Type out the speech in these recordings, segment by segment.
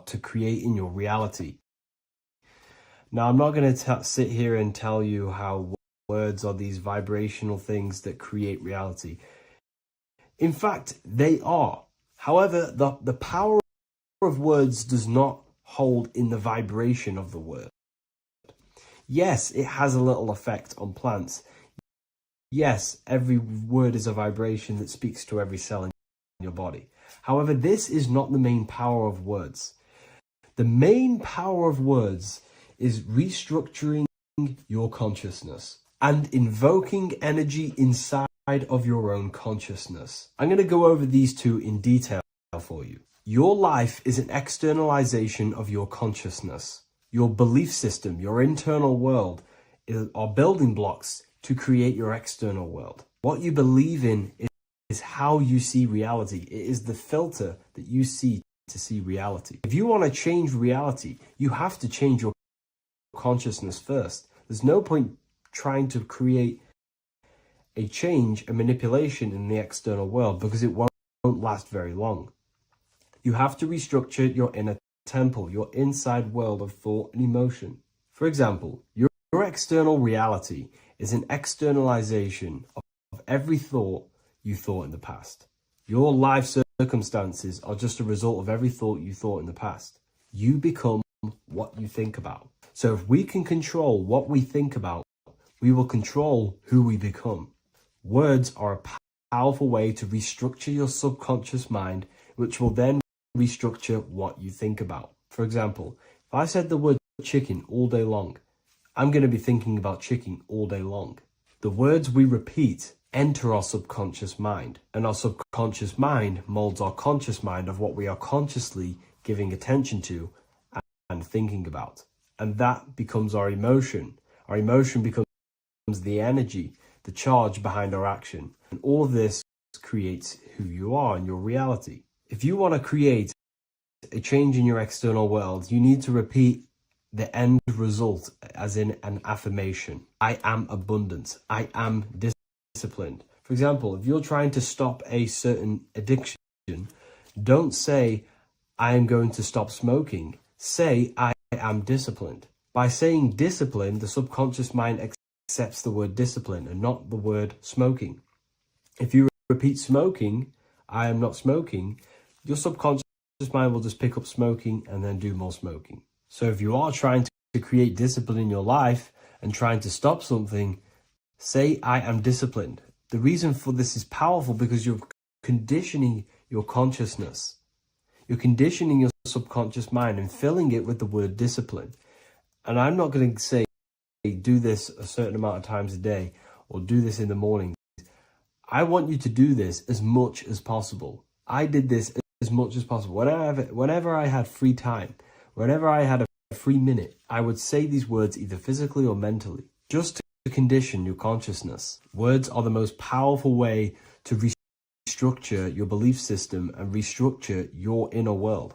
to create in your reality. Now, I'm not going to sit here and tell you how words are these vibrational things that create reality. In fact, they are. However, the power of words does not hold in the vibration of the word. Yes, it has a little effect on plants. Yes, every word is a vibration that speaks to every cell in your body. However, this is not the main power of words. The main power of words is restructuring your consciousness and invoking energy inside of your own consciousness. I'm going to go over these two in detail for you. Your life is an externalization of your consciousness. Your belief system, your internal world, are building blocks to create your external world. What you believe in is how you see reality. It is the filter that you see to see reality. If you want to change reality, you have to change your consciousness first. There's no point trying to create a change, a manipulation in the external world, because it won't last very long. You have to restructure your inner temple, your inside world of thought and emotion. For example, your external reality is an externalization of every thought you thought in the past. Your life circumstances are just a result of every thought you thought in the past. You become what you think about. So if we can control what we think about, we will control who we become. Words are a powerful way to restructure your subconscious mind, which will then restructure what you think about. For example, if I said the word chicken all day long, I'm going to be thinking about chicken all day long. The words we repeat enter our subconscious mind, and our subconscious mind molds our conscious mind of what we are consciously giving attention to and thinking about. And that becomes our emotion. Our emotion becomes the energy, the charge behind our action. And all of this creates who you are and your reality. If you want to create a change in your external world, you need to repeat the end result as in an affirmation. I am abundant. I am disciplined. For example, if you're trying to stop a certain addiction, don't say, I am going to stop smoking. Say, I am disciplined. By saying discipline, the subconscious mind accepts the word discipline and not the word smoking. If you repeat smoking, I am not smoking, your subconscious mind will just pick up smoking and then do more smoking. So if you are trying to create discipline in your life and trying to stop something, say, I am disciplined. The reason for this is powerful because you're conditioning your consciousness. You're conditioning your subconscious mind and filling it with the word discipline. And I'm not going to say, do this a certain amount of times a day or do this in the morning. I want you to do this as much as possible. I did this as much as possible. Whenever I had free time, whenever I had a free minute, I would say these words either physically or mentally, just to condition your consciousness. Words are the most powerful way to restructure your belief system and restructure your inner world,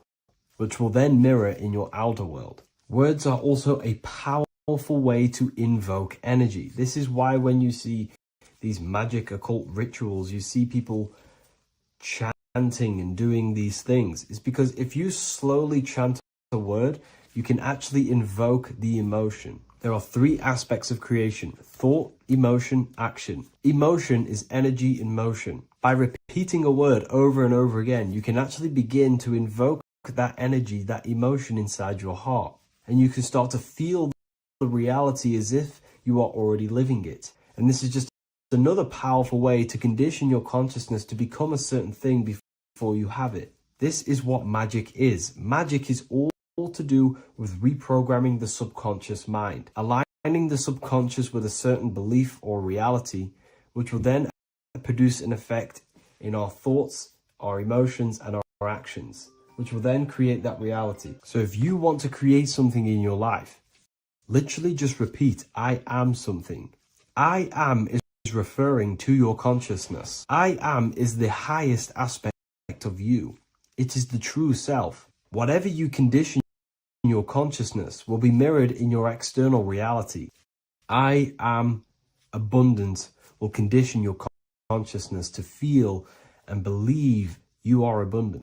which will then mirror in your outer world. Words are also a powerful way to invoke energy. This is why when you see these magic occult rituals, you see people chanting and doing these things. It's because if you slowly chant a word, you can actually invoke the emotion. There are three aspects of creation: thought, emotion, action. Emotion is energy in motion. By repeating a word over and over again, you can actually begin to invoke that energy, that emotion inside your heart. And you can start to feel the reality as if you are already living it. And this is just another powerful way to condition your consciousness to become a certain thing before you have it. This is what magic is. Magic is all to do with reprogramming the subconscious mind, aligning the subconscious with a certain belief or reality, which will then produce an effect in our thoughts, our emotions, and our actions, which will then create that reality. So if you want to create something in your life, literally just repeat, I am something. I am is referring to your consciousness. I am is the highest aspect of you. It is the true self. Whatever you condition in your consciousness will be mirrored in your external reality. I am abundant will condition your consciousness to feel and believe you are abundant.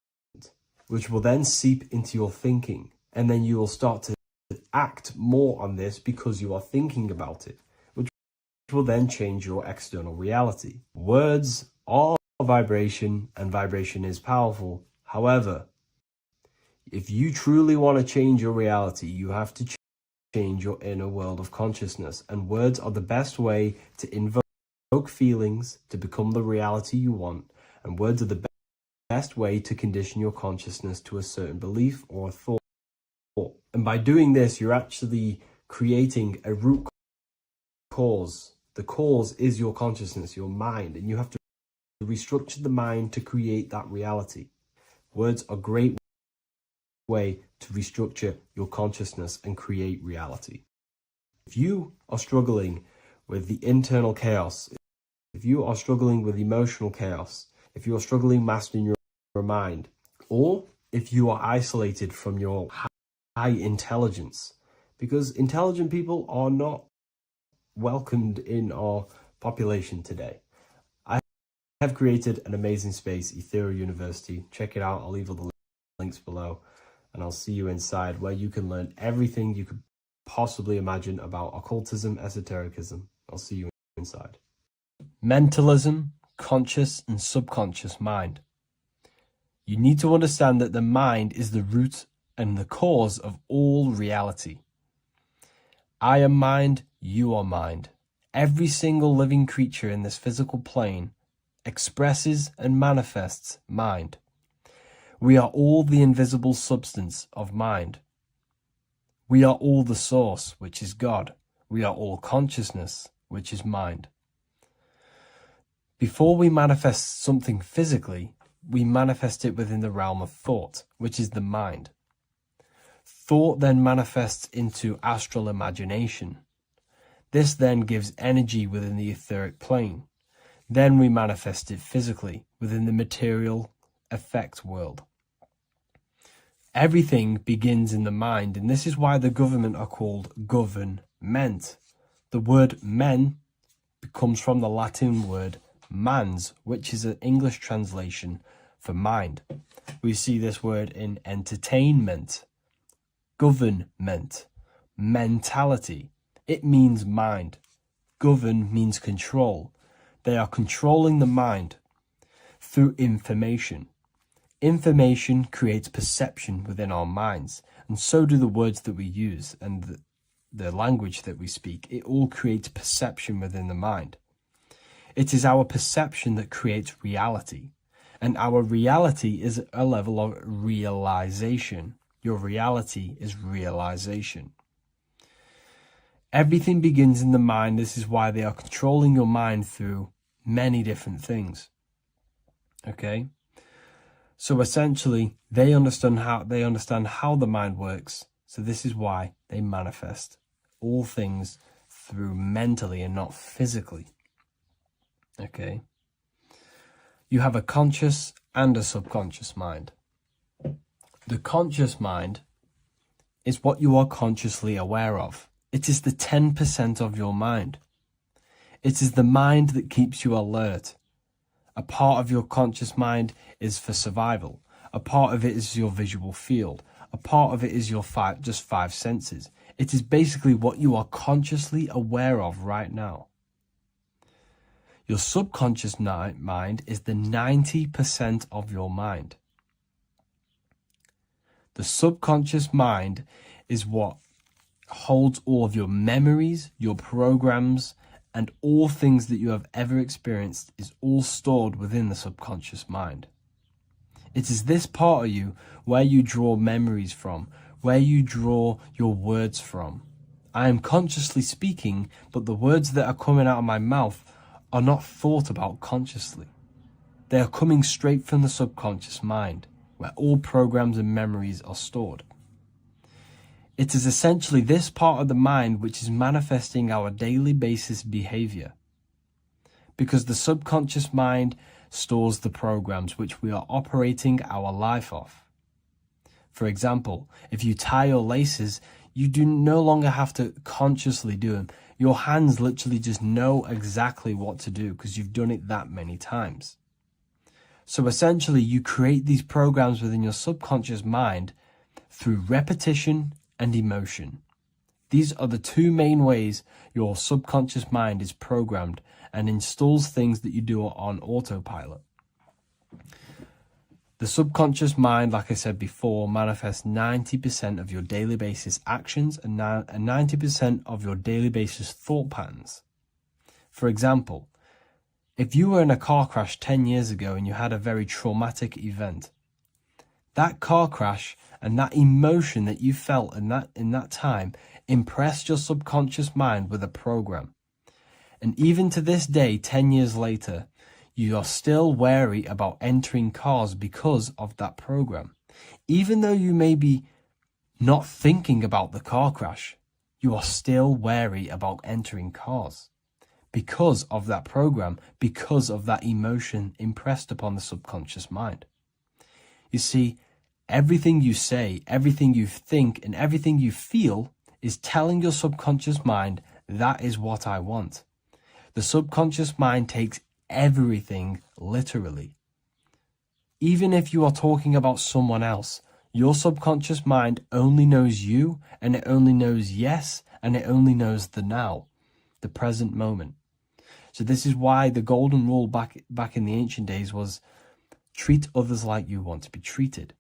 which will then seep into your thinking. And then you will start to act more on this because you are thinking about it, which will then change your external reality. Words are vibration, and vibration is powerful. However, if you truly want to change your reality, you have to change your inner world of consciousness. And words are the best way to invoke feelings to become the reality you want. And words are the best way to condition your consciousness to a certain belief or thought. And by doing this, you're actually creating a root cause. The cause is your consciousness, your mind, and you have to restructure the mind to create that reality. Words are a great way to restructure your consciousness and create reality. If you are struggling with the internal chaos, if you are struggling with emotional chaos, if you are struggling mastering your mind, or if you are isolated from your high intelligence, because intelligent people are not welcomed in our population today. I have created an amazing space, Ethereal University. Check it out. I'll leave all the links below, and I'll see you inside, where you can learn everything you could possibly imagine about occultism, esotericism. I'll see you inside. Mentalism, conscious and subconscious mind. You need to understand that the mind is the root and the cause of all reality. I am mind, you are mind. Every single living creature in this physical plane expresses and manifests mind. We are all the invisible substance of mind. We are all the source, which is God. We are all consciousness, which is mind. Before we manifest something physically, we manifest it within the realm of thought, which is the mind. Thought then manifests into astral imagination. This then gives energy within the etheric plane. Then we manifest it physically within the material effect world. Everything begins in the mind, and this is why the government are called government. The word men comes from the Latin word mans, which is an English translation for mind. We see this word in entertainment, government, mentality. It means mind. Govern means control. They are controlling the mind through information. Information creates perception within our minds, and so do the words that we use and the language that we speak. It all creates perception within the mind. It is our perception that creates reality, and our reality is a level of realization. Your reality is realization. Everything begins in the mind. This is why they are controlling your mind through many different things. Okay? So essentially, they understand how the mind works. So this is why they manifest all things through mentally and not physically. Okay? You have a conscious and a subconscious mind. The conscious mind is what you are consciously aware of. It is the 10% of your mind. It is the mind that keeps you alert. A part of your conscious mind is for survival. A part of it is your visual field. A part of it is your just five senses. It is basically what you are consciously aware of right now. Your subconscious mind is the 90% of your mind. The subconscious mind is what holds all of your memories, your programs, and all things that you have ever experienced is all stored within the subconscious mind. It is this part of you where you draw memories from, where you draw your words from. I am consciously speaking, but the words that are coming out of my mouth are not thought about consciously. They are coming straight from the subconscious mind, where all programs and memories are stored. It is essentially this part of the mind which is manifesting our daily basis behavior, because the subconscious mind stores the programs which we are operating our life off. For example, if you tie your laces, you do no longer have to consciously do them. Your hands literally just know exactly what to do because you've done it that many times. So essentially, you create these programs within your subconscious mind through repetition and emotion. These are the two main ways your subconscious mind is programmed and installs things that you do on autopilot. The subconscious mind, like I said before, manifests 90% of your daily basis actions and 90% of your daily basis thought patterns. For example, if you were in a car crash 10 years ago and you had a very traumatic event, that car crash and that emotion that you felt in that time impressed your subconscious mind with a program. And even to this day, 10 years later, you are still wary about entering cars because of that program. Even though you may be not thinking about the car crash, you are still wary about entering cars because of that program, because of that emotion impressed upon the subconscious mind. You see, everything you say, everything you think, and everything you feel is telling your subconscious mind, that is what I want. The subconscious mind takes everything literally. Even if you are talking about someone else, your subconscious mind only knows you, and it only knows yes, and it only knows the now, the present moment. So this is why the golden rule back in the ancient days was treat others like you want to be treated.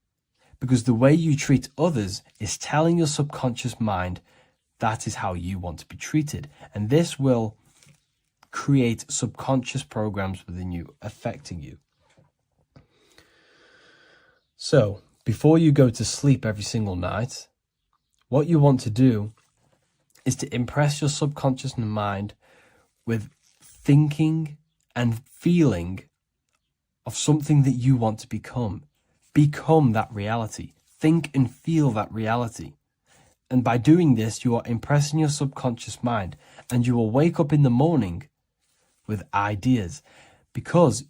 Because the way you treat others is telling your subconscious mind that is how you want to be treated. And this will create subconscious programs within you, affecting you. So, before you go to sleep every single night, what you want to do is to impress your subconscious mind with thinking and feeling of something that you want to become. Become that reality. Think and feel that reality. And by doing this, you are impressing your subconscious mind, and you will wake up in the morning with ideas. Because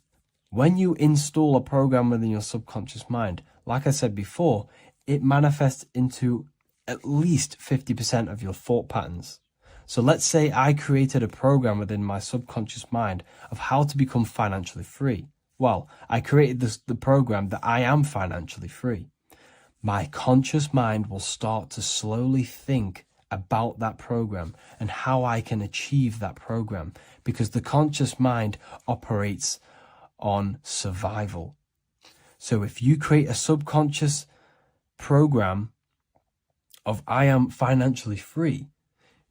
when you install a program within your subconscious mind, like I said before, it manifests into at least 50% of your thought patterns. So let's say I created a program within my subconscious mind of how to become financially free. Well, I created the program that I am financially free. My conscious mind will start to slowly think about that program and how I can achieve that program, because the conscious mind operates on survival. So if you create a subconscious program of I am financially free,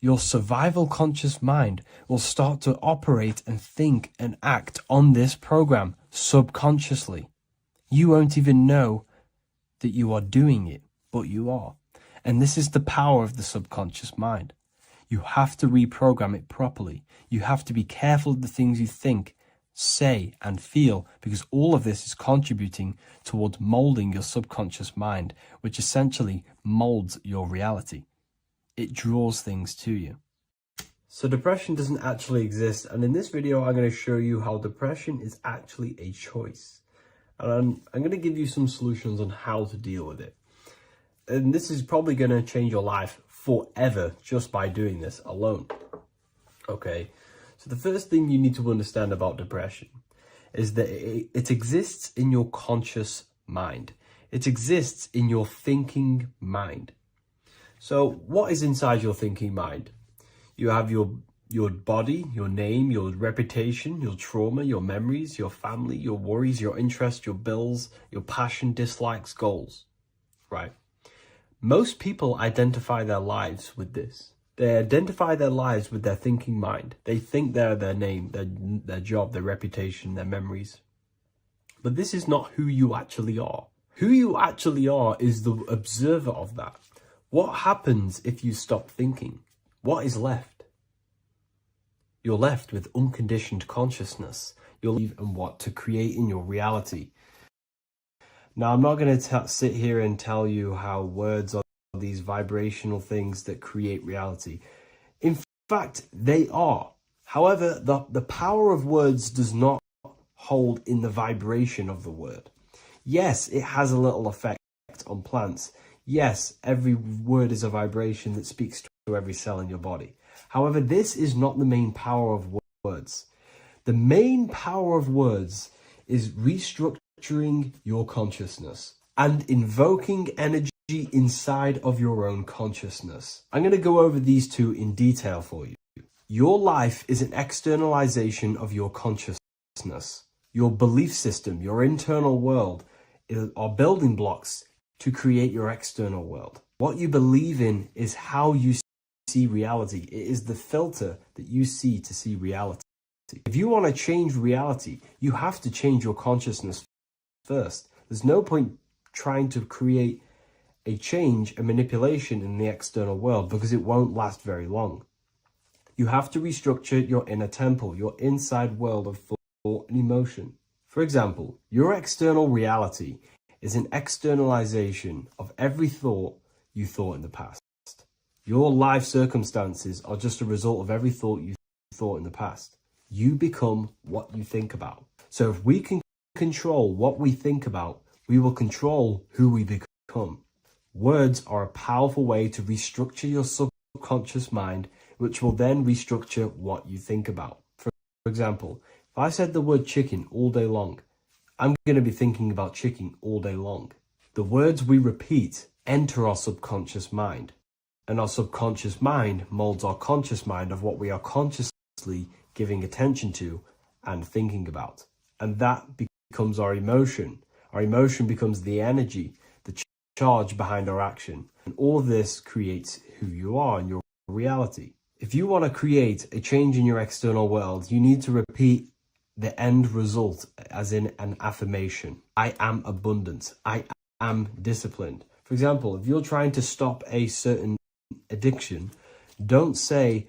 your survival conscious mind will start to operate and think and act on this program subconsciously. You won't even know that you are doing it, but you are. And this is the power of the subconscious mind. You have to reprogram it properly. You have to be careful of the things you think, say, and feel, because all of this is contributing towards molding your subconscious mind, which essentially molds your reality. It draws things to you. So depression doesn't actually exist, and in this video I'm going to show you how depression is actually a choice. And I'm going to give you some solutions on how to deal with it. And this is probably going to change your life forever just by doing this alone. Okay, so the first thing you need to understand about depression is that it exists in your conscious mind. It exists in your thinking mind. So what is inside your thinking mind? You have your body, your name, your reputation, your trauma, your memories, your family, your worries, your interests, your bills, your passion, dislikes, goals, right? Most people identify their lives with this. They identify their lives with their thinking mind. They think they're their name, their job, their reputation, their memories. But this is not who you actually are. Who you actually are is the observer of that. What happens if you stop thinking? What is left? You're left with unconditioned consciousness. You'll leave and what to create in your reality. Now, I'm not going to sit here and tell you how words are these vibrational things that create reality. In fact, they are. However, the power of words does not hold in the vibration of the word. Yes, it has a little effect on plants. Yes, every word is a vibration that speaks to every cell in your body. However, this is not the main power of words. The main power of words is restructuring nurturing your consciousness and invoking energy inside of your own consciousness. I'm going to go over these two in detail for you. Your life is an externalization of your consciousness. Your belief system, your internal world, are building blocks to create your external world. What you believe in is how you see reality. It is the filter that you see to see reality. If you want to change reality, you have to change your consciousness first. There's no point trying to create a change, a manipulation in the external world, because it won't last very long. You have to restructure your inner temple, your inside world of thought and emotion. For example, your external reality is an externalization of every thought you thought in the past. Your life circumstances are just a result of every thought you thought in the past. You become what you think about. So if we can control what we think about, we will control who we become. Words are a powerful way to restructure your subconscious mind, which will then restructure what you think about. For example, if I said the word chicken all day long, I'm going to be thinking about chicken all day long. The words we repeat enter our subconscious mind, and our subconscious mind molds our conscious mind of what we are consciously giving attention to and thinking about. And that becomes our emotion. Our emotion becomes the energy, the charge behind our action. And all this creates who you are and your reality. If you want to create a change in your external world, you need to repeat the end result as in an affirmation. I am abundant. I am disciplined. For example, if you're trying to stop a certain addiction, don't say,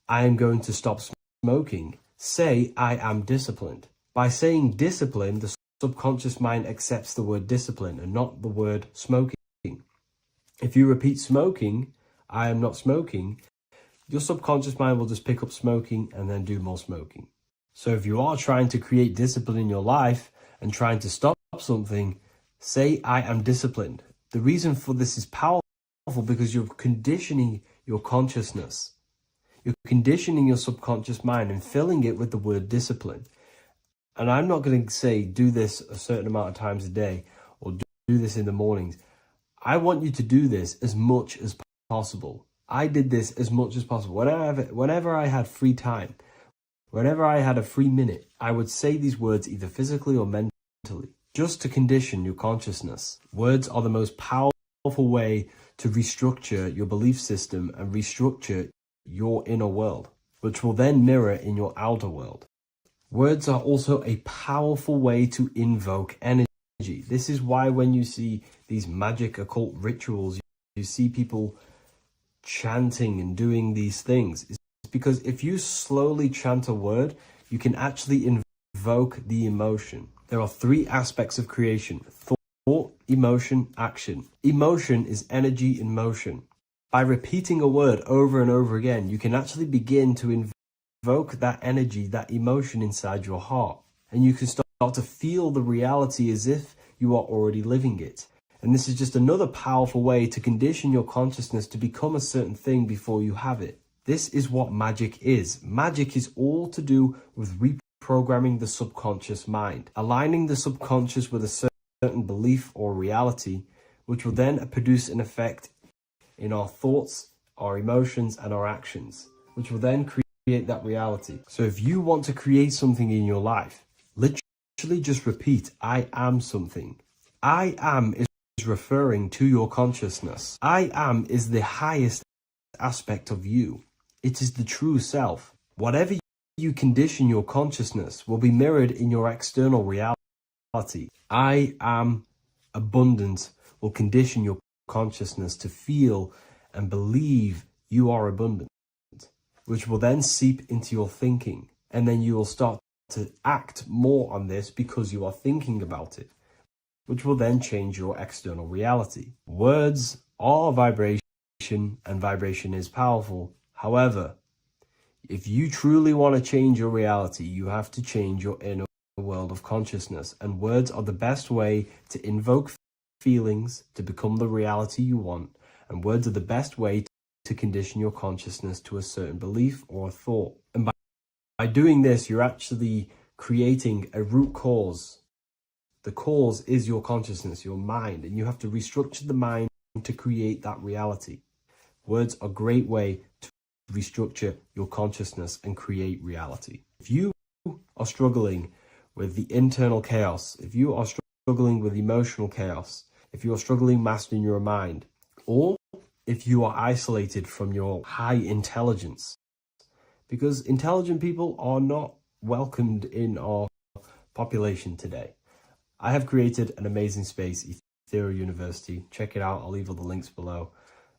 I am going to stop smoking. Say, I am disciplined. By saying discipline, the subconscious mind accepts the word discipline and not the word smoking. If you repeat smoking, I am not smoking, your subconscious mind will just pick up smoking and then do more smoking. So if you are trying to create discipline in your life and trying to stop something, say, I am disciplined. The reason for this is powerful because you're conditioning your consciousness. You're conditioning your subconscious mind and filling it with the word discipline. And I'm not going to say do this a certain amount of times a day or do this in the mornings. I want you to do this as much as possible. I did this as much as possible. Whenever I had free time, whenever I had a free minute, I would say these words either physically or mentally, just to condition your consciousness. Words are the most powerful way to restructure your belief system and restructure your inner world, which will then mirror in your outer world. Words are also a powerful way to invoke energy. This is why when you see these magic occult rituals, you see people chanting and doing these things. It's because if you slowly chant a word, you can actually invoke the emotion. There are three aspects of creation: thought, emotion, action. Emotion is energy in motion. By repeating a word over and over again, you can actually begin to invoke that energy, that emotion inside your heart. And you can start to feel the reality as if you are already living it. And this is just another powerful way to condition your consciousness to become a certain thing before you have it. This is what magic is. Magic is all to do with reprogramming the subconscious mind, aligning the subconscious with a certain belief or reality, which will then produce an effect in our thoughts, our emotions, and our actions, which will then create that reality. So if you want to create something in your life, literally just repeat, I am something. I am is referring to your consciousness. I am is the highest aspect of you. It is the true self. Whatever you condition your consciousness will be mirrored in your external reality. I am abundant will condition your consciousness to feel and believe you are abundant, which will then seep into your thinking. And then you will start to act more on this because you are thinking about it, which will then change your external reality. Words are vibration, and vibration is powerful. However, if you truly want to change your reality, you have to change your inner world of consciousness. And words are the best way to invoke feelings to become the reality you want. And words are the best way to condition your consciousness to a certain belief or a thought. And by doing this, you're actually creating a root cause The cause is your consciousness, your mind, and you have to restructure the mind to create that reality. Words are a great way to restructure your consciousness and create reality. If you are struggling with the internal chaos, if you are struggling with emotional chaos, if you are struggling mastering your mind, or if you are isolated from your high intelligence, because intelligent people are not welcomed in our population today. I have created an amazing space, Ethereal University. Check it out. I'll leave all the links below,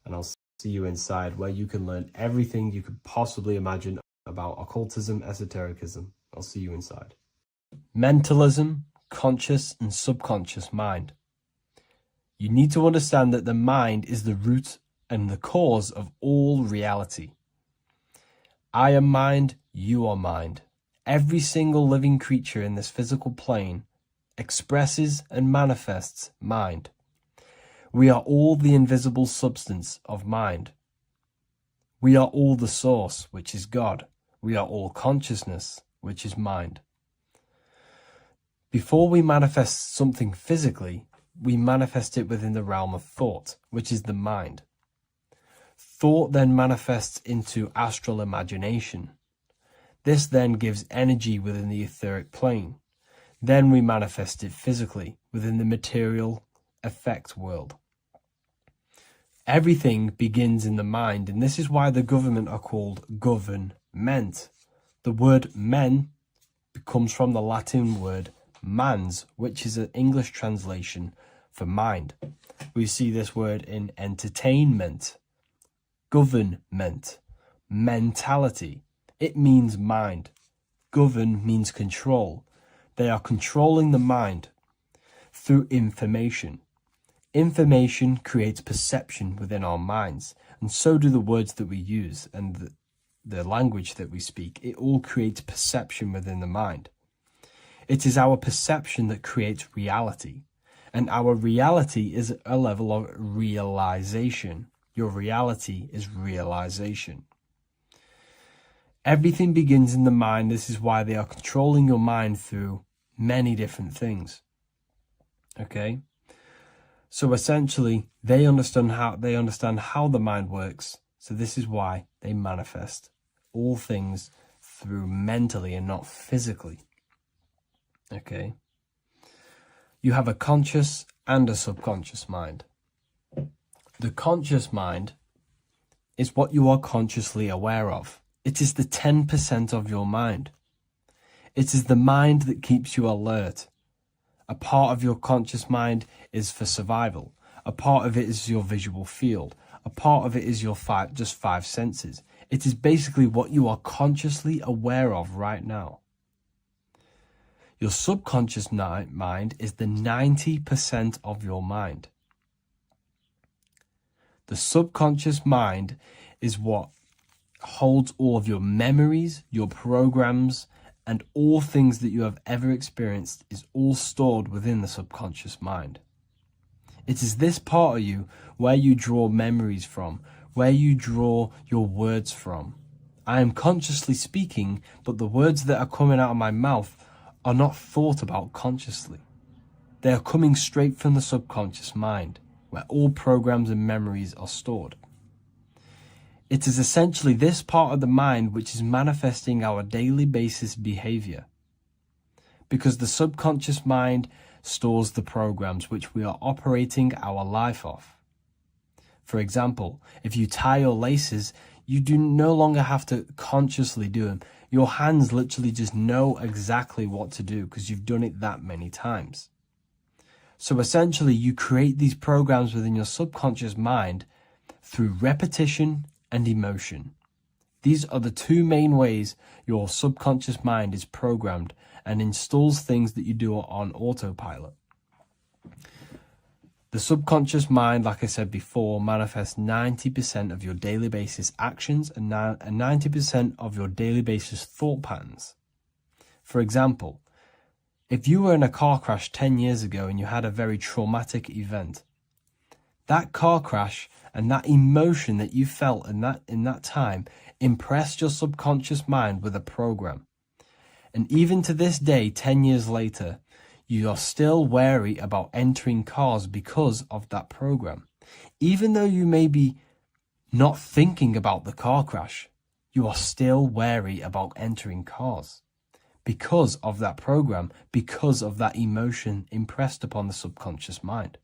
and I'll see you inside, where you can learn everything you could possibly imagine about occultism, esotericism. I'll see you inside. Mentalism, conscious and subconscious mind. You need to understand that the mind is the root and the cause of all reality. I am mind, you are mind. Every single living creature in this physical plane expresses and manifests mind. We are all the invisible substance of mind. We are all the source, which is God. We are all consciousness, which is mind. Before we manifest something physically, we manifest it within the realm of thought, which is the mind. Thought then manifests into astral imagination. This then gives energy within the etheric plane. Then we manifest it physically within the material effect world. Everything begins in the mind, and this is why the government are called government. The word men comes from the Latin word mans, which is an English translation for mind. We see this word in entertainment, government, mentality. It means mind. Govern means control. They are controlling the mind through information. Information creates perception within our minds, and so do the words that we use and the language that we speak. It all creates perception within the mind. It is our perception that creates reality, and our reality is a level of realization. Your reality is realization. Everything begins in the mind. This is why they are controlling your mind through many different things. Okay? So essentially, they understand how the mind works. So this is why they manifest all things through mentally and not physically. Okay? You have a conscious and a subconscious mind. The conscious mind is what you are consciously aware of. It is the 10% of your mind. It is the mind that keeps you alert. A part of your conscious mind is for survival. A part of it is your visual field. A part of it is your just five senses. It is basically what you are consciously aware of right now. Your subconscious mind is the 90% of your mind. The subconscious mind is what holds all of your memories, your programs, and all things that you have ever experienced is all stored within the subconscious mind. It is this part of you where you draw memories from, where you draw your words from. I am consciously speaking, but the words that are coming out of my mouth are not thought about consciously. They are coming straight from the subconscious mind, where all programs and memories are stored. It is essentially this part of the mind which is manifesting our daily basis behavior. Because the subconscious mind stores the programs which we are operating our life off. For example, if you tie your laces, you do no longer have to consciously do them. Your hands literally just know exactly what to do because you've done it that many times. So essentially, you create these programs within your subconscious mind through repetition and emotion. These are the two main ways your subconscious mind is programmed and installs things that you do on autopilot. The subconscious mind, like I said before, manifests 90% of your daily basis actions and 90% of your daily basis thought patterns. For example, if you were in a car crash 10 years ago and you had a very traumatic event, that car crash and that emotion that you felt in that time impressed your subconscious mind with a program. And even to this day, 10 years later, you are still wary about entering cars because of that program. Even though you may be not thinking about the car crash, you are still wary about entering cars because of that program, because of that emotion impressed upon the subconscious mind.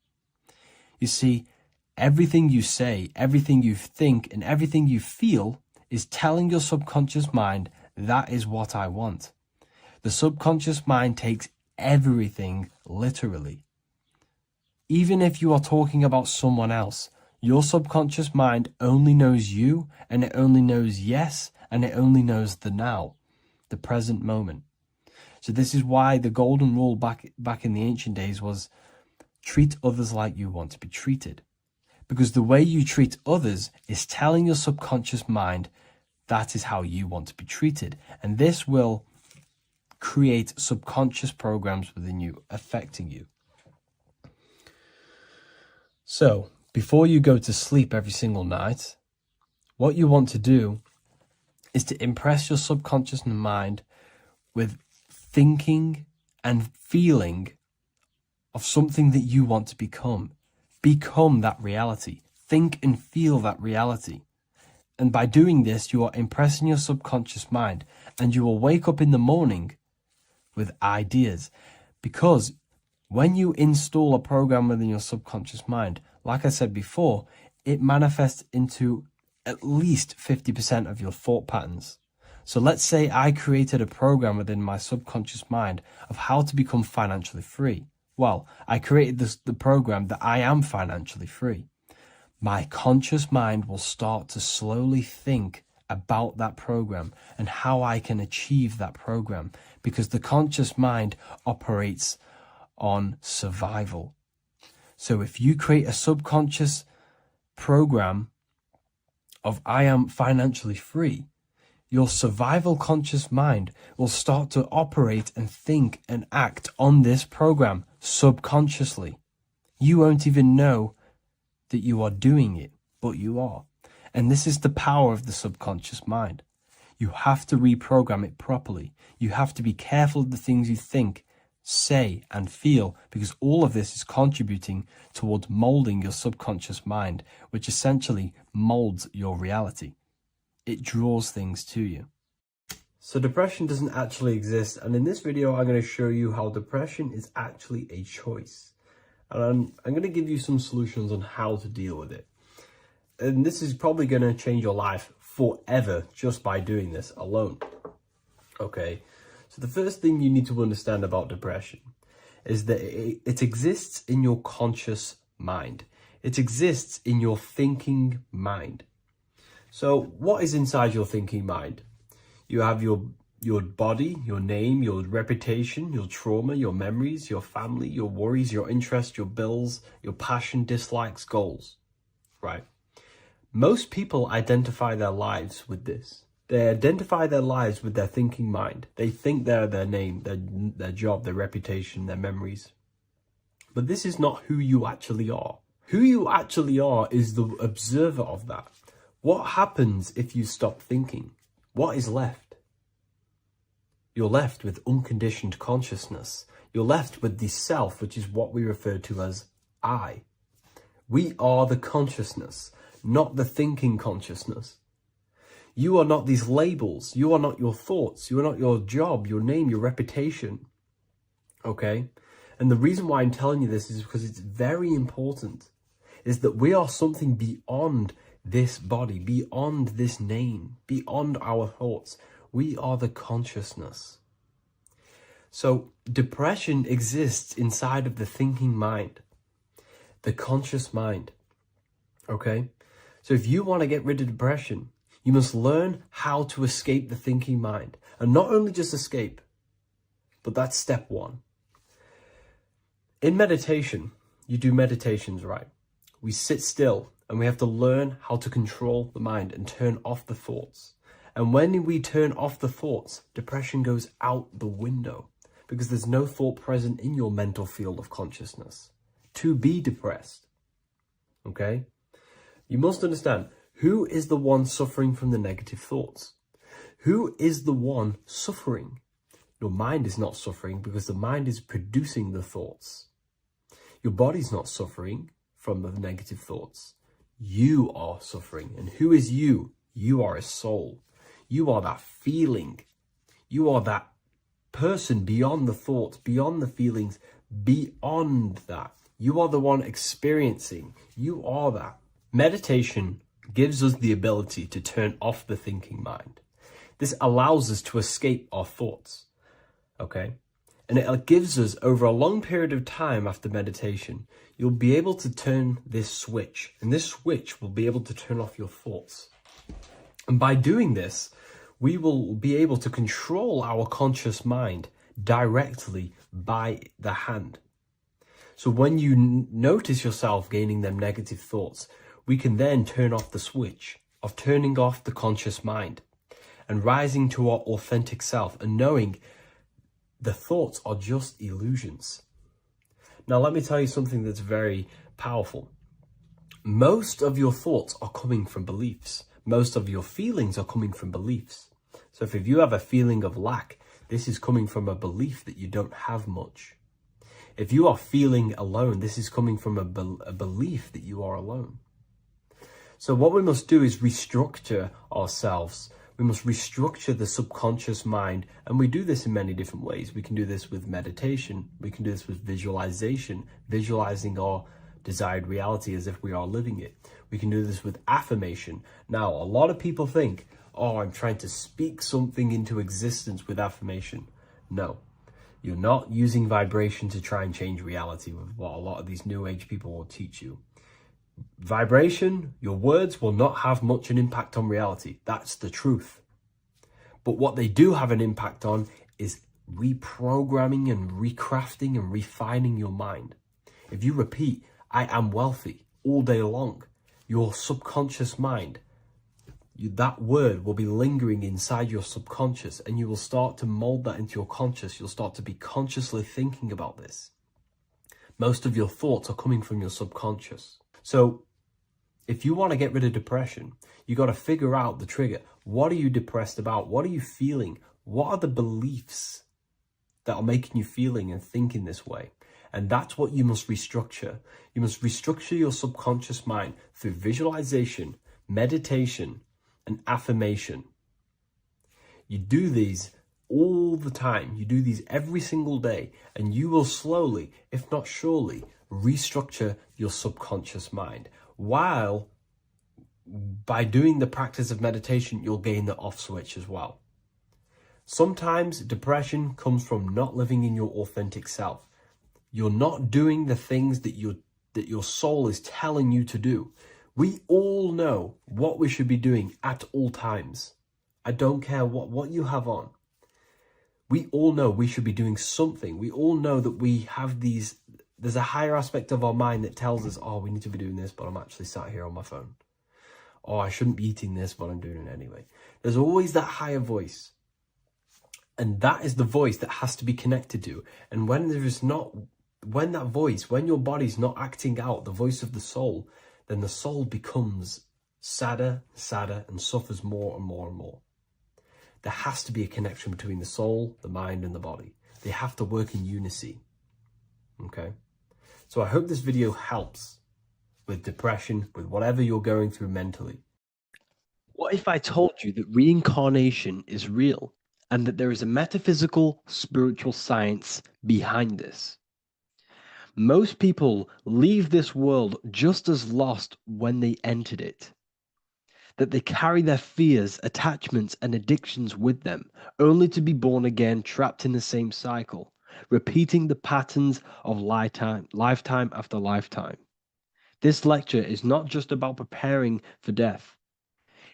You see, everything you say, everything you think, and everything you feel is telling your subconscious mind, that is what I want. The subconscious mind takes everything literally. Even if you are talking about someone else, your subconscious mind only knows you, and it only knows yes, and it only knows the now, the present moment. So this is why the golden rule back in the ancient days was treat others like you want to be treated. Because the way you treat others is telling your subconscious mind that is how you want to be treated. And this will create subconscious programs within you, affecting you. So, before you go to sleep every single night, what you want to do is to impress your subconscious mind with thinking and feeling of something that you want to become. Become that reality. Think and feel that reality. And by doing this, you are impressing your subconscious mind, and you will wake up in the morning with ideas. Because when you install a program within your subconscious mind, like I said before, it manifests into at least 50% of your thought patterns. So let's say I created a program within my subconscious mind of how to become financially free. Well, I created the program that I am financially free. My conscious mind will start to slowly think about that program and how I can achieve that program, because the conscious mind operates on survival. So if you create a subconscious program of I am financially free, your survival conscious mind will start to operate and think and act on this program subconsciously. You won't even know that you are doing it, but you are. And this is the power of the subconscious mind. You have to reprogram it properly. You have to be careful of the things you think, say, and feel, because all of this is contributing towards molding your subconscious mind, which essentially molds your reality. It draws things to you. So depression doesn't actually exist, and in this video I'm going to show you how depression is actually a choice. And I'm going to give you some solutions on how to deal with it. And this is probably going to change your life forever just by doing this alone. Okay, so the first thing you need to understand about depression is that it exists in your conscious mind. It exists in your thinking mind. So what is inside your thinking mind? You have your body, your name, your reputation, your trauma, your memories, your family, your worries, your interests, your bills, your passion, dislikes, goals, right? Most people identify their lives with this. They identify their lives with their thinking mind. They think they're their name, their job, their reputation, their memories. But this is not who you actually are. Who you actually are is the observer of that. What happens if you stop thinking? What is left? You're left with unconditioned consciousness. You're left with the self, which is what we refer to as I. We are the consciousness, not the thinking consciousness. You are not these labels. You are not your thoughts. You are not your job, your name, your reputation. Okay? And the reason why I'm telling you this is because it's very important, is that we are something beyond this body, beyond this name, beyond our thoughts. We are the consciousness. So depression exists inside of the thinking mind, the conscious mind. Okay? So if you want to get rid of depression, you must learn how to escape the thinking mind. And not only just escape, but that's step one. In meditation, you do meditations, right? We sit still and we have to learn how to control the mind and turn off the thoughts. And when we turn off the thoughts, depression goes out the window, because there's no thought present in your mental field of consciousness to be depressed. Okay? You must understand, who is the one suffering from the negative thoughts? Who is the one suffering? Your mind is not suffering because the mind is producing the thoughts. Your body's not suffering from the negative thoughts. You are suffering. And who is you? You are a soul. You are that feeling. You are that person beyond the thoughts, beyond the feelings, beyond that. You are the one experiencing. You are that. Meditation gives us the ability to turn off the thinking mind. This allows us to escape our thoughts, okay? And it gives us, over a long period of time after meditation, you'll be able to turn this switch, and this switch will be able to turn off your thoughts. And by doing this, we will be able to control our conscious mind directly by the hand. So when you notice yourself gaining them negative thoughts, we can then turn off the switch of turning off the conscious mind and rising to our authentic self and knowing the thoughts are just illusions. Now, let me tell you something that's very powerful. Most of your thoughts are coming from beliefs. Most of your feelings are coming from beliefs. So if you have a feeling of lack, this is coming from a belief that you don't have much. If you are feeling alone, this is coming from a belief that you are alone. So what we must do is restructure ourselves. We must restructure the subconscious mind, and we do this in many different ways. We can do this with meditation. We can do this with visualization, visualizing our desired reality as if we are living it. We can do this with affirmation. Now, a lot of people think, oh, I'm trying to speak something into existence with affirmation. No, you're not using vibration to try and change reality with what a lot of these new age people will teach you. Vibration, your words will not have much an impact on reality. That's the truth. But what they do have an impact on is reprogramming and recrafting and refining your mind. If you repeat, I am wealthy all day long, your subconscious mind, that word will be lingering inside your subconscious, and you will start to mold that into your conscious. You'll start to be consciously thinking about this. Most of your thoughts are coming from your subconscious. So if you want to get rid of depression, you got to figure out the trigger. What are you depressed about? What are you feeling? What are the beliefs that are making you feeling and thinking this way? And that's what you must restructure. You must restructure your subconscious mind through visualization, meditation, and affirmation. You do these all the time. You do these every single day, and you will slowly, if not surely, restructure your subconscious mind. While by doing the practice of meditation, you'll gain the off switch as well. Sometimes depression comes from not living in your authentic self. You're not doing the things that your soul is telling you to do. We all know what we should be doing at all times. I don't care what you have on. We all know we should be doing something. We all know that we have there's a higher aspect of our mind that tells us, oh, we need to be doing this, but I'm actually sat here on my phone. Oh, I shouldn't be eating this, but I'm doing it anyway. There's always that higher voice. And that is the voice that has to be connected to. And when your body's not acting out the voice of the soul, then the soul becomes sadder, and suffers more and more and more. There has to be a connection between the soul, the mind, and the body. They have to work in unison. Okay? So I hope this video helps with depression, with whatever you're going through mentally. What if I told you that reincarnation is real and that there is a metaphysical, spiritual science behind this? Most people leave this world just as lost when they entered it. That they carry their fears, attachments, and addictions with them, only to be born again trapped in the same cycle, repeating the patterns of lifetime after lifetime. This lecture is not just about preparing for death.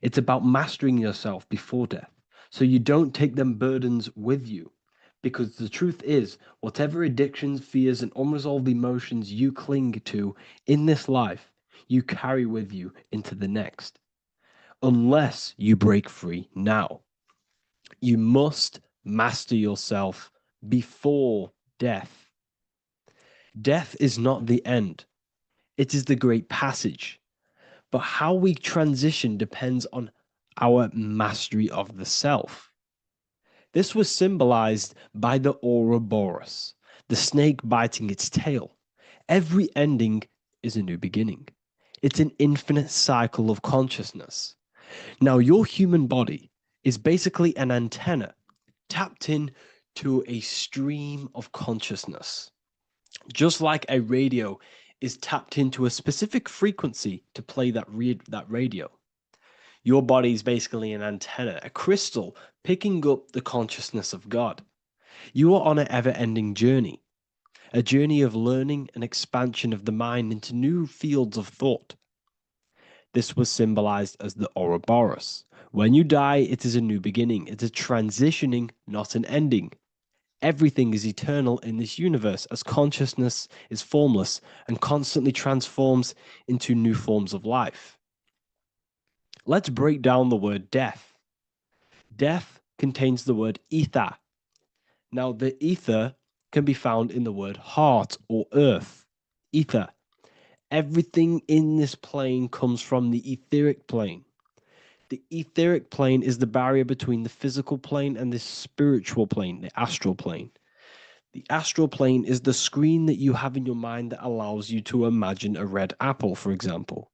It's about mastering yourself before death, so you don't take them burdens with you. Because the truth is, whatever addictions, fears, and unresolved emotions you cling to in this life, you carry with you into the next. Unless you break free now. You must master yourself before death. Death is not the end. It is the great passage. But how we transition depends on our mastery of the self. This was symbolized by the Ouroboros, the snake biting its tail. Every ending is a new beginning. It's an infinite cycle of consciousness. Now, your human body is basically an antenna tapped in to a stream of consciousness. Just like a radio is tapped into a specific frequency to play that radio. Your body is basically an antenna, a crystal picking up the consciousness of God. You are on an ever-ending journey, a journey of learning and expansion of the mind into new fields of thought. This was symbolized as the Ouroboros. When you die, it is a new beginning. It's a transitioning, not an ending. Everything is eternal in this universe as consciousness is formless and constantly transforms into new forms of life. Let's break down the word death. Death contains the word ether. Now, the ether can be found in the word heart or earth. Ether. Everything in this plane comes from the etheric plane. The etheric plane is the barrier between the physical plane and the spiritual plane, the astral plane. The astral plane is the screen that you have in your mind that allows you to imagine a red apple, for example.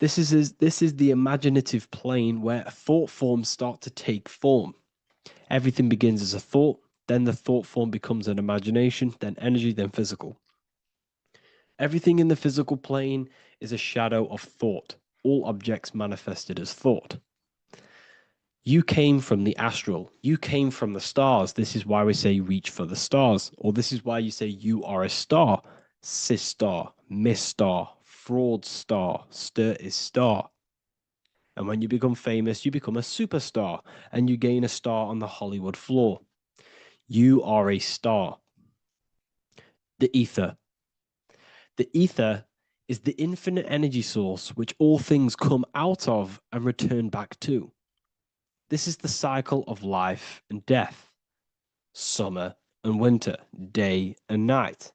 This is the imaginative plane where thought forms start to take form. Everything begins as a thought, then the thought form becomes an imagination, then energy, then physical. Everything in the physical plane is a shadow of thought, all objects manifested as thought. You came from the astral. You came from the stars. This is why we say reach for the stars. Or this is why you say you are a star. Cis star, miss star, fraud star, stir is star. And when you become famous, you become a superstar and you gain a star on the Hollywood floor. You are a star. The ether. The ether is the infinite energy source which all things come out of and return back to. This is the cycle of life and death, summer and winter, day and night,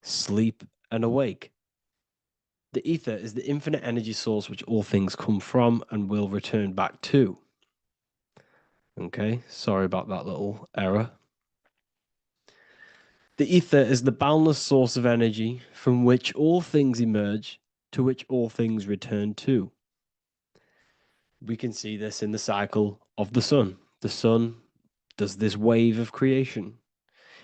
sleep and awake. The ether is the infinite energy source which all things come from and will return back to. Okay, sorry about that little error. The ether is the boundless source of energy from which all things emerge, to which all things return to. We can see this in the cycle of the sun. The sun does this wave of creation.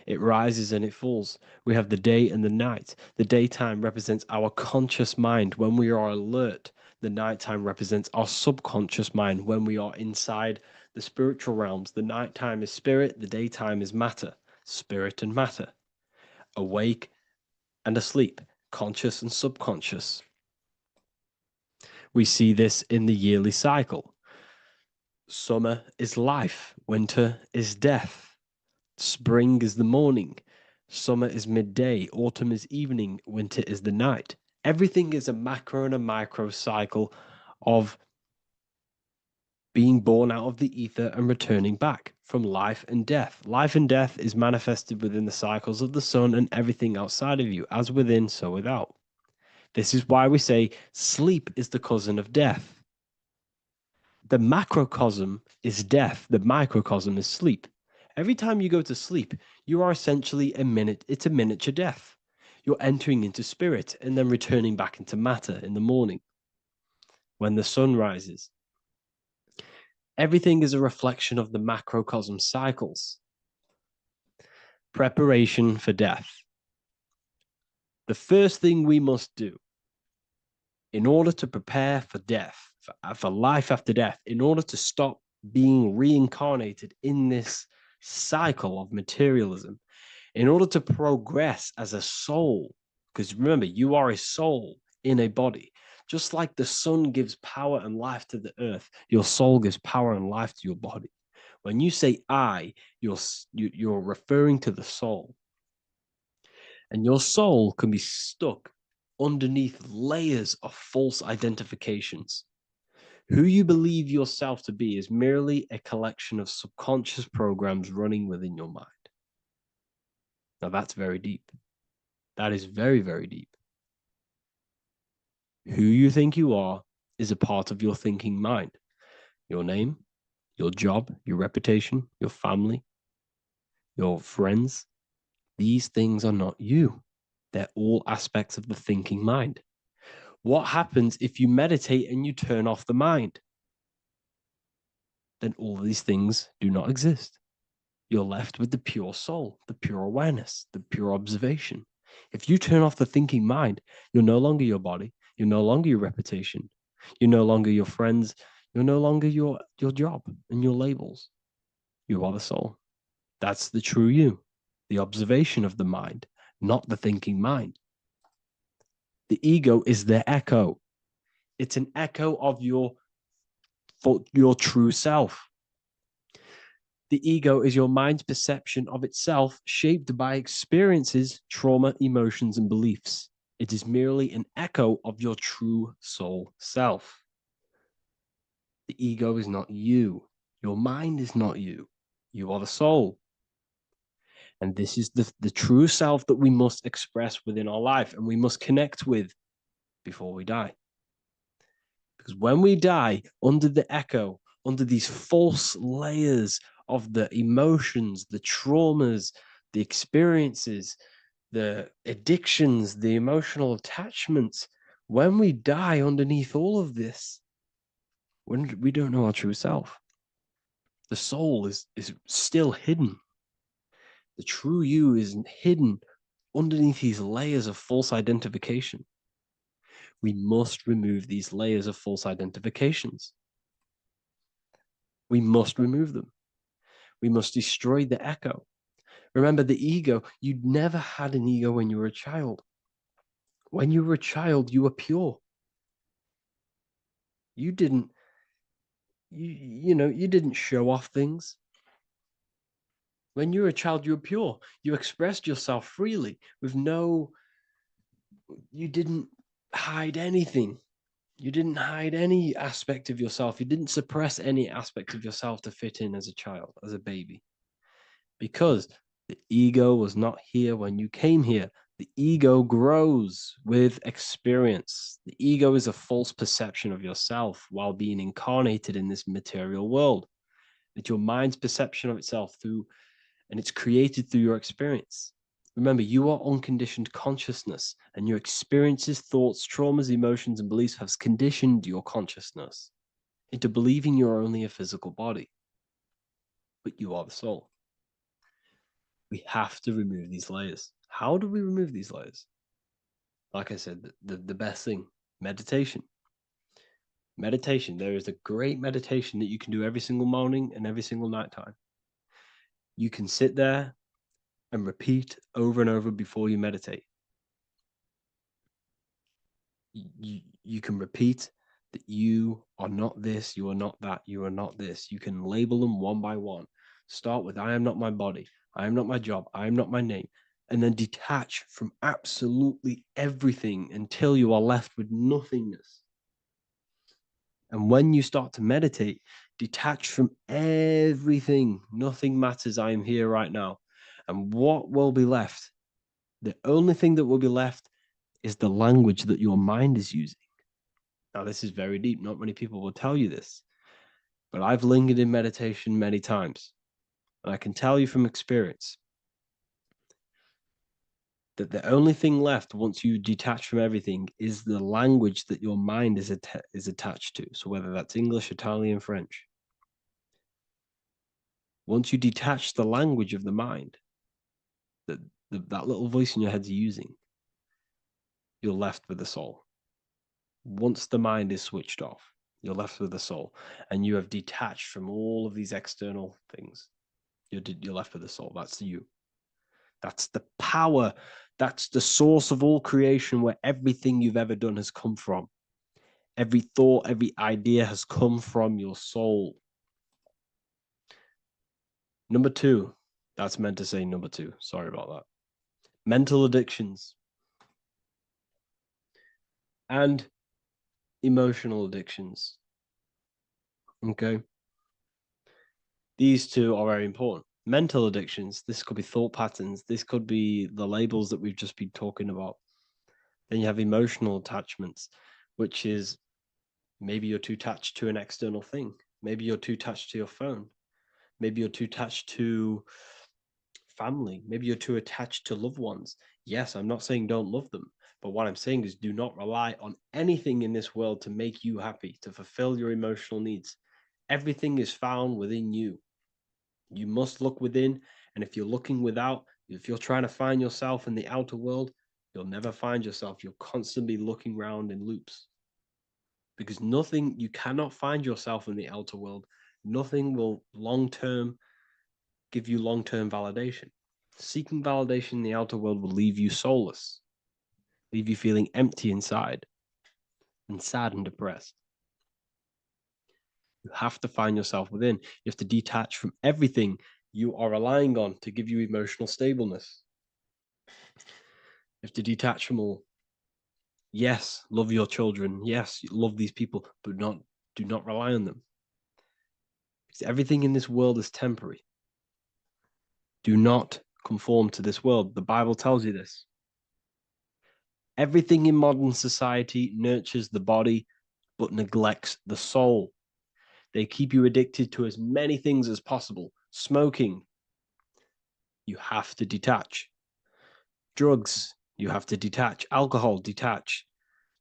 It rises and it falls. We have the day and the night. The daytime represents our conscious mind when we are alert. The nighttime represents our subconscious mind when we are inside the spiritual realms. The nighttime is spirit, the daytime is matter, spirit and matter, awake and asleep, conscious and subconscious. We see this in the yearly cycle. Summer is life, winter is death. Spring is the morning, summer is midday, autumn is evening, winter is the night. Everything is a macro and a micro cycle of being born out of the ether and returning back from life and death. Life and death is manifested within the cycles of the sun and everything outside of you, as within, so without. This is why we say sleep is the cousin of death. The macrocosm is death, the microcosm is sleep. Every time you go to sleep, you are essentially it's a miniature death. You're entering into spirit and then returning back into matter in the morning when the sun rises. Everything is a reflection of the macrocosm cycles. Preparation for death. The first thing we must do in order to prepare for death, for life after death, in order to stop being reincarnated in this cycle of materialism, in order to progress as a soul, because remember, you are a soul in a body. Just like the sun gives power and life to the earth, your soul gives power and life to your body. When you say I, you're referring to the soul. And your soul can be stuck underneath layers of false identifications. Who you believe yourself to be is merely a collection of subconscious programs running within your mind. Now that's very deep. That is very, very deep. Who you think you are is a part of your thinking mind. Your name, your job, your reputation, your family, your friends. These things are not you. They're all aspects of the thinking mind. What happens if you meditate and you turn off the mind? Then all these things do not exist. You're left with the pure soul, the pure awareness, the pure observation. If you turn off the thinking mind, you're no longer your body, you're no longer your reputation, you're no longer your friends, you're no longer your job and your labels. You are the soul. That's the true you, the observation of the mind, not the thinking mind. The ego is the echo. It's an echo of your true self. The ego is your mind's perception of itself, shaped by experiences, trauma, emotions, and beliefs. It is merely an echo of your true soul self. The ego is not you. Your mind is not you. You are the soul. And this is the true self that we must express within our life and we must connect with before we die. Because when we die under the echo, under these false layers of the emotions, the traumas, the experiences, the addictions, the emotional attachments, when we die underneath all of this, when we don't know our true self, the soul is still hidden. The true you is hidden underneath these layers of false identification. We must remove these layers of false identifications. We must remove them. We must destroy the echo. Remember the ego, you never had an ego when you were a child. When you were a child, you were pure. You didn't, you didn't show off things. When you were a child, you were pure. You expressed yourself freely with you didn't hide anything. You didn't hide any aspect of yourself. You didn't suppress any aspect of yourself to fit in as a child, as a baby. Because the ego was not here when you came here. The ego grows with experience. The ego is a false perception of yourself while being incarnated in this material world. It's your mind's perception of itself and it's created through your experience. Remember, you are unconditioned consciousness, and your experiences, thoughts, traumas, emotions, and beliefs have conditioned your consciousness into believing you're only a physical body, but you are the soul. We have to remove these layers. How do we remove these layers? Like I said, the best thing, meditation. Meditation. There is a great meditation that you can do every single morning and every single nighttime. You can sit there and repeat over and over before you meditate. You can repeat that you are not this, you are not that, you are not this. You can label them one by one. Start with, I am not my body, I am not my job, I am not my name, and then detach from absolutely everything until you are left with nothingness. And when you start to meditate, detach from everything. Nothing matters. I am here right now. And what will be left? The only thing that will be left is the language that your mind is using. Now, this is very deep. Not many people will tell you this, but I've lingered in meditation many times. And I can tell you from experience that the only thing left once you detach from everything is the language that your mind is attached to. So whether that's English, Italian, French. Once you detach the language of the mind that that little voice in your head's using, you're left with the soul. Once the mind is switched off, you're left with the soul, and you have detached from all of these external things. You're left with the soul. That's you. That's the power. That's the source of all creation, where everything you've ever done has come from. Every thought, every idea has come from your soul. Number two, that's meant to say number two. Sorry about that. Mental addictions and emotional addictions. Okay. These two are very important. Mental addictions, this could be thought patterns, this could be the labels that we've just been talking about. Then you have emotional attachments, which is maybe you're too attached to an external thing. Maybe you're too attached to your phone. Maybe you're too attached to family. Maybe you're too attached to loved ones. Yes, I'm not saying don't love them, but what I'm saying is do not rely on anything in this world to make you happy, to fulfill your emotional needs. Everything is found within you. You must look within, and if you're looking without, if you're trying to find yourself in the outer world, you'll never find yourself. You'll constantly be looking around in loops. Because nothing, you cannot find yourself in the outer world. Nothing will long term give you long term validation. Seeking validation in the outer world will leave you soulless, leave you feeling empty inside and sad and depressed. You have to find yourself within. You have to detach from everything you are relying on to give you emotional stableness. You have to detach from all. Yes, love your children. Yes, love these people, but do not rely on them. Because everything in this world is temporary. Do not conform to this world. The Bible tells you this. Everything in modern society nurtures the body, but neglects the soul. They keep you addicted to as many things as possible. Smoking, you have to detach. Drugs, you have to detach. Alcohol, detach.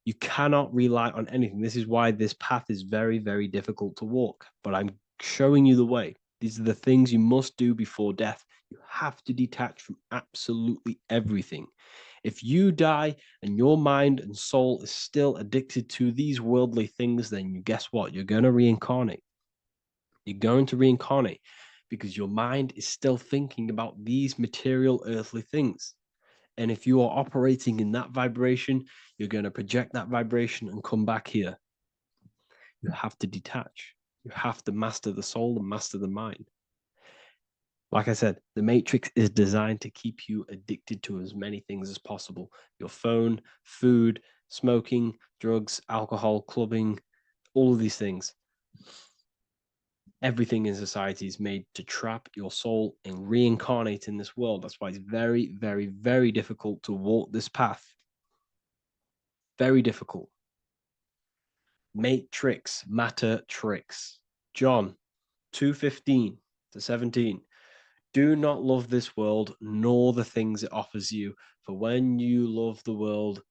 You cannot rely on anything. This is why this path is very, very difficult to walk. But I'm showing you the way. These are the things you must do before death. You have to detach from absolutely everything. If you die and your mind and soul is still addicted to these worldly things, then you guess what? You're going to reincarnate. You're going to reincarnate because your mind is still thinking about these material earthly things. And if you are operating in that vibration, you're going to project that vibration and come back here. You have to detach. You have to master the soul and master the mind. Like I said, the matrix is designed to keep you addicted to as many things as possible. Your phone, food, smoking, drugs, alcohol, clubbing, all of these things. Everything in society is made to trap your soul and reincarnate in this world. That's why it's very, very, very difficult to walk this path. Very difficult. Matrix, matter tricks. John 2:15 to 17. Do not love this world, nor the things it offers you. For when you love the world,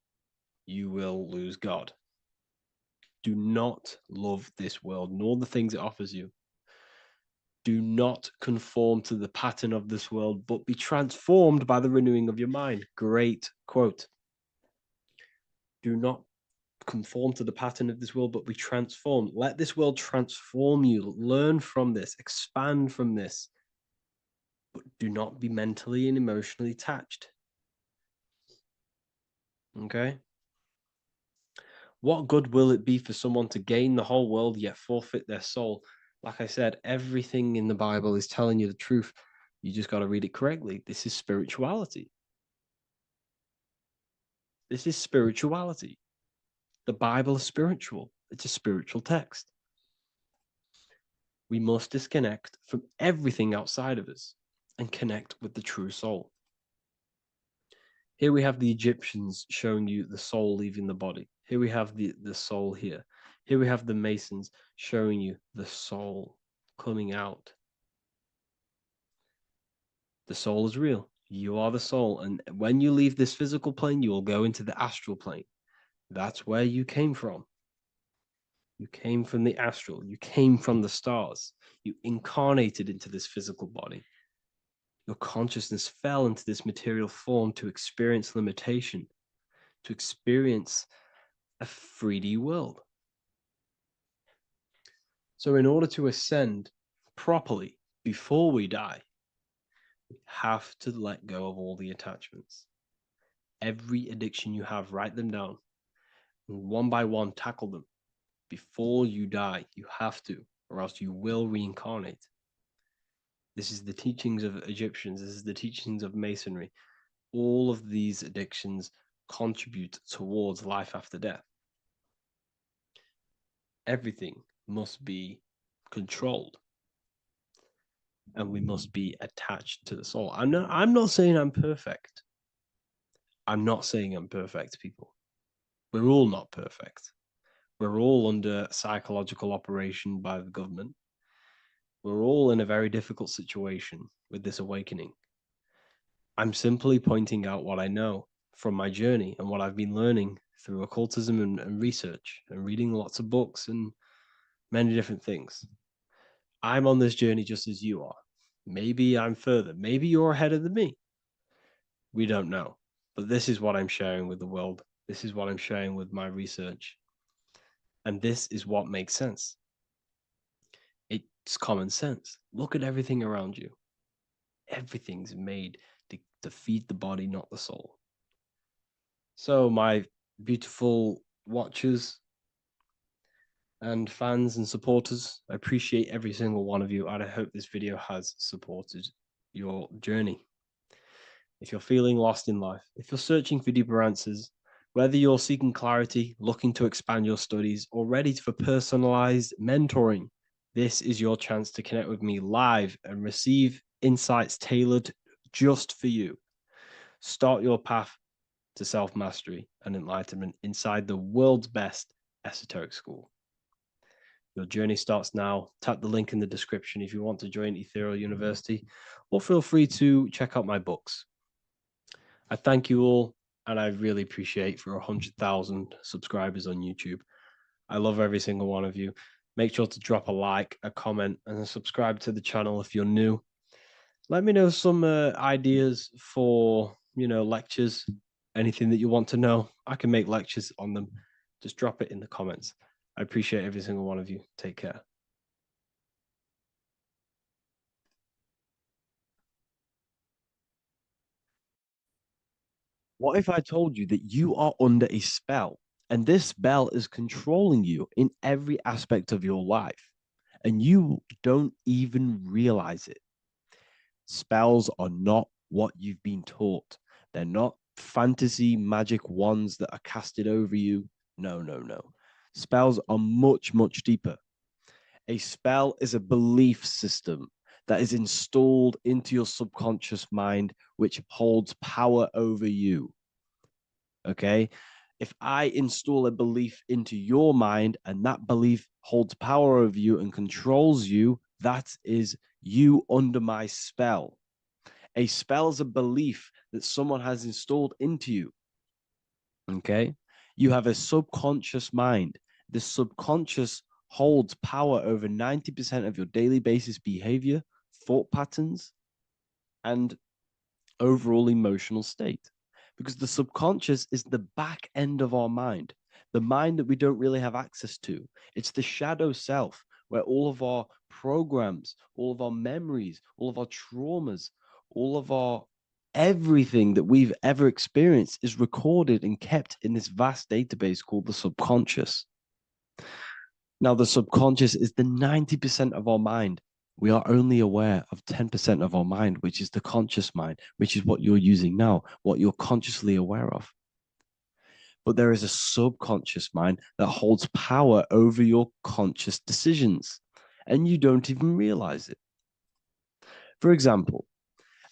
you will lose God. Do not love this world, nor the things it offers you. Do not conform to the pattern of this world, but be transformed by the renewing of your mind. Great quote. Do not conform to the pattern of this world, but be transformed. Let this world transform you. Learn from this, expand from this, but do not be mentally and emotionally attached. Okay? What good will it be for someone to gain the whole world yet forfeit their soul? Like I said, everything in the Bible is telling you the truth. You just got to read it correctly. This is spirituality. This is spirituality. The Bible is spiritual. It's a spiritual text. We must disconnect from everything outside of us and connect with the true soul. Here we have the Egyptians showing you the soul leaving the body. Here we have the soul here. Here we have the Masons showing you the soul coming out. The soul is real. You are the soul. And when you leave this physical plane, you will go into the astral plane. That's where you came from. You came from the astral. You came from the stars. You incarnated into this physical body. Your consciousness fell into this material form to experience limitation, to experience a 3D world. So in order to ascend properly before we die, we have to let go of all the attachments. Every addiction you have, write them down. And one by one, tackle them. Before you die, you have to, or else you will reincarnate. This is the teachings of Egyptians. This is the teachings of Masonry. All of these addictions contribute towards life after death. Everything must be controlled. And we must be attached to the soul. I'm not saying I'm perfect. I'm not saying I'm perfect, people. We're all not perfect. We're all under psychological operation by the government. We're all in a very difficult situation with this awakening. I'm simply pointing out what I know from my journey and what I've been learning through occultism and research and reading lots of books and many different things. I'm on this journey just as you are. Maybe I'm further. Maybe you're ahead of me. We don't know. But this is what I'm sharing with the world. This is what I'm sharing with my research. And this is what makes sense. It's common sense. Look at everything around you. Everything's made to feed the body, not the soul. So, my beautiful watchers and fans and supporters, I appreciate every single one of you, and I hope this video has supported your journey. If you're feeling lost in life, if you're searching for deeper answers, whether you're seeking clarity, looking to expand your studies, or ready for personalized mentoring, this is your chance to connect with me live and receive insights tailored just for you. Start your path to self-mastery and enlightenment inside the world's best esoteric school. Your journey starts now. Tap the link in the description if you want to join Ethereal University, or feel free to check out my books. I thank you all, and I really appreciate for 100,000 subscribers on YouTube. I love every single one of you. Make sure to drop a like, a comment, and subscribe to the channel if you're new. Let me know some ideas for, lectures, anything that you want to know. I can make lectures on them. Just drop it in the comments. I appreciate every single one of you. Take care. What if I told you that you are under a spell and this spell is controlling you in every aspect of your life and you don't even realize it? Spells are not what you've been taught. They're not fantasy magic wands that are casted over you. No, no, no. Spells are much, much deeper. A spell is a belief system that is installed into your subconscious mind, which holds power over you. Okay. If I install a belief into your mind and that belief holds power over you and controls you, that is you under my spell. A spell is a belief that someone has installed into you. Okay. You have a subconscious mind. The subconscious holds power over 90% of your daily basis behavior, thought patterns, and overall emotional state. Because the subconscious is the back end of our mind, the mind that we don't really have access to. It's the shadow self where all of our programs, all of our memories, all of our traumas, all of our everything that we've ever experienced is recorded and kept in this vast database called the subconscious. Now, the subconscious is the 90% of our mind. We are only aware of 10% of our mind, which is the conscious mind, which is what you're using now, what you're consciously aware of. But there is a subconscious mind that holds power over your conscious decisions, and you don't even realize it. For example,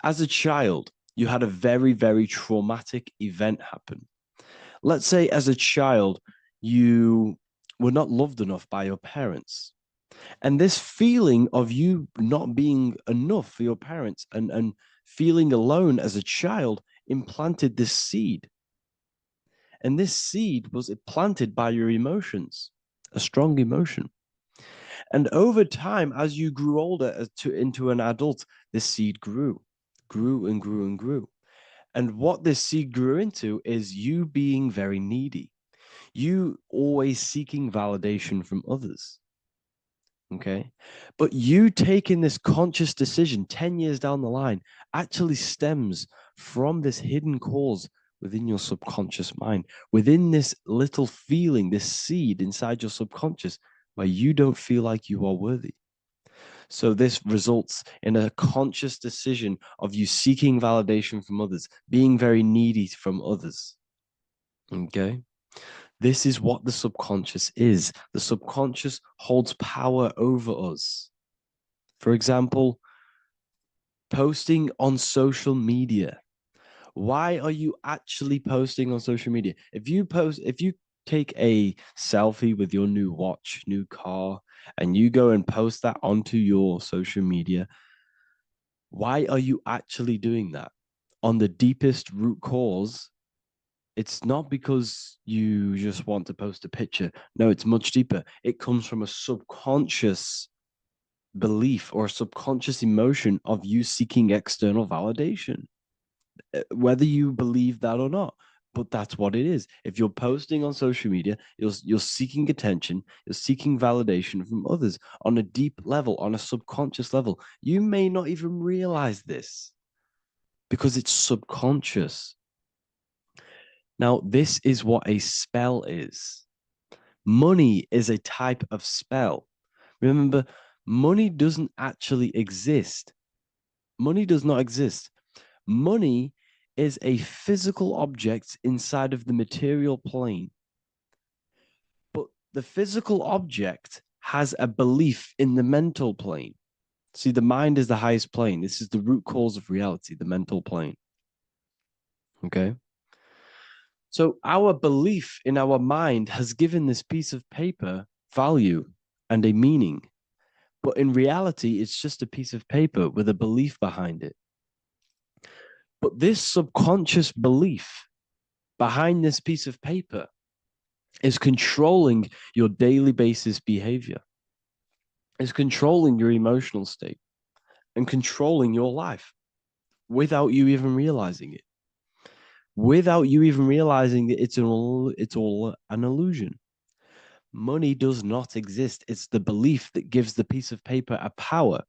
as a child, you had a very, very traumatic event happen. Let's say as a child, you were not loved enough by your parents. And this feeling of you not being enough for your parents and feeling alone as a child implanted this seed. And this seed was planted by your emotions, a strong emotion. And over time, as you grew older into an adult, this seed grew and grew and grew. And what this seed grew into is you being very needy, you always seeking validation from others. Okay. But you taking this conscious decision 10 years down the line actually stems from this hidden cause within your subconscious mind, within this little feeling, this seed inside your subconscious where you don't feel like you are worthy. So this results in a conscious decision of you seeking validation from others, being very needy from others. Okay. This is what the subconscious is. The subconscious holds power over us. For example, posting on social media. Why are you actually posting on social media? If you take a selfie with your new watch, new car, and you go and post that onto your social media, why are you actually doing that? On the deepest root cause, it's not because you just want to post a picture. No, it's much deeper. It comes from a subconscious belief or a subconscious emotion of you seeking external validation, whether you believe that or not. But that's what it is. If you're posting on social media, you're seeking attention, you're seeking validation from others on a deep level, on a subconscious level. You may not even realize this because it's subconscious. Now, this is what a spell is. Money is a type of spell. Remember, money doesn't actually exist. Money does not exist. Money is a physical object inside of the material plane. But the physical object has a belief in the mental plane. See, the mind is the highest plane. This is the root cause of reality, the mental plane. Okay? So our belief in our mind has given this piece of paper value and a meaning. But in reality, it's just a piece of paper with a belief behind it. But this subconscious belief behind this piece of paper is controlling your daily basis behavior, is controlling your emotional state and controlling your life without you even realizing it. Without you even realizing that it's all an illusion. Money does not exist. It's the belief that gives the piece of paper a power.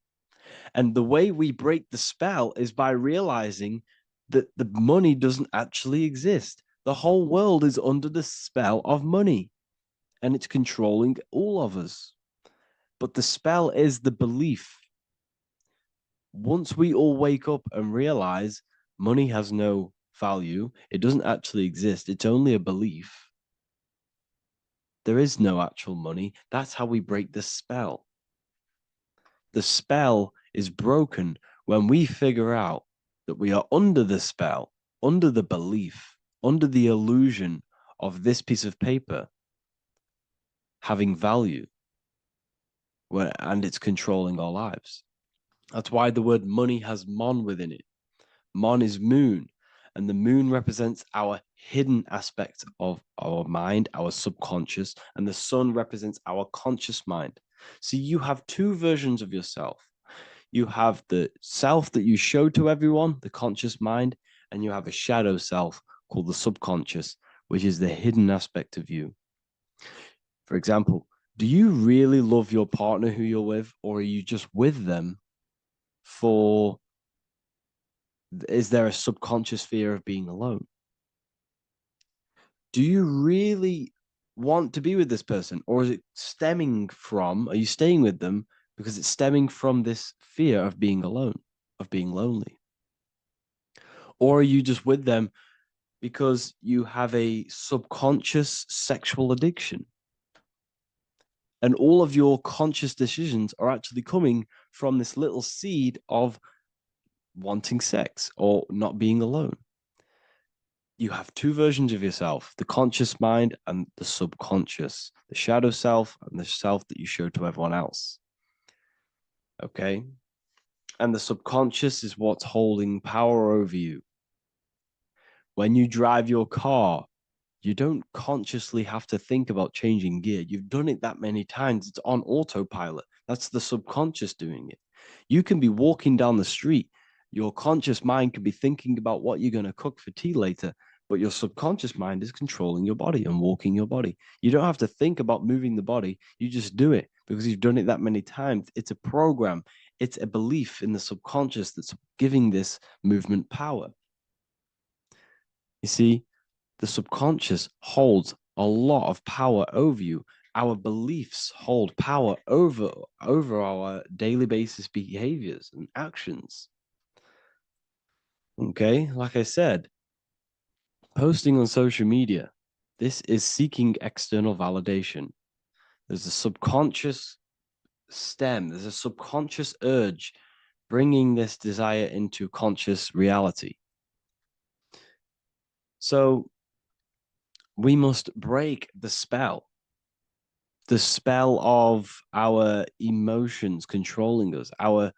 And the way we break the spell is by realizing that the money doesn't actually exist. The whole world is under the spell of money, and it's controlling all of us. But the spell is the belief. Once we all wake up and realize money has no value, it doesn't actually exist, it's only a belief. There is no actual money. That's how we break the spell. The spell is broken when we figure out that we are under the spell, under the belief, under the illusion of this piece of paper having value, and it's controlling our lives. That's why the word money has mon within it. Mon is moon, and the moon represents our hidden aspect of our mind, our subconscious, and the sun represents our conscious mind. So you have two versions of yourself. You have the self that you show to everyone, the conscious mind, and you have a shadow self called the subconscious, which is the hidden aspect of you. For example, do you really love your partner who you're with, or are you just with them for, is there a subconscious fear of being alone? Do you really want to be with this person, or is it stemming from, are you staying with them because it's stemming from this fear of being alone, of being lonely? Or are you just with them because you have a subconscious sexual addiction? And all of your conscious decisions are actually coming from this little seed of wanting sex or not being alone. You have two versions of yourself, the conscious mind and the subconscious, the shadow self and the self that you show to everyone else. Okay? And the subconscious is what's holding power over you. When you drive your car, you don't consciously have to think about changing gear. You've done it that many times. It's on autopilot. That's the subconscious doing it. You can be walking down the street. Your conscious mind can be thinking about what you're going to cook for tea later, but your subconscious mind is controlling your body and walking your body. You don't have to think about moving the body. You just do it because you've done it that many times. It's a program. It's a belief in the subconscious that's giving this movement power. You see, the subconscious holds a lot of power over you. Our beliefs hold power over our daily basis behaviors and actions. Okay, like I said, posting on social media, this is seeking external validation. There's a subconscious stem, there's a subconscious urge bringing this desire into conscious reality. So we must break the spell of our emotions controlling us, our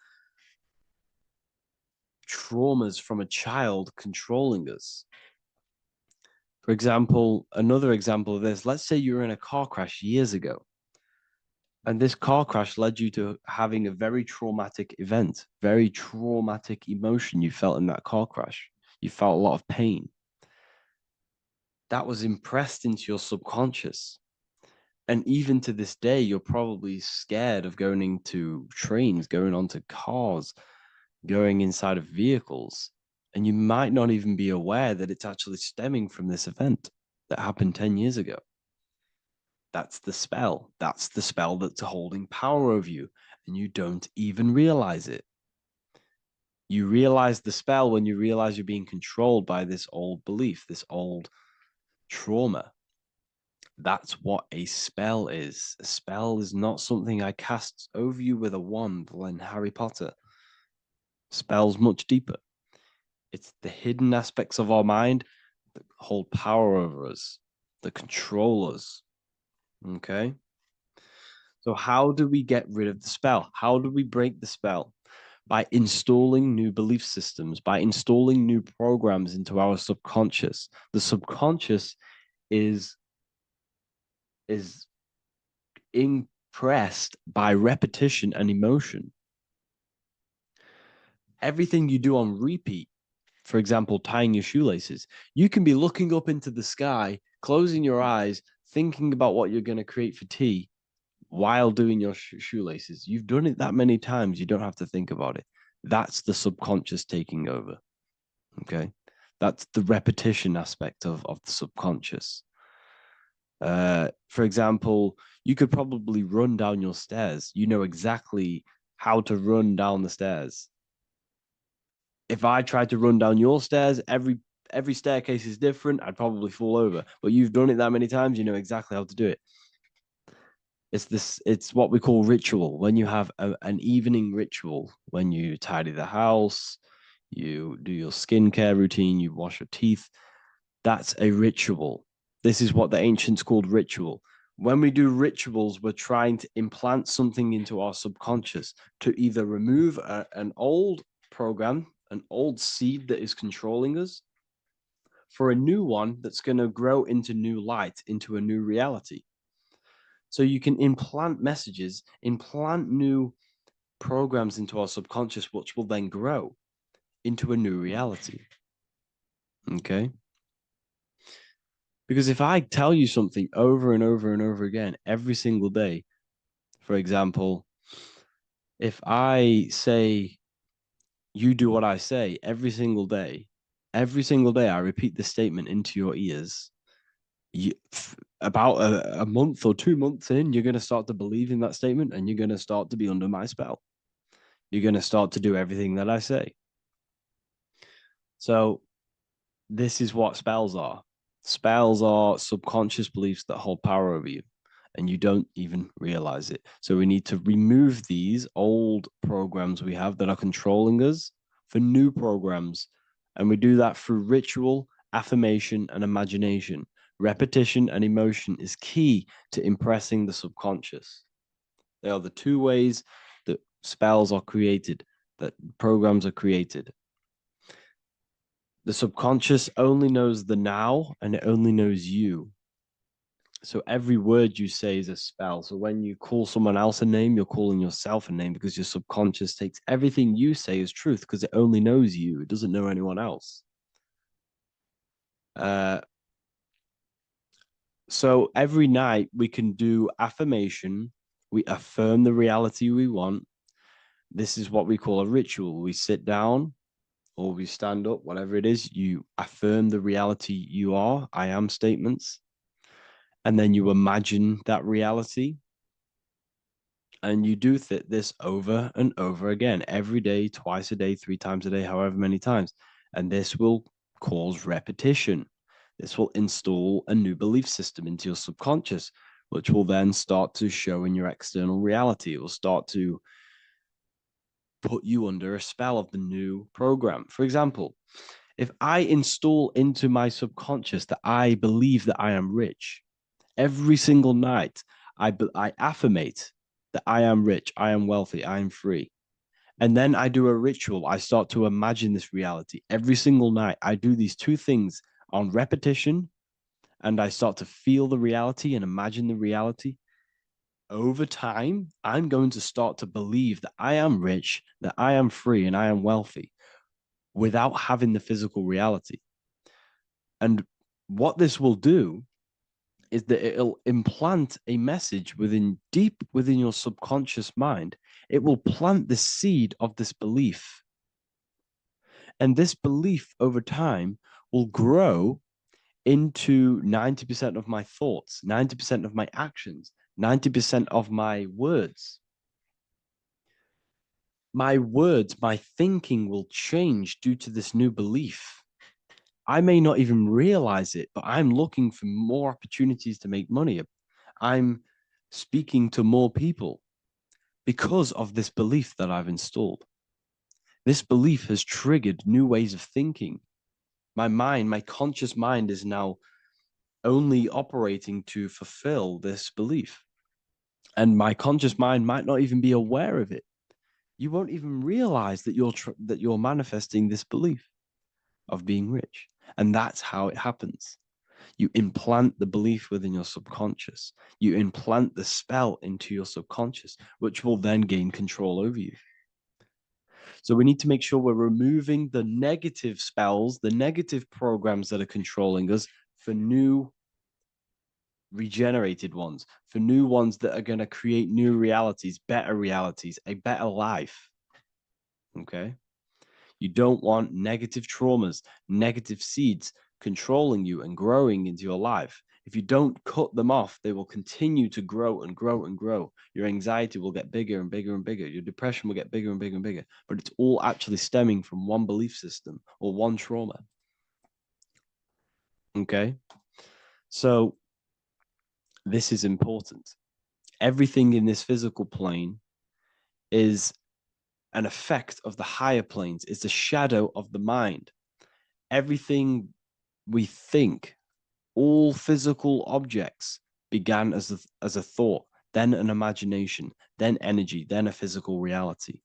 traumas from a child controlling us. For example, another example of this, let's say you were in a car crash years ago, and this car crash led you to having a very traumatic event, very traumatic emotion you felt in that car crash. You felt a lot of pain. That was impressed into your subconscious. And even to this day, you're probably scared of going into trains, going onto cars, going inside of vehicles. And you might not even be aware that it's actually stemming from this event that happened 10 years ago. That's the spell. That's the spell that's holding power over you, and you don't even realize it. You realize the spell when you realize you're being controlled by this old belief, this old trauma. That's what a spell is. A spell is not something I cast over you with a wand like Harry Potter. Spell's much deeper. It's the hidden aspects of our mind that hold power over us, that control us. Okay? So how do we get rid of the spell? How do we break the spell? By installing new belief systems, by installing new programs into our subconscious. The subconscious is impressed by repetition and emotion. Everything you do on repeat, for example, tying your shoelaces, you can be looking up into the sky, closing your eyes, thinking about what you're going to create for tea while doing your shoelaces. You've done it that many times, you don't have to think about it. That's the subconscious taking over. Okay. That's the repetition aspect of the subconscious. For example, you could probably run down your stairs. You know exactly how to run down the stairs. If I tried to run down your stairs, every staircase is different. I'd probably fall over. But you've done it that many times, you know exactly how to do it. It's what we call ritual. When you have an evening ritual, when you tidy the house, you do your skincare routine, you wash your teeth, that's a ritual. This is what the ancients called ritual. When we do rituals, we're trying to implant something into our subconscious to either remove an old program, an old seed that is controlling us, for a new one that's going to grow into new light, into a new reality. So you can implant messages, implant new programs into our subconscious, which will then grow into a new reality. Okay? Because if I tell you something over and over and over again every single day, for example, if I say, you do what I say every single day I repeat this statement into your ears, about a month or 2 months in, you're going to start to believe in that statement and you're going to start to be under my spell. You're going to start to do everything that I say. So this is what spells are. Spells are subconscious beliefs that hold power over you, and you don't even realize it. So we need to remove these old programs we have that are controlling us for new programs. And we do that through ritual, affirmation, and imagination. Repetition and emotion is key to impressing the subconscious. They are the two ways that spells are created, that programs are created. The subconscious only knows the now, and it only knows you. So every word you say is a spell. So when you call someone else a name, you're calling yourself a name, because your subconscious takes everything you say as truth, because it only knows you. It doesn't know anyone else. So every night we can do affirmation. We affirm the reality we want. This is what we call a ritual. We sit down or we stand up, whatever it is. You affirm the reality you are, I am statements. And then you imagine that reality. And you do this over and over again, every day, twice a day, 3 times a day, however many times. And this will cause repetition. This will install a new belief system into your subconscious, which will then start to show in your external reality. It will start to put you under a spell of the new program. For example, If I install into my subconscious that I believe that I am rich, every single night I affirmate that I am rich, I am wealthy, I am free. And then I do a ritual. I start to imagine this reality. Every single night, I do these two things on repetition, and I start to feel the reality and imagine the reality. Over time, I'm going to start to believe that I am rich, that I am free, and I am wealthy without having the physical reality. And what this will do is that it'll implant a message deep within your subconscious mind. It will plant the seed of this belief. And this belief over time will grow into 90% of my thoughts, 90% of my actions, 90% of my words. My words, my thinking will change due to this new belief. I may not even realize it, but I'm looking for more opportunities to make money. I'm speaking to more people because of this belief that I've installed. This belief has triggered new ways of thinking. My mind, my conscious mind is now only operating to fulfill this belief. And my conscious mind might not even be aware of it. You won't even realize that you're manifesting this belief of being rich. And that's how it happens. You implant the belief within your subconscious. You implant the spell into your subconscious, which will then gain control over you. So we need to make sure we're removing the negative spells, the negative programs that are controlling us for new regenerated ones, for new ones that are going to create new realities, a better life. Okay? You don't want negative traumas, negative seeds controlling you and growing into your life. If you don't cut them off, they will continue to grow and grow and grow. Your anxiety will get bigger and bigger and bigger. Your depression will get bigger and bigger and bigger. But it's all actually stemming from one belief system or one trauma. Okay? So this is important. Everything in this physical plane is an effect of the higher planes. It's a shadow of the mind. Everything we think, all physical objects began as a thought, then an imagination, then energy, then a physical reality.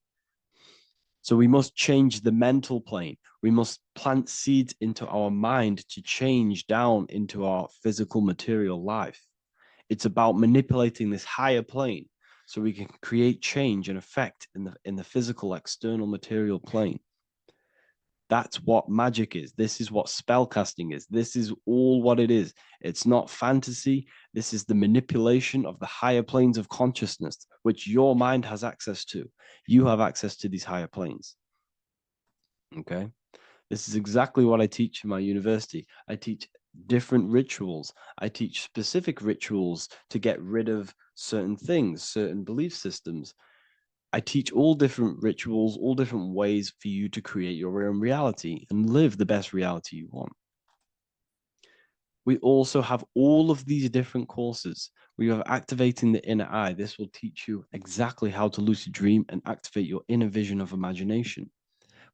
So we must change the mental plane. We must plant seeds into our mind to change down into our physical material life. It's about manipulating this higher plane so we can create change and effect in the physical external material plane. That's what magic is. This is what spellcasting is. This is all what it is. It's not fantasy. This is the manipulation of the higher planes of consciousness, which your mind has access to. You have access to these higher planes. Okay? This is exactly what I teach in my university. I teach different rituals. I teach specific rituals to get rid of certain things, certain belief systems. I teach all different rituals, all different ways for you to create your own reality and live the best reality you want. We also have all of these different courses. We have Activating the Inner Eye. This will teach you exactly how to lucid dream and activate your inner vision of imagination.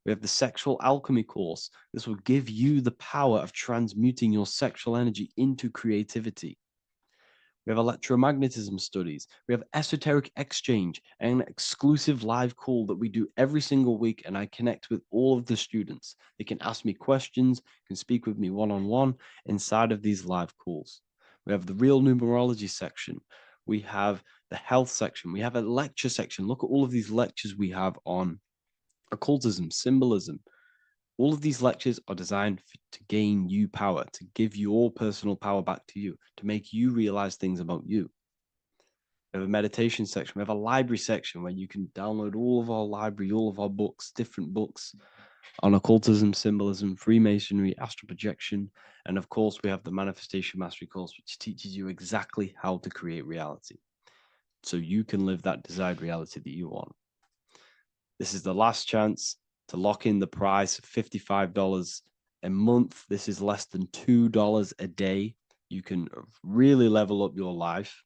We have the Sexual Alchemy course. This will give you the power of transmuting your sexual energy into creativity. We have electromagnetism studies. We have esoteric exchange, an exclusive live call that we do every single week. And I connect with all of the students. They can ask me questions, can speak with me one-on-one inside of these live calls. We have the real numerology section. We have the health section. We have a lecture section. Look at all of these lectures we have on occultism, symbolism. All of these lectures are designed to gain you power, to give your personal power back to you, to make you realize things about you. We have a meditation section. We have a library section where you can download all of our library, all of our books, different books on occultism, symbolism, Freemasonry, astral projection. And of course, we have the Manifestation Mastery course, which teaches you exactly how to create reality so you can live that desired reality that you want. This is the last chance to lock in the price of $55 a month. This is less than $2 a day. You can really level up your life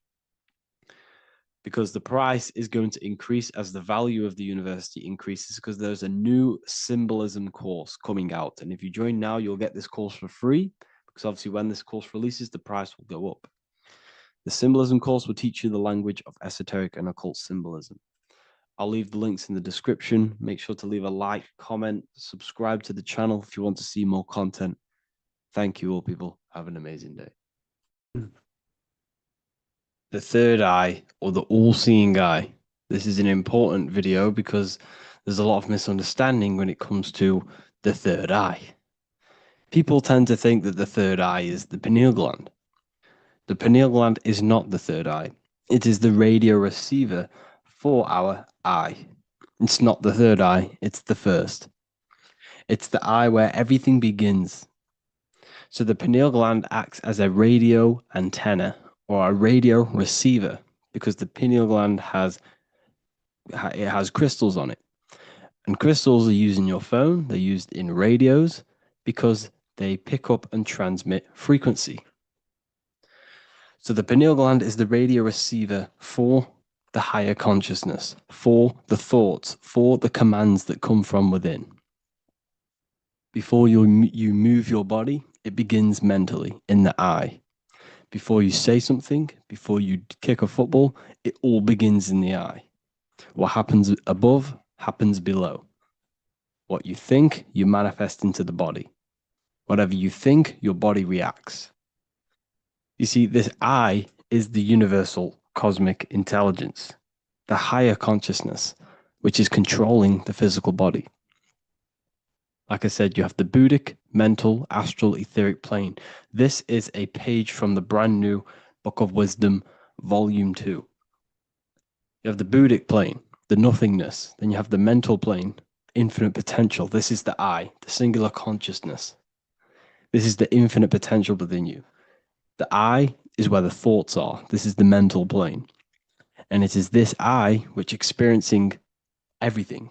because the price is going to increase as the value of the university increases, because there's a new symbolism course coming out. And if you join now, you'll get this course for free, because obviously when this course releases, the price will go up. The symbolism course will teach you the language of esoteric and occult symbolism. I'll leave the links in the description. Make sure to leave a like, comment, subscribe to the channel if you want to see more content. Thank you all, people. Have an amazing day. The third eye, or the all-seeing eye. This is an important video because there's a lot of misunderstanding when it comes to the third eye. People tend to think that the third eye is the pineal gland. The pineal gland is not the third eye. It is the radio receiver for our eye. It's not the third eye, it's the first. It's the eye where everything begins. So the pineal gland acts as a radio antenna or a radio receiver, because the pineal gland has crystals on it. And crystals are used in your phone, they're used in radios, because they pick up and transmit frequency. So the pineal gland is the radio receiver for the higher consciousness, for the thoughts, for the commands that come from within. Before you move your body, it begins mentally in the eye. Before you say something, before you kick a football, it all begins in the eye. What happens above happens below. What you think, you manifest into the body. Whatever you think, your body reacts. You see, this eye is the universal cosmic intelligence, the higher consciousness, which is controlling the physical body. Like I said, you have the Buddhic, mental, astral, etheric plane. This is a page from the brand new Book of Wisdom, Volume 2. You have the Buddhic plane, the nothingness. Then you have the mental plane, infinite potential. This is the I, the singular consciousness. This is the infinite potential within you. The I is where the thoughts are. This is the mental plane. And it is this I which experiencing everything.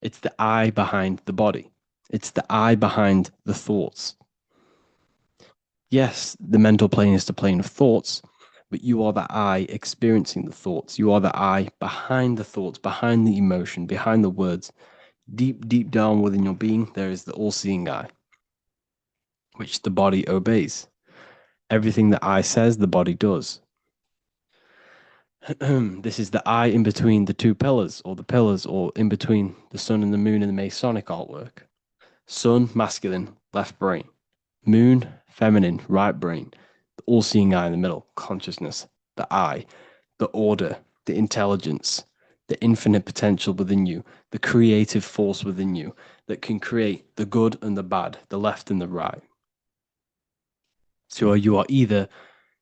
It's the I behind the body. It's the I behind the thoughts. Yes, the mental plane is the plane of thoughts, but you are the I experiencing the thoughts. You are the I behind the thoughts, behind the emotion, behind the words. Deep, deep down within your being, there is the all-seeing I, which the body obeys. Everything that I says, the body does. This is the I in between the two pillars, or in between the sun and the moon in the Masonic artwork. Sun, masculine, left brain. Moon, feminine, right brain. The all-seeing eye in the middle, consciousness. The I, the order, the intelligence, the infinite potential within you, the creative force within you that can create the good and the bad, the left and the right. So you are either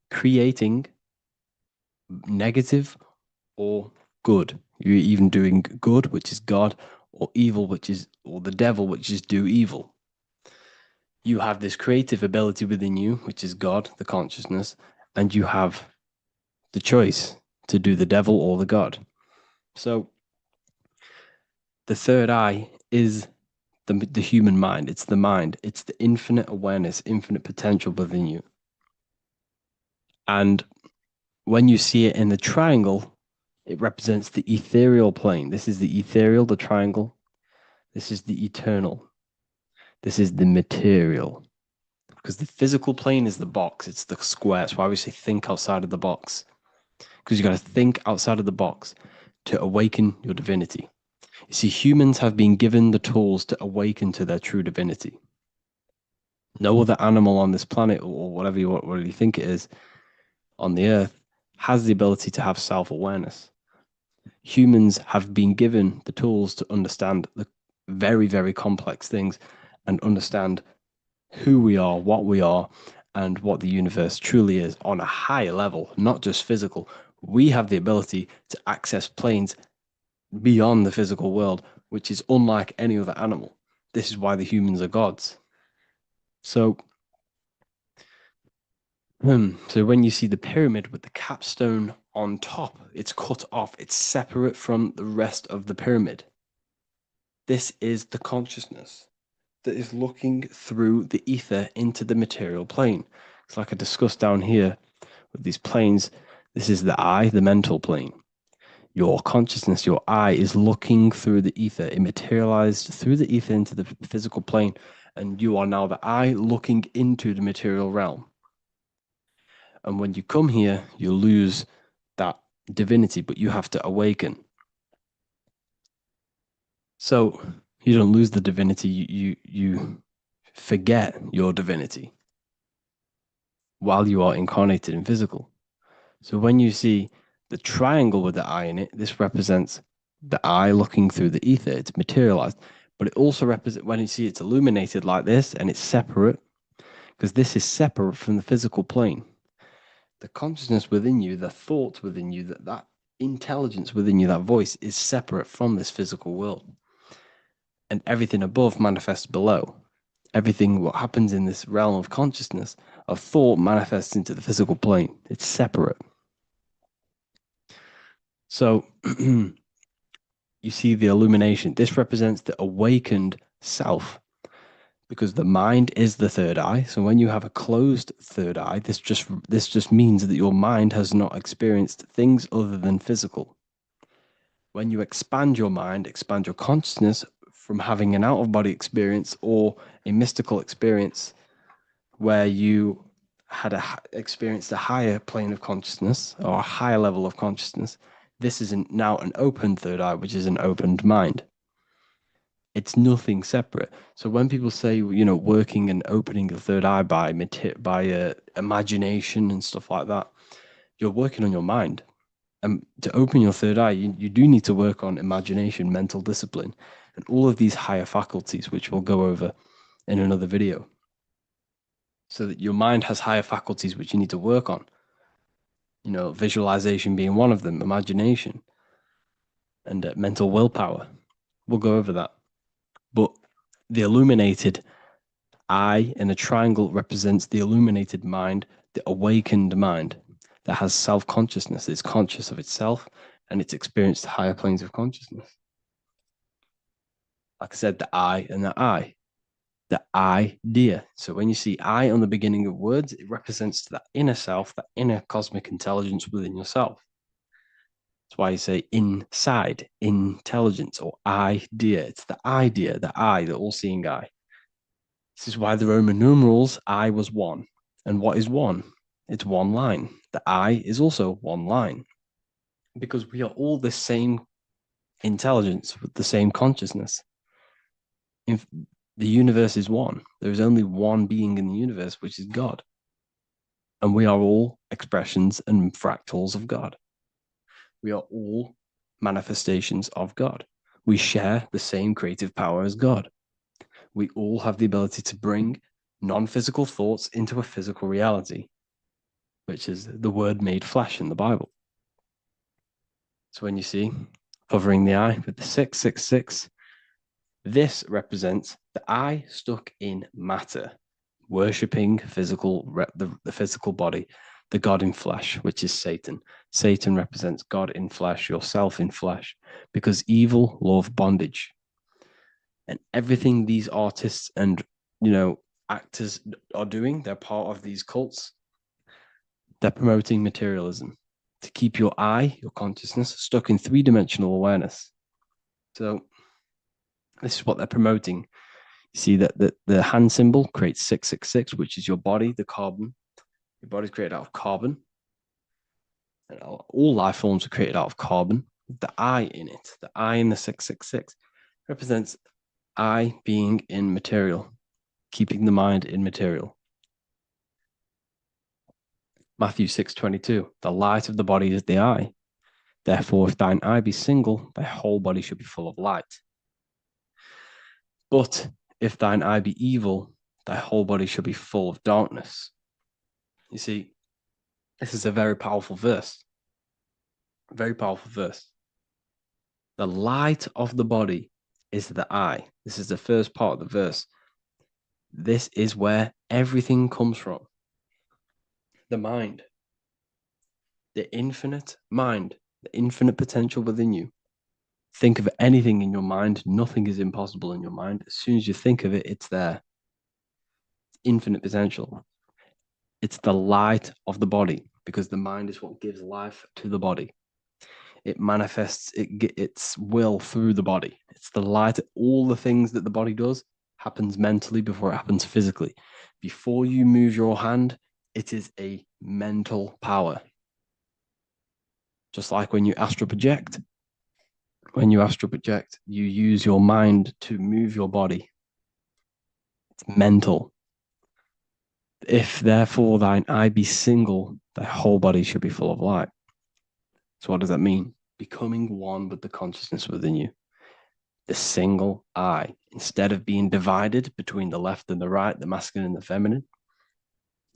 creating negative or good. You're even doing good, which is God, or evil, or the devil, which is do evil. You have this creative ability within you, which is God, the consciousness, and you have the choice to do the devil or the God. So the third eye is the human mind. It's the mind. It's the infinite awareness, infinite potential within you. And when you see it in the triangle, it represents the ethereal plane. This is the ethereal, the triangle. This is the eternal. This is the material. Because the physical plane is the box. It's the square. That's why we say think outside of the box. Because you got to think outside of the box to awaken your divinity. You see, humans have been given the tools to awaken to their true divinity. No other animal on this planet, or whatever you think it is, on the earth, has the ability to have self-awareness. Humans have been given the tools to understand the very, very complex things and understand who we are, and what the universe truly is on a higher level, not just physical. We have the ability to access planes beyond the physical world, which is unlike any other animal. This is why the humans are gods. So when you see the pyramid with the capstone on top, it's cut off, it's separate from the rest of the pyramid. This is the consciousness that is looking through the ether into the material plane. It's like I discussed down here with these planes. This is the I, the mental plane. Your consciousness, your I, is looking through the ether. It materialized through the ether into the physical plane, and you are now the I looking into the material realm. And when you come here, you lose that divinity, but you have to awaken. So you don't lose the divinity, you forget your divinity while you are incarnated in physical. So when you see the triangle with the eye in it, this represents the eye looking through the ether. It's materialized, but it also represents, when you see it's illuminated like this and it's separate, because this is separate from the physical plane. The consciousness within you, the thought within you, that intelligence within you, that voice is separate from this physical world. And everything above manifests below. Everything what happens in this realm of consciousness, of thought, manifests into the physical plane. It's separate. So you see the illumination. This represents the awakened self, because the mind is the third eye. So when you have a closed third eye, this just means that your mind has not experienced things other than physical. When you expand your mind, expand your consciousness from having an out-of-body experience or a mystical experience where you had experienced a higher plane of consciousness or a higher level of consciousness, this is now an opened third eye, which is an opened mind. It's nothing separate. So when people say, working and opening the third eye by imagination and stuff like that, you're working on your mind. And to open your third eye, you do need to work on imagination, mental discipline, and all of these higher faculties, which we'll go over in another video. So that your mind has higher faculties which you need to work on. Visualization being one of them, imagination, and mental willpower. We'll go over that. But the illuminated eye in a triangle represents the illuminated mind, the awakened mind that has self-consciousness, is conscious of itself, and it's experienced higher planes of consciousness. Like I said, the I and the I. The idea. So when you see I on the beginning of words, it represents that inner self, that inner cosmic intelligence within yourself. That's why you say inside, intelligence, or idea. It's the idea, the I, the all-seeing eye. This is why the Roman numerals, I was one. And what is one? It's one line. The I is also one line. Because we are all the same intelligence with the same consciousness. If the universe is one, there is only one being in the universe, which is God. And we are all expressions and fractals of God. We are all manifestations of God. We share the same creative power as God. We all have the ability to bring non-physical thoughts into a physical reality, which is the word made flesh in the Bible. So when you see hovering the eye with the 666, this represents the eye stuck in matter, worshipping the physical body, the God in flesh, which is Satan. Satan represents God in flesh, yourself in flesh, because evil love bondage. And everything these artists and actors are doing, they're part of these cults. They're promoting materialism to keep your eye, your consciousness, stuck in three-dimensional awareness. So this is what they're promoting. You see that the hand symbol creates 666, which is your body, the carbon. Your body's created out of carbon. And all life forms are created out of carbon. The I in it, the I in the 666, represents I being in material, keeping the mind in material. Matthew 6:22, the light of the body is the eye. Therefore, if thine eye be single, thy whole body should be full of light. But if thine eye be evil, thy whole body should be full of darkness. You see, this is a very powerful verse. Very powerful verse. The light of the body is the eye. This is the first part of the verse. This is where everything comes from. The mind. The infinite mind. The infinite potential within you. Think of anything in your mind. Nothing is impossible in your mind. As soon as you think of it, it's there. It's infinite potential. It's the light of the body, because the mind is what gives life to the body. It manifests its will through the body. It's the light. All the things that the body does happens mentally before it happens physically. Before you move your hand, it is a mental power. Just like when you astral project. When you astral project, you use your mind to move your body. It's mental. If therefore thine eye be single, thy whole body should be full of light. So what does that mean? Becoming one with the consciousness within you. The single eye. Instead of being divided between the left and the right, the masculine and the feminine,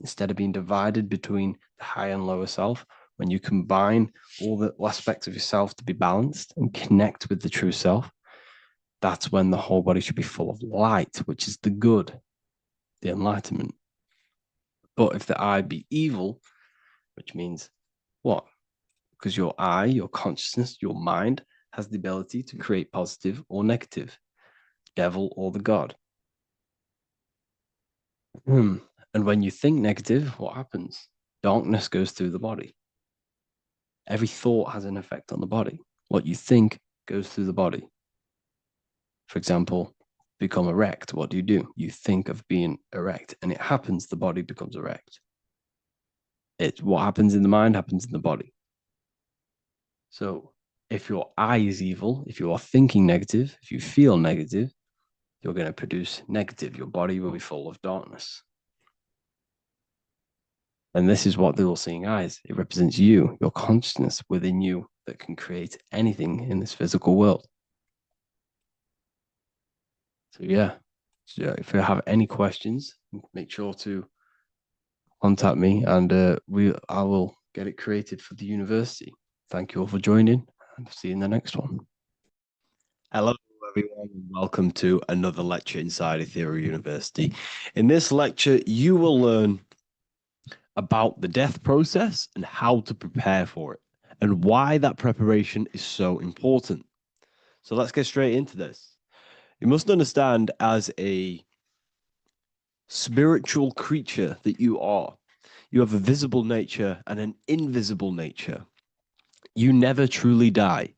instead of being divided between the higher and lower self, when you combine all the aspects of yourself to be balanced and connect with the true self, that's when the whole body should be full of light, which is the good, the enlightenment. But if the eye be evil, which means what? Because your eye, your consciousness, your mind has the ability to create positive or negative, devil or the god. And when you think negative, what happens? Darkness goes through the body. Every thought has an effect on the body. What you think goes through the body. For example, become erect. What do? You think of being erect, and it happens, the body becomes erect. What happens in the mind happens in the body. So if your eye is evil, if you are thinking negative, if you feel negative, you're going to produce negative. Your body will be full of darkness. And this is what the all-seeing eye is. It represents you, your consciousness within you that can create anything in this physical world. So yeah, if you have any questions, make sure to contact me, and I will get it created for the university. Thank you all for joining, and see you in the next one. Hello, everyone, and welcome to another lecture inside Ethereal University. In this lecture, you will learn about the death process and how to prepare for it, and why that preparation is so important. So let's get straight into this. You must understand, as a spiritual creature that you are, you have a visible nature and an invisible nature. You never truly die.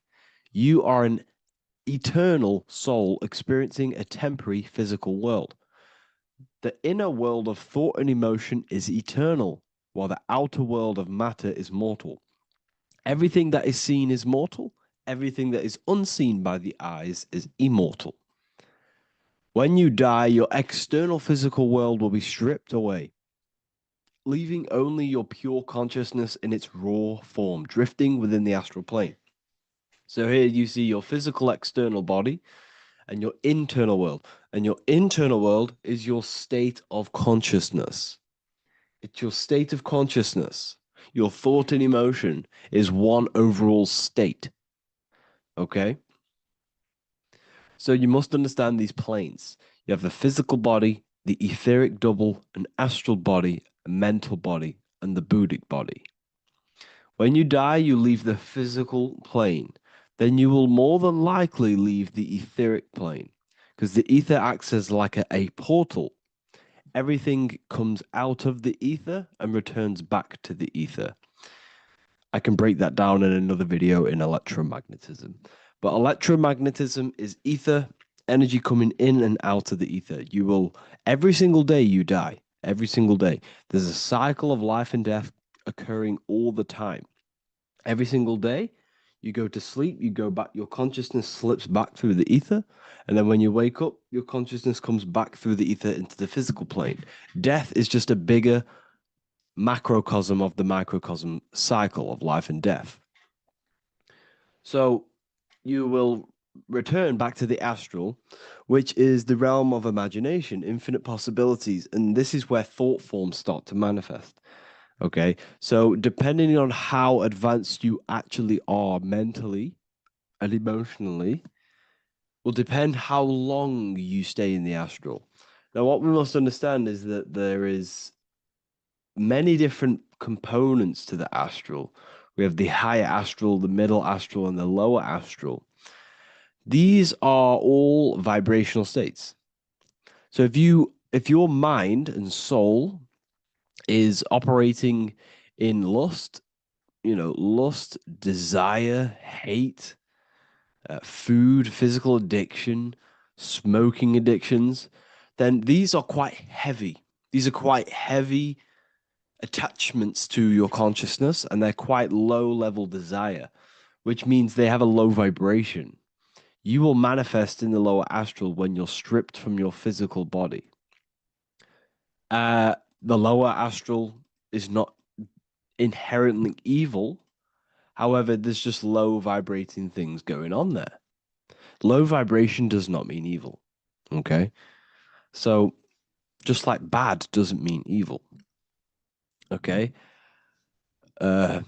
You are an eternal soul experiencing a temporary physical world. The inner world of thought and emotion is eternal, while the outer world of matter is mortal. Everything that is seen is mortal. Everything that is unseen by the eyes is immortal. When you die, your external physical world will be stripped away, leaving only your pure consciousness in its raw form, drifting within the astral plane. So here you see your physical external body and your internal world. And your internal world is your state of consciousness. It's your state of consciousness. Your thought and emotion is one overall state. Okay? So you must understand these planes. You have the physical body, the etheric double, an astral body, a mental body, and the Buddhic body. When you die, you leave the physical plane. Then you will more than likely leave the etheric plane, because the ether acts as like a portal. Everything comes out of the ether and returns back to the ether. I can break that down in another video in electromagnetism. But electromagnetism is ether, energy coming in and out of the ether. You will, every single day you die, every single day. There's a cycle of life and death occurring all the time. Every single day, you go to sleep, you go back, your consciousness slips back through the ether. And then when you wake up, your consciousness comes back through the ether into the physical plane. Death is just a bigger macrocosm of the microcosm cycle of life and death. So you will return back to the astral, which is the realm of imagination, infinite possibilities. And this is where thought forms start to manifest. Okay, so depending on how advanced you actually are mentally and emotionally, will depend how long you stay in the astral. Now, what we must understand is that there is many different components to the astral. We have the higher astral, the middle astral, and the lower astral. These are all vibrational states. So if your mind and soul is operating in lust, lust, desire, hate, food, physical addiction, smoking addictions, then these are quite heavy. These are quite heavy attachments to your consciousness, and they're quite low level desire, which means they have a low vibration. You will manifest in the lower astral when you're stripped from your physical body. The lower astral is not inherently evil. However, there's just low vibrating things going on there. Low vibration does not mean evil. Okay. So just like bad doesn't mean evil. Okay. In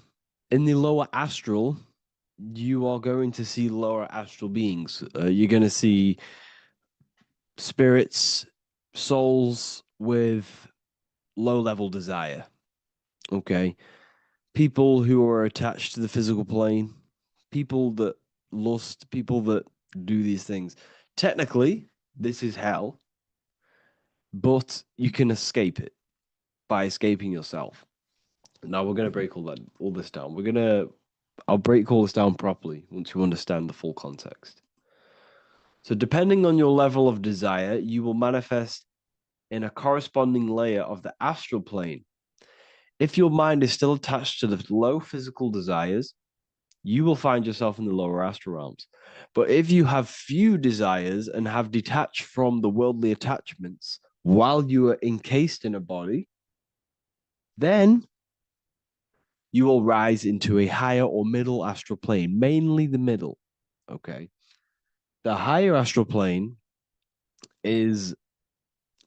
the lower astral, you are going to see lower astral beings. You're going to see spirits, souls with low level desire. Okay. People who are attached to the physical plane, people that lust, people that do these things. Technically, this is hell, but you can escape it by escaping yourself. Now we're going to break all this down. I'll break all this down properly once you understand the full context. So depending on your level of desire, you will manifest in a corresponding layer of the astral plane. If your mind is still attached to the low physical desires, you will find yourself in the lower astral realms. But if you have few desires and have detached from the worldly attachments while you are encased in a body, then you will rise into a higher or middle astral plane, mainly the middle. Okay. The higher astral plane is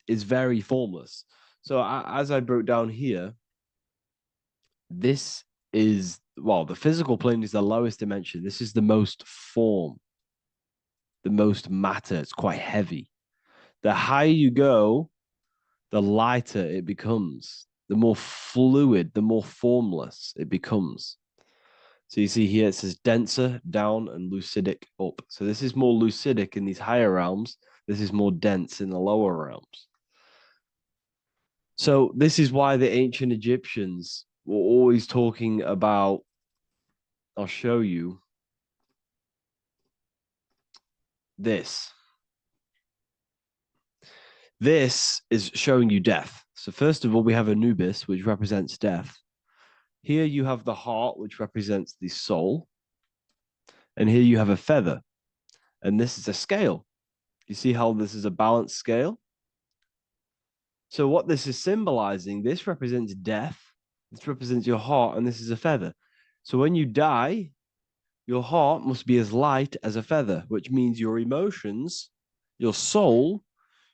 very formless. So as I broke down here, this is, well, the physical plane is the lowest dimension. This is the most form, the most matter. It's quite heavy. The higher you go, the lighter it becomes, the more fluid, the more formless it becomes. So you see here it says denser down and lucidic up. So this is more lucidic in these higher realms. This is more dense in the lower realms. So this is why the ancient Egyptians were always talking about, I'll show you this. This is showing you death. So first of all, we have Anubis, which represents death. Here you have the heart, which represents the soul. And here you have a feather. And this is a scale. You see how this is a balanced scale? So what this is symbolizing, this represents death. This represents your heart, and this is a feather. So when you die, your heart must be as light as a feather, which means your emotions, your soul,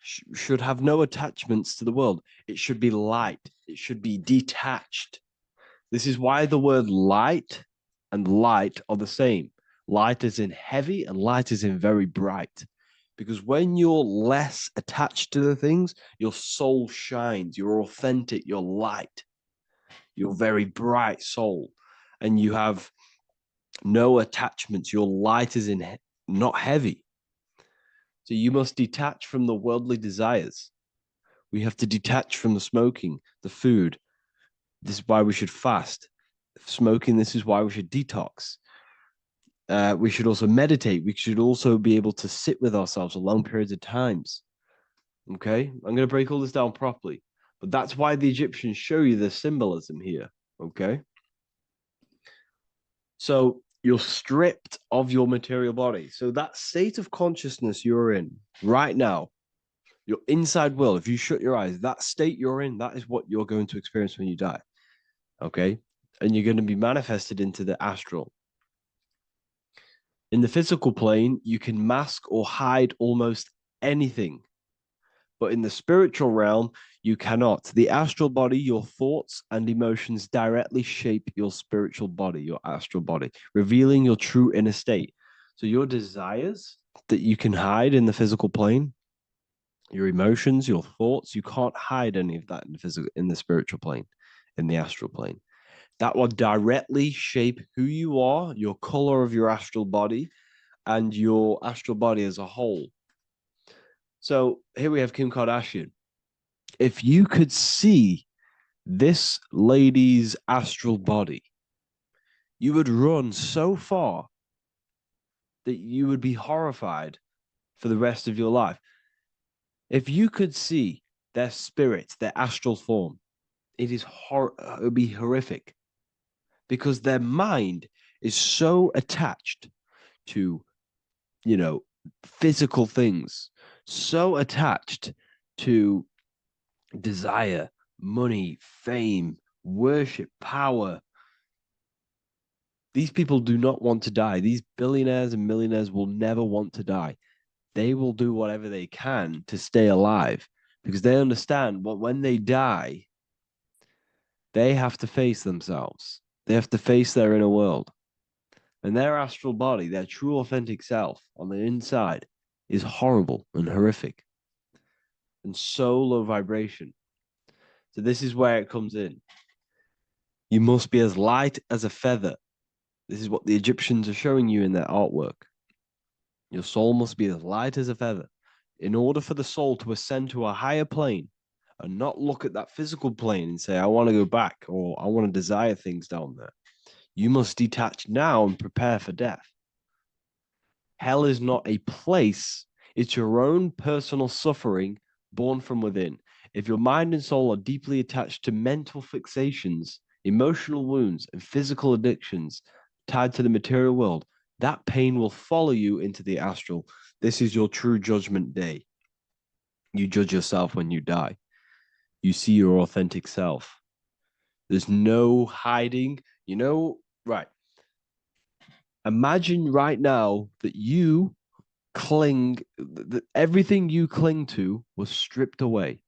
should have no attachments to the world. It should be light. It should be detached. This is why the word light and light are the same. Light is in heavy and light is in very bright. Because when you're less attached to the things, your soul shines. You're authentic. You're light. You're very bright soul. And you have no attachments. Your light is in not heavy. So you must detach from the worldly desires. We have to detach from the smoking, the food. This is why we should fast. Smoking, this is why we should detox. We should also meditate. We should also be able to sit with ourselves for long periods of times. Okay, I'm going to break all this down properly. But that's why the Egyptians show you the symbolism here. Okay. So you're stripped of your material body. So that state of consciousness you're in right now, your inside world, if you shut your eyes, that state you're in, that is what you're going to experience when you die. Okay. And you're going to be manifested into the astral. In the physical plane, you can mask or hide almost anything. But in the spiritual realm, you cannot. The astral body, your thoughts and emotions directly shape your spiritual body, your astral body, revealing your true inner state. So your desires that you can hide in the physical plane, your emotions, your thoughts, you can't hide any of that in the spiritual plane, in the astral plane. That will directly shape who you are, your color of your astral body, and your astral body as a whole. So here we have Kim Kardashian. If you could see this lady's astral body, you would run so far that you would be horrified for the rest of your life. If you could see their spirit, their astral form, it would be horrific, because their mind is so attached to, physical things, so attached to desire, money, fame, worship, power. These people do not want to die. These billionaires and millionaires will never want to die. They will do whatever they can to stay alive, because they understand what when they die, they have to face themselves. They have to face their inner world. And their astral body, their true authentic self on the inside, is horrible and horrific and so low vibration. So this is where it comes in. You must be as light as a feather. This is what the Egyptians are showing you in their artwork. Your soul must be as light as a feather. In order for the soul to ascend to a higher plane and not look at that physical plane and say, I want to go back, or I want to desire things down there, you must detach now and prepare for death. Hell is not a place, it's your own personal suffering born from within. If your mind and soul are deeply attached to mental fixations, emotional wounds, and physical addictions tied to the material world, that pain will follow you into the astral. This is your true judgment day. You judge yourself when you die. You see your authentic self. There's no hiding. Right. Imagine right now that you that everything you cling to was stripped away.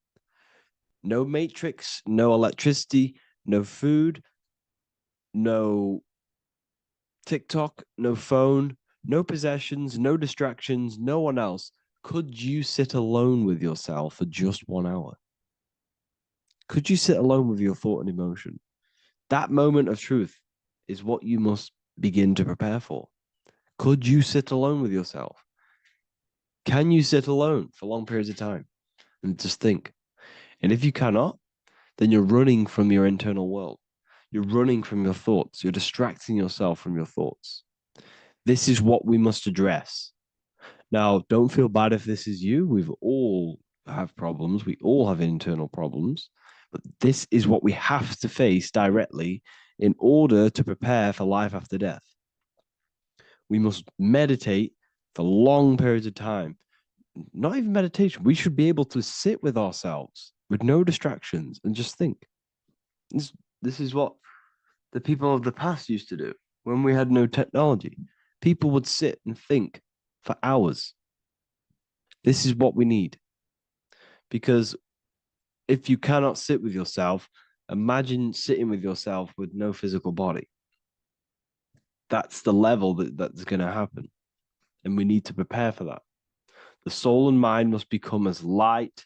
No matrix, no electricity, no food, no TikTok, no phone, no possessions, no distractions, no one else. Could you sit alone with yourself for just 1 hour? Could you sit alone with your thought and emotion? That moment of truth is what you must begin to prepare for. Could you sit alone with yourself? Can you sit alone for long periods of time and just think? And if you cannot, then you're running from your internal world. You're running from your thoughts. You're distracting yourself from your thoughts. This is what we must address. Now, don't feel bad if this is you. We've all have problems. We all have internal problems. But this is what we have to face directly in order to prepare for life after death. We must meditate for long periods of time. Not even meditation. We should be able to sit with ourselves with no distractions and just think. This is what the people of the past used to do when we had no technology. People would sit and think for hours. This is what we need. Because if you cannot sit with yourself, imagine sitting with yourself with no physical body. That's the level that's going to happen. And we need to prepare for that. The soul and mind must become as light,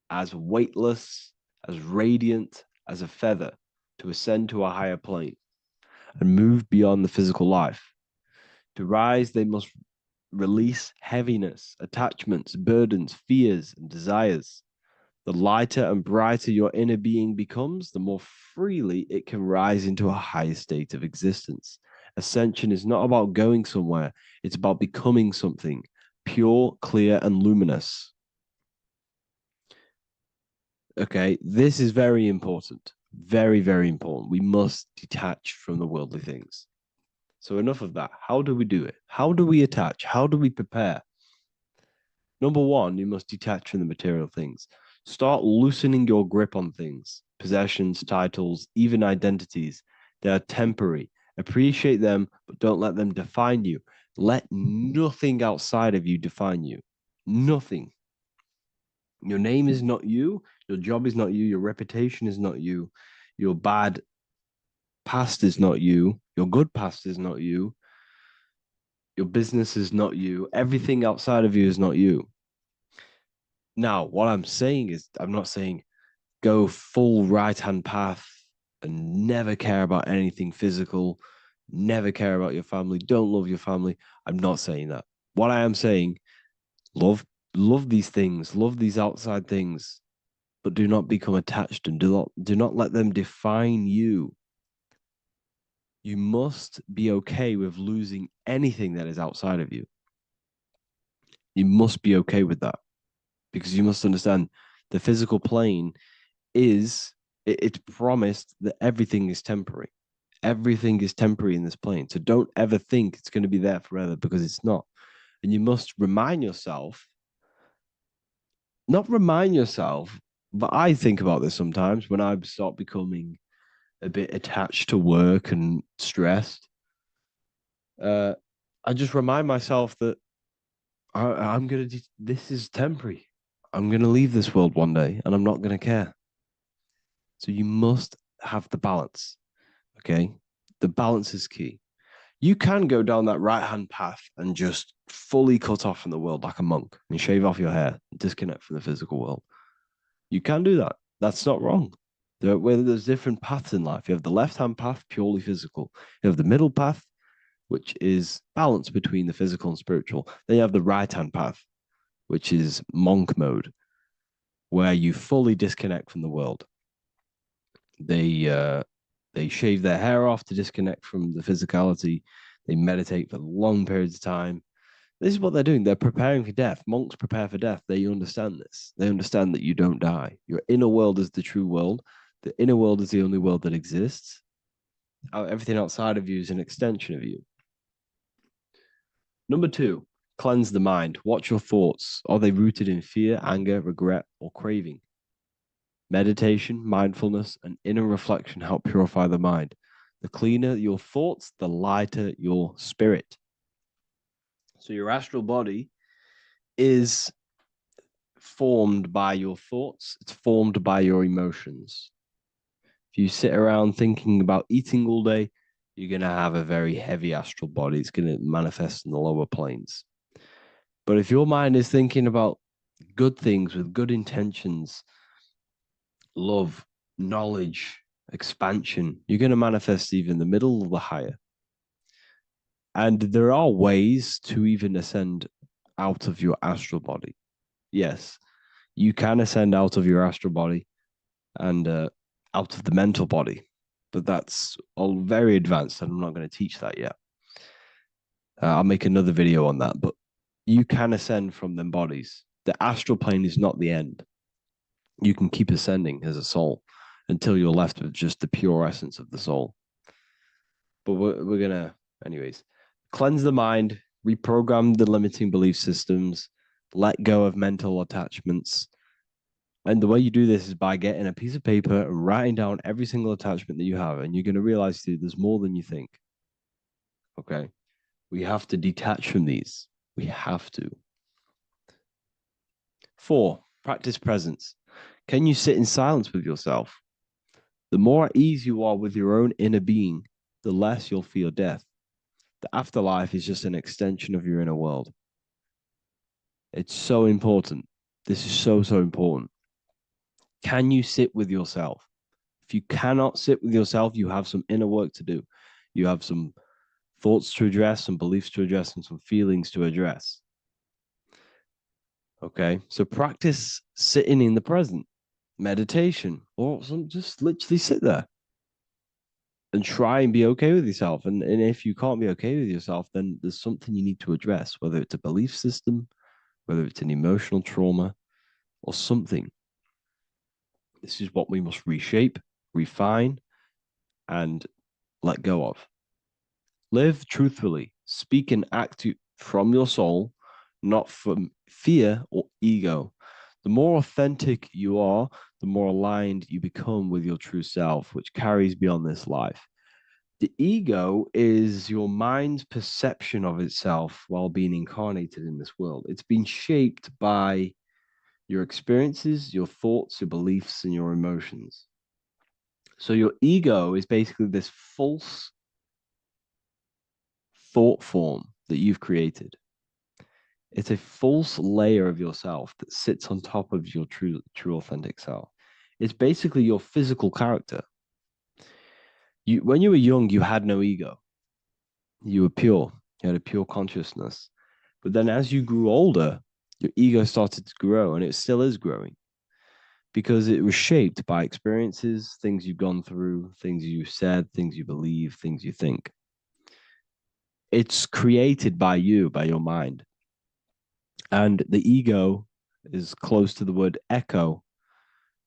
as weightless, as radiant as a feather to ascend to a higher plane and move beyond the physical life. To rise, they must release heaviness, attachments, burdens, fears, and desires. The lighter and brighter your inner being becomes, the more freely it can rise into a higher state of existence. Ascension is not about going somewhere, it's about becoming something pure, clear, and luminous. Okay, this is very important. Very, very important. We must detach from the worldly things. So enough of that. How do we do it? How do we attach? How do we prepare? Number one, you must detach from the material things. Start loosening your grip on things, possessions, titles, even identities. They are temporary. Appreciate them, but don't let them define you. Let nothing outside of you define you. Nothing. Your name is not you. Your job is not you. Your reputation is not you. Your bad past is not you. Your good past is not you. Your business is not you. Everything outside of you is not you. Now, what I'm saying is, I'm not saying go full right hand path and never care about anything physical, never care about your family, don't love your family. I'm not saying that. What I am saying, love these things, love these outside things, but do not become attached and do not let them define you. You must be okay with losing anything that is outside of you. You must be okay with that, because you must understand the physical plane is, it's promised that everything is temporary. Everything is temporary in this plane. So don't ever think it's going to be there forever, because it's not. And you must remind yourself, not remind yourself, but I think about this sometimes when I start becoming a bit attached to work and stressed. I just remind myself that I'm going to, this is temporary. I'm going to leave this world one day and I'm not going to care. So you must have the balance. Okay. The balance is key. You can go down that right hand path and just fully cut off from the world like a monk and shave off your hair, disconnect from the physical world. You can do that. That's not wrong. There's different paths in life. You have the left hand path, purely physical. You have the middle path, which is balance between the physical and spiritual. Then you have the right hand path, which is monk mode, where you fully disconnect from the world. They shave their hair off to disconnect from the physicality. They meditate for long periods of time. This is what they're doing. They're preparing for death. Monks prepare for death. They understand this. They understand that you don't die. Your inner world is the true world. The inner world is the only world that exists. Everything outside of you is an extension of you. Number 2, cleanse the mind. Watch your thoughts. Are they rooted in fear, anger, regret, or craving? Meditation, mindfulness, and inner reflection help purify the mind. The cleaner your thoughts, the lighter your spirit. So your astral body is formed by your thoughts. It's formed by your emotions. If you sit around thinking about eating all day, you're going to have a very heavy astral body. It's going to manifest in the lower planes. But if your mind is thinking about good things with good intentions, love, knowledge, expansion, you're going to manifest even the middle or the higher. And there are ways to even ascend out of your astral body. Yes, you can ascend out of your astral body and out of the mental body, but that's all very advanced, and I'm not going to teach that yet. I'll make another video on that, but you can ascend from them bodies. The astral plane is not the end. You can keep ascending as a soul until you're left with just the pure essence of the soul. But we're going to, anyways, cleanse the mind, reprogram the limiting belief systems, let go of mental attachments. And the way you do this is by getting a piece of paper and writing down every single attachment that you have. And you're going to realize, dude, there's more than you think. Okay. We have to detach from these. We have to. 4, practice presence. Can you sit in silence with yourself? The more at ease you are with your own inner being, the less you'll feel death. The afterlife is just an extension of your inner world. It's so important. This is so, so important. Can you sit with yourself? If you cannot sit with yourself, you have some inner work to do. You have some thoughts to address, some beliefs to address, and some feelings to address. Okay, so practice sitting in the present, meditation, or just literally sit there and try and be okay with yourself. And if you can't be okay with yourself, then there's something you need to address, whether it's a belief system, whether it's an emotional trauma, or something. This is what we must reshape, refine, and let go of. Live truthfully, speak and act from your soul, not from fear or ego. The more authentic you are, the more aligned you become with your true self, which carries beyond this life. The ego is your mind's perception of itself while being incarnated in this world. It's been shaped by your experiences, your thoughts, your beliefs, and your emotions. So your ego is basically this false thought form that you've created. It's a false layer of yourself that sits on top of your true authentic self. It's basically your physical character. When you were young, you had no ego. You were pure. You had a pure consciousness. But then as you grew older, your ego started to grow, and it still is growing, because it was shaped by experiences, things you've gone through, things you said, things you believe, things you think. It's created by you, by your mind. And the ego is close to the word echo.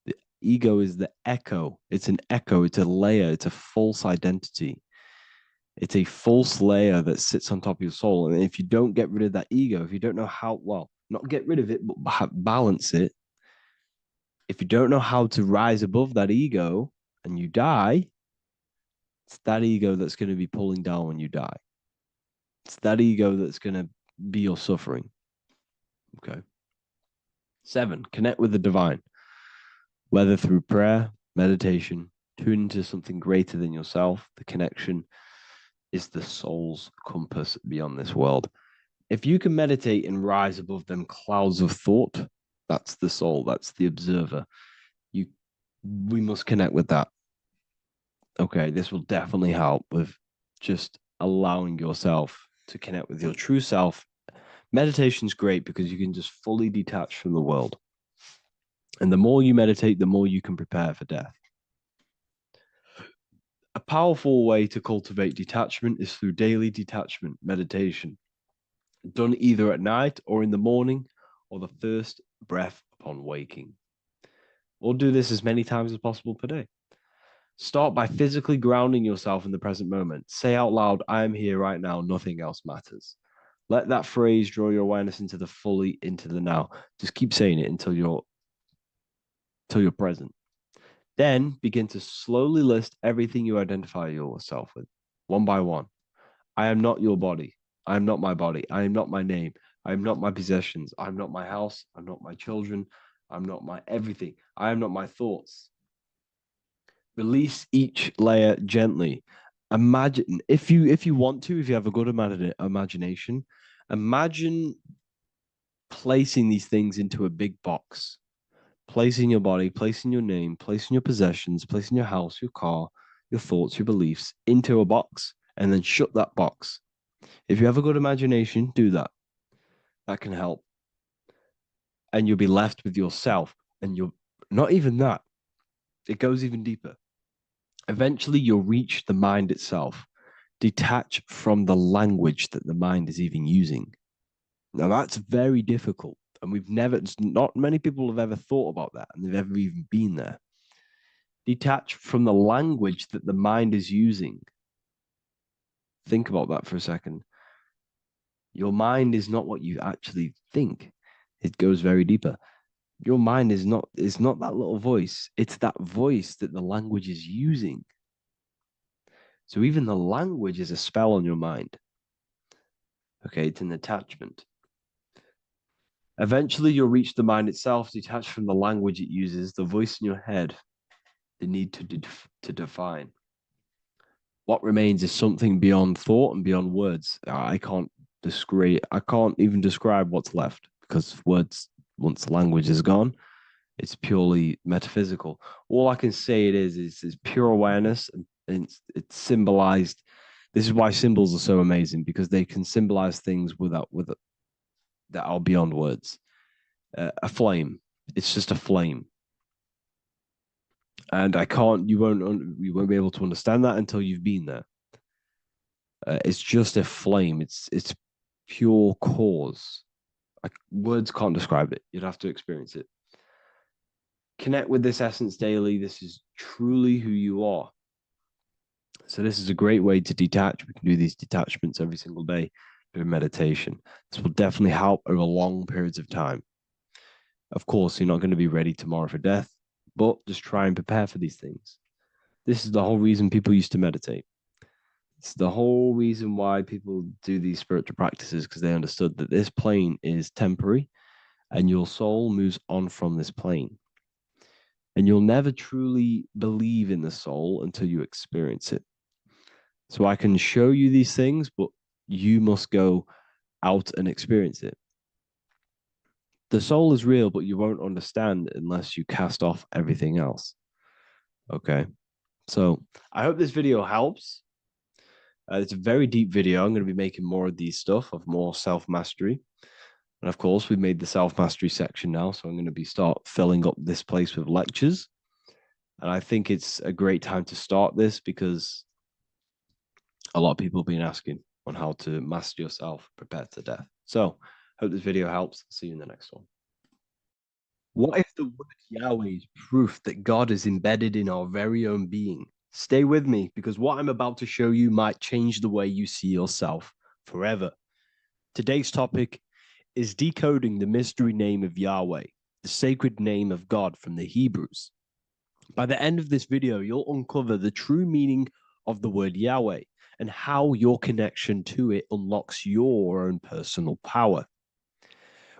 The ego is the echo. It's an echo. It's a layer. It's a false identity. It's a false layer that sits on top of your soul. And if you don't get rid of that ego, if you don't know how, well, not get rid of it, but balance it, if you don't know how to rise above that ego and you die, it's that ego that's going to be pulling down when you die. It's that ego that's going to be your suffering. Okay. 7, connect with the divine, whether through prayer, meditation, tune into something greater than yourself. The connection is the soul's compass beyond this world. If you can meditate and rise above them clouds of thought, that's the soul, that's the observer. We must connect with that. Okay, this will definitely help with just allowing yourself to connect with your true self. Meditation's great because you can just fully detach from the world. And the more you meditate, the more you can prepare for death. A powerful way to cultivate detachment is through daily detachment meditation, done either at night or in the morning or the first breath upon waking. Or do this as many times as possible per day. Start by physically grounding yourself in the present moment. Say out loud, I am here right now, nothing else matters. Let that phrase draw your awareness into the now. Just keep saying it until you're present. Then begin to slowly list everything you identify yourself with, one by one. I am not your body. I am not my body. I am not my name. I am not my possessions. I am not my house. I'm not my children. I'm not my everything. I am not my thoughts. Release each layer gently. Imagine, if you want to, if you have a good imagination, imagine placing these things into a big box. Placing your body, placing your name, placing your possessions, placing your house, your car, your thoughts, your beliefs into a box, and then shut that box. If you have a good imagination, do that. That can help. And you'll be left with yourself. And you're not even that. It goes even deeper. Eventually, you'll reach the mind itself. Detach from the language that the mind is even using. Now, that's very difficult. And not many people have ever thought about that, and they've ever even been there. Detach from the language that the mind is using. Think about that for a second. Your mind is not what you actually think. It goes very deeper. Your mind is not that little voice. It's that voice that the language is using. So even the language is a spell on your mind. Okay, it's an attachment. Eventually, you'll reach the mind itself, detached from the language it uses, the voice in your head, the need to define. What remains is something beyond thought and beyond words. I can't even describe what's left, because words, once the language is gone, it's purely metaphysical. All I can say it is pure awareness, and it's symbolized. This is why symbols are so amazing, because they can symbolize things that are beyond words. A flame, it's just a flame, and you won't be able to understand that until you've been there. It's just a flame. It's pure cause. Words can't describe it. You'd have to experience it. Connect with this essence daily. This is truly who you are. So this is a great way to detach. We can do these detachments every single day during meditation. This will definitely help over long periods of time. Of course, you're not going to be ready tomorrow for death, but just try and prepare for these things. This is the whole reason people used to meditate. It's the whole reason why people do these spiritual practices, because they understood that this plane is temporary and your soul moves on from this plane. And you'll never truly believe in the soul until you experience it. So I can show you these things, but you must go out and experience it. The soul is real, but you won't understand unless you cast off everything else. Okay. So I hope this video helps. It's a very deep video. I'm going to be making more of these stuff, of more self-mastery. And of course, we made the self-mastery section now, so I'm going to start filling up this place with lectures. And I think it's a great time to start this because a lot of people have been asking on how to master yourself, prepare to death. So, hope this video helps. See you in the next one. What if the word Yahweh is proof that God is embedded in our very own being? Stay with me because what I'm about to show you might change the way you see yourself forever. Today's topic is decoding the mystery name of Yahweh, the sacred name of God from the Hebrews. By the end of this video, you'll uncover the true meaning of the word Yahweh and how your connection to it unlocks your own personal power.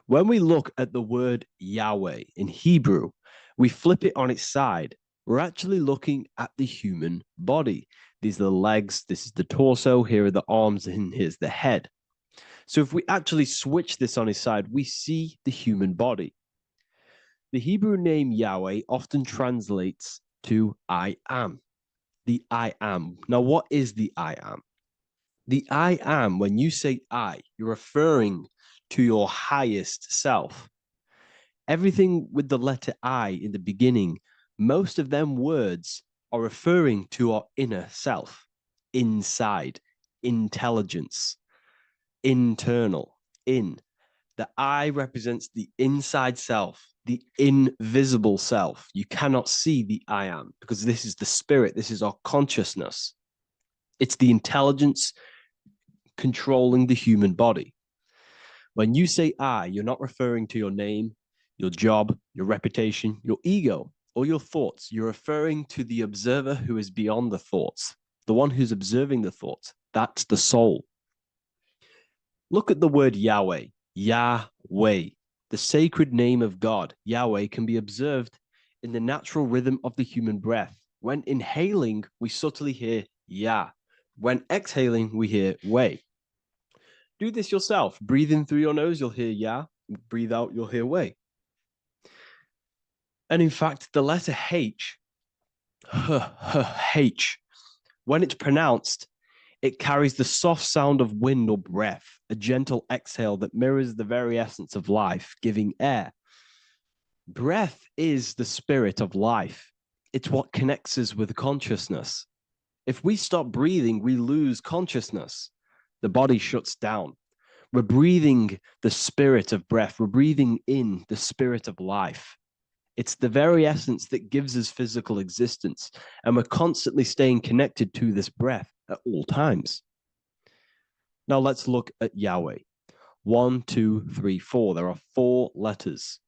When we look at the word Yahweh in Hebrew, we flip it on its side. We're actually looking at the human body. These are the legs, this is the torso, here are the arms, and here's the head. So if we actually switch this on its side, we see the human body. The Hebrew name Yahweh often translates to I am. The I am. Now, what is the I am? The I am, when you say I, you're referring to your highest self. Everything with the letter I in the beginning, most of them words are referring to our inner self, inside, intelligence, internal, in. The I represents the inside self, the invisible self. You cannot see the I am because this is the spirit, this is our consciousness. It's the intelligence controlling the human body. When you say I, you're not referring to your name, your job, your reputation, your ego, or your thoughts. You're referring to the observer who is beyond the thoughts, the one who's observing the thoughts. That's the soul. Look at the word Yahweh, Yahweh, the sacred name of God. Yahweh can be observed in the natural rhythm of the human breath. When inhaling, we subtly hear Yah. When exhaling, we hear Way. Do this yourself. Breathe in through your nose, you'll hear Yah. Breathe out, you'll hear Way. And in fact, the letter H, H, when it's pronounced, it carries the soft sound of wind or breath, a gentle exhale that mirrors the very essence of life, giving air. Breath is the spirit of life. It's what connects us with consciousness. If we stop breathing, we lose consciousness. The body shuts down. We're breathing the spirit of breath. We're breathing in the spirit of life. It's the very essence that gives us physical existence, and we're constantly staying connected to this breath at all times. Now let's look at Yahweh. 1, 2, 3, 4. There are 4 letters.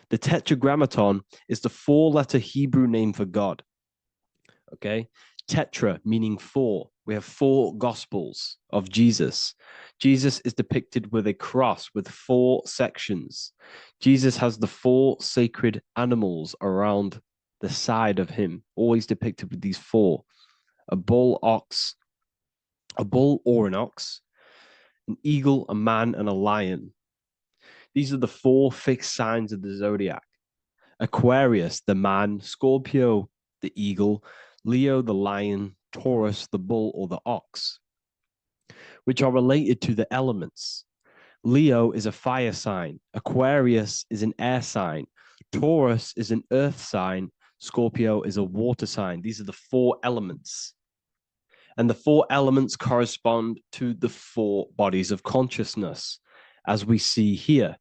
The Tetragrammaton is the 4-letter Hebrew name for God. Okay? Tetra, meaning 4. We have 4 gospels of Jesus. Jesus is depicted with a cross with 4 sections. Jesus has the 4 sacred animals around the side of him, always depicted with these 4. A bull or an ox, an eagle, a man, and a lion. These are the 4 fixed signs of the zodiac. Aquarius, the man, Scorpio, the eagle, Leo, the lion, Taurus, the bull or the ox, which are related to the elements. Leo is a fire sign, Aquarius is an air sign, Taurus is an earth sign, Scorpio is a water sign. These are the 4 elements. And the 4 elements correspond to the 4 bodies of consciousness, as we see here.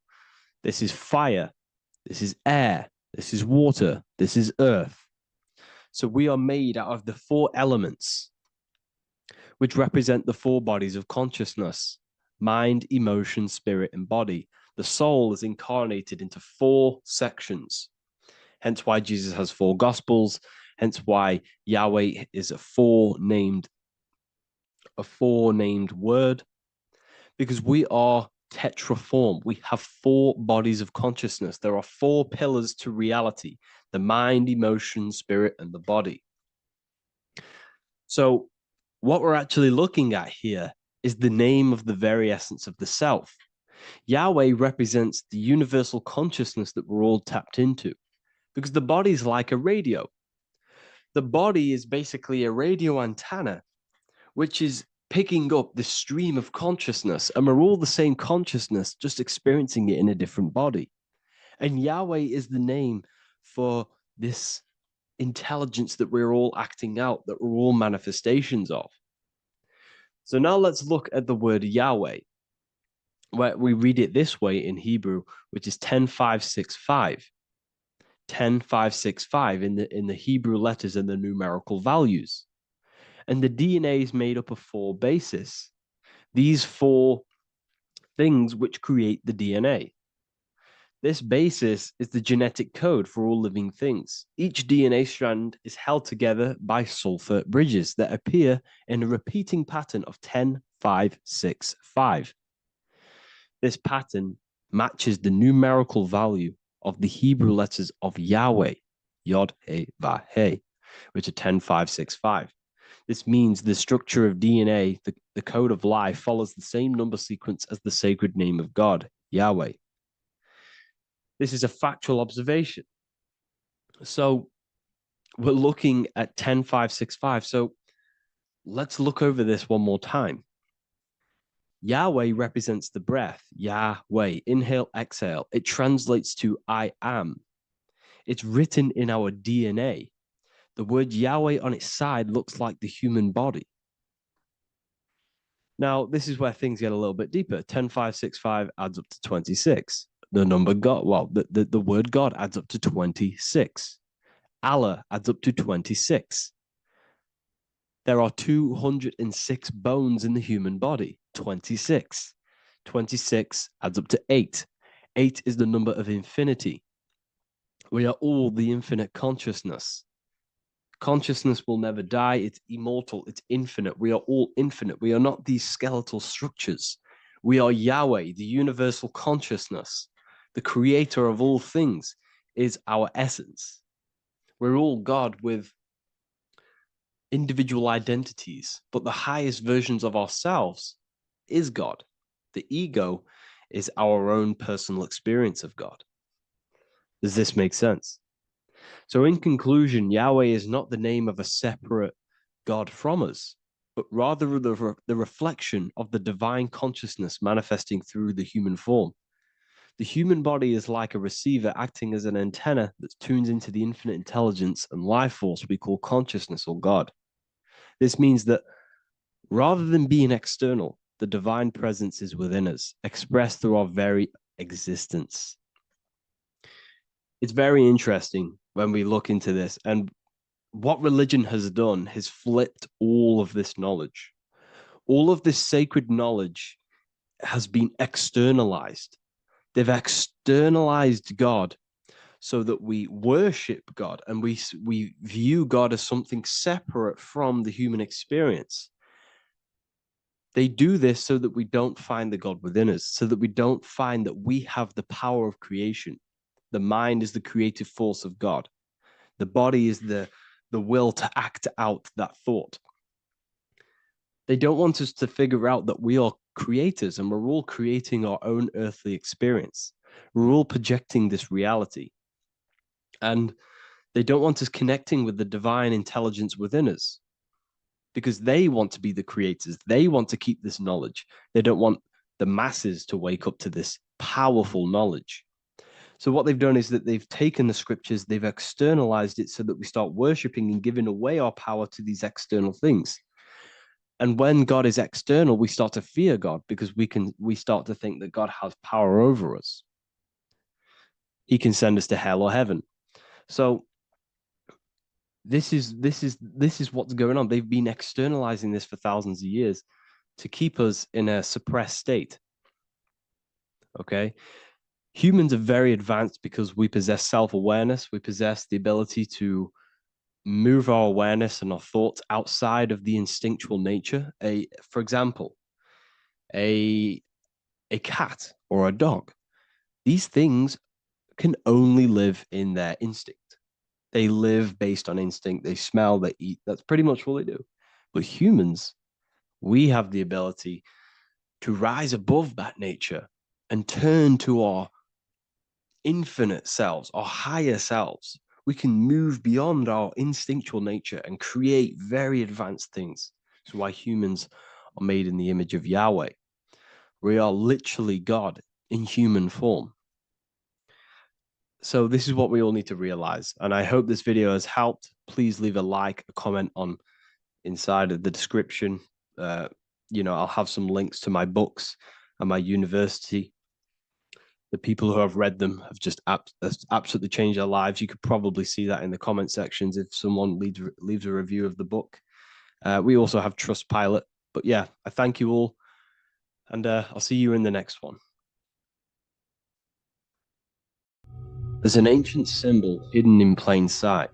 This is fire, this is air, this is water, this is earth. So we are made out of the 4 elements, which represent the 4 bodies of consciousness: mind, emotion, spirit, and body. The soul is incarnated into 4 sections. Hence why Jesus has 4 gospels. Hence why Yahweh is a 4-named word, because we are tetraform. We have 4 bodies of consciousness. There are 4 pillars to reality: the mind, emotion, spirit, and the body. So what we're actually looking at here is the name of the very essence of the self. Yahweh represents the universal consciousness that we're all tapped into, because the body is like a radio. The body is basically a radio antenna, which is picking up this stream of consciousness, and we're all the same consciousness, just experiencing it in a different body. And Yahweh is the name for this intelligence that we're all acting out, that we're all manifestations of. So now let's look at the word Yahweh, where we read it this way in Hebrew, which is 10565. 10565 in the Hebrew letters and the numerical values. And the DNA is made up of 4 bases. These 4 things which create the DNA. This basis is the genetic code for all living things. Each DNA strand is held together by sulfur bridges that appear in a repeating pattern of 10565. This pattern matches the numerical value of the Hebrew letters of Yahweh, Yod, He, Va, He, which are 10565. This means the structure of DNA, the code of life, follows the same number sequence as the sacred name of God, Yahweh. This is a factual observation. So we're looking at 10565. So let's look over this one more time. Yahweh represents the breath, Yahweh, inhale, exhale. It translates to I am. It's written in our DNA. The word Yahweh on its side looks like the human body. Now, this is where things get a little bit deeper. 10565 adds up to 26. The number God, well, the word God adds up to 26. Allah adds up to 26. There are 206 bones in the human body, 26. 26 adds up to 8. 8 is the number of infinity. We are all the infinite consciousness. Consciousness will never die. It's immortal. It's infinite. We are all infinite. We are not these skeletal structures. We are Yahweh, the universal consciousness. The creator of all things is our essence. We're all God with individual identities, but the highest versions of ourselves is God. The ego is our own personal experience of God. Does this make sense? So in conclusion, Yahweh is not the name of a separate God from us, but rather the reflection of the divine consciousness manifesting through the human form. The human body is like a receiver acting as an antenna that tunes into the infinite intelligence and life force we call consciousness or God. This means that rather than being external, the divine presence is within us, expressed through our very existence. It's very interesting when we look into this, and what religion has done has flipped all of this knowledge. All of this sacred knowledge has been externalized. They've externalized God so that we worship God and we view God as something separate from the human experience. They do this so that we don't find the God within us, so that we don't find that we have the power of creation. The mind is the creative force of God. The body is the will to act out that thought. They don't want us to figure out that we are creators and we're all creating our own earthly experience. We're all projecting this reality. And they don't want us connecting with the divine intelligence within us because they want to be the creators. They want to keep this knowledge. They don't want the masses to wake up to this powerful knowledge. So what they've done is that they've taken the scriptures, they've externalized it so that we start worshiping and giving away our power to these external things. And when God is external, we start to fear God because we start to think that God has power over us. He can send us to hell or heaven. So this is what's going on. They've been externalizing this for thousands of years to keep us in a suppressed state. Okay. Humans are very advanced because we possess self-awareness. We possess the ability to move our awareness and our thoughts outside of the instinctual nature. For example, a cat or a dog. These things can only live in their instinct. They live based on instinct. They smell, they eat. That's pretty much what they do. But humans, we have the ability to rise above that nature and turn to our infinite selves, our higher selves. We can move beyond our instinctual nature and create very advanced things. That's why humans are made in the image of Yahweh. We are literally God in human form. So this is what we all need to realize. And I hope this video has helped. Please leave a like, a comment on inside of the description. I'll have some links to my books and my university. The people who have read them have just absolutely changed their lives. You could probably see that in the comment sections if someone leaves a review of the book. We also have Trustpilot. But yeah, I thank you all. And I'll see you in the next one. There's an ancient symbol hidden in plain sight,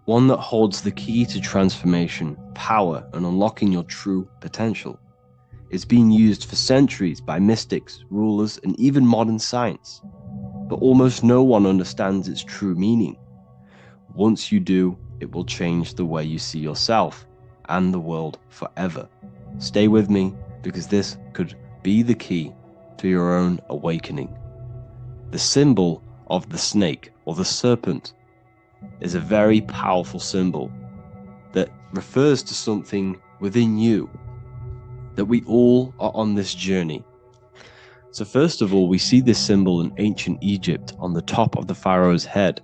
one that holds the key to transformation, power, and unlocking your true potential. It's been used for centuries by mystics, rulers, and even modern science, but almost no one understands its true meaning. Once you do, it will change the way you see yourself and the world forever. Stay with me, because this could be the key to your own awakening. The symbol of the snake or the serpent is a very powerful symbol that refers to something within you, that we all are on this journey. So first of all, we see this symbol in ancient Egypt on the top of the pharaoh's head.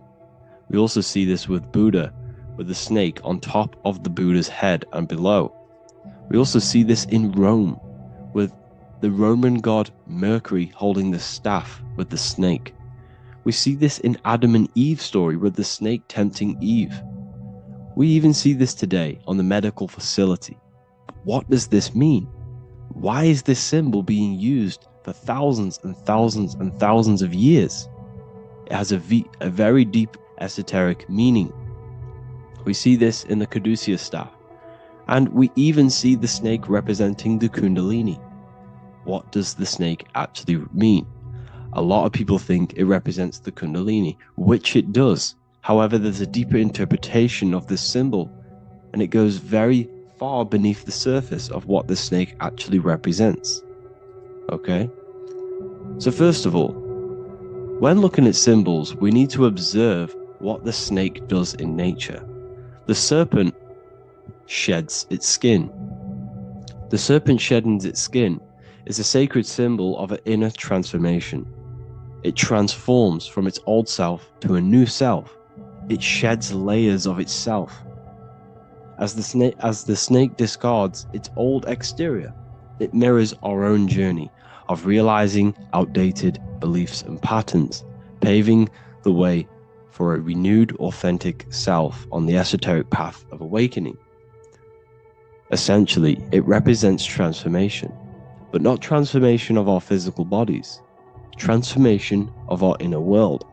We also see this with Buddha, with the snake on top of the Buddha's head and below. We also see this in Rome, with the Roman god Mercury holding the staff with the snake. We see this in Adam and Eve story with the snake tempting Eve. We even see this today on the medical facility. What does this mean? Why is this symbol being used for thousands and thousands and thousands of years? It has a very deep esoteric meaning. We see this in the Caduceus staff, and we even see the snake representing the Kundalini. What does the snake actually mean? A lot of people think it represents the Kundalini, which it does. However, there's a deeper interpretation of this symbol, and it goes very far beneath the surface of what the snake actually represents. Okay? So first of all, when looking at symbols, we need to observe what the snake does in nature. The serpent sheds its skin. The serpent shedding its skin is a sacred symbol of an inner transformation. It transforms from its old self to a new self. It sheds layers of itself. As the snake discards its old exterior, it mirrors our own journey of realizing outdated beliefs and patterns, paving the way for a renewed, authentic self on the esoteric path of awakening. Essentially, it represents transformation, but not transformation of our physical bodies, transformation of our inner world.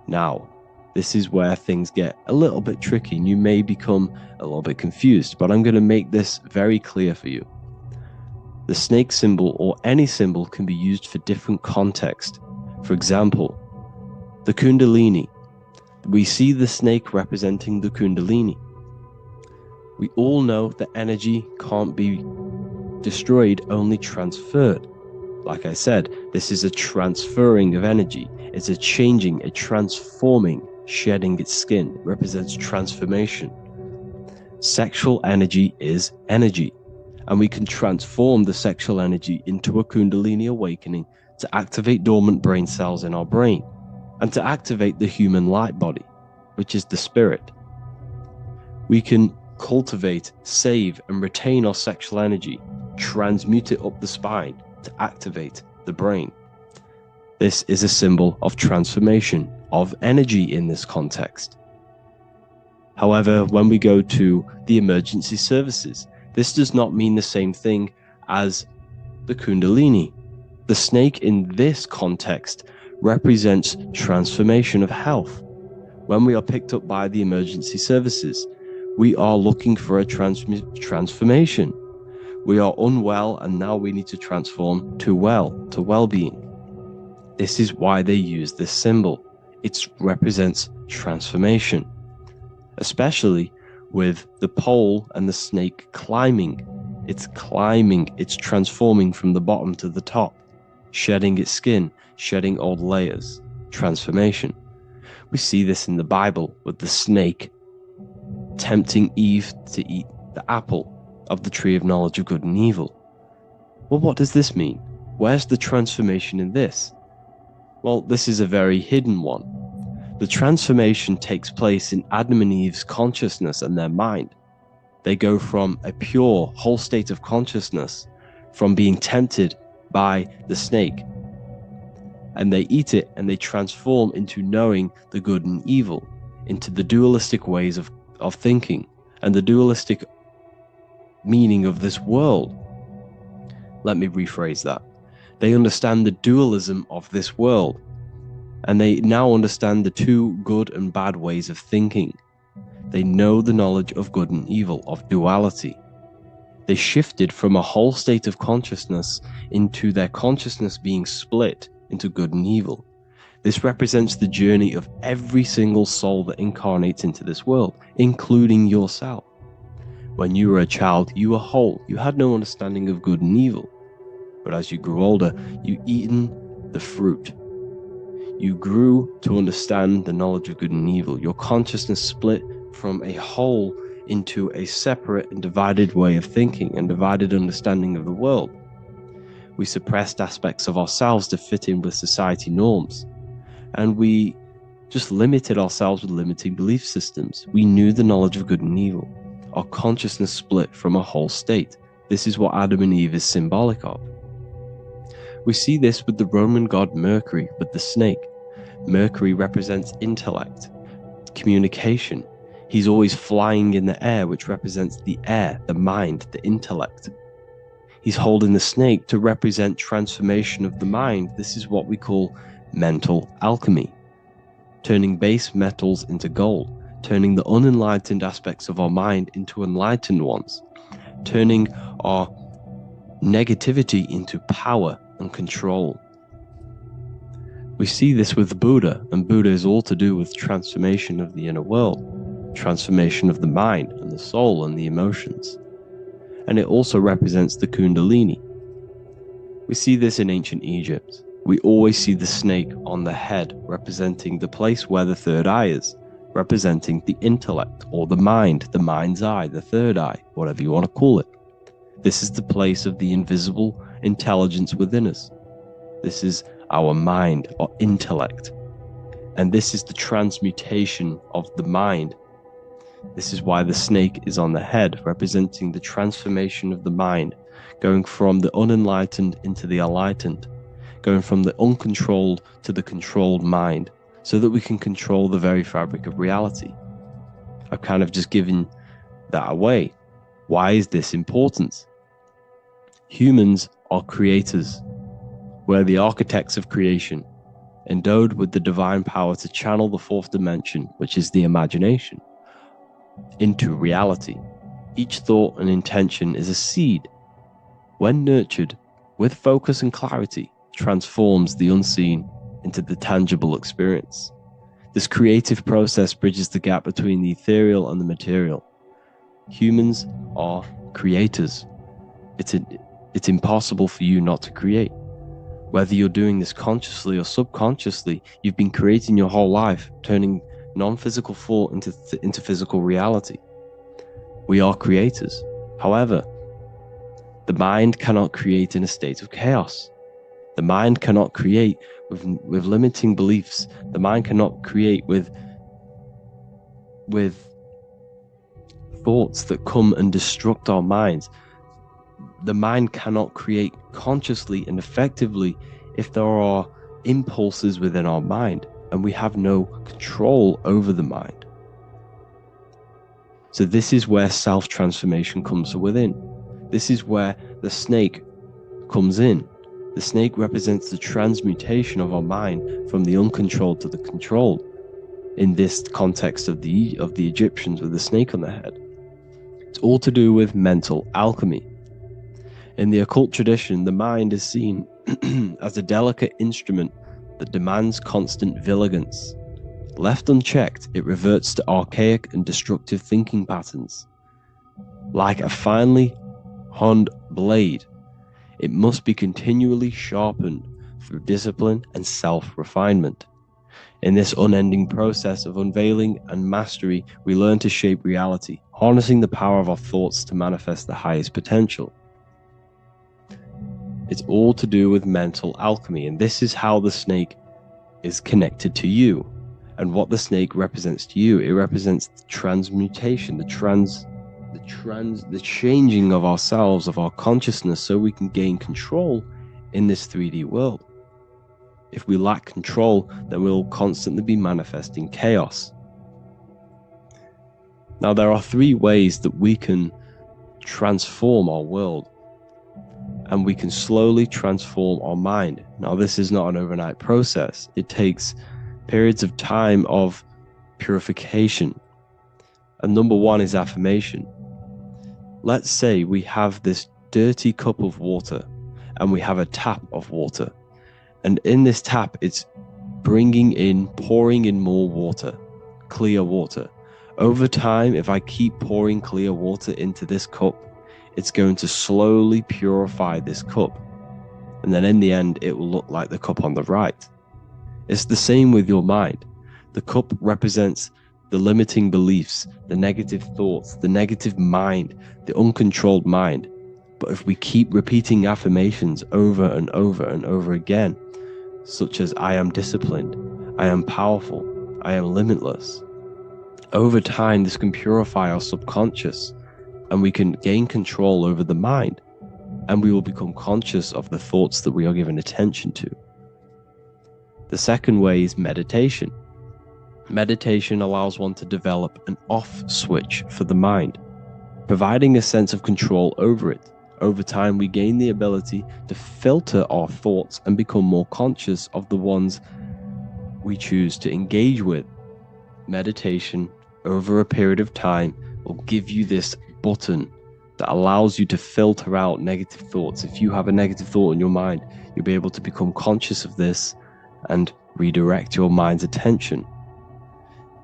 Now, this is where things get a little bit tricky and you may become a little bit confused, but I'm going to make this very clear for you. The snake symbol or any symbol can be used for different contexts. For example, the Kundalini. We see the snake representing the Kundalini. We all know that energy can't be destroyed, only transferred. Like I said, this is a transferring of energy. It's a changing, a transforming, shedding its skin. It represents transformation. Sexual energy is energy, and we can transform the sexual energy into a Kundalini awakening to activate dormant brain cells in our brain and to activate the human light body, which is the spirit. We can cultivate, save, and retain our sexual energy, transmute it up the spine to activate the brain. This is a symbol of transformation, of energy in this context. However, when we go to the emergency services, this does not mean the same thing as the Kundalini. The snake in this context represents transformation of health. When we are picked up by the emergency services, we are looking for a transformation. We are unwell and now we need to transform to well-being. This is why they use this symbol. It represents transformation, especially with the pole and the snake climbing. It's climbing, it's transforming from the bottom to the top, shedding its skin, shedding old layers, transformation. We see this in the Bible with the snake tempting Eve to eat the apple of the tree of knowledge of good and evil. Well, what does this mean? Where's the transformation in this? Well, this is a very hidden one. The transformation takes place in Adam and Eve's consciousness and their mind. They go from a pure, whole state of consciousness, from being tempted by the snake, and they eat it and they transform into knowing the good and evil, into the dualistic ways of thinking and the dualistic meaning of this world. Let me rephrase that. They understand the dualism of this world, and they now understand the two good and bad ways of thinking. They know the knowledge of good and evil, of duality. They shifted from a whole state of consciousness into their consciousness being split into good and evil. This represents the journey of every single soul that incarnates into this world, including yourself. When you were a child, you were whole. You had no understanding of good and evil. But as you grew older, you eaten the fruit. You grew to understand the knowledge of good and evil. Your consciousness split from a whole into a separate and divided way of thinking and divided understanding of the world. We suppressed aspects of ourselves to fit in with society norms, and we just limited ourselves with limiting belief systems. We knew the knowledge of good and evil. Our consciousness split from a whole state. This is what Adam and Eve is symbolic of. We see this with the Roman god Mercury, with the snake. Mercury represents intellect, communication. He's always flying in the air, which represents the air, the mind, the intellect. He's holding the snake to represent transformation of the mind. This is what we call mental alchemy, turning base metals into gold, turning the unenlightened aspects of our mind into enlightened ones, turning our negativity into power and control. We see this with Buddha, and Buddha is all to do with transformation of the inner world, transformation of the mind and the soul and the emotions. And it also represents the Kundalini. We see this in ancient Egypt. We always see the snake on the head, representing the place where the third eye is, representing the intellect or the mind, the mind's eye, the third eye, whatever you want to call it. This is the place of the invisible intelligence within us. This is our mind or intellect. And this is the transmutation of the mind. This is why the snake is on the head, representing the transformation of the mind, going from the unenlightened into the enlightened, going from the uncontrolled to the controlled mind, so that we can control the very fabric of reality. I've kind of just given that away. Why is this important? Humans are creators. We're the architects of creation, endowed with the divine power to channel the fourth dimension, which is the imagination, into reality. Each thought and intention is a seed. When nurtured with focus and clarity, transforms the unseen into the tangible experience. This creative process bridges the gap between the ethereal and the material. Humans are creators. It's impossible for you not to create. Whether you're doing this consciously or subconsciously, you've been creating your whole life, turning non-physical thought into physical reality. We are creators. However, the mind cannot create in a state of chaos. The mind cannot create with limiting beliefs. The mind cannot create with thoughts that come and destruct our minds. The mind cannot create consciously and effectively if there are impulses within our mind and we have no control over the mind. So this is where self-transformation comes from within. This is where the snake comes in. The snake represents the transmutation of our mind from the uncontrolled to the controlled. In this context of the Egyptians with the snake on their head, it's all to do with mental alchemy. In the occult tradition, the mind is seen as a delicate instrument that demands constant vigilance. Left unchecked, it reverts to archaic and destructive thinking patterns. Like a finely honed blade, it must be continually sharpened through discipline and self-refinement. In this unending process of unveiling and mastery, we learn to shape reality, harnessing the power of our thoughts to manifest the highest potential. It's all to do with mental alchemy, and this is how the snake is connected to you. And what the snake represents to you, it represents the transmutation, the changing of ourselves, of our consciousness, so we can gain control in this 3D world. If we lack control, then we'll constantly be manifesting chaos. Now, there are 3 ways that we can transform our world, and we can slowly transform our mind. Now, this is not an overnight process. It takes periods of time of purification. And number 1 is affirmation. Let's say we have this dirty cup of water and we have a tap of water. And in this tap, it's pouring in more water, clear water. Over time, if I keep pouring clear water into this cup, it's going to slowly purify this cup. And then in the end, it will look like the cup on the right. It's the same with your mind. The cup represents the limiting beliefs, the negative thoughts, the negative mind, the uncontrolled mind. But if we keep repeating affirmations over and over and over again, such as I am disciplined, I am powerful, I am limitless, over time this can purify our subconscious, and we can gain control over the mind, and we will become conscious of the thoughts that we are giving attention to. The second way is meditation. Meditation allows one to develop an off switch for the mind, providing a sense of control over it. Over time, we gain the ability to filter our thoughts and become more conscious of the ones we choose to engage with. Meditation, over a period of time, will give you this button that allows you to filter out negative thoughts. If you have a negative thought in your mind, you'll be able to become conscious of this and redirect your mind's attention.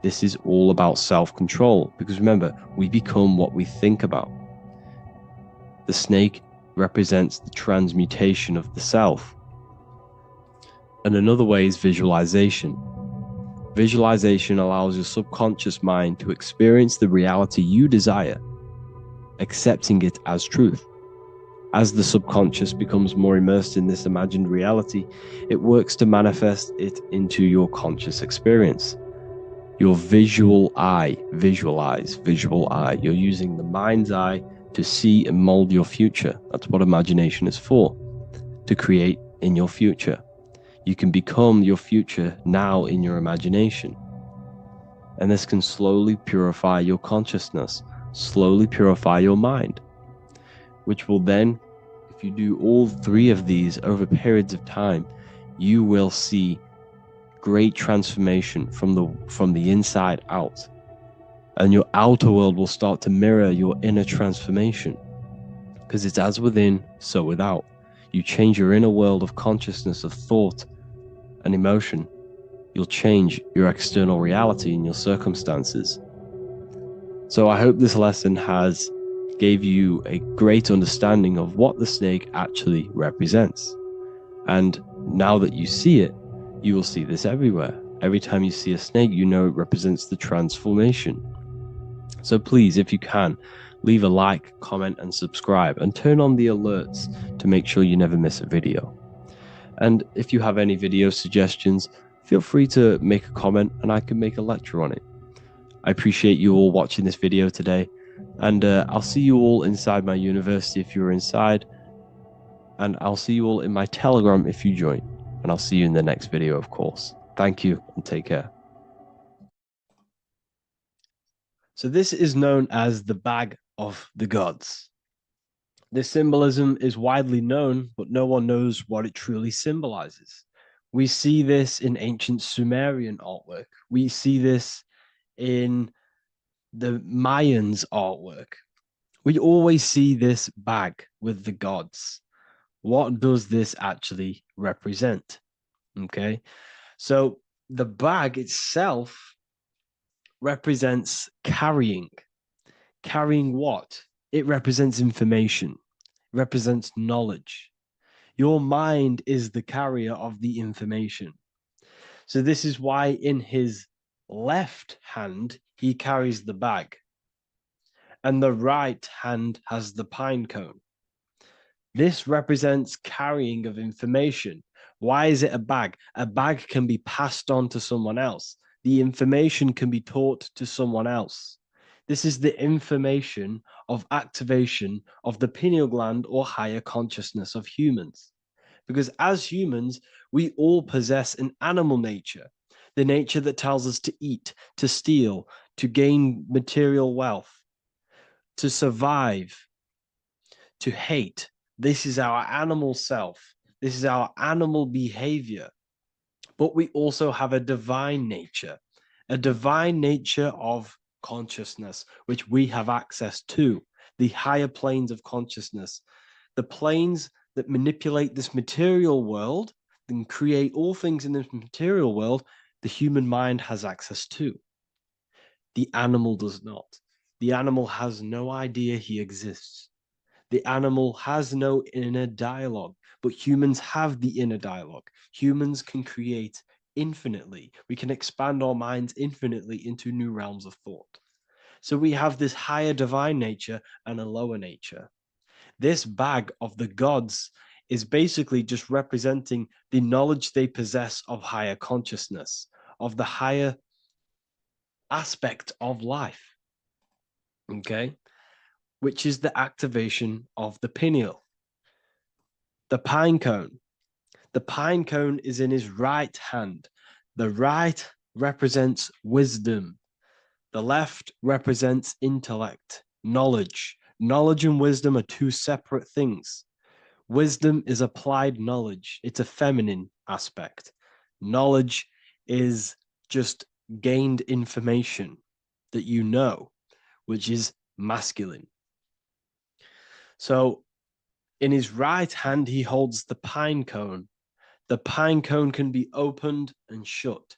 This is all about self-control, because remember, we become what we think about. The snake represents the transmutation of the self. And another way is visualization. Visualization allows your subconscious mind to experience the reality you desire, accepting it as truth. As the subconscious becomes more immersed in this imagined reality, it works to manifest it into your conscious experience. Your visual eye, visual eye. You're using the mind's eye to see and mold your future. That's what imagination is for, to create in your future. You can become your future now in your imagination. And this can slowly purify your consciousness, slowly purify your mind, which will then, if you do all 3 of these over periods of time, you will see great transformation from the inside out. And your outer world will start to mirror your inner transformation, because it's as within, so without. You change your inner world of consciousness, of thought and emotion, you'll change your external reality and your circumstances. So I hope this lesson has gave you a great understanding of what the snake actually represents. And now that you see it, you will see this everywhere. Every time you see a snake, you know it represents the transformation. So please, if you can, leave a like, comment, and subscribe, and turn on the alerts to make sure you never miss a video. And if you have any video suggestions, feel free to make a comment and I can make a lecture on it. I appreciate you all watching this video today, and I'll see you all inside my university if you're inside, and I'll see you all in my Telegram if you join, and I'll see you in the next video, of course. Thank you and take care. So this is known as the Bag of the Gods. This symbolism is widely known, but no one knows what it truly symbolizes. We see this in ancient Sumerian artwork. We see this in the Mayans' artwork. We always see this bag with the gods. What does this actually represent? Okay, so the bag itself represents carrying. Carrying what? It represents information. It represents knowledge. Your mind is the carrier of the information. So this is why in his left hand, he carries the bag, and the right hand has the pine cone. This represents carrying of information. Why is it a bag? A bag can be passed on to someone else. The information can be taught to someone else. This is the information of activation of the pineal gland or higher consciousness of humans. Because as humans, we all possess an animal nature, the nature that tells us to eat, to steal, to gain material wealth, to survive, to hate. This is our animal self. This is our animal behavior. But we also have a divine nature of consciousness, which we have access to, the higher planes of consciousness, the planes that manipulate this material world and create all things in this material world. The human mind has access to. The animal does not. The animal has no idea he exists. The animal has no inner dialogue, but humans have the inner dialogue. Humans can create infinitely. We can expand our minds infinitely into new realms of thought. So we have this higher divine nature and a lower nature. This bag of the gods is basically just representing the knowledge they possess of higher consciousness, of the higher aspect of life. Okay? Which is the activation of the pineal. The pine cone. The pine cone is in his right hand. The right represents wisdom. The left represents intellect, knowledge. Knowledge and wisdom are two separate things. Wisdom is applied knowledge. It's a feminine aspect. Knowledge is just gained information that you know, which is masculine. So in his right hand, he holds the pine cone. The pine cone can be opened and shut.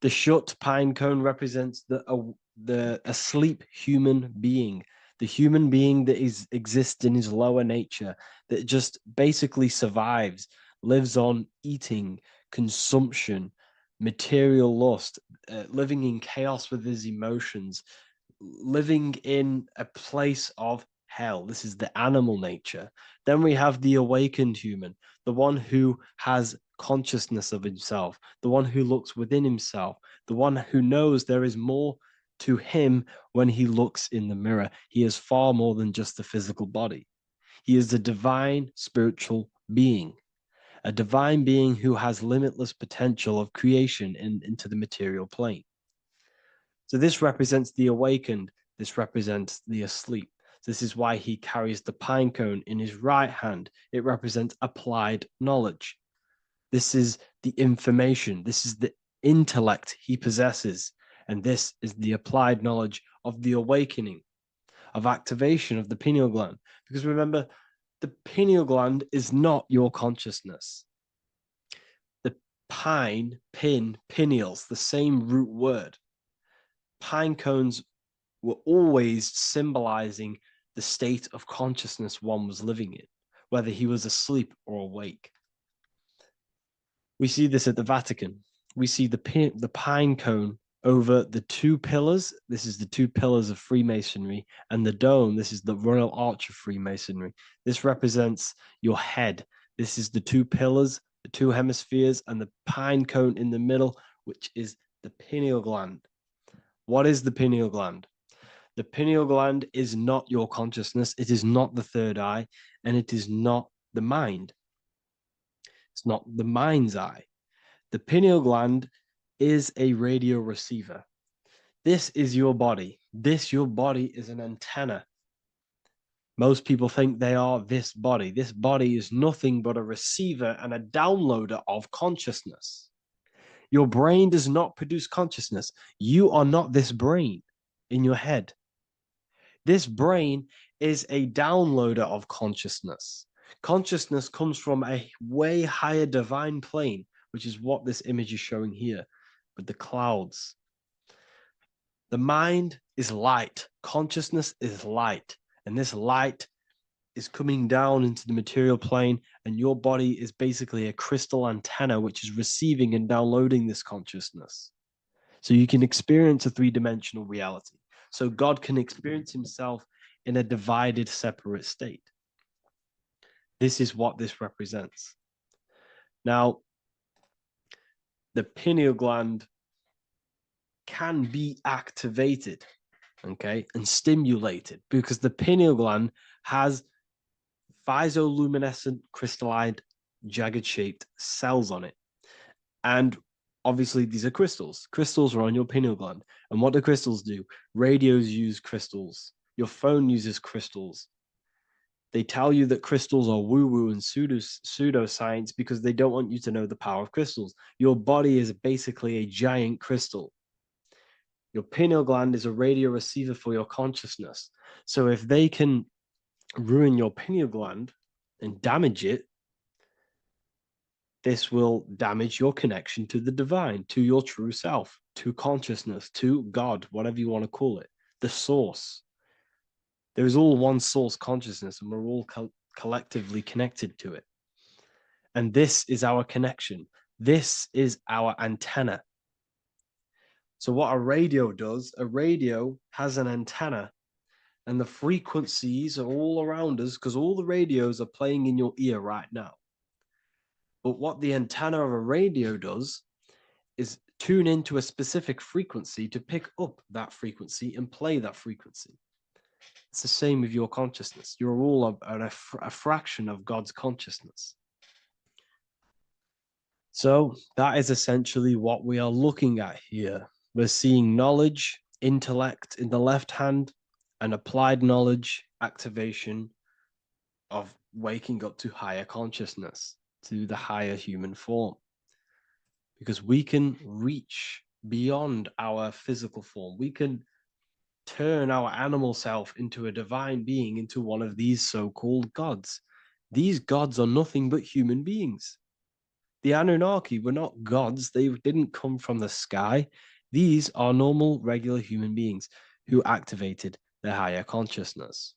The shut pine cone represents the asleep human being, the human being that exists in his lower nature, that just basically survives, lives on eating, consumption, material lust, living in chaos with his emotions, living in a place of hell. This is the animal nature. Then we have the awakened human, the one who has consciousness of himself, the one who looks within himself, the one who knows there is more to him when he looks in the mirror. He is far more than just the physical body. He is a divine spiritual being, a divine being who has limitless potential of creation into the material plane. So this represents the awakened. This represents the asleep. This is why he carries the pine cone in his right hand. It represents applied knowledge. This is the information. This is the intellect he possesses. And this is the applied knowledge of the awakening, of activation of the pineal gland. Because remember, the pineal gland is not your consciousness. The pine, pin, pineals, the same root word. Pine cones were always symbolizing the state of consciousness one was living in, whether he was asleep or awake. We see this at the Vatican. We see the pine cone over the two pillars. This is the two pillars of Freemasonry, and the dome. This is the Royal Arch of Freemasonry. This represents your head. This is the two pillars, the two hemispheres, and the pine cone in the middle, which is the pineal gland. What is the pineal gland? The pineal gland is not your consciousness. It is not the third eye, and it is not the mind. It's not the mind's eye. The pineal gland is a radio receiver. This is your body. Your body is an antenna. Most people think they are this body. This body is nothing but a receiver and a downloader of consciousness. Your brain does not produce consciousness. You are not this brain in your head. This brain is a downloader of consciousness. Consciousness comes from a way higher divine plane, which is what this image is showing here with the clouds. The mind is light. Consciousness is light. And this light is coming down into the material plane, and your body is basically a crystal antenna which is receiving and downloading this consciousness. So you can experience a three-dimensional reality. So God can experience himself in a divided, separate state. This is what this represents. Now, the pineal gland can be activated, okay, and stimulated, because the pineal gland has physioluminescent crystallized jagged shaped cells on it. And obviously these are crystals. Crystals are on your pineal gland. And what do crystals do? Radios use crystals. Your phone uses crystals. They tell you that crystals are woo-woo and pseudoscience because they don't want you to know the power of crystals. Your body is basically a giant crystal. Your pineal gland is a radio receiver for your consciousness. So if they can ruin your pineal gland and damage it, this will damage your connection to the divine, to your true self, to consciousness, to God, whatever you want to call it, the source. There is all one source consciousness, and we're all collectively connected to it. And this is our connection. This is our antenna. So what a radio does, a radio has an antenna, and the frequencies are all around us because all the radios are playing in your ear right now. But what the antenna of a radio does is tune into a specific frequency to pick up that frequency and play that frequency. It's the same with your consciousness. You're all a fraction of God's consciousness. So that is essentially what we are looking at here. We're seeing knowledge, intellect in the left hand, and applied knowledge, activation of waking up to higher consciousness, to the higher human form. Because we can reach beyond our physical form. We can turn our animal self into a divine being, into one of these so-called gods. These gods are nothing but human beings. The Anunnaki were not gods. They didn't come from the sky. These are normal, regular human beings who activated their higher consciousness.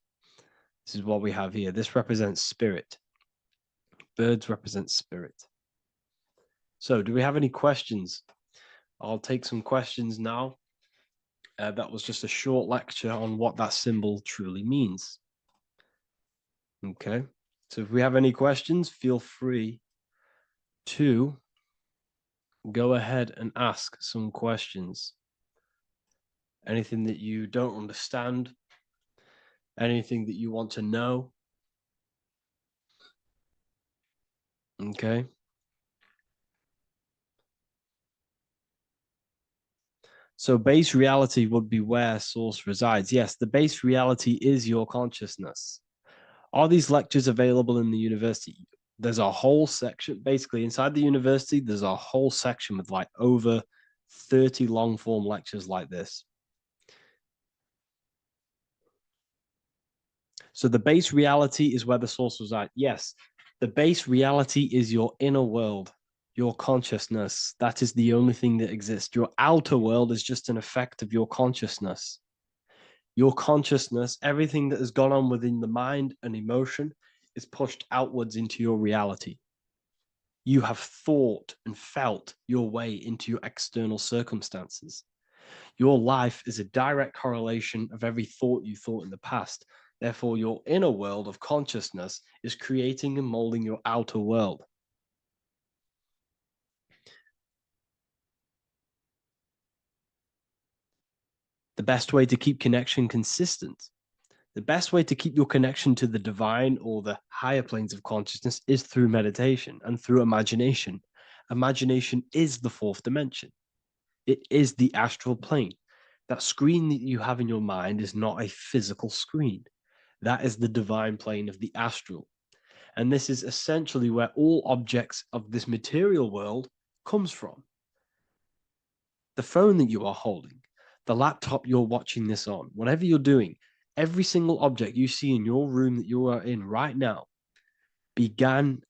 This is what we have here. This represents spirit. Birds represent spirit. So do we have any questions? I'll take some questions now. That was just a short lecture on what that symbol truly means. Okay, so if we have any questions, feel free to go ahead and ask some questions. Anything that you don't understand, anything that you want to know. Okay. So base reality would be where source resides. Yes, the base reality is your consciousness. Are these lectures available in the university? There's a whole section, basically inside the university, there's a whole section with like over 30 long form lectures like this. So the base reality is where the source resides. Yes, the base reality is your inner world, your consciousness. That is the only thing that exists. Your outer world is just an effect of your consciousness. Your consciousness, everything that has gone on within the mind and emotion, is pushed outwards into your reality. You have thought and felt your way into your external circumstances. Your life is a direct correlation of every thought you thought in the past. Therefore, your inner world of consciousness is creating and molding your outer world. The best way to keep connection consistent, the best way to keep your connection to the divine or the higher planes of consciousness is through meditation and through imagination. Imagination is the fourth dimension. It is the astral plane. That screen that you have in your mind is not a physical screen. That is the divine plane of the astral. And this is essentially where all objects of this material world comes from. The phone that you are holding, the laptop you're watching this on, whatever you're doing, every single object you see in your room that you are in right now began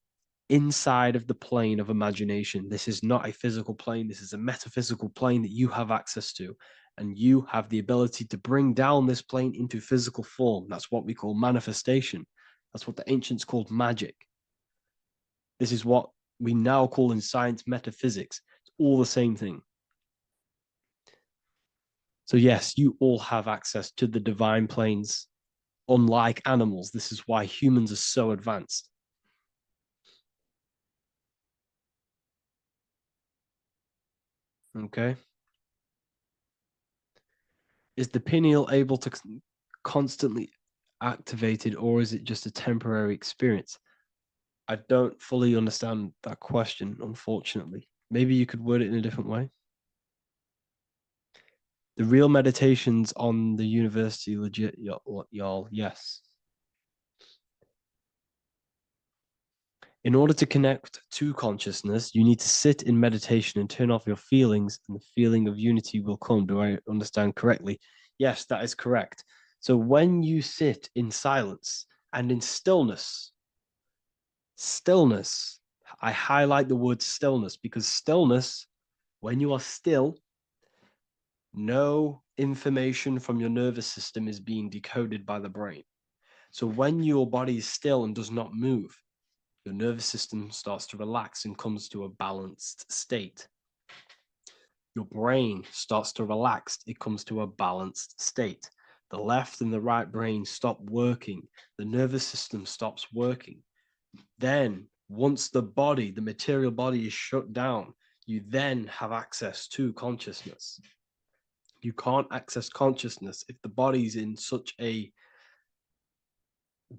inside of the plane of imagination. This is not a physical plane. This is a metaphysical plane that you have access to. And you have the ability to bring down this plane into physical form. That's what we call manifestation. That's what the ancients called magic. This is what we now call in science metaphysics. It's all the same thing. So yes, you all have access to the divine planes. Unlike animals, this is why humans are so advanced. Okay. Is the pineal able to constantly activated, or is it just a temporary experience? I don't fully understand that question, unfortunately. Maybe you could word it in a different way. The real meditations on the university legit, y'all, yes. In order to connect to consciousness, you need to sit in meditation and turn off your feelings, and the feeling of unity will come. Do I understand correctly? Yes, that is correct. So when you sit in silence and in stillness, I highlight the word stillness because stillness, when you are still, no information from your nervous system is being decoded by the brain. So when your body is still and does not move, your nervous system starts to relax and comes to a balanced state. Your brain starts to relax, it comes to a balanced state. The left and the right brain stop working, the nervous system stops working. Then, once the body, the material body, is shut down, you then have access to consciousness. You can't access consciousness if the body's in such a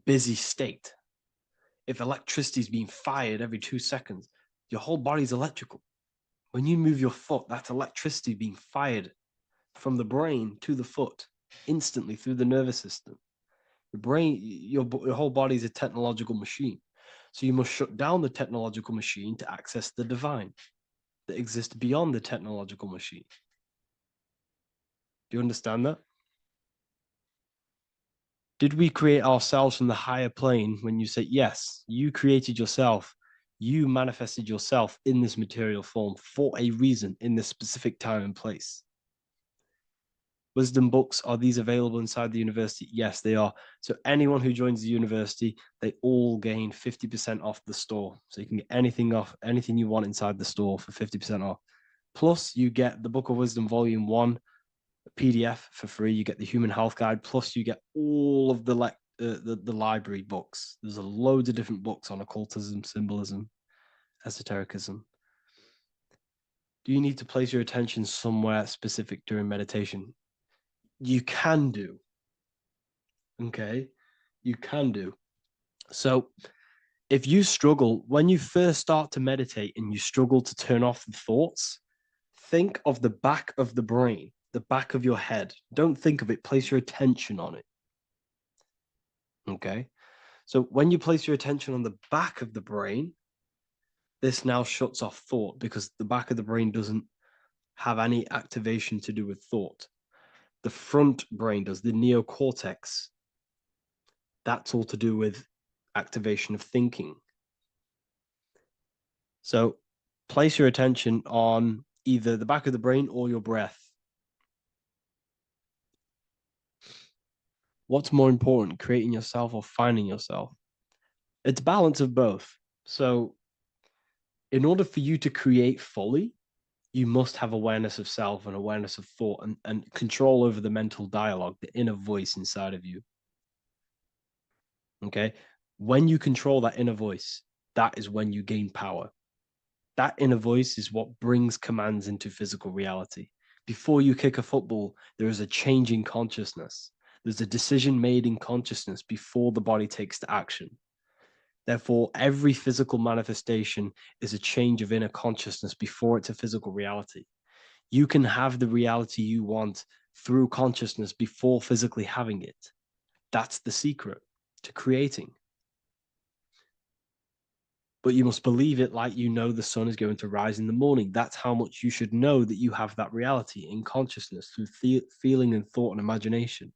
busy state. If electricity is being fired every 2 seconds, your whole body's electrical. When you move your foot, that's electricity being fired from the brain to the foot instantly through the nervous system. Your brain, your whole body is a technological machine. So you must shut down the technological machine to access the divine that exists beyond the technological machine. Do you understand that? Did we create ourselves from the higher plane? When you say yes, you created yourself, you manifested yourself in this material form for a reason in this specific time and place. Wisdom books, are these available inside the university? Yes, they are. So anyone who joins the university, they all gain 50% off the store. So you can get anything you want inside the store for 50% off. Plus, you get the Book of Wisdom Volume 1 PDF for free. You get the Human Health Guide. Plus, you get all of the library books. There's a loads of different books on occultism, symbolism, esotericism. Do you need to place your attention somewhere specific during meditation? You can do. Okay, you can do. So if you struggle, when you first start to meditate and you struggle to turn off the thoughts, think of the back of the brain, the back of your head. Don't think of it, place your attention on it. Okay, so when you place your attention on the back of the brain, this now shuts off thought because the back of the brain doesn't have any activation to do with thought. The front brain does, the neocortex. That's all to do with activation of thinking. So place your attention on either the back of the brain or your breath. What's more important, creating yourself or finding yourself? It's balance of both. So in order for you to create fully, you must have awareness of self and awareness of thought and control over the mental dialogue, the inner voice inside of you. Okay. When you control that inner voice, that is when you gain power. That inner voice is what brings commands into physical reality. Before you kick a football, there is a change in consciousness. There's a decision made in consciousness before the body takes to action. Therefore, every physical manifestation is a change of inner consciousness before it's a physical reality. You can have the reality you want through consciousness before physically having it. That's the secret to creating. But you must believe it like you know the sun is going to rise in the morning. That's how much you should know that you have that reality in consciousness through feeling and thought and imagination.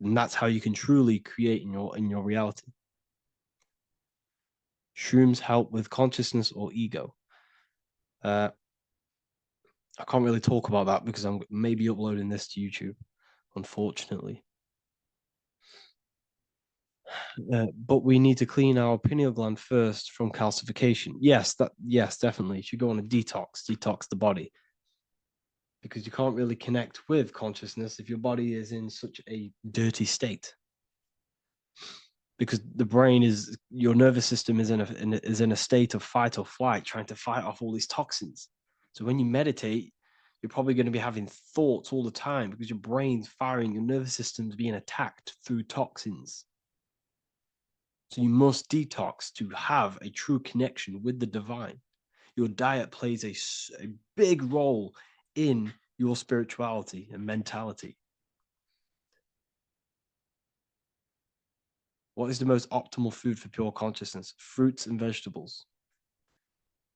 And that's how you can truly create in your reality. Shrooms help with consciousness or ego. I can't really talk about that because I'm maybe uploading this to YouTube, unfortunately. But we need to clean our pineal gland first from calcification. Yes, definitely. You should go on a detox the body. Because you can't really connect with consciousness if your body is in such a dirty state. Because the brain is, your nervous system is in a state of fight or flight, trying to fight off all these toxins. So when you meditate, you're probably going to be having thoughts all the time because your brain's firing, your nervous system's being attacked through toxins. So you must detox to have a true connection with the divine. Your diet plays a big role in your spirituality and mentality. What is the most optimal food for pure consciousness? Fruits and vegetables.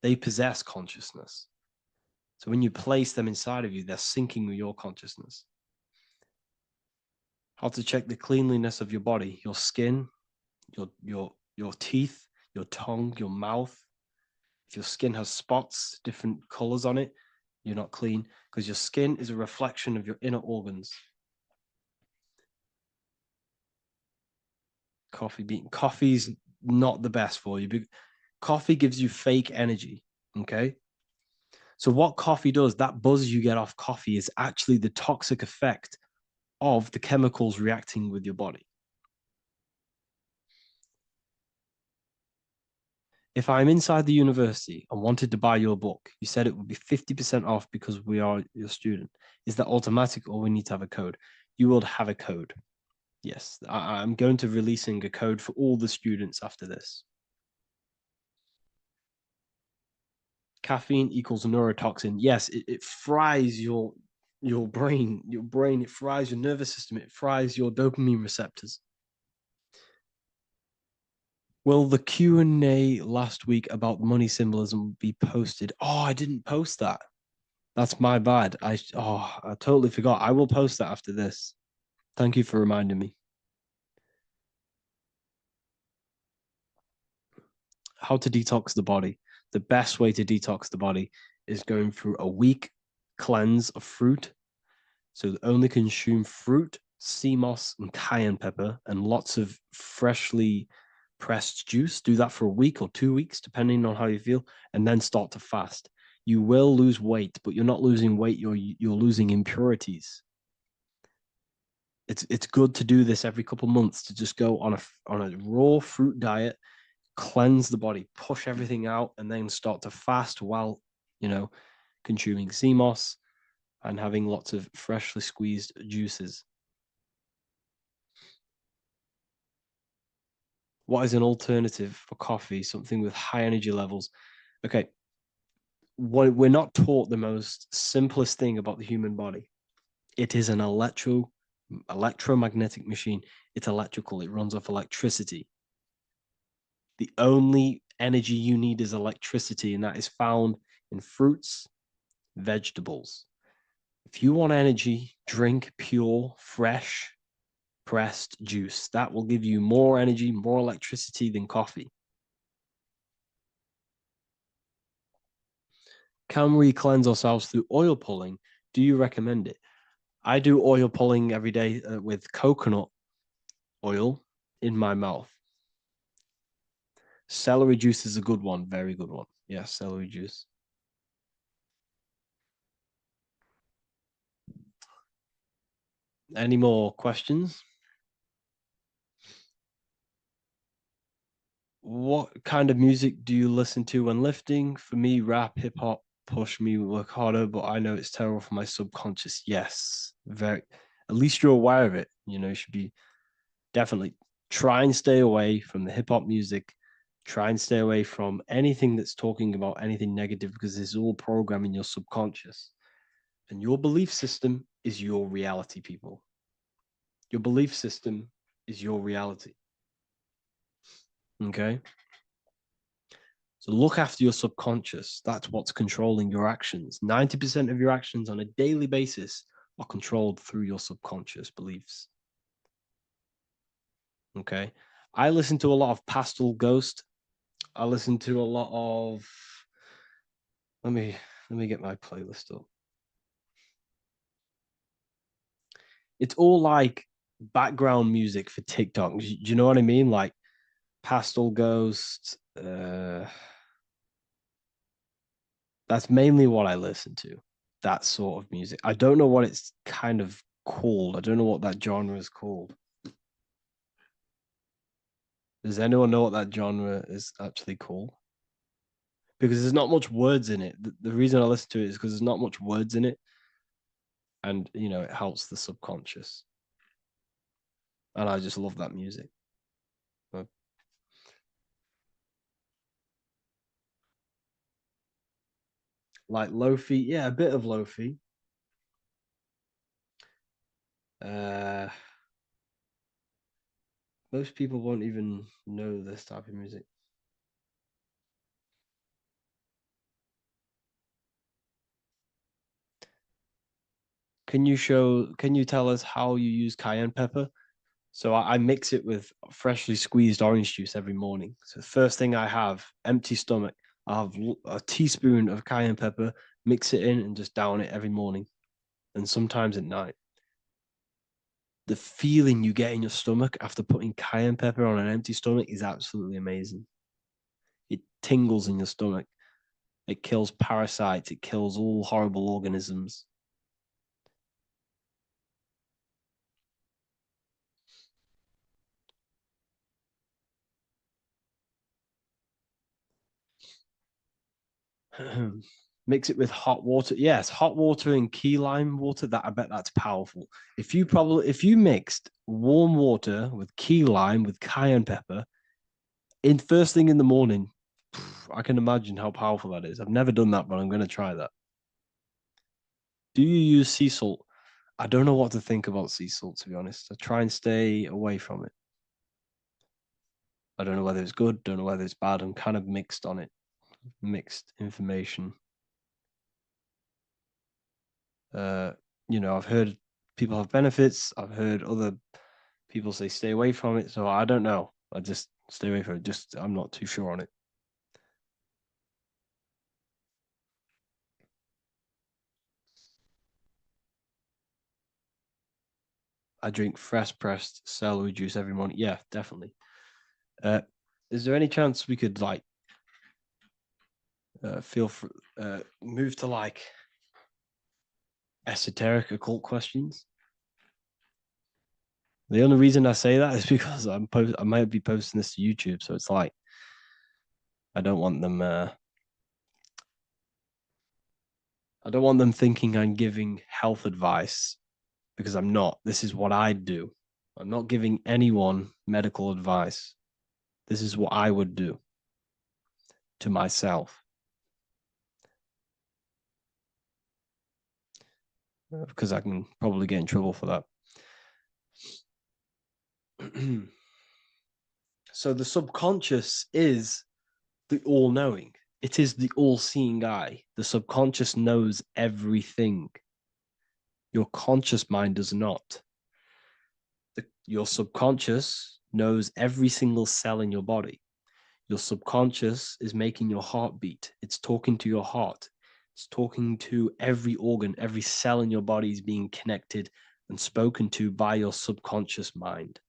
They possess consciousness. So when you place them inside of you, they're syncing with your consciousness. How to check the cleanliness of your body, your skin, your teeth, your tongue, your mouth. If your skin has spots, different colors on it, you're not clean, because your skin is a reflection of your inner organs. Coffee's not the best for you. Coffee gives you fake energy. Okay. So what coffee does, that buzz you get off coffee, is actually the toxic effect of the chemicals reacting with your body. If I'm inside the university and wanted to buy your book, you said it would be 50% off because we are your student. Is that automatic or we need to have a code? You will have a code. Yes, I'm going to releasing a code for all the students after this. Caffeine equals neurotoxin. Yes, it fries your brain, it fries your nervous system, it fries your dopamine receptors. Will the Q&A last week about money symbolism be posted? Oh, I didn't post that. That's my bad. I totally forgot. I will post that after this. Thank you for reminding me. How to detox the body. The best way to detox the body is going through a week cleanse of fruit. So only consume fruit, sea moss, and cayenne pepper, and lots of freshly pressed juice. Do that for a week or 2 weeks, depending on how you feel, and then start to fast. You will lose weight, but you're not losing weight. You're losing impurities. It's good to do this every couple months, to just go on a raw fruit diet, cleanse the body, push everything out, and then start to fast while consuming sea moss and having lots of freshly squeezed juices. What is an alternative for coffee? Something with high energy levels. Okay, we're not taught the most simplest thing about the human body. It is an electromagnetic machine. It's electrical. It runs off electricity. The only energy you need is electricity, and that is found in fruits, vegetables. If you want energy, drink pure, fresh, pressed juice. That will give you more energy, more electricity than coffee. Can we cleanse ourselves through oil pulling? Do you recommend it? I do oil pulling every day with coconut oil in my mouth. Celery juice is a good one, very good one. Yes, celery juice. Any more questions? What kind of music do you listen to when lifting? For me, rap, hip hop push me work harder, but I know it's terrible for my subconscious. Yes, very. At least you're aware of it. You should be definitely try and stay away from the hip hop music. Try and stay away from anything that's talking about anything negative, because it's all programming your subconscious. And your belief system is your reality, people. Your belief system is your reality. Okay. So look after your subconscious. That's what's controlling your actions. 90% of your actions on a daily basis are controlled through your subconscious beliefs. Okay. I listen to a lot of Pastel Ghost. I listen to a lot of let me get my playlist up. It's all like background music for TikTok. Do you know what I mean? Like Pastel Ghost. That's mainly what I listen to. That sort of music. I don't know what it's kind of called. I don't know what that genre is called. Does anyone know what that genre is actually called? because there's not much words in it. The reason I listen to it is because there's not much words in it, and it helps the subconscious, and I just love that music. Like lo-fi, yeah, a bit of lo-fi. Most people won't even know this type of music. Can you tell us how you use cayenne pepper? So I mix it with freshly squeezed orange juice every morning. So the first thing I have, empty stomach, I have a teaspoon of cayenne pepper, mix it in and just down it every morning. And sometimes at night. The feeling you get in your stomach after putting cayenne pepper on an empty stomach is absolutely amazing. It tingles in your stomach. It kills parasites. It kills all horrible organisms. Mix it with hot water. Yes, hot water and key lime water. That I bet that's powerful. If you mixed warm water with key lime with cayenne pepper in first thing in the morning, I can imagine how powerful that is. I've never done that, but I'm going to try that. Do you use sea salt? I don't know what to think about sea salt, to be honest. I try and stay away from it. I don't know whether it's good, don't know whether it's bad. I'm kind of mixed on it. Mixed information. I've heard people have benefits. I've heard other people say stay away from it. So I don't know. I just stay away from it. I'm not too sure on it. I drink fresh pressed celery juice every morning. Yeah, definitely. Is there any chance we could move to esoteric occult questions? The only reason I say that is because I might be posting this to YouTube, so it's like I don't want them. I don't want them thinking I'm giving health advice because I'm not. This is what I do. I'm not giving anyone medical advice. This is what I would do to myself because I can probably get in trouble for that. So the subconscious is the all-knowing. It is the all-seeing eye. The subconscious knows everything. Your conscious mind does not. Your subconscious knows every single cell in your body. Your subconscious is making your heart beat. It's talking to your heart. It's talking to every organ, every cell in your body is being connected and spoken to by your subconscious mind.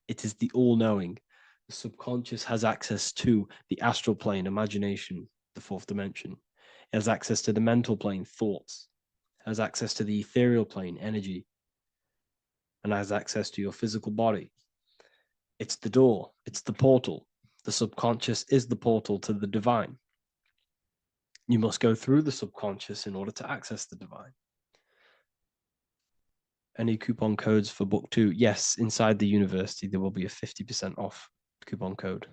It is the all-knowing. The subconscious has access to the astral plane, imagination, the fourth dimension. It has access to the mental plane, thoughts. It has access to the ethereal plane, energy. And has access to your physical body. It's the door. It's the portal. The subconscious is the portal to the divine. You must go through the subconscious in order to access the divine. Any coupon codes for book 2? Yes, inside the university, there will be a 50% off coupon code.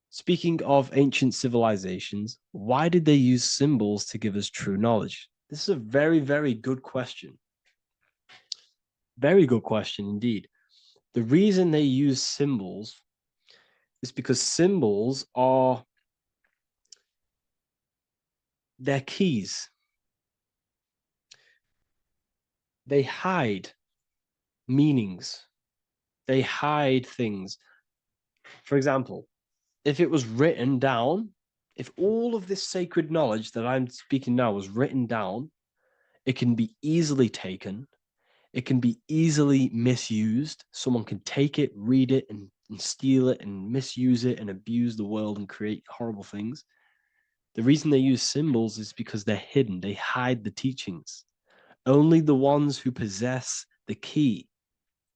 Speaking of ancient civilizations, why did they use symbols to give us true knowledge? This is a very, very good question. Very good question indeed. The reason they use symbols is because symbols are their keys. They hide meanings. They hide things. For example, if it was written down, if all of this sacred knowledge that I'm speaking now was written down, it can be easily taken. It can be easily misused. Someone can take it, read it, and steal it and misuse it and abuse the world and create horrible things. The reason they use symbols is because they're hidden. They hide the teachings. Only the ones who possess the key,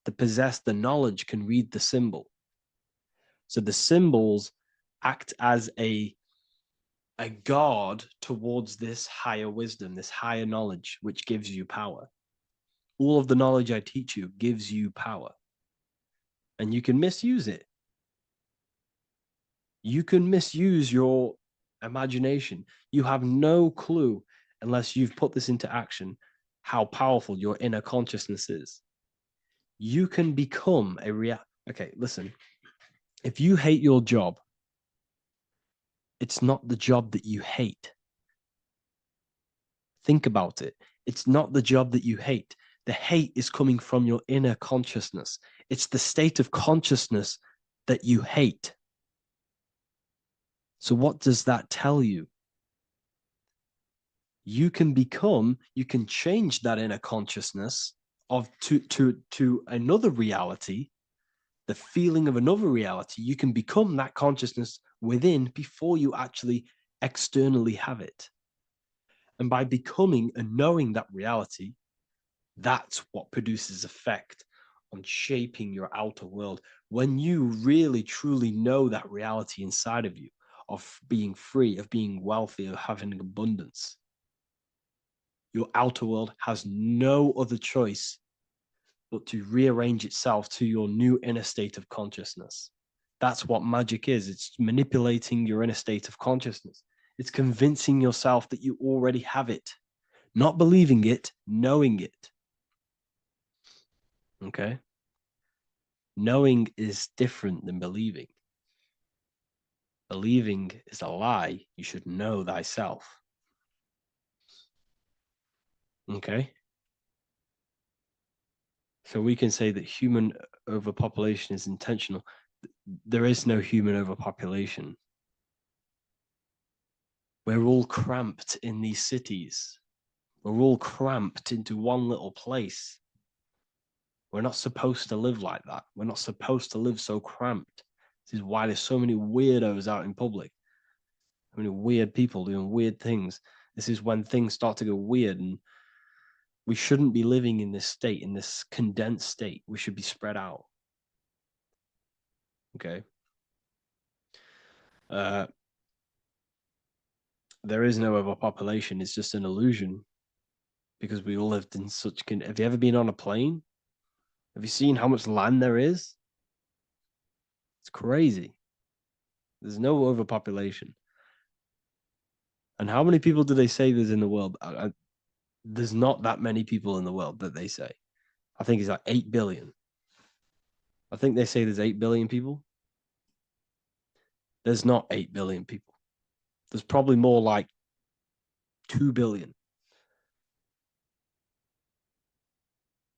that possess the knowledge, can read the symbol. So the symbols act as a guard towards this higher wisdom, this higher knowledge, which gives you power. All of the knowledge I teach you gives you power, and you can misuse it. You can misuse your imagination. You have no clue, unless you've put this into action, how powerful your inner consciousness is. You can become a Okay, listen. If you hate your job, it's not the job that you hate. Think about it. It's not the job that you hate. The hate is coming from your inner consciousness. It's the state of consciousness that you hate. So what does that tell you? You can change that inner consciousness to another reality, the feeling of another reality. You can become that consciousness within before you actually externally have it. And by becoming and knowing that reality, that's what produces effect on shaping your outer world. When you really, truly know that reality inside of you, of being free, of being wealthy, of having abundance, your outer world has no other choice but to rearrange itself to your new inner state of consciousness. That's what magic is. It's manipulating your inner state of consciousness. It's convincing yourself that you already have it, not believing it, knowing it. Okay? Knowing is different than believing. Believing is a lie. You should know thyself. Okay? So we can say that human overpopulation is intentional. There is no human overpopulation. We're all cramped in these cities. We're all cramped into one little place. We're not supposed to live like that. We're not supposed to live so cramped. This is why there's so many weirdos out in public. So many weird people doing weird things. This is when things start to go weird, and we shouldn't be living in this state, in this condensed state. We should be spread out. Okay. There is no overpopulation. It's just an illusion, because we all lived in such. Have you ever been on a plane? Have you seen how much land there is? It's crazy. There's no overpopulation. And how many people do they say there's in the world? There's not that many people in the world that they say. I think it's like 8 billion. I think they say there's 8 billion people. There's not 8 billion people. There's probably more like 2 billion.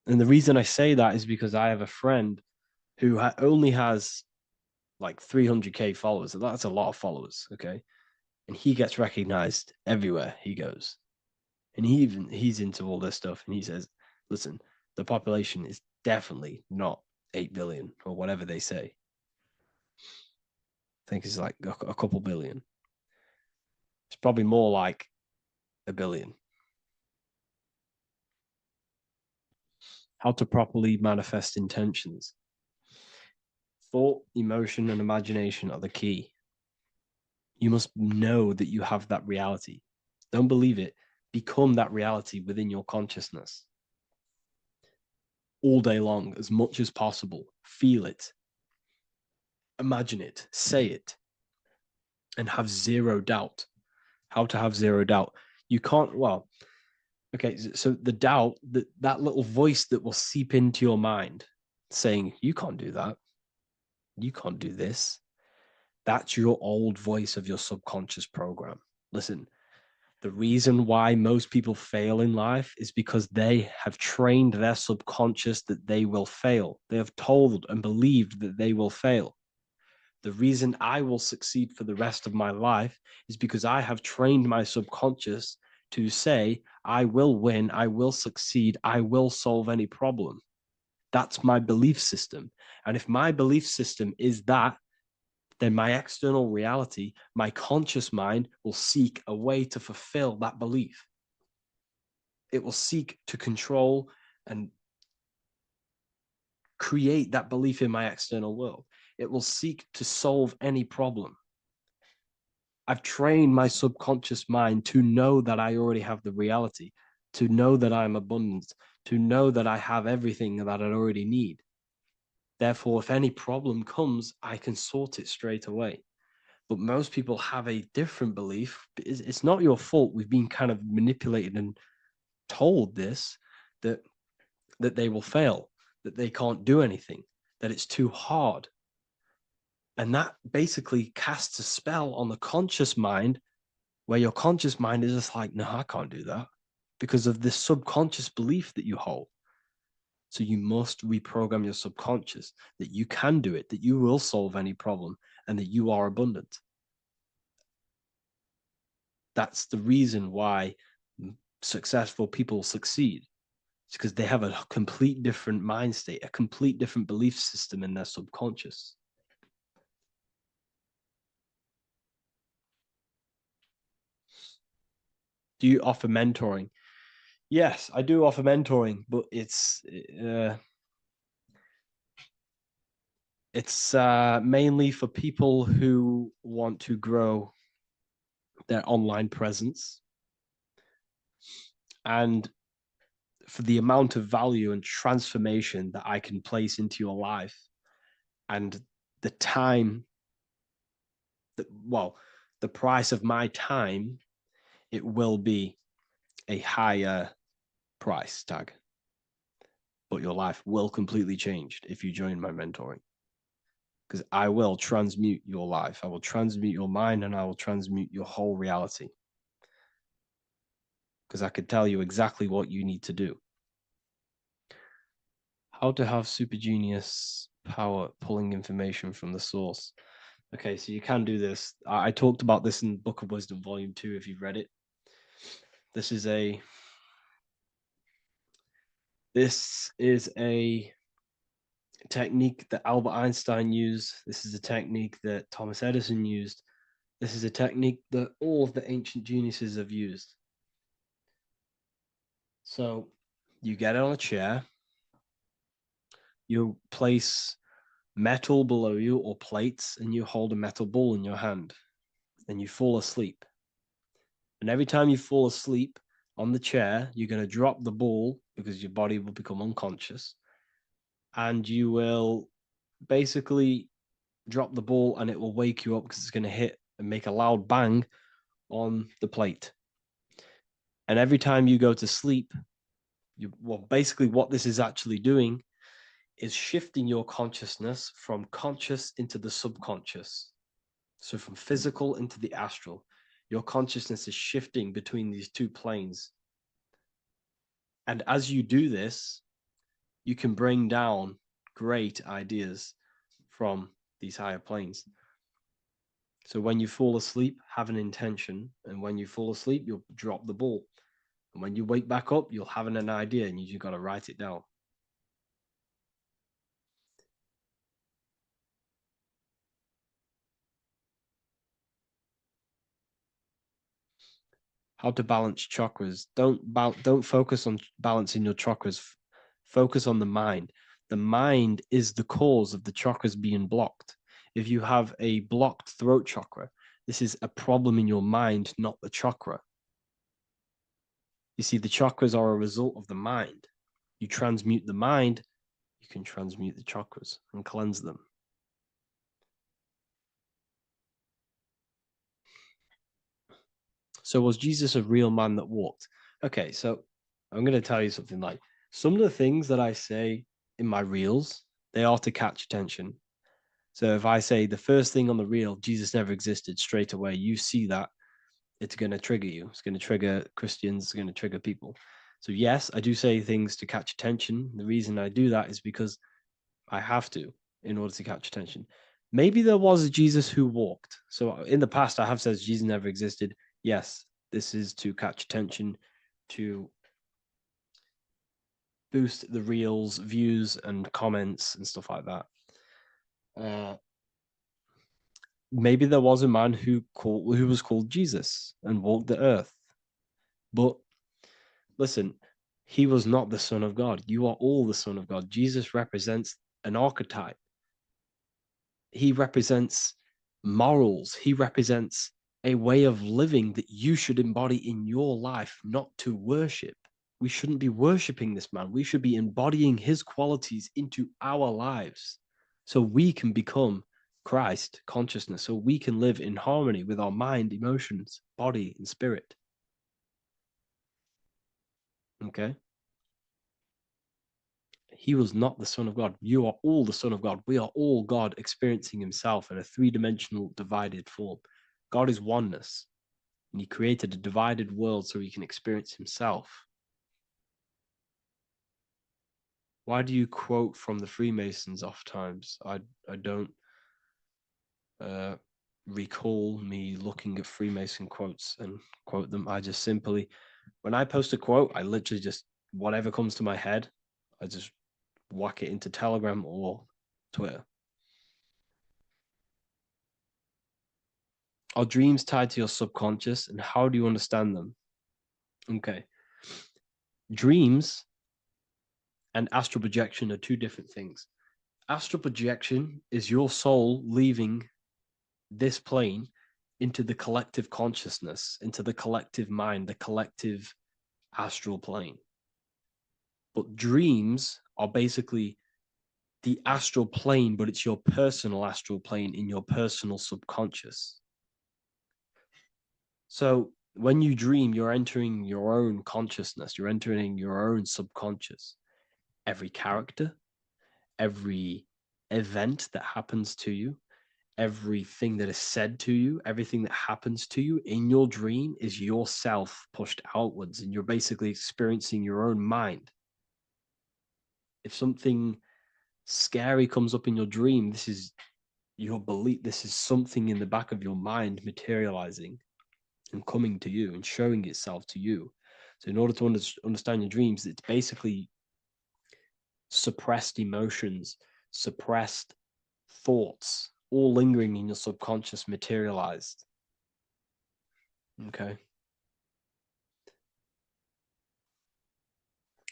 And the reason I say that is because I have a friend who only has like 300K followers. That's a lot of followers, okay? And he gets recognized everywhere he goes. And he's into all this stuff. And he says, listen, the population is definitely not 8 billion or whatever they say. I think it's like a couple billion. It's probably more like a billion. How to properly manifest intentions. Thought, emotion, and imagination are the key. You must know that you have that reality. Don't believe it. Become that reality within your consciousness. All day long, as much as possible. Feel it. Imagine it. Say it. And have zero doubt. How to have zero doubt. You can't, well, okay, so the doubt, that little voice that will seep into your mind saying, you can't do that. You can't do this. That's your old voice of your subconscious program. Listen, the reason why most people fail in life is because they have trained their subconscious that they will fail. They have told and believed that they will fail. The reason I will succeed for the rest of my life is because I have trained my subconscious to say, I will win, I will succeed, I will solve any problem. That's my belief system. And if my belief system is that, then my external reality, my conscious mind, will seek a way to fulfill that belief. It will seek to control and create that belief in my external world. It will seek to solve any problem. I've trained my subconscious mind to know that I already have the reality, to know that I'm abundant, to know that I have everything that I already need. Therefore, if any problem comes, I can sort it straight away. But most people have a different belief. It's not your fault. We've been kind of manipulated and told this, that they will fail, that they can't do anything, that it's too hard. And that basically casts a spell on the conscious mind, where your conscious mind is just like, no, I can't do that, because of this subconscious belief that you hold. So you must reprogram your subconscious that you can do it, that you will solve any problem, and that you are abundant. That's the reason why successful people succeed. It's because they have a complete different mind state, a complete different belief system in their subconscious. Do you offer mentoring? Yes, I do offer mentoring, but it's mainly for people who want to grow their online presence, and for the amount of value and transformation that I can place into your life, and the time that, well, the price of my time, it will be a higher price tag, but your life will completely change if you join my mentoring, because I will transmute your life. I will transmute your mind, and I will transmute your whole reality, because I could tell you exactly what you need to do. How to have super genius power pulling information from the source. Okay, so you can do this. I talked about this in Book of Wisdom, Volume 2, if you've read it. This is a technique that Albert Einstein used. This is a technique that Thomas Edison used. This is a technique that all of the ancient geniuses have used. So you get on a chair, you place metal below you or plates, and you hold a metal ball in your hand, and you fall asleep. And every time you fall asleep on the chair, you're going to drop the ball, because your body will become unconscious, and you will basically drop the ball, and it will wake you up because it's going to hit and make a loud bang on the plate. And every time you go to sleep, basically what this is actually doing is shifting your consciousness from conscious into the subconscious. So from physical into the astral. Your consciousness is shifting between these two planes. And as you do this, you can bring down great ideas from these higher planes. So when you fall asleep, have an intention. And when you fall asleep, you'll drop the ball. And when you wake back up, you'll have an idea, and you just got to write it down. How to balance chakras. Don't focus on balancing your chakras. Focus on the mind. The mind is the cause of the chakras being blocked. If you have a blocked throat chakra, this is a problem in your mind, not the chakra. You see, the chakras are a result of the mind. You transmute the mind, you can transmute the chakras and cleanse them. So was Jesus a real man that walked? Okay, so I'm going to tell you something. Like, some of the things that I say in my reels, they are to catch attention. So if I say the first thing on the reel, Jesus never existed, straight away, you see that, it's going to trigger you. It's going to trigger Christians. It's going to trigger people. So yes, I do say things to catch attention. The reason I do that is because I have to, in order to catch attention. Maybe there was a Jesus who walked. So in the past, I have said Jesus never existed. Yes, this is to catch attention, to boost the reels, views, and comments and stuff like that. Maybe there was a man who was called Jesus and walked the earth. But listen, he was not the Son of God. You are all the Son of God. Jesus represents an archetype. He represents morals. He represents a way of living that you should embody in your life, not to worship. We shouldn't be worshiping this man. We should be embodying his qualities into our lives so we can become Christ consciousness, so we can live in harmony with our mind, emotions, body, and spirit. Okay? He was not the Son of God. You are all the Son of God. We are all God experiencing himself in a three-dimensional divided form. God is oneness, and he created a divided world so he can experience himself. Why do you quote from the Freemasons oft times? I don't recall me looking at Freemason quotes and quote them. I just simply, when I post a quote, I literally just, whatever comes to my head, I just whack it into Telegram or Twitter. Are dreams tied to your subconscious, and how do you understand them? Okay. Dreams and astral projection are two different things. Astral projection is your soul leaving this plane into the collective consciousness, into the collective mind, the collective astral plane. But dreams are basically the astral plane, but it's your personal astral plane in your personal subconscious. So when you dream, you're entering your own consciousness, you're entering your own subconscious. Every character, every event that happens to you, everything that is said to you, everything that happens to you in your dream is yourself pushed outwards, and you're basically experiencing your own mind. If something scary comes up in your dream, this is your belief, this is something in the back of your mind materializing and coming to you and showing itself to you. So in order to understand your dreams, it's basically suppressed emotions, suppressed thoughts, all lingering in your subconscious materialized. Okay.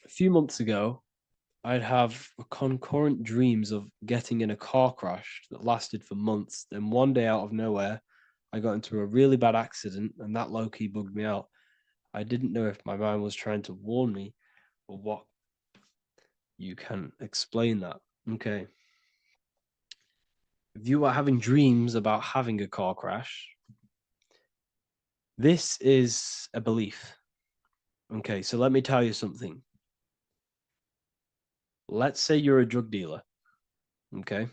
A few months ago, I'd have concurrent dreams of getting in a car crash that lasted for months. Then one day out of nowhere, I got into a really bad accident, and that low-key bugged me out. I didn't know if my mind was trying to warn me or what. You can explain that. Okay. If you are having dreams about having a car crash, this is a belief. Okay, so let me tell you something. Let's say you're a drug dealer, okay?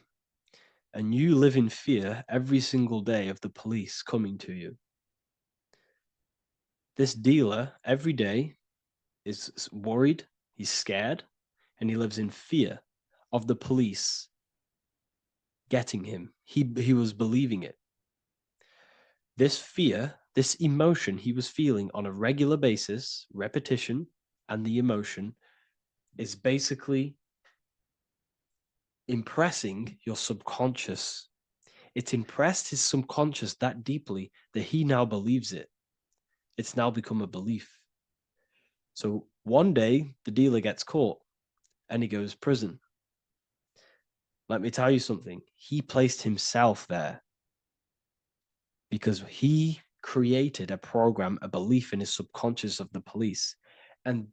And you live in fear every single day of the police coming to you. This dealer every day is worried, he's scared, and he lives in fear of the police getting him. He was believing it. This fear, this emotion he was feeling on a regular basis, repetition, and the emotion is basically impressing your subconscious. It's impressed his subconscious that deeply that he now believes it. It's now become a belief. So one day the dealer gets caught and he goes to prison. Let me tell you something. He placed himself there because he created a program, a belief in his subconscious of the police. And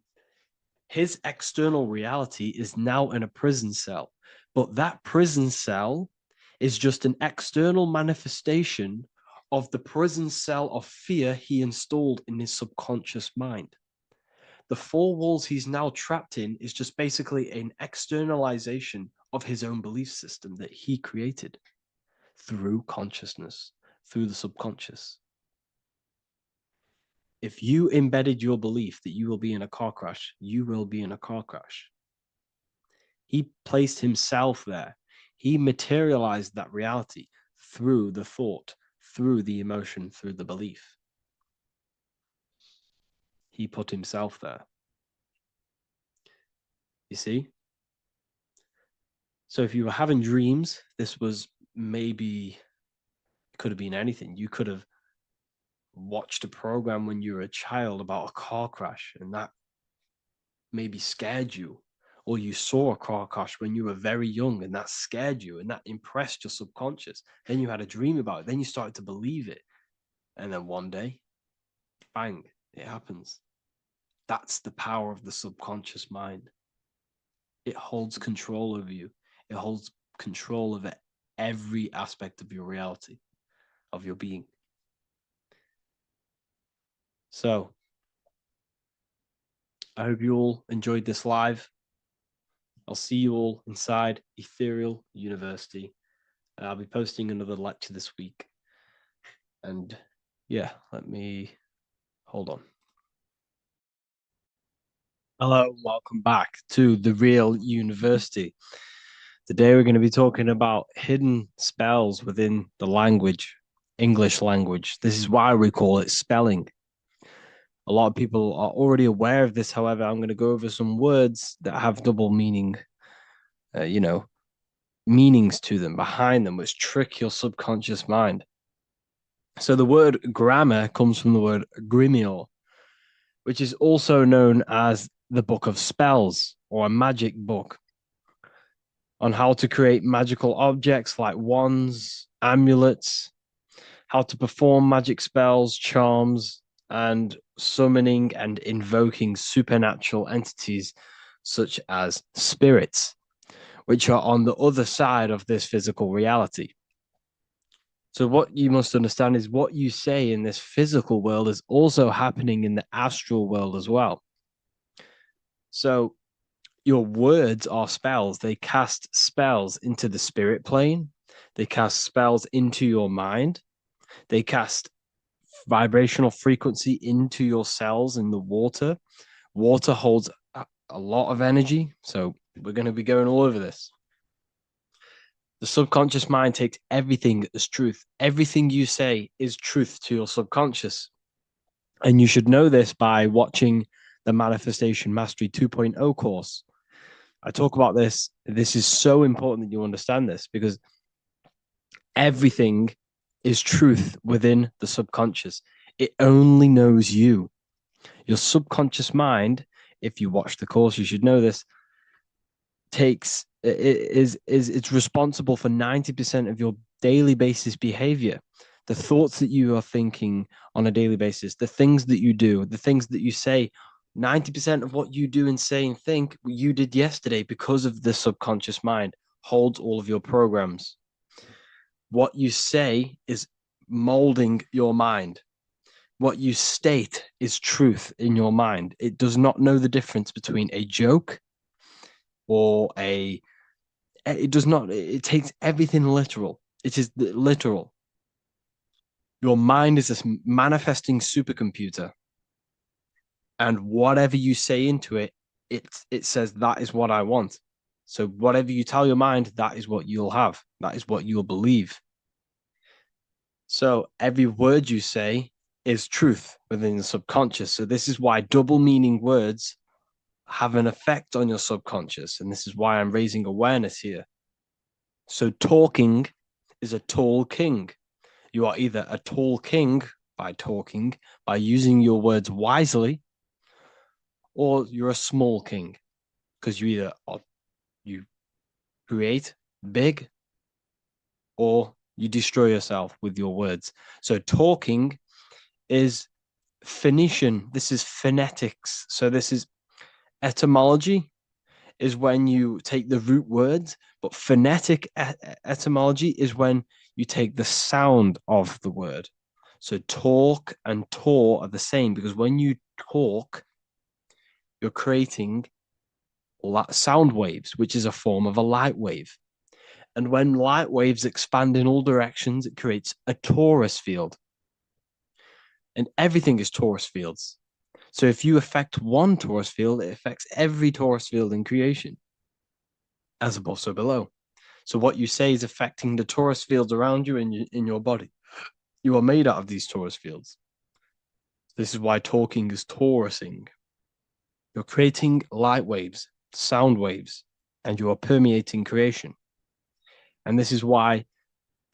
his external reality is now in a prison cell. But that prison cell is just an external manifestation of the prison cell of fear he installed in his subconscious mind. The four walls he's now trapped in is just basically an externalization of his own belief system that he created through consciousness, through the subconscious. If you embedded your belief that you will be in a car crash, you will be in a car crash. He placed himself there. He materialized that reality through the thought, through the emotion, through the belief. He put himself there. You see? So if you were having dreams, this was maybe, it could have been anything. You could have watched a program when you were a child about a car crash, and that maybe scared you. Or you saw a car crash when you were very young, and that scared you, and that impressed your subconscious. Then you had a dream about it. Then you started to believe it. And then one day, bang, it happens. That's the power of the subconscious mind. It holds control over you. It holds control over every aspect of your reality, of your being. So I hope you all enjoyed this live. I'll see you all inside Ethereal University. I'll be posting another lecture this week. And yeah, let me hold on. Hello, welcome back to the Real University. Today we're going to be talking about hidden spells within the language, English language. This is why we call it spelling. A lot of people are already aware of this. However, I'm going to go over some words that have double meaning, meanings to them, behind them, which trick your subconscious mind. So the word grammar comes from the word grimoire, which is also known as the book of spells or a magic book on how to create magical objects like wands, amulets, how to perform magic spells, charms, and summoning and invoking supernatural entities such as spirits, which are on the other side of this physical reality. So, what you must understand is what you say in this physical world is also happening in the astral world as well. So, your words are spells. They cast spells into the spirit plane, they cast spells into your mind, they cast vibrational frequency into your cells in the water. Water holds a lot of energy. So, we're going to be going all over this. The subconscious mind takes everything as truth. Everything you say is truth to your subconscious. And you should know this by watching the Manifestation Mastery 2.0 course. I talk about this. This is so important that you understand this because everything is truth within the subconscious. It only knows you. Your subconscious mind, if you watch the course, you should know this, it's responsible for 90% of your daily basis behavior. The thoughts that you are thinking on a daily basis, the things that you do, the things that you say, 90% of what you do and say and think you did yesterday because of the subconscious mind holds all of your programs. What you say is molding your mind. What you state is truth in your mind. It does not know the difference between a joke or it does not, it takes everything literal. It is literal. Your mind is this manifesting supercomputer. And whatever you say into it, it says that is what I want. So whatever you tell your mind, that is what you'll have. That is what you'll believe. So every word you say is truth within the subconscious. So this is why double meaning words have an effect on your subconscious. And this is why I'm raising awareness here. So talking is a tall king. You are either a tall king by talking, by using your words wisely, or you're a small king because you create big or you destroy yourself with your words. So talking is Phoenician. This is phonetics. So this is etymology is when you take the root words, but phonetic etymology is when you take the sound of the word. So talk and tour are the same because when you talk, you're creating sound waves, which is a form of a light wave. And when light waves expand in all directions, it creates a torus field. And everything is torus fields. So if you affect one torus field, it affects every torus field in creation, as above, so below. So what you say is affecting the torus fields around you in your body. You are made out of these torus fields. This is why talking is torusing. You're creating light waves, sound waves, and you are permeating creation. And this is why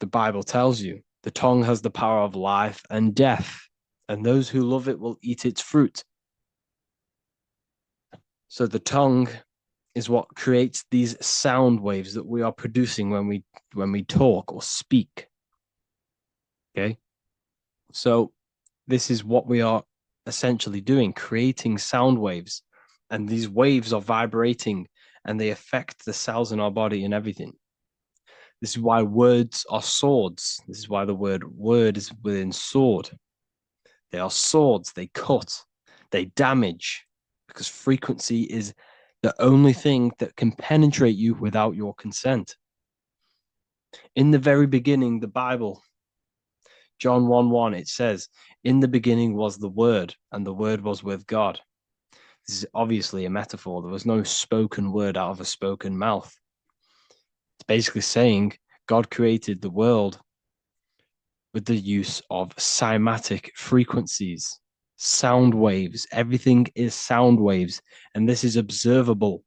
the Bible tells you the tongue has the power of life and death, and those who love it will eat its fruit. So the tongue is what creates these sound waves that we are producing when we talk or speak. Okay. So this is what we are essentially doing, creating sound waves. And these waves are vibrating and they affect the cells in our body and everything. This is why words are swords. This is why the word is within sword. They are swords, they cut, they damage, because frequency is the only thing that can penetrate you without your consent. In the very beginning, the Bible, John 1:1, it says, "In the beginning was the Word, and the Word was with God." This is obviously a metaphor. There was no spoken word out of a spoken mouth. It's basically saying God created the world with the use of cymatic frequencies, sound waves. Everything is sound waves, and this is observable.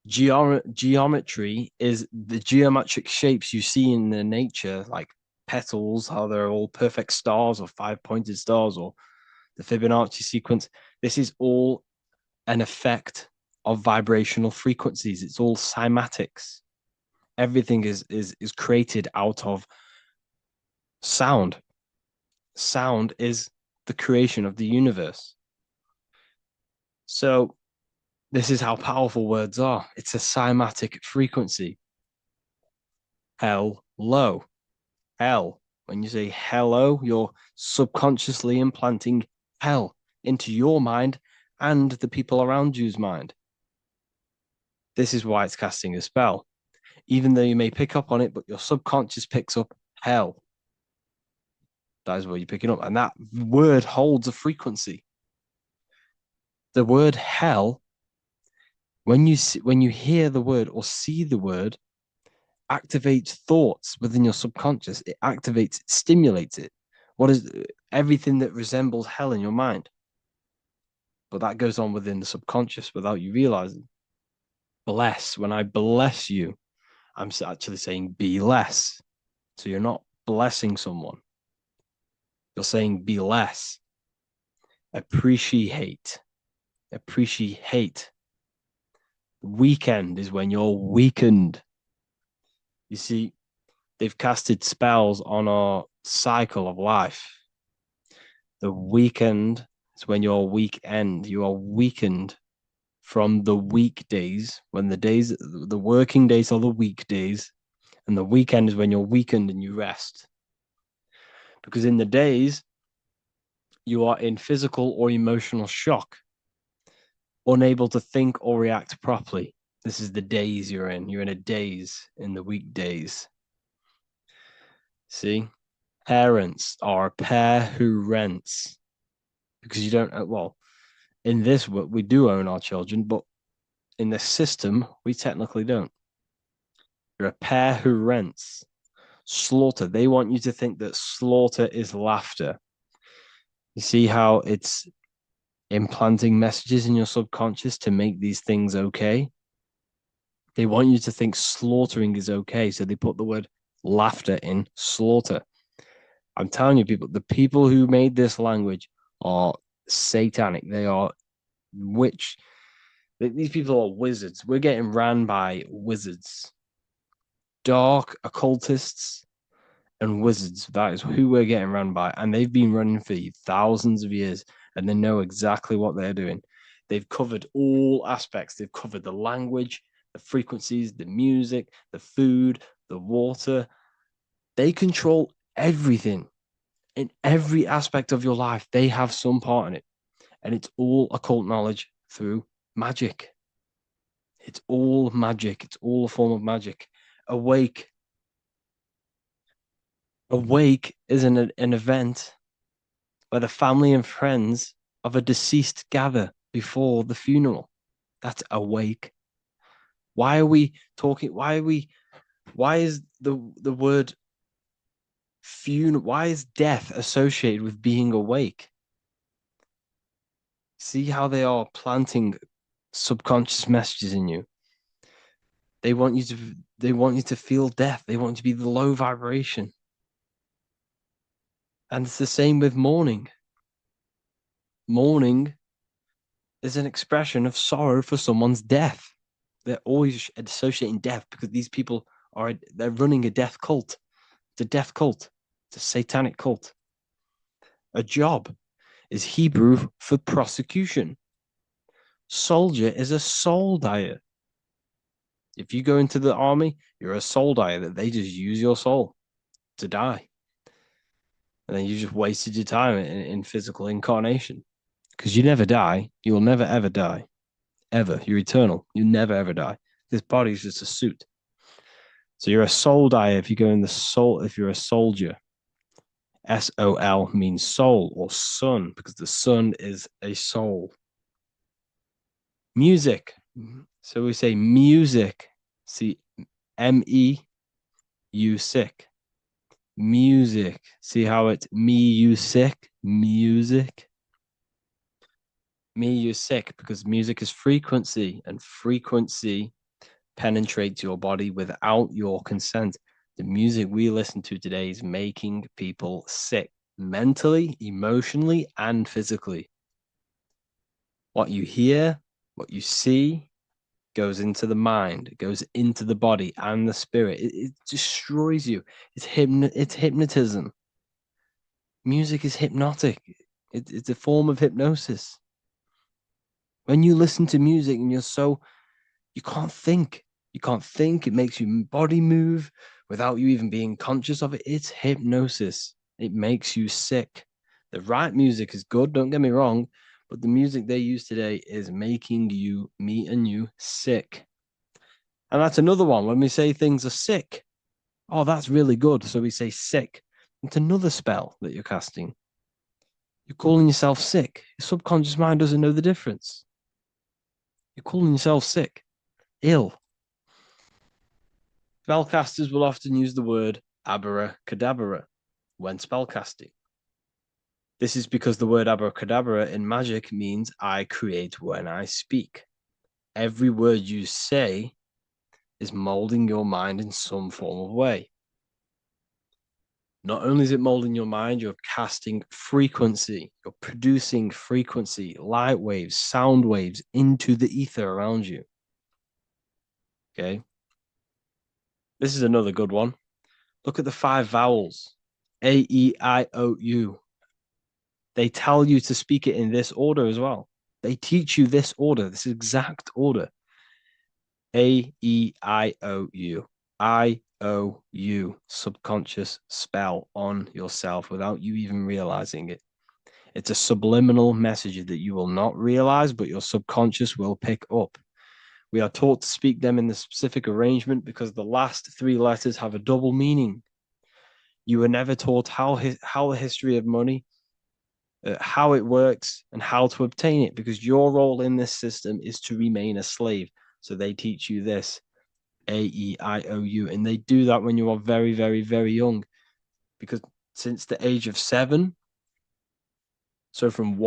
Geometry is the geometric shapes you see in the nature, like petals, how they're all perfect stars or five-pointed stars or the Fibonacci sequence. This is all an effect of vibrational frequencies. It's all cymatics. Everything is created out of sound. Sound is the creation of the universe. So this is how powerful words are. It's a cymatic frequency. Hello. Hell. When you say hello, you're subconsciously implanting hell into your mind and the people around you's mind. This is why it's casting a spell. Even though you may pick up on it, but your subconscious picks up hell. That is what you're picking up. And that word holds a frequency. The word hell, when you hear the word or see the word, activates thoughts within your subconscious. It activates, it stimulates it. What is everything that resembles hell in your mind? But that goes on within the subconscious without you realizing. Bless, when I bless you, I'm actually saying be less. So you're not blessing someone. You're saying be less. Appreciate. Appreciate. Weekend is when you're weakened. You see, they've casted spells on our cycle of life. The weekend is when you're weekend. You are weakened from the weekdays, when the working days are the weekdays, and the weekend is when you're weakened and you rest. Because in the days, you are in physical or emotional shock, unable to think or react properly. This is the days you're in. You're in a daze in the weekdays. See? Parents are a pair who rents. Because you don't, well, in this, we do own our children, but in the system, we technically don't. You're a pair who rents. Slaughter. They want you to think that slaughter is laughter. You see how it's implanting messages in your subconscious to make these things okay? They want you to think slaughtering is okay. So they put the word laughter in slaughter. I'm telling you, people, the people who made this language are satanic. They are witch. These people are wizards. We're getting ran by wizards, dark occultists, and wizards. That is who we're getting run by. And they've been running for thousands of years and they know exactly what they're doing. They've covered all aspects. They've covered the language, the frequencies, the music, the food, the water. They control everything in every aspect of your life. They have some part in it. And it's all occult knowledge through magic. It's all magic. It's all a form of magic. Awake. Awake is an event where the family and friends of a deceased gather before the funeral. That's awake. Why are we talking? Why is the word funeral? Why is death associated with being awake? See how they are planting subconscious messages in you. They want you to feel death. They want you to be the low vibration. And it's the same with mourning. Mourning is an expression of sorrow for someone's death. They're always associating death because these people they're running a death cult. It's a death cult. It's a satanic cult. A job is Hebrew for prosecution. Soldier is a soul dyer. If you go into the army, you're a soul dyer that they just use your soul to die. And then you just wasted your time in physical incarnation. Because you never die. You will never, ever die. Ever. You're eternal. You never, ever die. This body is just a suit. So you're a soul dyer if you go in the soul, if you're a soldier. SOL means soul or sun, because the sun is a soul. Music. So we say music. See, MEU sick. Music. See how it's me, you sick? Music. Me, you sick, because music is frequency, and frequency penetrates your body without your consent. The music we listen to today is making people sick, mentally, emotionally, and physically. What you hear, what you see, goes into the mind, it goes into the body and the spirit. It destroys you. It's hypnotism. Music is hypnotic. It's a form of hypnosis. When you listen to music and you can't think. You can't think. It makes your body move without you even being conscious of it. It's hypnosis. It makes you sick. The right music is good, don't get me wrong, but the music they use today is making you, me and you, sick. And that's another one. When we say things are sick, oh, that's really good. So we say sick. It's another spell that you're casting. You're calling yourself sick. Your subconscious mind doesn't know the difference. You're calling yourself sick, ill. Spellcasters will often use the word abracadabra when spellcasting. This is because the word abracadabra in magic means I create when I speak. Every word you say is molding your mind in some form of way. Not only is it molding your mind, you're casting frequency, you're producing frequency, light waves, sound waves into the ether around you. Okay. This is another good one. Look at the 5 vowels. A, E, I, O, U. They tell you to speak it in this order as well. They teach you this order, this exact order. A, E, I, O, U. I, O, U. Subconscious spell on yourself without you even realizing it. It's a subliminal message that you will not realize, but your subconscious will pick up. We are taught to speak them in the specific arrangement because the last 3 letters have a double meaning. You were never taught how the history of money, how it works, and how to obtain it, because your role in this system is to remain a slave. So they teach you this, A-E-I-O-U, and they do that when you are very, very, very young, because since the age of 7, so from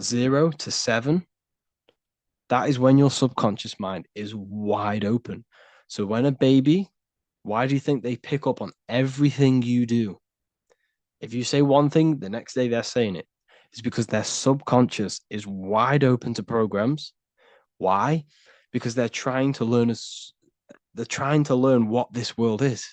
0 to 7, that is when your subconscious mind is wide open. So when a baby, why do you think they pick up on everything you do? If you say one thing, the next day they're saying it. It's because their subconscious is wide open to programs. Why? Because they're trying to learn what this world is.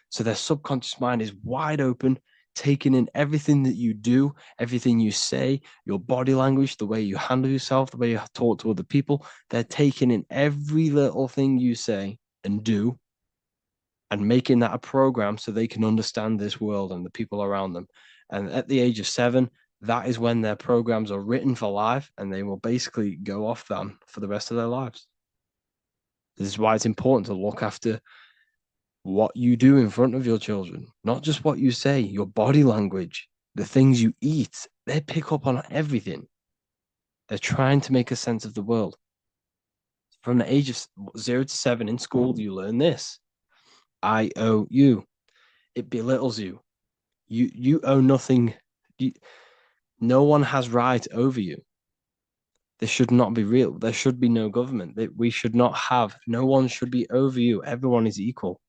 So their subconscious mind is wide open, taking in everything that you do, everything you say, your body language, the way you handle yourself, the way you talk to other people. They're taking in every little thing you say and do, and making that a program so they can understand this world and the people around them. And at the age of 7, that is when their programs are written for life, and they will basically go off them for the rest of their lives. This is why it's important to look after what you do in front of your children, not just what you say, your body language, the things you eat. They pick up on everything. They're trying to make a sense of the world. From the age of 0 to 7 in school, you learn this. I, O, U. It belittles you. You owe nothing. No one has right over you. This should not be real. There should be no government. We should not have. No one should be over you. Everyone is equal.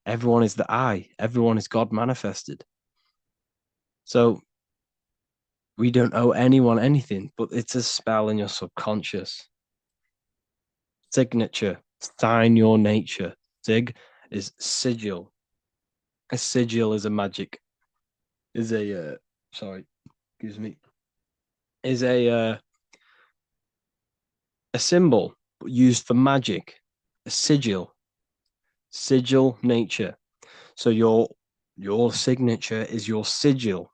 Everyone is the I. Everyone is God manifested. So we don't owe anyone anything, but it's a spell in your subconscious. Signature. Sign your nature. Sig is sigil. A sigil is a magic. Is a sorry, excuse me. Is a symbol used for magic. A sigil. Sigil nature. So your signature is your sigil.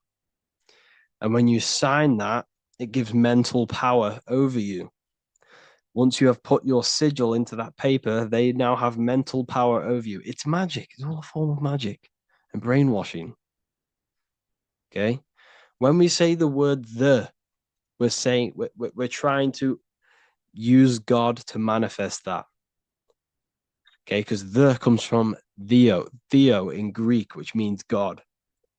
And when you sign that, it gives mental power over you. Once you have put your sigil into that paper, they now have mental power over you. It's magic. It's all a form of magic and brainwashing. Okay. When we say the word we're saying we're trying to use God to manifest that. Okay. Because the comes from theo in Greek, which means God.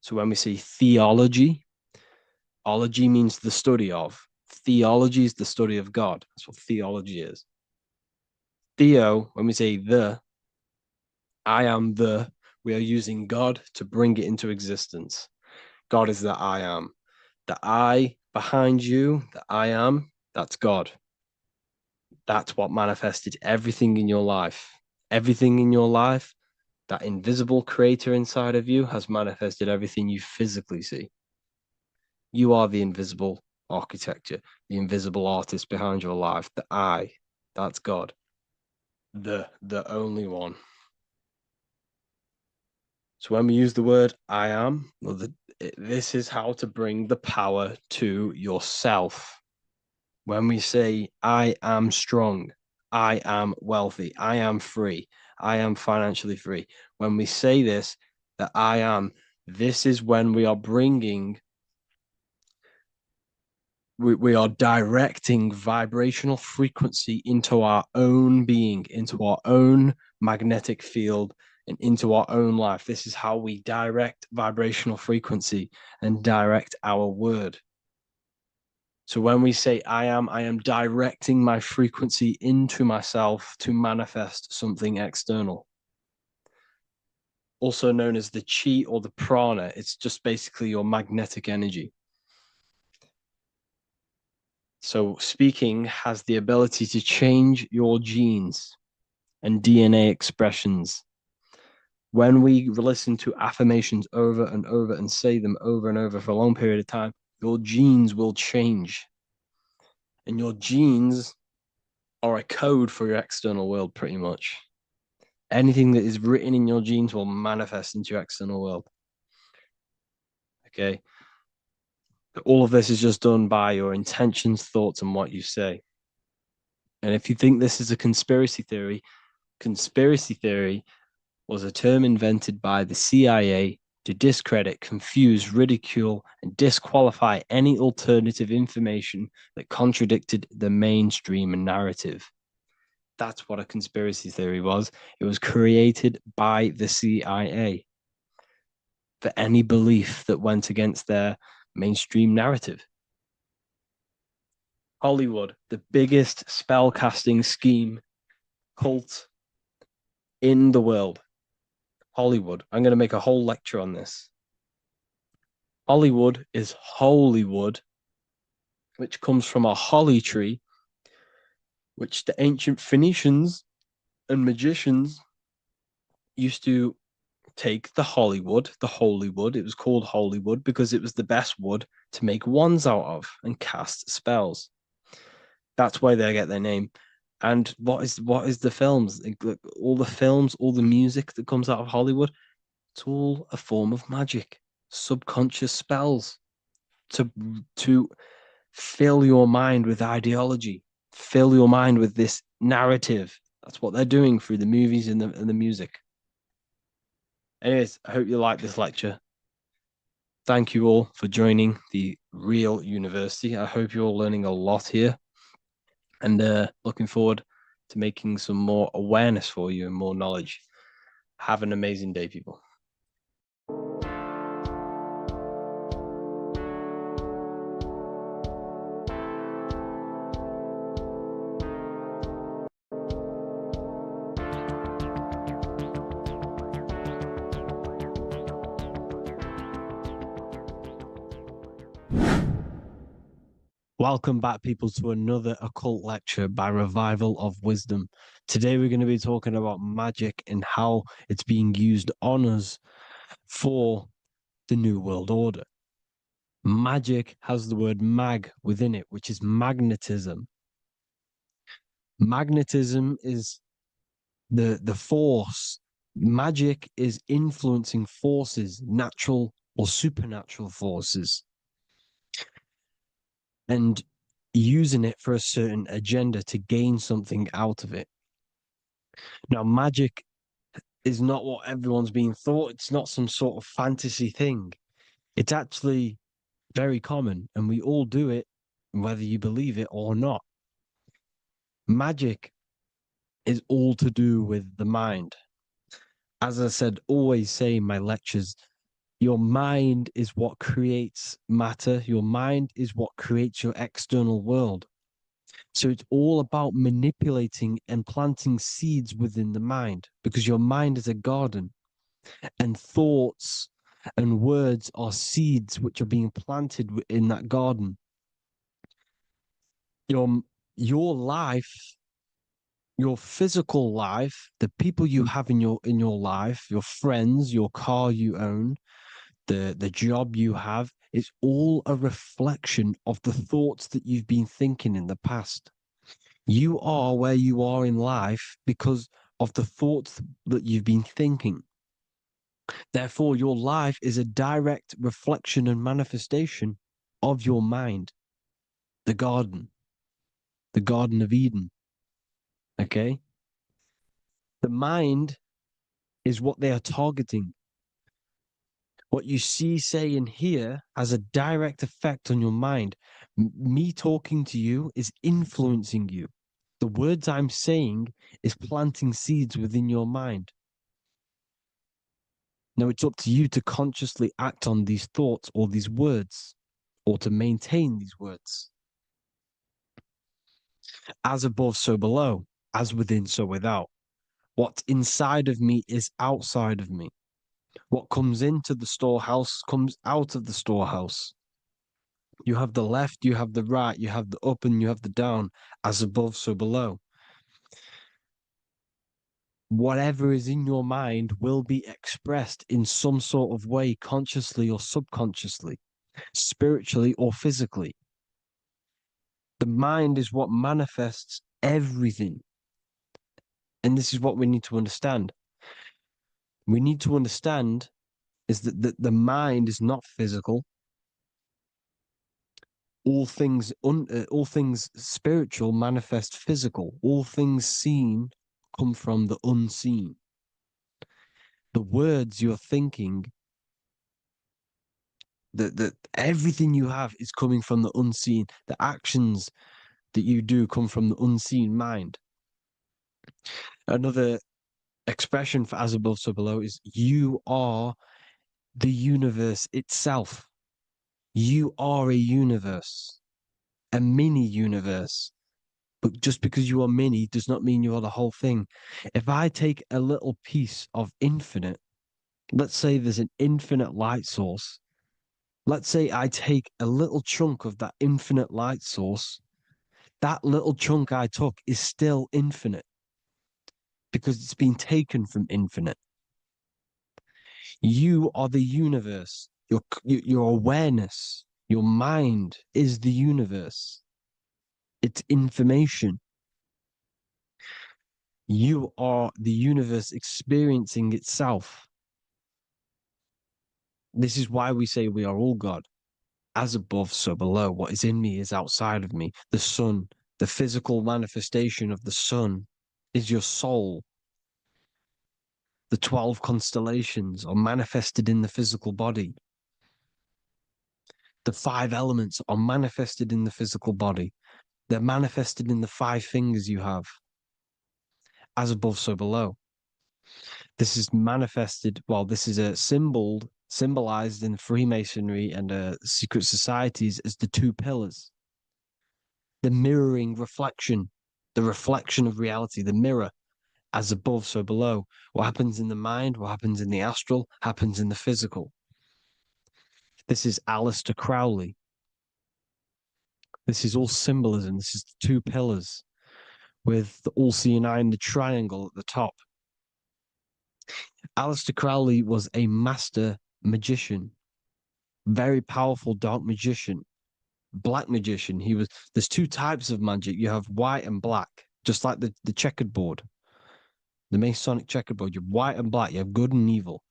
So when we say theology, ology means the study of. Theology is the study of God. That's what theology is. Theo, when we say I am we are using God to bring it into existence. God is the I am. The I behind you, the I am, that's God. That's what manifested everything in your life. Everything in your life, that invisible creator inside of you has manifested everything you physically see. You are the invisible architecture, the invisible artist behind your life. The I, that's God. The only one. So when we use the word I am, well, this is how to bring the power to yourself. When we say I am strong, I am wealthy, I am free, I am financially free. When we say this, that I am, this is when we are bringing, we are directing vibrational frequency into our own being, into our own magnetic field, and into our own life. This is how we direct vibrational frequency and direct our word. So when we say I am directing my frequency into myself to manifest something external. Also known as the chi or the prana. It's just basically your magnetic energy. So speaking has the ability to change your genes and DNA expressions. When we listen to affirmations over and over and say them over and over for a long period of time, your genes will change. And your genes are a code for your external world, pretty much. Anything that is written in your genes will manifest into your external world. Okay. All of this is just done by your intentions, thoughts, and what you say. And if you think this is a conspiracy theory was a term invented by the CIA to discredit, confuse, ridicule, and disqualify any alternative information that contradicted the mainstream narrative. That's what a conspiracy theory was. It was created by the CIA for any belief that went against their mainstream narrative. Hollywood, the biggest spellcasting scheme cult in the world. Hollywood. I'm going to make a whole lecture on this. Hollywood is Holywood, which comes from a holly tree, which the ancient Phoenicians and magicians used to take the Hollywood, the holy wood. It was called Holywood because it was the best wood to make wands out of and cast spells. That's why they get their name. And what is the films? All the films, all the music that comes out of Hollywood, it's all a form of magic, subconscious spells to fill your mind with ideology, fill your mind with this narrative. That's what they're doing through the movies and the music. Anyways, I hope you like this lecture. Thank you all for joining the Real University. I hope you're all learning a lot here and looking forward to making some more awareness for you and more knowledge. Have an amazing day, people. Welcome back, people, to another occult lecture by Revival of Wisdom. Today, we're going to be talking about magic and how it's being used on us for the New World Order. Magic has the word mag within it, which is magnetism. Magnetism is the force. Magic is influencing forces, natural or supernatural forces, and using it for a certain agenda to gain something out of it. Now, magic is not what everyone's being thought. It's not some sort of fantasy thing. It's actually very common, and we all do it, whether you believe it or not. Magic is all to do with the mind. As I said, always say in my lectures, your mind is what creates matter. Your mind is what creates your external world. So it's all about manipulating and planting seeds within the mind, because your mind is a garden, and thoughts and words are seeds which are being planted in that garden. Your life, your physical life, the people you have in your life, your friends, your car you own, the job you have, is all a reflection of the thoughts that you've been thinking in the past. You are where you are in life because of the thoughts that you've been thinking. Therefore, your life is a direct reflection and manifestation of your mind, the Garden of Eden. Okay? The mind is what they are targeting. What you see, say, and hear has a direct effect on your mind. Me talking to you is influencing you. The words I'm saying is planting seeds within your mind. Now it's up to you to consciously act on these thoughts or these words, or to maintain these words. As above, so below. As within, so without. What's inside of me is outside of me. What comes into the storehouse comes out of the storehouse. You have the left, you have the right, you have the up, and you have the down. As above, so below. Whatever is in your mind will be expressed in some sort of way, consciously or subconsciously, spiritually or physically. The mind is what manifests everything. And this is what we need to understand. We need to understand is that the mind is not physical. All things spiritual manifest physical. All things seen come from the unseen. The words you're thinking, that everything you have is coming from the unseen. The actions that you do come from the unseen mind. Another expression for as above, so below is you are the universe itself. You are a universe, a mini universe. But just because you are mini does not mean you are the whole thing. If I take a little piece of infinite, let's say there's an infinite light source. Let's say I take a little chunk of that infinite light source. That little chunk I took is still infinite because it's been taken from infinite. You are the universe. Your awareness, your mind is the universe. It's information. You are the universe experiencing itself. This is why we say we are all God. As above, so below. What is in me is outside of me. The sun, the physical manifestation of the sun, is your soul. The 12 constellations are manifested in the physical body. The 5 elements are manifested in the physical body. They're manifested in the 5 fingers you have. As above, so below. This is manifested, well, this is a symbolized in Freemasonry and secret societies as the 2 pillars. The mirroring reflection, the reflection of reality, the mirror, as above, so below. What happens in the mind, what happens in the astral, happens in the physical. This is Aleister Crowley. This is all symbolism. This is the 2 pillars with the all-seeing eye and the triangle at the top. Aleister Crowley was a master magician, very powerful dark magician, black magician. There's two types of magic. You have white and black, just like the checkered board, the Masonic checkerboard. You have white and black, you have good and evil.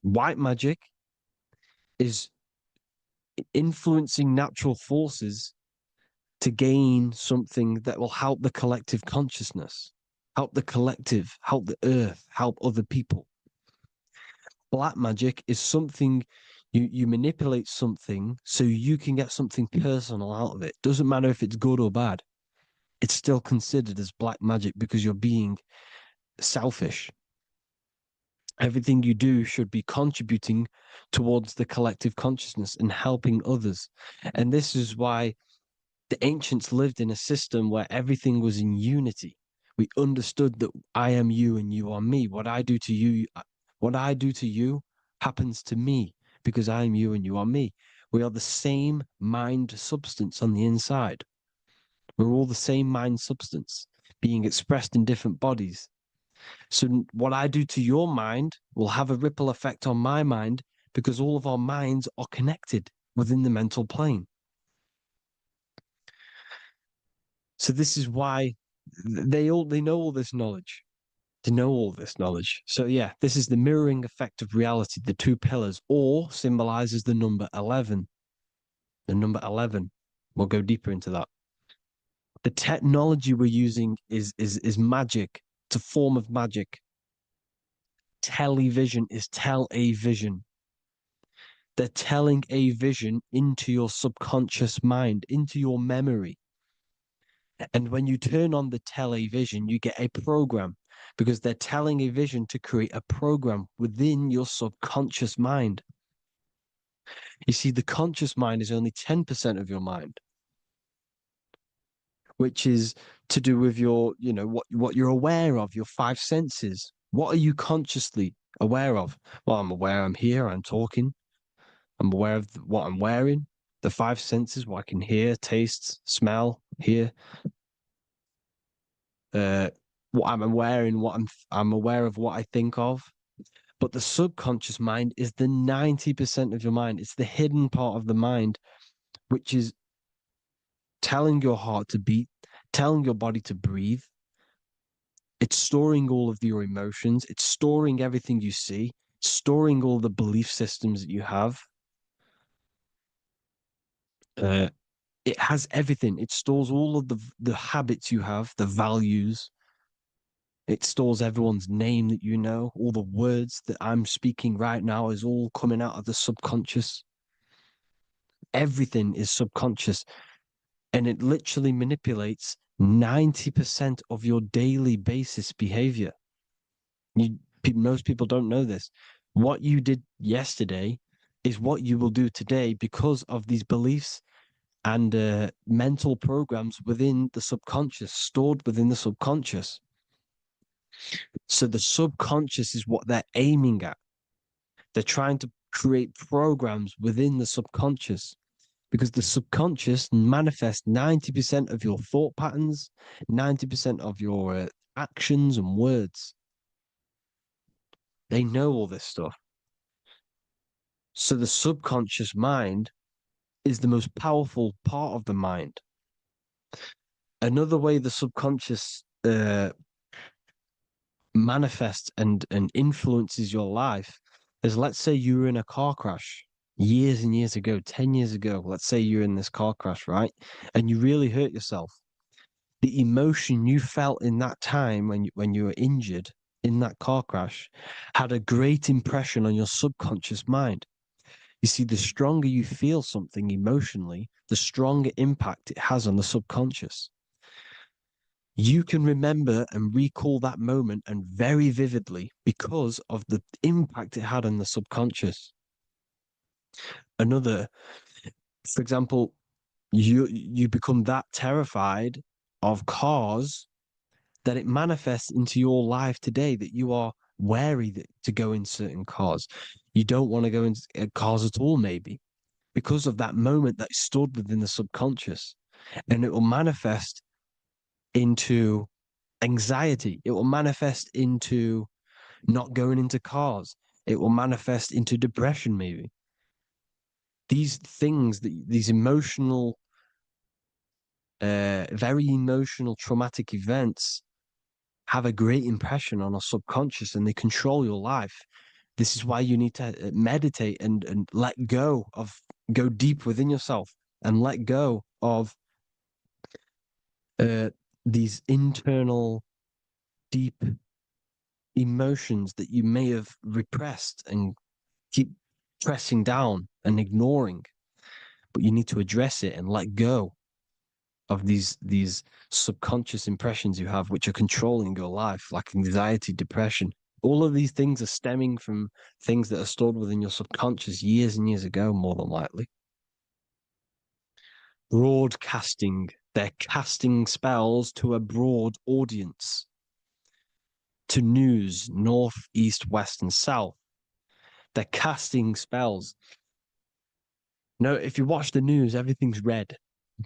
White magic is influencing natural forces to gain something that will help the collective consciousness, help the collective, help the earth, help other people. Black magic is something you manipulate something so you can get something personal out of it. Doesn't matter if it's good or bad. It's still considered as black magic because you're being selfish. Everything you do should be contributing towards the collective consciousness and helping others. And this is why the ancients lived in a system where everything was in unity. We understood that I am you and you are me. What I do to you happens to me because I am you and you are me. We are the same mind substance on the inside. We're all the same mind substance being expressed in different bodies. So what I do to your mind will have a ripple effect on my mind because all of our minds are connected within the mental plane. So this is why they know all this knowledge. They know all this knowledge. So yeah, this is the mirroring effect of reality, the two pillars, or symbolizes the number 11. The number 11. We'll go deeper into that. The technology we're using is magic. It's a form of magic. Television is tell a vision. They're telling a vision into your subconscious mind, into your memory. And when you turn on the television, you get a program because they're telling a vision to create a program within your subconscious mind. You see, the conscious mind is only 10% of your mind, which is to do with your, what you're aware of, your five senses. What are you consciously aware of? Well, I'm aware I'm here, I'm talking. I'm aware of what I'm wearing, the five senses, what I can hear, taste, smell, hear. What I'm wearing, I'm aware of what I think of. But the subconscious mind is the 90% of your mind. It's the hidden part of the mind, which is telling your heart to beat, telling your body to breathe. It's storing all of your emotions. It's storing everything you see, storing all the belief systems that you have. It has everything. It stores all of the habits you have, the values. It stores everyone's name that you know. All the words that I'm speaking right now is all coming out of the subconscious. Everything is subconscious. And it literally manipulates 90% of your daily basis behavior. Most people don't know this. What you did yesterday is what you will do today because of these beliefs and mental programs within the subconscious, stored within the subconscious. So the subconscious is what they're aiming at. They're trying to create programs within the subconscious because the subconscious manifests 90% of your thought patterns, 90% of your actions and words. They know all this stuff. So the subconscious mind is the most powerful part of the mind. Another way the subconscious manifests and influences your life is, let's say you were in a car crash years and years ago, 10 years ago. Let's say you're in this car crash, right? And you really hurt yourself. The emotion you felt in that time when you were injured in that car crash had a great impression on your subconscious mind. You see, the stronger you feel something emotionally, the stronger impact it has on the subconscious. You can remember and recall that moment and very vividly because of the impact it had on the subconscious. Another, for example, you become that terrified of cars that it manifests into your life today that you are wary to go in certain cars. You don't want to go in cars at all, maybe, because of that moment that is stored within the subconscious. And it will manifest into anxiety. It will manifest into not going into cars. It will manifest into depression, maybe. These things, these emotional, very emotional, traumatic events have a great impression on our subconscious, and they control your life. This is why you need to meditate and let go go deep within yourself and let go of these internal, deep emotions that you may have repressed and keep pressing down and ignoring. But you need to address it and let go of these subconscious impressions you have, which are controlling your life, like anxiety, depression. All of these things are stemming from things that are stored within your subconscious years and years ago, more than likely. Broadcasting. They're casting spells to a broad audience, to news, north, east, west, and south. They're casting spells. No, if you watch the news, everything's red.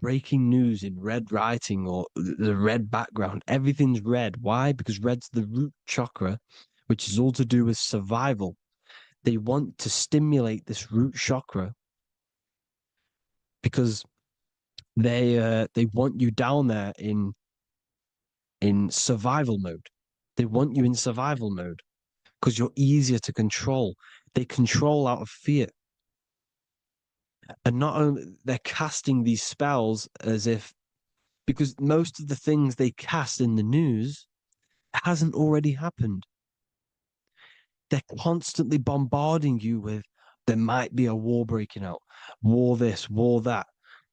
Breaking news in red writing or the red background, everything's red. Why? Because red's the root chakra, which is all to do with survival. They want to stimulate this root chakra because they want you down there in survival mode. They want you in survival mode because you're easier to control. They control out of fear. And not only they're casting these spells as if, because most of the things they cast in the news hasn't already happened. They're constantly bombarding you with there might be a war breaking out, war this, war that,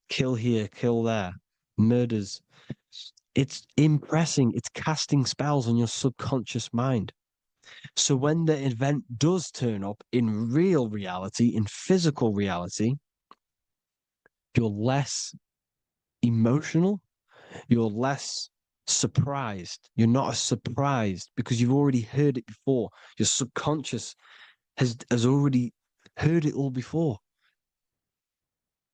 kill here, kill there, murders. It's impressing, it's casting spells on your subconscious mind. So when the event does turn up in real reality, in physical reality, you're less emotional, you're less surprised. You're not as surprised because you've already heard it before. Your subconscious has already heard it all before.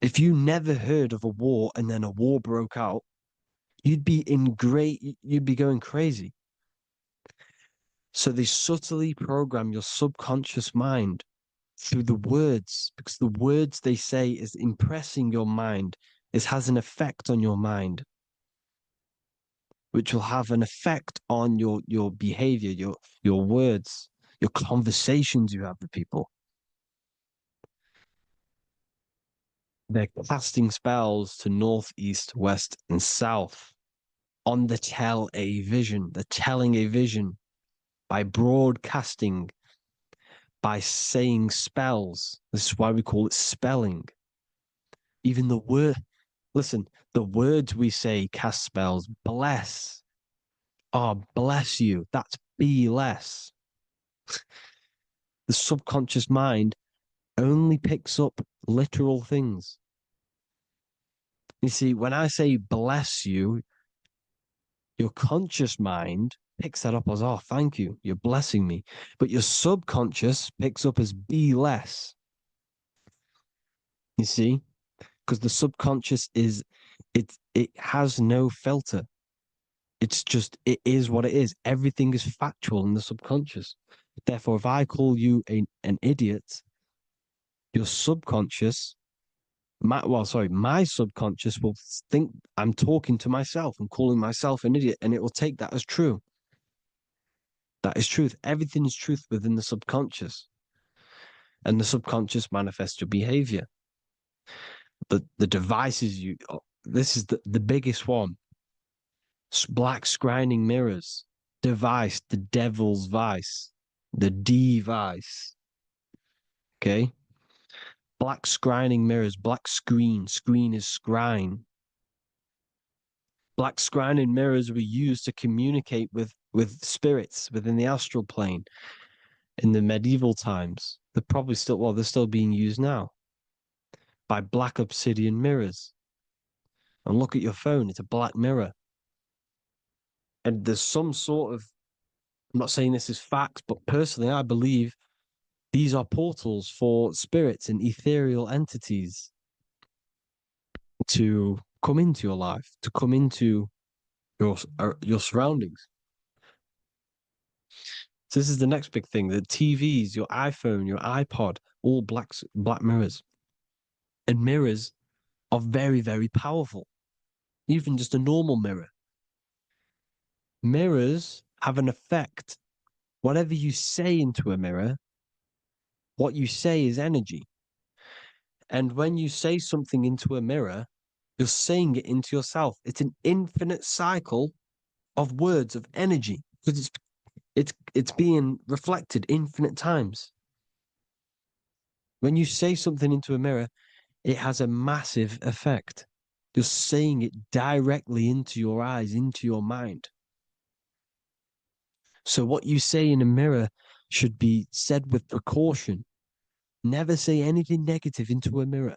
If you never heard of a war and then a war broke out, you'd be going crazy. So they subtly program your subconscious mind through the words, because the words they say is impressing your mind. It has an effect on your mind, which will have an effect on your behavior, your words, your conversations you have with people. They're casting spells to north, east, west, and south on the tell a vision. They're telling a vision by broadcasting, by saying spells. This is why we call it spelling. Even the word, listen, the words we say cast spells. Bless. Oh, bless you. That's be less. The subconscious mind only picks up literal things. You see, when I say bless you, your conscious mind picks that up as, oh, thank you, you're blessing me. But your subconscious picks up as be less. You see? Because the subconscious it has no filter. It's just, it is what it is. Everything is factual in the subconscious. Therefore, if I call you an idiot, your subconscious, my subconscious will think I'm talking to myself and calling myself an idiot, and it will take that as true. That is truth. Everything is truth within the subconscious, and the subconscious manifests your behavior. The devices this is the biggest one. Black scrying mirrors, device, the devil's vice, the device. Okay. Black scrying mirrors, black screen is scrying. Black scrying mirrors were used to communicate with spirits within the astral plane in the medieval times. They're still being used now by black obsidian mirrors. And look at your phone, it's a black mirror. And there's some sort of, I'm not saying this is fact, but personally, I believe these are portals for spirits and ethereal entities to come into your life, to come into your surroundings. So this is the next big thing. The TVs, your iPhone, your iPod, all black mirrors. And mirrors are very, very powerful. Even just a normal mirror. Mirrors have an effect. Whatever you say into a mirror, what you say is energy. And when you say something into a mirror, you're saying it into yourself. It's an infinite cycle of words of energy because it's being reflected infinite times. When you say something into a mirror, it has a massive effect. You're saying it directly into your eyes, into your mind. So what you say in a mirror should be said with precaution. Never say anything negative into a mirror,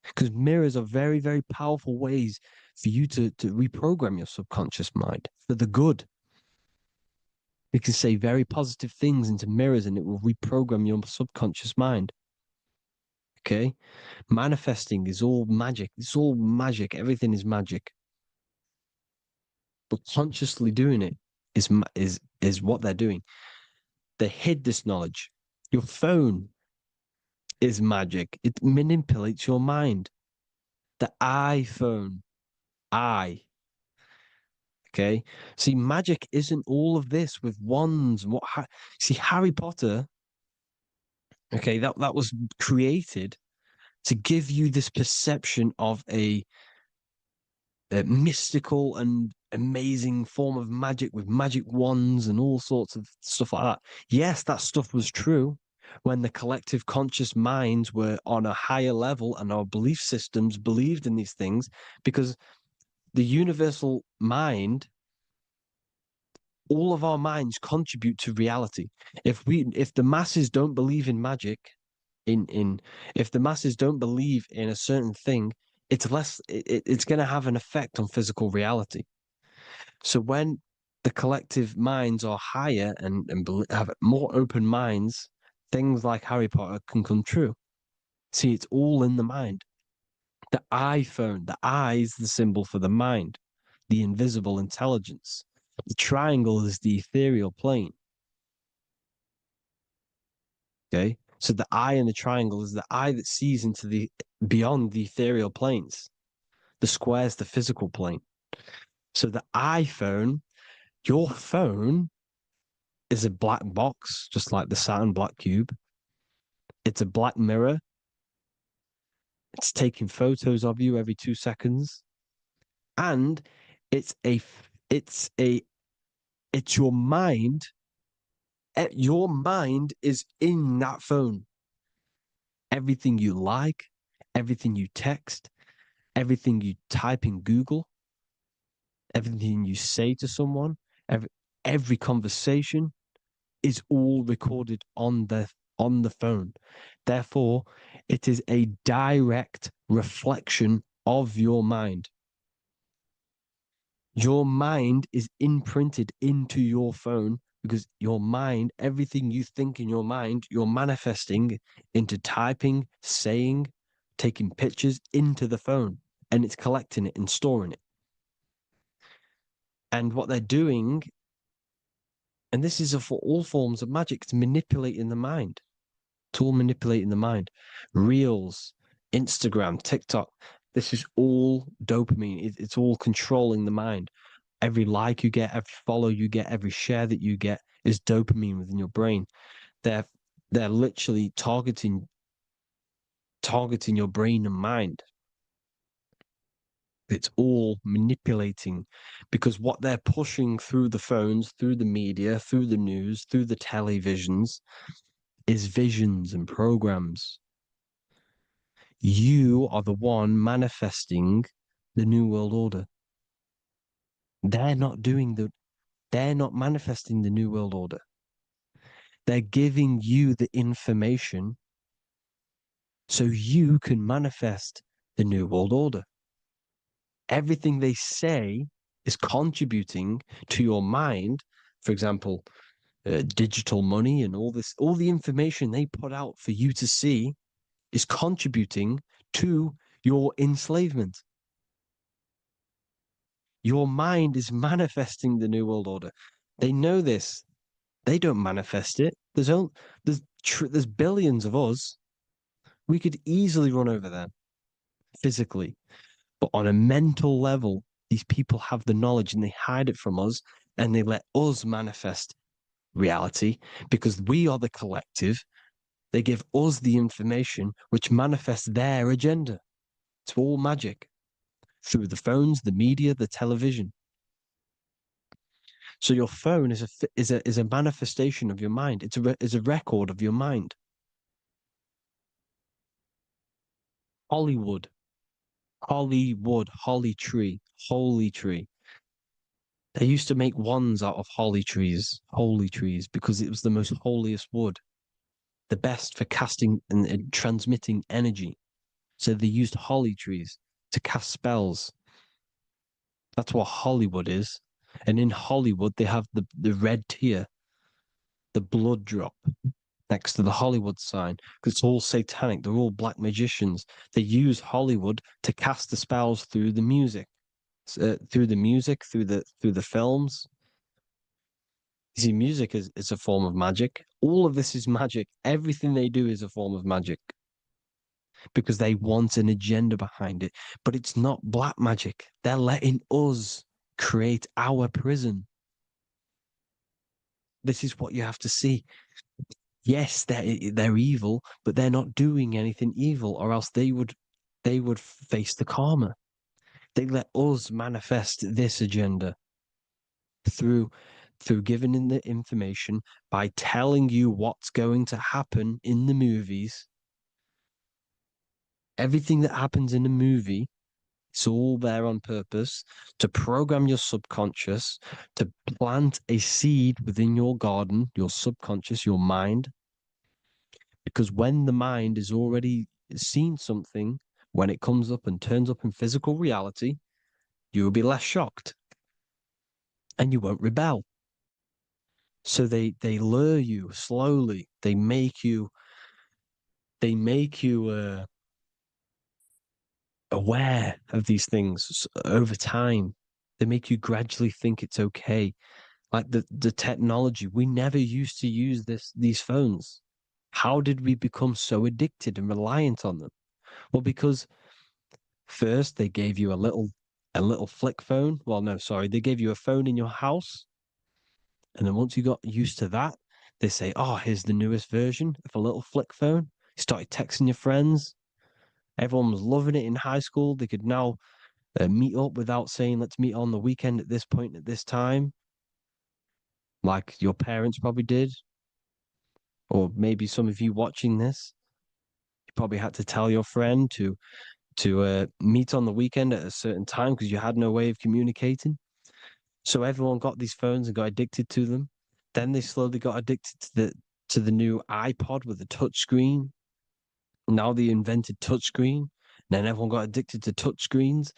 because mirrors are very, very powerful ways for you to reprogram your subconscious mind for the good. You can say very positive things into mirrors and it will reprogram your subconscious mind. Okay? Manifesting is all magic. It's all magic. Everything is magic. But consciously doing it is what they're doing. They hid this knowledge. Your phone is magic. It manipulates your mind. The iPhone, okay. See, magic isn't all of this with wands. See, Harry Potter, okay, that was created to give you this perception of a mystical and amazing form of magic with magic wands and all sorts of stuff like that. Yes, that stuff was true when the collective conscious minds were on a higher level and our belief systems believed in these things, because the universal mind, all of our minds contribute to reality. If the masses don't believe in magic, in if the masses don't believe in a certain thing, it's going to have an effect on physical reality. So when the collective minds are higher and have more open minds, things like Harry Potter can come true. See, it's all in the mind. The iPhone, the eye is the symbol for the mind, the invisible intelligence. The triangle is the ethereal plane. Okay. So the eye in the triangle is the eye that sees into the beyond the ethereal planes. The square is the physical plane. So the iPhone, your phone is a black box, just like the Saturn black cube. It's a black mirror. It's taking photos of you every 2 seconds. And it's a it's a it's your mind. Your mind is in that phone. Everything you like, everything you text, everything you type in Google, everything you say to someone, every conversation is all recorded on the phone. Therefore, it is a direct reflection of your mind. Your mind is imprinted into your phone because your mind, everything you think in your mind, you're manifesting into typing, saying, taking pictures into the phone, and it's collecting it and storing it. And what they're doing, and this is for all forms of magic, it's manipulating the mind. It's all manipulating the mind. Reels, Instagram, TikTok, this is all dopamine. It's all controlling the mind. Every like you get, every follow you get, every share that you get is dopamine within your brain. They're literally targeting your brain and mind. It's all manipulating, because what they're pushing through the phones, through the media, through the news, through the televisions is visions and programs. You are the one manifesting the new world order. They're not manifesting the new world order. They're giving you the information so you can manifest the new world order. Everything they say is contributing to your mind. For example, digital money and all the information they put out for you to see is contributing to your enslavement. Your mind is manifesting the new world order. They know this. They don't manifest it. There's billions of us. We could easily run over them physically, but on a mental level, these people have the knowledge and they hide it from us, and they let us manifest reality because we are the collective. They give us the information which manifests their agenda. It's all magic through the phones, the media, the television. So your phone is a manifestation of your mind. It's a record of your mind. Hollywood, holly tree, holy tree. They used to make wands out of holy trees, holy trees, because it was the most holiest wood, the best for casting and transmitting energy. So they used holly trees to cast spells. That's what Hollywood is. And in Hollywood, they have the red tear, the blood drop next to the Hollywood sign, because it's all satanic. They're all black magicians. They use Hollywood to cast the spells through the music, through the films. You see, music is a form of magic. All of this is magic. Everything they do is a form of magic because they want an agenda behind it. But it's not black magic. They're letting us create our prison. This is what you have to see. Yes, they're evil, but they're not doing anything evil, or else they would face the karma. They let us manifest this agenda through giving in the information by telling you what's going to happen in the movies. Everything that happens in a movie, it's all there on purpose to program your subconscious, to plant a seed within your garden, your subconscious, your mind. Because when the mind is already seen something, when it comes up and turns up in physical reality, you will be less shocked and you won't rebel. So they lure you slowly. They make you aware of these things over time. They make you gradually think it's okay. Like the technology, we never used to use these phones. How did we become so addicted and reliant on them? Well, because first they gave you a little flick phone. Well, no, sorry, they gave you a phone in your house, and then once you got used to that, they say, "Oh, here's the newest version of a little flick phone." You started texting your friends. Everyone was loving it in high school. They could now meet up without saying, "Let's meet on the weekend at this point at this time," like your parents probably did, or maybe some of you watching this, you probably had to tell your friend to meet on the weekend at a certain time because you had no way of communicating. So everyone got these phones and got addicted to them. Then they slowly got addicted to the new iPod with the touch screen. Now they invented touch screen. Then everyone got addicted to touch screens.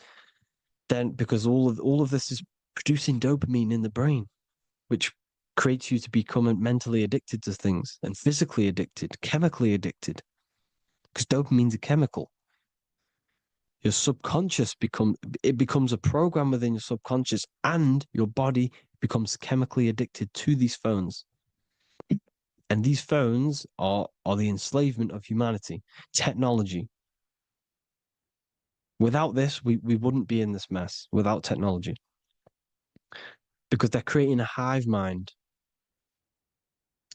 Then because all of this is producing dopamine in the brain, which creates you to become mentally addicted to things and physically addicted, chemically addicted. Because dopamine's a chemical. Your subconscious becomes a program within your subconscious, and your body becomes chemically addicted to these phones. And these phones are the enslavement of humanity, technology. Without this, we wouldn't be in this mess without technology. Because they're creating a hive mind.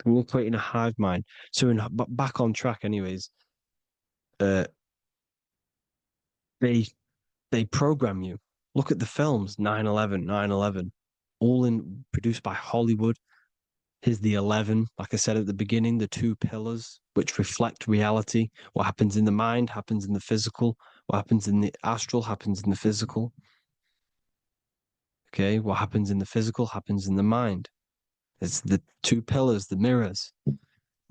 We're creating a hive mind. So back on track anyways, uh, they program you. Look at the films, 9/11, 9/11, all produced by Hollywood. Here's the 11, like I said at the beginning, the two pillars which reflect reality. What happens in the mind happens in the physical. What happens in the astral happens in the physical. Okay, what happens in the physical happens in the mind. It's the two pillars, the mirrors.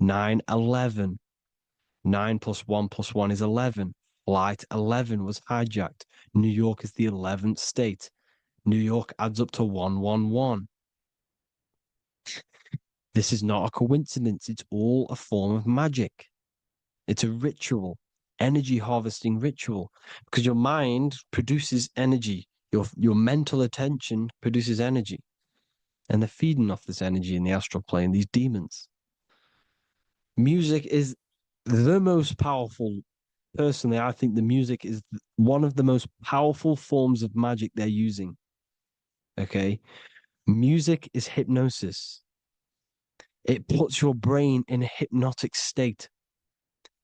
9/11. 9 plus 1 plus 1 is 11. Flight 11 was hijacked. New York is the 11th state. New York adds up to 111. This is not a coincidence. It's all a form of magic. It's a ritual, energy harvesting ritual, because your mind produces energy. Your mental attention produces energy. and they're feeding off this energy in the astral plane, these demons. Music is the most powerful. Personally, I think the music is one of the most powerful forms of magic they're using. Okay. Music is hypnosis. It puts your brain in a hypnotic state.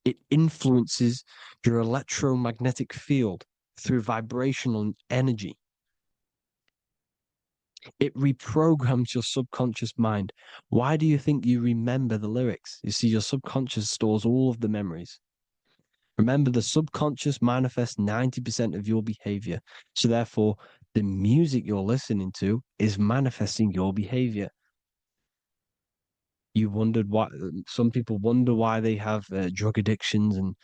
It influences your electromagnetic field through vibrational energy. It reprograms your subconscious mind. Why do you think you remember the lyrics? You see, your subconscious stores all of the memories. Remember, the subconscious manifests 90% of your behavior. So therefore, the music you're listening to is manifesting your behavior. You wondered why some people wonder why they have drug addictions and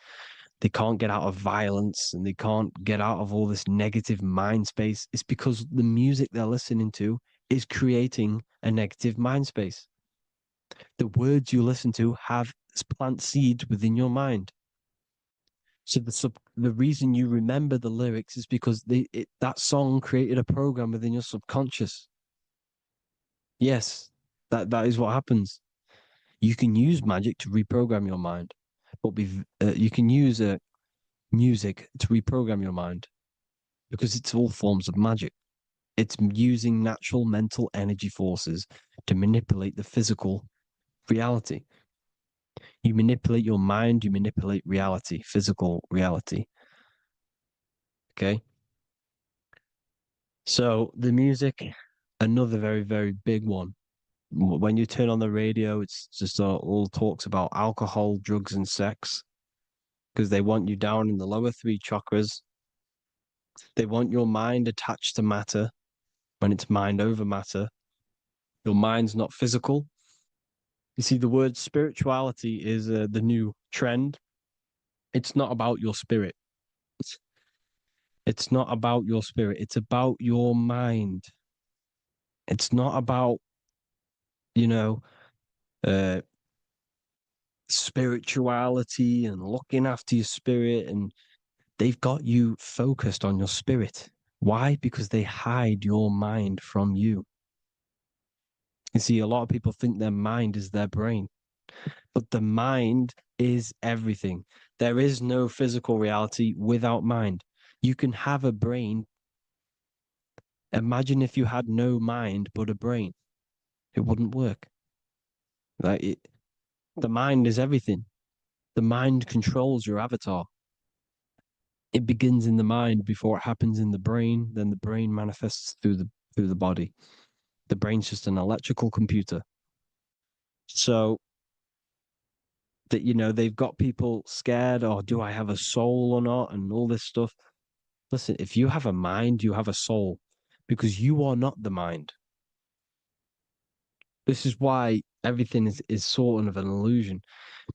they can't get out of violence and they can't get out of all this negative mind space. It's because the music they're listening to is creating a negative mind space. The words you listen to have plant seeds within your mind. So the reason you remember the lyrics is because that song created a program within your subconscious. Yes, that is what happens. You can use magic to reprogram your mind, but you can use music to reprogram your mind because it's all forms of magic. It's using natural mental energy forces to manipulate the physical reality. You manipulate your mind, you manipulate reality, physical reality. Okay. So the music, another very, very big one. When you turn on the radio, it's just all talks about alcohol, drugs, and sex because they want you down in the lower three chakras. They want your mind attached to matter when it's mind over matter. Your mind's not physical. You see, the word spirituality is the new trend. It's not about your spirit. It's not about your spirit. It's about your mind. It's not about, you know, uh, spirituality and looking after your spirit. And they've got you focused on your spirit. Why? Because they hide your mind from you. You see, a lot of people think their mind is their brain, but the mind is everything. There is no physical reality without mind. You can have a brain. Imagine if you had no mind but a brain. It wouldn't work. The mind is everything. The mind controls your avatar. It begins in the mind before it happens in the brain. Then the brain manifests through the body. The brain's just an electrical computer. So that they've got people scared. Or do I have a soul or not? And all this stuff. Listen, if you have a mind, you have a soul, because you are not the mind. This is why everything is sort of an illusion,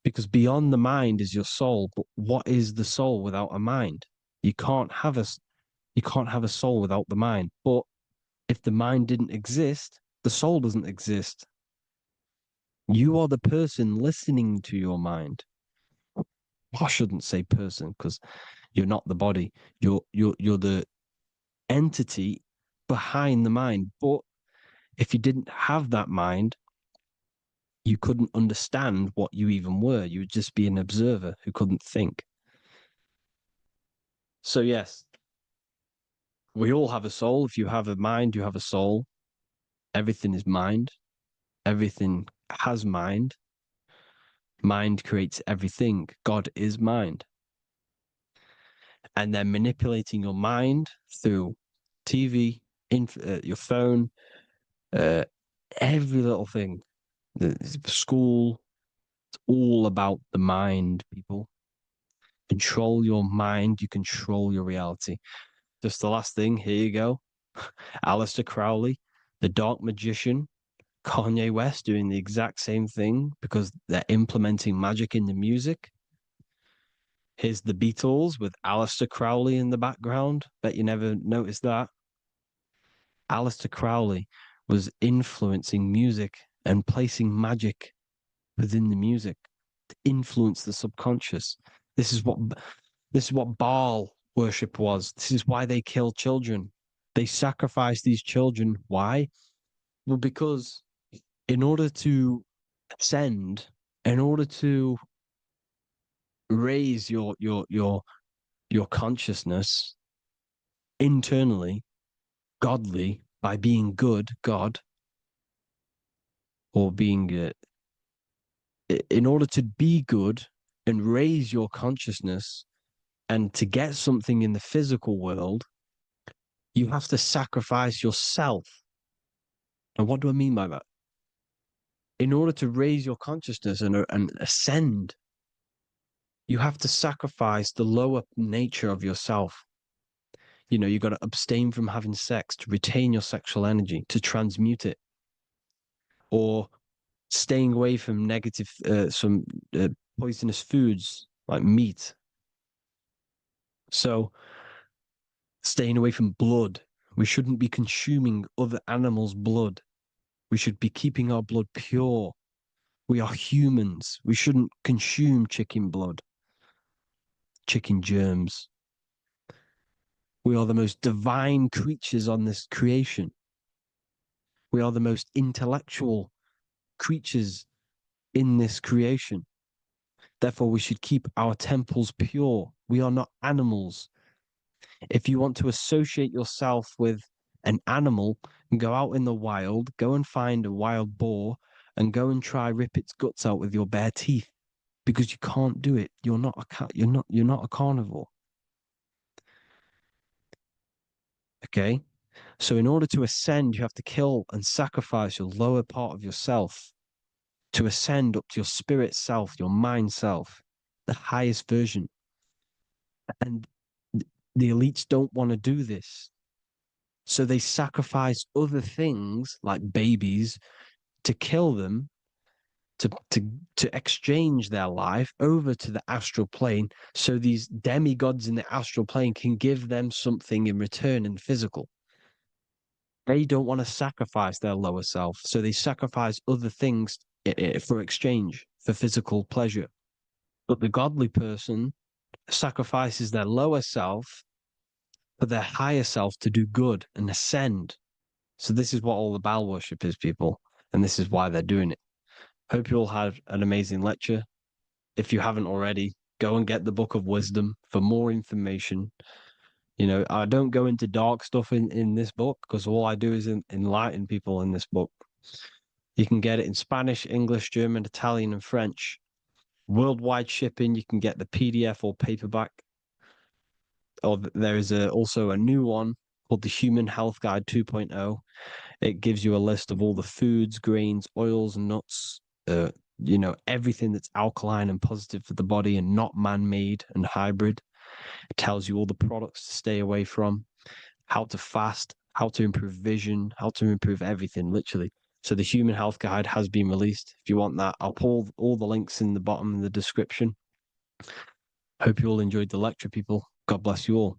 because beyond the mind is your soul. But what is the soul without a mind? You can't have a soul without the mind. But if the mind didn't exist, the soul doesn't exist. You are the person listening to your mind. I shouldn't say person because you're not the body. You're the entity behind the mind. But if you didn't have that mind, you couldn't understand what you even were. You would just be an observer who couldn't think. So yes, we all have a soul. If you have a mind, you have a soul. Everything is mind. Everything has mind. Mind creates everything. God is mind. And they're manipulating your mind through TV, your phone, uh, every little thing. The school, it's all about the mind, people. Control your mind, you control your reality. Just the last thing, here you go. Aleister Crowley, the dark magician, Kanye West doing the exact same thing because they're implementing magic in the music. Here's the Beatles with Aleister Crowley in the background. Bet you never noticed that. Aleister Crowley was influencing music and placing magic within the music to influence the subconscious. This is what Baal worship was. This is why they kill children. They sacrifice these children. Why? Well, because in order to ascend, in order to raise your consciousness internally, godly, by being good, God, or being in order to be good and raise your consciousness and to get something in the physical world, you have to sacrifice yourself. And what do I mean by that? In order to raise your consciousness and ascend, you have to sacrifice the lower nature of yourself. You know, you got to abstain from having sex to retain your sexual energy, to transmute it, or staying away from negative, some poisonous foods like meat. So, staying away from blood. We shouldn't be consuming other animals' blood. We should be keeping our blood pure. We are humans. We shouldn't consume chicken blood, chicken germs. We are the most divine creatures on this creation. We are the most intellectual creatures in this creation. Therefore, we should keep our temples pure. We are not animals. If you want to associate yourself with an animal, go out in the wild, go and find a wild boar and go and try rip its guts out with your bare teeth, because you can't do it. You're not a carnivore. Okay? So in order to ascend, you have to kill and sacrifice your lower part of yourself to ascend up to your spirit self, your mind self, the highest version. And the elites don't want to do this. So they sacrifice other things like babies to kill them, to exchange their life over to the astral plane, so these demigods in the astral plane can give them something in return in physical. They don't want to sacrifice their lower self, so they sacrifice other things for exchange, for physical pleasure. But the godly person sacrifices their lower self for their higher self to do good and ascend. So this is what all the Baal worship is, people, and this is why they're doing it. Hope you all had an amazing lecture. If you haven't already, go and get the Book of Wisdom for more information. You know, I don't go into dark stuff in this book, because all I do is enlighten people in this book. You can get it in Spanish, English, German, Italian, and French. Worldwide shipping. You can get the PDF or paperback. Or there is also a new one called the Human Health Guide 2.0. It gives you a list of all the foods, grains, oils, and nuts, you know, everything that's alkaline and positive for the body and not man-made and hybrid. It tells you all the products to stay away from, how to fast, how to improve vision, how to improve everything, literally. So the Human Health Guide has been released. If you want that, I'll pull all the links in the bottom in the description. Hope you all enjoyed the lecture, people. God bless you all.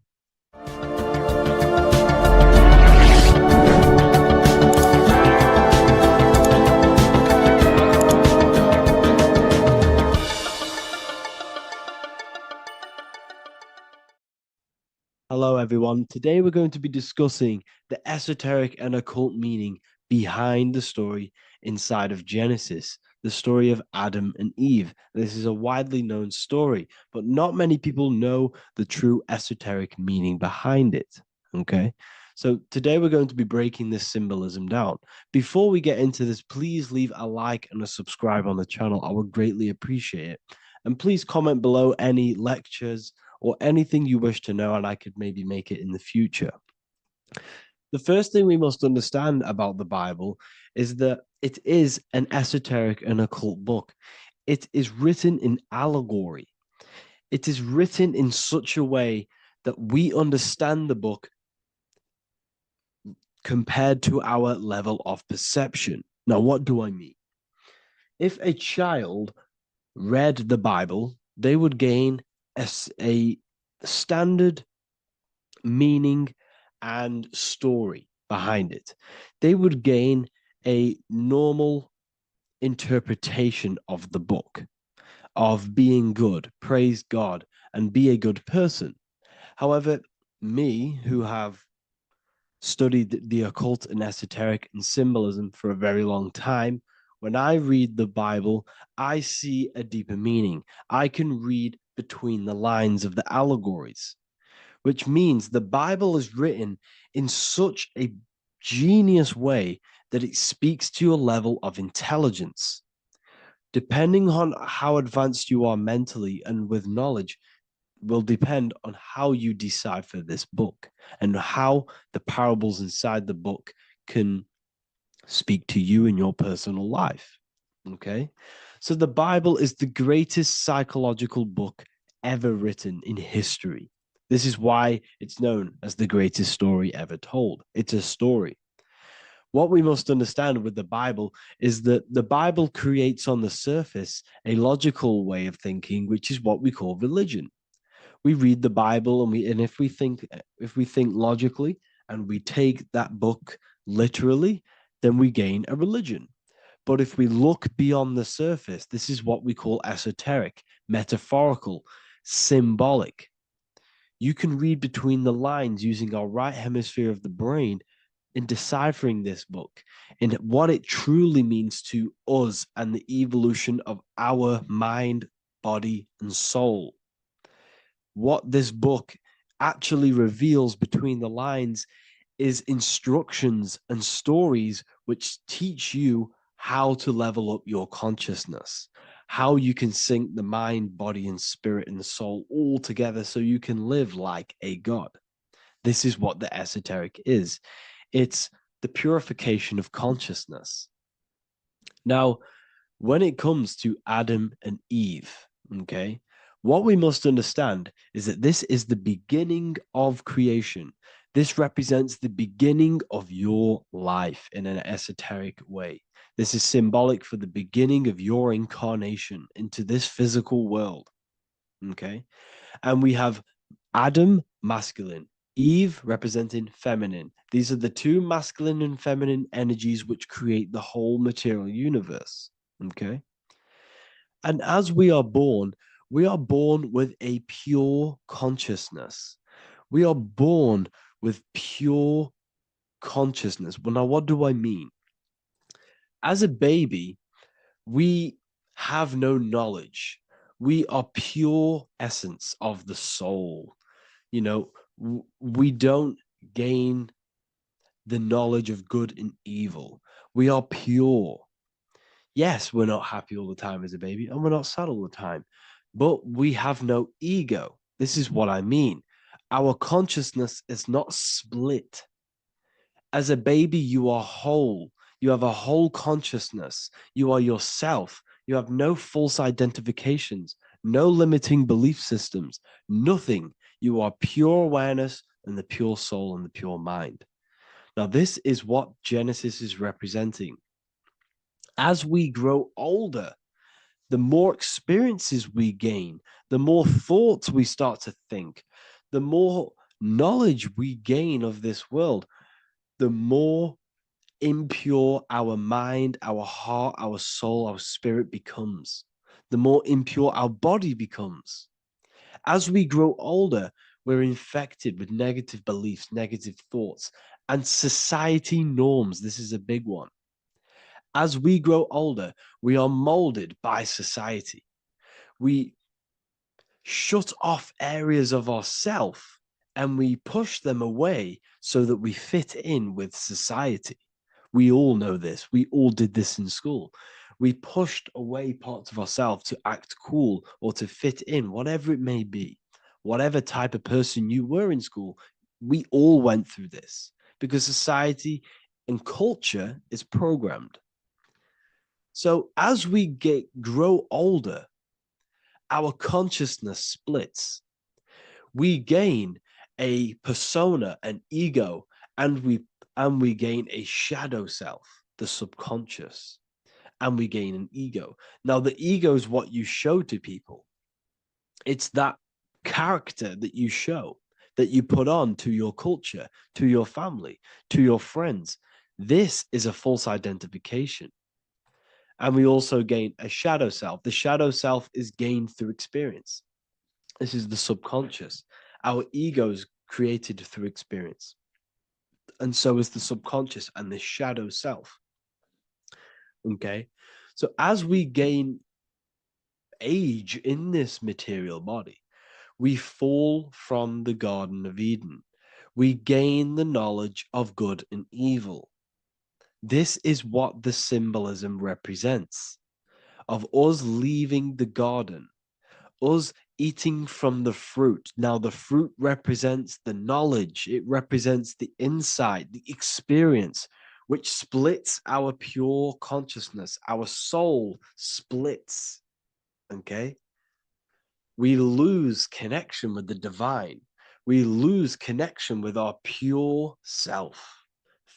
Hello, everyone. Today we're going to be discussing the esoteric and occult meaning behind the story inside of Genesis, the story of Adam and Eve. This is a widely known story, but not many people know the true esoteric meaning behind it. Okay. So today we're going to be breaking this symbolism down. Before we get into this, please leave a like and a subscribe on the channel. I would greatly appreciate it. And please comment below any lectures or anything you wish to know, and I could maybe make it in the future. The first thing we must understand about the Bible is that it is an esoteric and occult book. It is written in allegory. It is written in such a way that we understand the book compared to our level of perception. Now, what do I mean? If a child read the Bible, they would gain a standard meaning and story behind it. They would gain a normal interpretation of the book, of being good, praise God, and be a good person. However, me, who have studied the occult and esoteric and symbolism for a very long time, when I read the Bible, I see a deeper meaning. I can read between the lines of the allegories, which means the Bible is written in such a genius way that it speaks to your level of intelligence. Depending on how advanced you are mentally and with knowledge, will depend on how you decipher this book and how the parables inside the book can speak to you in your personal life. Okay. So the Bible is the greatest psychological book ever written in history. This is why it's known as the greatest story ever told. It's a story. What we must understand with the Bible is that the Bible creates on the surface a logical way of thinking, which is what we call religion. We read the Bible and if we think logically and we take that book literally, then we gain a religion. But if we look beyond the surface, this is what we call esoteric, metaphorical, symbolic. You can read between the lines using our right hemisphere of the brain in deciphering this book and what it truly means to us and the evolution of our mind, body, and soul. What this book actually reveals between the lines is instructions and stories which teach you how to level up your consciousness, how you can sync the mind, body, and spirit and the soul all together so you can live like a god. This is what the esoteric is. It's the purification of consciousness. Now, when it comes to Adam and Eve, okay, what we must understand is that this is the beginning of creation. This represents the beginning of your life in an esoteric way. This is symbolic for the beginning of your incarnation into this physical world, okay? And we have Adam, masculine, Eve representing feminine. These are the two masculine and feminine energies which create the whole material universe, okay? And as we are born with a pure consciousness. We are born with pure consciousness. Well, now, what do I mean? As a baby, we have no knowledge. We are pure essence of the soul. You know, we don't gain the knowledge of good and evil. We are pure. Yes, we're not happy all the time as a baby, and we're not sad all the time, but we have no ego. This is what I mean. Our consciousness is not split. As a baby, you are whole. You have a whole consciousness. You are yourself. You have no false identifications, no limiting belief systems, nothing. You are pure awareness and the pure soul and the pure mind. Now, this is what Genesis is representing. As we grow older, the more experiences we gain, the more thoughts we start to think, the more knowledge we gain of this world, the more impure our mind, our heart, our soul, our spirit becomes, the more impure our body becomes. As we grow older, we're infected with negative beliefs, negative thoughts, and society norms. This is a big one. As we grow older, we are molded by society. We shut off areas of ourself and we push them away so that we fit in with society. We all know this. We all did this in school. We pushed away parts of ourselves to act cool or to fit in, whatever it may be. Whatever type of person you were in school, we all went through this because society and culture is programmed. So as we grow older, our consciousness splits. We gain a persona, an ego, and we gain a shadow self, the subconscious, and we gain an ego. Now, the ego is what you show to people. It's that character that you show, that you put on to your culture, to your family, to your friends. This is a false identification. And we also gain a shadow self. The shadow self is gained through experience. This is the subconscious. Our ego is created through experience. and so is the subconscious and the shadow self. Okay, so as we gain age in this material body, we fall from the Garden of Eden. We gain the knowledge of good and evil. This is what the symbolism represents of us leaving the garden, us eating from the fruit. Now, the fruit represents the knowledge, it represents the insight, the experience, which splits our pure consciousness. Our soul splits. Okay? We lose connection with the divine. We lose connection with our pure self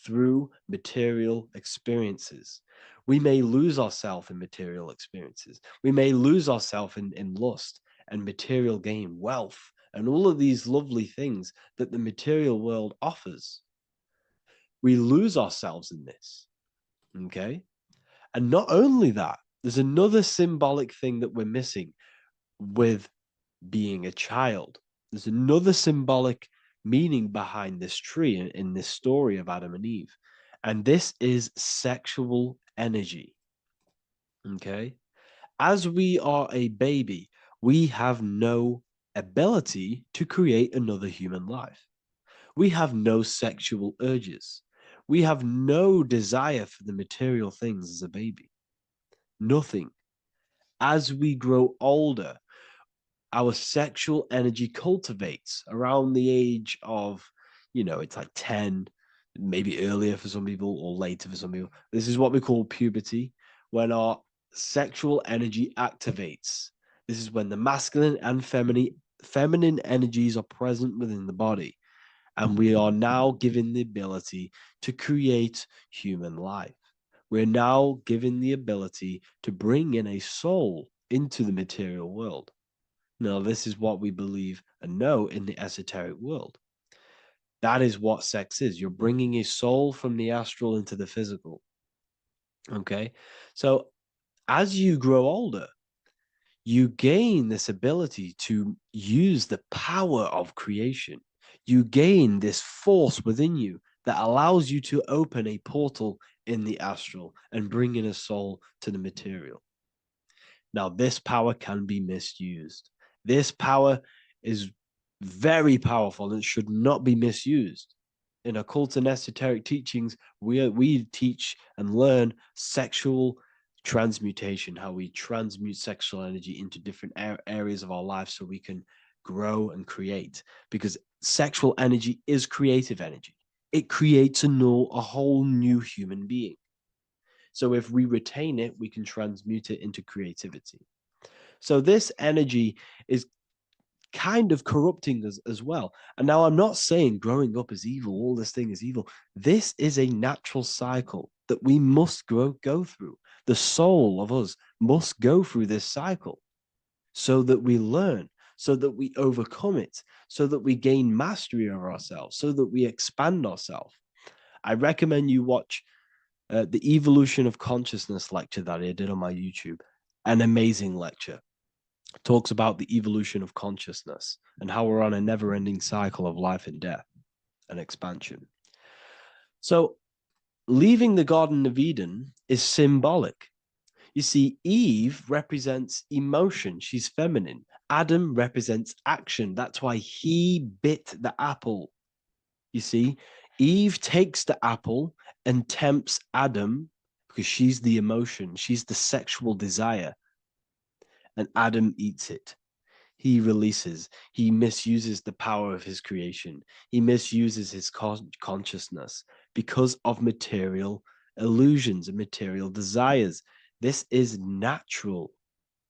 through material experiences. We may lose ourselves in material experiences. We may lose ourselves in lust and material gain, wealth, and all of these lovely things that the material world offers. We lose ourselves in this. Okay? And not only that, there's another symbolic thing that we're missing with being a child. There's another symbolic meaning behind this tree in this story of Adam and Eve. And this is sexual energy. Okay? As we are a baby, we have no ability to create another human life. We have no sexual urges. We have no desire for the material things as a baby. Nothing. As we grow older, our sexual energy cultivates around the age of, it's like 10, maybe earlier for some people or later for some people. This is what we call puberty, when our sexual energy activates. This is when the masculine and feminine energies are present within the body. And we are now given the ability to create human life. We're now given the ability to bring in a soul into the material world. Now, this is what we believe and know in the esoteric world. That is what sex is. You're bringing a soul from the astral into the physical. Okay. So as you grow older, you gain this ability to use the power of creation. You gain this force within you that allows you to open a portal in the astral and bring in a soul to the material. Now, this power can be misused. This power is very powerful and should not be misused. In occult and esoteric teachings, we teach and learn sexual transmutation, how we transmute sexual energy into different areas of our life so we can grow and create. Because sexual energy is creative energy. It creates a whole new human being. So if we retain it, we can transmute it into creativity. So this energy is kind of corrupting us as well. And now I'm not saying growing up is evil, all this thing is evil. This is a natural cycle that we must go through. The soul of us must go through this cycle so that we learn, so that we overcome it, so that we gain mastery over ourselves, so that we expand ourselves. I recommend you watch the Evolution of Consciousness lecture that I did on my YouTube. An amazing lecture. It talks about the evolution of consciousness and how we're on a never-ending cycle of life and death and expansion. So leaving the Garden of Eden is symbolic. You see, Eve represents emotion. She's feminine. Adam represents action. That's why he bit the apple. You see, Eve takes the apple and tempts Adam because she's the emotion. She's the sexual desire. And Adam eats it. He releases. He misuses the power of his creation. He misuses his consciousness because of material illusions and material desires. This is natural.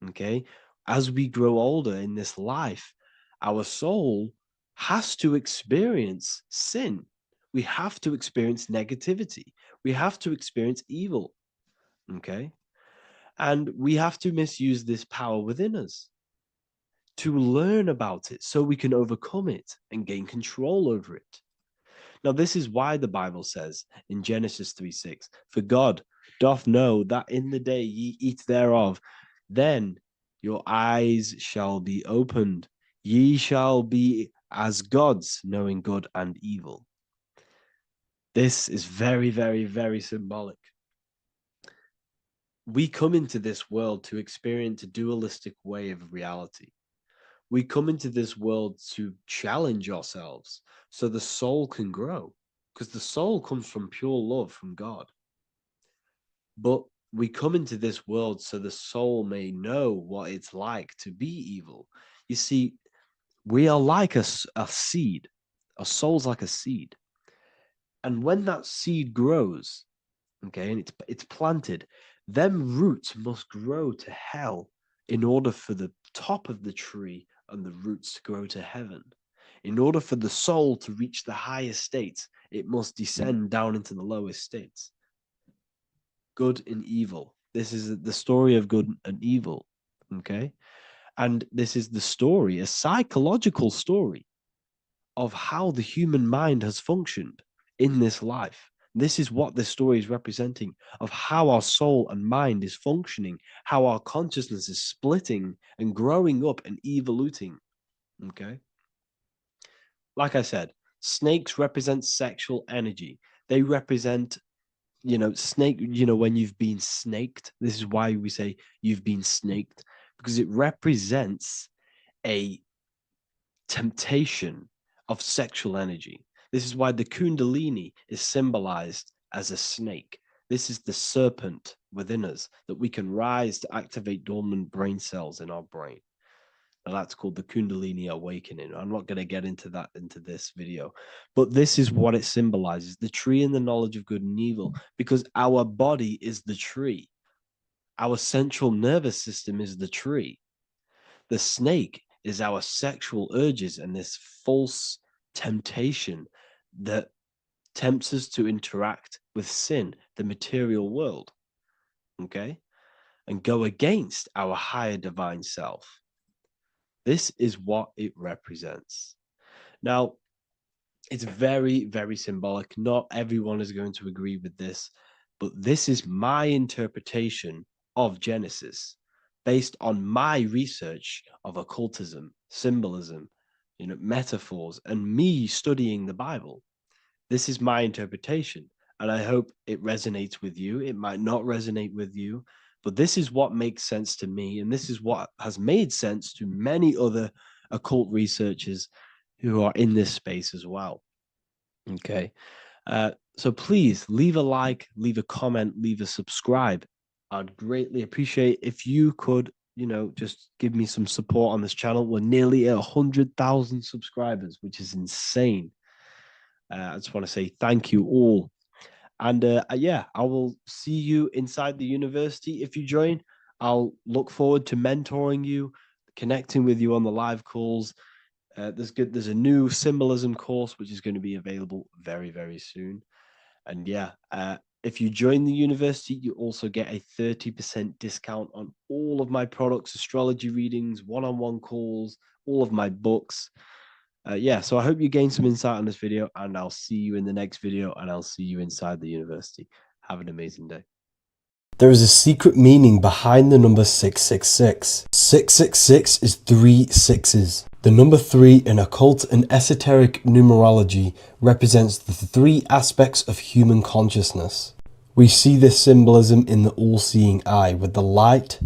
Okay. As we grow older in this life, our soul has to experience sin. We have to experience negativity. We have to experience evil. Okay. And we have to misuse this power within us to learn about it so we can overcome it and gain control over it. Now, this is why the Bible says in Genesis 3:6, "For God doth know that in the day ye eat thereof, then your eyes shall be opened. Ye shall be as gods, knowing good and evil." This is very, very, very symbolic. We come into this world to experience a dualistic way of reality. We come into this world to challenge ourselves so the soul can grow, because the soul comes from pure love from God. But we come into this world so the soul may know what it's like to be evil. You see, we are like a seed. Our soul's like a seed. And when that seed grows, okay, and it's planted, them roots must grow to hell in order for the top of the tree and the roots to grow to heaven. In order for the soul to reach the highest states, it must descend down into the lowest states. Good and evil. This is the story of good and evil, okay? And this is the story, a psychological story of how the human mind has functioned in this life. This is what this story is representing of how our soul and mind is functioning, how our consciousness is splitting and growing up and evoluting. Okay. Like I said, snakes represent sexual energy. They represent, snake, when you've been snaked. This is why we say you've been snaked, because it represents a temptation of sexual energy. This is why the Kundalini is symbolized as a snake. This is the serpent within us that we can rise to activate dormant brain cells in our brain. And that's called the Kundalini awakening. I'm not going to get into that into this video, but this is what it symbolizes, the tree and the knowledge of good and evil, because our body is the tree. Our central nervous system is the tree. The snake is our sexual urges and this false temptation that tempts us to interact with sin, the material world, okay, and go against our higher divine self. This is what it represents. Now, it's very, very symbolic. Not everyone is going to agree with this, but this is my interpretation of Genesis based on my research of occultism, symbolism, metaphors, and me studying the Bible. This is my interpretation, and I hope it resonates with you. It might not resonate with you, but this is what makes sense to me, and this is what has made sense to many other occult researchers who are in this space as well. Okay. So please leave a like, leave a comment, leave a subscribe. I'd greatly appreciate if you could, just give me some support on this channel. We're nearly at 100,000 subscribers, which is insane. I just want to say thank you all. And yeah, I will see you inside the university. If you join, I'll look forward to mentoring you, connecting with you on the live calls. There's a new symbolism course which is going to be available very, very soon. And yeah, if you join the university, you also get a 30% discount on all of my products, astrology readings, one-on-one calls, all of my books. Yeah, so I hope you gain some insight on this video, and I'll see you in the next video, and I'll see you inside the university. Have an amazing day. There is a secret meaning behind the number 666. 666 is 3 sixes. The number 3 in occult and esoteric numerology represents the 3 aspects of human consciousness. We see this symbolism in the all-seeing eye with the light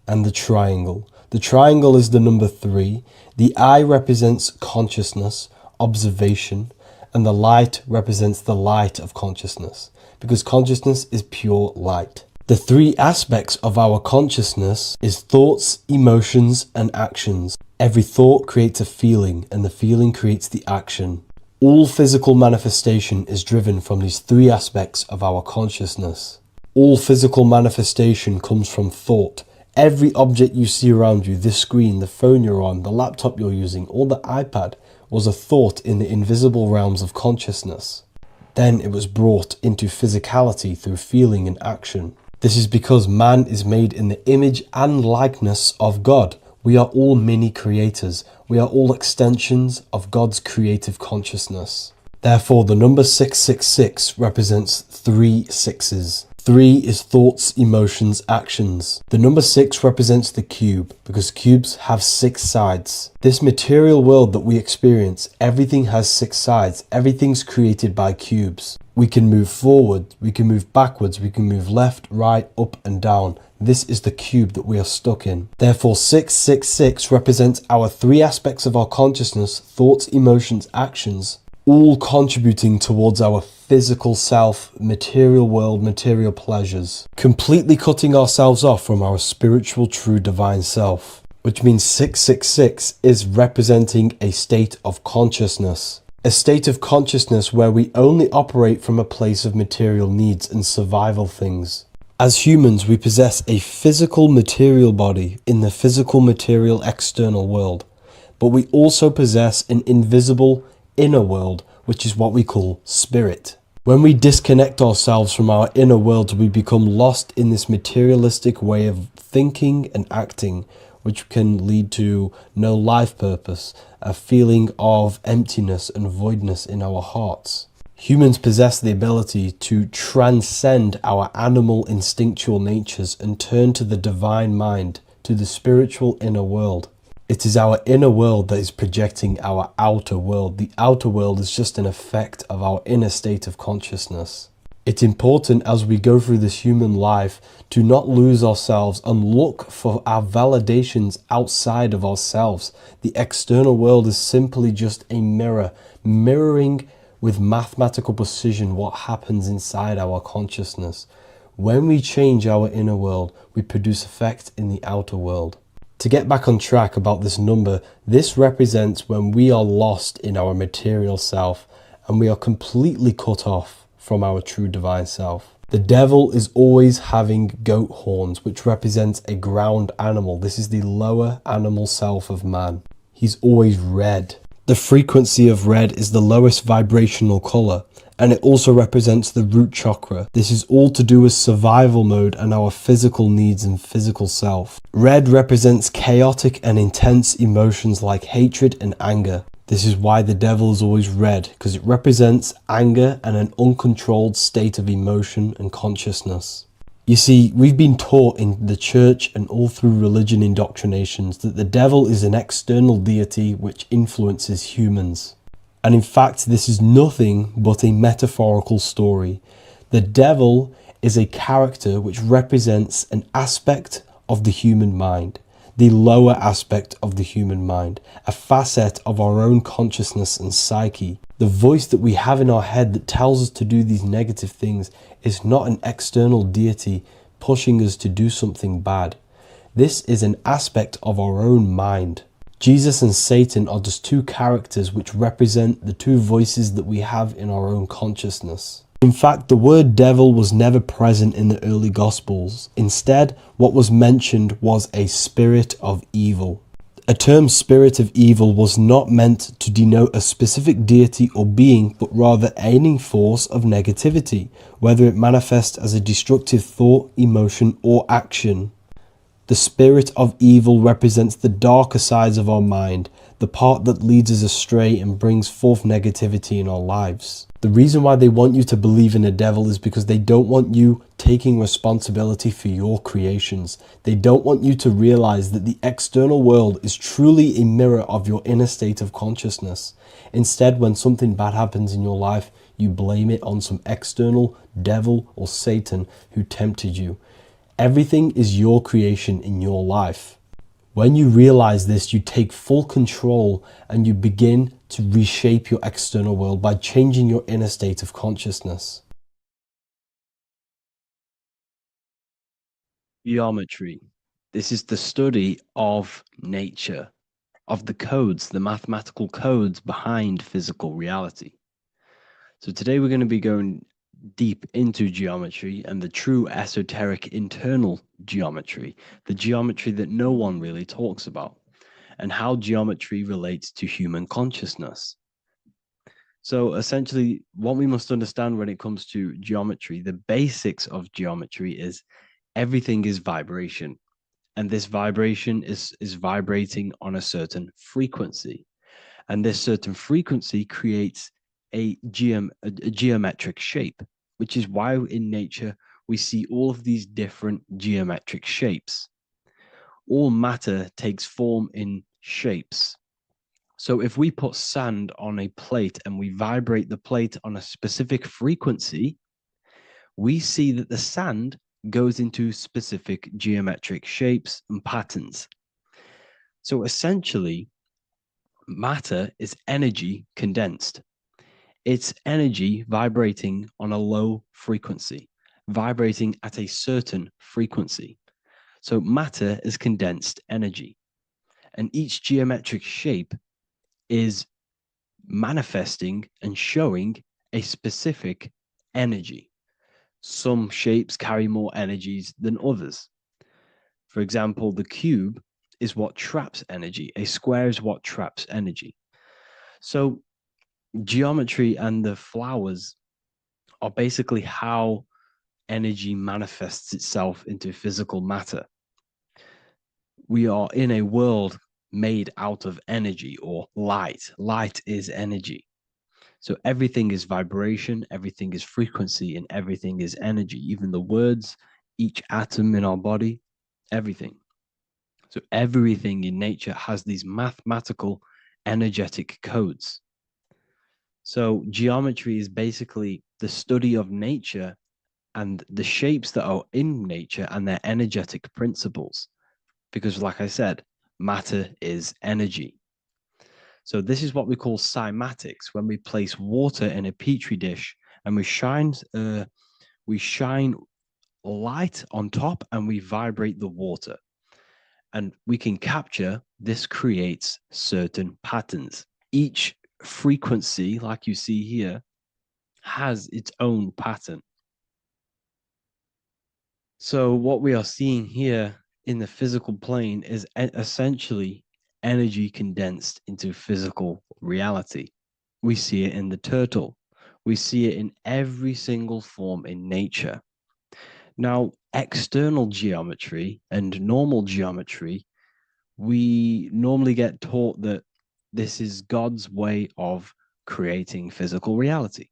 and the triangle. The triangle is the number 3. The eye represents consciousness, observation, and the light represents the light of consciousness, because consciousness is pure light. The 3 aspects of our consciousness is thoughts, emotions, and actions. Every thought creates a feeling, and the feeling creates the action. All physical manifestation is driven from these 3 aspects of our consciousness. All physical manifestation comes from thought. Every object you see around you, this screen, the phone you're on, the laptop you're using, or the iPad, was a thought in the invisible realms of consciousness. Then it was brought into physicality through feeling and action. This is because man is made in the image and likeness of God. We are all mini creators. We are all extensions of God's creative consciousness. Therefore, the number 666 represents 3 sixes. 3 is thoughts, emotions, actions. The number 6 represents the cube because cubes have 6 sides. This material world that we experience, everything has 6 sides. Everything's created by cubes. We can move forward, we can move backwards, we can move left, right, up and down. This is the cube that we are stuck in. Therefore, 666 represents our 3 aspects of our consciousness, thoughts, emotions, actions, all contributing towards our physical self, material world, material pleasures, completely cutting ourselves off from our spiritual, true, divine self, which means 666 is representing a state of consciousness. A state of consciousness where we only operate from a place of material needs and survival things. As humans, we possess a physical material body in the physical material external world, but we also possess an invisible inner world, which is what we call spirit. When we disconnect ourselves from our inner world, we become lost in this materialistic way of thinking and acting, which can lead to no life purpose, a feeling of emptiness and voidness in our hearts. Humans possess the ability to transcend our animal instinctual natures and turn to the divine mind, to the spiritual inner world. It is our inner world that is projecting our outer world. The outer world is just an effect of our inner state of consciousness. It's important as we go through this human life to not lose ourselves and look for our validations outside of ourselves. The external world is simply just a mirror, mirroring with mathematical precision what happens inside our consciousness. When we change our inner world, we produce effect in the outer world. To get back on track about this number, this represents when we are lost in our material self and we are completely cut off from our true divine self. The devil is always having goat horns, which represents a ground animal. This is the lower animal self of man. He's always red. The frequency of red is the lowest vibrational color, and it also represents the root chakra. This is all to do with survival mode and our physical needs and physical self. Red represents chaotic and intense emotions like hatred and anger. This is why the devil is always red, because it represents anger and an uncontrolled state of emotion and consciousness. You see, we've been taught in the church and all through religion indoctrinations that the devil is an external deity which influences humans. And in fact, this is nothing but a metaphorical story. The devil is a character which represents an aspect of the human mind, the lower aspect of the human mind, a facet of our own consciousness and psyche. The voice that we have in our head that tells us to do these negative things is not an external deity pushing us to do something bad. This is an aspect of our own mind. Jesus and Satan are just two characters which represent the two voices that we have in our own consciousness. In fact, the word devil was never present in the early Gospels. Instead, what was mentioned was a spirit of evil. A term spirit of evil was not meant to denote a specific deity or being, but rather any force of negativity, whether it manifests as a destructive thought, emotion, or action. The spirit of evil represents the darker sides of our mind, the part that leads us astray and brings forth negativity in our lives. The reason why they want you to believe in a devil is because they don't want you taking responsibility for your creations. They don't want you to realize that the external world is truly a mirror of your inner state of consciousness. Instead, when something bad happens in your life, you blame it on some external devil or Satan who tempted you. Everything is your creation in your life. When you realize this, you take full control and you begin to reshape your external world by changing your inner state of consciousness. Geometry. This is the study of nature, of the codes, the mathematical codes behind physical reality. So today we're going to be going deep into geometry and the true esoteric internal geometry, the geometry that no one really talks about, and how geometry relates to human consciousness. So essentially, what we must understand when it comes to geometry, the basics of geometry is everything is vibration. And this vibration is vibrating on a certain frequency. And this certain frequency creates a geometric shape, which is why in nature we see all of these different geometric shapes. All matter takes form in shapes. So if we put sand on a plate and we vibrate the plate on a specific frequency, we see that the sand goes into specific geometric shapes and patterns. So essentially, matter is energy condensed. It's energy vibrating on a low frequency, vibrating at a certain frequency. So matter is condensed energy. And each geometric shape is manifesting and showing a specific energy. Some shapes carry more energies than others. For example, the cube is what traps energy. A square is what traps energy. So geometry and the flowers are basically how energy manifests itself into physical matter. We are in a world made out of energy or light. Light is energy. So everything is vibration, everything is frequency, and everything is energy. Even the words, each atom in our body, everything. So everything in nature has these mathematical energetic codes. So geometry is basically the study of nature and the shapes that are in nature and their energetic principles. Because, like I said, matter is energy. So this is what we call cymatics, when we place water in a petri dish and we shine light on top and we vibrate the water. And we can capture, this creates certain patterns. Each frequency, like you see here, has its own pattern. So what we are seeing here in the physical plane is essentially energy condensed into physical reality. We see it in the turtle. We see it in every single form in nature. Now, external geometry and normal geometry, we normally get taught that this is God's way of creating physical reality,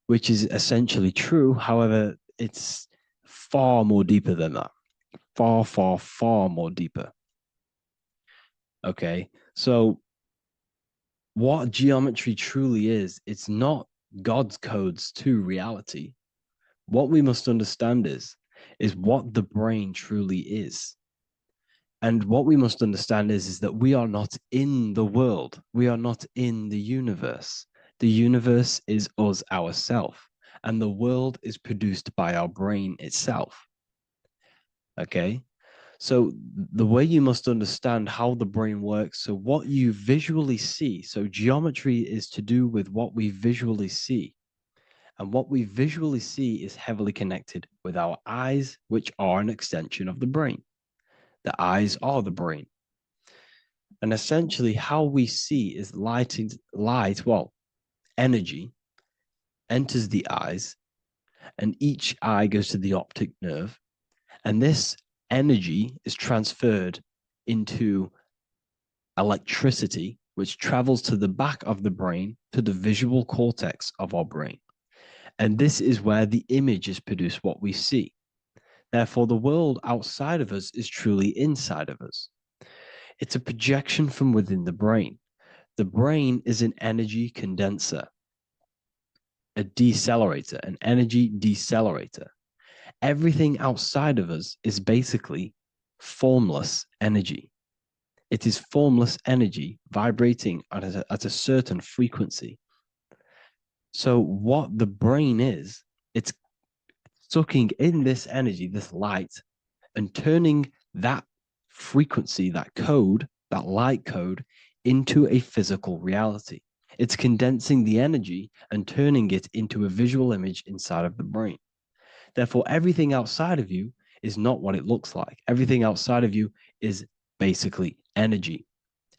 which is essentially true. However, it's far more deeper than that. Far, far, far more deeper. Okay, so what geometry truly is, it's not God's codes to reality. What we must understand is what the brain truly is. And what we must understand is that we are not in the world. We are not in the universe. The universe is us ourselves, and the world is produced by our brain itself. Okay? So the way you must understand how the brain works, so what you visually see, so geometry is to do with what we visually see. And what we visually see is heavily connected with our eyes, which are an extension of the brain. The eyes are the brain. And essentially how we see is energy enters the eyes, and each eye goes to the optic nerve. And this energy is transferred into electricity, which travels to the back of the brain, to the visual cortex of our brain. And this is where the image is produced, what we see. Therefore, the world outside of us is truly inside of us. It's a projection from within the brain. The brain is an energy condenser, a decelerator, an energy decelerator. Everything outside of us is basically formless energy. It is formless energy vibrating at a certain frequency. So what the brain is, it's sucking in this energy, this light, and turning that frequency, that code, that light code, into a physical reality. It's condensing the energy and turning it into a visual image inside of the brain. Therefore, everything outside of you is not what it looks like. Everything outside of you is basically energy,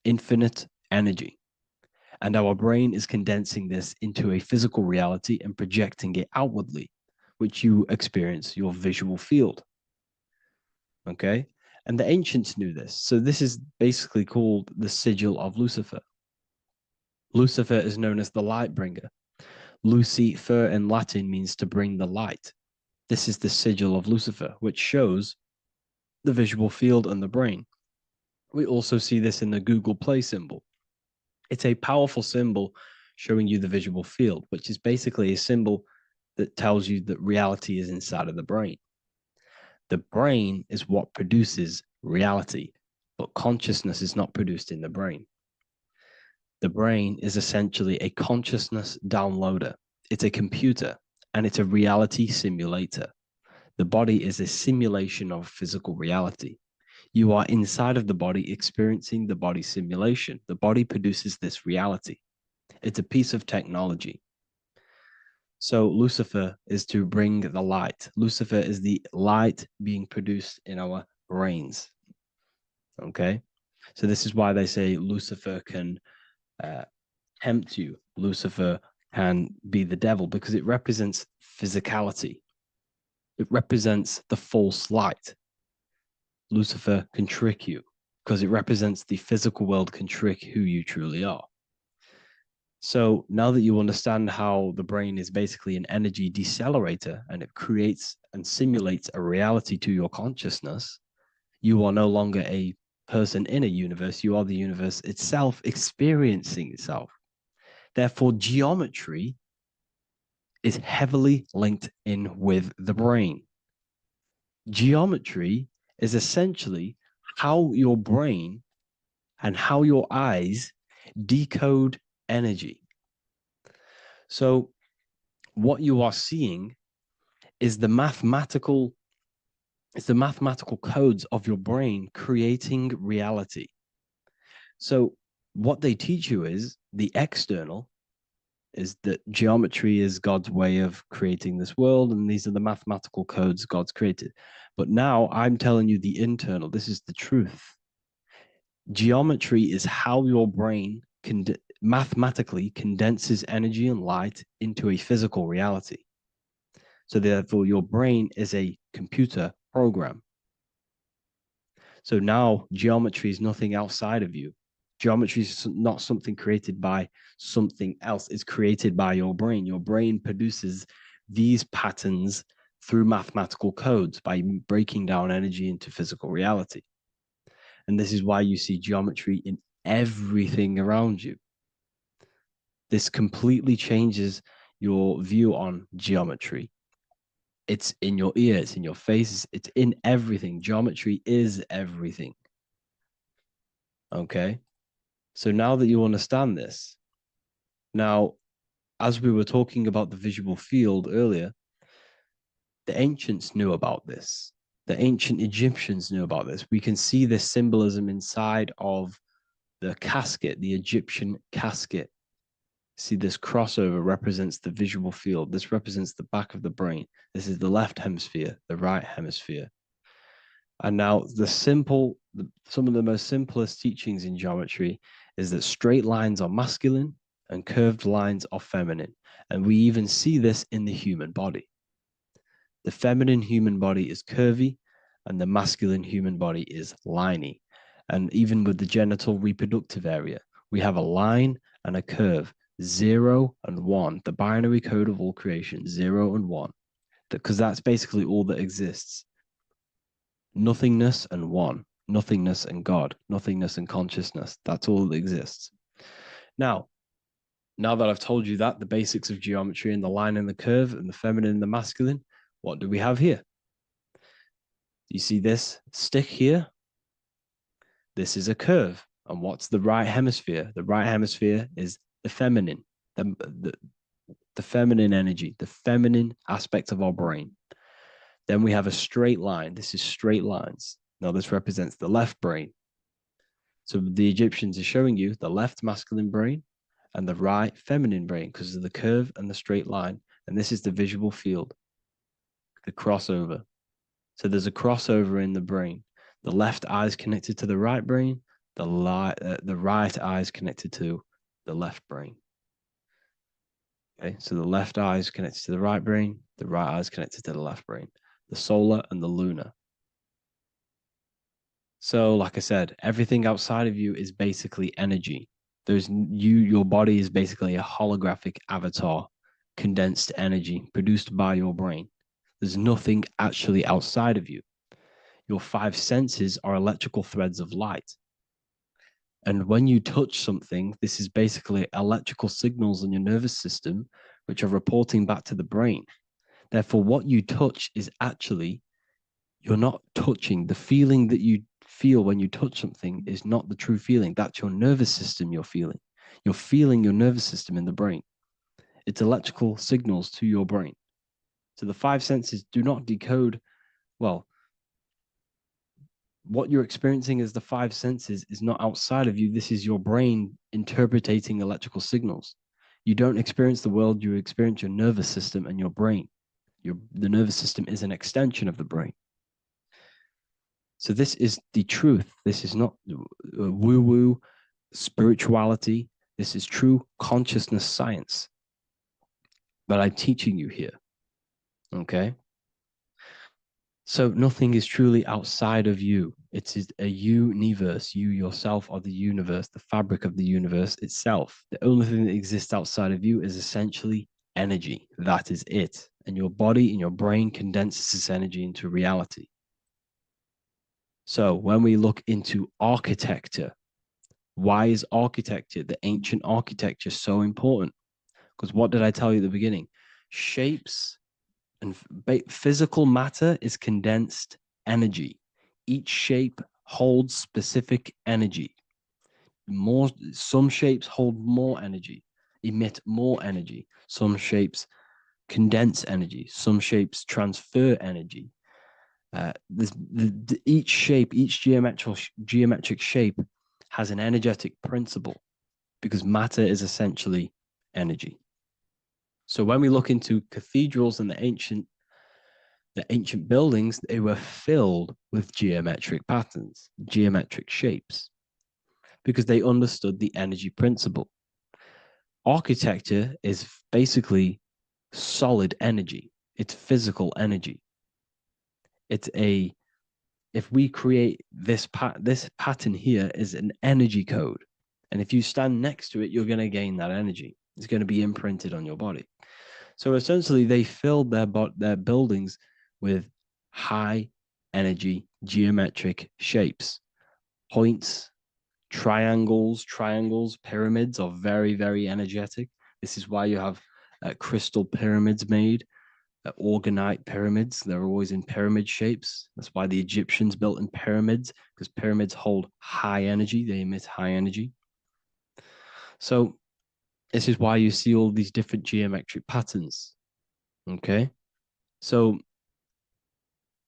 infinite energy. And our brain is condensing this into a physical reality and projecting it outwardly, which you experience your visual field. Okay? And the ancients knew this. So this is basically called the sigil of Lucifer. Lucifer is known as the light bringer. Lucifer in Latin means to bring the light. This is the sigil of Lucifer, which shows the visual field and the brain. We also see this in the Google Play symbol. It's a powerful symbol showing you the visual field, which is basically a symbol that tells you that reality is inside of the brain. The brain is what produces reality, but consciousness is not produced in the brain. The brain is essentially a consciousness downloader. It's a computer and it's a reality simulator. The body is a simulation of physical reality. You are inside of the body experiencing the body simulation. The body produces this reality. It's a piece of technology. So Lucifer is to bring the light. Lucifer is the light being produced in our brains. Okay. So this is why they say Lucifer can tempt you. Lucifer can be the devil because it represents physicality. It represents the false light. Lucifer can trick you because it represents the physical world can trick who you truly are. So now that you understand how the brain is basically an energy decelerator and it creates and simulates a reality to your consciousness, you are no longer a person in a universe. You are the universe itself experiencing itself. Therefore, geometry is heavily linked in with the brain. Geometry is essentially how your brain and how your eyes decode energy. So what you are seeing is the mathematical codes of your brain creating reality. So what they teach you is the external is that geometry is God's way of creating this world, and these are the mathematical codes God's created. But now I'm telling you the internal. This is the truth. Geometry is how your brain mathematically condenses energy and light into a physical reality. So therefore, your brain is a computer program. So now geometry is nothing outside of you. Geometry is not something created by something else. It's created by your brain. Your brain produces these patterns through mathematical codes by breaking down energy into physical reality. And this is why you see geometry in everything around you. This completely changes your view on geometry. It's in your ear, it's in your face, it's in everything. Geometry is everything. Okay? So now that you understand this, now, as we were talking about the visual field earlier, the ancients knew about this. The ancient Egyptians knew about this. We can see this symbolism inside of the casket, the Egyptian casket. See, this crossover represents the visual field. This represents the back of the brain. This is the left hemisphere, the right hemisphere. And now some of the most simplest teachings in geometry is that straight lines are masculine and curved lines are feminine. And we even see this in the human body. The feminine human body is curvy and the masculine human body is liney. And even with the genital reproductive area, we have a line and a curve, 0 and 1, the binary code of all creation, 0 and 1, because that's basically all that exists. Nothingness and one, nothingness and God, nothingness and consciousness. That's all that exists. Now that I've told you that, the basics of geometry and the line and the curve and the feminine and the masculine, what do we have here? You see this stick here? This is a curve. And what's the right hemisphere? The right hemisphere is the feminine, the feminine energy, the feminine aspect of our brain. Then we have a straight line. This is straight lines. Now this represents the left brain. So the Egyptians are showing you the left masculine brain and the right feminine brain because of the curve and the straight line. And this is the visual field, the crossover. So there's a crossover in the brain. The left eye is connected to the right brain. The right eye is connected to the left brain. Okay, so the left eye is connected to the right brain. The right eye is connected to the left brain. The solar and the lunar. So, like I said, everything outside of you is basically energy. Your body is basically a holographic avatar, condensed energy produced by your brain. There's nothing actually outside of you. Your five senses are electrical threads of light. And when you touch something, this is basically electrical signals in your nervous system, which are reporting back to the brain. Therefore, what you touch is actually, you're not touching. The feeling that you feel when you touch something is not the true feeling. That's your nervous system you're feeling. You're feeling your nervous system in the brain. It's electrical signals to your brain. So the five senses do not decode, well, what you're experiencing as the five senses is not outside of you. This is your brain interpreting electrical signals. You don't experience the world, you experience your nervous system and your brain. The nervous system is an extension of the brain. So this is the truth. This is not woo-woo spirituality. This is true consciousness science that I'm teaching you here. Okay? So nothing is truly outside of you. It is a universe. You yourself are the universe, the fabric of the universe itself. The only thing that exists outside of you is essentially energy. That is it. And your body and your brain condenses this energy into reality. So when we look into architecture, why is architecture, the ancient architecture, so important? Because what did I tell you at the beginning? Shapes and physical matter is condensed energy. Each shape holds specific energy. Some shapes hold more energy, emit more energy. Some shapes condense energy. Some shapes transfer energy. Each shape, each geometric shape has an energetic principle because matter is essentially energy. So when we look into cathedrals and the ancient buildings, they were filled with geometric patterns, geometric shapes, because they understood the energy principle. Architecture is basically solid energy. It's physical energy. If we create this pattern here is an energy code. And if you stand next to it, you're going to gain that energy. It's going to be imprinted on your body. So essentially, they filled their buildings with high energy geometric shapes. Points, triangles, pyramids are very, very energetic. This is why you have crystal pyramids made, orgonite pyramids. They're always in pyramid shapes. That's why the Egyptians built in pyramids, because pyramids hold high energy. They emit high energy. So this is why you see all these different geometric patterns. Okay. So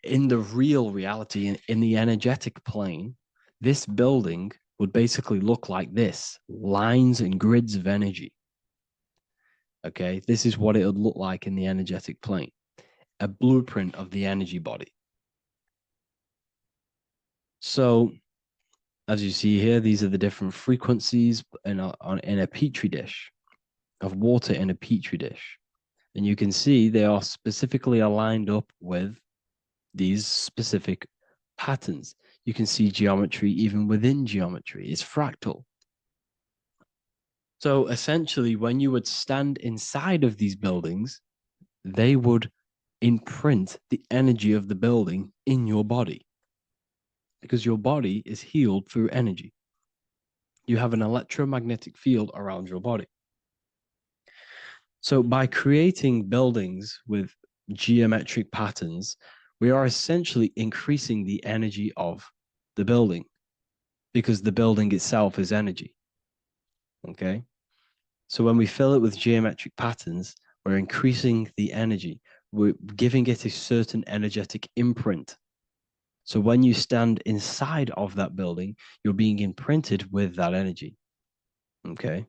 in the real reality, in the energetic plane, this building would basically look like this: lines and grids of energy. Okay. This is what it would look like in the energetic plane, a blueprint of the energy body. So as you see here, these are the different frequencies in a petri dish, of water in a petri dish. And you can see they are specifically aligned up with these specific patterns. You can see geometry even within geometry. It's fractal. So essentially, when you would stand inside of these buildings, they would imprint the energy of the building in your body, because your body is healed through energy. You have an electromagnetic field around your body. So by creating buildings with geometric patterns, we are essentially increasing the energy of the building, because the building itself is energy. Okay. So when we fill it with geometric patterns, we're increasing the energy. We're giving it a certain energetic imprint. So when you stand inside of that building, you're being imprinted with that energy. Okay.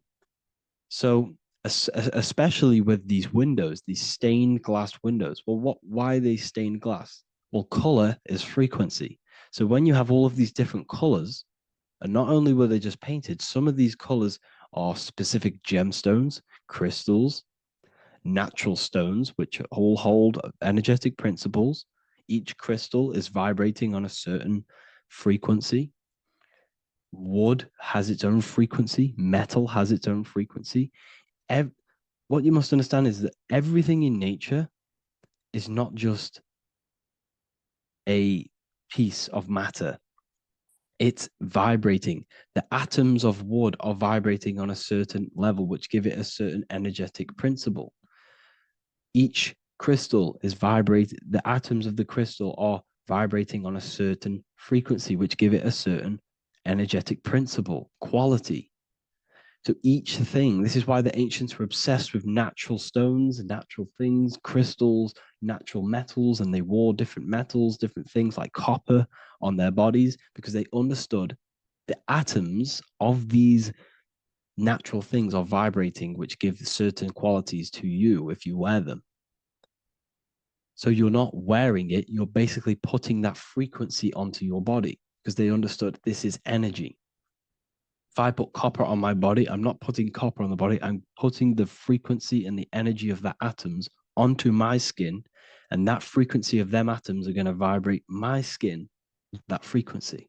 So especially with these windows, these stained glass windows. Well, why are they stained glass? Well, color is frequency. So when you have all of these different colors, and not only were they just painted, some of these colors are specific gemstones, crystals, natural stones, which all hold energetic principles. Each crystal is vibrating on a certain frequency. Wood has its own frequency. Metal has its own frequency. What you must understand is that everything in nature is not just a piece of matter. It's vibrating. The atoms of wood are vibrating on a certain level, which give it a certain energetic principle. Each crystal is vibrating. The atoms of the crystal are vibrating on a certain frequency, which give it a certain energetic principle, quality. So each thing, this is why the ancients were obsessed with natural stones, natural things, crystals, natural metals, and they wore different metals, different things like copper on their bodies, because they understood the atoms of these natural things are vibrating, which give certain qualities to you if you wear them. So you're not wearing it, you're basically putting that frequency onto your body because they understood this is energy. If I put copper on my body, I'm not putting copper on the body. I'm putting the frequency and the energy of the atoms onto my skin. And that frequency of them atoms are going to vibrate my skin, that frequency,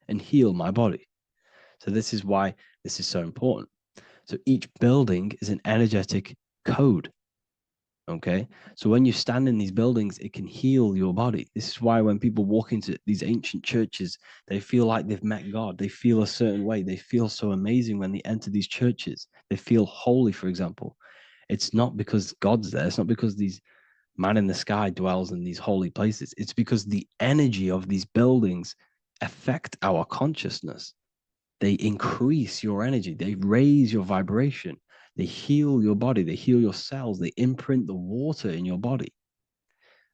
and heal my body. So this is why this is so important. So each building is an energetic code. Okay. So when you stand in these buildings, it can heal your body. This is why when people walk into these ancient churches, they feel like they've met God. They feel a certain way. They feel so amazing when they enter these churches. They feel holy, for example. It's not because God's there. It's not because these man in the sky dwells in these holy places. It's because the energy of these buildings affect our consciousness. They increase your energy. They raise your vibration. They heal your body. They heal your cells. They imprint the water in your body,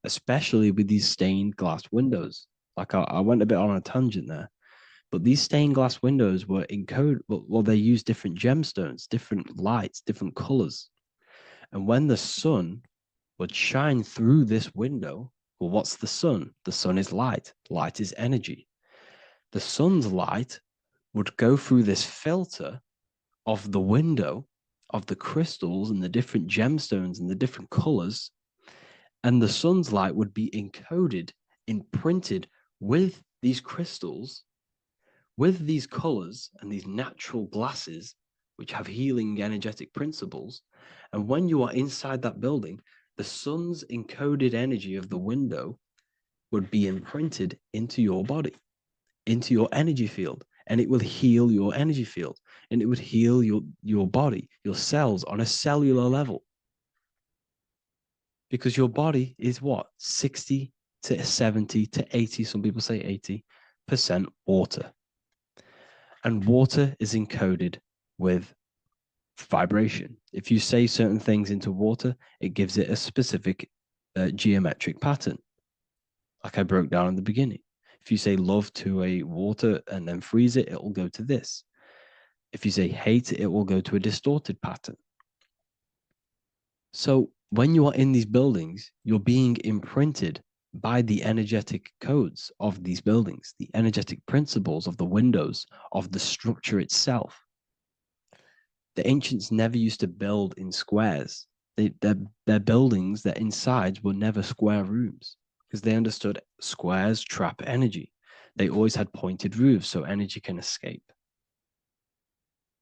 especially with these stained glass windows. Like I went a bit on a tangent there, but these stained glass windows were encoded. Well, they use different gemstones, different lights, different colors. And when the sun would shine through this window, well, what's the sun? The sun is light. Light is energy. The sun's light would go through this filter of the window of the crystals and the different gemstones and the different colors, and the sun's light would be encoded, imprinted with these crystals, with these colors and these natural glasses, which have healing energetic principles. And when you are inside that building, the sun's encoded energy of the window would be imprinted into your body, into your energy field, and it will heal your energy field, and it would heal your body, your cells on a cellular level. Because your body is what? 60 to 70 to 80, some people say 80% water. And water is encoded with vibration. If you say certain things into water, it gives it a specific geometric pattern, like I broke down in the beginning. If you say love to a water and then freeze it, it will go to this. If you say hate, it will go to a distorted pattern. So when you are in these buildings, you're being imprinted by the energetic codes of these buildings, the energetic principles of the windows, of the structure itself. The ancients never used to build in squares. Their buildings, their insides were never square rooms because they understood squares trap energy. They always had pointed roofs so energy can escape.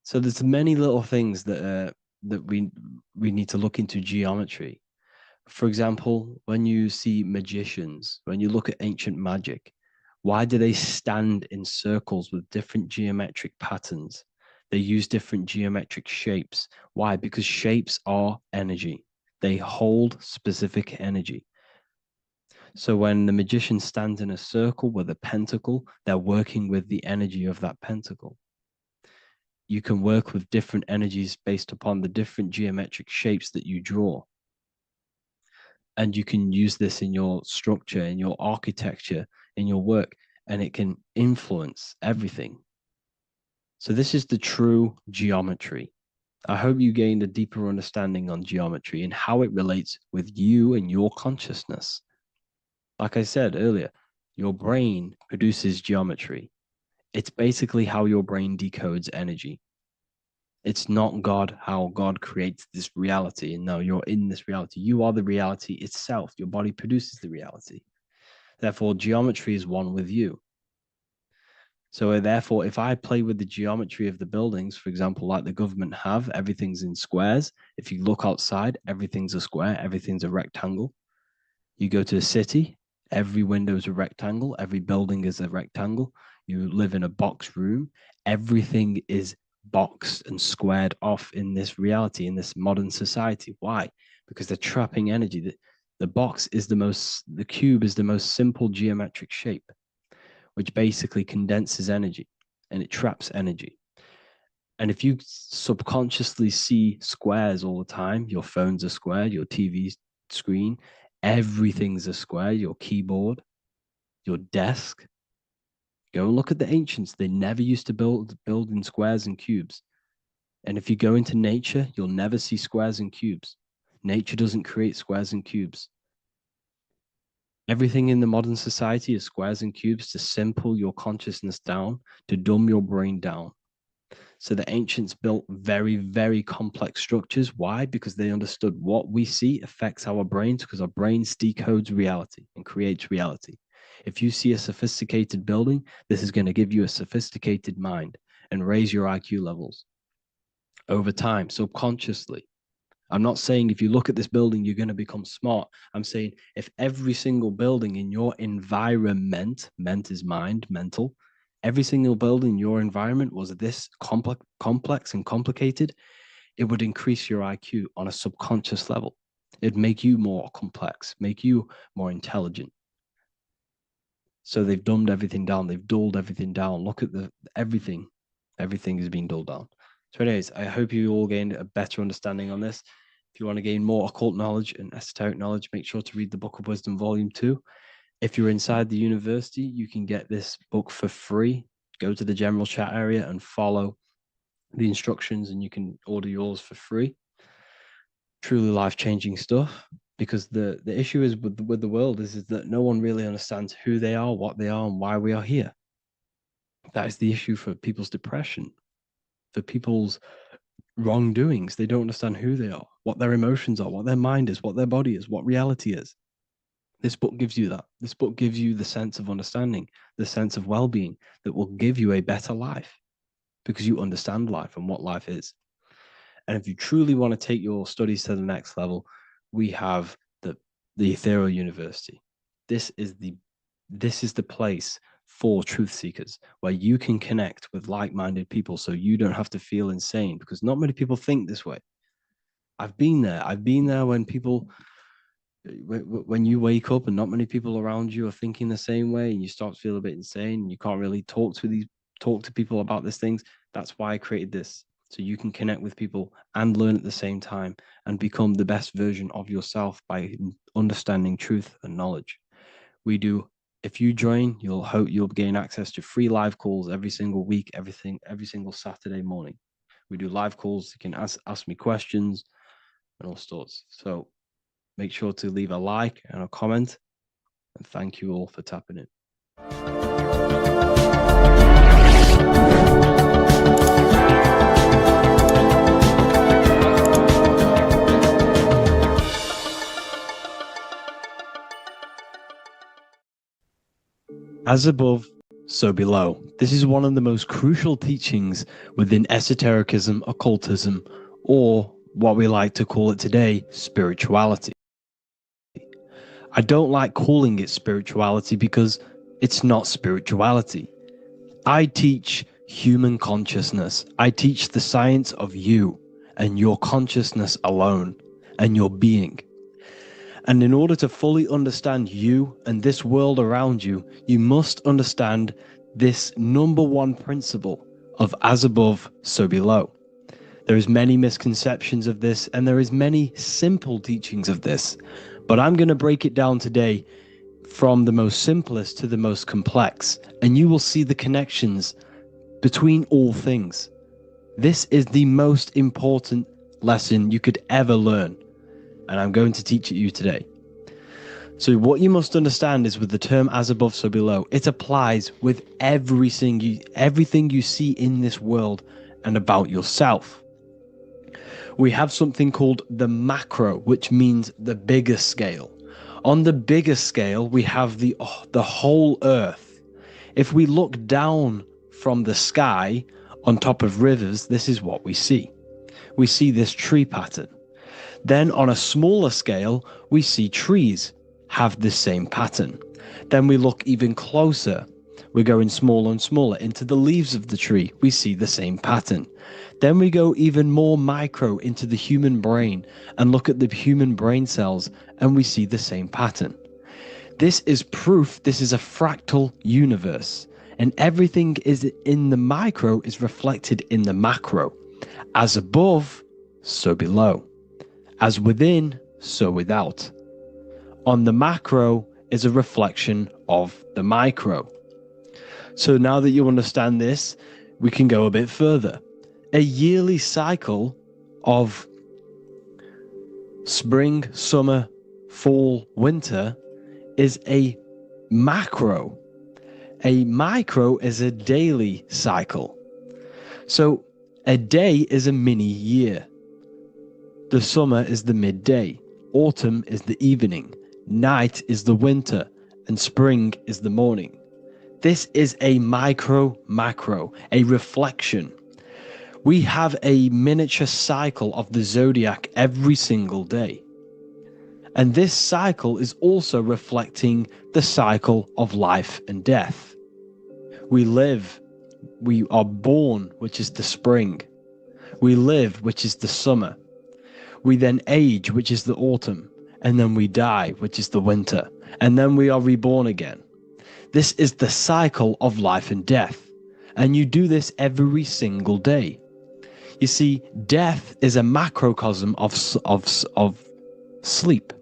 So there's many little things that we need to look into geometry. For example, when you see magicians, when you look at ancient magic, why do they stand in circles with different geometric patterns? They use different geometric shapes. Why? Because shapes are energy. They hold specific energy. So when the magician stands in a circle with a pentacle, they're working with the energy of that pentacle. You can work with different energies based upon the different geometric shapes that you draw. And you can use this in your structure, in your architecture, in your work, and it can influence everything. So this is the true geometry. I hope you gained a deeper understanding on geometry and how it relates with you and your consciousness. Like I said earlier, your brain produces geometry. It's basically how your brain decodes energy. It's not God, how God creates this reality. And no, you're in this reality. You are the reality itself. Your body produces the reality. Therefore, geometry is one with you. So therefore, if I play with the geometry of the buildings, for example, like the government have, everything's in squares. If you look outside, everything's a square, everything's a rectangle. You go to a city, every window is a rectangle, every building is a rectangle. You live in a box room, everything is boxed and squared off in this reality, in this modern society. Why? Because they're trapping energy. The cube is the most simple geometric shape, which basically condenses energy and it traps energy. And if you subconsciously see squares all the time, your phone's a square, your TV screen, everything's a square, your keyboard, your desk. Go and look at the ancients. They never used to build in squares and cubes. And if you go into nature, you'll never see squares and cubes. Nature doesn't create squares and cubes. Everything in the modern society is squares and cubes to simple your consciousness down, to dumb your brain down. So the ancients built very, very complex structures. Why? Because they understood what we see affects our brains, because our brains decodes reality and creates reality. If you see a sophisticated building, this is going to give you a sophisticated mind and raise your IQ levels over time, subconsciously. I'm not saying if you look at this building, you're going to become smart. I'm saying if every single building in your environment, ment is mind, mental, every single building in your environment was this complex and complicated, it would increase your IQ on a subconscious level. It'd make you more complex, make you more intelligent. So they've dumbed everything down. They've dulled everything down. Look at everything. Everything is being dulled down. So anyways, I hope you all gained a better understanding on this. If you want to gain more occult knowledge and esoteric knowledge, make sure to read the Book of Wisdom, Volume 2. If you're inside the university, you can get this book for free. Go to the general chat area and follow the instructions and you can order yours for free. Truly life-changing stuff, because the issue is with the world is that no one really understands who they are, what they are, and why we are here. That is the issue for people's depression, for people's wrongdoings. They don't understand who they are, what their emotions are, what their mind is, what their body is, what reality is. This book gives you that. This book gives you the sense of understanding, the sense of well-being that will give you a better life because you understand life and what life is. And if you truly want to take your studies to the next level, we have the Ethereal University. This is the place for truth seekers where you can connect with like-minded people so you don't have to feel insane, because not many people think this way. I've been there when you wake up and not many people around you are thinking the same way and you start to feel a bit insane and you can't really talk to people about these things. That's why I created this, so you can connect with people and learn at the same time and become the best version of yourself by understanding truth and knowledge. If you join, you'll gain access to free live calls every single week, every single Saturday morning. We do live calls. You can ask me questions and all sorts. So make sure to leave a like and a comment. And thank you all for tapping in. As above, so below. This is one of the most crucial teachings within esotericism, occultism, or what we like to call it today, spirituality. I don't like calling it spirituality because it's not spirituality. I teach human consciousness. I teach the science of you and your consciousness alone and your being. And in order to fully understand you and this world around you, you must understand this number one principle of as above, so below. There is many misconceptions of this, and there is many simple teachings of this, but I'm going to break it down today from the most simplest to the most complex, and you will see the connections between all things. This is the most important lesson you could ever learn, and I'm going to teach it you today. So what you must understand is with the term as above, so below, it applies with everything you see in this world and about yourself. We have something called the macro, which means the bigger scale. On the bigger scale, we have the whole earth. If we look down from the sky on top of rivers, this is what we see. We see this tree pattern. Then on a smaller scale, we see trees. have the same pattern. Then we look even closer. We're going smaller and smaller into the leaves of the tree. We see the same pattern. Then we go even more micro into the human brain and look at the human brain cells, and we see the same pattern. This is proof this is a fractal universe, and everything is in the micro is reflected in the macro. As above, so below. As within, so without. On the macro is a reflection of the micro. So now that you understand this, we can go a bit further. A yearly cycle of spring, summer, fall, winter is a macro. A micro is a daily cycle. So a day is a mini year. The summer is the midday. Autumn is the evening. Night is the winter. And spring is the morning. This is a macro, a reflection. We have a miniature cycle of the zodiac every single day. And this cycle is also reflecting the cycle of life and death. We live, we are born, which is the spring. We live, which is the summer. We then age, which is the autumn. And then we die, which is the winter. And then we are reborn again. This is the cycle of life and death. And you do this every single day. You see, death is a macrocosm of sleep.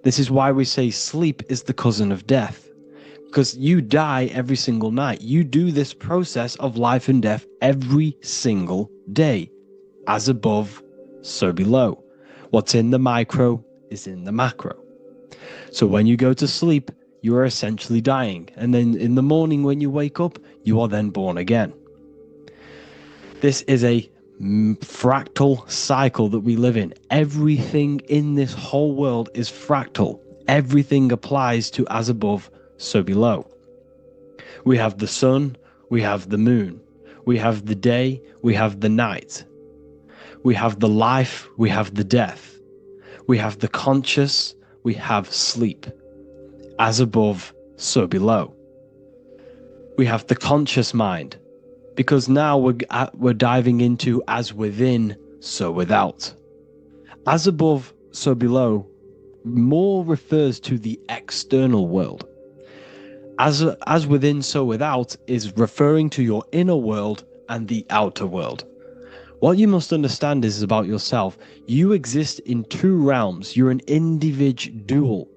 This is why we say sleep is the cousin of death. Because you die every single night. You do this process of life and death every single day. As above, so below. What's in the micro is in the macro. So when you go to sleep, you are essentially dying. And then in the morning when you wake up, you are then born again. This is a fractal cycle that we live in. Everything in this whole world is fractal. Everything applies to as above, so below. We have the sun, we have the moon, we have the day, we have the night. We have the life, we have the death. We have the conscious, we have sleep. As above, so below. We have the conscious mind, because now we're diving into as within, so without. As above, so below more refers to the external world. As within, so without is referring to your inner world and the outer world. What you must understand is about yourself. You exist in two realms. You're an individual.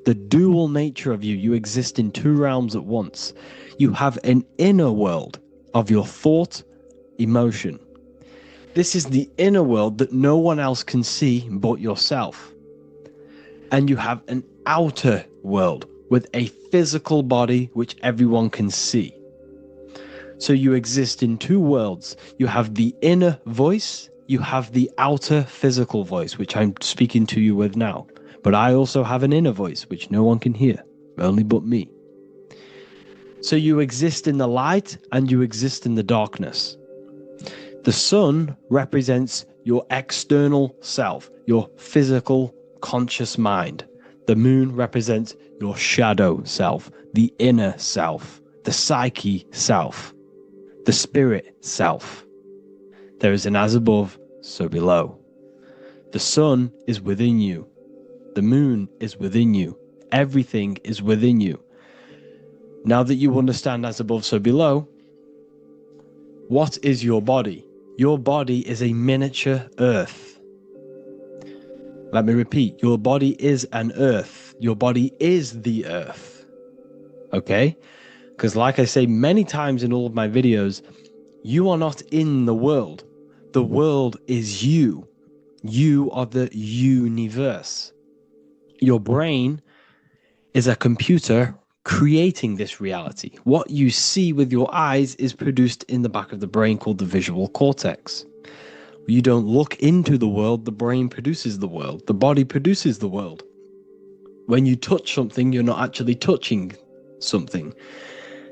The dual nature of you. You exist in two realms at once. You have an inner world of your thought, emotion. This is the inner world that no one else can see but yourself. And you have an outer world with a physical body which everyone can see. So you exist in two worlds. You have the inner voice, you have the outer physical voice, which I'm speaking to you with now. But I also have an inner voice, which no one can hear, only but me. So you exist in the light and you exist in the darkness. The sun represents your external self, your physical, conscious mind. The moon represents your shadow self, the inner self, the psyche self, the spirit self. There is an as above, so below. The sun is within you. The moon is within you. Everything is within you. Now that you understand as above, so below, what is your body? Your body is a miniature earth. Let me repeat, your body is an earth. Your body is the earth. Okay? Because like I say many times in all of my videos, you are not in the world. The world is you. You are the universe. Your brain is a computer creating this reality. What you see with your eyes is produced in the back of the brain called the visual cortex. You don't look into the world, the brain produces the world. The body produces the world. When you touch something, you're not actually touching something.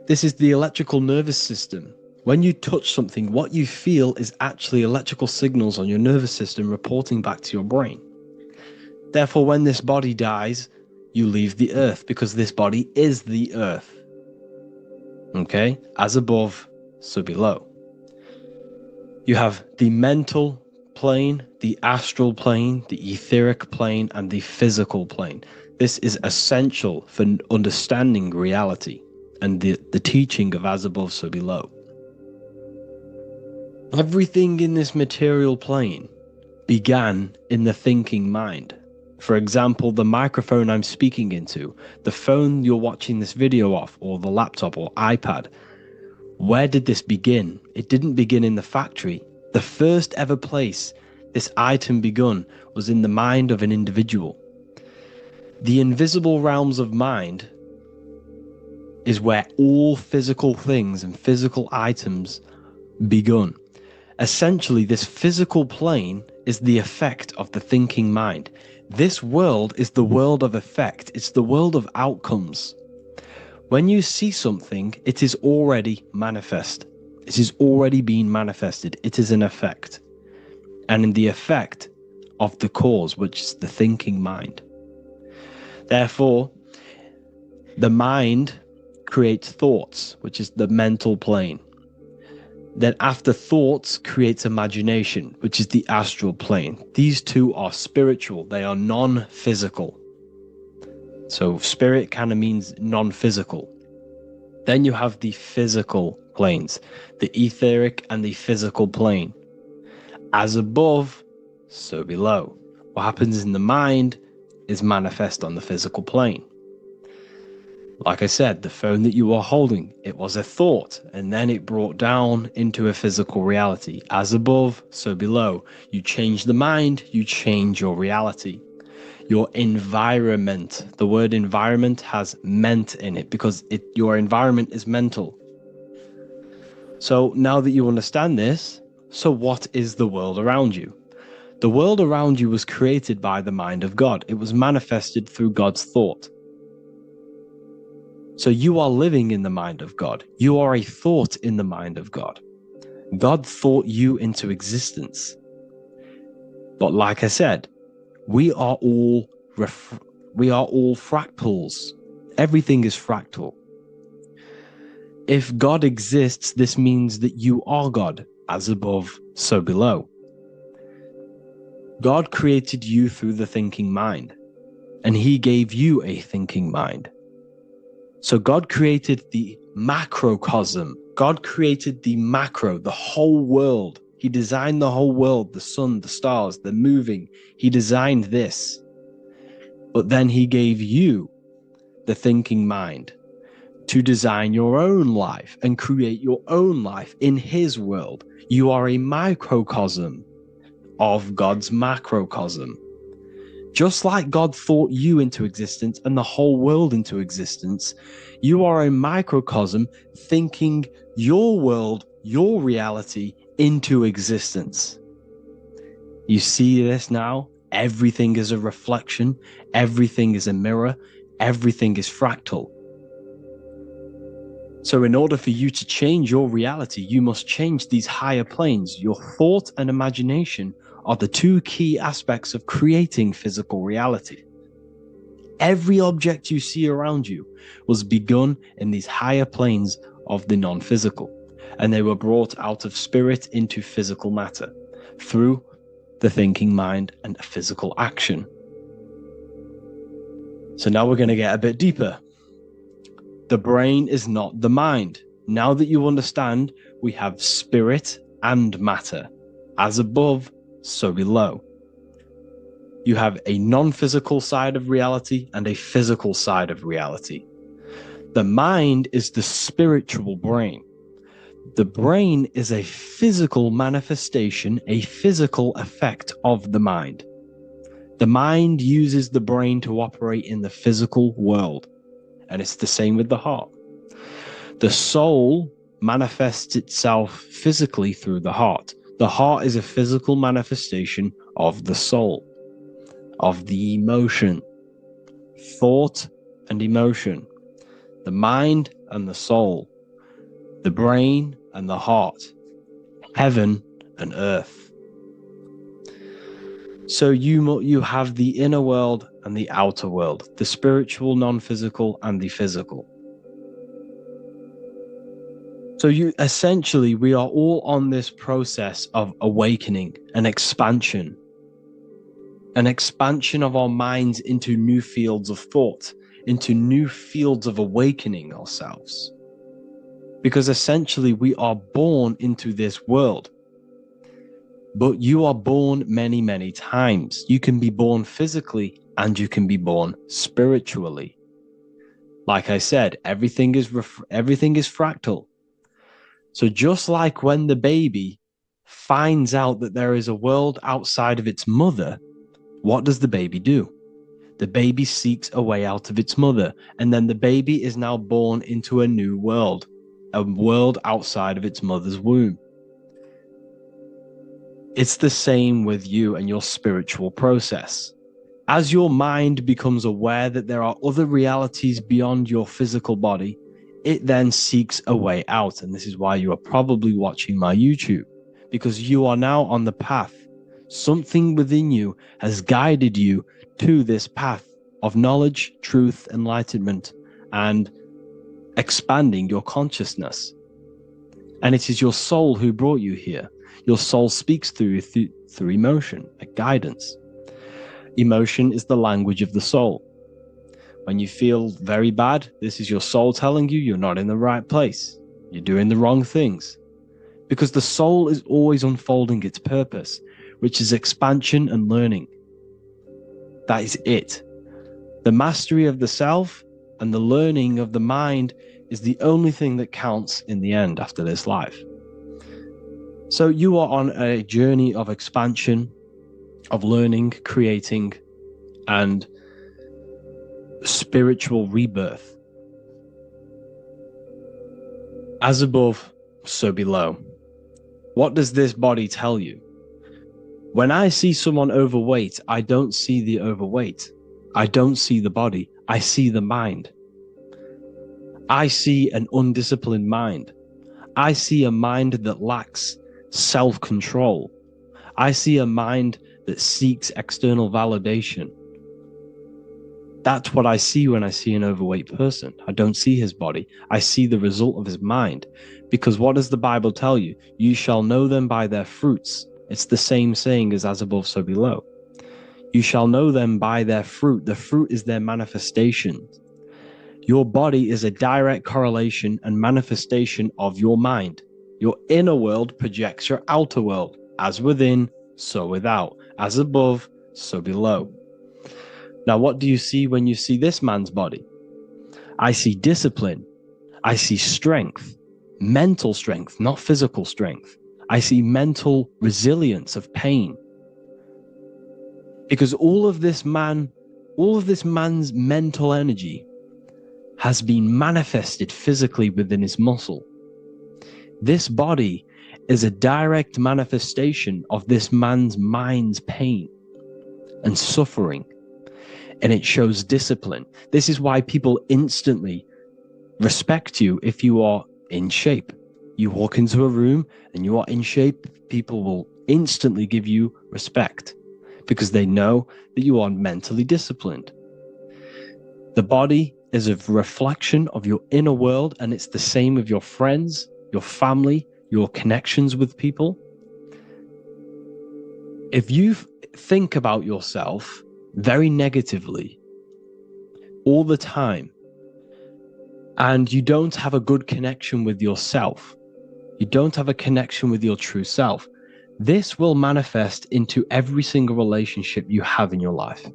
This is the electrical nervous system. When you touch something, what you feel is actually electrical signals on your nervous system reporting back to your brain. Therefore, when this body dies, you leave the earth, because this body is the earth. Okay? As above, so below. You have the mental plane, the astral plane, the etheric plane, and the physical plane. This is essential for understanding reality and the teaching of as above, so below. Everything in this material plane began in the thinking mind. For example, the microphone I'm speaking into, the phone you're watching this video off, or the laptop or iPad. Where did this begin? It didn't begin in the factory. The first ever place this item begun was in the mind of an individual. The invisible realms of mind is where all physical things and physical items begun. Essentially, this physical plane is the effect of the thinking mind. This world is the world of effect. It's the world of outcomes. When you see something, it is already manifest. It is already being manifested. It is an effect. And in the effect of the cause, which is the thinking mind. Therefore, the mind creates thoughts, which is the mental plane. Then after thoughts creates imagination, which is the astral plane. These two are spiritual. They are non-physical. So spirit kind of means non-physical. Then you have the physical planes, the etheric and the physical plane. As above, so below. What happens in the mind is manifest on the physical plane. Like I said, the phone that you are holding, it was a thought, and then it brought down into a physical reality. As above, so below. You change the mind, you change your reality. Your environment, the word environment has ment in it because your environment is mental. So now that you understand this, so what is the world around you? The world around you was created by the mind of God. It was manifested through God's thought. So you are living in the mind of God. You are a thought in the mind of God. God thought you into existence. But like I said, we are all fractals. Everything is fractal. If God exists, this means that you are God, as above, so below. God created you through the thinking mind, and he gave you a thinking mind. So God created the macrocosm. God created the macro, the whole world. He designed the whole world, the sun, the stars, the moving. He designed this. But then he gave you the thinking mind to design your own life and create your own life in his world. You are a microcosm of God's macrocosm. Just like God thought you into existence and the whole world into existence, you are a microcosm thinking your world, your reality into existence. You see this now? Everything is a reflection. Everything is a mirror. Everything is fractal. So in order for you to change your reality, you must change these higher planes. Your thought and imagination are the two key aspects of creating physical reality. Every object you see around you was begun in these higher planes of the non-physical, and they were brought out of spirit into physical matter through the thinking mind and physical action. So now we're going to get a bit deeper. The brain is not the mind. Now that you understand, we have spirit and matter. As above, so below. You have a non-physical side of reality and a physical side of reality. The mind is the spiritual brain. The brain is a physical manifestation, a physical effect of the mind. The mind uses the brain to operate in the physical world, and it's the same with the heart. The soul manifests itself physically through the heart. The heart is a physical manifestation of the soul, of the emotion, thought and emotion, the mind and the soul, the brain and the heart, heaven and earth. So you have the inner world and the outer world, the spiritual, non-physical, and the physical. So we are all on this process of awakening, an expansion of our minds into new fields of thought, into new fields of awakening ourselves. Because essentially we are born into this world. But you are born many, many times. You can be born physically and you can be born spiritually. Like I said, everything is fractal. So just like when the baby finds out that there is a world outside of its mother, what does the baby do? The baby seeks a way out of its mother, and then the baby is now born into a new world, a world outside of its mother's womb. It's the same with you and your spiritual process. As your mind becomes aware that there are other realities beyond your physical body, it then seeks a way out. And this is why you are probably watching my YouTube, because you are now on the path. Something within you has guided you to this path of knowledge, truth, enlightenment, and expanding your consciousness. And it is your soul who brought you here. Your soul speaks through emotion, like guidance. Emotion is the language of the soul. When you feel very bad, this is your soul telling you you're not in the right place. You're doing the wrong things. Because the soul is always unfolding its purpose, which is expansion and learning. That is it. The mastery of the self and the learning of the mind is the only thing that counts in the end after this life. So you are on a journey of expansion, of learning, creating, and spiritual rebirth. As above, so below. What does this body tell you? When I see someone overweight, I don't see the overweight. I don't see the body. I see the mind. I see an undisciplined mind. I see a mind that lacks self-control. I see a mind that seeks external validation. That's what I see when I see an overweight person. I don't see his body. I see the result of his mind. Because what does the Bible tell you? You shall know them by their fruits. It's the same saying as above, so below. You shall know them by their fruit. The fruit is their manifestation. Your body is a direct correlation and manifestation of your mind. Your inner world projects your outer world. As within, so without. As above, so below. Now, what do you see when you see this man's body? I see discipline. I see strength, mental strength, not physical strength. I see mental resilience of pain. Because all of this man's mental energy has been manifested physically within his muscle. This body is a direct manifestation of this man's mind's pain and suffering. And it shows discipline. This is why people instantly respect you if you are in shape. You walk into a room and you are in shape, people will instantly give you respect because they know that you are mentally disciplined. The body is a reflection of your inner world, and it's the same with your friends, your family, your connections with people. If you think about yourself very negatively all the time, and you don't have a good connection with yourself, you don't have a connection with your true self, this will manifest into every single relationship you have in your life.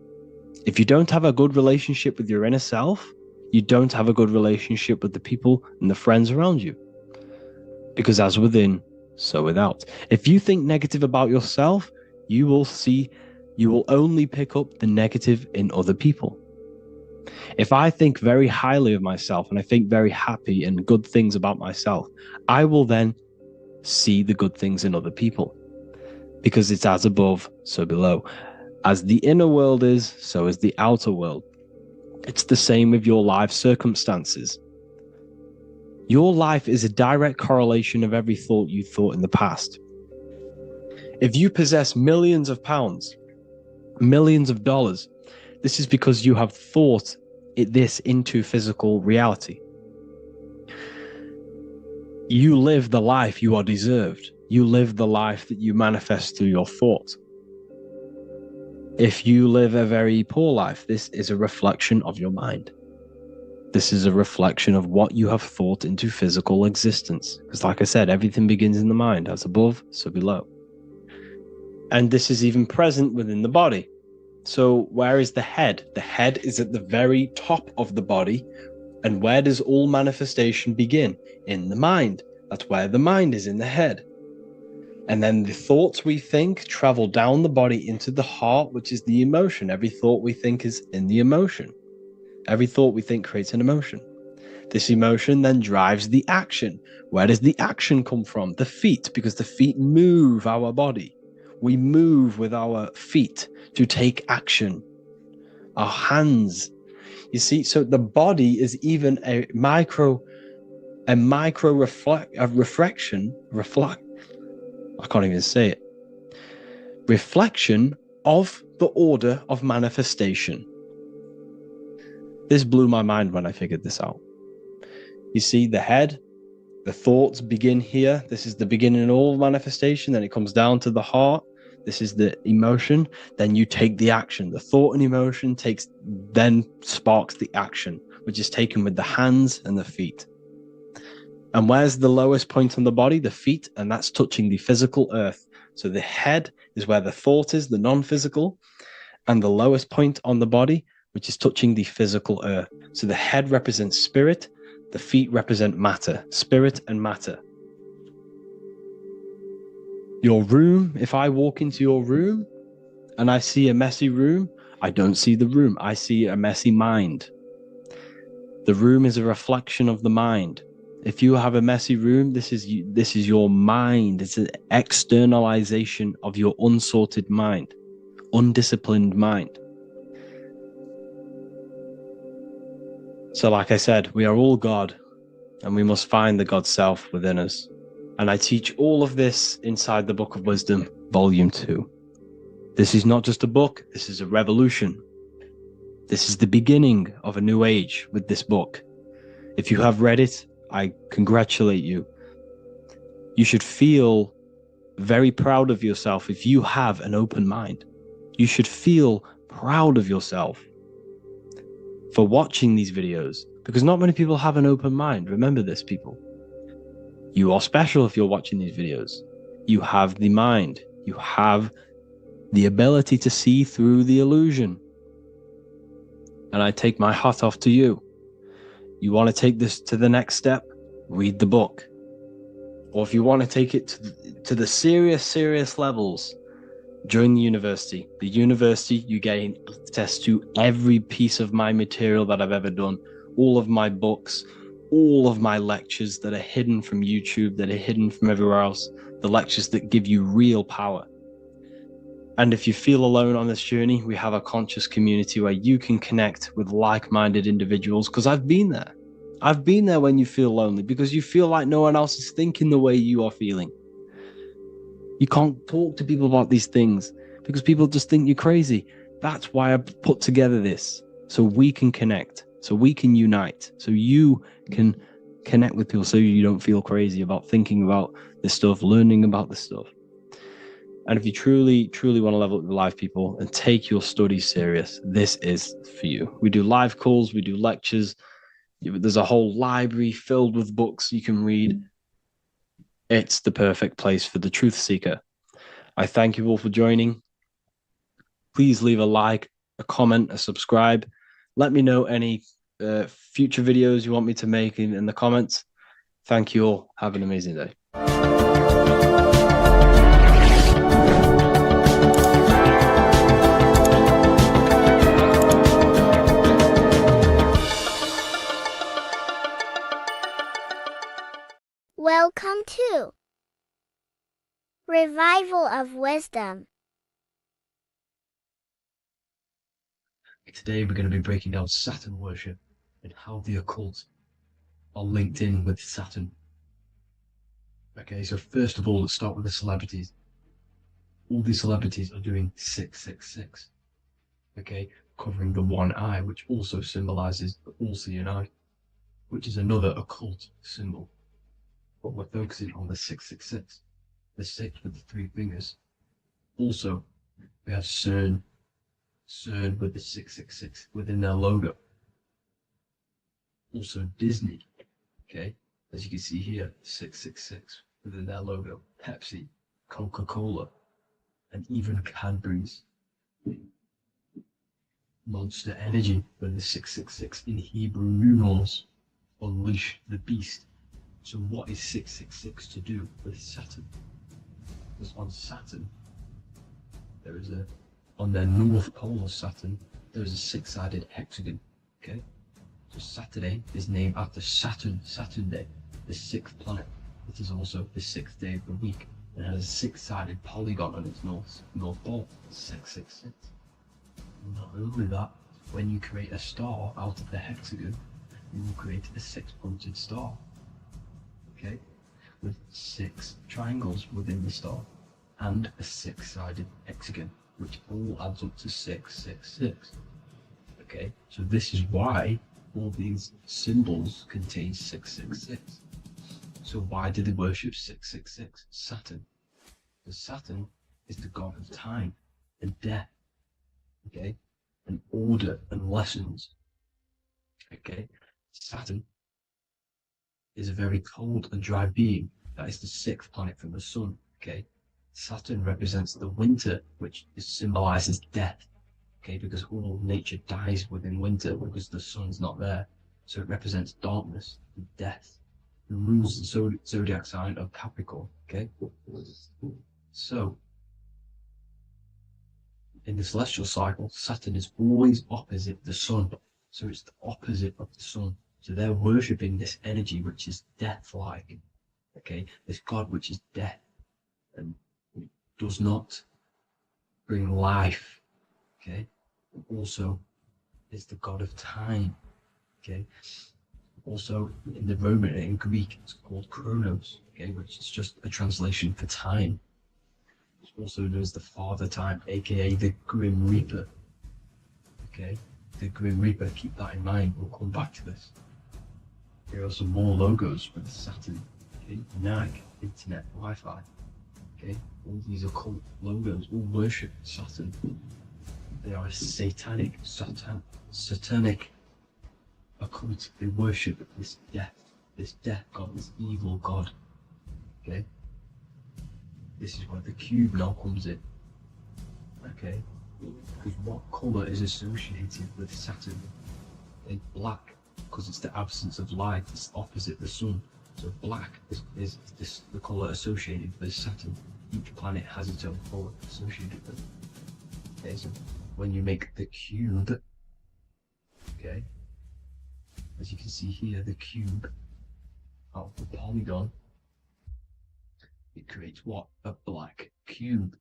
If you don't have a good relationship with your inner self, you don't have a good relationship with the people and the friends around you. Because as within, so without. If you think negative about yourself, you will only pick up the negative in other people. If I think very highly of myself and I think very happy and good things about myself, I will then see the good things in other people. Because it's as above, so below. As the inner world is, so is the outer world. It's the same with your life circumstances. Your life is a direct correlation of every thought you thought in the past. If you possess millions of pounds, millions of dollars. This is because you have thought this into physical reality. You live the life you are deserved. You live the life that you manifest through your thought. If you live a very poor life, this is a reflection of your mind. This is a reflection of what you have thought into physical existence. Because like I said, everything begins in the mind. As above, so below. And this is even present within the body. So where is the head? The head is at the very top of the body. And where does all manifestation begin? In the mind. That's where the mind is, in the head. And then the thoughts we think travel down the body into the heart, which is the emotion. Every thought we think is in the emotion. Every thought we think creates an emotion. This emotion then drives the action. Where does the action come from? The feet, because the feet move our body. We move with our feet to take action. Our hands. You see, so the body is even a reflection. I can't even say it. Reflection of the order of manifestation. This blew my mind when I figured this out. You see, the head, the thoughts begin here. This is the beginning of all manifestation. Then it comes down to the heart. This is the emotion. Then you take the action. The thought and emotion then sparks the action, which is taken with the hands and the feet. And where's the lowest point on the body? The feet, and that's touching the physical earth. So the head is where the thought is, the non-physical, and the lowest point on the body, which is touching the physical earth. So the head represents spirit, the feet represent matter, spirit and matter. Your room, if I walk into your room and I see a messy room, I don't see the room, I see a messy mind. The room is a reflection of the mind. If you have a messy room, this is your mind. It's an externalization of your unsorted mind, undisciplined mind. So like I said, we are all God, and we must find the God self within us. And I teach all of this inside the Book of Wisdom, Volume 2. This is not just a book, this is a revolution. This is the beginning of a new age with this book. If you have read it, I congratulate you. You should feel very proud of yourself if you have an open mind. You should feel proud of yourself for watching these videos, because not many people have an open mind. Remember this, people. You are special if you're watching these videos. You have the mind. You have the ability to see through the illusion. And I take my hat off to you. You want to take this to the next step? Read the book. Or if you want to take it to the serious levels, join the university. The university, you gain access to every piece of my material that I've ever done, all of my books, all of my lectures that are hidden from YouTube, that are hidden from everywhere else, the lectures that give you real power. And if you feel alone on this journey, we have a conscious community where you can connect with like-minded individuals, because I've been there. I've been there when you feel lonely, because you feel like no one else is thinking the way you are feeling. You can't talk to people about these things because people just think you're crazy. That's why I put together this, so we can connect, so we can unite, so you can connect with people, so you don't feel crazy about thinking about this stuff, learning about this stuff. And if you truly want to level up your life, people, and take your studies serious, this is for you. We do live calls, we do lectures. There's a whole library filled with books you can read. It's the perfect place for the truth seeker. I thank you all for joining. Please leave a like, a comment, a subscribe. Let me know any future videos you want me to make in the comments. Thank you all. Have an amazing day. Welcome to Revival of Wisdom. Today we're going to be breaking down Saturn worship and how the occult are linked in with Saturn. Okay, so first of all, let's start with the celebrities. All these celebrities are doing 666. okay, covering the one eye, which also symbolizes the all-seeing eye, which is another occult symbol. But we're focusing on the 666, the 6 with the 3 fingers. Also, we have CERN with the 666 within their logo. Also Disney, okay, as you can see here, 666 within their logo. Pepsi, Coca-Cola, and even Cadbury's. Monster Energy with the 666 in Hebrew numerals. Unleash the beast. So what is 666 to do with Saturn? Because on Saturn, there is on the north pole of Saturn, there is a 6-sided hexagon, okay? So Saturday is named after Saturn Day, the 6th planet. It is also the 6th day of the week and has a 6-sided polygon on its north pole, 666. Not only that, when you create a star out of the hexagon, you will create a 6-pointed star, okay, with 6 triangles within the star and a 6-sided hexagon, which all adds up to 666. Okay, so this is why all these symbols contain 666. So why do they worship 666? Saturn. Because Saturn is the god of time and death, okay, and order and lessons. Okay, Saturn is a very cold and dry being. That is the 6th planet from the sun. Okay, Saturn represents the winter, which symbolizes death. Okay, because all nature dies within winter because the sun's not there. So it represents darkness and death. It rules the zodiac sign of Capricorn. Okay, so in the celestial cycle, Saturn is always opposite the sun. So it's the opposite of the sun. So they're worshipping this energy which is death-like. Okay, this god which is death and does not bring life. Okay, also is the god of time. Okay, also in the Roman and in Greek it's called Chronos. Okay, which is just a translation for time. It's also known as the Father Time, aka the Grim Reaper. Okay, the Grim Reaper. Keep that in mind. We'll come back to this. Here are some more logos for the Saturn. Okay, NAG, Internet, Wi-Fi. Okay, all these occult logos all worship Saturn. They are a satanic occult. They worship this death god, this evil god. Okay, this is where the cube now comes in. Okay, because what color is associated with Saturn? It's black, because it's the absence of light. It's opposite the sun. So black is the color associated with Saturn. Each planet has its own color associated with it. Okay, so when you make the cube, okay, as you can see here, the cube out of the polygon, it creates what? A black cube.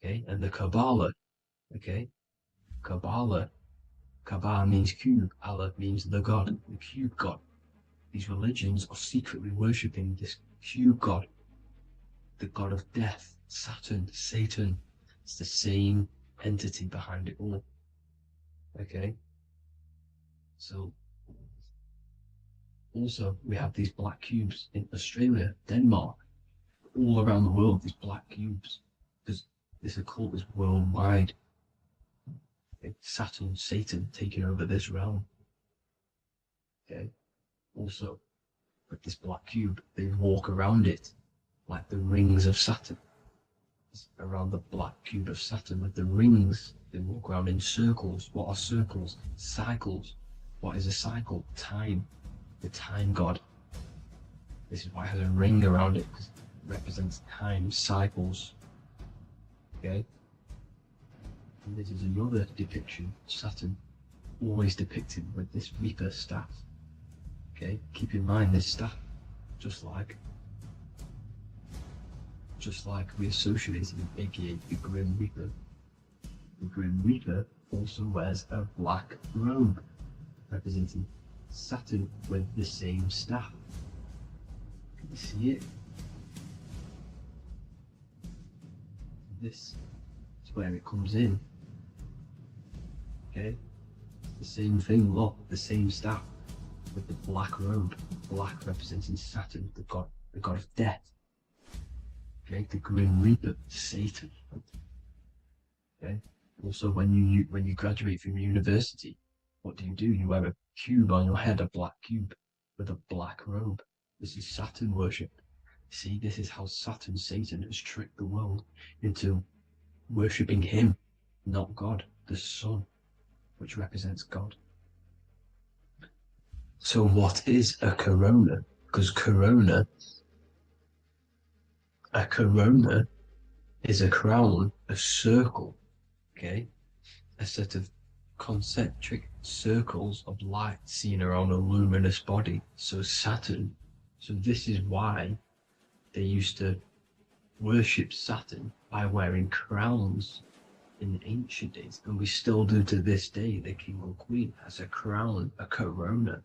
Okay, and the Kabbalah, okay, Kabbalah means cube, Allah means the god, the cube god. These religions are secretly worshipping this cube god, the god of death, Saturn, Satan. It's the same entity behind it all. Okay, so also we have these black cubes in Australia, Denmark, all around the world, these black cubes, because this occult is worldwide. Okay? Saturn, Satan taking over this realm. Okay, also with this black cube, they walk around it like the rings of Saturn. Around the black cube of Saturn with the rings, they walk around in circles. What are circles? Cycles. What is a cycle? Time. The time god. This is why it has a ring around it, because it represents time, cycles. Okay, and this is another depiction. Saturn, always depicted with this Reaper staff. Okay, keep in mind this staff, just like we associated with aka the Grim Reaper. The Grim Reaper also wears a black robe, representing Saturn with the same staff. Can you see it? This is where it comes in. Okay? The same thing, look, the same staff with the black robe, black representing Saturn, the god of death. Okay, the Grim Reaper, Satan. Okay. Also, when you graduate from university, what do? You wear a cube on your head, a black cube with a black robe. This is Saturn worship. See, this is how Satan has tricked the world into worshipping him, not God, the sun, which represents God. So what is a corona? Because a corona is a crown, a circle, okay? A set of concentric circles of light seen around a luminous body. So Saturn, so this is why they used to worship Saturn by wearing crowns in ancient days, and we still do to this day. The king or queen has a crown, a corona.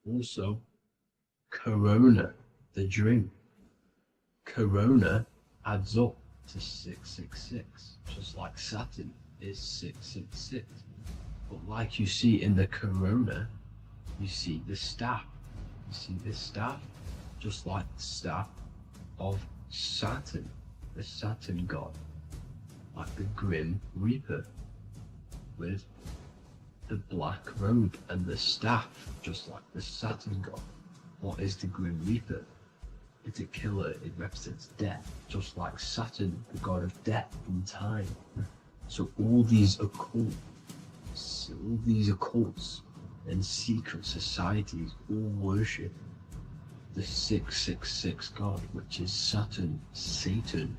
Also, corona, the drink. Corona adds up to 666, just like Saturn is 666. But like you see in the corona, you see the staff. You see this staff, just like the staff of Saturn, the Saturn god, like the Grim Reaper, with the black robe and the staff, just like the Saturn god. What is the Grim Reaper? It's a killer. It represents death, just like Saturn, the god of death and time. So all these occults and secret societies all worship the 666 god, which is Saturn, Satan.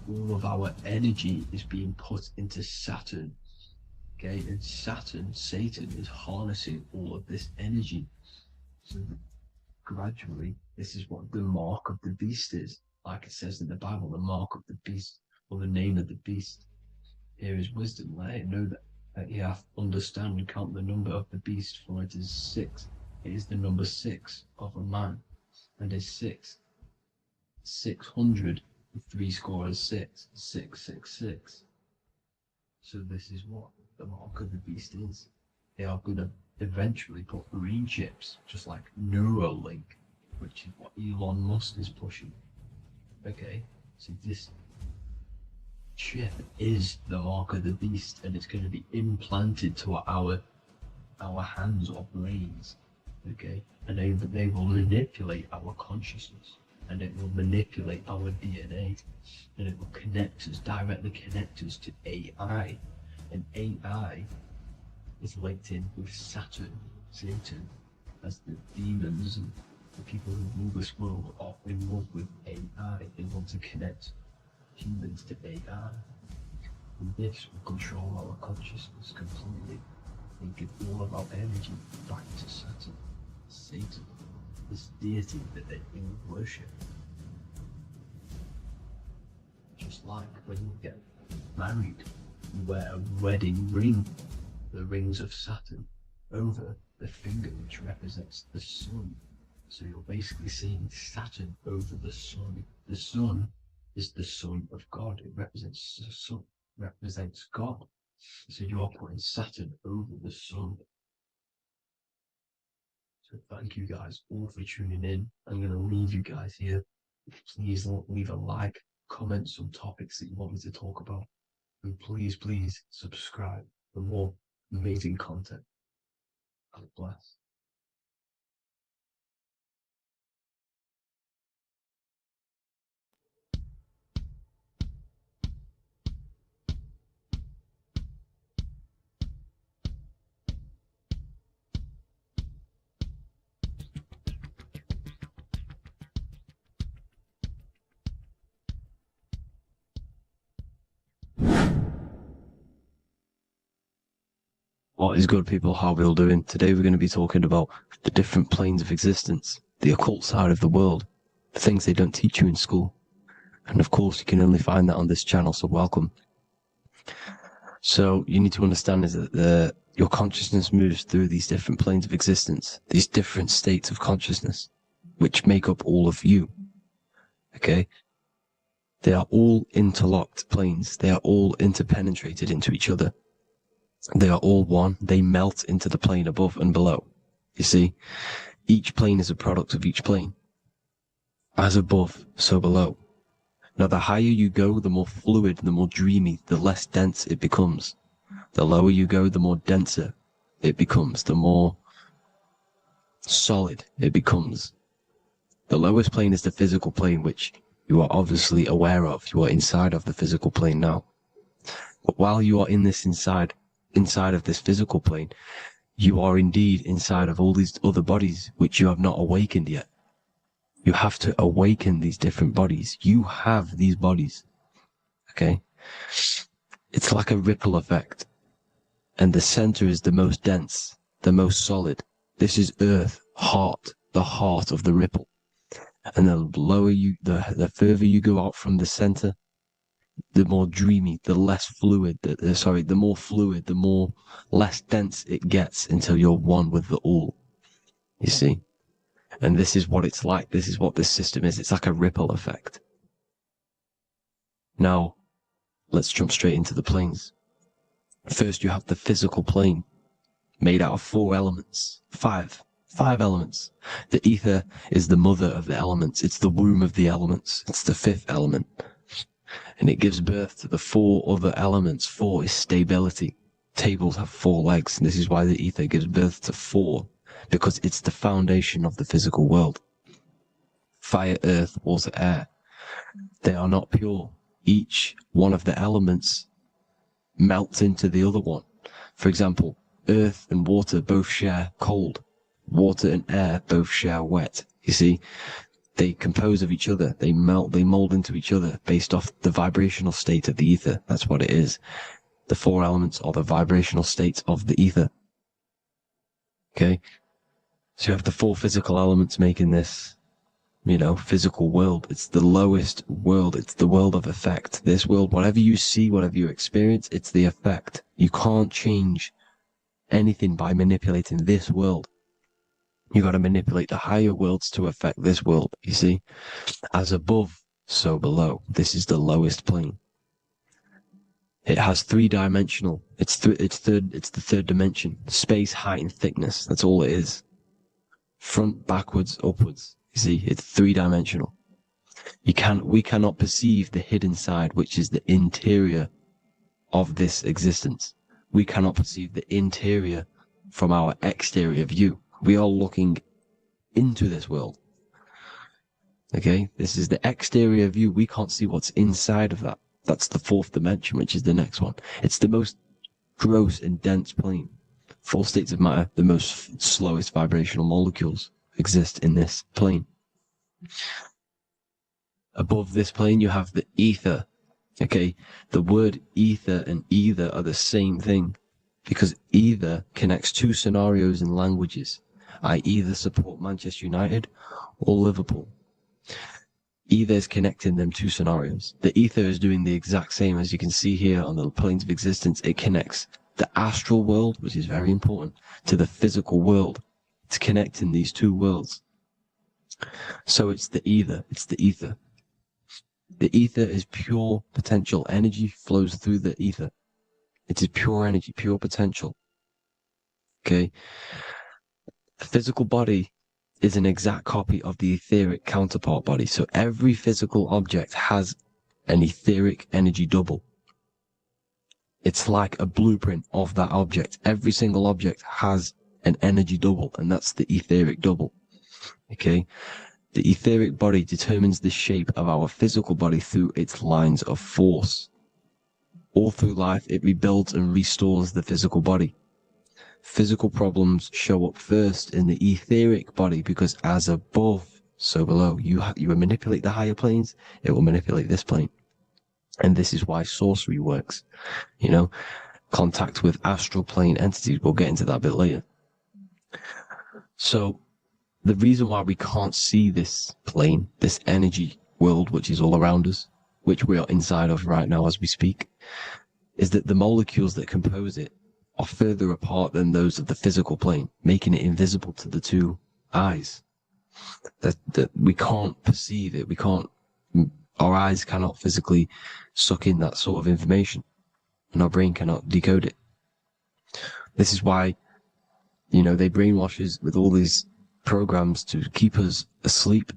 All of our energy is being put into Saturn. Okay, and Saturn, Satan, is harnessing all of this energy. So gradually, this is what the mark of the beast is. Like it says in the Bible, the mark of the beast, or the name of the beast. Here is wisdom. Let him know that you have to understand and count the number of the beast, for it is 6. It is the number 6 of a man, and is 600, 3 score is 6, 666. So this is what the mark of the beast is. They are going to eventually put green chips, just like Neuralink, which is what Elon Musk is pushing. Okay, so this chip is the mark of the beast, and it's going to be implanted to our hands or brains. Okay, and they will manipulate our consciousness, and it will manipulate our DNA, and it will directly connect us to AI, and AI is linked in with Saturn, Satan, as the demons and the people who rule this world are in love with AI. They want to connect humans to AI, and this will control our consciousness completely and give all of our energy back to Saturn, Satan, this deity that they all worship. Just like when you get married, you wear a wedding ring, the rings of Saturn, over the finger, which represents the sun. So you're basically seeing Saturn over the sun. The sun is the son of God. It represents the sun, represents God. So you are putting Saturn over the sun. So thank you guys all for tuning in. I'm going to leave you guys here. Please leave a like, comment some topics that you want me to talk about. And please subscribe for more amazing content. God bless. What is good, people? How are we all doing? Today we're going to be talking about the different planes of existence, the occult side of the world, the things they don't teach you in school. And of course, you can only find that on this channel, so welcome. So you need to understand is that your consciousness moves through these different planes of existence, these different states of consciousness, which make up all of you. Okay? They are all interlocked planes. They are all interpenetrated into each other. They are all one. They melt into the plane above and below. You see, each plane is a product of each plane. As above, so below. Now, the higher you go, the more fluid, the more dreamy, the less dense it becomes. The lower you go, the more denser it becomes, the more solid it becomes. The lowest plane is the physical plane, which you are obviously aware of. You are inside of the physical plane now. But while you are in this inside of this physical plane, you are indeed inside of all these other bodies which you have not awakened yet. You have to awaken these different bodies. You have these bodies. Okay? It's like a ripple effect. And the center is the most dense, the most solid. This is earth, heart, the heart of the ripple. And the lower you, the further you go out from the center, the more dreamy, the less fluid, the more fluid, the more less dense it gets until you're one with the all. You see? And this is what it's like. This is what this system is. It's like a ripple effect. Now, let's jump straight into the planes. First, you have the physical plane, made out of 4 elements. Five elements. The ether is the mother of the elements. It's the womb of the elements. It's the 5th element. And it gives birth to the 4 other elements. 4 is stability. Tables have 4 legs, and this is why the ether gives birth to 4. Because it's the foundation of the physical world. Fire, earth, water, air. They are not pure. Each one of the elements melts into the other one. For example, earth and water both share cold. Water and air both share wet. You see, they compose of each other. They melt, they mold into each other based off the vibrational state of the ether. That's what it is. The 4 elements are the vibrational states of the ether. Okay? So you have the 4 physical elements making this, physical world. It's the lowest world. It's the world of effect. This world, whatever you see, whatever you experience, it's the effect. You can't change anything by manipulating this world. You got to manipulate the higher worlds to affect this world, you see? As above, so below. This is the lowest plane. It has 3-dimensional. It's the 3rd dimension. Space, height, and thickness. That's all it is. Front, backwards, upwards. You see, it's 3-dimensional. We cannot perceive the hidden side, which is the interior of this existence. We cannot perceive the interior from our exterior view. We are looking into this world. Okay? This is the exterior view. We can't see what's inside of that. That's the 4th dimension, which is the next one. It's the most gross and dense plane. 4 states of matter, the most slowest vibrational molecules exist in this plane. Above this plane, you have the ether. Okay? The word ether and either are the same thing, because either connects 2 scenarios in languages. I either support Manchester United or Liverpool. Either is connecting them 2 scenarios. The ether is doing the exact same, as you can see here on the planes of existence. It connects the astral world, which is very important, to the physical world. It's connecting these 2 worlds. So it's the ether. It's the ether. The ether is pure potential. Energy flows through the ether. It is pure energy, pure potential. Okay? The physical body is an exact copy of the etheric counterpart body. So every physical object has an etheric energy double. It's like a blueprint of that object. Every single object has an energy double, and that's the etheric double. Okay? The etheric body determines the shape of our physical body through its lines of force. All through life, it rebuilds and restores the physical body. Physical problems show up first in the etheric body, because as above, so below. You manipulate the higher planes, it will manipulate this plane. And this is why sorcery works. Contact with astral plane entities. We'll get into that a bit later. So the reason why we can't see this plane, this energy world, which is all around us, which we are inside of right now as we speak, is that the molecules that compose it are further apart than those of the physical plane, making it invisible to the 2 eyes. That we can't perceive it. Our eyes cannot physically suck in that sort of information, and our brain cannot decode it. This is why, you know, they brainwash us with all these programs to keep us asleep,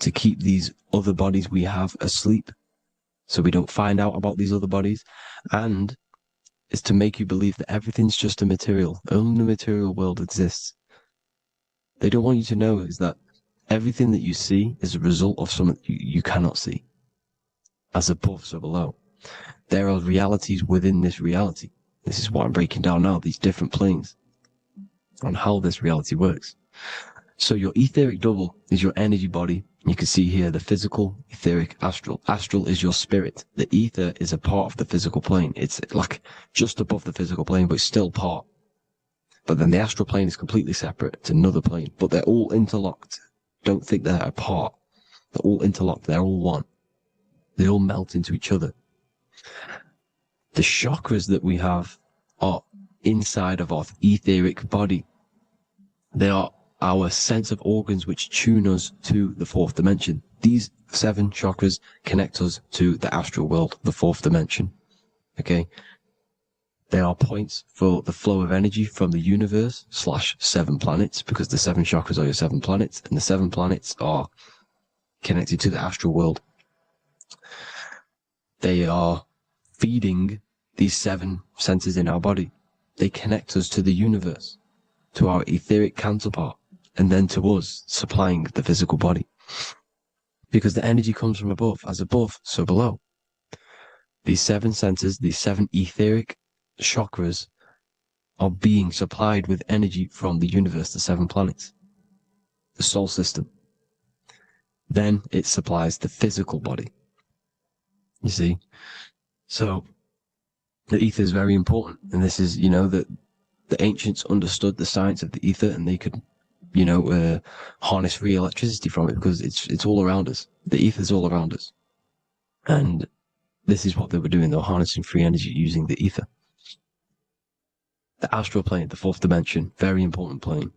to keep these other bodies we have asleep, so we don't find out about these other bodies, and is to make you believe that everything's just a material, only the material world exists. They don't want you to know is that everything that you see is a result of something you cannot see. As above, so below. There are realities within this reality. This is what I'm breaking down now, these different planes, on how this reality works. So your etheric double is your energy body. You can see here the physical, etheric, astral. Astral is your spirit. The ether is a part of the physical plane. It's like just above the physical plane, but it's still part. But then the astral plane is completely separate. It's another plane, but they're all interlocked. Don't think they're apart. They're all interlocked. They're all one. They all melt into each other. The chakras that we have are inside of our etheric body. They are our sense of organs which tune us to the fourth dimension. These 7 chakras connect us to the astral world, the fourth dimension. Okay? They are points for the flow of energy from the universe / 7 planets, because the 7 chakras are your 7 planets, and the 7 planets are connected to the astral world. They are feeding these 7 senses in our body. They connect us to the universe, to our etheric counterpart, and then to us, supplying the physical body. Because the energy comes from above. As above, so below. These 7 senses, these 7 etheric chakras, are being supplied with energy from the universe, the 7 planets, the solar system. Then it supplies the physical body. You see? So, the ether is very important. And this is, you know, that the ancients understood the science of the ether, and they could, you know, harness free electricity from it, because it's all around us. The ether is all around us. And this is what they were doing. They were harnessing free energy using the ether. The astral plane, the fourth dimension, very important plane.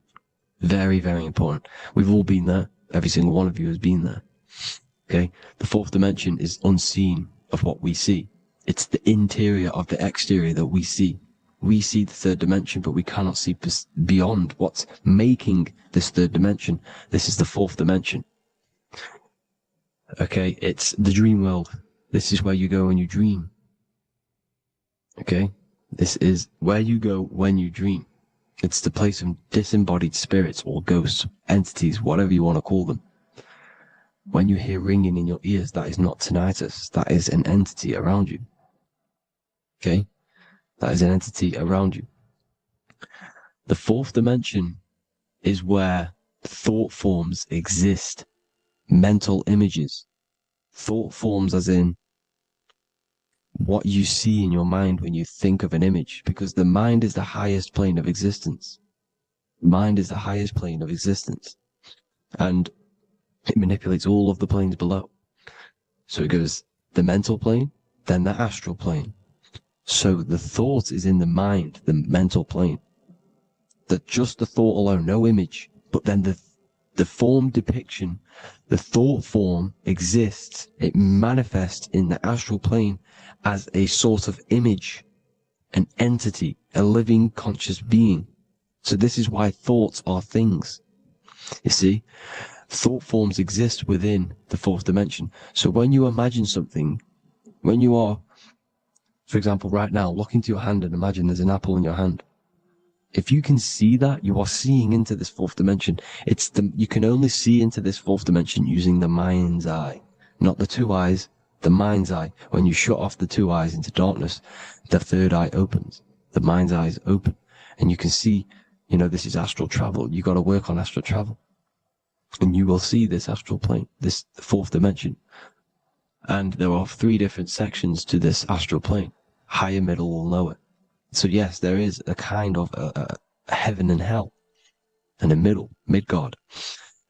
Very, very important. We've all been there. Every single one of you has been there. Okay? The fourth dimension is unseen of what we see. It's the interior of the exterior that we see. We see the third dimension, but we cannot see beyond what's making this third dimension. This is the fourth dimension. Okay? It's the dream world. This is where you go when you dream. Okay? This is where you go when you dream. It's the place of disembodied spirits or ghosts, entities, whatever you want to call them. When you hear ringing in your ears, that is not tinnitus. That is an entity around you. Okay? That is an entity around you. The fourth dimension is where thought forms exist. Mental images. Thought forms as in what you see in your mind when you think of an image, because the mind is the highest plane of existence. Mind is the highest plane of existence. And it manipulates all of the planes below. So it goes the mental plane, then the astral plane. So the thought is in the mind, the mental plane. That just the thought alone, no image, but then the form depiction, the thought form exists. It manifests in the astral plane as a sort of image, an entity, a living conscious being. So this is why thoughts are things. You see, thought forms exist within the fourth dimension. So when you imagine something, when you are, for example, right now, look into your hand and imagine there's an apple in your hand. If you can see that, you are seeing into this fourth dimension. You can only see into this fourth dimension using the mind's eye, not the 2 eyes, the mind's eye. When you shut off the 2 eyes into darkness, the third eye opens. The mind's eye is open. And you can see, you know, this is astral travel. You got to work on astral travel. And you will see this astral plane, this fourth dimension. And there are 3 different sections to this astral plane. Higher, middle, or lower. So yes, there is a kind of a heaven and hell. And a middle, mid-God.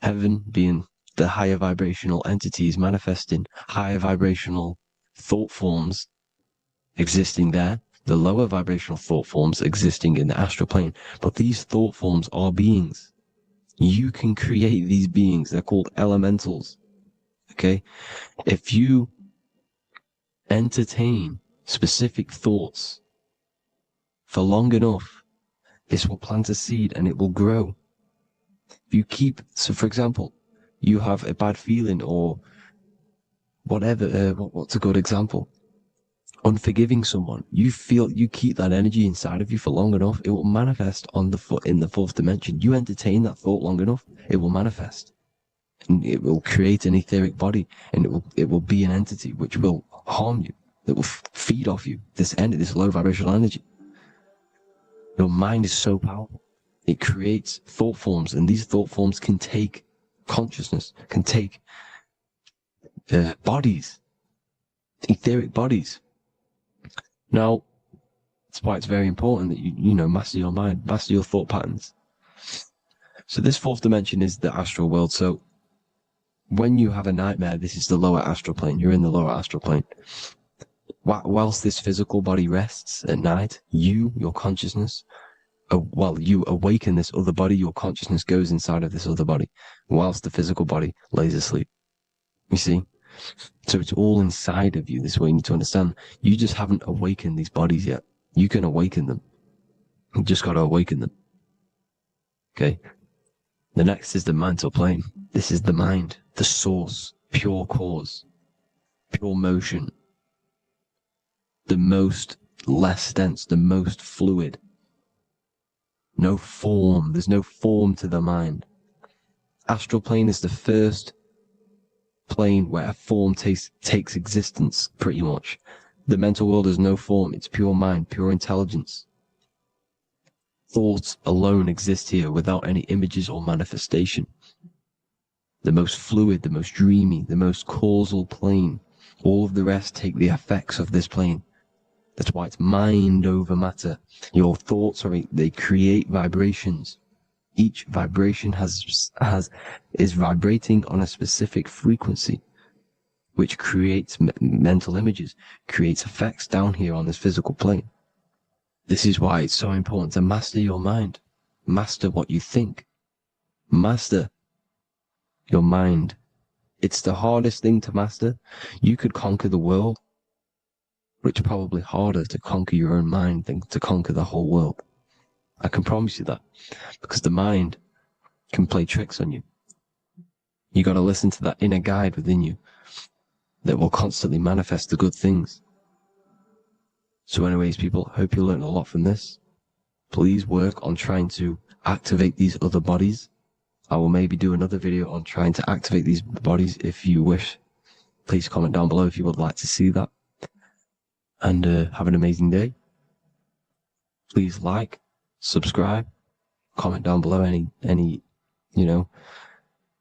Heaven being the higher vibrational entities manifesting higher vibrational thought forms existing there. The lower vibrational thought forms existing in the astral plane. But these thought forms are beings. You can create these beings. They're called elementals. Okay? If you entertain specific thoughts for long enough, This will plant a seed and it will grow. If you keep, so for example, you have a bad feeling or whatever, what's a good example? Unforgiving someone. You keep that energy inside of you for long enough, it will manifest on in the fourth dimension. You entertain that thought long enough, it will manifest. And it will create an etheric body, and it will be an entity which will harm you, that will feed off you, this low vibrational energy. Your mind is so powerful. It creates thought forms, and these thought forms can take consciousness, can take bodies, etheric bodies. Now, that's why it's very important that you master your mind, master your thought patterns. So this fourth dimension is the astral world. So when you have a nightmare, this is the lower astral plane. You're in the lower astral plane. Whilst this physical body rests at night, your consciousness, you awaken this other body, your consciousness goes inside of this other body, whilst the physical body lays asleep. You see? So it's all inside of you. This is what you need to understand. You just haven't awakened these bodies yet. You can awaken them. You just got to awaken them. Okay? The next is the mental plane. This is the mind, the source, pure cause, pure motion, the most less dense, the most fluid. No form. There's no form to the mind. Astral plane is the first plane where a form takes existence, pretty much. The mental world has no form. It's pure mind, pure intelligence. Thoughts alone exist here without any images or manifestation. The most fluid, the most dreamy, the most causal plane. All of the rest take the effects of this plane. That's why it's mind over matter. Your thoughts they create vibrations. Each vibration is vibrating on a specific frequency, which creates mental images, creates effects down here on this physical plane. This is why it's so important to master your mind. Master what you think. Master your mind. It's the hardest thing to master. You could conquer the world, but it's probably harder to conquer your own mind than to conquer the whole world. I can promise you that, because the mind can play tricks on you. You got to listen to that inner guide within you that will constantly manifest the good things. So anyways, people, hope you learned a lot from this. Please work on trying to activate these other bodies. I will maybe do another video on trying to activate these bodies if you wish. Please comment down below if you would like to see that. And have an amazing day. Please like, subscribe, comment down below any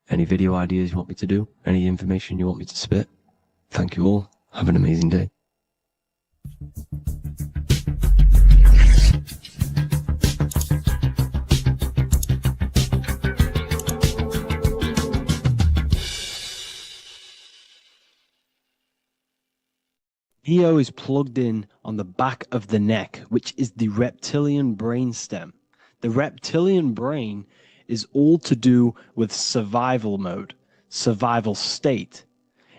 video ideas you want me to do, any information you want me to spit. Thank you all. Have an amazing day. Neo is plugged in on the back of the neck, which is the reptilian brainstem. The reptilian brain is all to do with survival mode, survival state.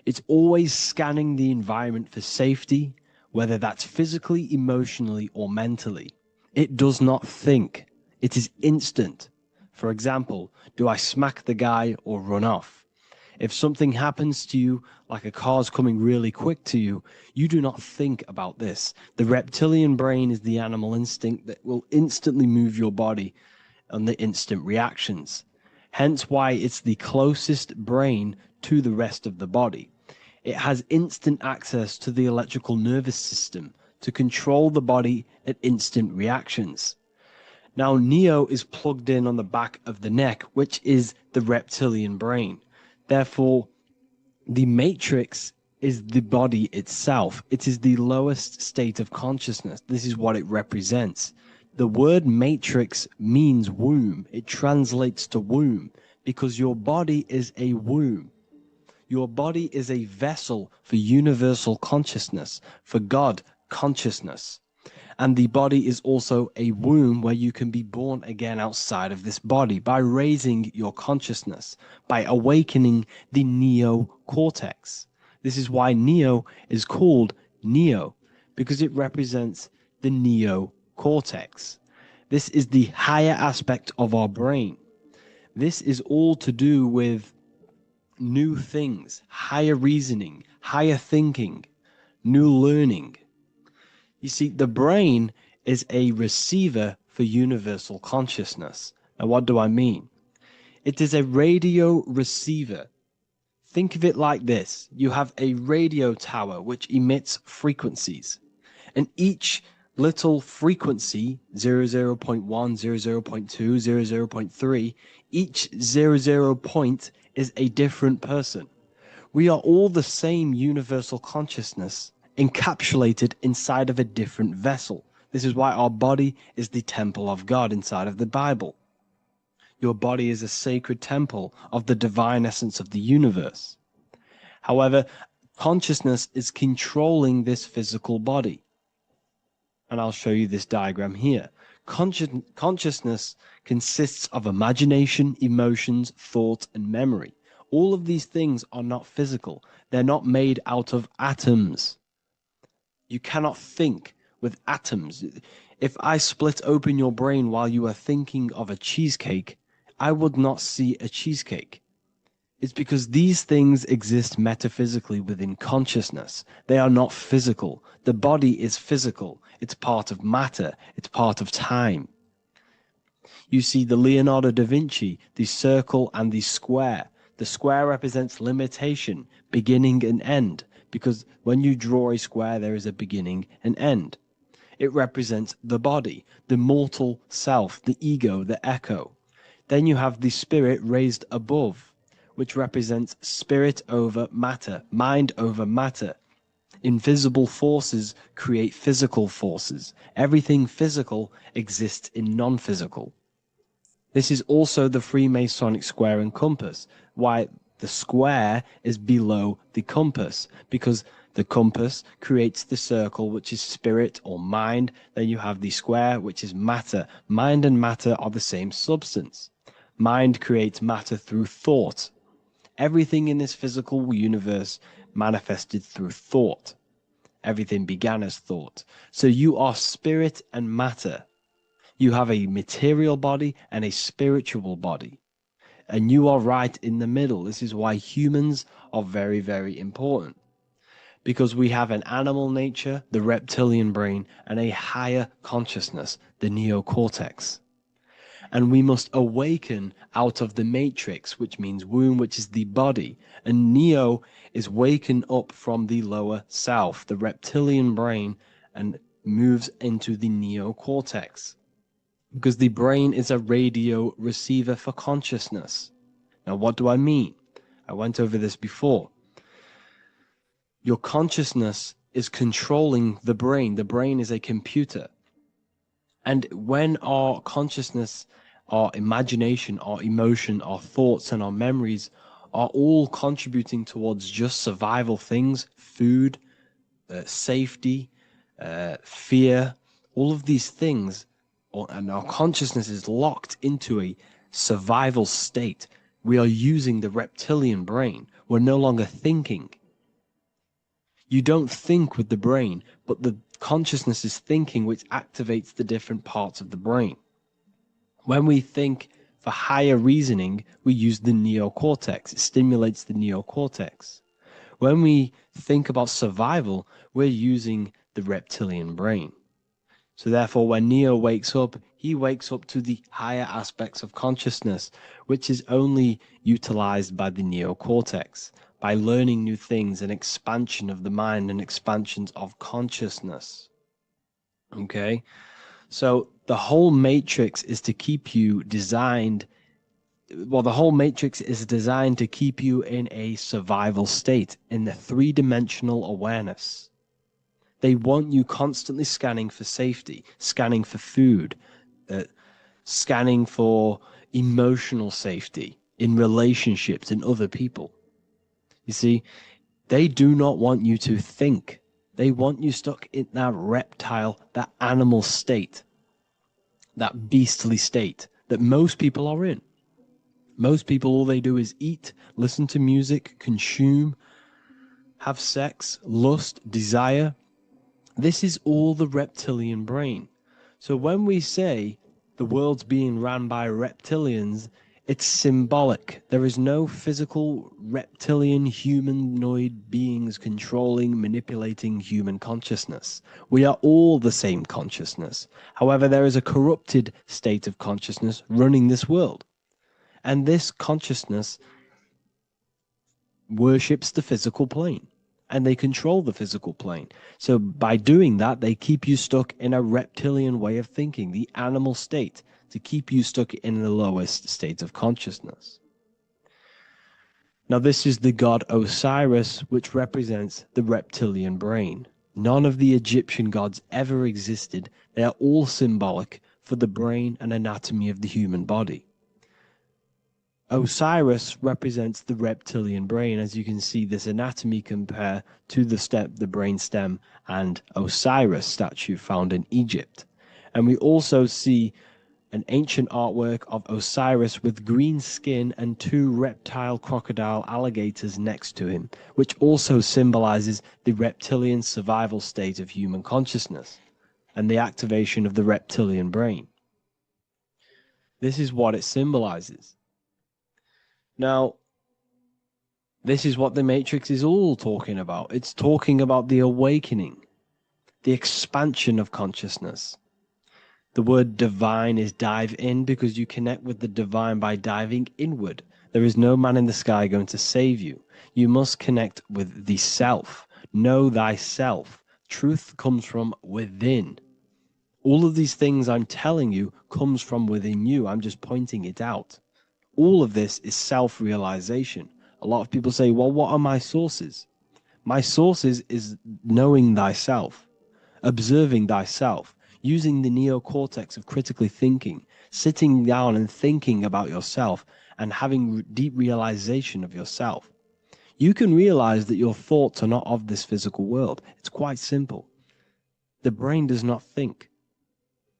It's always scanning the environment for safety, whether that's physically, emotionally, or mentally. It does not think. It is instant. For example, do I smack the guy or run off? If something happens to you, like a car's coming really quick to you, you do not think about this. The reptilian brain is the animal instinct that will instantly move your body on the instant reactions. Hence why it's the closest brain to the rest of the body. It has instant access to the electrical nervous system to control the body at instant reactions. Now, Neo is plugged in on the back of the neck, which is the reptilian brain. Therefore, the matrix is the body itself. It is the lowest state of consciousness. This is what it represents. The word matrix means womb. It translates to womb because your body is a womb. Your body is a vessel for universal consciousness, for God consciousness. And the body is also a womb where you can be born again outside of this body by raising your consciousness, by awakening the neocortex. This is why Neo is called Neo, because it represents the neocortex. This is the higher aspect of our brain. This is all to do with new things, higher reasoning, higher thinking, new learning. You see, the brain is a receiver for universal consciousness. And what do I mean? It is a radio receiver. Think of it like this. You have a radio tower which emits frequencies. And each little frequency, 00.1, 00.2, 00.3, each 00 point is a different person. We are all the same universal consciousness encapsulated inside of a different vessel. This is why our body is the temple of God inside of the Bible. Your body is a sacred temple of the divine essence of the universe. However, consciousness is controlling this physical body. And I'll show you this diagram here. Consciousness consists of imagination, emotions, thought, and memory. All of these things are not physical. They're not made out of atoms. You cannot think with atoms. If I split open your brain while you are thinking of a cheesecake, I would not see a cheesecake. It's because these things exist metaphysically within consciousness. They are not physical. The body is physical. It's part of matter. It's part of time. You see the Leonardo da Vinci, the circle and the square. The square represents limitation, beginning and end, because when you draw a square, there is a beginning and end. It represents the body, the mortal self, the ego, the echo. Then you have the spirit raised above, which represents spirit over matter, mind over matter. Invisible forces create physical forces. Everything physical exists in non-physical. This is also the Freemasonic square and compass, why the square is below the compass, because the compass creates the circle, which is spirit or mind. Then you have the square, which is matter. Mind and matter are the same substance. Mind creates matter through thought. Everything in this physical universe manifested through thought. Everything began as thought. So you are spirit and matter. You have a material body and a spiritual body. And you are right in the middle. This is why humans are very, very important. Because we have an animal nature, the reptilian brain, and a higher consciousness, the neocortex. And we must awaken out of the matrix, which means womb, which is the body. And Neo is waken up from the lower self, the reptilian brain, and moves into the neocortex. Because the brain is a radio receiver for consciousness. Now, what do I mean? I went over this before. Your consciousness is controlling the brain. The brain is a computer. And when our consciousness, our imagination, our emotion, our thoughts, and our memories are all contributing towards just survival things, food, safety, fear, all of these things, and our consciousness is locked into a survival state, we are using the reptilian brain. We're no longer thinking. You don't think with the brain, but the consciousness is thinking, which activates the different parts of the brain. When we think for higher reasoning, we use the neocortex. It stimulates the neocortex. When we think about survival, we're using the reptilian brain. So therefore, when Neo wakes up, he wakes up to the higher aspects of consciousness, which is only utilized by the neocortex, by learning new things and expansion of the mind and expansions of consciousness. Okay? So the whole matrix is to keep you designed, well, the whole matrix is designed to keep you in a survival state, in the three-dimensional awareness. They want you constantly scanning for safety, scanning for food, scanning for emotional safety in relationships and other people. You see, they do not want you to think. They want you stuck in that reptile, that animal state, that beastly state that most people are in. Most people, all they do is eat, listen to music, consume, have sex, lust, desire. This is all the reptilian brain. So when we say the world's being ran by reptilians, it's symbolic. There is no physical reptilian humanoid beings controlling, manipulating human consciousness. We are all the same consciousness. However, there is a corrupted state of consciousness running this world. And this consciousness worships the physical plane, and they control the physical plane. So by doing that, they keep you stuck in a reptilian way of thinking, the animal state, to keep you stuck in the lowest state of consciousness. Now, this is the god Osiris, which represents the reptilian brain. None of the Egyptian gods ever existed. They are all symbolic for the brain and anatomy of the human body. Osiris represents the reptilian brain. As you can see, this anatomy compare to the brain stem and Osiris statue found in Egypt. And we also see an ancient artwork of Osiris with green skin and two reptile crocodile alligators next to him, which also symbolizes the reptilian survival state of human consciousness and the activation of the reptilian brain. This is what it symbolizes. Now, this is what the Matrix is all talking about. It's talking about the awakening, the expansion of consciousness. The word divine is dive in because you connect with the divine by diving inward. There is no man in the sky going to save you. You must connect with the self. Know thyself. Truth comes from within. All of these things I'm telling you comes from within you. I'm just pointing it out. All of this is self-realization. A lot of people say, well, what are my sources? My sources is knowing thyself, observing thyself, using the neocortex of critically thinking, sitting down and thinking about yourself and having deep realization of yourself. You can realize that your thoughts are not of this physical world. It's quite simple. The brain does not think.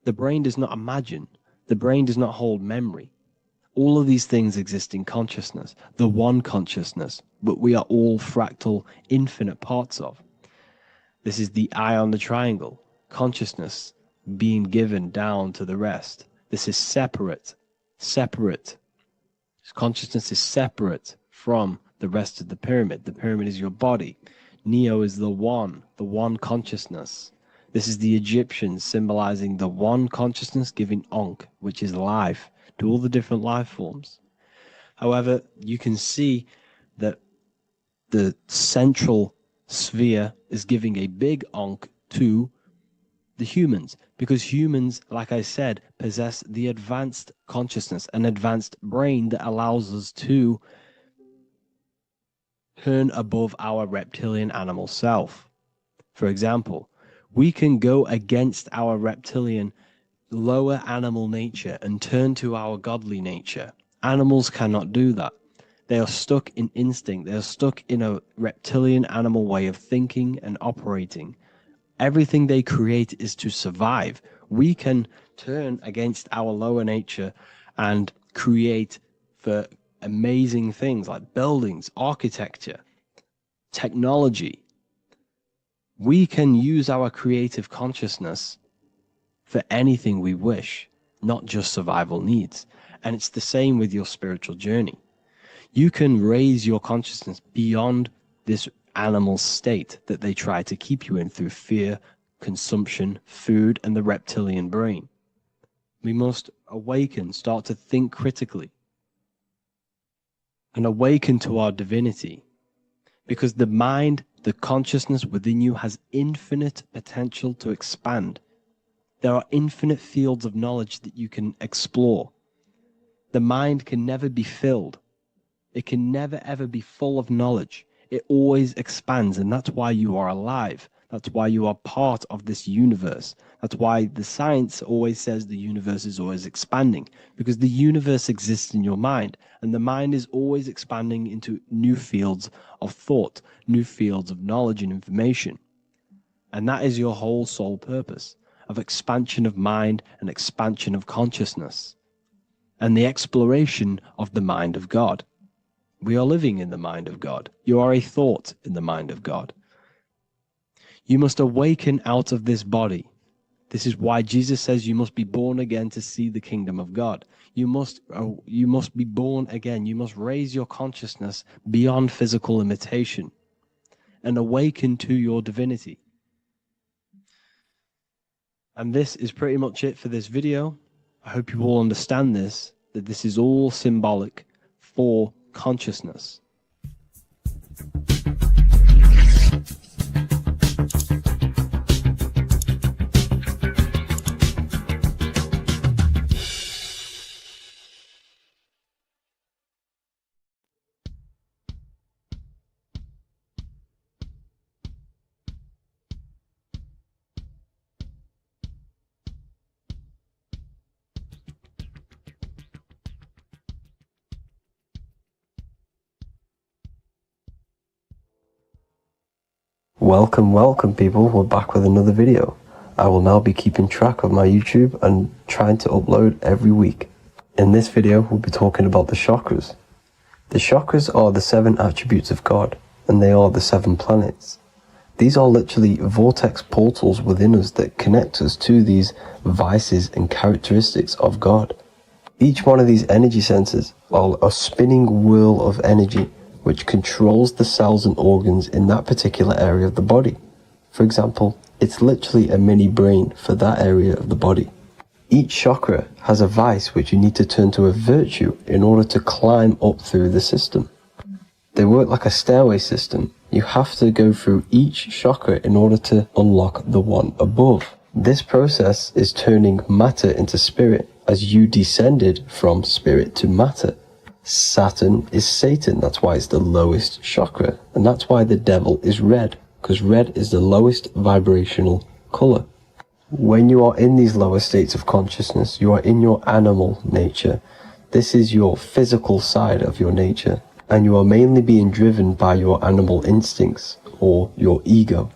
The brain does not imagine. The brain does not hold memory. All of these things exist in consciousness, the one consciousness, but we are all fractal, infinite parts of. This is the eye on the triangle, consciousness being given down to the rest. This is separate. Consciousness is separate from the rest of the pyramid. The pyramid is your body. Neo is the one consciousness. This is the Egyptians symbolizing the one consciousness giving Ankh, which is life, to all the different life forms. However, you can see that the central sphere is giving a big Ankh to the humans, because humans, like I said, possess the advanced consciousness, an advanced brain that allows us to turn above our reptilian animal self. For example, we can go against our reptilian lower animal nature and turn to our godly nature. Animals cannot do that. They are stuck in instinct. They are stuck in a reptilian animal way of thinking and operating. Everything they create is to survive. We can turn against our lower nature and create for amazing things like buildings, architecture, technology. We can use our creative consciousness for anything we wish, not just survival needs. And it's the same with your spiritual journey. You can raise your consciousness beyond this animal state that they try to keep you in through fear, consumption, food, and the reptilian brain. We must awaken, start to think critically, and awaken to our divinity. Because the mind, the consciousness within you has infinite potential to expand. There are infinite fields of knowledge that you can explore. The mind can never be filled. It can never ever be full of knowledge. It always expands, and that's why you are alive. That's why you are part of this universe. That's why the science always says the universe is always expanding, because the universe exists in your mind, and the mind is always expanding into new fields of thought, new fields of knowledge and information. And that is your whole sole purpose, of expansion of mind and expansion of consciousness, and the exploration of the mind of God. We are living in the mind of God. You are a thought in the mind of God. You must awaken out of this body. This is why Jesus says you must be born again to see the kingdom of God. You must be born again. You must raise your consciousness beyond physical limitation and awaken to your divinity. And this is pretty much it for this video. I hope you all understand this, that this is all symbolic for consciousness. Welcome people, we're back with another video. I will now be keeping track of my YouTube and trying to upload every week. In this video we'll be talking about the chakras. The chakras are the 7 attributes of God, and they are the 7 planets. These are literally vortex portals within us that connect us to these vices and characteristics of God. Each one of these energy centers are a spinning wheel of energy which controls the cells and organs in that particular area of the body. For example, it's literally a mini brain for that area of the body. Each chakra has a vice which you need to turn to a virtue in order to climb up through the system. They work like a stairway system. You have to go through each chakra in order to unlock the one above. This process is turning matter into spirit, as you descended from spirit to matter. Saturn is Satan, that's why it's the lowest chakra, and that's why the devil is red, because red is the lowest vibrational color. When you are in these lower states of consciousness, you are in your animal nature. This is your physical side of your nature, and you are mainly being driven by your animal instincts, or your ego.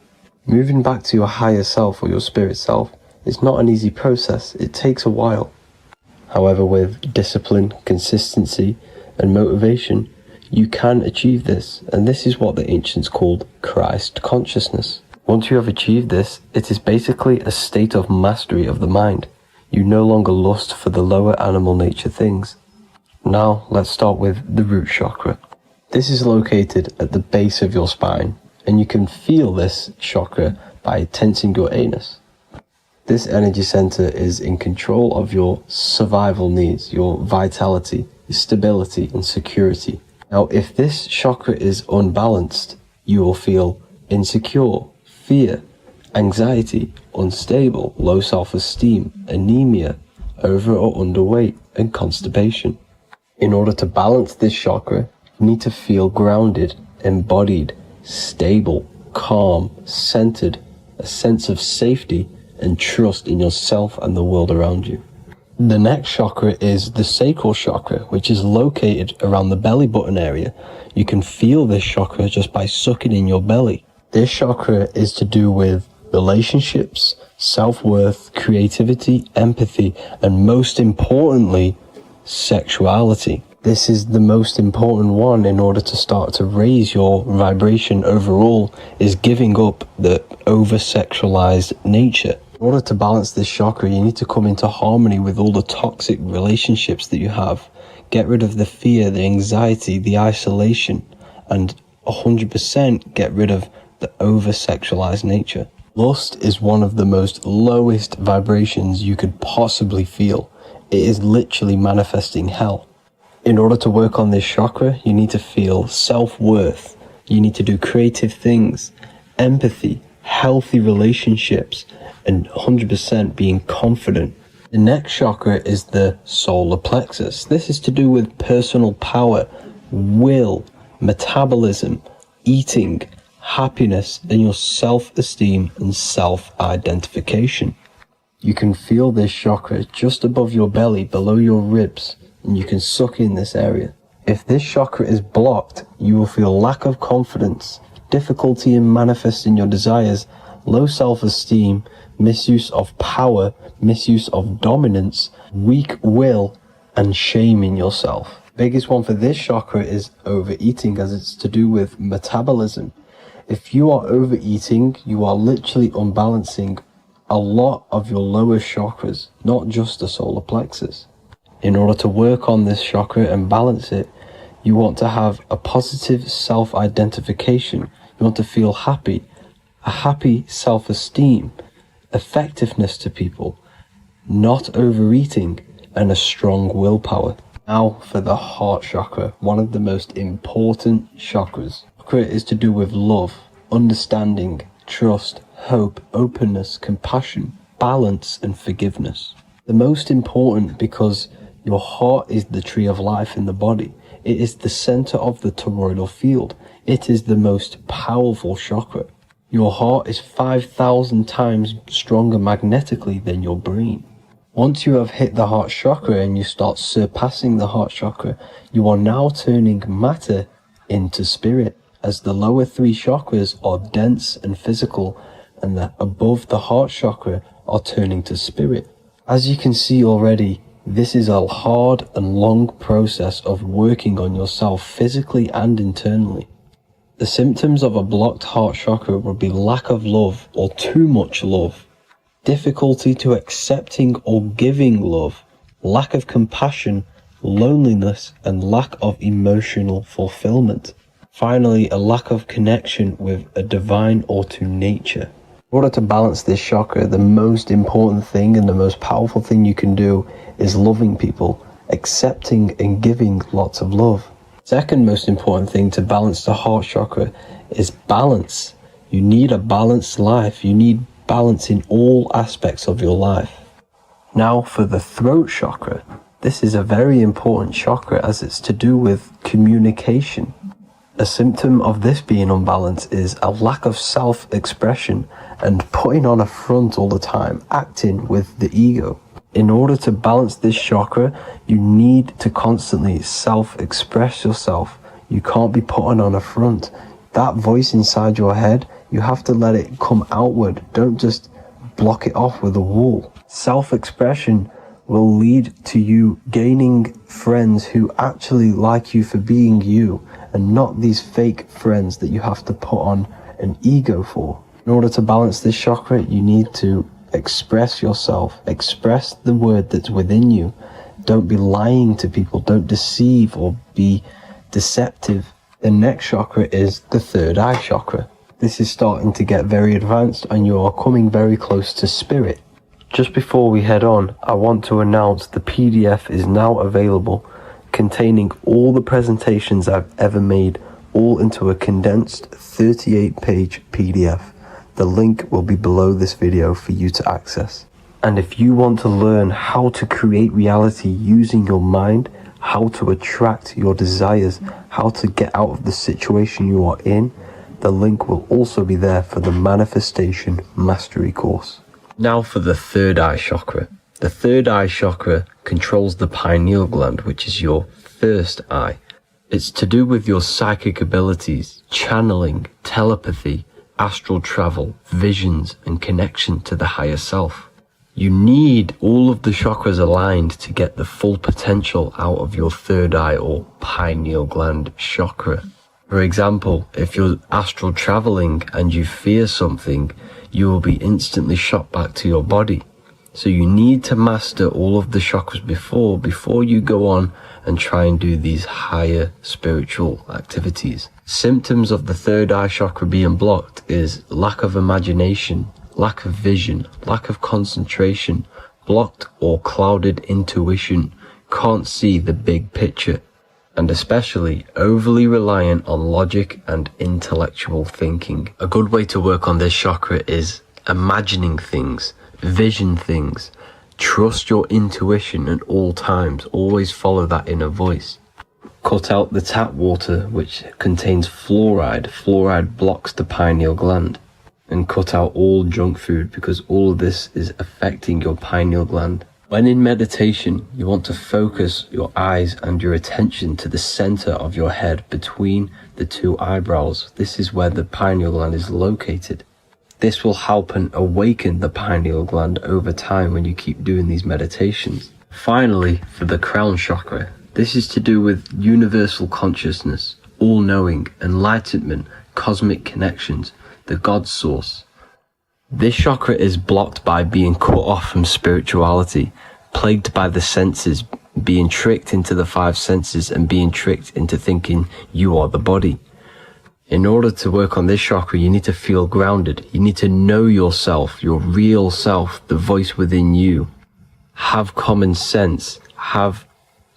Moving back to your higher self or your spirit self is not an easy process, it takes a while. However, with discipline, consistency, and motivation, you can achieve this, and this is what the ancients called Christ consciousness. Once you have achieved this, it is basically a state of mastery of the mind. You no longer lust for the lower animal nature things. Now let's start with the root chakra. This is located at the base of your spine, and you can feel this chakra by tensing your anus. This energy center is in control of your survival needs, your vitality, stability and security. Now, if this chakra is unbalanced, you will feel insecure, fear, anxiety, unstable, low self-esteem, anemia, over or underweight, and constipation. In order to balance this chakra, you need to feel grounded, embodied, stable, calm, centered, a sense of safety and trust in yourself and the world around you. The next chakra is the sacral chakra, which is located around the belly button area. You can feel this chakra just by sucking in your belly. This chakra is to do with relationships, self-worth, creativity, empathy, and most importantly, sexuality. This is the most important one in order to start to raise your vibration overall, is giving up the over-sexualized nature. In order to balance this chakra, you need to come into harmony with all the toxic relationships that you have. Get rid of the fear, the anxiety, the isolation, and 100% get rid of the over-sexualized nature. Lust is one of the most lowest vibrations you could possibly feel. It is literally manifesting hell. In order to work on this chakra, you need to feel self-worth. You need to do creative things, empathy, healthy relationships, and 100% being confident. The next chakra is the solar plexus. This is to do with personal power, will, metabolism, eating, happiness, and your self-esteem and self-identification. You can feel this chakra just above your belly, below your ribs, and you can suck in this area. If this chakra is blocked, you will feel lack of confidence, difficulty in manifesting your desires, low self-esteem, misuse of power, misuse of dominance, weak will, and shame in yourself. Biggest one for this chakra is overeating, as it's to do with metabolism. If you are overeating, you are literally unbalancing a lot of your lower chakras, not just the solar plexus. In order to work on this chakra and balance it, you want to have a positive self-identification. You want to feel happy, a happy self-esteem, effectiveness to people, not overeating, and a strong willpower. Now for the heart chakra, one of the most important chakras. Chakra is to do with love, understanding, trust, hope, openness, compassion, balance, and forgiveness. The most important because your heart is the tree of life in the body. It is the center of the toroidal field. It is the most powerful chakra. Your heart is 5,000 times stronger magnetically than your brain. Once you have hit the heart chakra and you start surpassing the heart chakra, you are now turning matter into spirit, as the lower three chakras are dense and physical, and the above the heart chakra are turning to spirit. As you can see already, this is a hard and long process of working on yourself physically and internally. The symptoms of a blocked heart chakra would be lack of love or too much love, difficulty to accepting or giving love, lack of compassion, loneliness, and lack of emotional fulfillment. Finally, a lack of connection with a divine or to nature. In order to balance this chakra, the most important thing and the most powerful thing you can do is loving people, accepting and giving lots of love. Second most important thing to balance the heart chakra is balance. You need a balanced life. You need balance in all aspects of your life. Now for the throat chakra. This is a very important chakra as it's to do with communication. A symptom of this being unbalanced is a lack of self-expression and putting on a front all the time, acting with the ego. In order to balance this chakra, you need to constantly self-express yourself. You can't be putting on a front. That voice inside your head, you have to let it come outward. Don't just block it off with a wall. Self-expression will lead to you gaining friends who actually like you for being you, and not these fake friends that you have to put on an ego for. In order to balance this chakra, you need to express yourself, express the word that's within you. Don't be lying to people, don't deceive or be deceptive. The next chakra is the third eye chakra. This is starting to get very advanced and you are coming very close to spirit. Just before we head on, I want to announce the PDF is now available, containing all the presentations I've ever made, all into a condensed 38-page PDF. The link will be below this video for you to access. And if you want to learn how to create reality using your mind, how to attract your desires, how to get out of the situation you are in, the link will also be there for the Manifestation Mastery course. Now for the third eye chakra. The third eye chakra controls the pineal gland, which is your first eye. It's to do with your psychic abilities, channeling, telepathy, astral travel, visions, and connection to the higher self. You need all of the chakras aligned to get the full potential out of your third eye or pineal gland chakra. For example, if you're astral traveling and you fear something, you will be instantly shot back to your body. So you need to master all of the chakras before you go on and try and do these higher spiritual activities. Symptoms of the third eye chakra being blocked is lack of imagination, lack of vision, lack of concentration, blocked or clouded intuition, can't see the big picture, and especially overly reliant on logic and intellectual thinking. A good way to work on this chakra is imagining things, vision things, trust your intuition at all times, always follow that inner voice. Cut out the tap water which contains fluoride. Fluoride blocks the pineal gland. And cut out all junk food because all of this is affecting your pineal gland. When in meditation, you want to focus your eyes and your attention to the center of your head between the two eyebrows. This is where the pineal gland is located. This will help and awaken the pineal gland over time when you keep doing these meditations. Finally, for the crown chakra, this is to do with universal consciousness, all-knowing, enlightenment, cosmic connections, the God source. This chakra is blocked by being cut off from spirituality, plagued by the senses, being tricked into the five senses and being tricked into thinking you are the body. In order to work on this chakra, you need to feel grounded. You need to know yourself, your real self, the voice within you. Have common sense, have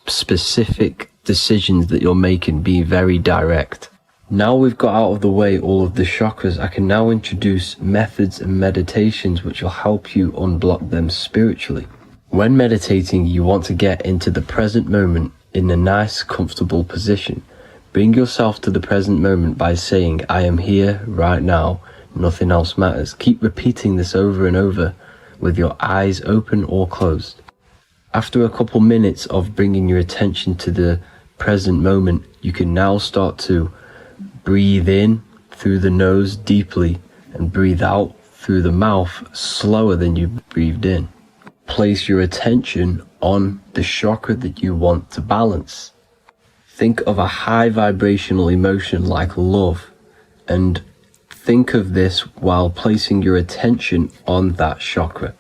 specific decisions that you're making, be very direct. Now we've got out of the way all of the chakras, I can now introduce methods and meditations which will help you unblock them spiritually. When meditating, you want to get into the present moment in a nice, comfortable position. Bring yourself to the present moment by saying, I am here right now, nothing else matters. Keep repeating this over and over with your eyes open or closed. After a couple minutes of bringing your attention to the present moment, you can now start to breathe in through the nose deeply and breathe out through the mouth slower than you breathed in. Place your attention on the chakra that you want to balance. Think of a high vibrational emotion like love, and think of this while placing your attention on that chakra.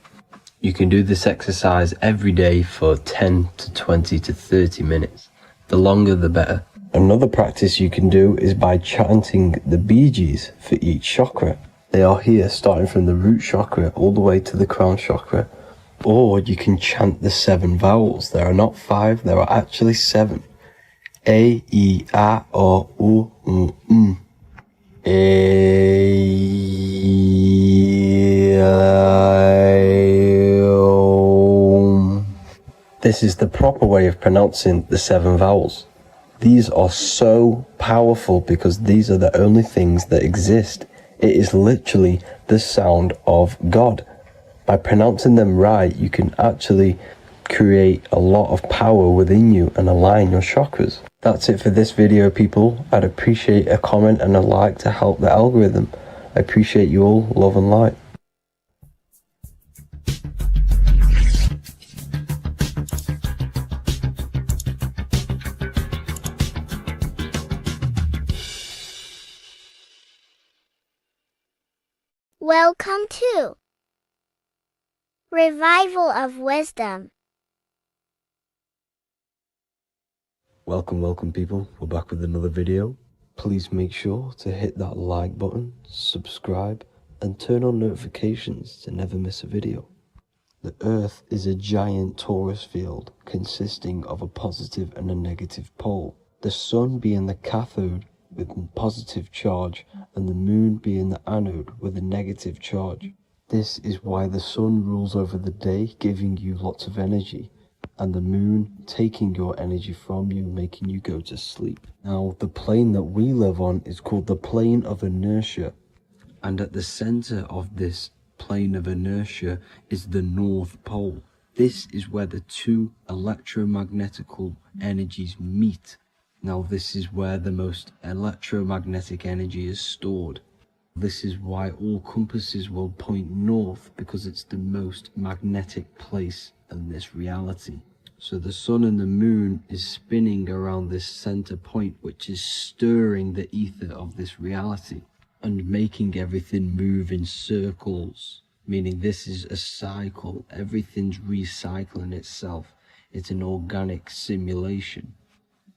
You can do this exercise every day for 10 to 20 to 30 minutes. The longer the better. Another practice you can do is by chanting the Bijis for each chakra. They are here starting from the root chakra all the way to the crown chakra. Or you can chant the 7 vowels. There are not 5, there are actually 7. A, I, A, O, U, M. A, I, O. This is the proper way of pronouncing the 7 vowels. These are so powerful because these are the only things that exist. It is literally the sound of God. By pronouncing them right, you can actually create a lot of power within you and align your chakras. That's it for this video, people. I'd appreciate a comment and a like to help the algorithm. I appreciate you all. Love and light. Welcome to Revival of Wisdom. Welcome people. We're back with another video. Please make sure to hit that like button, subscribe, and turn on notifications to never miss a video. The Earth is a giant torus field consisting of a positive and a negative pole. The Sun being the cathode with a positive charge and the Moon being the anode with a negative charge. This is why the Sun rules over the day, giving you lots of energy, and the Moon taking your energy from you, making you go to sleep. Now, the plane that we live on is called the plane of inertia, and at the center of this plane of inertia is the North Pole. This is where the two electromagnetical energies meet. Now, this is where the most electromagnetic energy is stored. This is why all compasses will point north, because it's the most magnetic place in this reality. So the Sun and the Moon is spinning around this center point, which is stirring the ether of this reality and making everything move in circles, meaning this is a cycle. Everything's recycling itself. It's an organic simulation.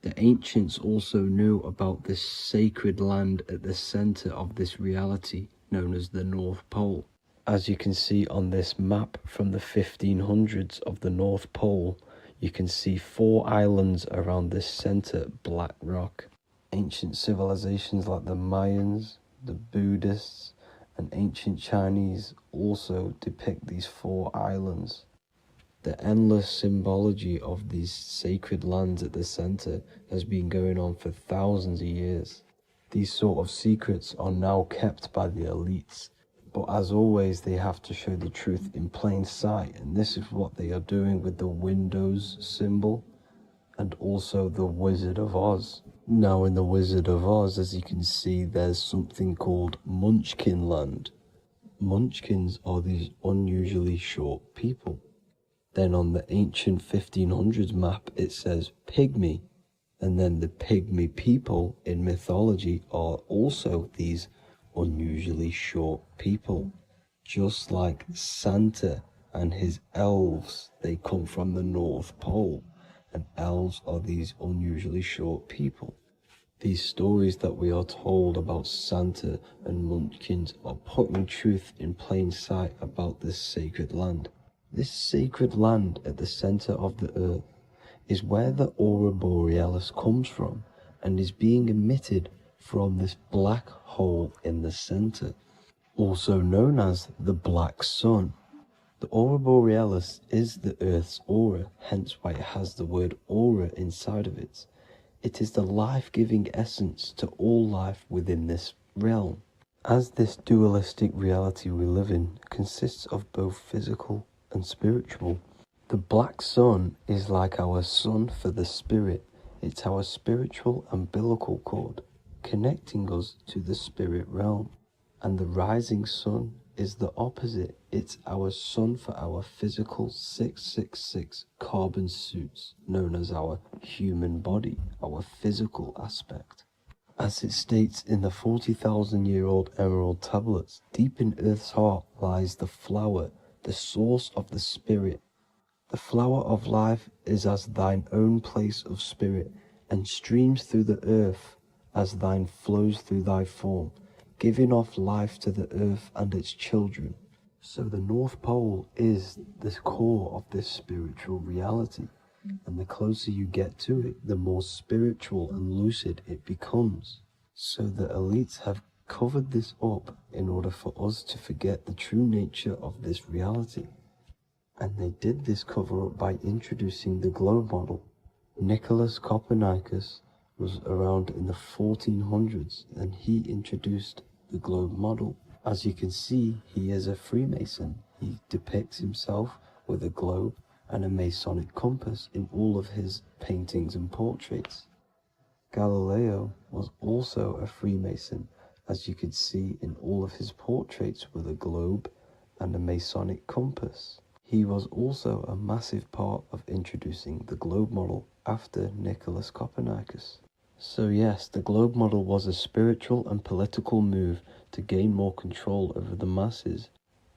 The ancients also knew about this sacred land at the center of this reality, known as the North Pole. As you can see on this map from the 1500s of the North Pole, you can see 4 islands around this center black rock. Ancient civilizations like the Mayans, the Buddhists, and ancient Chinese also depict these 4 islands. The endless symbology of these sacred lands at the center has been going on for thousands of years. These sort of secrets are now kept by the elites, but as always they have to show the truth in plain sight, and this is what they are doing with the Windows symbol and also the Wizard of Oz. Now in the Wizard of Oz, as you can see, there's something called Munchkin Land. Munchkins are these unusually short people. Then on the ancient 1500s map, it says pygmy. And then the pygmy people in mythology are also these unusually short people. just like Santa and his elves. They come from the North Pole, and elves are these unusually short people. These stories that we are told about Santa and Munchkins are putting truth in plain sight about this sacred land. This sacred land at the center of the earth is where the aurora borealis comes from and is being emitted from this black hole in the center, also known as the black sun. The aurora borealis is the earth's aura, hence why it has the word aura inside of it. It is the life-giving essence to all life within this realm. As this dualistic reality we live in consists of both physical and spiritual, the black sun is like our sun for the spirit. It's our spiritual umbilical cord, connecting us to the spirit realm. And the rising sun is the opposite. It's our sun for our physical 666 carbon suits, known as our human body, our physical aspect. As it states in the 40,000-year-old emerald tablets, deep in Earth's heart lies the flower, the source of the spirit. The flower of life is as thine own place of spirit, and streams through the earth as thine flows through thy form, giving off life to the earth and its children. So the North Pole is the core of this spiritual reality, and the closer you get to it, the more spiritual and lucid it becomes. So the elites have covered this up in order for us to forget the true nature of this reality. And they did this cover up by introducing the globe model. Nicholas Copernicus was around in the 1400s, and he introduced the globe model. As you can see, he is a Freemason. He depicts himself with a globe and a Masonic compass in all of his paintings and portraits. Galileo was also a Freemason, as you could see in all of his portraits with a globe and a Masonic compass. He was also a massive part of introducing the globe model after Nicholas Copernicus. So yes, the globe model was a spiritual and political move to gain more control over the masses.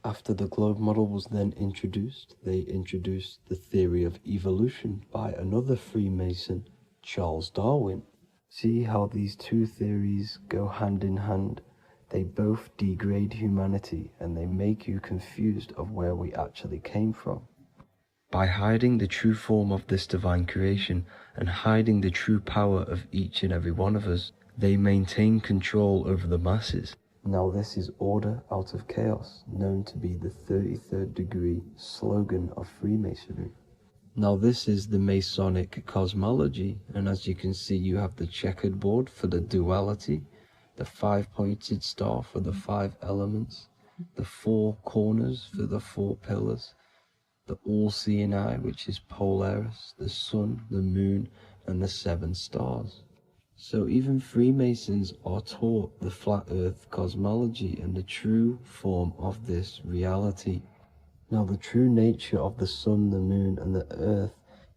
After the globe model was then introduced, they introduced the theory of evolution by another Freemason, Charles Darwin. See how these two theories go hand in hand? They both degrade humanity, and they make you confused of where we actually came from. By hiding the true form of this divine creation and hiding the true power of each and every one of us, they maintain control over the masses. Now this is order out of chaos, known to be the 33rd degree slogan of Freemasonry. Now this is the Masonic cosmology, and as you can see, you have the checkered board for the duality, the 5-pointed star for the 5 elements, the 4 corners for the 4 pillars, the all-seeing eye, which is Polaris, the sun, the moon, and the 7 stars. So even Freemasons are taught the flat earth cosmology and the true form of this reality. Now the true nature of the sun, the moon, and the earth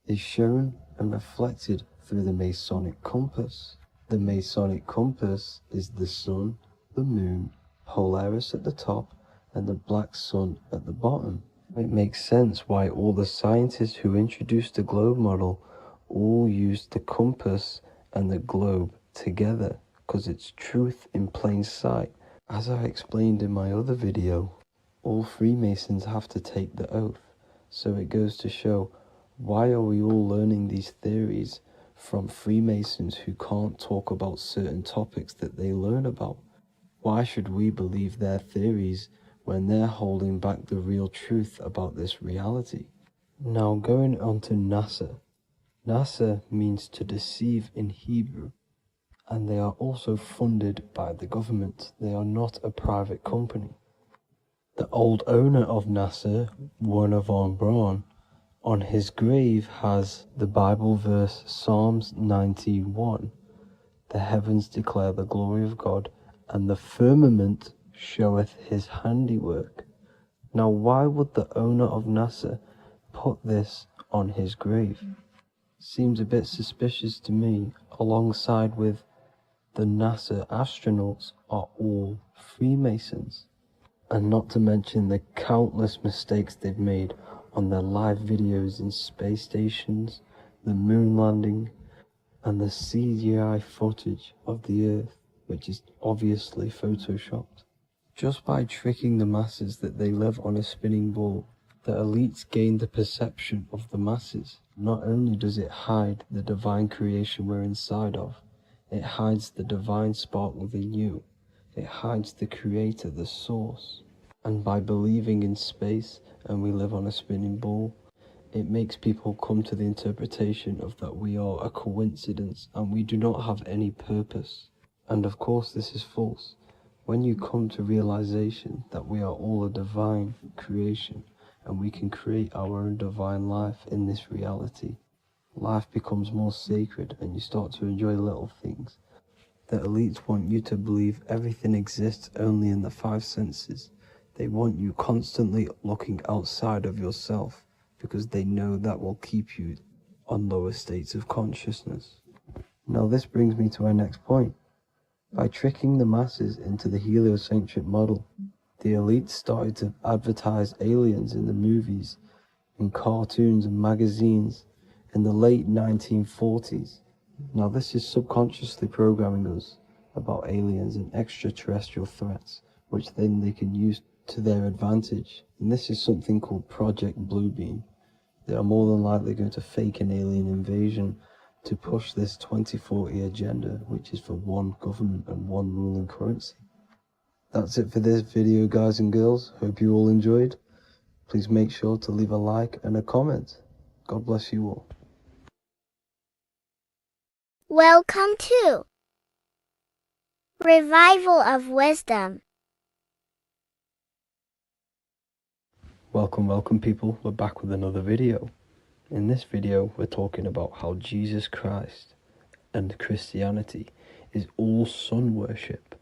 is shown and reflected through the Masonic compass. The Masonic compass is the sun, the moon, Polaris at the top, and the black sun at the bottom. It makes sense why all the scientists who introduced the globe model all used the compass and the globe together, because it's truth in plain sight. As I explained in my other video, all Freemasons have to take the oath, so it goes to show, why are we all learning these theories from Freemasons who can't talk about certain topics that they learn about? Why should we believe their theories when they're holding back the real truth about this reality? Now going on to NASA. NASA means to deceive in Hebrew, and they are also funded by the government. They are not a private company. The old owner of NASA, Werner von Braun, on his grave has the Bible verse Psalms 91. The heavens declare the glory of God, and the firmament showeth his handiwork. Now why would the owner of NASA put this on his grave? Seems a bit suspicious to me, alongside with the NASA astronauts are all Freemasons. and not to mention the countless mistakes they've made on their live videos in space stations, the moon landing, and the CGI footage of the Earth, which is obviously photoshopped. Just by tricking the masses that they live on a spinning ball, the elites gain the perception of the masses. Not only does it hide the divine creation we're inside of, it hides the divine spark within you. It hides the creator, the source. And by believing in space and we live on a spinning ball, it makes people come to the interpretation of that we are a coincidence and we do not have any purpose. And of course this is false. When you come to realization that we are all a divine creation and we can create our own divine life in this reality, life becomes more sacred and you start to enjoy little things. The elites want you to believe everything exists only in the five senses. They want you constantly looking outside of yourself because they know that will keep you on lower states of consciousness. Now this brings me to our next point. By tricking the masses into the heliocentric model, the elites started to advertise aliens in the movies, in cartoons and magazines in the late 1940s. Now this is subconsciously programming us about aliens and extraterrestrial threats, which then they can use to their advantage. And this is something called Project Bluebeam. They are more than likely going to fake an alien invasion to push this 2040 agenda, which is for one government and one ruling currency. That's it for this video, guys and girls. Hope you all enjoyed. Please make sure to leave a like and a comment. God bless you all. Welcome to Revival of Wisdom. Welcome people. We're back with another video. In this video, we're talking about how Jesus Christ and Christianity is all sun worship.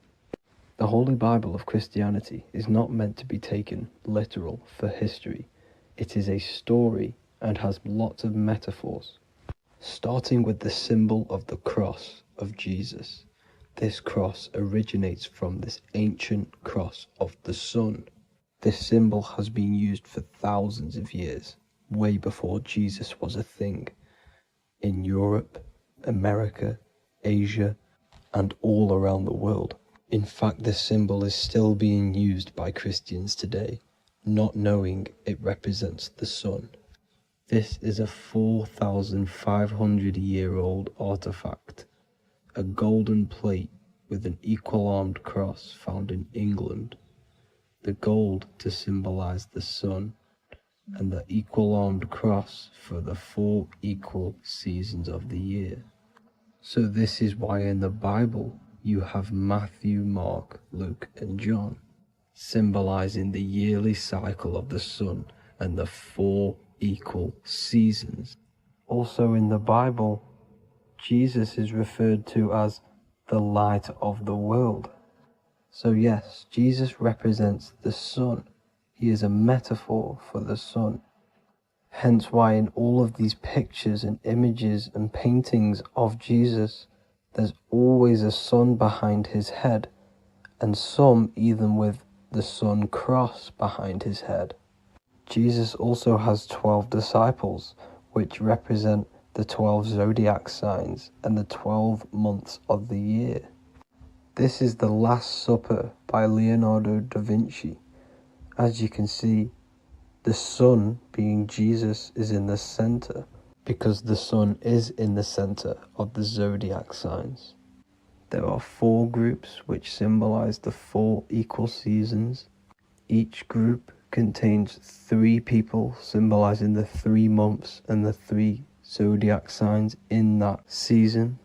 The Holy Bible of Christianity is not meant to be taken literal for history. It is a story and has lots of metaphors. Starting with the symbol of the cross of Jesus. This cross originates from this ancient cross of the sun. This symbol has been used for thousands of years, way before Jesus was a thing, in Europe, America, Asia, and all around the world. In fact, this symbol is still being used by Christians today, not knowing it represents the sun. This is a 4,500-year-old artifact, a golden plate with an equal-armed cross found in England. The gold to symbolize the sun, and the equal-armed cross for the 4 equal seasons of the year. So this is why in the Bible you have Matthew, Mark, Luke, and John, symbolizing the yearly cycle of the sun and the 4 equal seasons. Also in the Bible, Jesus is referred to as the light of the world. So yes, Jesus represents the sun. He is a metaphor for the sun. Hence why in all of these pictures and images and paintings of Jesus, there's always a sun behind his head, and some even with the sun cross behind his head. Jesus also has 12 disciples, which represent the 12 zodiac signs and the 12 months of the year. This is the Last Supper by Leonardo da Vinci. As you can see, the sun, being Jesus, is in the center, because the sun is in the center of the zodiac signs. There are 4 groups which symbolize the 4 equal seasons. Each group contains 3 people symbolizing the 3 months and the 3 zodiac signs in that season.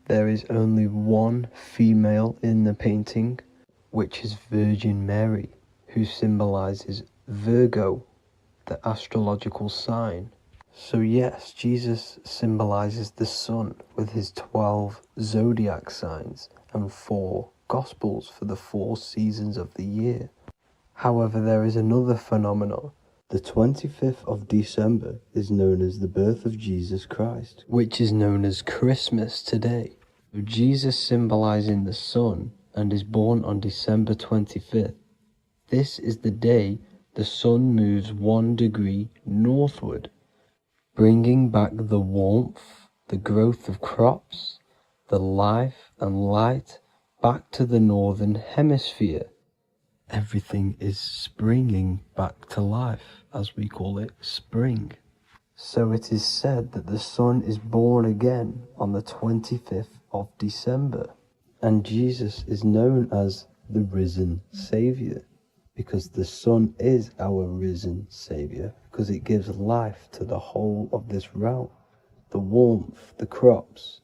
There is only 1 female in the painting, which is Virgin Mary, who symbolizes Virgo, the astrological sign. So yes, Jesus symbolizes the sun with his 12 zodiac signs and 4 gospels for the 4 seasons of the year. However, there is another phenomenon. The 25th of December is known as the birth of Jesus Christ, which is known as Christmas today. Jesus symbolizing the sun and is born on December 25th. This is the day the sun moves 1 degree northward, bringing back the warmth, the growth of crops, the life and light back to the northern hemisphere. Everything is springing back to life, as we call it, spring. So it is said that the sun is born again on the 25th of December, and Jesus is known as the risen Saviour, because the sun is our risen Saviour, because it gives life to the whole of this realm, the warmth, the crops,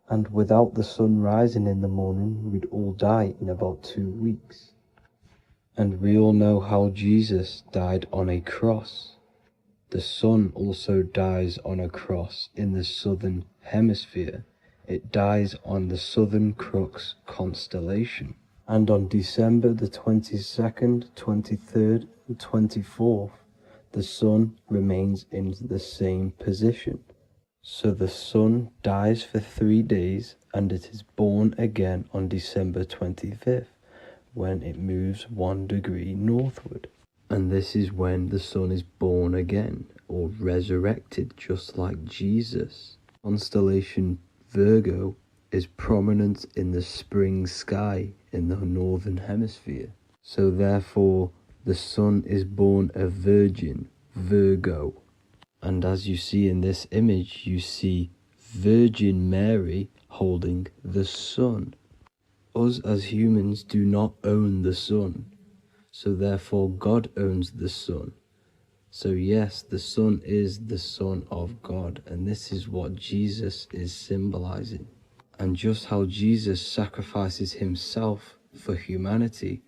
and without the sun rising in the morning, we'd all die in about 2 weeks. And we all know how Jesus died on a cross. The sun also dies on a cross in the southern hemisphere. It dies on the Southern Crux constellation. And on December the 22nd, 23rd, and 24th, the sun remains in the same position. So the sun dies for 3 days, and it is born again on December 25th, when it moves 1 degree northward. And this is when the sun is born again, or resurrected, just like Jesus. Constellation Virgo is prominent in the spring sky in the northern hemisphere. So therefore, the sun is born a virgin, Virgo. And as you see in this image, you see Virgin Mary holding the sun. Us as humans do not own the sun, so therefore God owns the sun. So yes, the sun is the Son of God, and this is what Jesus is symbolizing. And just how Jesus sacrifices himself for humanity,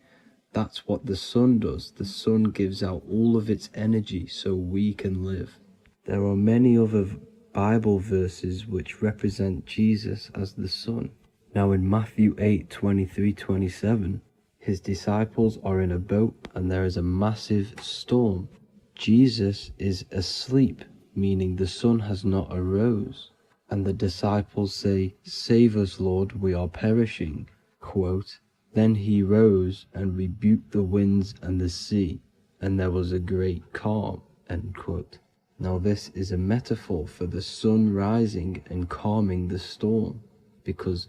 that's what the sun does. The sun gives out all of its energy so we can live. There are many other Bible verses which represent Jesus as the sun. Now in Matthew 8:23-27, his disciples are in a boat and there is a massive storm. Jesus is asleep, meaning the sun has not arose. And the disciples say, "Save us, Lord, we are perishing." Quote, "Then he rose and rebuked the winds and the sea, and there was a great calm." End quote. Now this is a metaphor for the sun rising and calming the storm, because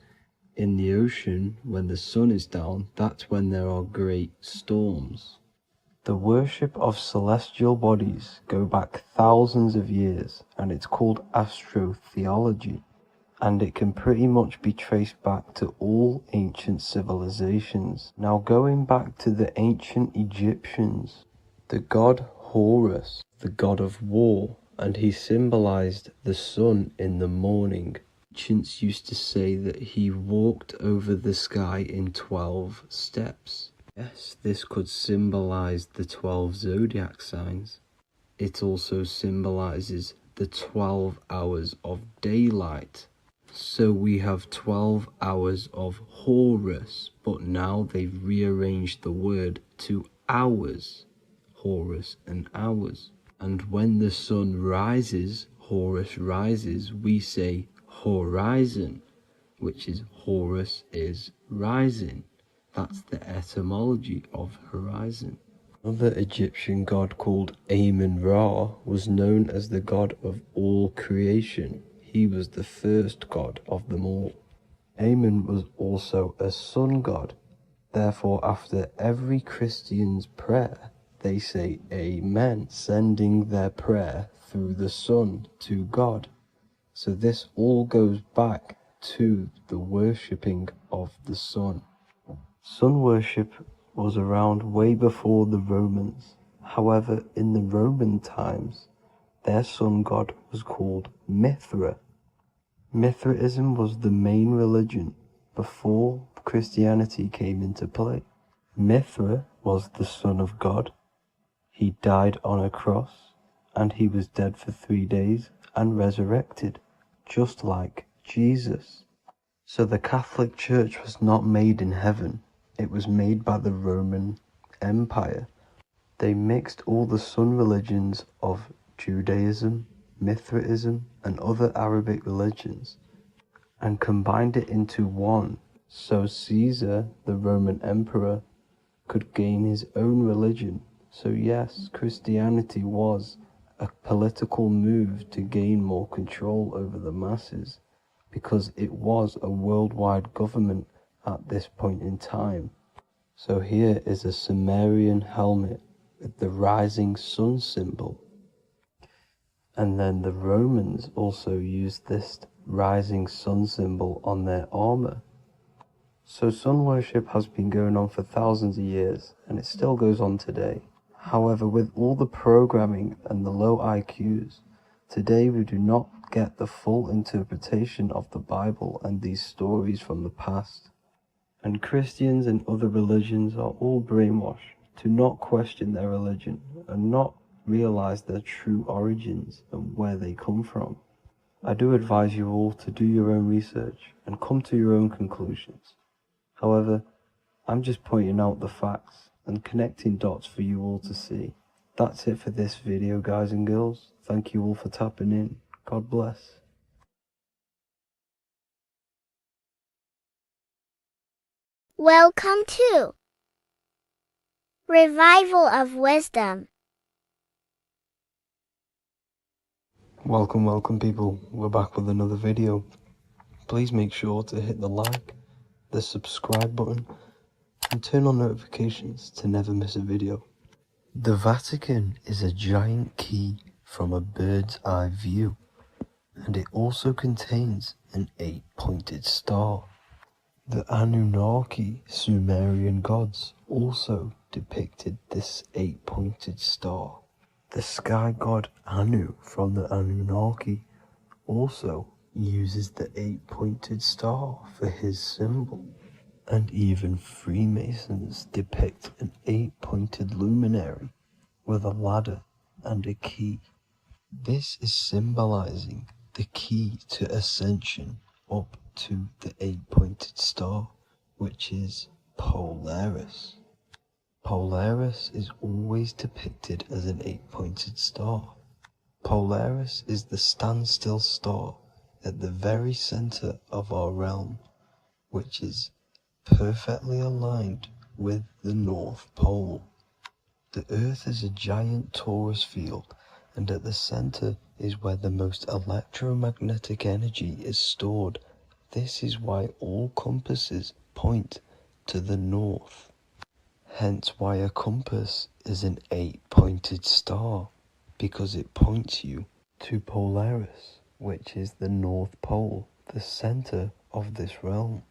in the ocean, when the sun is down, that's when there are great storms. The worship of celestial bodies go back thousands of years, and it's called astrotheology, and it can pretty much be traced back to all ancient civilizations. Now going back to the ancient Egyptians, the god Horus, the god of war, and he symbolized the sun in the morning. Ancients used to say that he walked over the sky in 12 steps. Yes, this could symbolize the 12 zodiac signs. It also symbolizes the 12 hours of daylight. So we have 12 hours of Horus, but now they've rearranged the word to hours. Horus and hours. And when the sun rises, Horus rises, we say horizon, which is Horus is rising. That's the etymology of horizon. Another Egyptian god called Amun-Ra was known as the god of all creation. He was the first god of them all. Amun was also a sun god. Therefore, after every Christian's prayer, they say Amen, sending their prayer through the sun to God. So this all goes back to the worshipping of the sun. Sun worship was around way before the Romans. However, in the Roman times, their sun god was called Mithra. Mithraism was the main religion before Christianity came into play. Mithra was the son of God. He died on a cross, and he was dead for 3 days and resurrected, just like Jesus. So the Catholic Church was not made in heaven. It was made by the Roman Empire. They mixed all the sun religions of Judaism, Mithraism, and other Arabic religions, and combined it into one. So Caesar, the Roman emperor, could gain his own religion. So yes, Christianity was a political move to gain more control over the masses, because it was a worldwide government at this point in time. So here is a Sumerian helmet with the rising sun symbol. And then the Romans also used this rising sun symbol on their armor. So sun worship has been going on for thousands of years, and it still goes on today. However, with all the programming and the low IQs, today we do not get the full interpretation of the Bible and these stories from the past. And Christians and other religions are all brainwashed to not question their religion and not realize their true origins and where they come from. I do advise you all to do your own research and come to your own conclusions. However, I'm just pointing out the facts and connecting dots for you all to see. That's it for this video, guys and girls. Thank you all for tapping in. God bless. Welcome to Revival of Wisdom. Welcome people. We're back with another video. Please make sure to hit the like, the subscribe button, and turn on notifications to never miss a video. The Vatican is a giant key from a bird's eye view, and it also contains an 8-pointed star. The Anunnaki Sumerian gods also depicted this 8-pointed star. The sky god Anu from the Anunnaki also uses the 8-pointed star for his symbol. And even Freemasons depict an 8-pointed luminary with a ladder and a key. This is symbolizing the key to ascension up to the 8-pointed star, which is Polaris. Polaris is always depicted as an 8-pointed star. Polaris is the standstill star at the very center of our realm, which is perfectly aligned with the North Pole. The Earth is a giant torus field, and at the center is where the most electromagnetic energy is stored. This is why all compasses point to the north. Hence why a compass is an 8-pointed star, because it points you to Polaris, which is the North Pole, the center of this realm.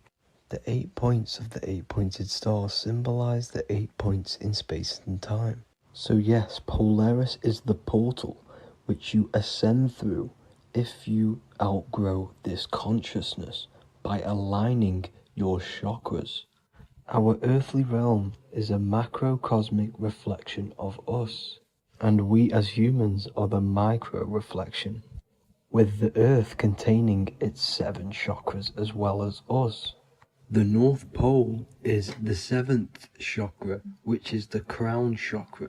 The 8 points of the 8-pointed star symbolize the 8 points in space and time. So yes, Polaris is the portal which you ascend through if you outgrow this consciousness by aligning your chakras. Our earthly realm is a macrocosmic reflection of us, and we as humans are the micro reflection, with the earth containing its 7 chakras as well as us. The North Pole is the 7th chakra, which is the crown chakra.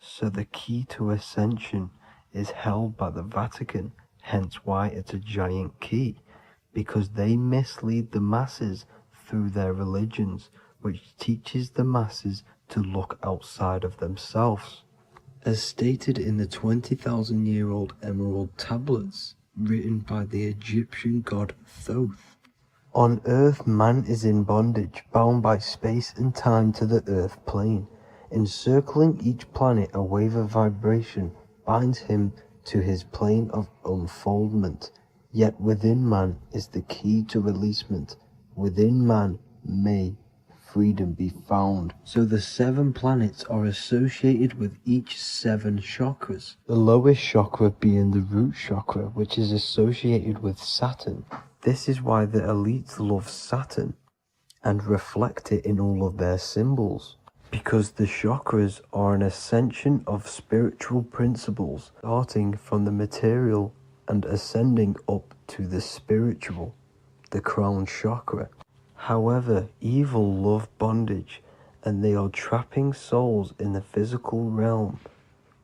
So the key to ascension is held by the Vatican, hence why it's a giant key, because they mislead the masses through their religions, which teaches the masses to look outside of themselves. As stated in the 20,000-year-old emerald tablets, written by the Egyptian god Thoth. On Earth, man is in bondage, bound by space and time to the Earth plane. Encircling each planet, a wave of vibration binds him to his plane of unfoldment. Yet within man is the key to releasement. Within man may freedom be found. So the 7 planets are associated with each 7 chakras. The lowest chakra being the root chakra, which is associated with Saturn. This is why the elites love Saturn and reflect it in all of their symbols, because the chakras are an ascension of spiritual principles, starting from the material and ascending up to the spiritual, the crown chakra. However, evil love bondage, and they are trapping souls in the physical realm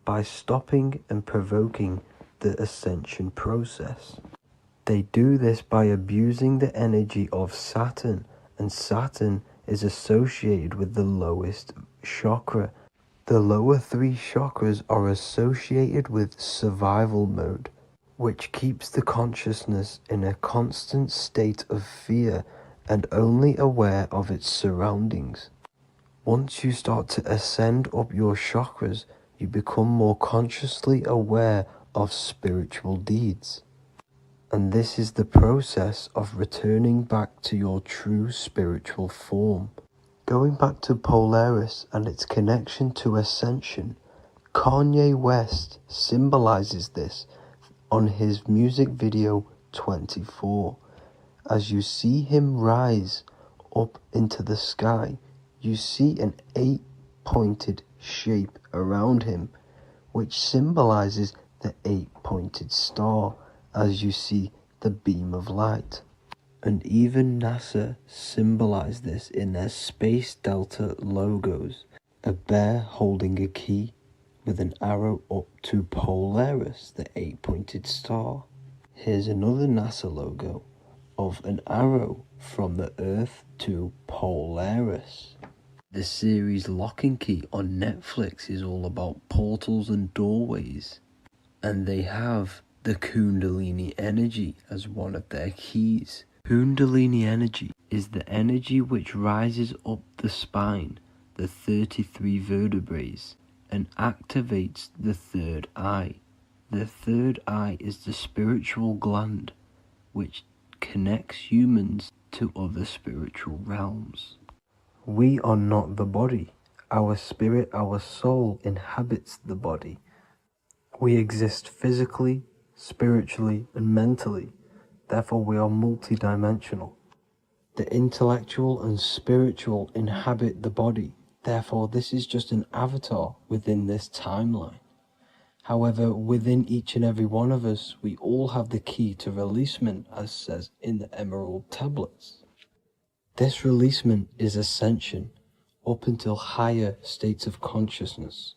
by stopping and provoking the ascension process. They do this by abusing the energy of Saturn, and Saturn is associated with the lowest chakra. The lower three chakras are associated with survival mode, which keeps the consciousness in a constant state of fear and only aware of its surroundings. Once you start to ascend up your chakras, you become more consciously aware of spiritual deeds. And this is the process of returning back to your true spiritual form. Going back to Polaris and its connection to ascension, Kanye West symbolizes this on his music video 24. As you see him rise up into the sky, you see an 8-pointed shape around him, which symbolizes the 8-pointed star, as you see the beam of light. And even NASA symbolize this in their Space Delta logos, a bear holding a key with an arrow up to Polaris, the 8-pointed star. Here's another NASA logo of an arrow from the Earth to Polaris. The series Lock and Key on Netflix is all about portals and doorways, and they have the Kundalini energy as one of their keys. Kundalini energy is the energy which rises up the spine, the 33 vertebrae, and activates the third eye. The third eye is the spiritual gland which connects humans to other spiritual realms. We are not the body. Our spirit, our soul inhabits the body. We exist physically, spiritually, and mentally. Therefore, we are multidimensional. The intellectual and spiritual inhabit the body. Therefore, this is just an avatar within this timeline. However, within each and every one of us, we all have the key to releasement, as says in the Emerald Tablets. This releasement is ascension up until higher states of consciousness.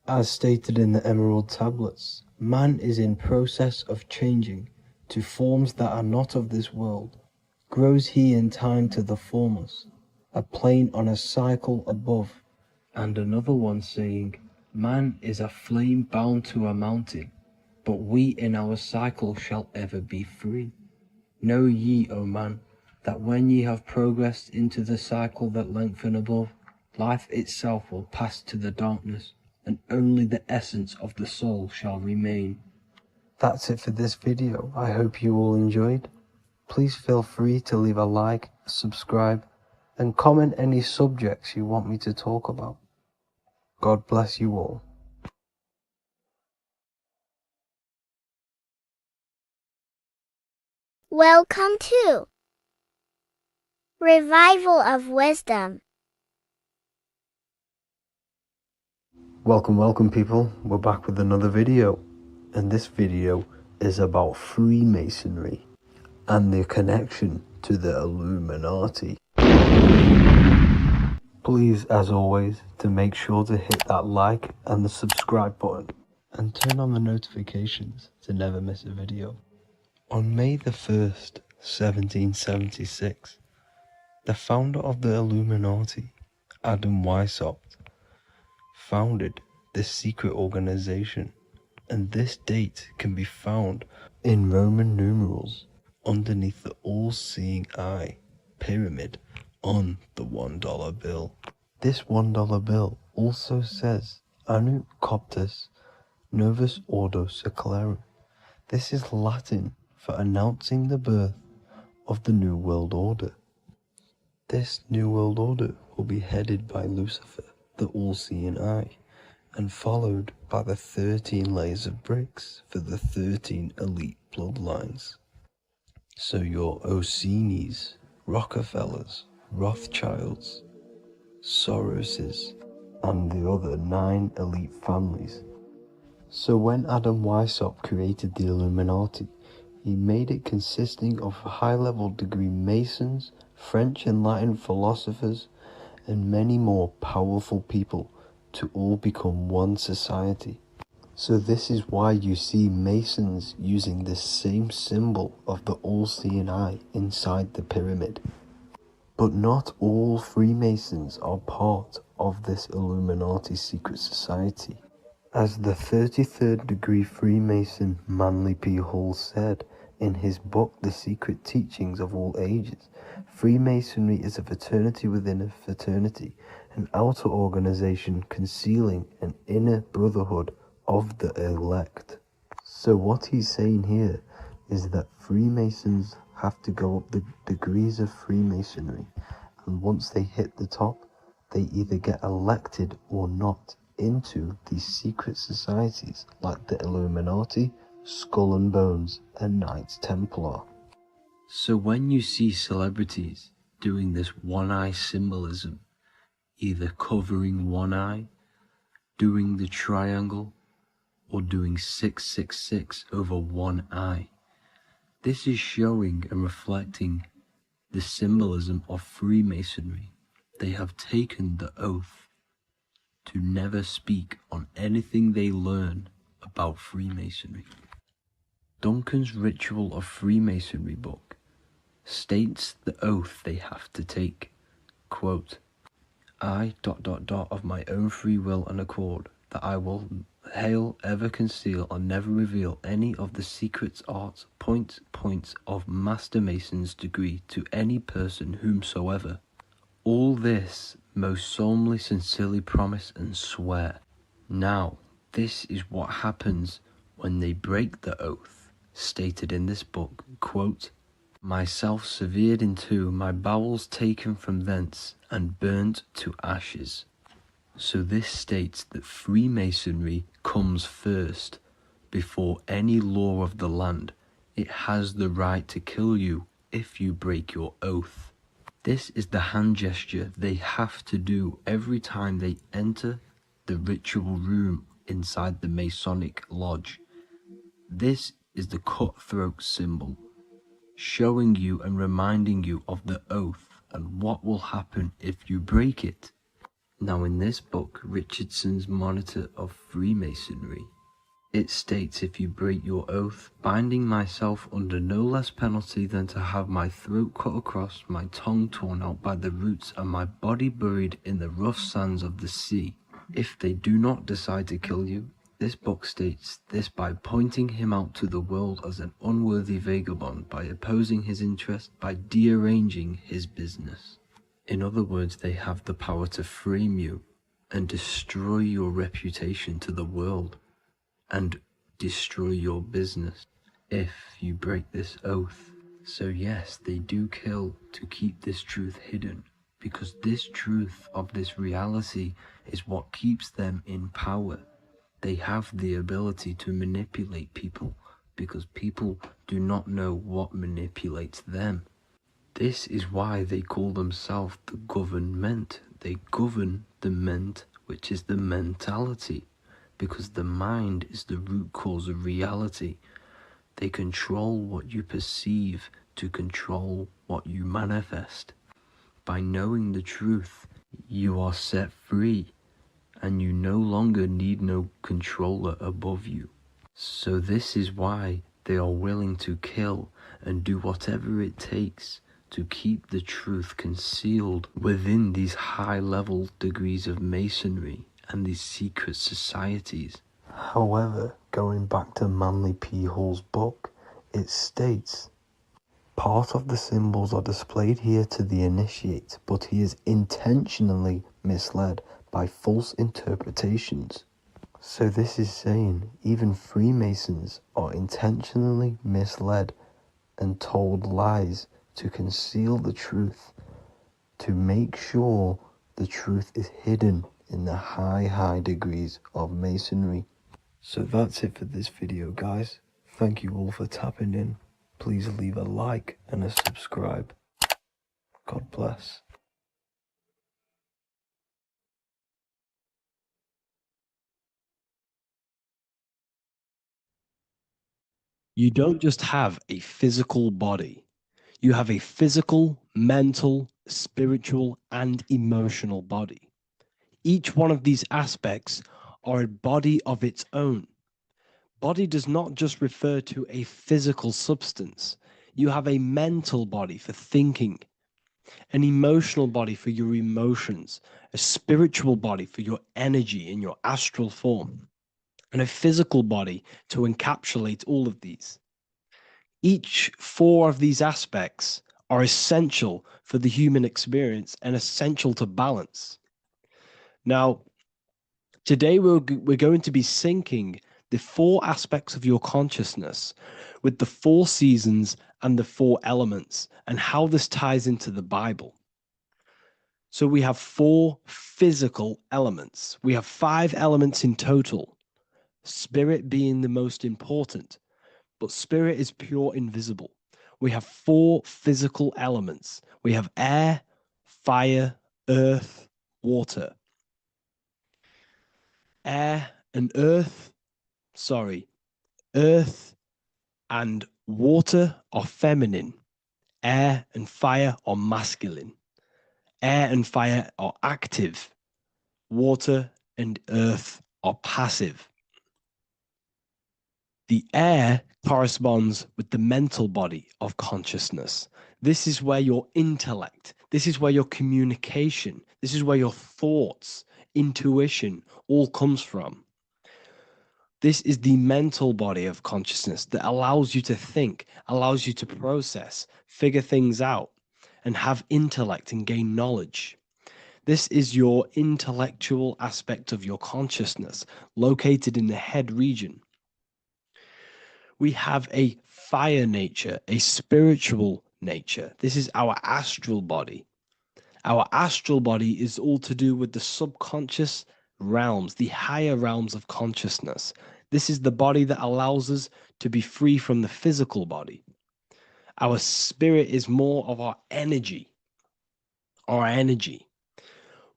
As stated in the Emerald Tablets, man is in process of changing to forms that are not of this world. Grows he in time to the formless, a plane on a cycle above, and another one saying, man is a flame bound to a mountain, but we in our cycle shall ever be free. Know ye, O man, that when ye have progressed into the cycle that lengthen above, life itself will pass to the darkness, and only the essence of the soul shall remain. That's it for this video. I hope you all enjoyed. Please feel free to leave a like, subscribe, and comment any subjects you want me to talk about. God bless you all. Welcome to Revival of Wisdom. Welcome people. We're back with another video. And this video is about Freemasonry and the connection to the Illuminati. Please, as always, to make sure to hit that like and the subscribe button and turn on the notifications to never miss a video. On May the 1st, 1776, the founder of the Illuminati, Adam Weishaupt, founded this secret organization, and this date can be found in Roman numerals underneath the all-seeing eye pyramid on the $1 bill. This $1 bill also says Anu Coptus Novus Ordo Secularum. This is Latin for announcing the birth of the New World Order. This New World Order will be headed by Lucifer, the all-seeing eye, and followed by the 13 layers of bricks for the 13 elite bloodlines. So your Orsini's, Rockefellers, Rothschilds, Soroses, and the other 9 elite families. So when Adam Weishaupt created the Illuminati, he made it consisting of high-level degree Masons, French and Latin philosophers, and many more powerful people to all become one society. So this is why you see Masons using this same symbol of the all-seeing eye inside the pyramid. But not all Freemasons are part of this Illuminati secret society. As the 33rd degree Freemason Manly P. Hall said in his book The Secret Teachings of All Ages, Freemasonry is a fraternity within a fraternity, an outer organization concealing an inner brotherhood of the elect. So what he's saying here is that Freemasons have to go up the degrees of Freemasonry, and once they hit the top, they either get elected or not into these secret societies like the Illuminati, Skull and Bones, and Knights Templar. So when you see celebrities doing this one-eye symbolism, either covering one eye, doing the triangle, or doing 666 over one eye, this is showing and reflecting the symbolism of Freemasonry. They have taken the oath to never speak on anything they learn about Freemasonry. Duncan's Ritual of Freemasonry book states the oath they have to take. Quote, I ... of my own free will and accord, that I will hail, ever conceal, and never reveal any of the secrets, arts, points of Master Mason's degree to any person whomsoever. All this most solemnly, sincerely promise and swear. Now, this is what happens when they break the oath, stated in this book, quote, myself severed in two, my bowels taken from thence, and burnt to ashes. So this states that Freemasonry comes first, before any law of the land. It has the right to kill you if you break your oath. This is the hand gesture they have to do every time they enter the ritual room inside the Masonic lodge. This is the cutthroat symbol, showing you and reminding you of the oath and what will happen if you break it. Now in this book, Richardson's Monitor of Freemasonry, it states, if you break your oath, binding myself under no less penalty than to have my throat cut across, my tongue torn out by the roots, and my body buried in the rough sands of the sea. If they do not decide to kill you, this book states this by pointing him out to the world as an unworthy vagabond, by opposing his interest, by dearranging his business. In other words, they have the power to frame you and destroy your reputation to the world, and destroy your business if you break this oath. So yes, they do kill to keep this truth hidden, because this truth of this reality is what keeps them in power. They have the ability to manipulate people, because people do not know what manipulates them. This is why they call themselves the government. They govern the ment, which is the mentality, because the mind is the root cause of reality. They control what you perceive to control what you manifest. By knowing the truth, you are set free, and you no longer need no controller above you. So this is why they are willing to kill and do whatever it takes to keep the truth concealed within these high-level degrees of masonry and these secret societies. However, going back to Manly P. Hall's book, it states, part of the symbols are displayed here to the initiate, but he is intentionally misled by false interpretations. So this is saying even Freemasons are intentionally misled and told lies to conceal the truth, to make sure the truth is hidden in the high degrees of masonry. So that's it for this video, guys. Thank you all for tapping in. Please leave a like and a subscribe. God bless. You don't just have a physical body. You have a physical, mental, spiritual, and emotional body. Each one of these aspects are a body of its own. Body does not just refer to a physical substance. You have a mental body for thinking. an emotional body for your emotions, a spiritual body for your energy in your astral form, and a physical body to encapsulate all of these. Each four of these aspects are essential for the human experience and essential to balance. Now, today we're going to be syncing the four aspects of your consciousness with the four seasons and the four elements and how this ties into the Bible. So we have four physical elements. We have 5 elements in total, spirit being the most important, but spirit is pure invisible. We have 4 physical elements. We have air, fire, earth, water. Air and earth, earth and water are feminine. Air and fire are masculine. Air and fire are active. Water and earth are passive. The air corresponds with the mental body of consciousness. This is where your intellect, this is where your communication, this is where your thoughts, intuition all comes from. This is the mental body of consciousness that allows you to think, allows you to process, figure things out, and have intellect and gain knowledge. This is your intellectual aspect of your consciousness, located in the head region. We have a fire nature, a spiritual nature. This is our astral body. Our astral body is all to do with the subconscious realms, the higher realms of consciousness. This is the body that allows us to be free from the physical body. Our spirit is more of our energy.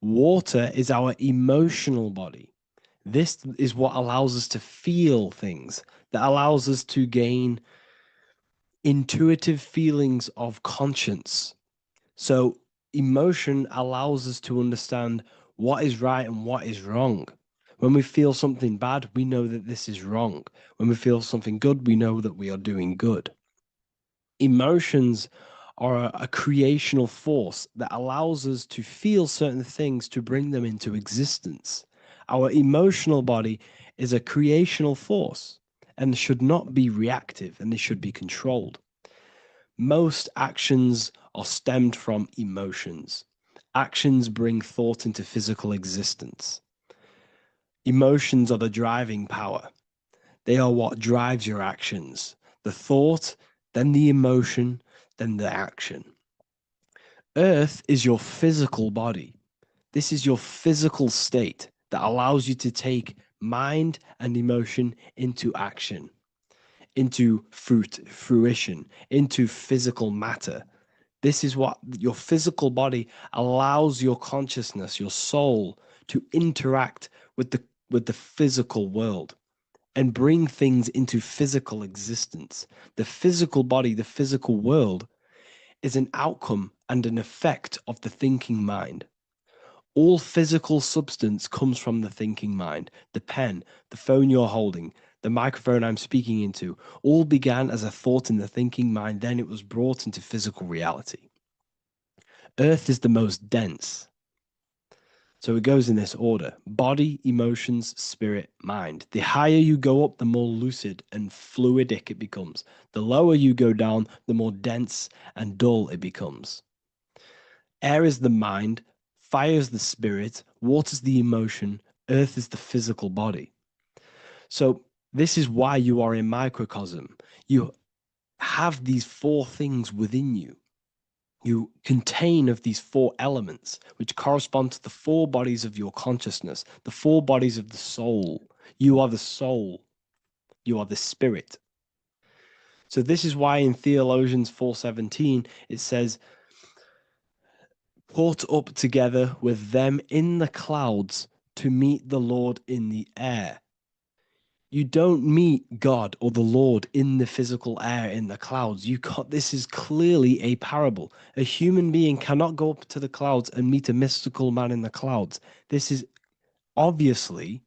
Water is our emotional body. This is what allows us to feel things, that allows us to gain intuitive feelings of conscience. So emotion allows us to understand what is right and what is wrong. When we feel something bad, we know that this is wrong. When we feel something good, we know that we are doing good. Emotions are a creational force that allows us to feel certain things to bring them into existence. Our emotional body is a creational force and should not be reactive, and they should be controlled. Most actions are stemmed from emotions. Actions bring thought into physical existence. Emotions are the driving power. They are what drives your actions. The thought, then the emotion, then the action. Earth is your physical body. This is your physical state that allows you to take mind and emotion into action, into fruition, into physical matter. This is what your physical body allows your consciousness, your soul, to interact with the physical world and bring things into physical existence. The physical body, the physical world, is an outcome and an effect of the thinking mind. All physical substance comes from the thinking mind. The pen, the phone you're holding, the microphone I'm speaking into, all began as a thought in the thinking mind, then it was brought into physical reality. Earth is the most dense. So it goes in this order: body, emotions, spirit, mind. The higher you go up, the more lucid and fluidic it becomes. The lower you go down, the more dense and dull it becomes. Air is the mind, fire is the spirit, water is the emotion, earth is the physical body. So this is why you are a microcosm. You have these 4 things within you. You contain of these 4 elements, which correspond to the 4 bodies of your consciousness, the 4 bodies of the soul. You are the soul. You are the spirit. So this is why in Theologians 4:17, it says, "Caught up together with them in the clouds to meet the Lord in the air." You don't meet God or the Lord in the physical air, in the clouds. This is clearly a parable. A human being cannot go up to the clouds and meet a mystical man in the clouds. This is obviously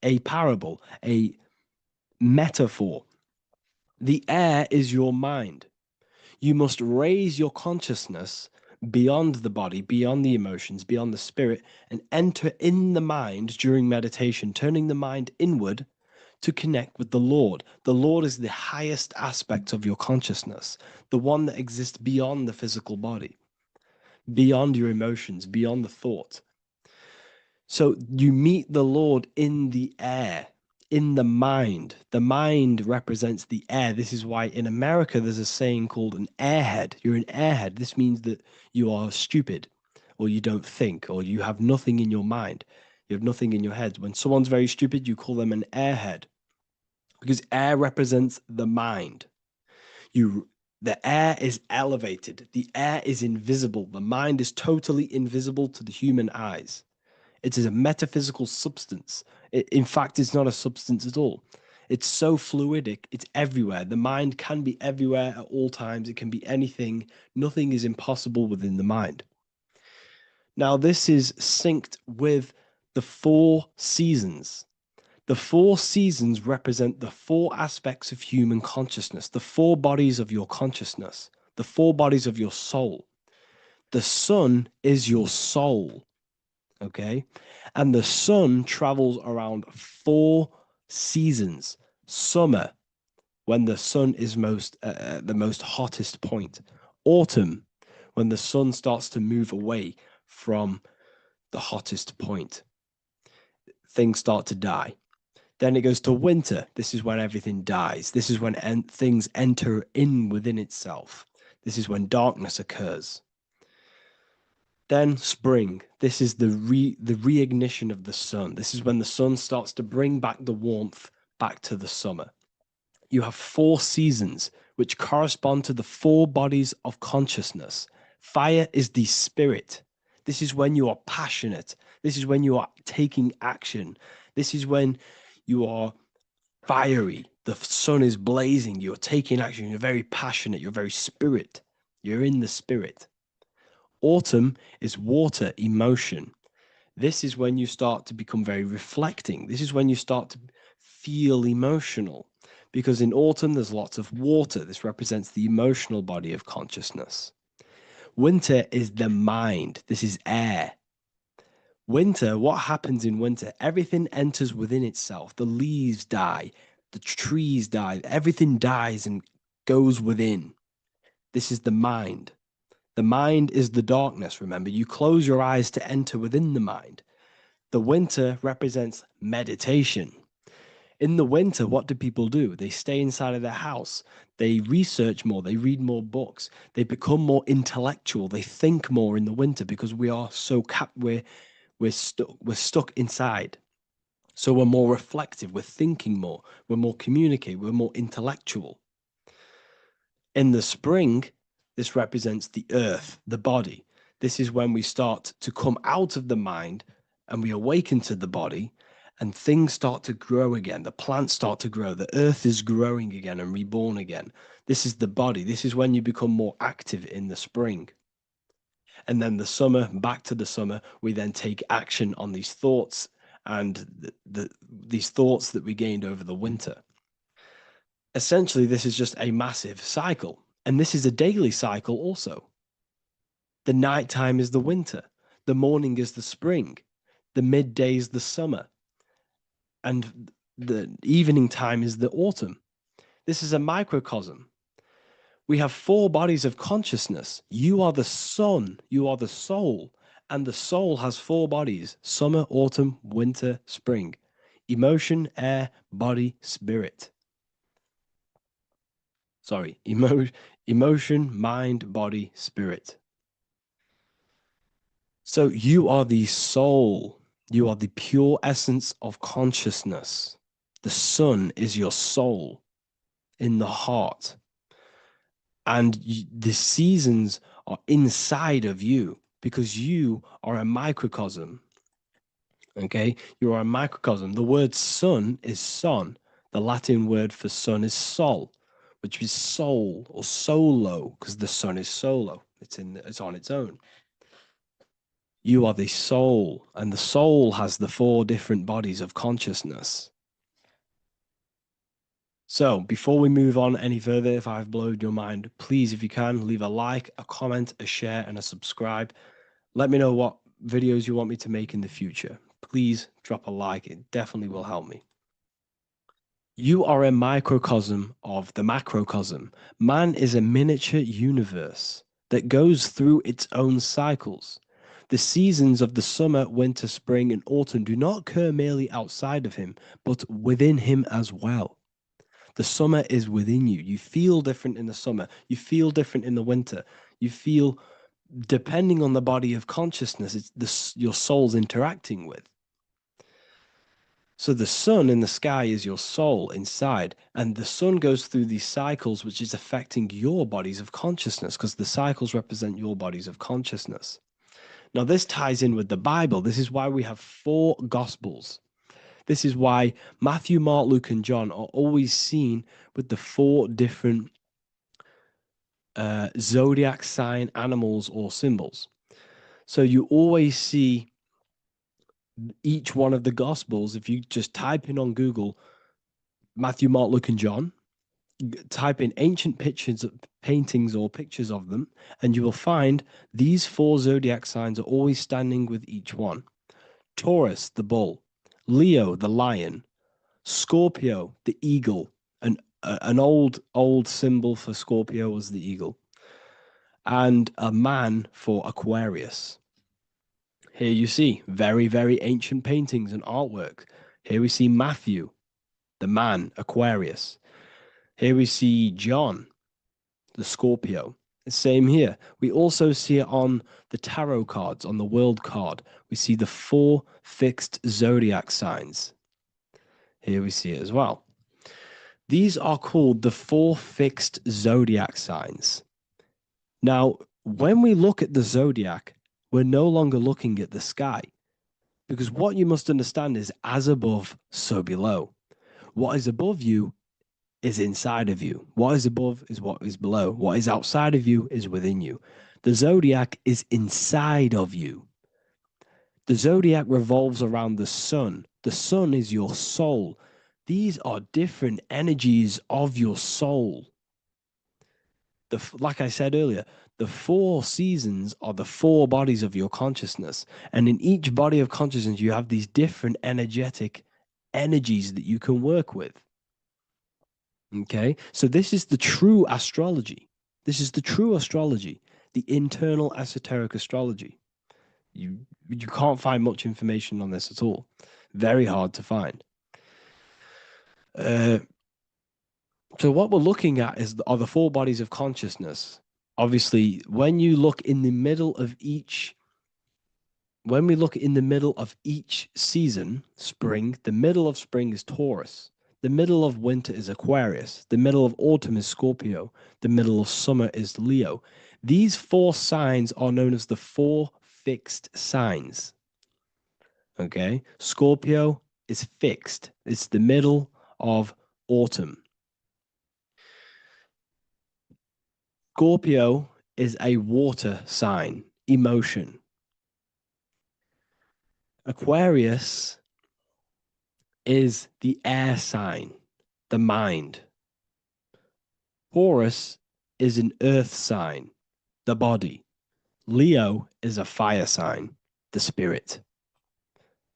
a parable, a metaphor. The air is your mind. You must raise your consciousness beyond the body, beyond the emotions, beyond the spirit, and enter in the mind during meditation, turning the mind inward to connect with the Lord. The Lord is the highest aspect of your consciousness, the one that exists beyond the physical body, beyond your emotions, beyond the thought. So you meet the Lord in the air, in the mind. The mind represents the air. This is why in America there's a saying called an airhead. You're an airhead. This means that you are stupid, or you don't think, or you have nothing in your mind. You have nothing in your head. When someone's very stupid, you call them an airhead, because air represents the mind. The air is elevated. The air is invisible. The mind is totally invisible to the human eyes. It is a metaphysical substance. In fact, it's not a substance at all. It's so fluidic. It's everywhere. The mind can be everywhere at all times. It can be anything. Nothing is impossible within the mind. Now, this is synced with the 4 seasons. The 4 seasons represent the 4 aspects of human consciousness, the 4 bodies of your consciousness, the 4 bodies of your soul. The sun is your soul, okay? And the sun travels around 4 seasons. Summer, when the sun is the most hottest point. Autumn, when the sun starts to move away from the hottest point. Things start to die. Then it goes to winter. This is when everything dies. This is when things enter in within itself. This is when darkness occurs. Then spring. This is the reignition of the sun. This is when the sun starts to bring back the warmth back to the summer. You have 4 seasons which correspond to the 4 bodies of consciousness. Fire is the spirit. This is when you are passionate. This is when you are taking action. This is when you are fiery. The sun is blazing. You're taking action. You're very passionate. You're very spirit. You're in the spirit. Autumn is water, emotion. This is when you start to become very reflecting. This is when you start to feel emotional. Because in autumn, there's lots of water. This represents the emotional body of consciousness. Winter is the mind. This is air. Winter, what happens in winter? Everything enters within itself. The leaves die, the trees die, everything dies and goes within. This is the mind. The mind is the darkness, remember. You close your eyes to enter within the mind. The winter represents meditation. In the winter, what do people do? They stay inside of their house. They research more. They read more books. They become more intellectual. They think more in the winter because we are so we're stuck inside. So we're more reflective, we're thinking more, we're more communicative, we're more intellectual. In the spring, this represents the earth, the body. This is when we start to come out of the mind and we awaken to the body and things start to grow again. The plants start to grow. The earth is growing again and reborn again. This is the body. This is when you become more active in the spring. And then the summer, back to the summer, we then take action on these thoughts and these thoughts that we gained over the winter. Essentially, this is just a massive cycle. And this is a daily cycle also. The nighttime is the winter. The morning is the spring. The midday is the summer. And the evening time is the autumn. This is a microcosm. We have 4 bodies of consciousness. You are the sun, you are the soul, and the soul has 4 bodies: summer, autumn, winter, spring. Emotion, air, body, spirit. Sorry, emotion, mind, body, spirit. So you are the soul. You are the pure essence of consciousness. The sun is your soul in the heart. And the seasons are inside of you because you are a microcosm. Okay? You are a microcosm. The word sun is son. The Latin word for sun is sol, which is soul or solo, because the sun is solo. It's on its own. You are the soul, and the soul has the 4 different bodies of consciousness. So before we move on any further, if I've blown your mind, please, if you can, leave a like, a comment, a share, and a subscribe. Let me know what videos you want me to make in the future. Please drop a like. It definitely will help me. You are a microcosm of the macrocosm. Man is a miniature universe that goes through its own cycles. The seasons of the summer, winter, spring, and autumn do not occur merely outside of him, but within him as well. The summer is within you. You feel different in the summer. You feel different in the winter. You feel, depending on the body of consciousness, it's your soul's interacting with. So the sun in the sky is your soul inside, and the sun goes through these cycles, which is affecting your bodies of consciousness, because the cycles represent your bodies of consciousness. Now, this ties in with the Bible. This is why we have 4 Gospels. This is why Matthew, Mark, Luke, and John are always seen with the 4 different zodiac sign animals or symbols. So you always see each one of the Gospels. If you just type in on Google Matthew, Mark, Luke, and John, type in ancient pictures, paintings or pictures of them, and you will find these 4 zodiac signs are always standing with each one. Taurus, the bull; Leo, the lion; Scorpio, the eagle. An old symbol for Scorpio was the eagle. And a man for Aquarius. Here you see very, very ancient paintings and artwork. Here we see Matthew, the man, Aquarius. Here we see John, the Scorpio. The same here. We also see it on the tarot cards, on the world card. We see the 4 fixed zodiac signs. Here we see it as well. These are called the 4 fixed zodiac signs. Now, when we look at the zodiac, we're no longer looking at the sky, because what you must understand is as above, so below. What is above you is inside of you. What is above is what is below. What is outside of you is within you. The zodiac is inside of you. The zodiac revolves around the sun. The sun is your soul. These are different energies of your soul. Like I said earlier, the 4 seasons are the 4 bodies of your consciousness. And in each body of consciousness, you have these different energetic energies that you can work with. Okay, so this is the true astrology. This is the true astrology, the internal esoteric astrology. You can't find much information on this at all. Very hard to find. So what we're looking at are the 4 bodies of consciousness. Obviously, when you look in the middle of each, when we look in the middle of each season, spring, the middle of spring is Taurus. The middle of winter is Aquarius. The middle of autumn is Scorpio. The middle of summer is Leo. These 4 signs are known as the 4 fixed signs. Okay, Scorpio is fixed. It's the middle of autumn. Scorpio is a water sign, emotion. Aquarius is the air sign, the mind. Taurus is an earth sign, the body. Leo is a fire sign, the spirit.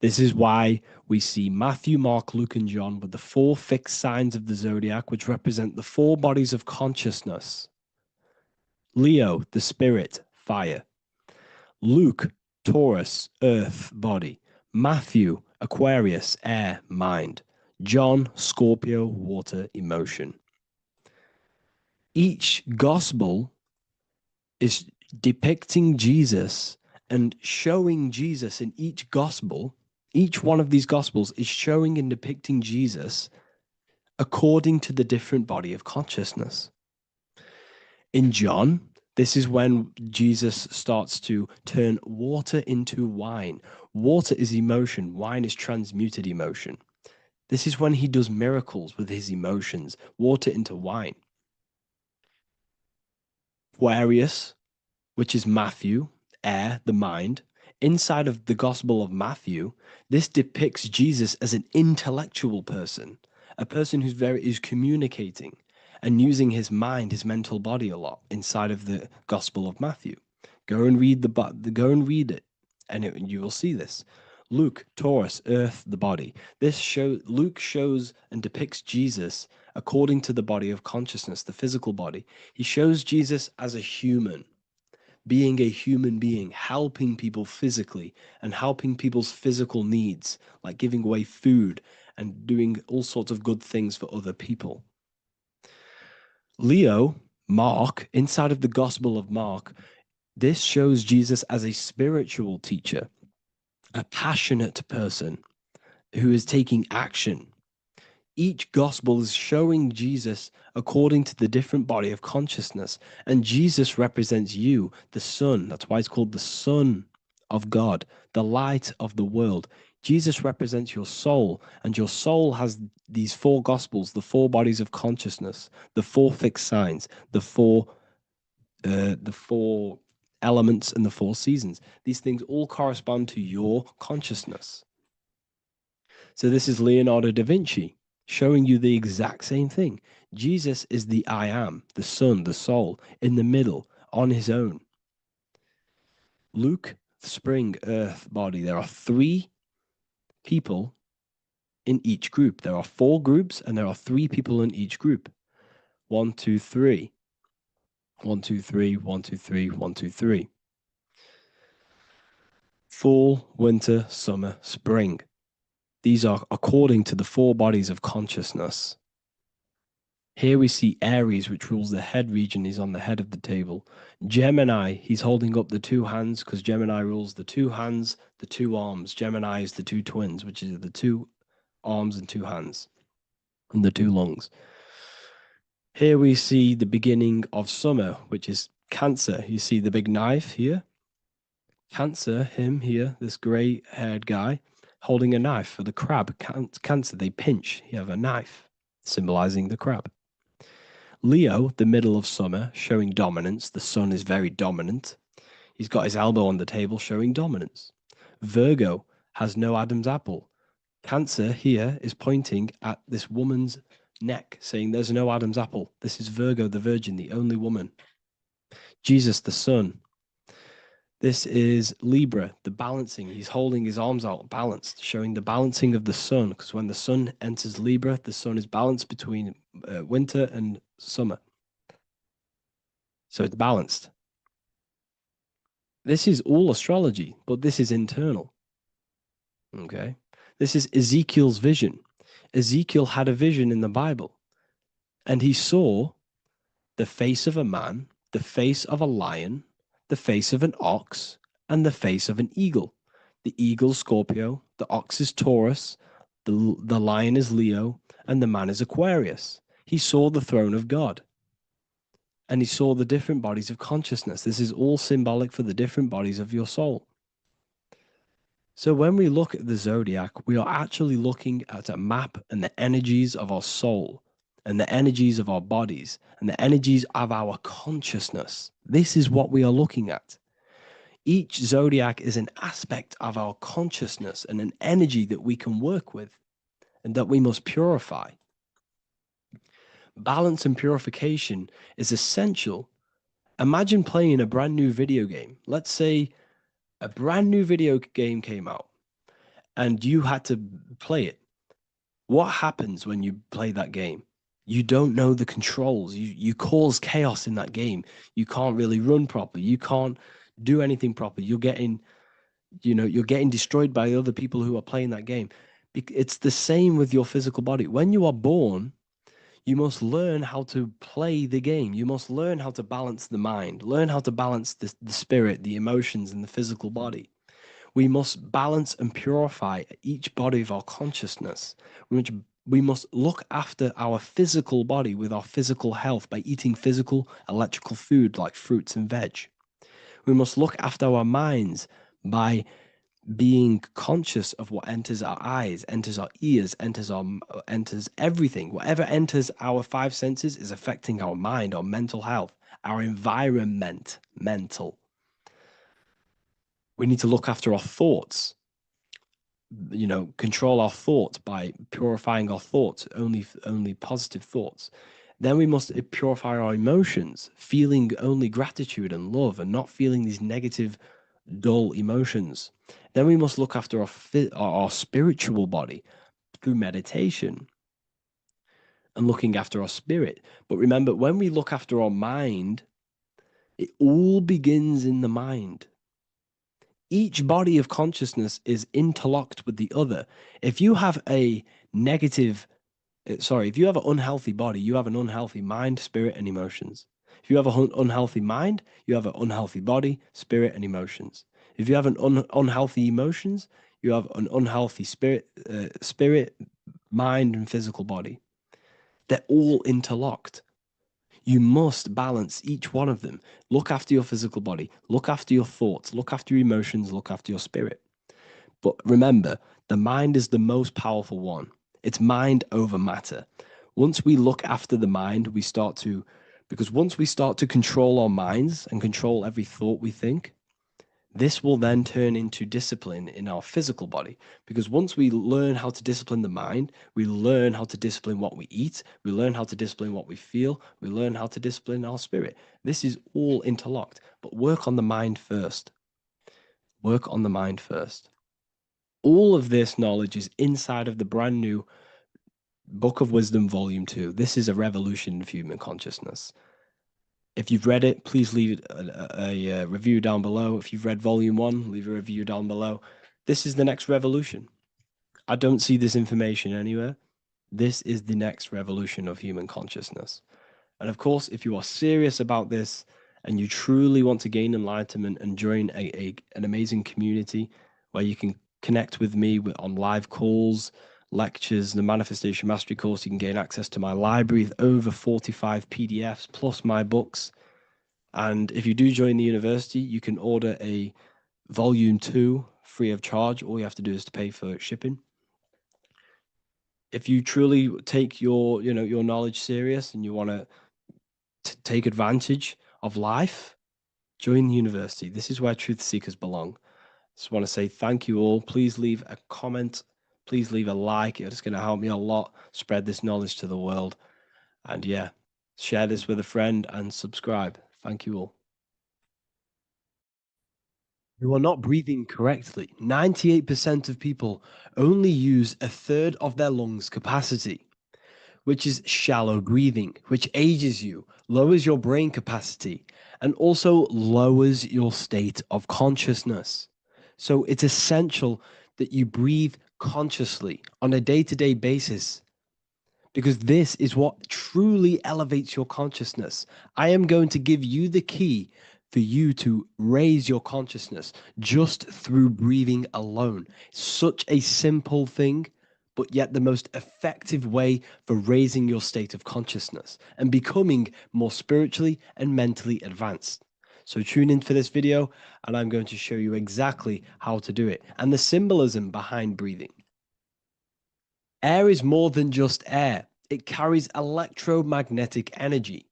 This is why we see Matthew, Mark, Luke, and John with the 4 fixed signs of the zodiac, which represent the 4 bodies of consciousness. Leo, the spirit, fire. Luke, Taurus, earth, body. Matthew, Aquarius, air, mind. John, Scorpio, water, emotion. Each gospel is depicting Jesus and showing Jesus in each gospel. Each one of these gospels is showing and depicting Jesus according to the different body of consciousness. In John, this is when Jesus starts to turn water into wine. Water is emotion. Wine is transmuted emotion. This is when he does miracles with his emotions, water into wine. Aquarius, which is Matthew, air, the mind. Inside of the Gospel of Matthew, this depicts Jesus as an intellectual person, a person is communicating and using his mind, his mental body a lot inside of the Gospel of Matthew. Go and read it, and you will see this. Luke, Taurus, Earth, the body. Luke shows and depicts Jesus according to the body of consciousness, the physical body. He shows Jesus as a human, being a human being, helping people physically and helping people's physical needs, like giving away food and doing all sorts of good things for other people. Leo, Mark, inside of the Gospel of Mark, this shows Jesus as a spiritual teacher, a passionate person who is taking action. Each gospel is showing Jesus according to the different body of consciousness. And Jesus represents you, the sun. That's why it's called the Son of God, the light of the world. Jesus represents your soul, and your soul has these four gospels, the four bodies of consciousness, the four fixed signs, the four elements, and the four seasons. These things all correspond to your consciousness. So this is Leonardo da Vinci showing you the exact same thing. Jesus is the I am, the sun, the soul, in the middle, on his own. Luke, spring, earth, body. There are three people in each group. There are four groups, and there are three people in each group. 1, 2, 3. 1, 2, 3, 1, 2, 3, 1, 2, 3. Fall, winter, summer, spring. These are according to the four bodies of consciousness. Here we see Aries, which rules the head region. He's on the head of the table. Gemini, he's holding up the two hands because Gemini rules the two hands, the two arms. Gemini is the two twins, which is the two arms and two hands, and the two lungs. Here we see the beginning of summer, which is Cancer. You see the big knife here. Cancer, him here, this gray-haired guy, holding a knife for the crab. Cancer, they pinch. You have a knife, symbolizing the crab. Leo, the middle of summer, showing dominance. The sun is very dominant. He's got his elbow on the table, showing dominance. Virgo has no Adam's apple. Cancer here is pointing at this woman's neck, saying there's no Adam's apple. This is Virgo, the virgin, the only woman. Jesus, the sun. This is Libra, the balancing. He's holding his arms out, balanced, showing the balancing of the sun. Because when the sun enters Libra, the sun is balanced between winter and summer. So it's balanced. This is all astrology, but this is internal. Okay. This is Ezekiel's vision. Ezekiel had a vision in the Bible, and he saw the face of a man, the face of a lion, the face of an ox, and the face of an eagle. The eagle, Scorpio, the ox is Taurus, the lion is Leo, and the man is Aquarius. He saw the throne of God, and he saw the different bodies of consciousness. This is all symbolic for the different bodies of your soul. So when we look at the zodiac, we are actually looking at a map and the energies of our soul, and the energies of our bodies, and the energies of our consciousness. This is what we are looking at. Each zodiac is an aspect of our consciousness and an energy that we can work with and that we must purify. Balance and purification is essential. Imagine playing a brand new video game. Let's say a brand new video game came out and you had to play it. What happens when you play that game? You don't know the controls. You cause chaos in that game. You can't really run properly. You can't do anything properly. You're getting destroyed by other people who are playing that game. It's the same with your physical body. When you are born, you must learn how to play the game. You must learn how to balance the mind, learn how to balance the spirit, the emotions, and the physical body. We must balance and purify each body of our consciousness, which we must look after our physical body with our physical health by eating physical, electrical food like fruits and veg. We must look after our minds by being conscious of what enters our eyes, enters our ears, enters everything. Whatever enters our five senses is affecting our mind, our mental health, our environment, mental. We need to look after our thoughts. control our thoughts by purifying our thoughts, only positive thoughts. Then we must purify our emotions, feeling only gratitude and love and not feeling these negative, dull emotions. Then we must look after our spiritual body through meditation and looking after our spirit. But remember, when we look after our mind, it all begins in the mind. Each body of consciousness is interlocked with the other. If you have a negative, if you have an unhealthy body, you have an unhealthy mind, spirit, and emotions. If you have an unhealthy mind, you have an unhealthy body, spirit, and emotions. If you have an unhealthy emotions, you have an unhealthy spirit, mind, and physical body. They're all interlocked. You must balance each one of them. Look after your physical body, look after your thoughts, look after your emotions, look after your spirit. But remember, the mind is the most powerful one. It's mind over matter. Once we look after the mind, because once we start to control our minds and control every thought we think, this will then turn into discipline in our physical body. Because once we learn how to discipline the mind, we learn how to discipline what we eat, we learn how to discipline what we feel, we learn how to discipline our spirit. This is all interlocked, but work on the mind first. Work on the mind first. All of this knowledge is inside of the brand new Book of Wisdom, Volume 2. This is a revolution of human consciousness. If you've read it, please leave a review down below. If you've read Volume 1, leave a review down below. This is the next revolution. I don't see this information anywhere. This is the next revolution of human consciousness. And of course, if you are serious about this and you truly want to gain enlightenment and join an amazing community where you can connect with me on live calls, lectures, the Manifestation Mastery course, you can gain access to my library with over 45 PDFs plus my books. And if you do join the university, you can order a Volume 2 free of charge. All you have to do is to pay for shipping. If you truly take your knowledge serious and you want to take advantage of life, join the university. This is where truth seekers belong. Just want to say thank you all. Please leave a comment. Please leave a like. It's going to help me a lot spread this knowledge to the world. And yeah, share this with a friend and subscribe. Thank you all. You are not breathing correctly. 98% of people only use a third of their lungs capacity, which is shallow breathing, which ages you, lowers your brain capacity, and also lowers your state of consciousness. So it's essential that you breathe consciously on a day-to-day basis, because this is what truly elevates your consciousness. I am going to give you the key for you to raise your consciousness just through breathing alone. Such a simple thing, but yet the most effective way for raising your state of consciousness and becoming more spiritually and mentally advanced. So tune in for this video and I'm going to show you exactly how to do it and the symbolism behind breathing. Air is more than just air. It carries electromagnetic energy.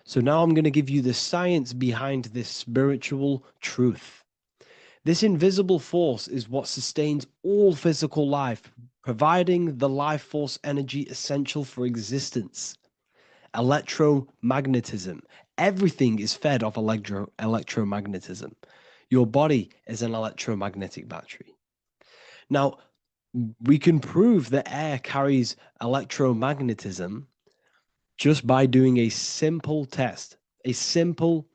So now I'm going to give you the science behind this spiritual truth. This invisible force is what sustains all physical life, providing the life force energy essential for existence. Electromagnetism. Everything is fed off electromagnetism. Your body is an electromagnetic battery. Now, we can prove that air carries electromagnetism just by doing a simple test, a simple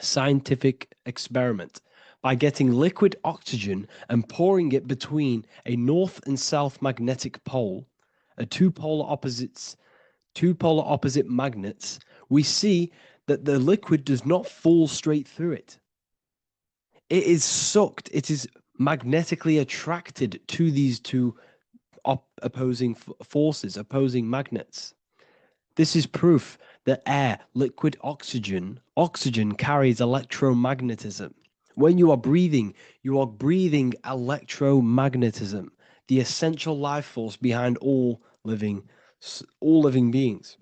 scientific experiment, by getting liquid oxygen and pouring it between a north and south magnetic pole, two polar opposite magnets. We see that the liquid does not fall straight through it. It is sucked, it is magnetically attracted to these two opposing forces, opposing magnets. This is proof that air, liquid oxygen carries electromagnetism. When you are breathing electromagnetism, the essential life force behind all living beings.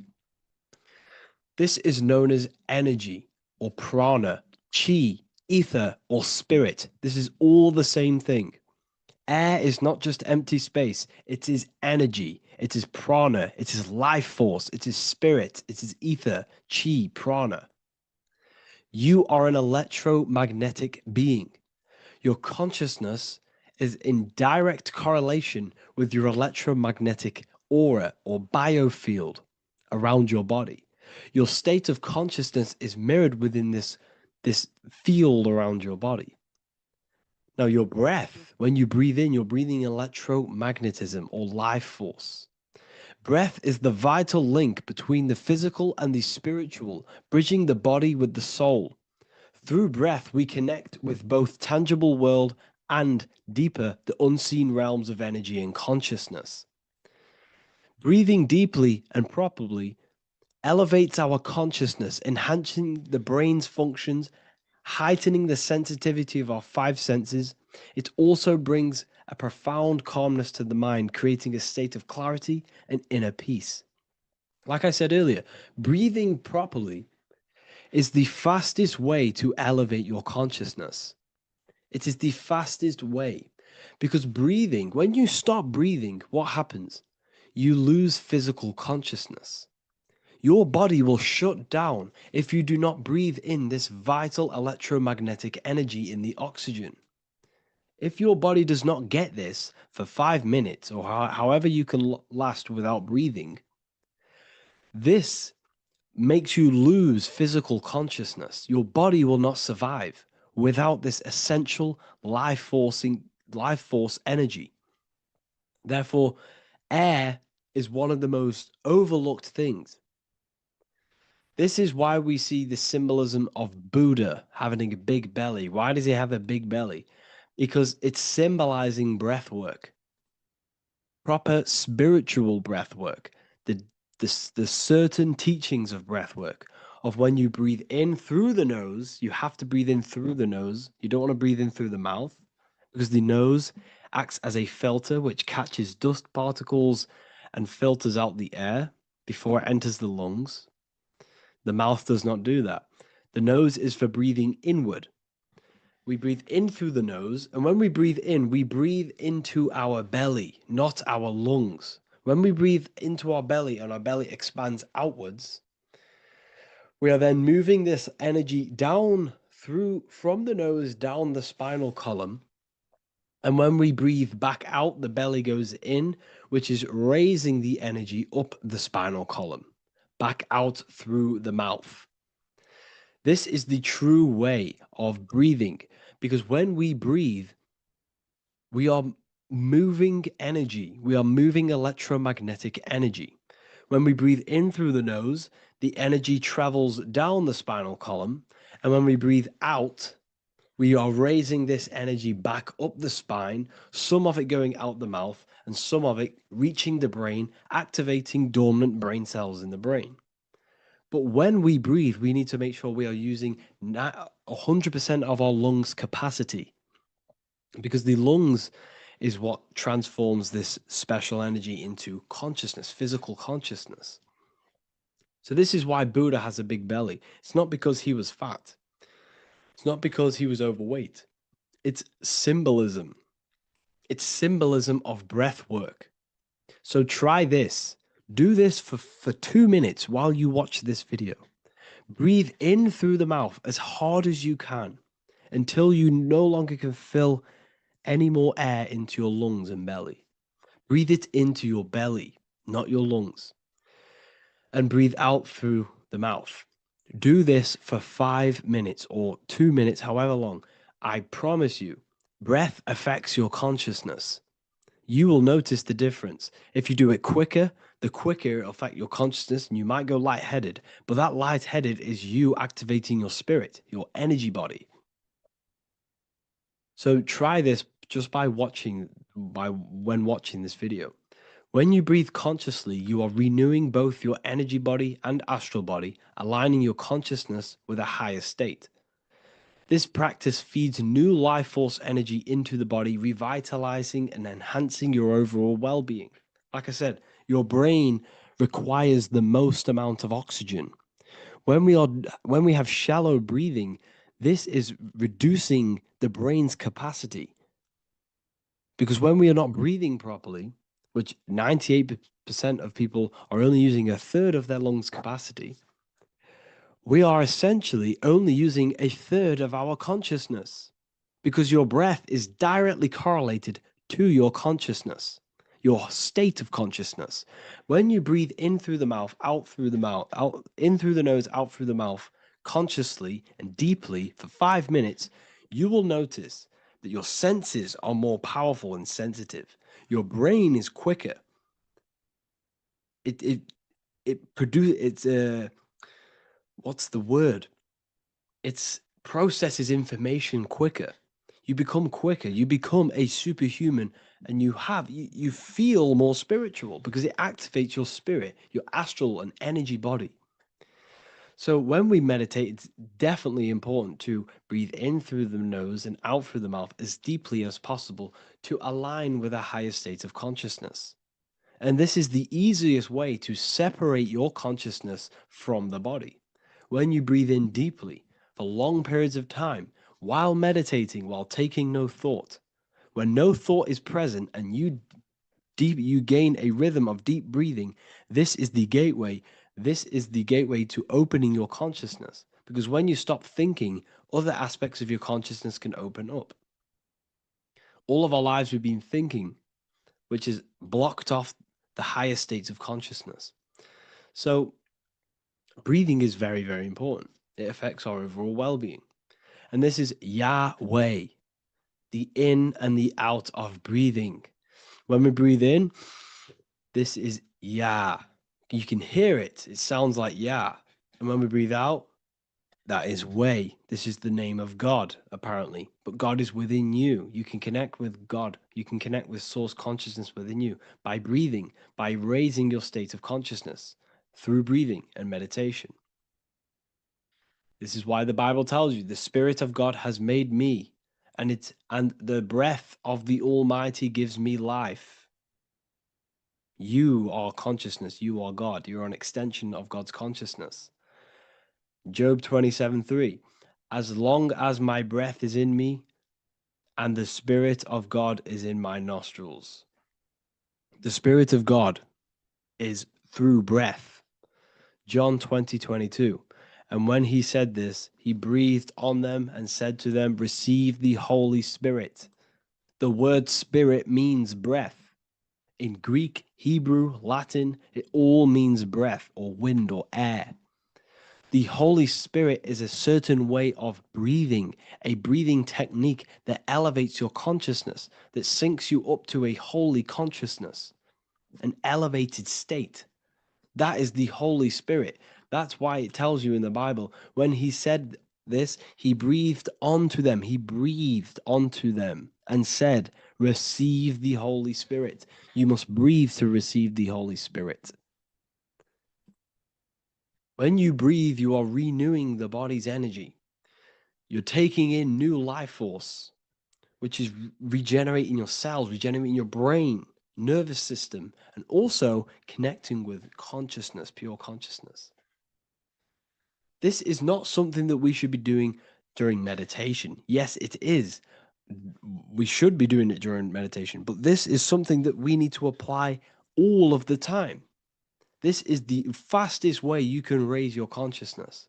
This is known as energy or prana, chi, ether, or spirit. This is all the same thing. Air is not just empty space. It is energy. It is prana. It is life force. It is spirit. It is ether, chi, prana. You are an electromagnetic being. Your consciousness is in direct correlation with your electromagnetic aura or biofield around your body. Your state of consciousness is mirrored within this field around your body. Now, your breath, when you breathe in, you're breathing electromagnetism or life force. Breath is the vital link between the physical and the spiritual, bridging the body with the soul. Through breath, we connect with both tangible world and deeper, the unseen realms of energy and consciousness. Breathing deeply and properly elevates our consciousness, enhancing the brain's functions, heightening the sensitivity of our five senses. It also brings a profound calmness to the mind, creating a state of clarity and inner peace. Like I said earlier, breathing properly is the fastest way to elevate your consciousness. It is the fastest way because breathing, when you stop breathing, what happens? You lose physical consciousness. Your body will shut down if you do not breathe in this vital electromagnetic energy in the oxygen. If your body does not get this for 5 minutes or however you can last without breathing, this makes you lose physical consciousness. Your body will not survive without this essential life force energy. Therefore, air is one of the most overlooked things. This is why we see the symbolism of Buddha having a big belly. Why does he have a big belly? Because it's symbolizing breath work, proper spiritual breath work, the certain teachings of breath work, of when you breathe in through the nose, you have to breathe in through the nose. You don't want to breathe in through the mouth because the nose acts as a filter which catches dust particles and filters out the air before it enters the lungs. The mouth does not do that. The nose is for breathing inward. We breathe in through the nose, and when we breathe in, we breathe into our belly, not our lungs. When we breathe into our belly and our belly expands outwards, we are then moving this energy down from the nose down the spinal column. And when we breathe back out, the belly goes in, which is raising the energy up the spinal column, back out through the mouth. This is the true way of breathing, because when we breathe, we are moving energy. We are moving electromagnetic energy. When we breathe in through the nose, the energy travels down the spinal column. And when we breathe out, we are raising this energy back up the spine, some of it going out the mouth, and some of it reaching the brain, activating dormant brain cells in the brain. But when we breathe, we need to make sure we are using 100% of our lungs' capacity, because the lungs is what transforms this special energy into consciousness, physical consciousness. So this is why Buddha has a big belly. It's not because he was fat. It's not because he was overweight. It's symbolism. It's symbolism of breath work. So try this. Do this for 2 minutes while you watch this video. Breathe in through the mouth as hard as you can until you no longer can fill any more air into your lungs and belly. Breathe it into your belly, not your lungs. And breathe out through the mouth. Do this for 5 minutes or 2 minutes, however long. I promise you, breath affects your consciousness. You will notice the difference. If you do it quicker, the quicker it'll affect your consciousness, and you might go lightheaded. But that lightheaded is you activating your spirit, your energy body. So try this just when watching this video. When you breathe consciously, you are renewing both your energy body and astral body, aligning your consciousness with a higher state. This practice feeds new life force energy into the body, revitalizing and enhancing your overall well-being. Like I said, your brain requires the most amount of oxygen. When we have shallow breathing, this is reducing the brain's capacity. Because when we are not breathing properly, which 98% of people are only using a third of their lungs capacity, we are essentially only using a third of our consciousness, because your breath is directly correlated to your consciousness, your state of consciousness. When you breathe in through the mouth, out through the mouth, out in through the nose, out through the mouth, consciously and deeply for 5 minutes, you will notice that your senses are more powerful and sensitive. Your brain is quicker. What's the word? It processes information quicker. You become quicker. You become a superhuman, and you feel more spiritual because it activates your spirit, your astral and energy body. So when we meditate, it's definitely important to breathe in through the nose and out through the mouth as deeply as possible to align with a higher state of consciousness. And this is the easiest way to separate your consciousness from the body. When you breathe in deeply for long periods of time, while meditating, while taking no thought, when no thought is present and you gain a rhythm of deep breathing, this is the gateway. This is the gateway to opening your consciousness. Because when you stop thinking, other aspects of your consciousness can open up. All of our lives we've been thinking, which has blocked off the higher states of consciousness. So breathing is very, very important. It affects our overall well-being. And this is Yahweh, the in and the out of breathing. When we breathe in, this is Yah. You can hear it. It sounds like Yah. And when we breathe out, that is Way. This is the name of God, apparently. But God is within you. You can connect with God. You can connect with source consciousness within you by breathing, by raising your state of consciousness through breathing and meditation. This is why the Bible tells you the Spirit of God has made me, and the breath of the Almighty gives me life. You are consciousness. You are God. You're an extension of God's consciousness. Job 27:3. As long as my breath is in me and the Spirit of God is in my nostrils. The Spirit of God is through breath. John 20:22. And when he said this, he breathed on them and said to them, receive the Holy Spirit. The word spirit means breath. In Greek, Hebrew, Latin, it all means breath or wind or air. The Holy Spirit is a certain way of breathing, a breathing technique that elevates your consciousness, that syncs you up to a holy consciousness, an elevated state. That is the Holy Spirit. That's why it tells you in the Bible, when he said this, he breathed onto them. He breathed onto them and said, receive the Holy Spirit. You must breathe to receive the Holy Spirit. When you breathe, you are renewing the body's energy. You're taking in new life force, which is regenerating your cells, regenerating your brain, nervous system, and also connecting with consciousness, pure consciousness. This is not something that we should be doing during meditation. Yes, it is. We should be doing it during meditation, but this is something that we need to apply all of the time. This is the fastest way you can raise your consciousness.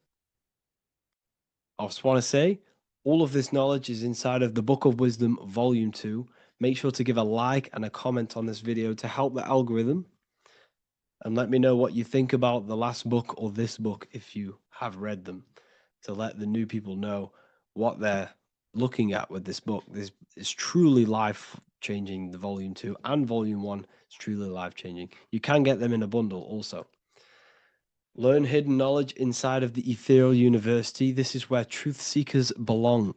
I just want to say, all of this knowledge is inside of the Book of Wisdom, Volume 2. Make sure to give a like and a comment on this video to help the algorithm. And let me know what you think about the last book or this book if you have read them, to let the new people know what they're looking at with this book. This is truly life-changing, the Volume 2 and Volume 1 is truly life-changing. You can get them in a bundle also. Learn hidden knowledge inside of the Ethereal University. This is where truth seekers belong.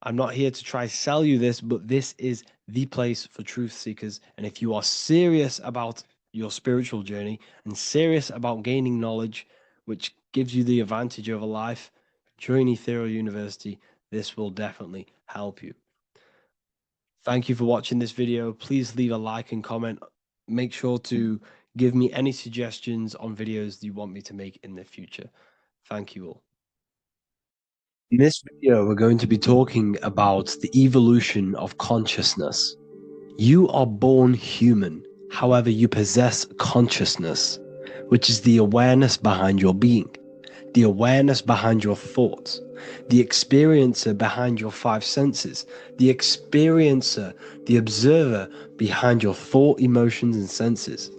I'm not here to try sell you this, but this is the place for truth seekers. And if you are serious about your spiritual journey and serious about gaining knowledge, which gives you the advantage over life, join Ethereal University. This will definitely help you. Thank you for watching this video. Please leave a like and comment. Make sure to give me any suggestions on videos you want me to make in the future. Thank you all. In this video, we're going to be talking about the evolution of consciousness. You are born human, however you possess consciousness, which is the awareness behind your being, the awareness behind your thoughts, the experiencer behind your five senses, the experiencer, the observer behind your thought, emotions, and senses.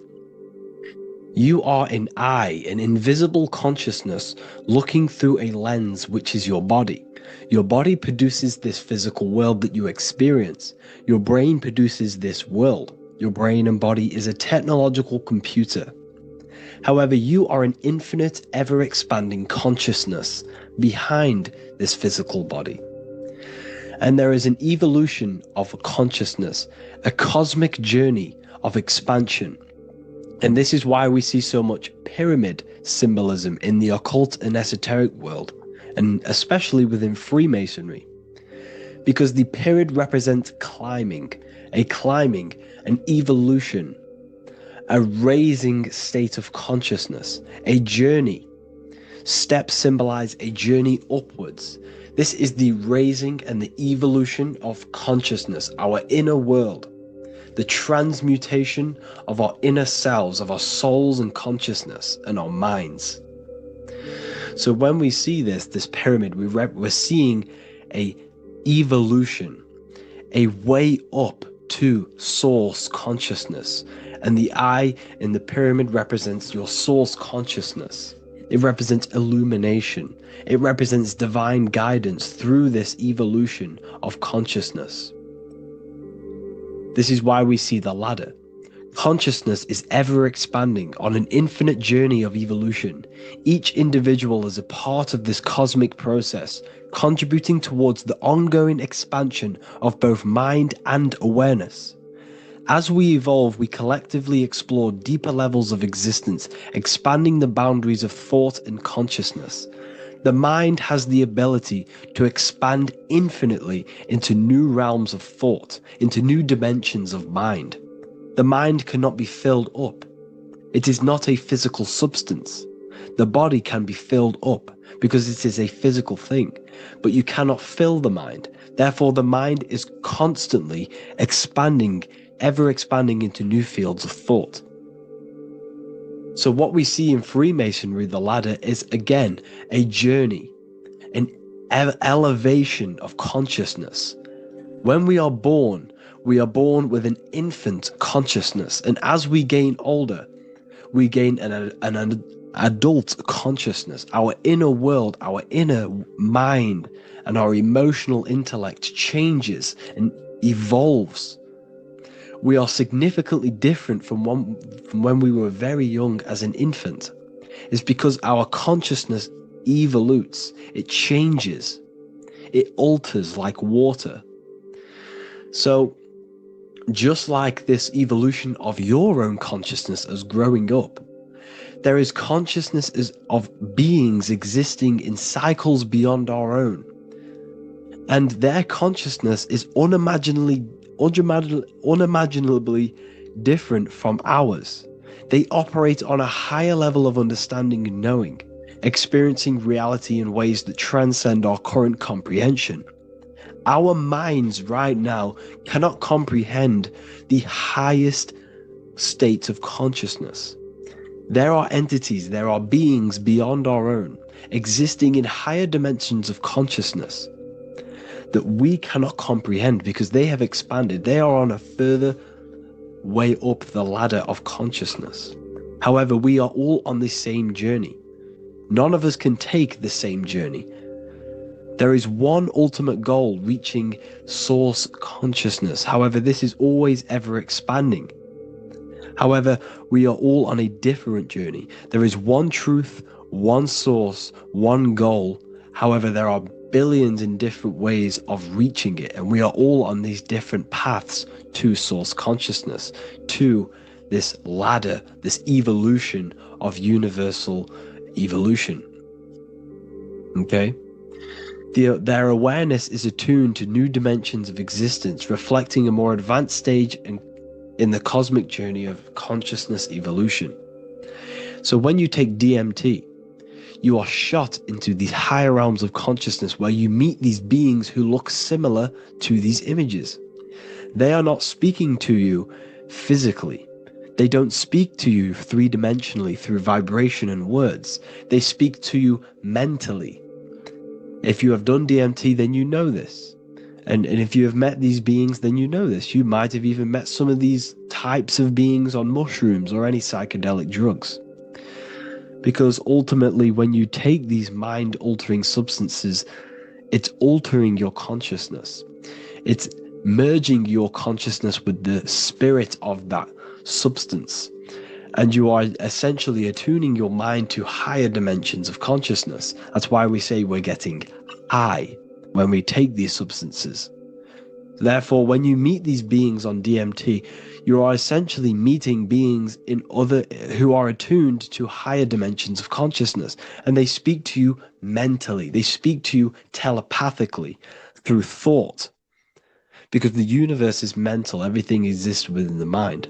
You are an eye, an invisible consciousness looking through a lens, which is your body. Your body produces this physical world that you experience. Your brain produces this world. Your brain and body is a technological computer. However, you are an infinite, ever-expanding consciousness behind this physical body. And there is an evolution of consciousness, a cosmic journey of expansion. And this is why we see so much pyramid symbolism in the occult and esoteric world, and especially within Freemasonry. Because the pyramid represents climbing, an evolution, a raising state of consciousness, a journey. Steps symbolize a journey upwards. This is the raising and the evolution of consciousness, our inner world, the transmutation of our inner selves, of our souls and consciousness and our minds. So when we see this pyramid, we're seeing a evolution, a way up to source consciousness. And the eye in the pyramid represents your source consciousness. It represents illumination. It represents divine guidance through this evolution of consciousness. This is why we see the ladder. Consciousness is ever expanding on an infinite journey of evolution. Each individual is a part of this cosmic process, contributing towards the ongoing expansion of both mind and awareness. As we evolve, we collectively explore deeper levels of existence, expanding the boundaries of thought and consciousness. The mind has the ability to expand infinitely into new realms of thought, into new dimensions of mind. The mind cannot be filled up. It is not a physical substance. The body can be filled up because it is a physical thing, but you cannot fill the mind. Therefore, the mind is constantly expanding, ever expanding into new fields of thought. So what we see in Freemasonry, the ladder, is again a journey, an elevation of consciousness. When we are born with an infant consciousness, and as we gain older, we gain an adult consciousness. Our inner world, our inner mind, and our emotional intellect changes and evolves. We are significantly different from when we were very young as an infant. It's because our consciousness evolutes, it changes, it alters like water. So just like this evolution of your own consciousness as growing up, there is consciousness of beings existing in cycles beyond our own. And their consciousness is unimaginably different from ours. They operate on a higher level of understanding and knowing, experiencing reality in ways that transcend our current comprehension. Our minds right now cannot comprehend the highest states of consciousness. There are entities, there are beings beyond our own, existing in higher dimensions of consciousness that we cannot comprehend because they have expanded. They are on a further way up the ladder of consciousness. However, we are all on the same journey. None of us can take the same journey. There is one ultimate goal, reaching source consciousness. However, this is always ever expanding. However, we are all on a different journey. There is one truth, one source, one goal. However, there are billions in different ways of reaching it, and we are all on these different paths to source consciousness, to this ladder, this evolution of universal evolution. Okay? Their awareness is attuned to new dimensions of existence, reflecting a more advanced stage in the cosmic journey of consciousness evolution. So when you take DMT, you are shot into these higher realms of consciousness where you meet these beings who look similar to these images. They are not speaking to you physically. They don't speak to you three-dimensionally through vibration and words. They speak to you mentally. If you have done DMT, then you know this. And if you have met these beings, then you know this. You might have even met some of these types of beings on mushrooms or any psychedelic drugs. Because ultimately, when you take these mind-altering substances, it's altering your consciousness. It's merging your consciousness with the spirit of that substance. And you are essentially attuning your mind to higher dimensions of consciousness. That's why we say we're getting high when we take these substances. Therefore, when you meet these beings on DMT, you are essentially meeting beings who are attuned to higher dimensions of consciousness, and they speak to you mentally. They speak to you telepathically through thought, because the universe is mental. Everything exists within the mind.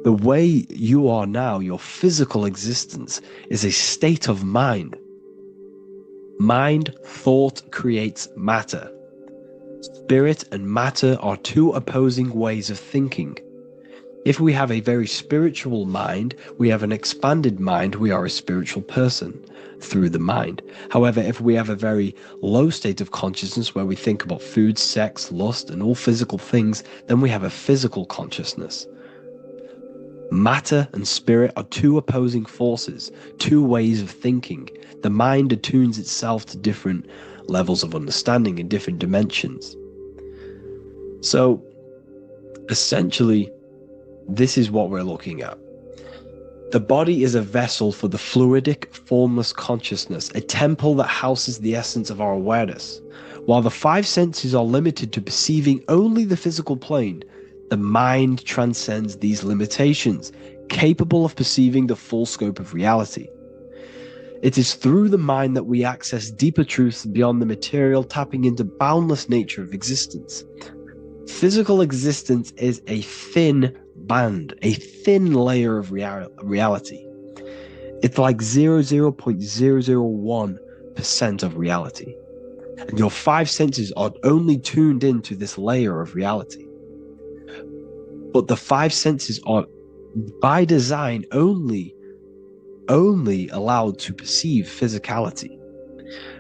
The way you are now, your physical existence, is a state of mind. Mind, thought creates matter. Spirit and matter are two opposing ways of thinking. If we have a very spiritual mind, we have an expanded mind, we are a spiritual person through the mind. However, if we have a very low state of consciousness where we think about food, sex, lust, and all physical things, then we have a physical consciousness. Matter and spirit are two opposing forces, two ways of thinking. The mind attunes itself to different levels of understanding in different dimensions. So, essentially, this is what we're looking at. The body is a vessel for the fluidic, formless consciousness, a temple that houses the essence of our awareness. While the five senses are limited to perceiving only the physical plane, the mind transcends these limitations, capable of perceiving the full scope of reality. It is through the mind that we access deeper truths beyond the material, tapping into boundless nature of existence. Physical existence is a thin band, a thin layer of reality. It's like 0.001% of reality. And your five senses are only tuned into this layer of reality. But the five senses are, by design, only allowed to perceive physicality.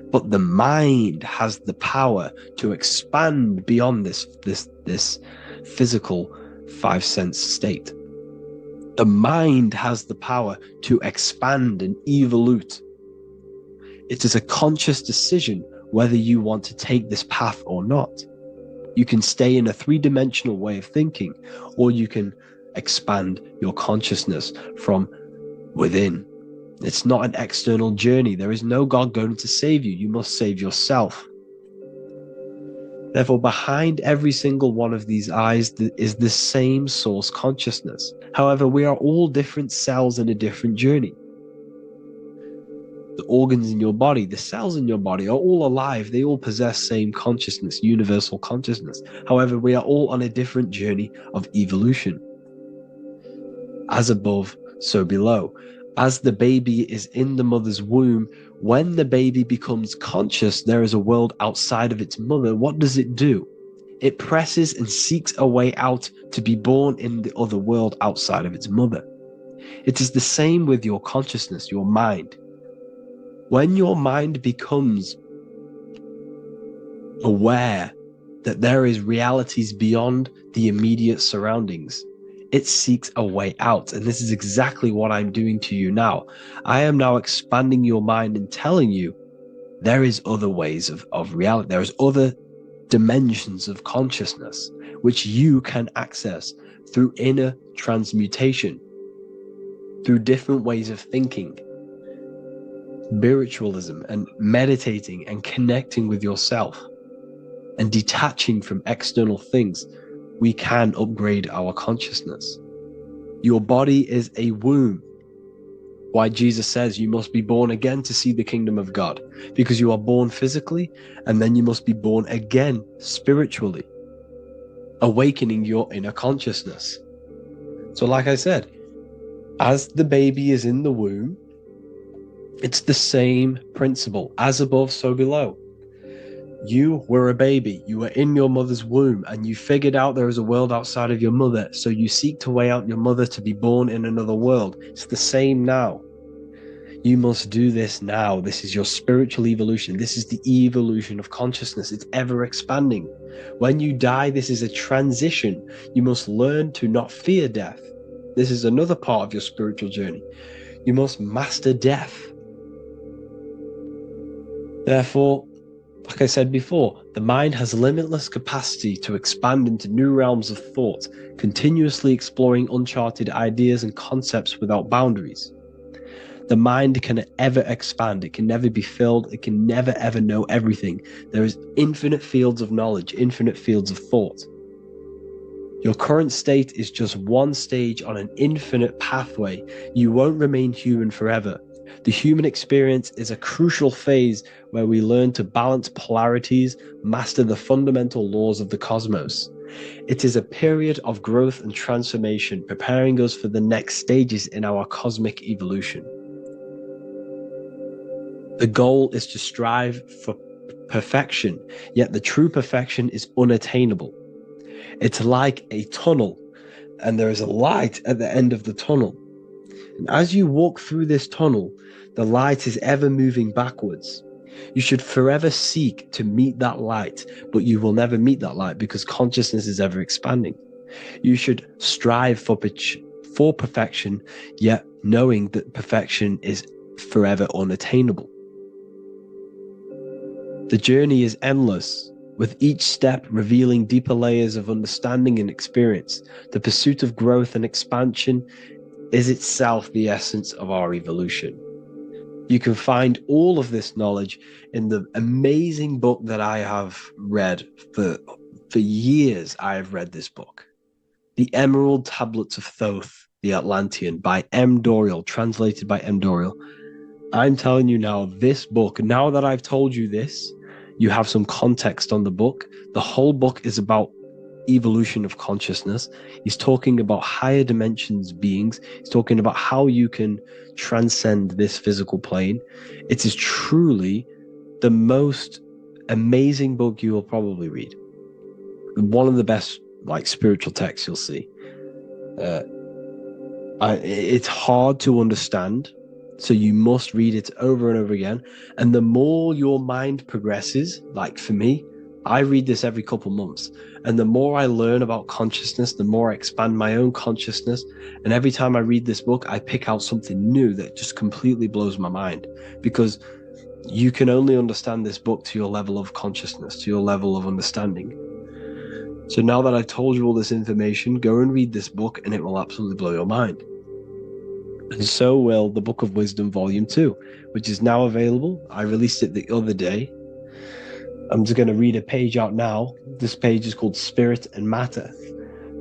But the mind has the power to expand beyond this physical five sense state. The mind has the power to expand and evolute. It is a conscious decision whether you want to take this path or not. You can stay in a three-dimensional way of thinking, or you can expand your consciousness from within. It's not an external journey. There is no God going to save you. You must save yourself. Therefore, behind every single one of these eyes is the same source consciousness. However, we are all different cells in a different journey. The organs in your body, the cells in your body are all alive. They all possess same consciousness, universal consciousness. However, we are all on a different journey of evolution. As above, so below. As the baby is in the mother's womb, when the baby becomes conscious, there is a world outside of its mother. What does it do? It presses and seeks a way out to be born in the other world outside of its mother. It is the same with your consciousness, your mind. When your mind becomes aware that there is realities beyond the immediate surroundings, it seeks a way out. And this is exactly what I'm doing to you now. I am now expanding your mind and telling you there is other ways of reality. There is other dimensions of consciousness which you can access through inner transmutation, through different ways of thinking, spiritualism, and meditating and connecting with yourself and detaching from external things. We can upgrade our consciousness. Your body is a womb. Why Jesus says you must be born again to see the kingdom of God, because you are born physically and then you must be born again spiritually, awakening your inner consciousness. So like I said, as the baby is in the womb, it's the same principle. As above, so below. You were a baby. You were in your mother's womb, and you figured out there is a world outside of your mother. So you seek to weigh out your mother to be born in another world. It's the same now. You must do this now. This is your spiritual evolution. This is the evolution of consciousness. It's ever expanding. When you die, this is a transition. You must learn to not fear death. This is another part of your spiritual journey. You must master death. Therefore, like I said before, the mind has limitless capacity to expand into new realms of thought, continuously exploring uncharted ideas and concepts without boundaries. The mind can ever expand. It can never be filled. It can never ever know everything. There is infinite fields of knowledge, infinite fields of thought. Your current state is just one stage on an infinite pathway. You won't remain human forever. The human experience is a crucial phase where we learn to balance polarities, master the fundamental laws of the cosmos. It is a period of growth and transformation, preparing us for the next stages in our cosmic evolution. The goal is to strive for perfection, yet the true perfection is unattainable. It's like a tunnel, and there is a light at the end of the tunnel. And as you walk through this tunnel, the light is ever moving backwards. You should forever seek to meet that light, but you will never meet that light because consciousness is ever expanding. You should strive for perfection, yet knowing that perfection is forever unattainable. The journey is endless, with each step revealing deeper layers of understanding and experience. The pursuit of growth and expansion is itself the essence of our evolution. You can find all of this knowledge in the amazing book that I have read for years. I have read this book, The Emerald Tablets of Thoth, the Atlantean, by M. Dorial, translated by M. Dorial. I'm telling you now, this book, now that I've told you this, you have some context on the book. The whole book is about evolution of consciousness. He's talking about higher dimensions beings. He's talking about how you can transcend this physical plane. It is truly the most amazing book you will probably read. One of the best spiritual texts you'll see. It's hard to understand, so you must read it over and over again. And the more your mind progresses, like for me, I read this every couple months. And the more I learn about consciousness, the more I expand my own consciousness. And every time I read this book, I pick out something new that just completely blows my mind. Because you can only understand this book to your level of consciousness, to your level of understanding. So now that I've told you all this information, go and read this book and it will absolutely blow your mind. And so will the Book of Wisdom Volume 2, which is now available. I released it the other day. I'm just going to read a page out now. This page is called Spirit and Matter.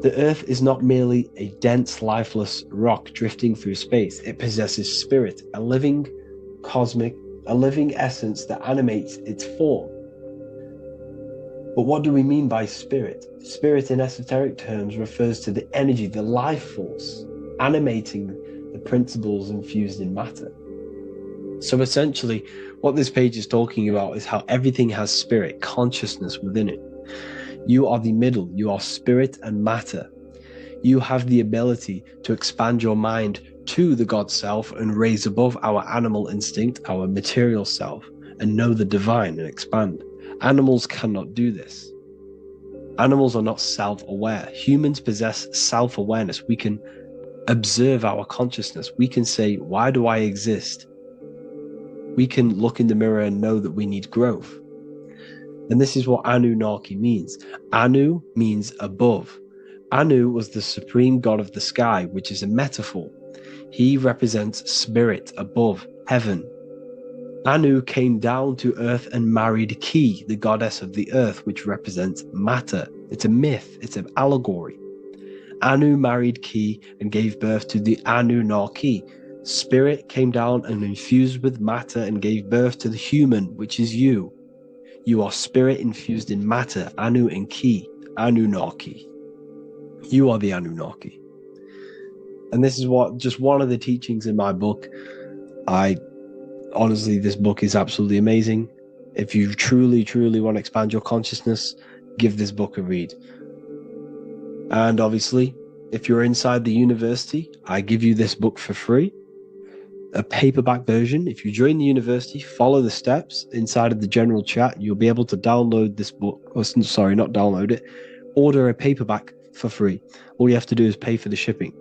The Earth is not merely a dense, lifeless rock drifting through space. It possesses spirit, a living essence that animates its form. But what do we mean by spirit? Spirit in esoteric terms refers to the energy, the life force, animating the principles infused in matter. So essentially, what this page is talking about is how everything has spirit, consciousness within it. You are the middle, you are spirit and matter. You have the ability to expand your mind to the God self and raise above our animal instinct, our material self, and know the divine and expand. Animals cannot do this. Animals are not self-aware. Humans possess self-awareness. We can observe our consciousness. We can say, why do I exist? We can look in the mirror and know that we need growth. And this is what Anunnaki means. Anu means above. Anu was the supreme god of the sky, which is a metaphor. He represents spirit above, heaven. Anu came down to earth and married Ki, the goddess of the earth, which represents matter. It's a myth, it's an allegory. Anu married Ki and gave birth to the Anunnaki. Spirit came down and infused with matter and gave birth to the human, which is you. You are spirit infused in matter, Anu and Ki, Anunnaki. You are the Anunnaki. And this is just one of the teachings in my book. Honestly, this book is absolutely amazing. if you truly, truly want to expand your consciousness, give this book a read. And obviously, if you're inside the university, I give you this book for free, a paperback version. If you join the university, follow the steps inside of the general chat, you'll be able to download this book, or sorry, not download it, order a paperback for free. All you have to do is pay for the shipping.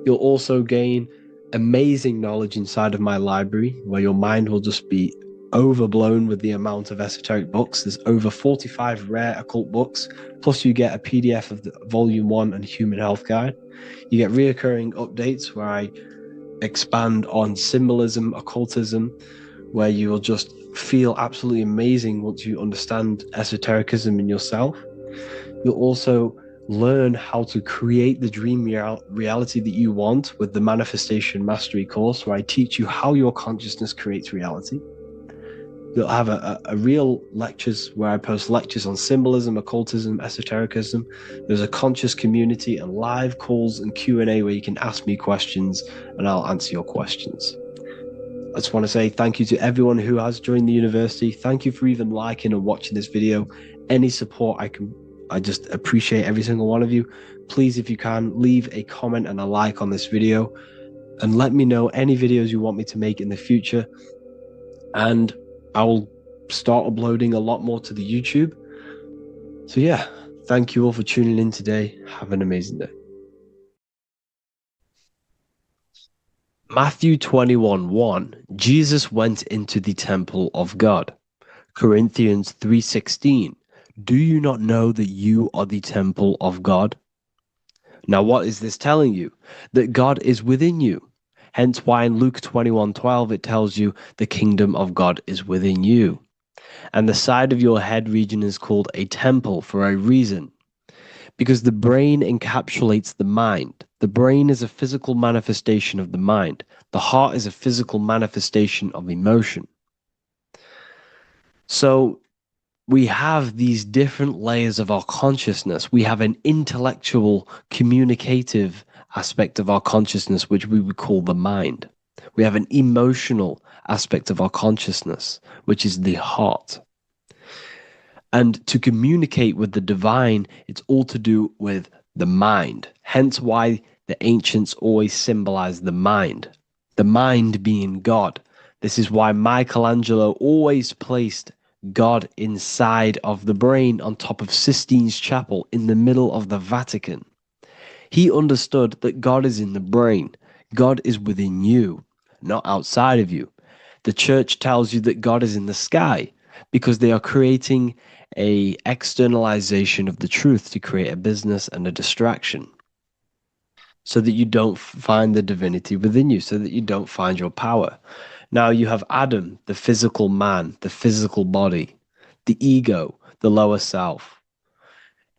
You'll also gain amazing knowledge inside of my library, where your mind will just be overblown with the amount of esoteric books. There's over 45 rare occult books, plus you get a PDF of the Volume 1 and Human Health Guide. You get reoccurring updates where I expand on symbolism, occultism, where you will just feel absolutely amazing once you understand esotericism in yourself. You'll also learn how to create the dream reality that you want with the Manifestation Mastery course, where I teach you how your consciousness creates reality. You'll have a real lectures where I post lectures on symbolism, occultism, esotericism. There's a conscious community and live calls and Q&A where you can ask me questions and I'll answer your questions. I just want to say thank you to everyone who has joined the university. Thank you for even liking and watching this video. Any support I just appreciate every single one of you. Please, if you can, leave a comment and a like on this video and let me know any videos you want me to make in the future. And I will start uploading a lot more to the YouTube. So yeah, thank you all for tuning in today. Have an amazing day. Matthew 21:1, Jesus went into the temple of God. Corinthians 3:16, do you not know that you are the temple of God? Now what is this telling you? That God is within you. Hence why in Luke 21:12 it tells you the kingdom of God is within you. And the side of your head region is called a temple for a reason. Because the brain encapsulates the mind. The brain is a physical manifestation of the mind. The heart is a physical manifestation of emotion. So we have these different layers of our consciousness. We have an intellectual, communicative aspect of our consciousness, which we would call the mind. We have an emotional aspect of our consciousness, which is the heart. And to communicate with the divine, it's all to do with the mind. Hence why the ancients always symbolize the mind being God. This is why Michelangelo always placed God inside of the brain on top of Sistine Chapel in the middle of the Vatican. He understood that God is in the brain. God is within you, not outside of you. The church tells you that God is in the sky because they are creating a externalization of the truth to create a business and a distraction so that you don't find the divinity within you, so that you don't find your power. Now you have Adam, the physical man, the physical body, the ego, the lower self.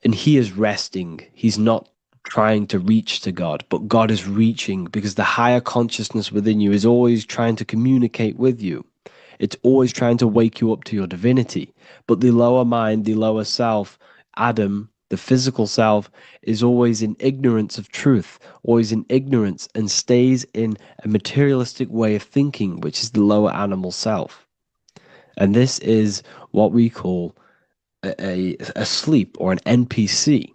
And he is resting. He's not trying to reach to God, but God is reaching because the higher consciousness within you is always trying to communicate with you. It's always trying to wake you up to your divinity. But the lower mind, the lower self, Adam, the physical self, is always in ignorance of truth, always in ignorance, and stays in a materialistic way of thinking, which is the lower animal self. And this is what we call a sleep or an NPC.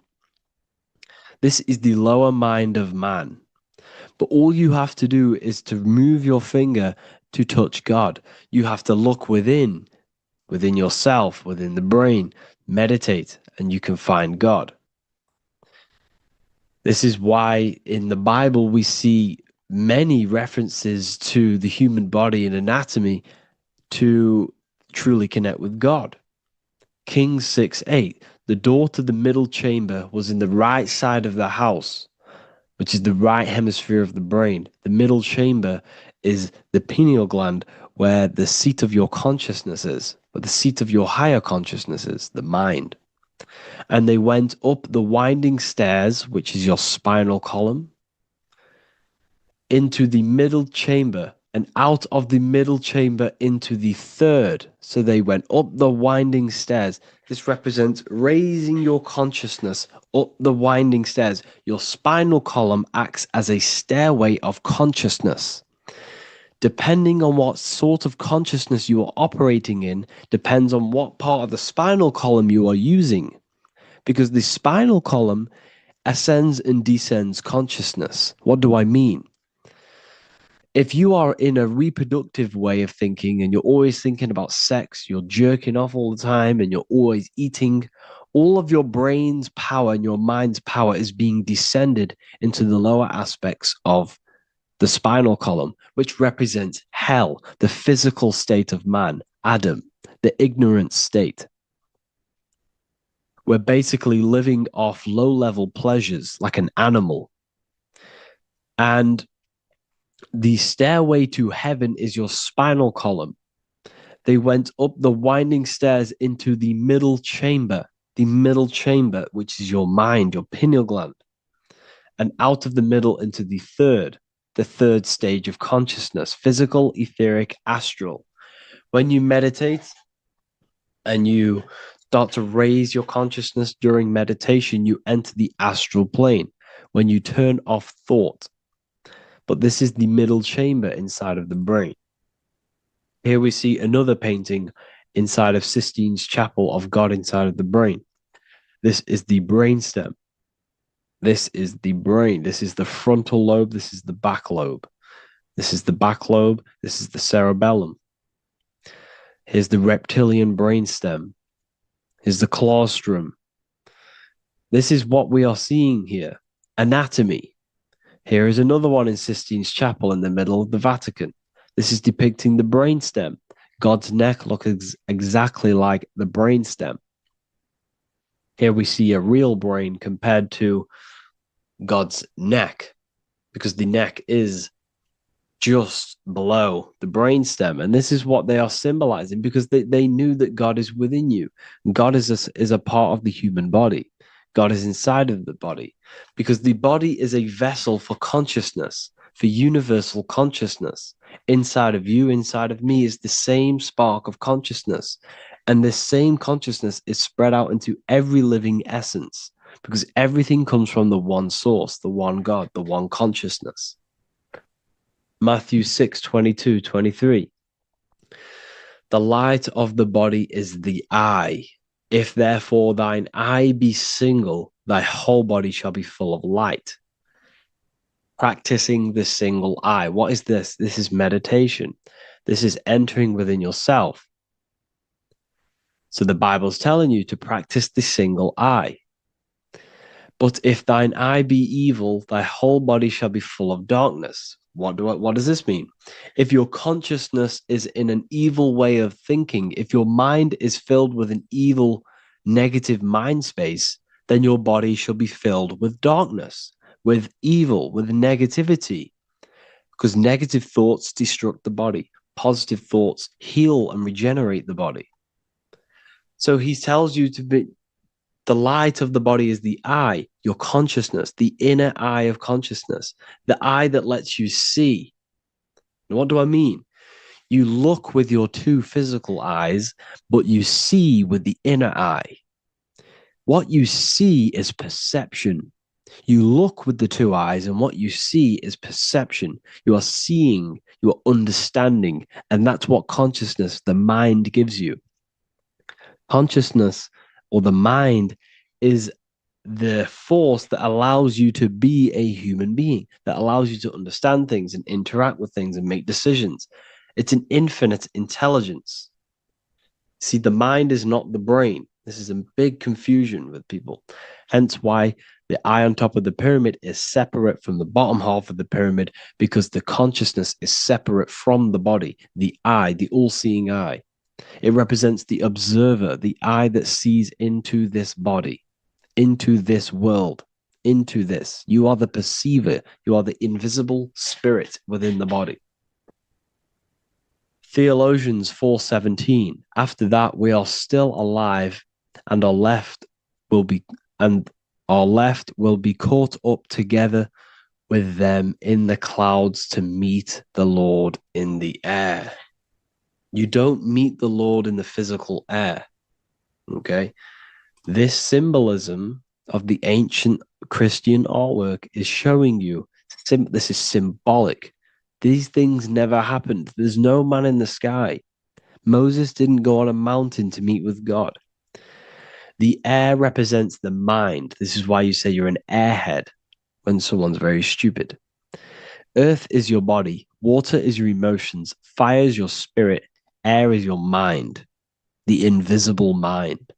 This is the lower mind of man. But all you have to do is to move your finger to touch God. You have to look within yourself, within the brain, meditate, and you can find God. This is why in the Bible we see many references to the human body and anatomy to truly connect with God. Kings 6:8, the door to the middle chamber was in the right side of the house, which is the right hemisphere of the brain. The middle chamber is the pineal gland, where the seat of your consciousness is, where the seat of your higher consciousness is, the mind. And they went up the winding stairs, which is your spinal column, into the middle chamber, and out of the middle chamber into the third. So they went up the winding stairs. This represents raising your consciousness up the winding stairs. Your spinal column acts as a stairway of consciousness. Depending on what sort of consciousness you are operating in, depends on what part of the spinal column you are using. Because the spinal column ascends and descends consciousness. What do I mean? If you are in a reproductive way of thinking and you're always thinking about sex, you're jerking off all the time and you're always eating, all of your brain's power and your mind's power is being descended into the lower aspects of the spinal column, which represents hell, the physical state of man, Adam, the ignorant state. We're basically living off low-level pleasures like an animal. And the stairway to heaven is your spinal column. They went up the winding stairs into the middle chamber, which is your mind, your pineal gland, and out of the middle into the third stage of consciousness, physical, etheric, astral. When you meditate and you start to raise your consciousness during meditation, you enter the astral plane when you turn off thought. But this is the middle chamber inside of the brain. Here we see another painting inside of Sistine's chapel of God inside of the brain. This is the brainstem. This is the brain. This is the frontal lobe. This is the back lobe. This is the back lobe. This is the cerebellum. Here's the reptilian brainstem. Here's the claustrum. This is what we are seeing here. Anatomy. Here is another one in Sistine's chapel in the middle of the Vatican. This is depicting the brainstem. God's neck looks exactly like the brainstem. Here we see a real brain compared to God's neck, because the neck is just below the brainstem. And this is what they are symbolizing, because they knew that God is within you. God is a part of the human body. God is inside of the body, because the body is a vessel for consciousness, for universal consciousness. Inside of you, inside of me, is the same spark of consciousness. And this same consciousness is spread out into every living essence, because everything comes from the one source, the one God, the one consciousness. Matthew 6:22-23. The light of the body is the eye. If therefore thine eye be single, thy whole body shall be full of light. Practicing the single eye. What is this? This is meditation. This is entering within yourself. So the Bible's telling you to practice the single eye. But if thine eye be evil, thy whole body shall be full of darkness. What does this mean? If your consciousness is in an evil way of thinking, if your mind is filled with an evil, negative mind space, then your body shall be filled with darkness, with evil, with negativity. Because negative thoughts destruct the body. Positive thoughts heal and regenerate the body. So he tells you to be, the light of the body is the eye, your consciousness, the inner eye of consciousness, the eye that lets you see. And what do I mean? You look with your two physical eyes, but you see with the inner eye. What you see is perception. You look with the two eyes, and what you see is perception. You are seeing, you are understanding, and that's what consciousness, the mind, gives you. Consciousness, or the mind, is the force that allows you to be a human being, that allows you to understand things and interact with things and make decisions. It's an infinite intelligence. See, the mind is not the brain. This is a big confusion with people. Hence why the eye on top of the pyramid is separate from the bottom half of the pyramid, because the consciousness is separate from the body, the eye, the all-seeing eye. It represents the observer, the eye that sees into this body, into this world, into this. You are the perceiver. You are the invisible spirit within the body. Theologians 4:17. After that, we are still alive, and our left will be caught up together with them in the clouds to meet the Lord in the air. You don't meet the Lord in the physical air. Okay? This symbolism of the ancient Christian artwork is showing you, this is symbolic. These things never happened. There's no man in the sky. Moses didn't go on a mountain to meet with God. The air represents the mind. This is why you say you're an airhead when someone's very stupid. Earth is your body. Water is your emotions. Fire is your spirit. Air is your mind, the invisible mind.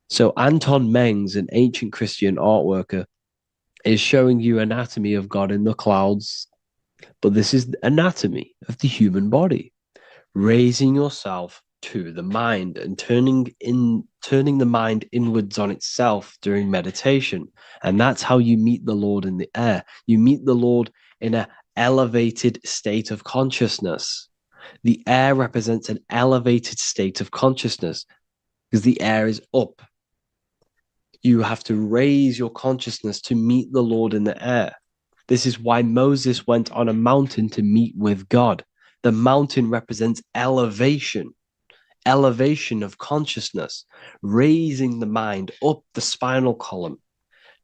So Anton Mengs, an ancient Christian art worker, is showing you anatomy of God in the clouds. But this is anatomy of the human body, raising yourself to the mind and turning the mind inwards on itself during meditation. And that's how you meet the Lord in the air. You meet the Lord in an elevated state of consciousness. The air represents an elevated state of consciousness because the air is up. You have to raise your consciousness to meet the Lord in the air. This is why Moses went on a mountain to meet with God. The mountain represents elevation of consciousness, raising the mind up the spinal column,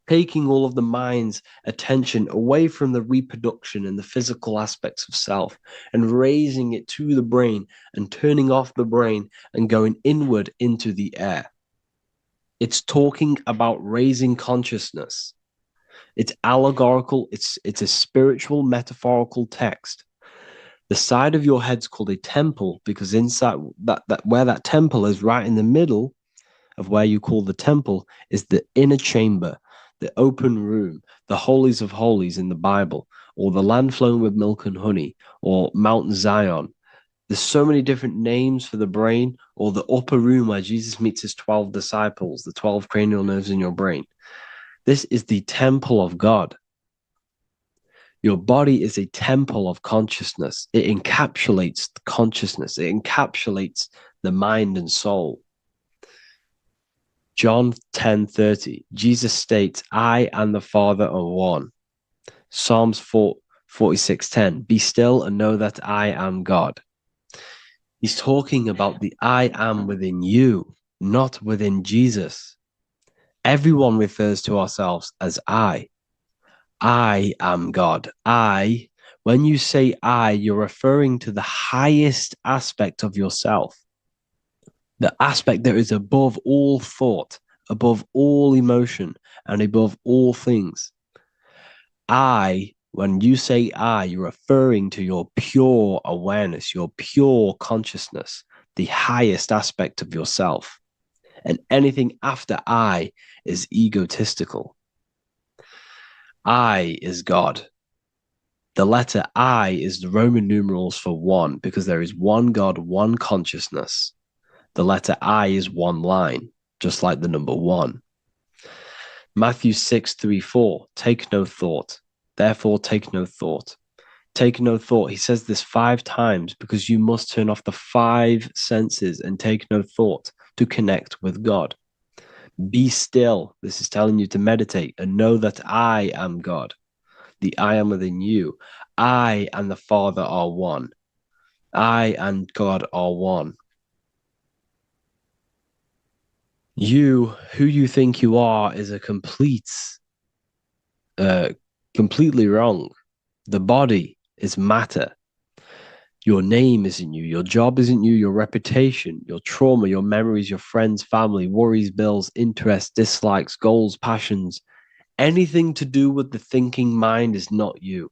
taking all of the mind's attention away from the reproduction and the physical aspects of self and raising it to the brain and turning off the brain and going inward into the air. It's talking about raising consciousness. It's allegorical. It's a spiritual, metaphorical text. The side of your head's called a temple because inside that where that temple is, right in the middle of where you call the temple, is the inner chamber, the open room, the holies of holies in the Bible, or the land flowing with milk and honey, or Mount Zion. There's so many different names for the brain, or the upper room where Jesus meets his 12 disciples, the 12 cranial nerves in your brain. This is the temple of God. Your body is a temple of consciousness. It encapsulates the consciousness. It encapsulates the mind and soul. John 10:30, Jesus states, I and the Father are one. Psalms 46:10, be still and know that I am God. He's talking about the I am within you, not within Jesus. Everyone refers to ourselves as I. I am God. When you say I, you're referring to the highest aspect of yourself, the aspect that is above all thought, above all emotion, and above all things. When you say I, you're referring to your pure awareness, your pure consciousness, the highest aspect of yourself. And anything after I is egotistical. I is God. The letter I is the Roman numerals for one, because there is one God, one consciousness. The letter I is one line, just like the number one. Matthew 6:3-4, take no thought. Therefore, take no thought. Take no thought. He says this 5 times because you must turn off the 5 senses and take no thought to connect with God. Be still. This is telling you to meditate and know that I am God. The I am within you. I and the Father are one. I and God are one. You, who you think you are, is a completely wrong. The body is matter. Your name isn't you. Your job isn't you. Your reputation, your trauma, your memories, your friends, family, worries, bills, interests, dislikes, goals, passions, anything to do with the thinking mind is not you.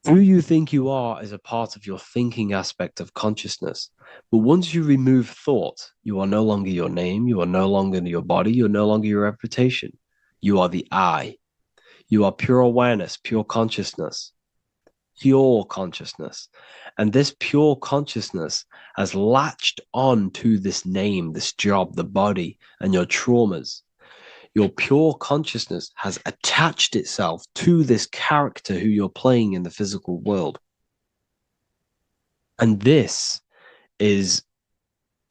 Who you think you are is a part of your thinking aspect of consciousness. But once you remove thought, you are no longer your name. You are no longer your body. You're no longer your reputation. You are the I. You are pure awareness, pure consciousness. Pure consciousness. And this pure consciousness has latched on to this name, this job, the body, and your traumas. Your pure consciousness has attached itself to this character who you're playing in the physical world. And this is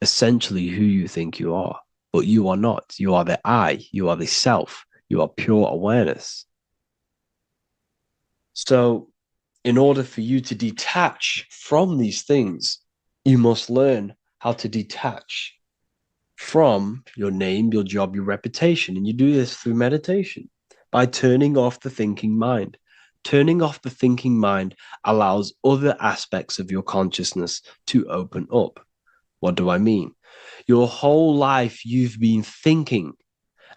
essentially who you think you are, but you are not. You are the I, you are the self, you are pure awareness. So in order for you to detach from these things, you must learn how to detach from your name, your job, your reputation. And you do this through meditation by turning off the thinking mind, Turning off the thinking mind allows other aspects of your consciousness to open up. What do I mean? Your whole life you've been thinking,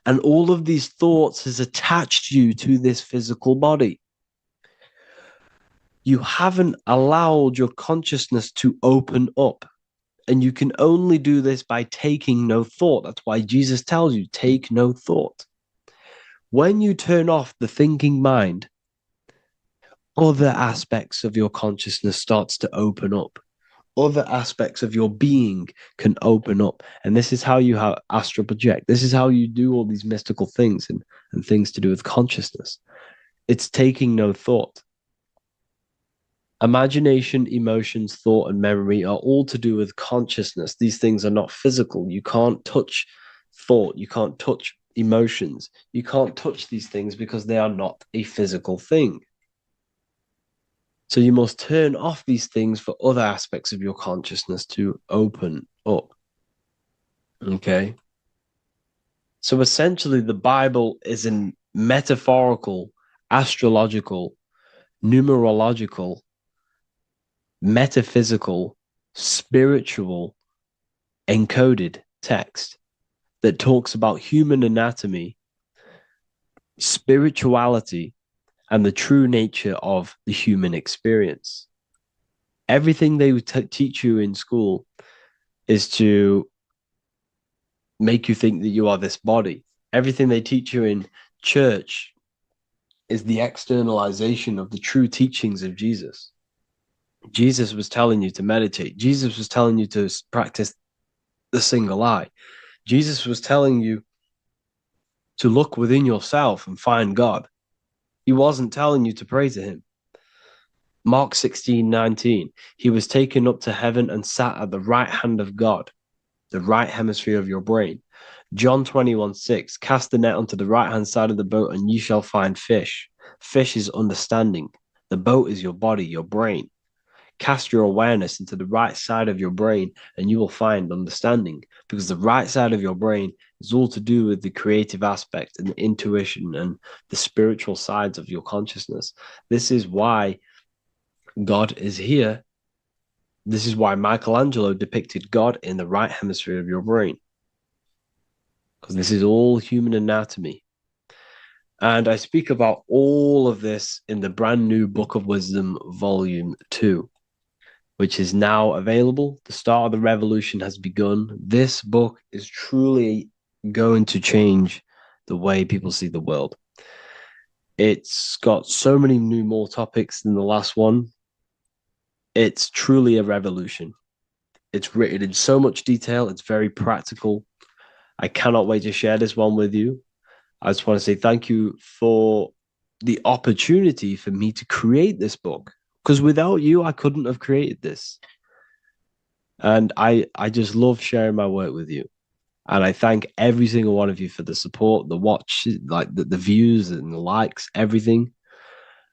and all of these thoughts has attached you to this physical body. You haven't allowed your consciousness to open up. And you can only do this by taking no thought. That's why Jesus tells you, take no thought. When you turn off the thinking mind, other aspects of your consciousness starts to open up. Other aspects of your being can open up. And this is how you astral project. This is how you do all these mystical things and things to do with consciousness. It's taking no thought. Imagination, emotions, thought, and memory are all to do with consciousness. These things are not physical. You can't touch thought. You can't touch emotions. You can't touch these things because they are not a physical thing. So you must turn off these things for other aspects of your consciousness to open up. Okay? So essentially, the Bible is a metaphorical, astrological, numerological, metaphysical, spiritual, encoded text that talks about human anatomy, spirituality, and the true nature of the human experience. Everything they teach you in school is to make you think that you are this body. Everything they teach you in church is the externalization of the true teachings of Jesus. Jesus was telling you to meditate. Jesus was telling you to practice the single eye. Jesus was telling you to look within yourself and find God. He wasn't telling you to pray to him. Mark 16:19, he was taken up to heaven and sat at the right hand of God, the right hemisphere of your brain. John 21:6, cast the net onto the right hand side of the boat and ye shall find fish. Fish is understanding. The boat is your body, your brain. Cast your awareness into the right side of your brain and you will find understanding, because the right side of your brain is all to do with the creative aspect and the intuition and the spiritual sides of your consciousness. This is why God is here. This is why Michelangelo depicted God in the right hemisphere of your brain, because this is all human anatomy. And I speak about all of this in the brand new Book of Wisdom, Volume 2. Which is now available. The start of the revolution has begun. This book is truly going to change the way people see the world. It's got so many more topics than the last one. It's truly a revolution. It's written in so much detail. It's very practical. I cannot wait to share this one with you. I just want to say thank you for the opportunity for me to create this book. Because without you, I couldn't have created this. And I just love sharing my work with you. And I thank every single one of you for the support, the watch, like the views and the likes, everything.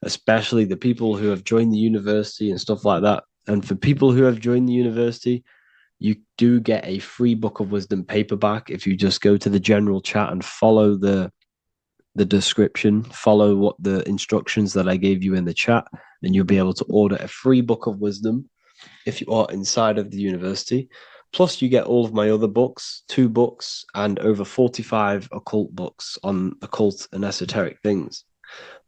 Especially the people who have joined the university and stuff like that. And for people who have joined the university, you do get a free Book of Wisdom paperback if you just go to the general chat and follow the description, follow what the instructions that I gave you in the chat, and you'll be able to order a free Book of Wisdom if you are inside of the university. Plus, you get all of my other books, 2 books, and over 45 occult books on occult and esoteric things.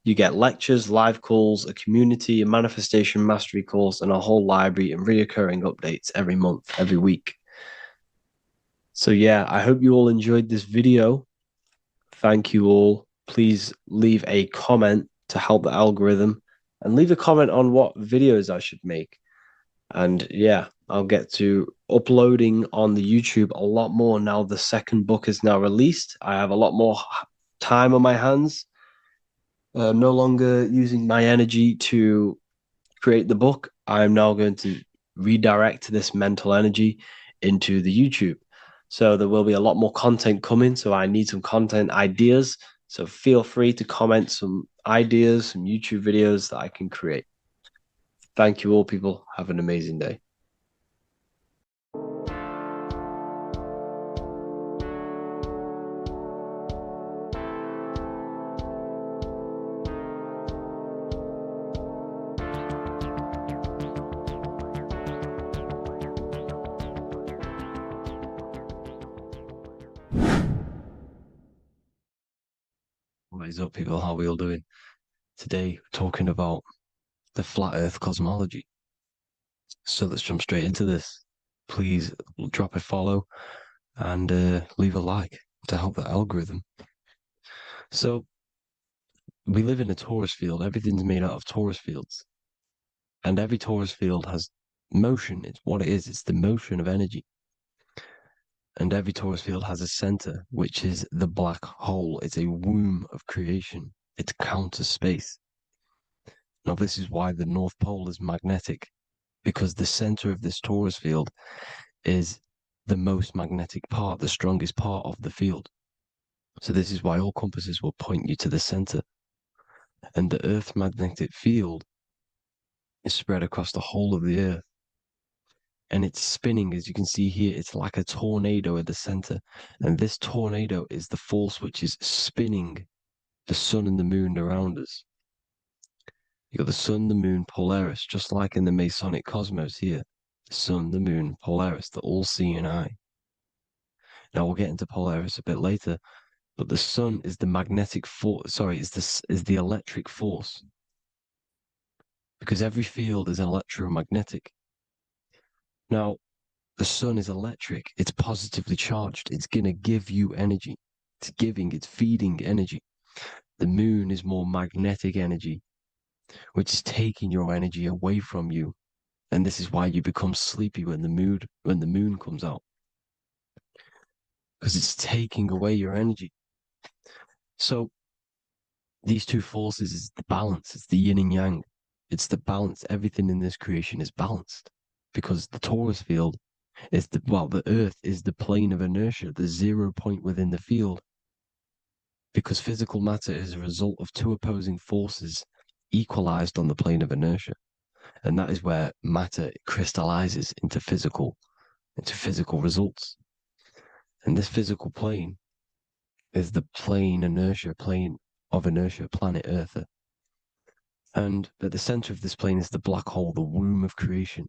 You get lectures, live calls, a community, a manifestation mastery course, and a whole library and reoccurring updates every month, every week. So yeah, I hope you all enjoyed this video. Thank you all. Please leave a comment to help the algorithm, and leave a comment on what videos I should make. And yeah, I'll get to uploading on the YouTube a lot more now the second book is now released. I have a lot more time on my hands. No longer using my energy to create the book. I'm now going to redirect this mental energy into the YouTube. So there will be a lot more content coming. So I need some content ideas. So feel free to comment some ideas, some YouTube videos that I can create. Thank you all, people. Have an amazing day. What is up, people? How are we all doing? Today, we're talking about the flat earth cosmology. So let's jump straight into this. Please drop a follow and leave a like to help the algorithm. So we live in a torus field. Everything's made out of torus fields. And every torus field has motion. It's what it is. It's the motion of energy. And every torus field has a center, which is the black hole. It's a womb of creation. It's counter space. Now, this is why the North Pole is magnetic, because the center of this torus field is the most magnetic part, the strongest part of the field. So this is why all compasses will point you to the center. And the Earth's magnetic field is spread across the whole of the Earth. And it's spinning, as you can see here, it's like a tornado at the center. And this tornado is the force which is spinning the sun and the moon around us. You got the sun, the moon, Polaris, just like in the Masonic cosmos here. The sun, the moon, Polaris, the all-seeing eye. Now we'll get into Polaris a bit later, but the sun is the magnetic force. Sorry, is the electric force, because every field is electromagnetic. Now, the sun is electric. It's positively charged. It's gonna give you energy. It's feeding energy. The moon is more magnetic energy, which is taking your energy away from you. And this is why you become sleepy when the moon comes out. Because it's taking away your energy. So these two forces is the balance. It's the yin and yang. It's the balance. Everything in this creation is balanced. Because the torus field is the Earth is the plane of inertia, the 0 point within the field. Because physical matter is a result of two opposing forces equalized on the plane of inertia. And that is where matter crystallizes into physical results. And this physical plane is the plane of inertia, planet Earth. And at the center of this plane is the black hole, the womb of creation.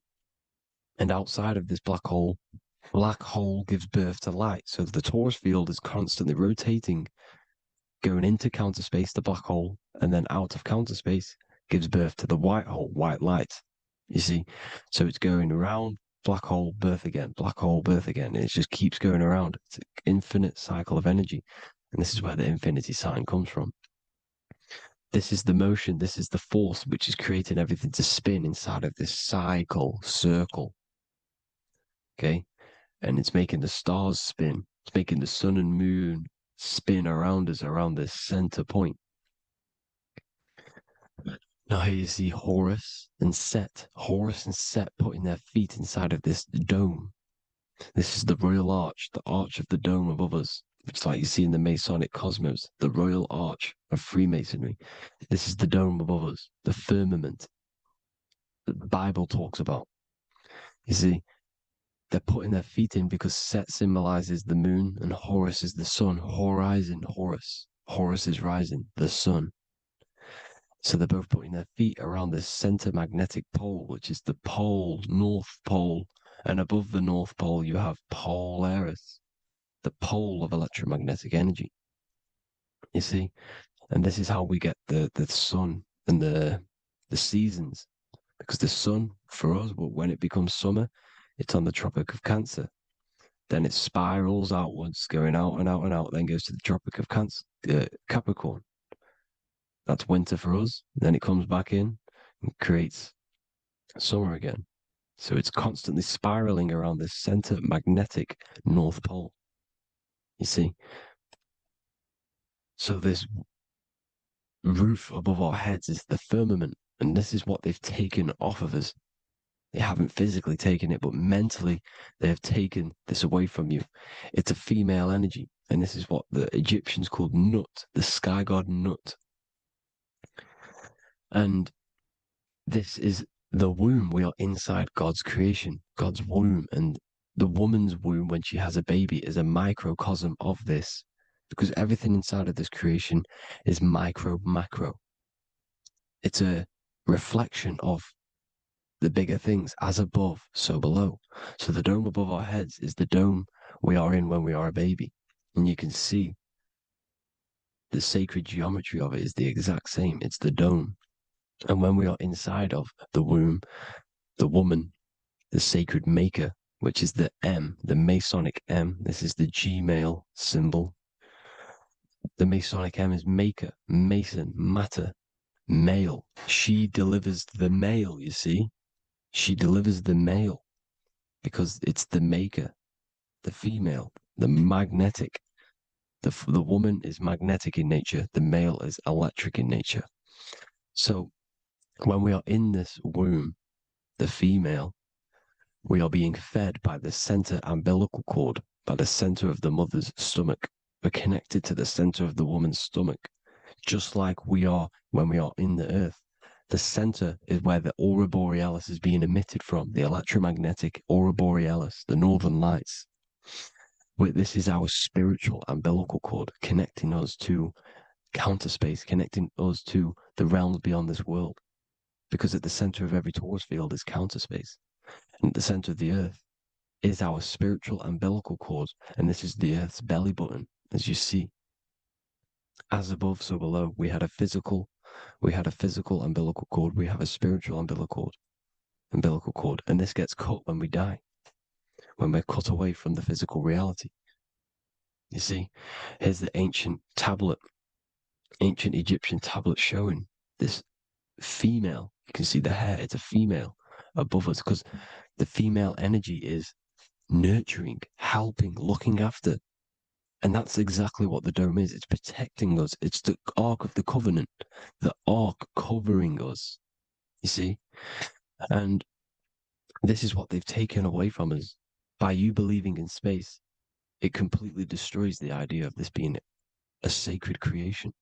And outside of this black hole gives birth to light. So the torus field is constantly rotating, going into counter space, the black hole, and then out of counter space gives birth to the white hole, white light. You see? So it's going around, black hole, birth again, black hole, birth again. And it just keeps going around. It's an infinite cycle of energy. And this is where the infinity sign comes from. This is the motion, this is the force which is creating everything to spin inside of this circle. Okay? And it's making the stars spin. It's making the sun and moon spin around us, around this center point. Now here you see Horus and Set putting their feet inside of this dome. This is the royal arch, the arch of the dome above us, which like you see in the Masonic cosmos, the royal arch of Freemasonry. This is the dome above us, the firmament that the Bible talks about. You see, they're putting their feet in because Set symbolizes the moon and Horus is the sun. Horizon, Horus. Horus is rising, the sun. So they're both putting their feet around this center magnetic pole, which is the pole, North Pole. And above the North Pole, you have Polaris, the pole of electromagnetic energy. You see? And this is how we get the sun and the seasons. Because the sun, for us, when it becomes summer, it's on the Tropic of Cancer. Then it spirals outwards, going out and out and out, then goes to the Tropic of Capricorn. That's winter for us. Then it comes back in and creates summer again. So it's constantly spiraling around this center magnetic North Pole. You see? So this roof above our heads is the firmament. And this is what they've taken off of us. They haven't physically taken it, but mentally they have taken this away from you. It's a female energy. And this is what the Egyptians called Nut, the sky god Nut. And this is the womb. We are inside God's creation, God's womb. And the woman's womb, when she has a baby, is a microcosm of this, because everything inside of this creation is macro. It's a reflection of the bigger things, as above, so below. So the dome above our heads is the dome we are in when we are a baby. And you can see the sacred geometry of it is the exact same. It's the dome. And when we are inside of the womb, the woman, the sacred maker, which is the M, the Masonic M, this is the Gmail symbol. The Masonic M is maker, mason, matter, male. She delivers the male, you see. She delivers the male because it's the maker, the female, the magnetic. The woman is magnetic in nature. The male is electric in nature. So when we are in this womb, the female, we are being fed by the center umbilical cord, by the center of the mother's stomach. We're connected to the center of the woman's stomach, just like we are when we are in the earth. The center is where the aurora borealis is being emitted from, the electromagnetic aurora borealis, the northern lights. This is our spiritual umbilical cord, connecting us to counter space, connecting us to the realms beyond this world. Because at the center of every Taurus field is counter space. And at the center of the earth is our spiritual umbilical cord. And this is the earth's belly button, as you see. As above, so below. We had a physical umbilical cord. We have a spiritual umbilical cord. And this gets cut when we die, when we're cut away from the physical reality. You see, here's the ancient Egyptian tablet showing this female. You can see the hair, it's a female above us, because the female energy is nurturing, helping, looking after. And that's exactly what the dome is. It's protecting us. It's the Ark of the Covenant, the Ark covering us, you see? And this is what they've taken away from us. By you believing in space, it completely destroys the idea of this being a sacred creation.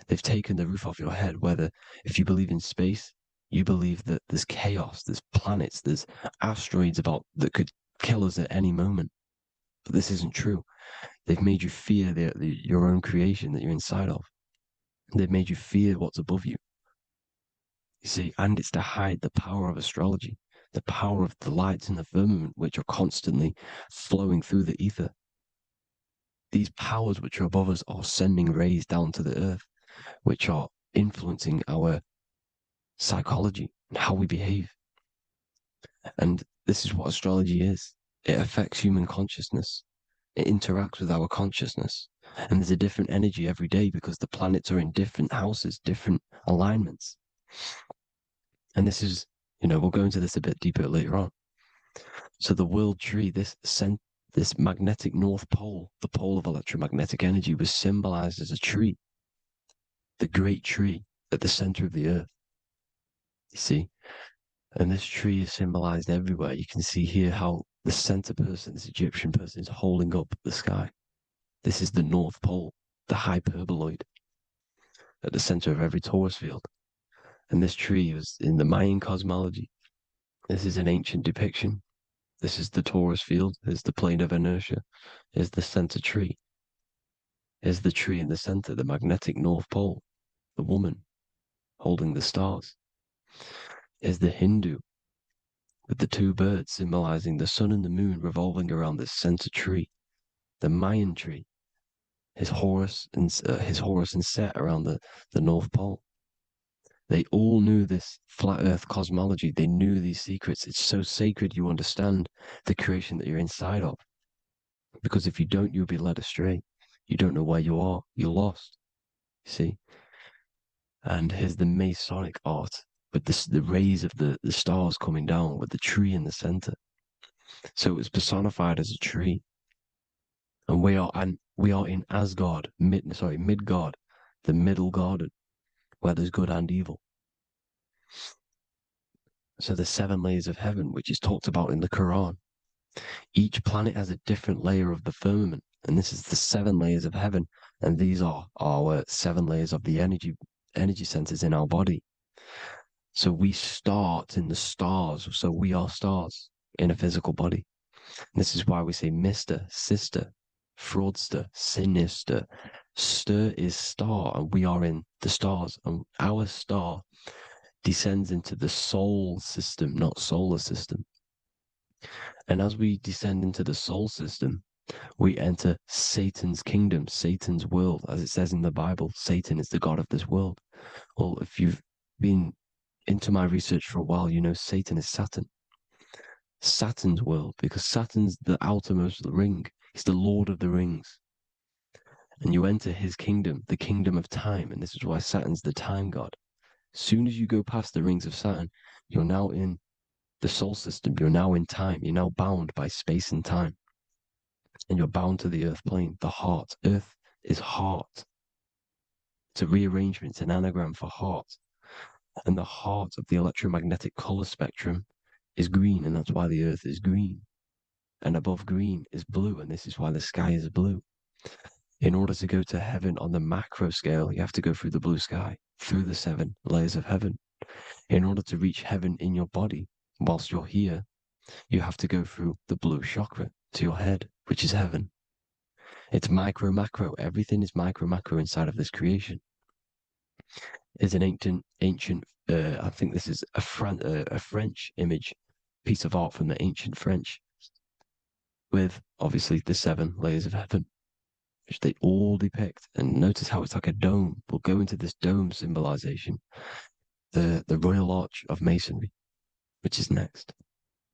They've taken the roof off your head, whether if you believe in space, you believe that there's chaos, there's planets, there's asteroids that could kill us at any moment. But this isn't true. They've made you fear your own creation that you're inside of. They've made you fear what's above you. You see, and it's to hide the power of astrology, the power of the lights in the firmament, which are constantly flowing through the ether. These powers which are above us are sending rays down to the earth, which are influencing our psychology and how we behave. And this is what astrology is. It affects human consciousness. It interacts with our consciousness. And there's a different energy every day because the planets are in different houses, different alignments. And this is, we'll go into this a bit deeper later on. So the world tree, this magnetic north pole, the pole of electromagnetic energy, was symbolized as a tree, the great tree at the center of the earth. You see? And this tree is symbolized everywhere. You can see here how the center person, this Egyptian person, is holding up the sky. This is the North Pole, the hyperboloid, at the center of every Taurus field. And this tree was in the Mayan cosmology. This is an ancient depiction. This is the Taurus field. Here's the plane of inertia. Here's the center tree. Here's the tree in the center, the magnetic North Pole, the woman holding the stars. Here's the Hindu with the two birds symbolizing the sun and the moon revolving around this center tree. The Mayan tree, his Horus and Set around the North Pole. They all knew this flat earth cosmology. They knew these secrets. It's so sacred you understand the creation that you're inside of. Because if you don't, you'll be led astray. You don't know where you are. You're lost. You see? And here's the Masonic art with the rays of the stars coming down with the tree in the center. So it was personified as a tree. And we are in Asgard, Midgard, the middle garden, where there's good and evil. So the 7 layers of heaven, which is talked about in the Quran. Each planet has a different layer of the firmament, and this is the 7 layers of heaven, and these are our 7 layers of the energy centers in our body. So we start in the stars, so we are stars in a physical body. And this is why we say Mr., Sister, Fraudster, Sinister. Stir is star, and we are in the stars, and our star descends into the soul system, not solar system. And as we descend into the soul system, We enter Satan's kingdom, Satan's world. As it says in the Bible, Satan is the god of this world. Well, if you've been into my research for a while, you know Satan is Saturn. Saturn's world, because Saturn's the outermost ring. He's the Lord of the Rings. And you enter his kingdom, the kingdom of time. And this is why Saturn's the time god. As soon as you go past the rings of Saturn, you're now in the soul system. You're now in time. You're now bound by space and time. And you're bound to the earth plane, the heart. Earth is heart. It's a rearrangement, it's an anagram for heart. And the heart of the electromagnetic color spectrum is green, and that's why the earth is green. And above green is blue, and this is why the sky is blue. In order to go to heaven on the macro scale, you have to go through the blue sky, through the 7 layers of heaven. In order to reach heaven in your body, whilst you're here, you have to go through the blue chakra to your head, which is heaven. It's micro, macro. Everything is micro, macro inside of this creation. It's an ancient, I think this is a French image, piece of art from the ancient French, with obviously the 7 layers of heaven, which they all depict. And notice how it's like a dome. We'll go into this dome symbolization, the Royal Arch of Masonry, which is next.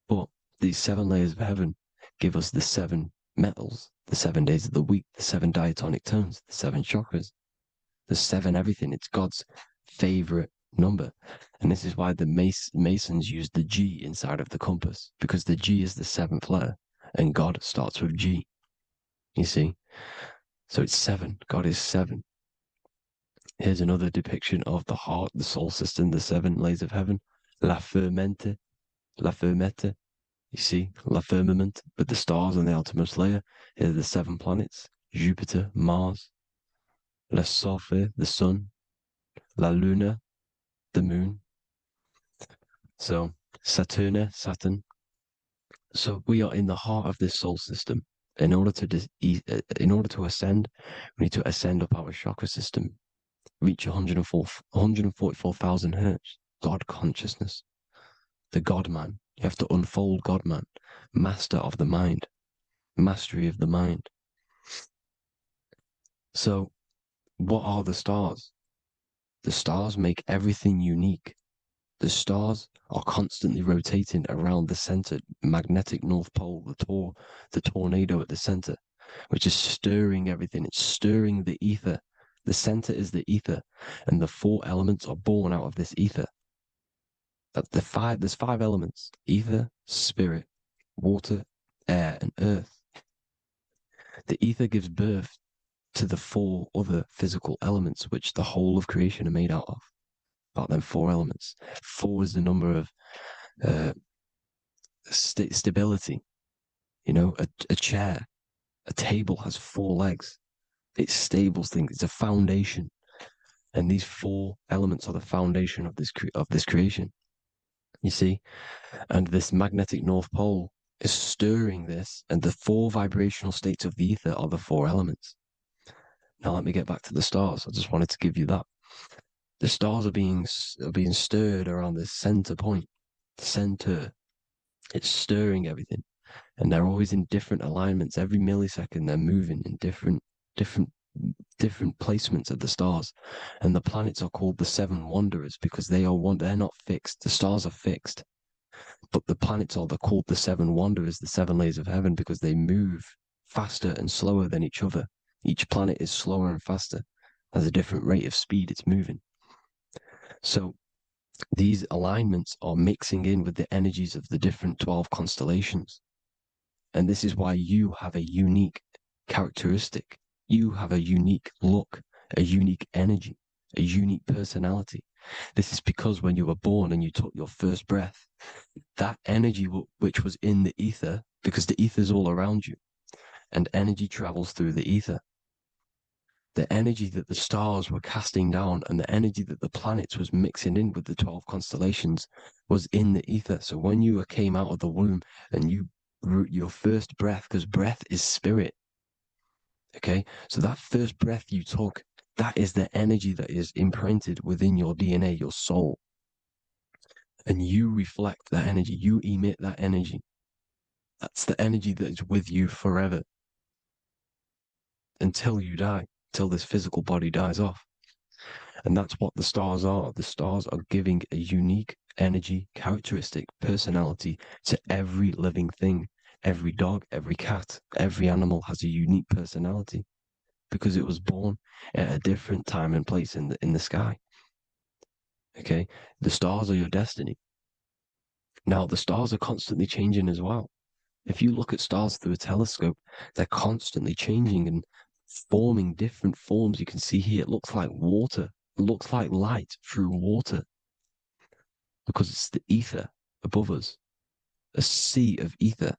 But these 7 layers of heaven give us the 7 metals, the 7 days of the week, the 7 diatonic tones, the 7 chakras, the 7 everything. It's God's favorite number. And this is why the Masons use the G inside of the compass, because the G is the 7th letter and God starts with G. You see? So it's 7. God is 7. Here's another depiction of the heart, the soul system, the 7 layers of heaven. La fermente. You see, la firmament, with the stars on the outermost layer. Here are the 7 planets: Jupiter, Mars, la Sophie, the sun, la luna, the moon. So Saturn. So we are in the heart of this soul system. In order to ascend, we need to ascend up our chakra system, reach 144,000 hertz, God consciousness, the God man. You have to unfold God man, master of the mind, mastery of the mind. So what are the stars? The stars make everything unique. The stars are constantly rotating around the center, magnetic North Pole, the tornado at the center, which is stirring everything. It's stirring the ether. The center is the ether, and the 4 elements are born out of this ether. There's 5 elements: ether, spirit, water, air, and earth. The ether gives birth to the 4 other physical elements, which the whole of creation are made out of. About them 4 elements. 4 is the number of stability. You know, a chair, a table has 4 legs. It stables things. It's a foundation, and these 4 elements are the foundation of this creation. You see, and this magnetic North Pole is stirring this, and the 4 vibrational states of the ether are the 4 elements. Now let me get back to the stars. I just wanted to give you that. The stars are being stirred around this center point, center. It's stirring everything, and they're always in different alignments. Every millisecond, they're moving in different placements of the stars. And the planets are called the 7 wanderers because they're not fixed. The stars are fixed, but the planets are called the 7 wanderers, the 7 layers of heaven, because they move faster and slower than each other. Each planet is slower and faster, has a different rate of speed it's moving. So these alignments are mixing in with the energies of the different 12 constellations. And this is why you have a unique characteristic. You have a unique look, a unique energy, a unique personality. This is because when you were born and you took your first breath, that energy which was in the ether, because the ether is all around you, and energy travels through the ether. The energy that the stars were casting down and the energy that the planets was mixing in with the 12 constellations was in the ether. So when you came out of the womb and your first breath, because breath is spirit, okay? So that first breath you took, that is the energy that is imprinted within your DNA, your soul. And you reflect that energy, you emit that energy. That's the energy that is with you forever. until you die, till this physical body dies off. And that's what the stars are. The stars are giving a unique energy, characteristic, personality to every living thing. Every dog, every cat, every animal has a unique personality because it was born at a different time and place in the sky. Okay, the stars are your destiny. Now, the stars are constantly changing as well. If you look at stars through a telescope, they're constantly changing and forming different forms. You can see here, it looks like water. It looks like light through water because it's the ether above us, a sea of ether.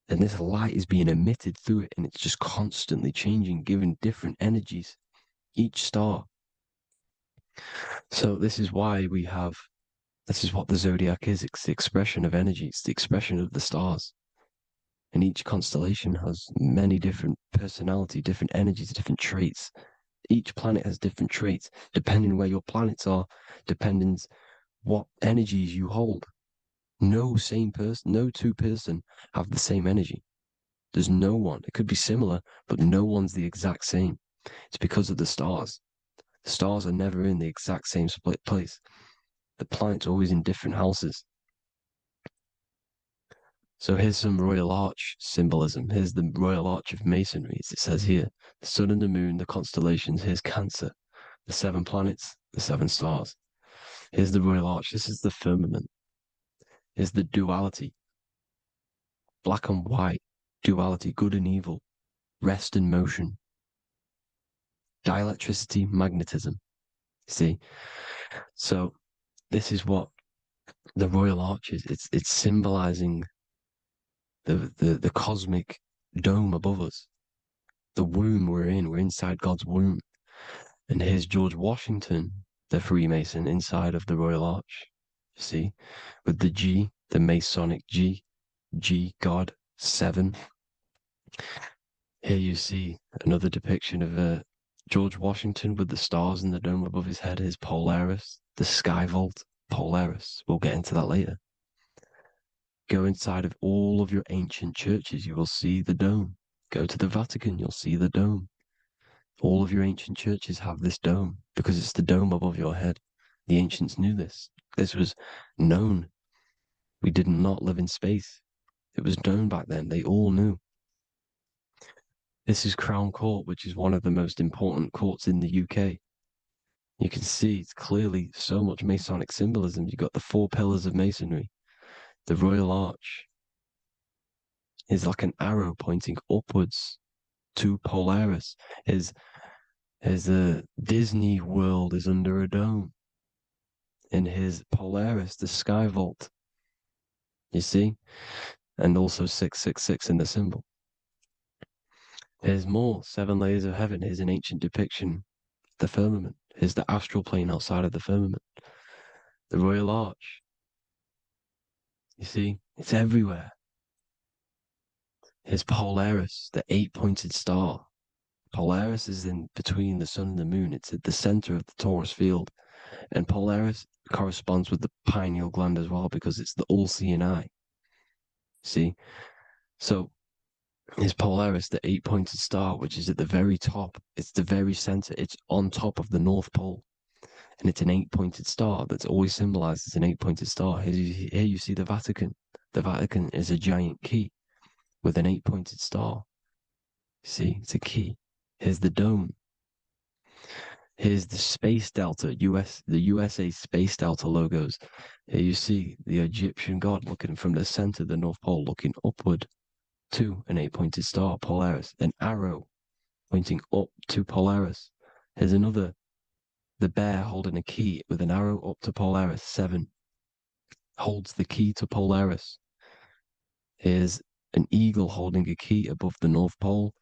And this light is being emitted through it, and it's just constantly changing, giving different energies, each star. So this is why this is what the zodiac is. It's the expression of energy. It's the expression of the stars. And each constellation has many different personality, different energies, different traits. Each planet has different traits, depending where your planets are, depending what energies you hold. No same person, no two person have the same energy. There's no one. It could be similar, but no one's the exact same. It's because of the stars. The stars are never in the exact same split place. The planet's always in different houses. So here's some Royal Arch symbolism. Here's the Royal Arch of Masonry, as it says here. The sun and the moon, the constellations. Here's Cancer, the 7 planets, the 7 stars. Here's the Royal Arch. This is the firmament. Here's the duality. Black and white, duality, good and evil, rest and motion, dielectricity, magnetism. See? So this is what the Royal Arch is. It's symbolizing the cosmic dome above us. The womb we're in. We're inside God's womb. And here's George Washington, the Freemason, inside of the Royal Arch. See? With the G, the Masonic G, God, 7. Here you see another depiction of George Washington with the stars in the dome above his head, his Polaris, the sky vault, Polaris. We'll get into that later. Go inside of all of your ancient churches, you will see the dome. Go to the Vatican, you'll see the dome. All of your ancient churches have this dome because it's the dome above your head. The ancients knew this. This was known. We did not live in space. It was known back then. They all knew. This is Crown Court, which is one of the most important courts in the UK. You can see it's clearly so much Masonic symbolism. You've got the 4 pillars of Masonry. The Royal Arch is like an arrow pointing upwards to Polaris. As the Disney World is under a dome. In his Polaris, the sky vault. You see? And also 666 in the symbol. Here's more 7 layers of heaven. Here's an ancient depiction. The firmament. Here's the astral plane outside of the firmament. The Royal Arch. You see? It's everywhere. Here's Polaris, the 8-pointed star. Polaris is in between the sun and the moon. It's at the center of the Taurus field. And Polaris corresponds with the pineal gland as well because it's the all-seeing eye. See? So is Polaris, the 8-pointed star, which is at the very top. It's the very center. It's on top of the North Pole. And it's an 8-pointed star that's always symbolized as an 8-pointed star. Here you see the Vatican. The Vatican is a giant key with an 8-pointed star. See, it's a key. Here's the dome. Here's the Space Delta, the USA Space Delta logos. Here you see the Egyptian god looking from the center of the North Pole, looking upward to an 8-pointed star, Polaris. An arrow pointing up to Polaris. Here's another, the bear holding a key with an arrow up to Polaris, 7. Holds the key to Polaris. Here's an eagle holding a key above the North Pole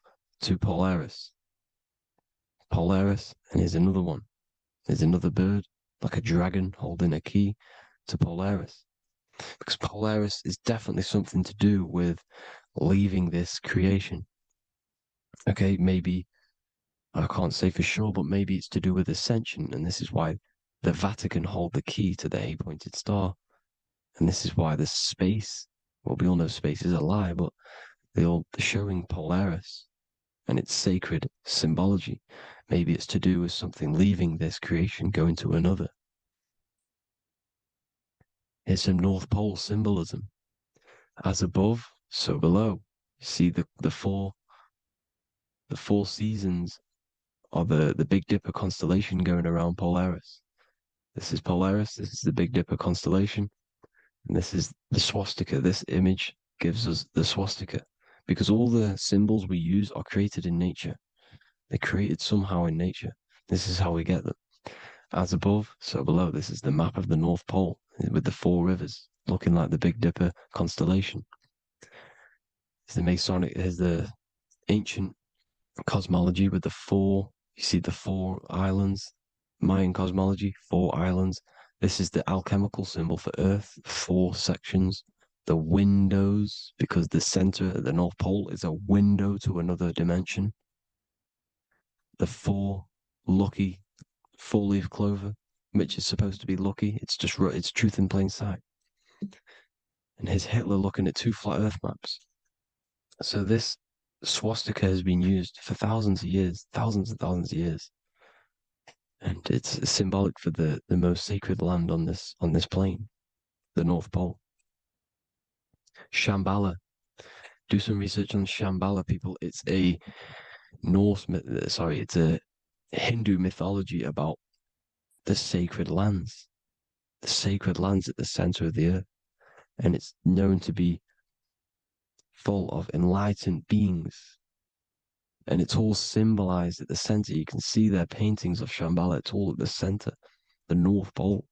to Polaris. Polaris, and here's another one. There's another bird, like a dragon, holding a key to Polaris. Because Polaris is definitely something to do with leaving this creation. Okay, maybe, I can't say for sure, but maybe it's to do with ascension, and this is why the Vatican hold the key to the 8-pointed star. And this is why the space, well, we all know space is a lie, but they're showing Polaris and it's sacred symbology. Maybe it's to do with something leaving this creation, going to another. It's some North Pole symbolism. As above, so below. You see the four seasons of the Big Dipper constellation going around Polaris. This is Polaris, this is the Big Dipper constellation, and this is the swastika. This image gives us the swastika, because all the symbols we use are created in nature. They're created somehow in nature. This is how we get them. As above, so below. This is the map of the North Pole with the four rivers, looking like the Big Dipper constellation. It's the Masonic, here's the ancient cosmology with the four, you see the four islands, Mayan cosmology, four islands. This is the alchemical symbol for Earth, four sections. The windows, because the center of the North Pole is a window to another dimension. The four lucky four-leaf clover, which is supposed to be lucky. It's just, it's truth in plain sight. And here's Hitler looking at two flat Earth maps. So this swastika has been used for thousands of years, thousands and thousands of years. And it's symbolic for the most sacred land on this plane, the North Pole. Shambhala. Do some research on Shambhala, people. It's a it's a Hindu mythology about the sacred lands at the center of the earth. And it's known to be full of enlightened beings. And it's all symbolized at the center. You can see their paintings of Shambhala. It's all at the center, the North Pole.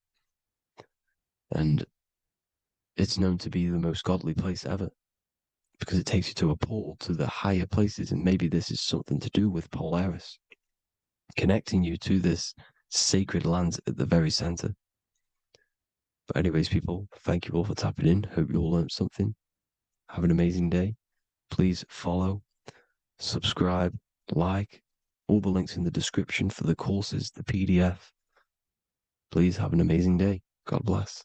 And it's known to be the most godly place ever, because it takes you to a portal to the higher places. And maybe this is something to do with Polaris, connecting you to this sacred land at the very center. But anyways, people, thank you all for tapping in. Hope you all learned something. Have an amazing day. Please follow, subscribe, like, all the links in the description for the courses, the PDF. Please have an amazing day. God bless.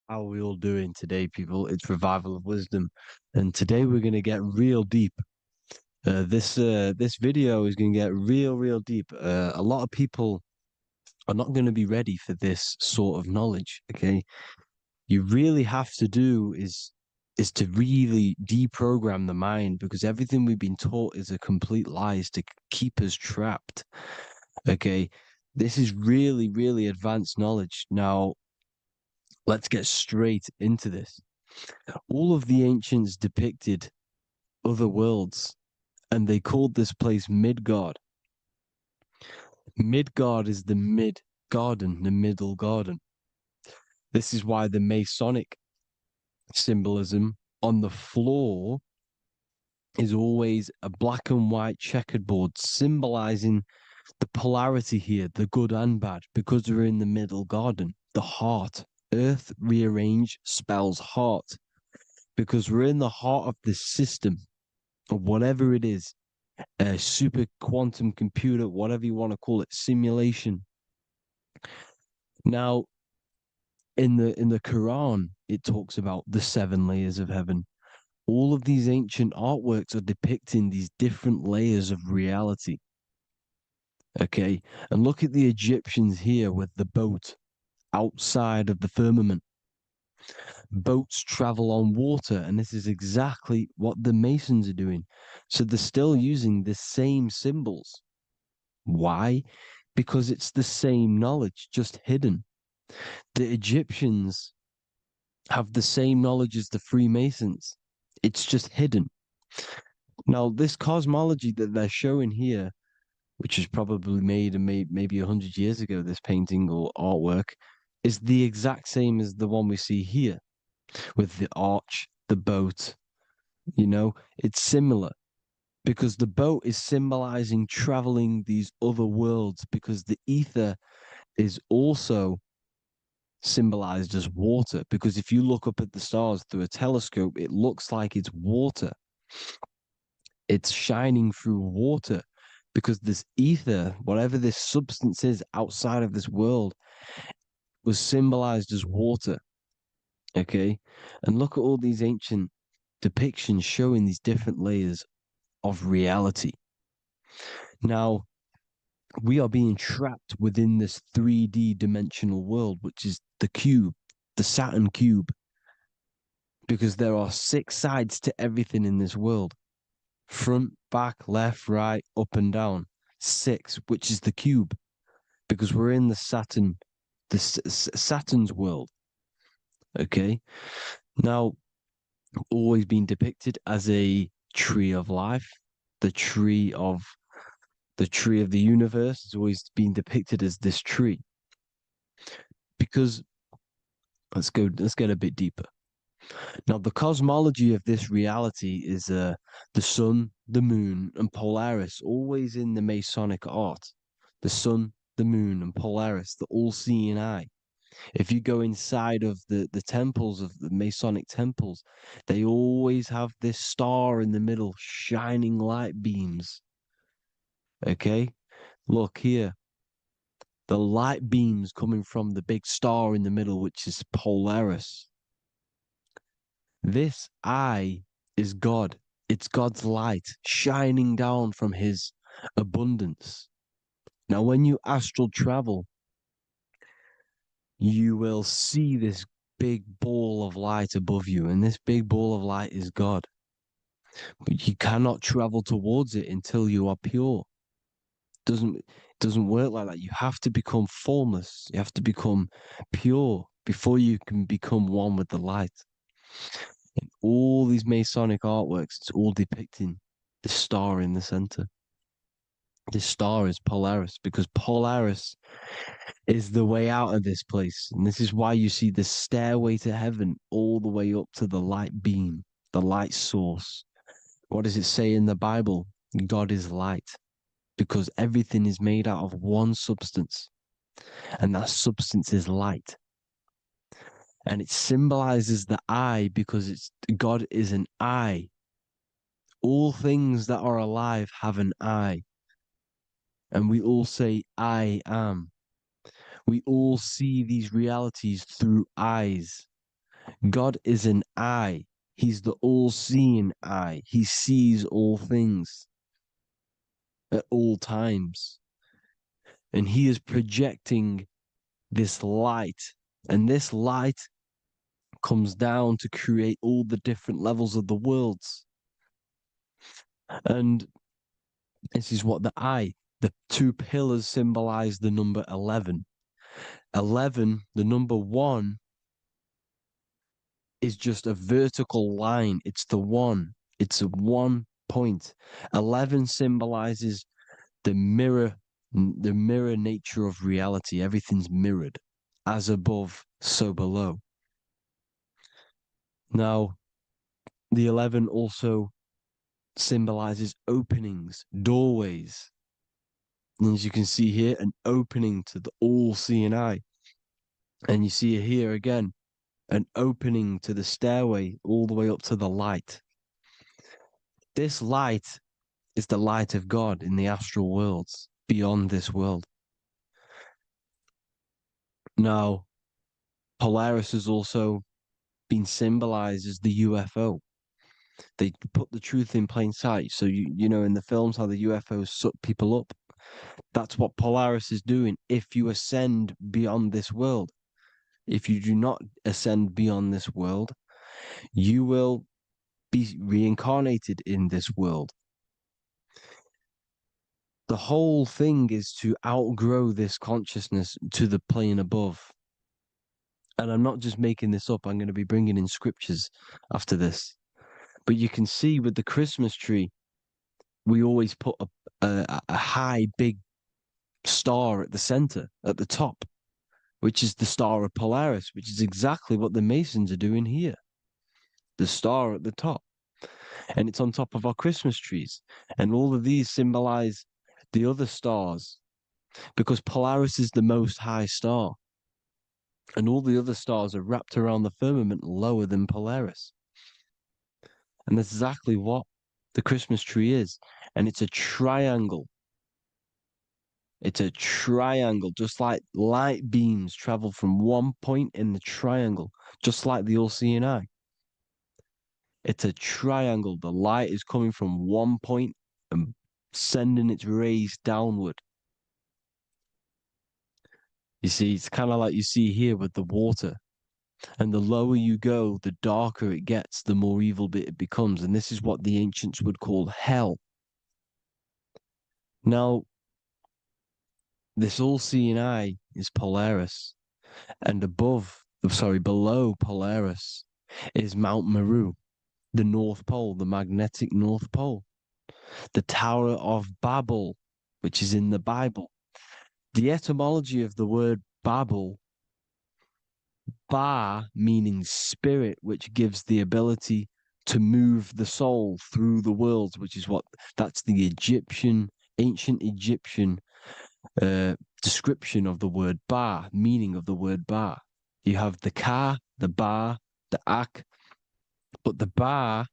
How are we all doing today, people? It's Revival of Wisdom, and today we're going to get real deep. This video is going to get real deep. A lot of people are not going to be ready for this sort of knowledge. Okay, you really have to do is to really deprogram the mind, because everything we've been taught is a complete lie, is to keep us trapped. Okay, this is really advanced knowledge. Now, let's get straight into this. All of the ancients depicted other worlds, and they called this place Midgard. Midgard is the mid-garden, the middle garden. This is why the Masonic symbolism on the floor is always a black and white checkered board, symbolizing the polarity here, the good and bad, because we're in the middle garden, the heart. Earth rearranged spells heart, because we're in the heart of this system, of whatever it is, a super quantum computer, whatever you want to call it, simulation. Now, in the Quran, it talks about the 7 layers of heaven. All of these ancient artworks are depicting these different layers of reality. Okay, and look at the Egyptians here with the boat outside of the firmament. Boats travel on water, and this is exactly what the Masons are doing. So they're still using the same symbols. Why? Because it's the same knowledge, just hidden. The Egyptians have the same knowledge as the Freemasons. It's just hidden. Now, this cosmology that they're showing here, which is probably made maybe 100 years ago, this painting or artwork, is the exact same as the one we see here. with the arch, the boat. It's similar because the boat is symbolizing traveling these other worlds, because the ether is also symbolized as water. Because if you look up at the stars through a telescope, it looks like it's water. It's shining through water, because this ether, whatever this substance is outside of this world, was symbolized as water. Okay? And look at all these ancient depictions showing these different layers of reality. Now, we are being trapped within this 3D dimensional world, which is the cube, the Saturn cube, because there are 6 sides to everything in this world: front, back, left, right, up and down. 6, which is the cube, because we're in the Saturn's world. Okay, now, always been depicted as a tree of life, the tree of the universe has always been depicted as this tree. Because let's get a bit deeper. Now, the cosmology of this reality is the sun, the moon, and Polaris, always in the Masonic art. The sun, the moon, and Polaris, the all-seeing eye. If you go inside of the temples, of the Masonic temples, they always have this star in the middle, shining light beams. Okay? Look here. The light beams coming from the big star in the middle, which is Polaris. This eye is God. It's God's light shining down from his abundance. Now, when you astral travel, you will see this big ball of light above you, and this big ball of light is God. But you cannot travel towards it until you are pure. It doesn't work like that. You have to become formless. You have to become pure before you can become one with the light. In all these Masonic artworks, it's all depicting the star in the center. This star is Polaris, because Polaris is the way out of this place. And this is why you see the stairway to heaven all the way up to the light beam, the light source. What does it say in the Bible? God is light, because everything is made out of one substance, and that substance is light. And it symbolizes the eye, because God is an eye. All things that are alive have an eye. And we all say, I am. We all see these realities through eyes. God is an eye. He's the all-seeing eye. He sees all things at all times. And he is projecting this light. And this light comes down to create all the different levels of the worlds. And this is what the 2 pillars symbolize the number 11. 11, the number 1, is just a vertical line. It's the 1. It's a 1 point. 11 symbolizes the mirror nature of reality. Everything's mirrored. As above, so below. Now, the 11 also symbolizes openings, doorways. And as you can see here, an opening to the all-seeing eye. And you see it here again, an opening to the stairway all the way up to the light. This light is the light of God in the astral worlds, beyond this world. Now, Polaris has also been symbolized as the UFO. They put the truth in plain sight. So, you know, in the films, how the UFOs suck people up. That's what Polaris is doing if you ascend beyond this world. If you do not ascend beyond this world, you will be reincarnated in this world. The whole thing is to outgrow this consciousness to the plane above. And I'm not just making this up. I'm going to be bringing in scriptures after this. But you can see with the Christmas tree, we always put a high, big star at the center, at the top. which is the star of Polaris, which is exactly what the Masons are doing here. The star at the top. And it's on top of our Christmas trees. And all of these symbolize the other stars, because Polaris is the most high star. And all the other stars are wrapped around the firmament lower than Polaris. And that's exactly what the Christmas tree is. And it's a triangle. It's a triangle, just like light beams travel from one point in the triangle, just like the all-seeing eye. It's a triangle. The light is coming from one point and sending its rays downward. You see, it's kind of like you see here with the water. And the lower you go, the darker it gets, the more evil it becomes. And this is what the ancients would call hell. Now, this all-seeing eye is Polaris. And below Polaris is Mount Meru, the North Pole, the magnetic North Pole. The Tower of Babel, which is in the Bible. The etymology of the word Babel, Ba meaning spirit, which gives the ability to move the soul through the worlds, which is that's the ancient Egyptian description of the word Ba, meaning of the word Ba. You have the Ka, the Ba, the Ak, but the Ba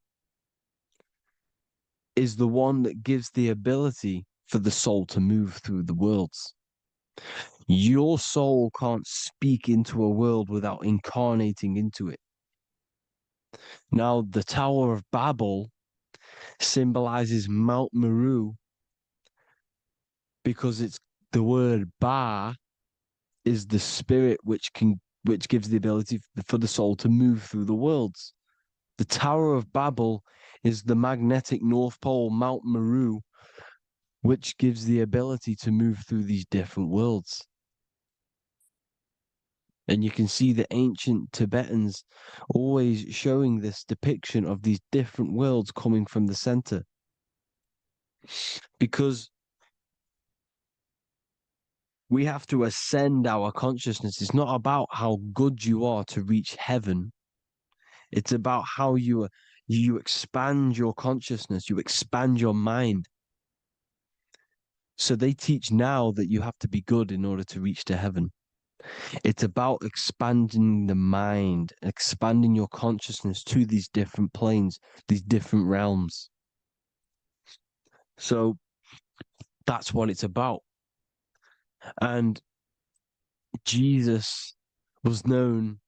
is the one that gives the ability for the soul to move through the worlds. Your soul can't speak into a world without incarnating into it. Now, the Tower of Babel symbolizes Mount Meru because it's the word Ba is the spirit which gives the ability for the soul to move through the worlds. The Tower of Babel is the magnetic North Pole, Mount Meru, which gives the ability to move through these different worlds. And you can see the ancient Tibetans always showing this depiction of these different worlds coming from the center. Because we have to ascend our consciousness. It's not about how good you are to reach heaven. It's about how you expand your consciousness, you expand your mind. So they teach now that you have to be good in order to reach to heaven. It's about expanding the mind, expanding your consciousness to these different planes, these different realms. So that's what it's about. And Jesus was known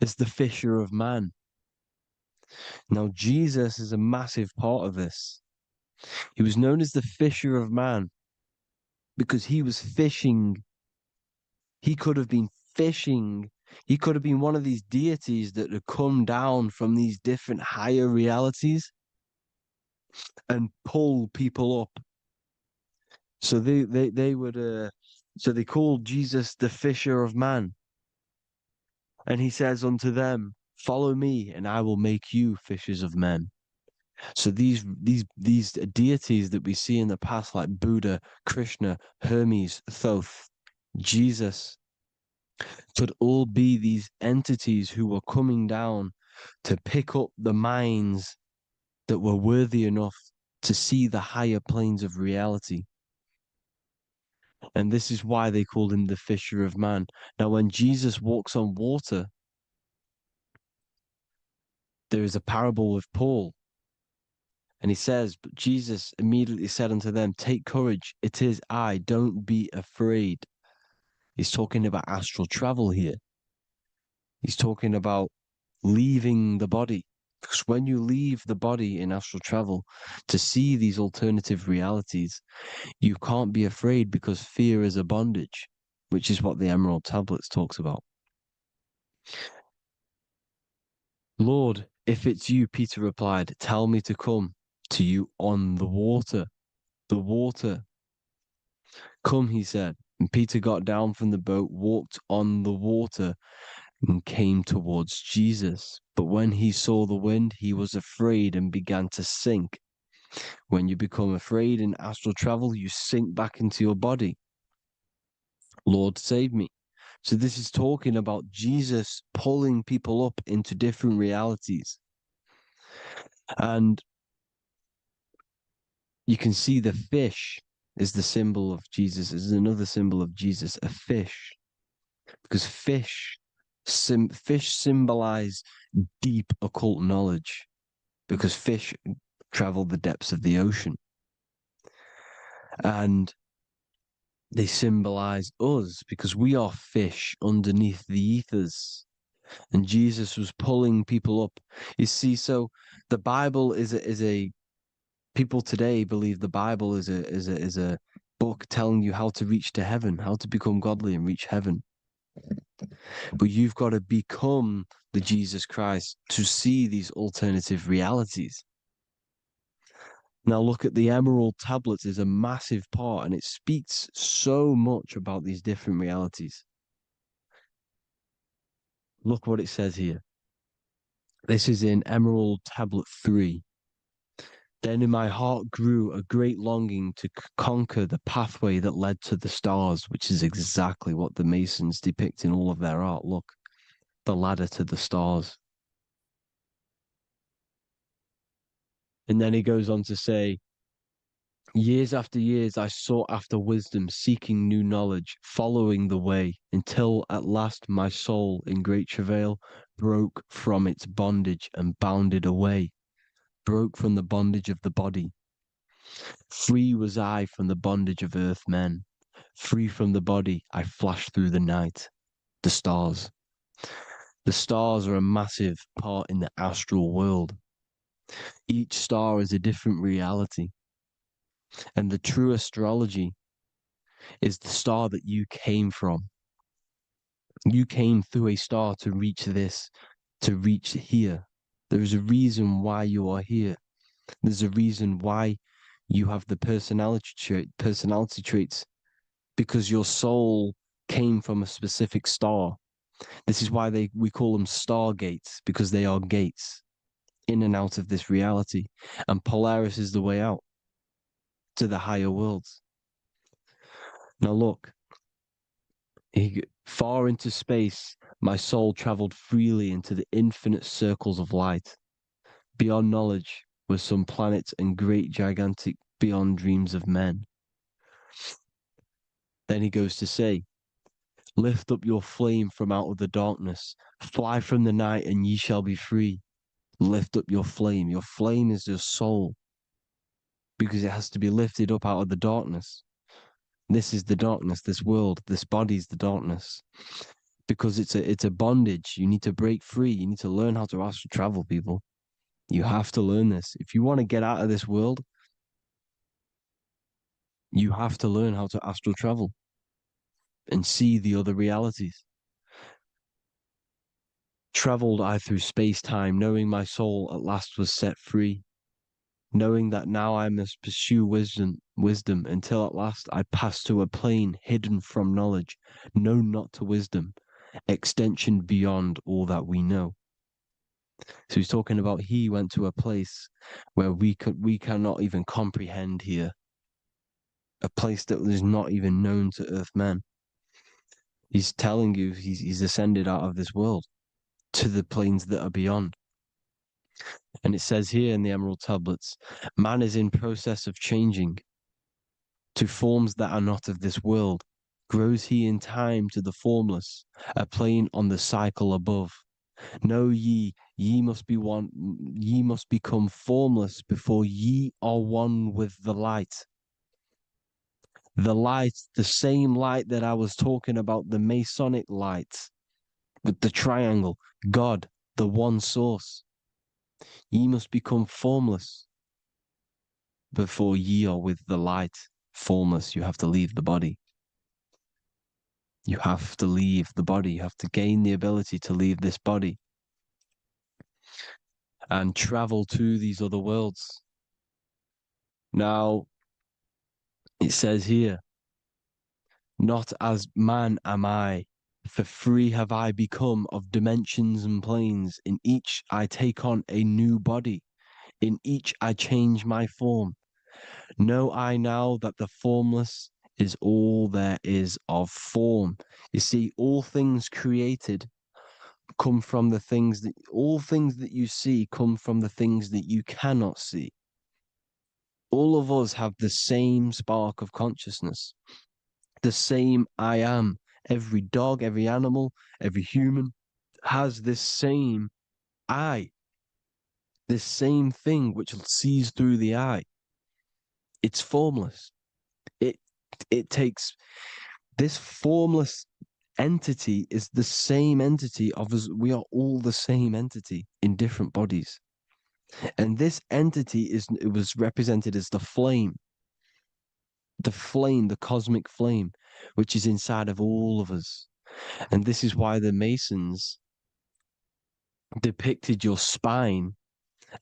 as the fisher of man. Now, Jesus is a massive part of this. He was known as the fisher of man because he was fishing. He could have been fishing. He could have been one of these deities that had come down from these different higher realities and pull people up. So they would so they called Jesus the fisher of man. And he says unto them, follow me and I will make you fishers of men. So these deities that we see in the past, like Buddha, Krishna, Hermes, Thoth, Jesus, could all be these entities who were coming down to pick up the minds that were worthy enough to see the higher planes of reality. And this is why they called him the fisher of man. Now, when Jesus walks on water, there is a parable with Paul. And he says, but Jesus immediately said unto them, take courage, it is I, don't be afraid. He's talking about astral travel here. He's talking about leaving the body. Because when you leave the body in astral travel to see these alternative realities, you can't be afraid because fear is a bondage, which is what the Emerald Tablets talks about. Lord, if it's you, Peter replied, tell me to come to you on the water. The water. Come, he said. And Peter got down from the boat, walked on the water, and came towards Jesus. But when he saw the wind, he was afraid and began to sink. When you become afraid in astral travel, you sink back into your body. Lord, save me. So this is talking about Jesus pulling people up into different realities. And you can see the fish is the symbol of Jesus, is another symbol of Jesus, a fish. Because fish symbolize deep occult knowledge, because fish travel the depths of the ocean. And they symbolize us because we are fish underneath the ethers. And Jesus was pulling people up. You see, so the Bible is a people today believe the Bible is a book telling you how to reach to heaven, how to become godly and reach heaven. But you've got to become the Jesus Christ to see these alternative realities. Now look at the Emerald Tablets is a massive part, and it speaks so much about these different realities. Look what it says here. This is in Emerald Tablet 3. Then in my heart grew a great longing to conquer the pathway that led to the stars, which is exactly what the Masons depict in all of their art. Look, the ladder to the stars. And then he goes on to say, years after years, I sought after wisdom, seeking new knowledge, following the way, until at last my soul, in great travail, broke from its bondage and bounded away, broke from the bondage of the body. Free was I from the bondage of earth men. Free from the body, I flashed through the night. The stars. The stars are a massive part in the astral world. Each star is a different reality. And the true astrology is the star that you came from. You came through a star to reach this, to reach here. There is a reason why you are here. There's a reason why you have the personality traits, because your soul came from a specific star. This is why we call them stargates, because they are gates in and out of this reality. And Polaris is the way out to the higher worlds. Now look, far into space, my soul traveled freely into the infinite circles of light. Beyond knowledge were some planets and great gigantic beyond dreams of men. Then he goes to say, lift up your flame from out of the darkness, fly from the night and ye shall be free. Lift up your flame. Your flame is your soul, because it has to be lifted up out of the darkness. This is the darkness, this world, this body is the darkness. Because it's a bondage. You need to break free. You need to learn how to astral travel, people. You have to learn this. If you want to get out of this world, you have to learn how to astral travel and see the other realities. Traveled I through space-time, knowing my soul at last was set free, knowing that now I must pursue wisdom until at last I pass to a plane hidden from knowledge, known not to wisdom, extension beyond all that we know. So he's talking about he went to a place where we cannot even comprehend here, a place that is not even known to Earthmen. He's telling you he's ascended out of this world to the planes that are beyond. And it says here in the Emerald Tablets, man is in process of changing to forms that are not of this world. Grows he in time to the formless, a plane on the cycle above. Know ye must be one, ye must become formless before ye are one with the light. The light, the same light that I was talking about, the Masonic light, with the triangle, God, the one source. Ye must become formless before ye are with the light. Formless, you have to leave the body. You have to leave the body. You have to gain the ability to leave this body and travel to these other worlds. Now, it says here, not as man am I, for free have I become of dimensions and planes. In each I take on a new body. In each I change my form. Know I now that the formless is all there is of form. You see, all things created come from the things that, all things that you see come from the things that you cannot see. All of us have the same spark of consciousness, the same I am. Every dog, every animal, every human has this same I, this same thing which sees through the eye. It's formless. It takes this formless entity is the same entity of us. We are all the same entity in different bodies. And this entity it was represented as the flame, the cosmic flame, which is inside of all of us. And this is why the Masons depicted your spine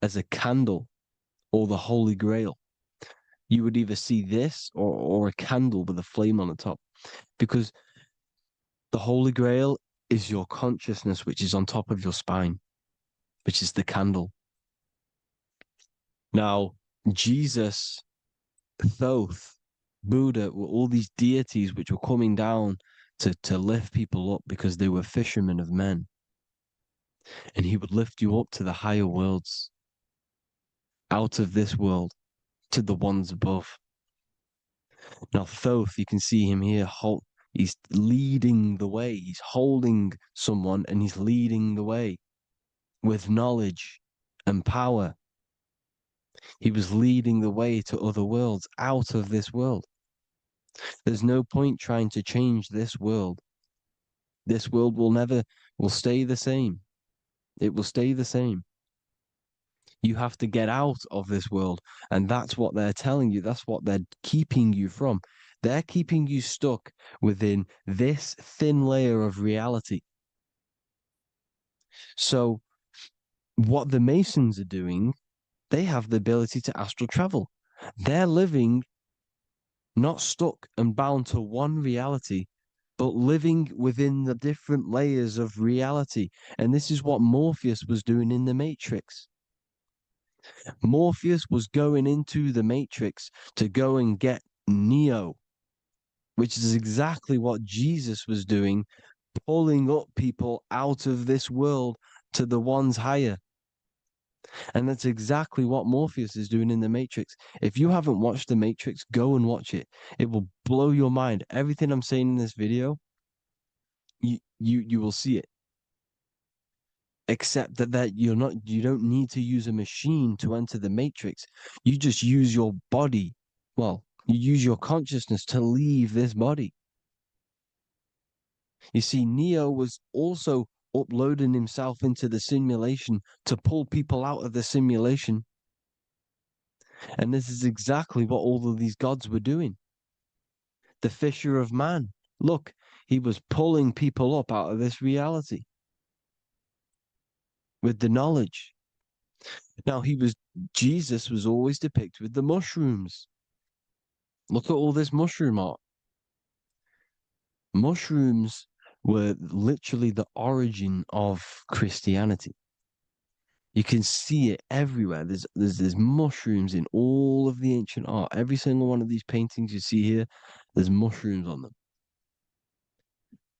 as a candle or the Holy Grail. You would either see this or a candle with a flame on the top, because the Holy Grail is your consciousness, which is on top of your spine, which is the candle. Now, Jesus, Thoth, Buddha were all these deities which were coming down to lift people up because they were fishermen of men. And he would lift you up to the higher worlds, out of this world, to the ones above. Now, Thoth, you can see him here, he's leading the way. He's holding someone and he's leading the way with knowledge and power. He was leading the way to other worlds, out of this world. There's no point trying to change this world. This world will stay the same. It will stay the same. You have to get out of this world. And that's what they're telling you. That's what they're keeping you from. They're keeping you stuck within this thin layer of reality. So what the Masons are doing, they have the ability to astral travel. They're living not stuck and bound to one reality, but living within the different layers of reality. And this is what Morpheus was doing in the Matrix. Morpheus was going into the Matrix to go and get Neo, which is exactly what Jesus was doing, pulling up people out of this world to the ones higher. And that's exactly what Morpheus is doing in the Matrix. If you haven't watched the Matrix, go and watch it. It will blow your mind. Everything I'm saying in this video, you will see it. Except that you don't need to use a machine to enter the Matrix. You just use your body. Well, you use your consciousness to leave this body. You see, Neo was also uploading himself into the simulation to pull people out of the simulation. And this is exactly what all of these gods were doing. The fisher of man. Look, he was pulling people up out of this reality with the knowledge. Now, Jesus was always depicted with the mushrooms. Look at all this mushroom art. Mushrooms were literally the origin of Christianity. You can see it everywhere. There's mushrooms in all of the ancient art. Every single one of these paintings you see here, there's mushrooms on them.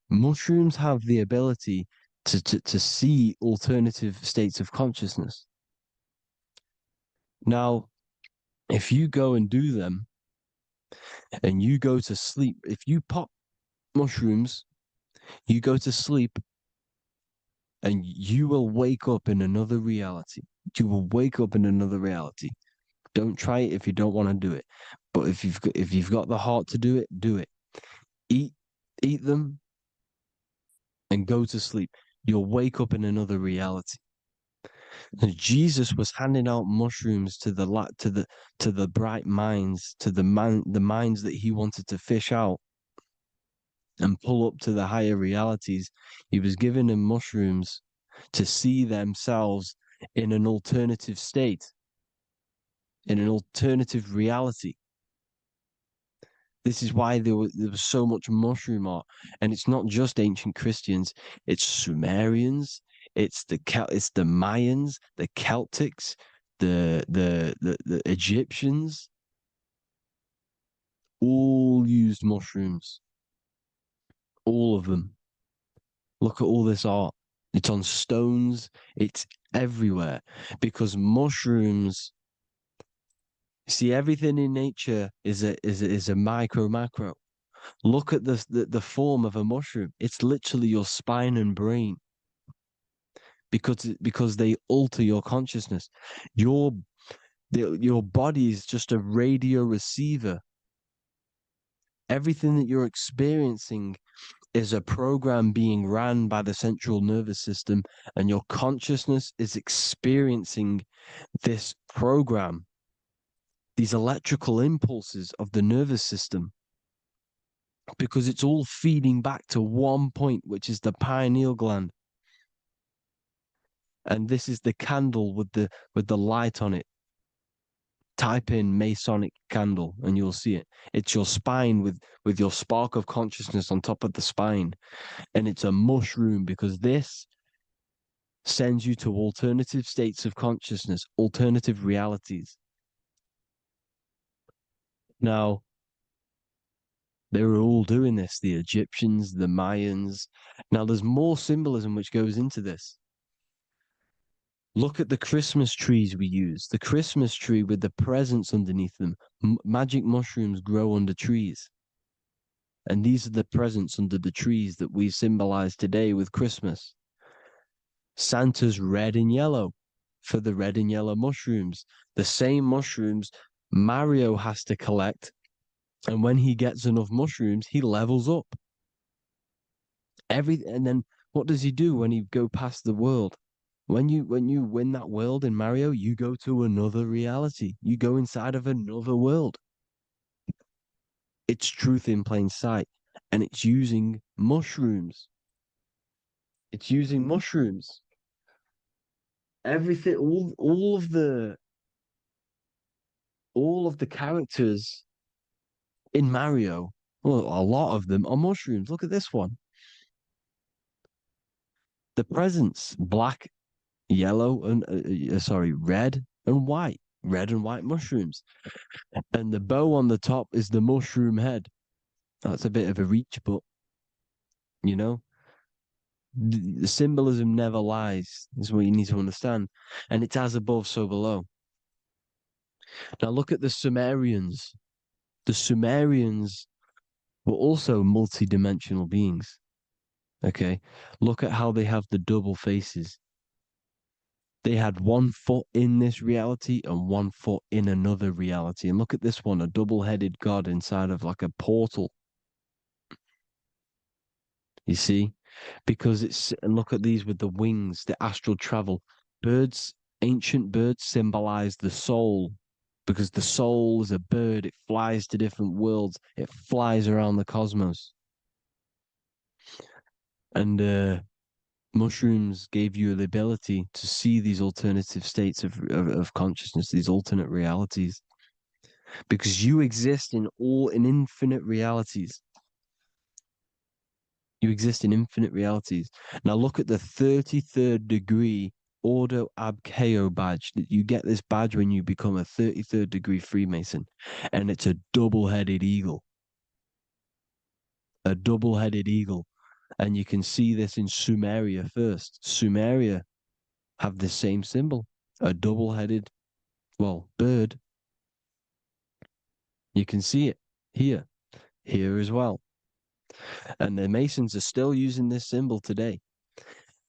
Mushrooms have the ability to see alternative states of consciousness. Now, if you go and do them and you go to sleep, if you pop mushrooms, you go to sleep and you will wake up in another reality. You will wake up in another reality. Don't try it if you don't want to do it. But if you've got the heart to do it, do it. Eat them and go to sleep. You'll wake up in another reality. And Jesus was handing out mushrooms to the bright minds, to the minds that he wanted to fish out and pull up to the higher realities. He was giving them mushrooms to see themselves in an alternative state, in an alternative reality. This is why there was so much mushroom art. And it's not just ancient Christians, it's Sumerians, it's the Mayans, the Celtics, the Egyptians. all used mushrooms. All of them. Look at all this art. It's on stones. It's everywhere. Because mushrooms, see, everything in nature is a micro macro. Look at the form of a mushroom. It's literally your spine and brain. Because they alter your consciousness. Your body is just a radio receiver. Everything that you're experiencing is a program being ran by the central nervous system, and your consciousness is experiencing this program, these electrical impulses of the nervous system, because it's all feeding back to one point, which is the pineal gland. And this is the candle with the light on it. Type in Masonic candle and you'll see it. It's your spine with your spark of consciousness on top of the spine. And it's a mushroom, because this sends you to alternative states of consciousness, alternative realities. Now, they were all doing this, the Egyptians, the Mayans. Now, there's more symbolism which goes into this. Look at the Christmas trees we use. The Christmas tree with the presents underneath them. Magic mushrooms grow under trees. And these are the presents under the trees that we symbolize today with Christmas. Santa's red and yellow for the red and yellow mushrooms. The same mushrooms Mario has to collect. And when he gets enough mushrooms, he levels up. And then what does he do when he go past the world? When you win that world in Mario, you go to another reality. You go inside of another world. It's truth in plain sight. And it's using mushrooms. It's using mushrooms. Everything, all of the characters in Mario, well, a lot of them are mushrooms. Look at this one. The presents, black, yellow, and red and white. Red and white mushrooms. And the bow on the top is the mushroom head. That's a bit of a reach, but, you know, the symbolism never lies, is what you need to understand. And it's as above, so below. Now look at the Sumerians. The Sumerians were also multi-dimensional beings. Okay, look at how they have the double faces. They had 1 foot in this reality and 1 foot in another reality. And look at this one, a double-headed god inside of like a portal. You see? Because and look at these with the wings, the astral travel. Birds, ancient birds symbolize the soul, because the soul is a bird. It flies to different worlds. It flies around the cosmos. And mushrooms gave you the ability to see these alternative states of consciousness, these alternate realities, because you exist in infinite realities. You exist in infinite realities. Now look at the 33rd degree Ordo Ab Chao badge. You get this badge when you become a 33rd degree Freemason, and it's a double-headed eagle. A double-headed eagle. And you can see this in Sumeria first. Sumeria have the same symbol, a double-headed, bird. You can see it here as well. And the Masons are still using this symbol today.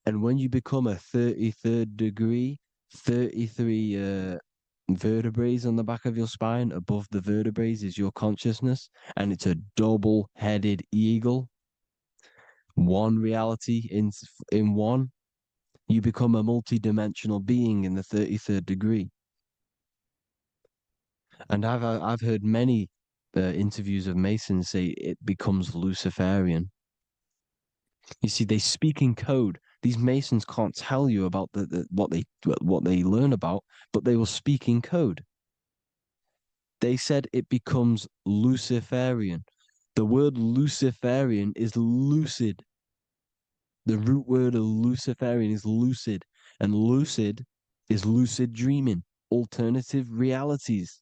And when you become a 33rd degree, 33 vertebrae on the back of your spine, above the vertebrae is your consciousness, and it's a double-headed eagle. One reality in one. You become a multi-dimensional being in the 33rd degree. And I've heard many interviews of Masons say it becomes Luciferian. You see, they speak in code. These Masons can't tell you about what they learn about, but they will speak in code. They said it becomes Luciferian. The word Luciferian is lucid. The root word of Luciferian is lucid, and lucid is lucid dreaming, alternative realities,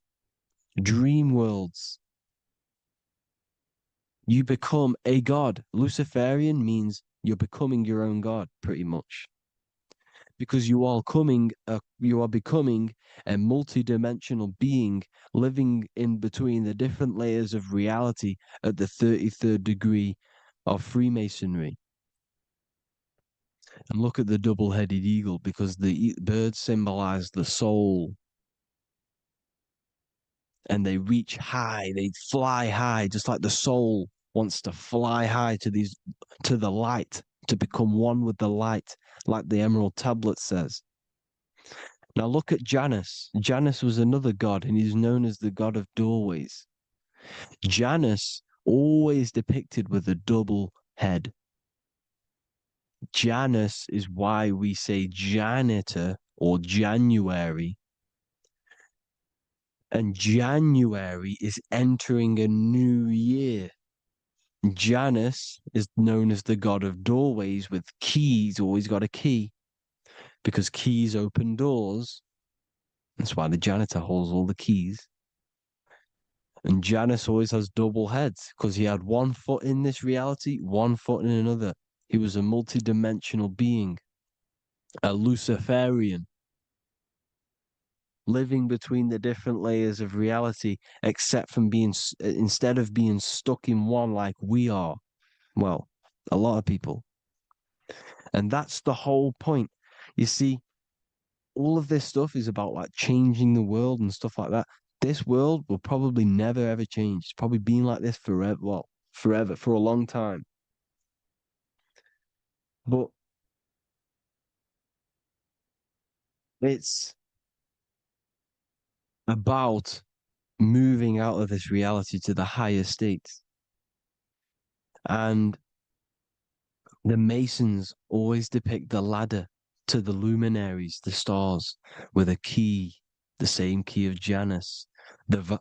dream worlds. You become a god. Luciferian means you're becoming your own god, pretty much. Because you are becoming a multi-dimensional being living in between the different layers of reality at the 33rd degree of Freemasonry. And look at the double-headed eagle, because the birds symbolize the soul. And they reach high, they fly high, just like the soul wants to fly high to the light, to become one with the light, like the Emerald Tablet says. Now look at Janus. Janus was another god, and he's known as the god of doorways. Janus always depicted with a double head. Janus is why we say janitor or January. And January is entering a new year. Janus is known as the god of doorways with keys, always got a key, because keys open doors. That's why the janitor holds all the keys. And Janus always has double heads, because he had one foot in this reality, one foot in another. He was a multi-dimensional being, a Luciferian, living between the different layers of reality, except from instead of being stuck in one like we are. Well, a lot of people. And that's the whole point. You see, all of this stuff is about like changing the world and stuff like that. This world will probably never ever change. It's probably been like this forever. Well, forever, for a long time. But it's about moving out of this reality to the higher states. And the Masons always depict the ladder to the luminaries, the stars, with a key, the same key of Janus. The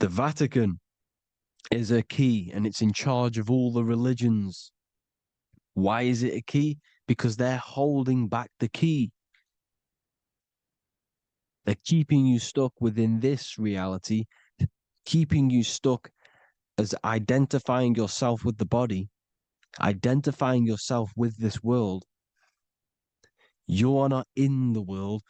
Vatican is a key, and it's in charge of all the religions. Why is it a key? Because they're holding back the key. They're keeping you stuck within this reality, keeping you stuck as identifying yourself with the body, identifying yourself with this world. You are not in the world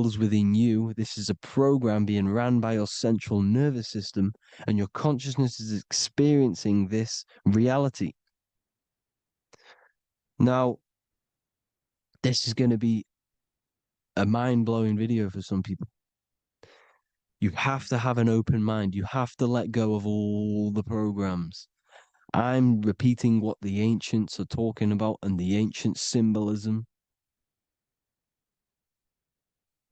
is within you. This is a program being ran by your central nervous system, and your consciousness is experiencing this reality. Now, this is going to be a mind-blowing video for some people. You have to have an open mind. You have to let go of all the programs. I'm repeating what the ancients are talking about and the ancient symbolism.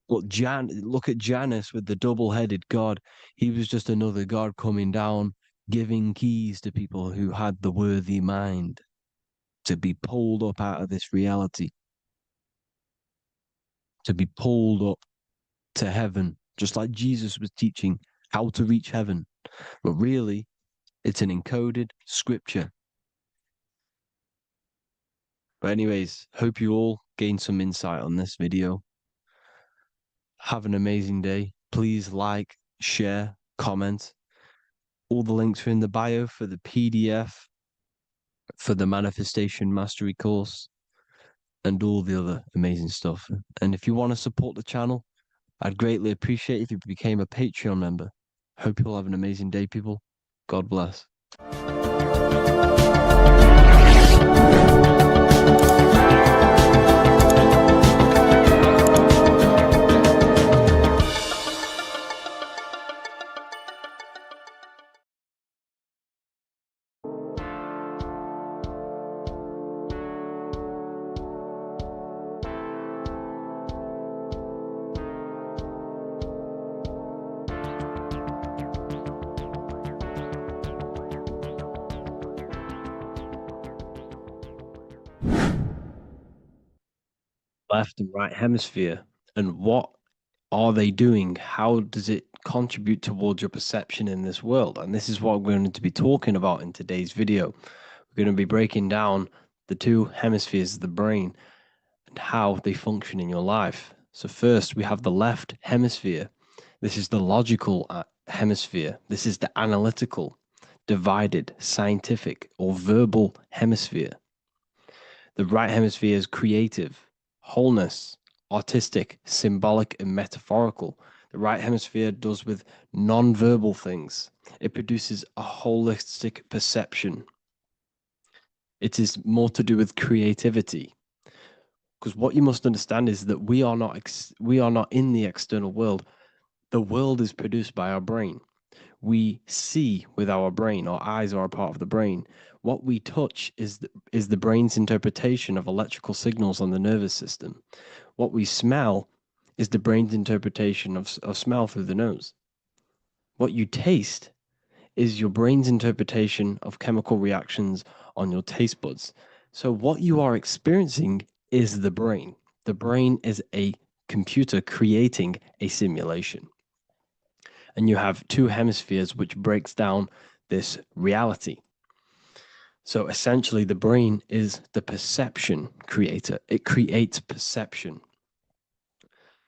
Look at Janus with the double-headed god. He was just another god coming down, giving keys to people who had the worthy mind to be pulled up out of this reality, to be pulled up to heaven, just like Jesus was teaching how to reach heaven. But really, it's an encoded scripture. But anyways, hope you all gained some insight on this video. Have an amazing day. Please like, share, comment. All the links are in the bio for the PDF, for the Manifestation Mastery course, and all the other amazing stuff. And if you want to support the channel, I'd greatly appreciate if you became a Patreon member. Hope you'll have an amazing day, people. God bless. Left and right hemisphere, and what are they doing? How does it contribute towards your perception in this world? And this is what we're going to be talking about in today's video. We're going to be breaking down the two hemispheres of the brain and how they function in your life. So first, we have the left hemisphere. This is the logical hemisphere. This is the analytical. divided, scientific, or verbal hemisphere. The right hemisphere is creative, wholeness, artistic, symbolic, and metaphorical. The right hemisphere does with non-verbal things. It produces a holistic perception. It is more to do with creativity. Because what you must understand is that we are not in the external world. The world is produced by our brain. We see with our brain. Our eyes are a part of the brain. What we touch is the brain's interpretation of electrical signals on the nervous system. What we smell is the brain's interpretation of smell through the nose. What you taste is your brain's interpretation of chemical reactions on your taste buds. So what you are experiencing is the brain. The brain is a computer creating a simulation. And you have two hemispheres, which breaks down this reality. So essentially, the brain is the perception creator. It creates perception.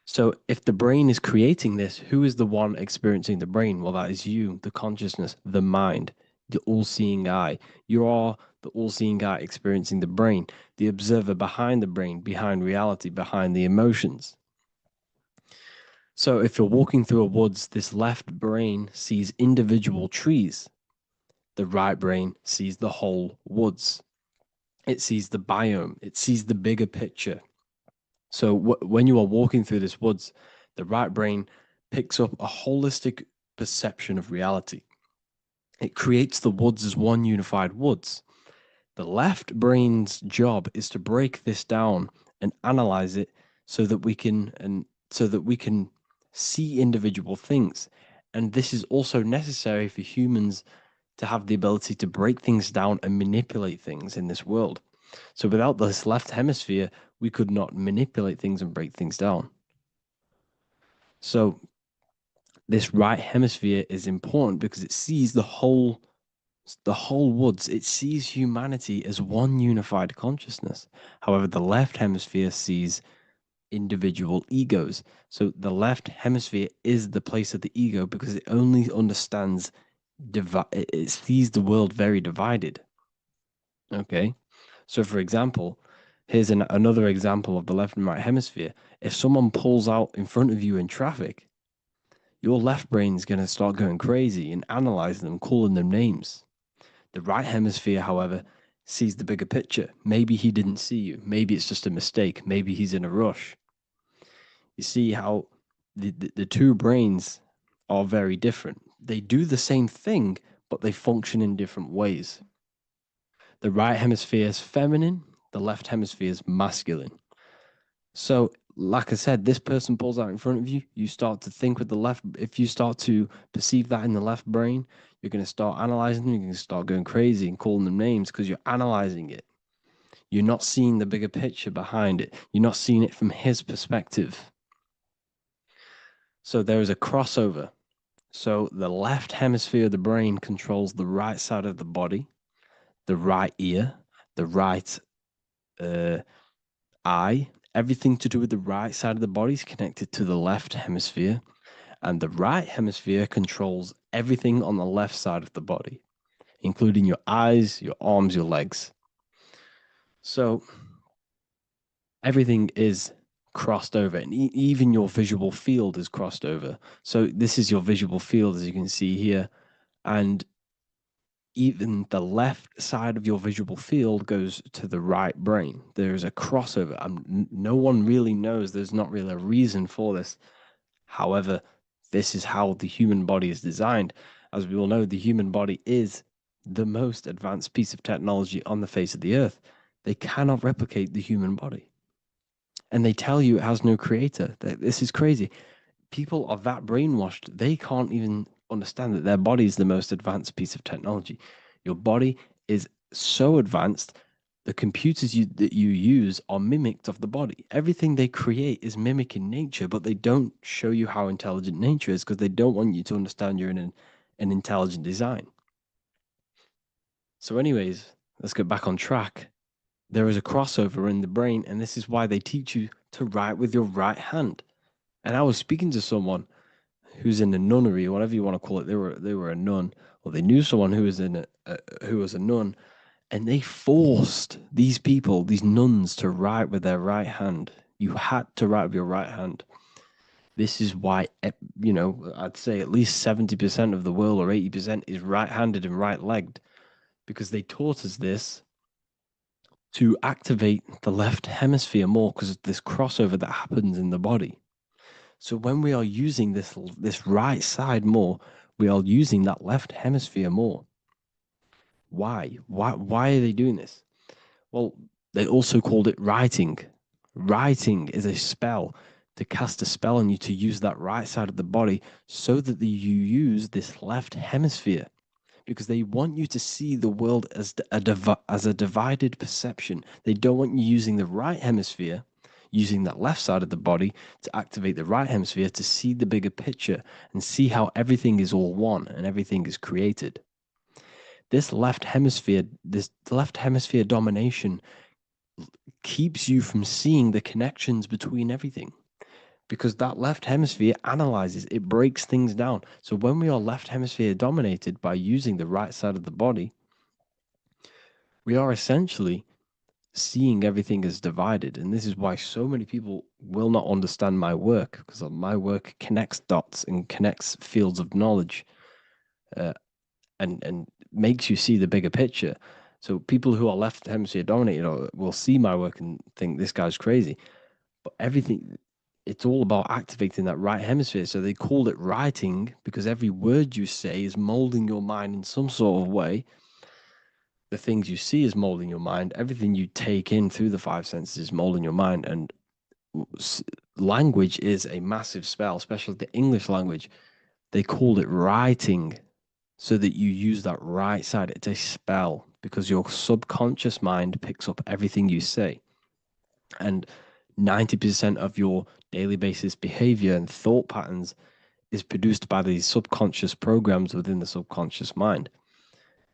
So if the brain is creating this, who is the one experiencing the brain? Well, that is you, the consciousness, the mind, the all-seeing eye. You are the all-seeing eye experiencing the brain, the observer behind the brain, behind reality, behind the emotions. So if you're walking through a woods, this left brain sees individual trees. The right brain sees the whole woods. It sees the biome. It sees the bigger picture. So when you are walking through this woods, the right brain picks up a holistic perception of reality. It creates the woods as one unified woods. The left brain's job is to break this down and analyze it so that we can see individual things. And this is also necessary for humans to have the ability to break things down and manipulate things in this world. So without this left hemisphere, we could not manipulate things and break things down. So this right hemisphere is important because it sees the whole woods. It sees humanity as one unified consciousness. However, the left hemisphere sees individual egos. So the left hemisphere is the place of the ego because it only understands, it sees the world very divided. Okay. So for example, here's another example of the left and right hemisphere. If someone pulls out in front of you in traffic, your left brain's going to start going crazy and analyzing them, calling them names. The right hemisphere, however, sees the bigger picture. Maybe he didn't see you. Maybe it's just a mistake. Maybe he's in a rush. You see how the two brains are very different. They do the same thing, but they function in different ways. The right hemisphere is feminine. The left hemisphere is masculine. So, like I said, this person pulls out in front of you. You start to think with the left. If you start to perceive that in the left brain, you're going to start analyzing them. You're going to start going crazy and calling them names because you're analyzing it. You're not seeing the bigger picture behind it. You're not seeing it from his perspective. So there is a crossover. So the left hemisphere of the brain controls the right side of the body, the right ear, the right eye. Everything to do with the right side of the body is connected to the left hemisphere, and the right hemisphere controls everything on the left side of the body, including your eyes, your arms, your legs. So everything is crossed over, and even your visual field is crossed over. So this is your visual field, as you can see here, and even the left side of your visual field goes to the right brain. There's a crossover. No one really knows. There's not really a reason for this. However, this is how the human body is designed. As we all know, the human body is the most advanced piece of technology on the face of the earth. They cannot replicate the human body. And they tell you it has no creator. This is crazy. People are that brainwashed, they can't even understand that their body is the most advanced piece of technology. Your body is so advanced, the computers that you use are mimicked of the body. Everything they create is mimicking nature, but they don't show you how intelligent nature is because they don't want you to understand you're in an intelligent design. So anyways, let's get back on track. There is a crossover in the brain, and this is why they teach you to write with your right hand. And I was speaking to someone who's in a nunnery, or whatever you want to call it. They were a nun, or they knew someone who was who was a nun, and they forced these people, these nuns, to write with their right hand. You had to write with your right hand. This is why, you know, I'd say at least 70% of the world, or 80%, is right-handed and right-legged, because they taught us this to activate the left hemisphere more, because of this crossover that happens in the body. So when we are using this right side more, we are using that left hemisphere more. Why? Why are they doing this? Well, they also called it writing. Writing is a spell, to cast a spell on you, to use that right side of the body so that you use this left hemisphere, because they want you to see the world as a divided perception. They don't want you using the right hemisphere, using that left side of the body to activate the right hemisphere to see the bigger picture and see how everything is all one and everything is created. This left hemisphere domination keeps you from seeing the connections between everything, because that left hemisphere analyzes, it breaks things down. So when we are left hemisphere dominated by using the right side of the body, we are essentially seeing everything as divided. And this is why so many people will not understand my work, because my work connects dots and connects fields of knowledge, and makes you see the bigger picture. So people who are left hemisphere dominated will see my work and think this guy's crazy. But everything, it's all about activating that right hemisphere. So they call it writing, because every word you say is molding your mind in some sort of way. The things you see is molding your mind. Everything you take in through the five senses is molding your mind. And language is a massive spell, especially the English language. They call it writing, so that you use that right side. It's a spell, because your subconscious mind picks up everything you say. And 90% of your daily basis behavior and thought patterns is produced by these subconscious programs within the subconscious mind.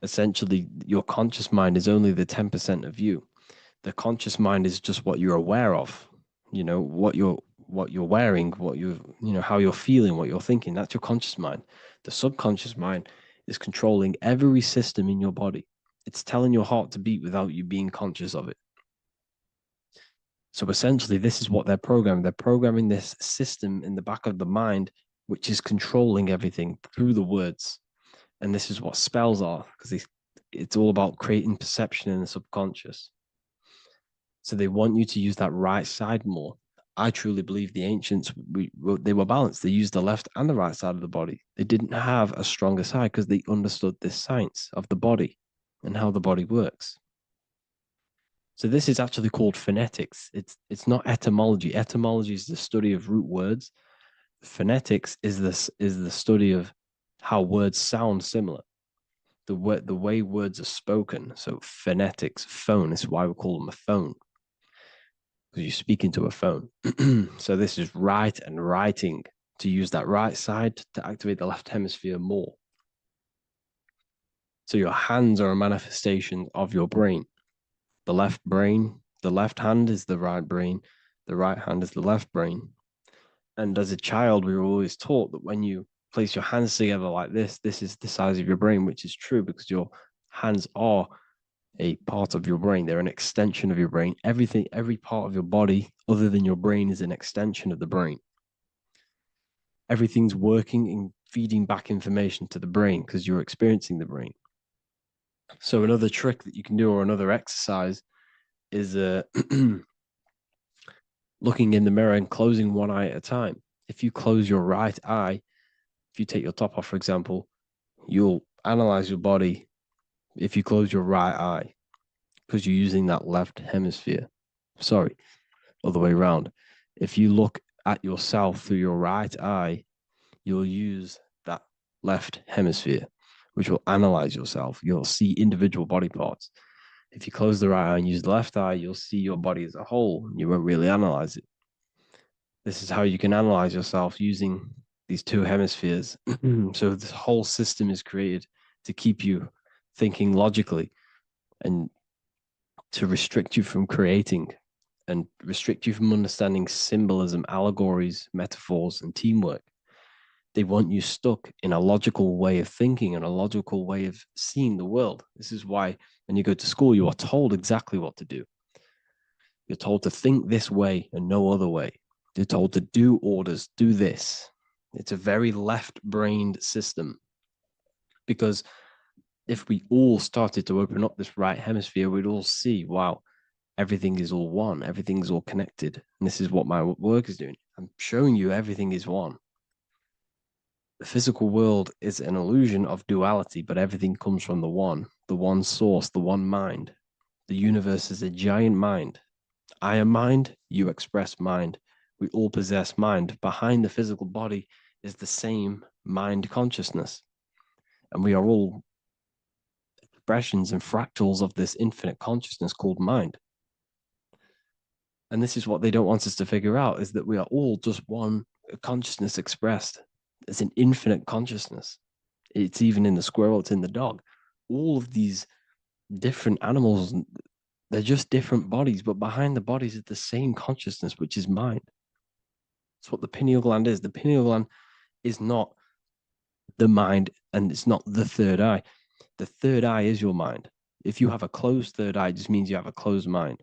Essentially, your conscious mind is only the 10% of you. The conscious mind is just what you're aware of, you know, what you're wearing, how you're feeling, what you're thinking. That's your conscious mind. The subconscious mind is controlling every system in your body. It's telling your heart to beat without you being conscious of it. So essentially, this is what they're programming. They're programming this system in the back of the mind, which is controlling everything through the words. And this is what spells are, because it's all about creating perception in the subconscious. So they want you to use that right side more. I truly believe the ancients, they were balanced. They used the left and the right side of the body. They didn't have a stronger side, because they understood this science of the body and how the body works. So this is actually called phonetics. It's not etymology. Etymology is the study of root words. Phonetics is the study of how words sound similar, the way words are spoken. So phonetics, phone, is why we call them a phone, because you speak into a phone. So this is write and writing, to use that right side to activate the left hemisphere more. So your hands are a manifestation of your brain. The left hand is the right brain, the right hand is the left brain. And as a child, we were always taught that when you place your hands together like this is the size of your brain, which is true, because your hands are a part of your brain. They're an extension of your brain. Every part of your body other than your brain is an extension of the brain. Everything's working and feeding back information to the brain, because you're experiencing the brain. So another trick that you can do, or another exercise, is looking in the mirror and closing one eye at a time. If you close your right eye, if you take your top off, for example, you'll analyze your body if you close your right eye, because you're using that left hemisphere. Sorry, other way around. If you look at yourself through your right eye, you'll use that left hemisphere, which will analyze yourself. You'll see individual body parts. If you close the right eye and use the left eye, you'll see your body as a whole. You won't really analyze it. This is how you can analyze yourself, using these two hemispheres. So this whole system is created to keep you thinking logically, and to restrict you from creating, and restrict you from understanding symbolism, allegories, metaphors, and teamwork. They want you stuck in a logical way of thinking and a logical way of seeing the world. This is why when you go to school, you are told exactly what to do. You're told to think this way and no other way. You're told to do orders, do this. It's a very left-brained system, because if we all started to open up this right hemisphere, we'd all see, wow, everything is all one, everything's all connected. And this is what my work is doing. I'm showing you everything is one. The physical world is an illusion of duality, but everything comes from the one source, the one mind. The universe is a giant mind. I am mind, you express mind. We all possess mind. Behind the physical body is the same mind consciousness. And we are all expressions and fractals of this infinite consciousness called mind. And this is what they don't want us to figure out, is that we are all just one consciousness expressed. It's an infinite consciousness. It's even in the squirrel, it's in the dog. All of these different animals, they're just different bodies, but behind the bodies is the same consciousness, which is mind. That's what the pineal gland is. The pineal gland is not the mind, and it's not the third eye. The third eye is your mind. If you have a closed third eye, it just means you have a closed mind.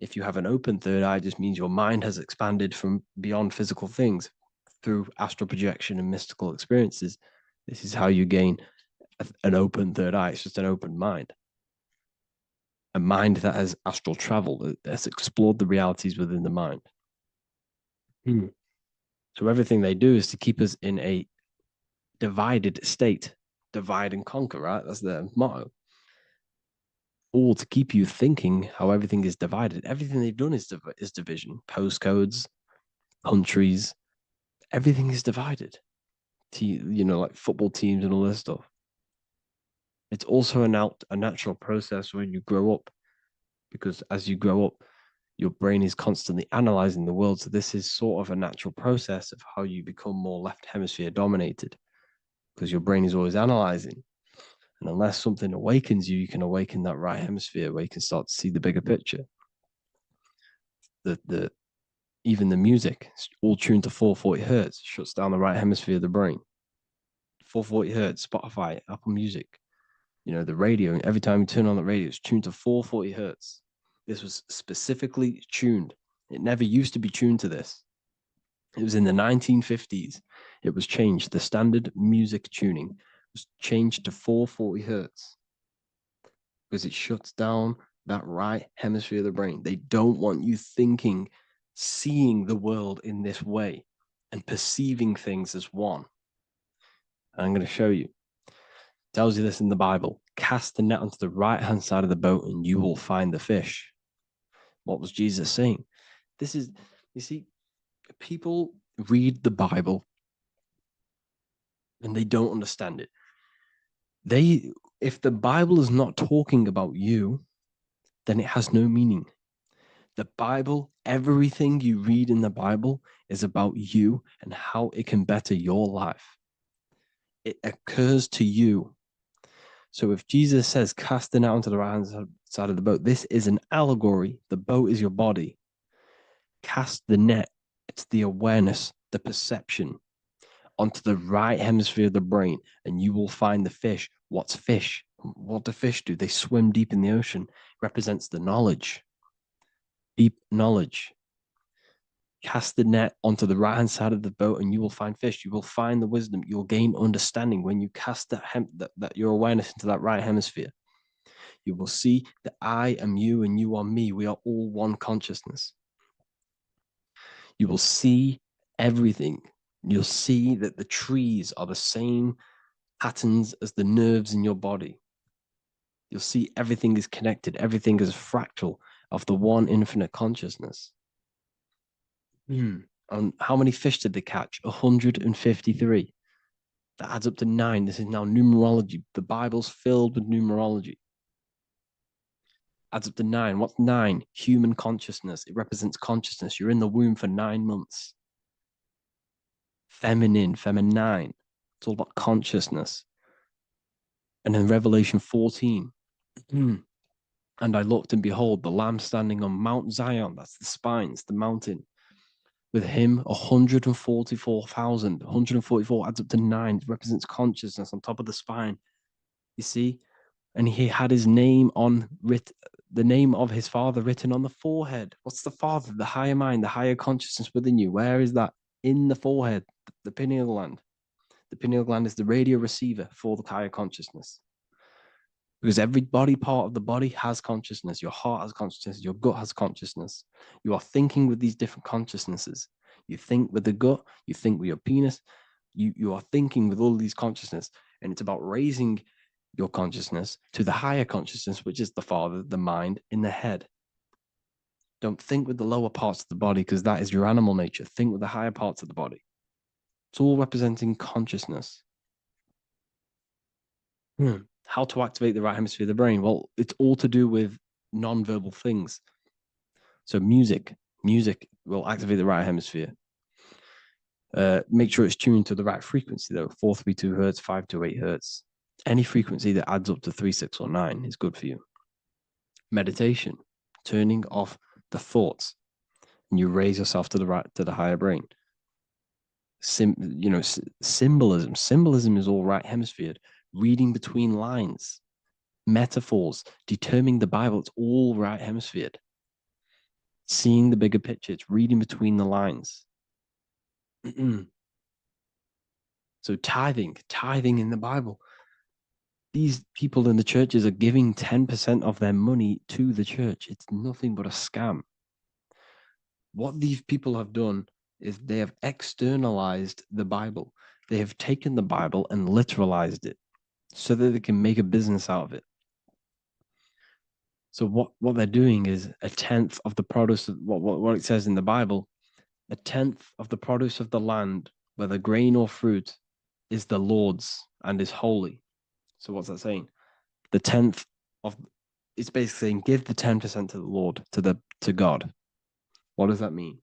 If you have an open third eye, it just means your mind has expanded from beyond physical things through astral projection and mystical experiences. This is how you gain an open third eye. It's just an open mind. A mind that has astral travel, that has explored the realities within the mind. So everything they do is to keep us in a divided state. Divide and conquer, right? That's their motto. All to keep you thinking how everything is divided. Everything they've done is division. Postcodes, countries, everything is divided. Like football teams and all this stuff. It's also a natural process when you grow up, because as you grow up, your brain is constantly analyzing the world. So this is sort of a natural process of how you become more left hemisphere dominated, because your brain is always analyzing. And unless something awakens you, you can awaken that right hemisphere where you can start to see the bigger picture. Even the music, all tuned to 440 hertz, shuts down the right hemisphere of the brain. 440 hertz, Spotify, Apple Music, the radio. Every time you turn on the radio, it's tuned to 440 hertz. This was specifically tuned. It never used to be tuned to this. It was in the 1950s. It was changed. The standard music tuning was changed to 440 hertz because it shuts down that right hemisphere of the brain. They don't want you thinking, seeing the world in this way and perceiving things as one. And I'm going to show you. It tells you this in the Bible. Cast the net onto the right-hand side of the boat and you will find the fish. What was Jesus saying? This is, you see, people read the Bible and they don't understand it. If the Bible is not talking about you, then it has no meaning. The Bible, everything you read in the Bible is about you and how it can better your life. It occurs to you. So if Jesus says, cast the net onto the right-hand side of the boat, this is an allegory. The boat is your body. Cast the net. It's the awareness, the perception onto the right hemisphere of the brain, and you will find the fish. What's fish? What do fish do? They swim deep in the ocean. It represents the knowledge. Deep knowledge. Cast the net onto the right-hand side of the boat and you will find fish. You will find the wisdom. You'll gain understanding when you cast that your awareness into that right hemisphere. You will see that I am you and you are me. We are all one consciousness. You will see everything. You'll see that the trees are the same patterns as the nerves in your body. You'll see everything is connected. Everything is a fractal of the one infinite consciousness. And how many fish did they catch? 153. That adds up to 9. This is now numerology. The Bible's filled with numerology. Adds up to 9. What's 9? Human consciousness. It represents consciousness. You're in the womb for 9 months. Feminine. It's all about consciousness. And in Revelation 14, and I looked and behold, the Lamb standing on Mount Zion. That's the spines, the mountain. With him, 144,000. 144 adds up to 9. It represents consciousness on top of the spine. You see? And he had his name the name of his father written on the forehead. What's the father? The higher mind, the higher consciousness within you. Where is that? In the forehead, the pineal gland. The pineal gland is the radio receiver for the higher consciousness. Because every body part of the body has consciousness. Your heart has consciousness. Your gut has consciousness. You are thinking with these different consciousnesses. You think with the gut. You think with your penis. You are thinking with all these consciousness. And it's about raising your consciousness to the higher consciousness, which is the father, the mind, in the head. Don't think with the lower parts of the body because that is your animal nature. Think with the higher parts of the body. It's all representing consciousness. How to activate the right hemisphere of the brain? Well, it's all to do with non-verbal things. So music will activate the right hemisphere. Make sure it's tuned to the right frequency though, 432 hertz, 528 hertz. Any frequency that adds up to 3, 6, or 9 is good for you. Meditation, turning off the thoughts, and you raise yourself to the higher brain. Symbolism. Symbolism is all right hemisphere. Reading between lines, metaphors, determining the Bible, it's all right hemisphere. Seeing the bigger picture, it's reading between the lines. So tithing in the Bible. These people in the churches are giving 10% of their money to the church. It's nothing but a scam. What these people have done is they have externalized the Bible. They have taken the Bible and literalized it so that they can make a business out of it. So what they're doing is a tenth of the produce of what it says in the Bible, a tenth of the produce of the land, whether grain or fruit, is the Lord's and is holy. So what's that saying? The tenth of it's basically saying give the 10% to the Lord, to God. What does that mean?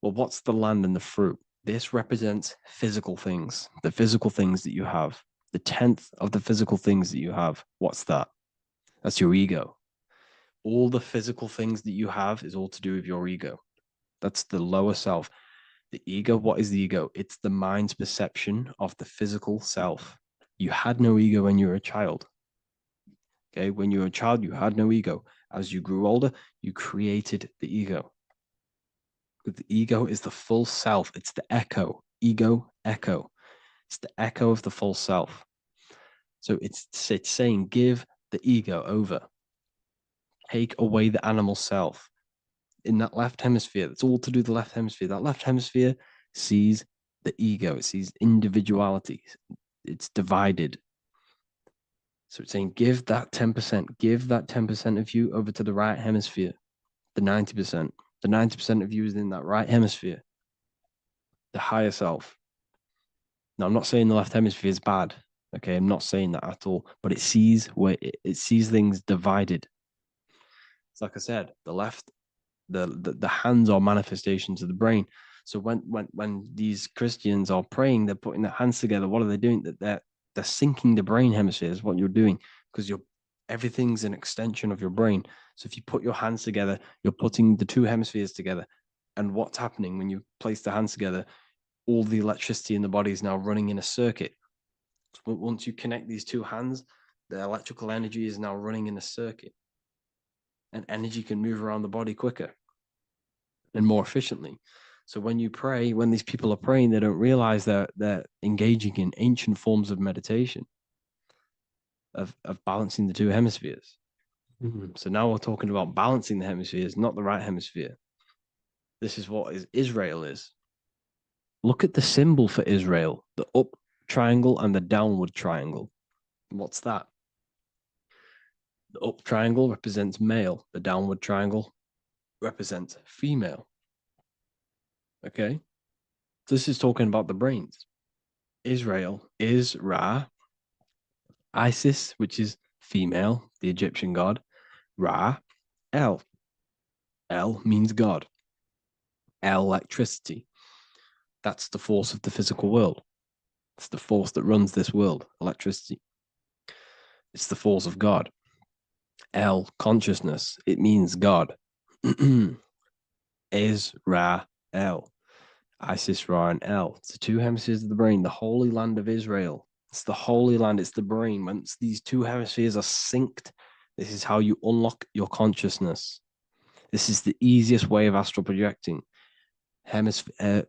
Well, what's the land and the fruit? This represents physical things, the physical things that you have. The tenth of the physical things that you have. What's that? That's your ego. All the physical things that you have is all to do with your ego. That's the lower self. The ego, what is the ego? It's the mind's perception of the physical self. You had no ego when you were a child. Okay, when you were a child, you had no ego. As you grew older, you created the ego. But the ego is the full self. It's the echo. Ego, echo. It's the echo of the full self. So it's saying give the ego over. Take away the animal self. In that left hemisphere, that's all to do with the left hemisphere. That left hemisphere sees the ego. It sees individuality. It's divided. So it's saying give that 10%. Give that 10% of you over to the right hemisphere. The 90%. The 90% of you is in that right hemisphere. The higher self. Now, I'm not saying the left hemisphere is bad. Okay, I'm not saying that at all. But it sees it sees things divided. It's like I said, the left, the hands are manifestations of the brain. So when these Christians are praying, they're putting their hands together. What are they doing? They're syncing the brain hemisphere is what you're doing, because everything's an extension of your brain. So if you put your hands together, you're putting the two hemispheres together. And what's happening when you place the hands together? All the electricity in the body is now running in a circuit. So once you connect these two hands, the electrical energy is now running in a circuit. And energy can move around the body quicker and more efficiently. So when you pray, when these people are praying, they don't realize that they're engaging in ancient forms of meditation, of balancing the two hemispheres. So now we're talking about balancing the hemispheres, not the right hemisphere. This is what Israel is. Look at the symbol for Israel, the up triangle and the downward triangle. What's that? The up triangle represents male. The downward triangle represents female. Okay? This is talking about the brains. Israel is Ra. Isis, which is female, the Egyptian god. Ra, El. El means God. Electricity. That's the force of the physical world. It's the force that runs this world, electricity. It's the force of God. El, consciousness. It means God. Is Ra, L. Isis, Ra, and El. It's the two hemispheres of the brain, the holy land of Israel. It's the holy land, it's the brain. Once these two hemispheres are synced, this is how you unlock your consciousness. This is the easiest way of astral projecting. Hemisphering,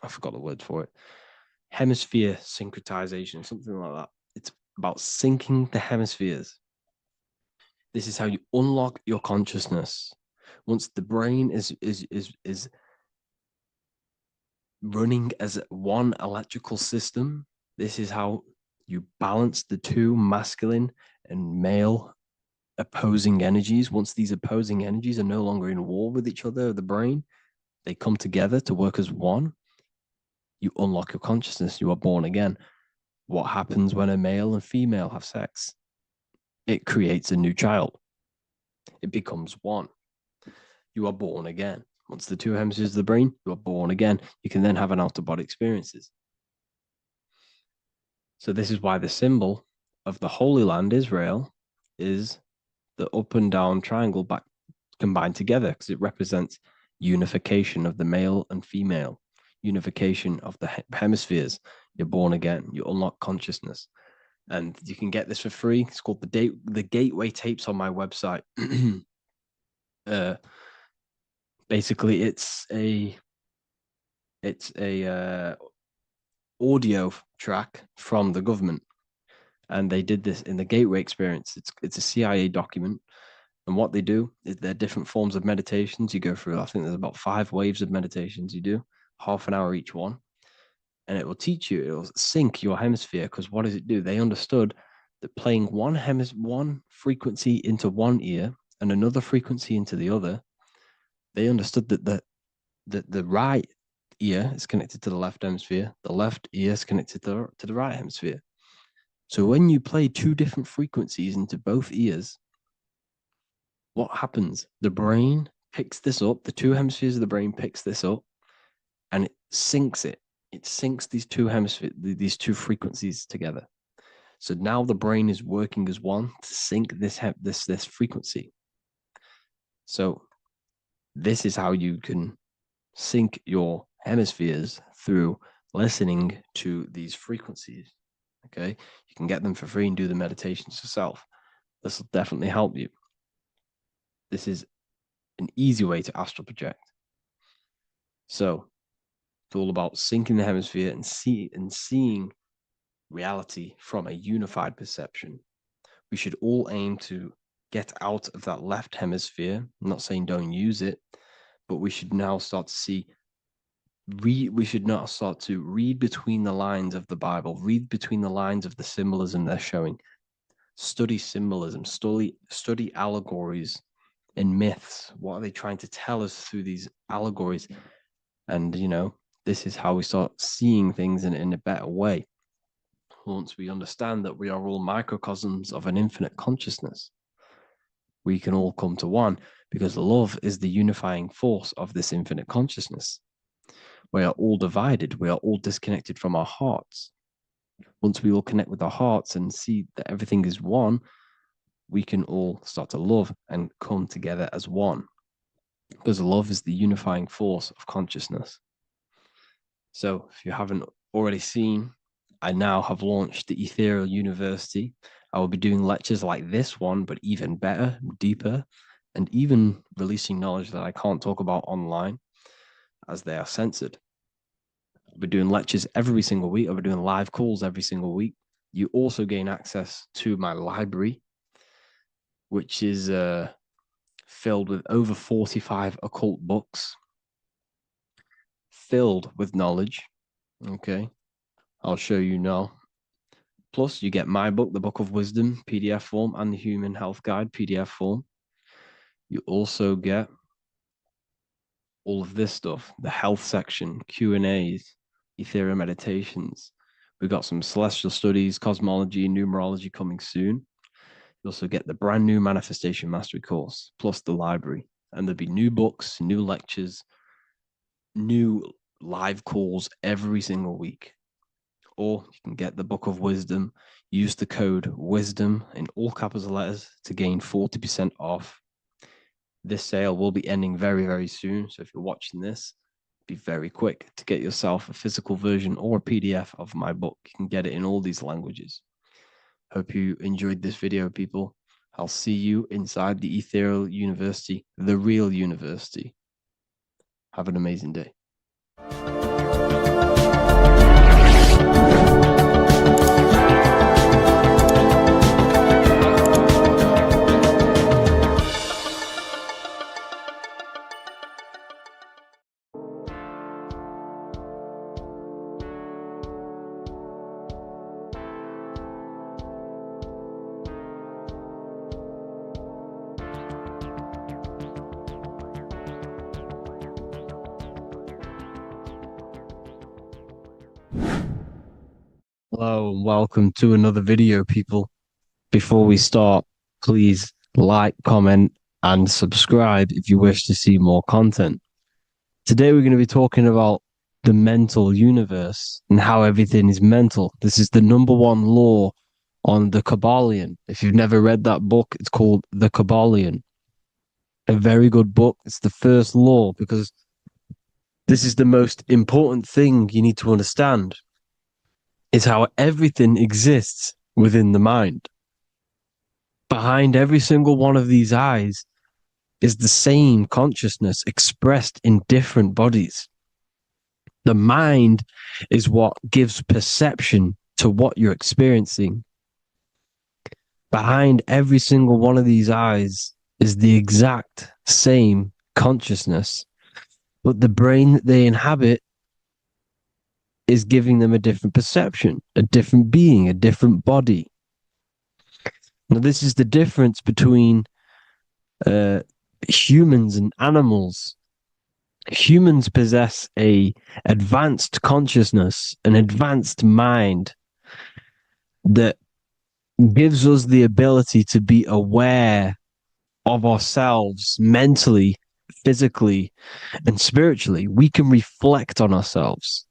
I forgot the word for it. Hemisphere syncretization, something like that. It's about syncing the hemispheres. This is how you unlock your consciousness. Once the brain is running as one electrical system, this is how you balance the two masculine and male opposing energies. Once these opposing energies are no longer in war with each other, the brain, they come together to work as one. You unlock your consciousness. You are born again. What happens when a male and female have sex? It creates a new child. It becomes one. You are born again. Once the two hemispheres of the brain, you are born again. You can then have an out-of-body experiences. So this is why the symbol of the Holy Land, Israel, is the up and down triangle back combined together, because it represents unification of the male and female, unification of the hemispheres. You're born again. You unlock consciousness. And you can get this for free. It's called the Gateway Tapes on my website. Basically, it's a audio track from the government, and they did this in the Gateway Experience. It's a CIA document, and what they do is there are different forms of meditations you go through. I think there's about 5 waves of meditations you do, half an hour each one, and it will teach you. It will sync your hemisphere, because what does it do? They understood that playing one frequency into one ear and another frequency into the other, they understood that the right ear is connected to the left hemisphere, the left ear is connected to the right hemisphere. So when you play 2 different frequencies into both ears, what happens? The brain picks this up, the 2 hemispheres of the brain picks this up, and it syncs it. It syncs these 2 hemispheres, these 2 frequencies together. So now the brain is working as one to sync this frequency. So this is how you can sync your hemispheres, through listening to these frequencies. Okay, you can get them for free and do the meditations yourself. This will definitely help you. This is an easy way to astral project. So it's all about syncing the hemisphere and seeing reality from a unified perception. We should all aim to get out of that left hemisphere. I'm not saying don't use it, but we should now start to see. We should not start to read between the lines of the Bible, read between the lines of the symbolism they're showing. Study symbolism, study allegories and myths. What are they trying to tell us through these allegories? And, this is how we start seeing things in a better way. Once we understand that we are all microcosms of an infinite consciousness, we can all come to one, because love is the unifying force of this infinite consciousness. We are all divided. We are all disconnected from our hearts. Once we all connect with our hearts and see that everything is one, we can all start to love and come together as one, because love is the unifying force of consciousness. So if you haven't already seen, I now have launched the Ethereal University. I will be doing lectures like this one, but even better, deeper, and even releasing knowledge that I can't talk about online, as they are censored. I'll be doing lectures every single week. I'll be doing live calls every single week. You also gain access to my library, which is filled with over 45 occult books, filled with knowledge. Okay, I'll show you now. Plus, you get my book, The Book of Wisdom, PDF form, and the Human Health Guide, PDF form. You also get all of this stuff, the health section, Q&As, ethereal meditations. We've got some celestial studies, cosmology, numerology coming soon. You also get the brand new Manifestation Mastery course, plus the library. And there'll be new books, new lectures, new live calls every single week. Or you can get the Book of Wisdom, use the code WISDOM in all capital letters to gain 40% off this sale will be ending very, very soon. So if you're watching this, be very quick to get yourself a physical version or a PDF of my book. You can get it in all these languages. Hope you enjoyed this video, people. I'll see you inside the ethereal university, the real university. Have an amazing day. Hello and welcome to another video, people. Before we start, please like, comment, and subscribe if you wish to see more content. Today we're going to be talking about the mental universe and how everything is mental. This is the #1 law on the Kabbalion. If you've never read that book, it's called The Kabbalion. A very good book. It's the first law because this is the most important thing you need to understand. Is how everything exists within the mind. Behind every single one of these eyes is the same consciousness expressed in different bodies. The mind is what gives perception to what you're experiencing. Behind every single one of these eyes is the exact same consciousness, but the brain that they inhabit is giving them a different perception, a different being, a different body. Now, this is the difference between humans and animals. Humans possess a advanced consciousness, an advanced mind that gives us the ability to be aware of ourselves mentally, physically, and spiritually. We can reflect on ourselves.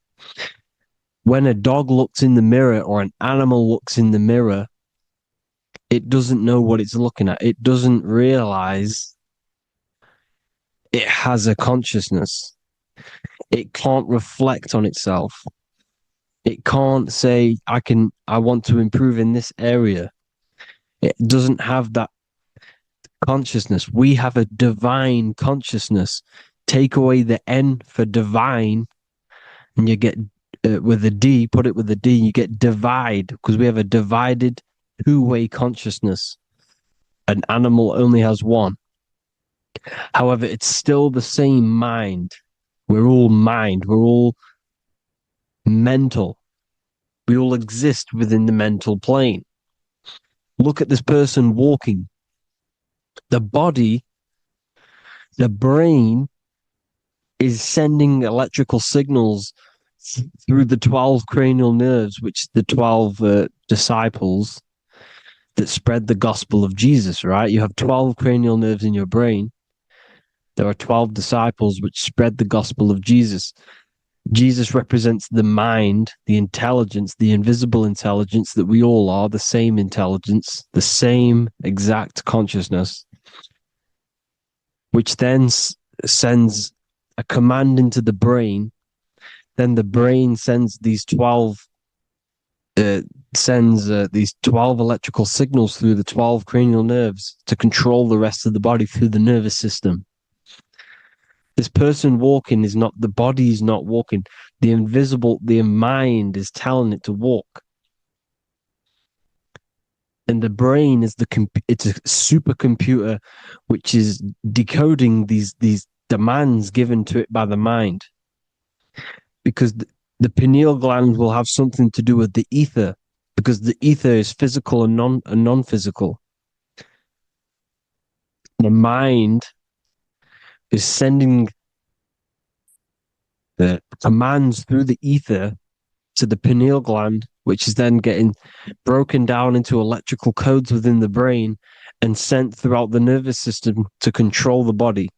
When a dog looks in the mirror or an animal looks in the mirror, it doesn't know what it's looking at. It doesn't realize it has a consciousness. It can't reflect on itself. It can't say, I want to improve in this area. It doesn't have that consciousness. We have a divine consciousness. Take away the N for divine, and you get with a D, put it with a D, you get divide, because we have a divided two-way consciousness. An animal only has one. However, it's still the same mind. We're all mind. We're all mental. We all exist within the mental plane. Look at this person walking. The body, the brain is sending electrical signals through the 12 cranial nerves, which the 12 disciples that spread the gospel of Jesus, right? You have 12 cranial nerves in your brain. There are 12 disciples which spread the gospel of Jesus. Jesus represents the mind, the intelligence, the invisible intelligence that we all are, the same intelligence, the same exact consciousness, which then sends a command into the brain. Then the brain sends these 12 electrical signals through the 12 cranial nerves to control the rest of the body through the nervous system. This person walking is not, the body is not walking. The mind is telling it to walk. And the brain is it's a supercomputer which is decoding these demands given to it by the mind. Because the pineal gland will have something to do with the ether, because the ether is physical and non-physical. The mind is sending the commands through the ether to the pineal gland, which is then getting broken down into electrical codes within the brain and sent throughout the nervous system to control the body.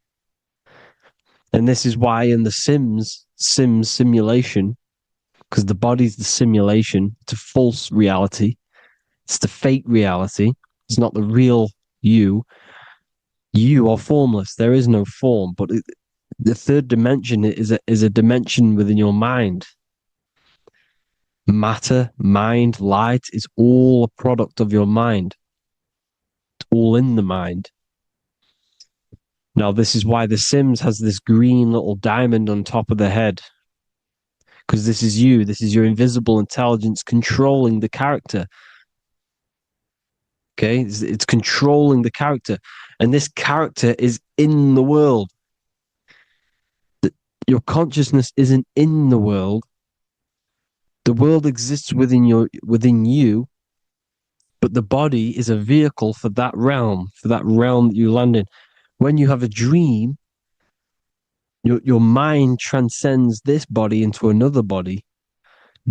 And this is why in the Sims simulation, because the body's the simulation, it's a false reality. It's the fake reality. It's not the real you. You are formless. There is no form, but the third dimension is a dimension within your mind. Matter, mind, light is all a product of your mind. It's all in the mind. Now, this is why The Sims has this green little diamond on top of the head. Because this is you. This is your invisible intelligence controlling the character. Okay? It's controlling the character. And this character is in the world. Your consciousness isn't in the world. The world exists within you, but the body is a vehicle for that realm that you land in. When you have a dream, your mind transcends this body into another body,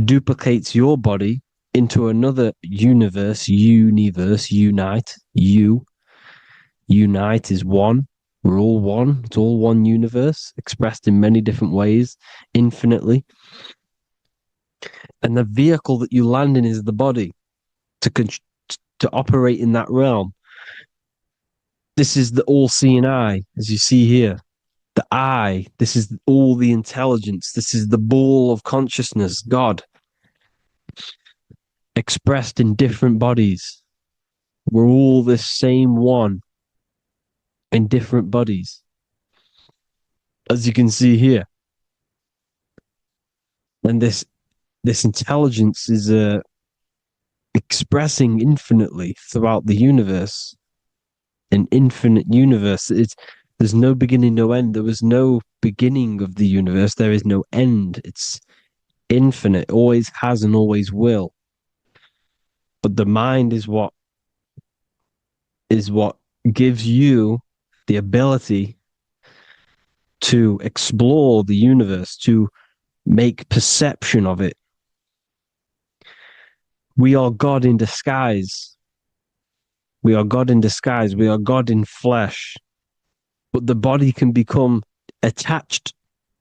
duplicates your body into another universe, unite. Unite is one. We're all one. It's all one universe, expressed in many different ways, infinitely. And the vehicle that you land in is the body to operate in that realm. This is the all-seeing eye, as you see here. The eye, this is all the intelligence. This is the ball of consciousness, God, expressed in different bodies. We're all this same one in different bodies, as you can see here. And this intelligence is expressing infinitely throughout the universe. An infinite universe. There's no beginning, no end. There was no beginning of the universe. There is no end. It's infinite. Always has and always will. But the mind is what gives you the ability to explore the universe, to make perception of it. We are God in disguise. We are God in disguise. We are God in flesh. But the body can become attached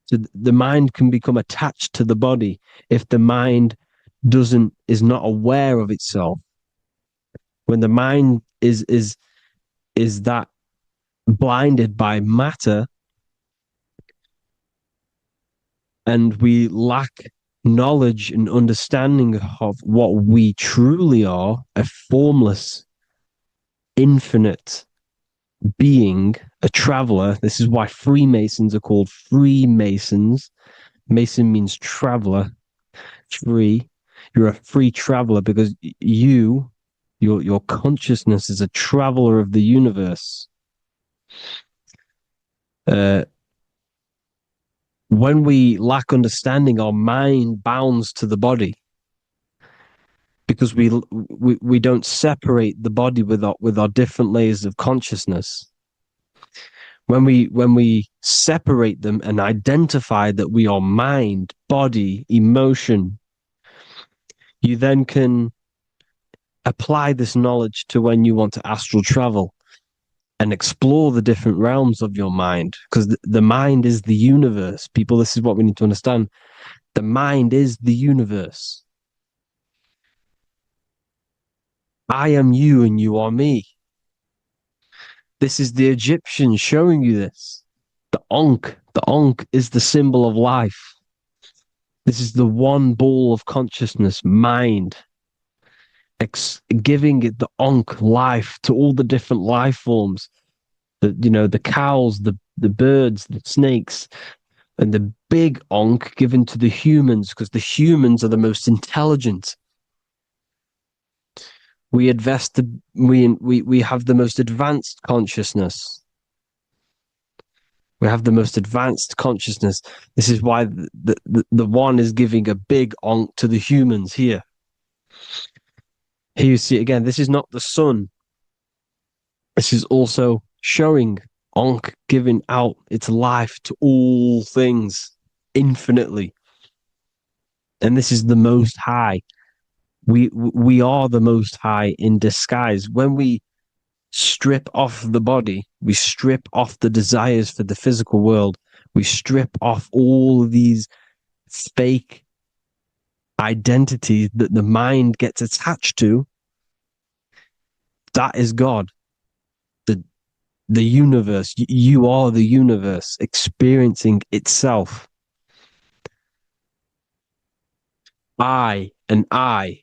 to the mind can become attached to the body if the mind is not aware of itself. When the mind is that blinded by matter, and we lack knowledge and understanding of what we truly are, a formless, infinite being, a traveler. This is why Freemasons are called Freemasons. Mason means traveler. Free. You're a free traveler because your consciousness is a traveler of the universe. When we lack understanding, our mind bounds to the body because we don't separate the body with our different layers of consciousness. When we separate them and identify that we are mind, body, emotion, you then can apply this knowledge to when you want to astral travel and explore the different realms of your mind, because the mind is the universe. People, this is what we need to understand. The mind is the universe. I am you and you are me. This is the Egyptians showing you this. The Ankh is the symbol of life. This is the one ball of consciousness, mind, giving it the Ankh life to all the different life forms. The cows, the birds, the snakes, and the big Ankh given to the humans, because the humans are the most intelligent. We have the most advanced consciousness. We have the most advanced consciousness. This is why the one is giving a big Ankh to the humans here. Here you see again, this is not the sun. This is also showing Ankh giving out its life to all things infinitely. And this is the Most High. We are the Most High in disguise. When we strip off the body, we strip off the desires for the physical world, we strip off all of these fake identities that the mind gets attached to. That is God. the universe. You are the universe experiencing itself. I and I.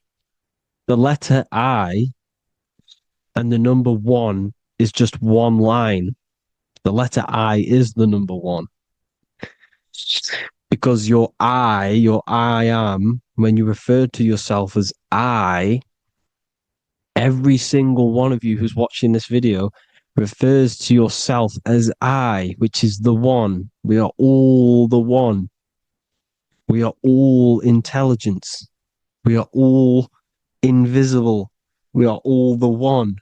The letter I and the number 1 is just one line. The letter I is the number 1. Because your I am, when you refer to yourself as I, every single one of you who's watching this video refers to yourself as I, which is the one. We are all the one. We are all intelligence. We are all invisible. We are all the one.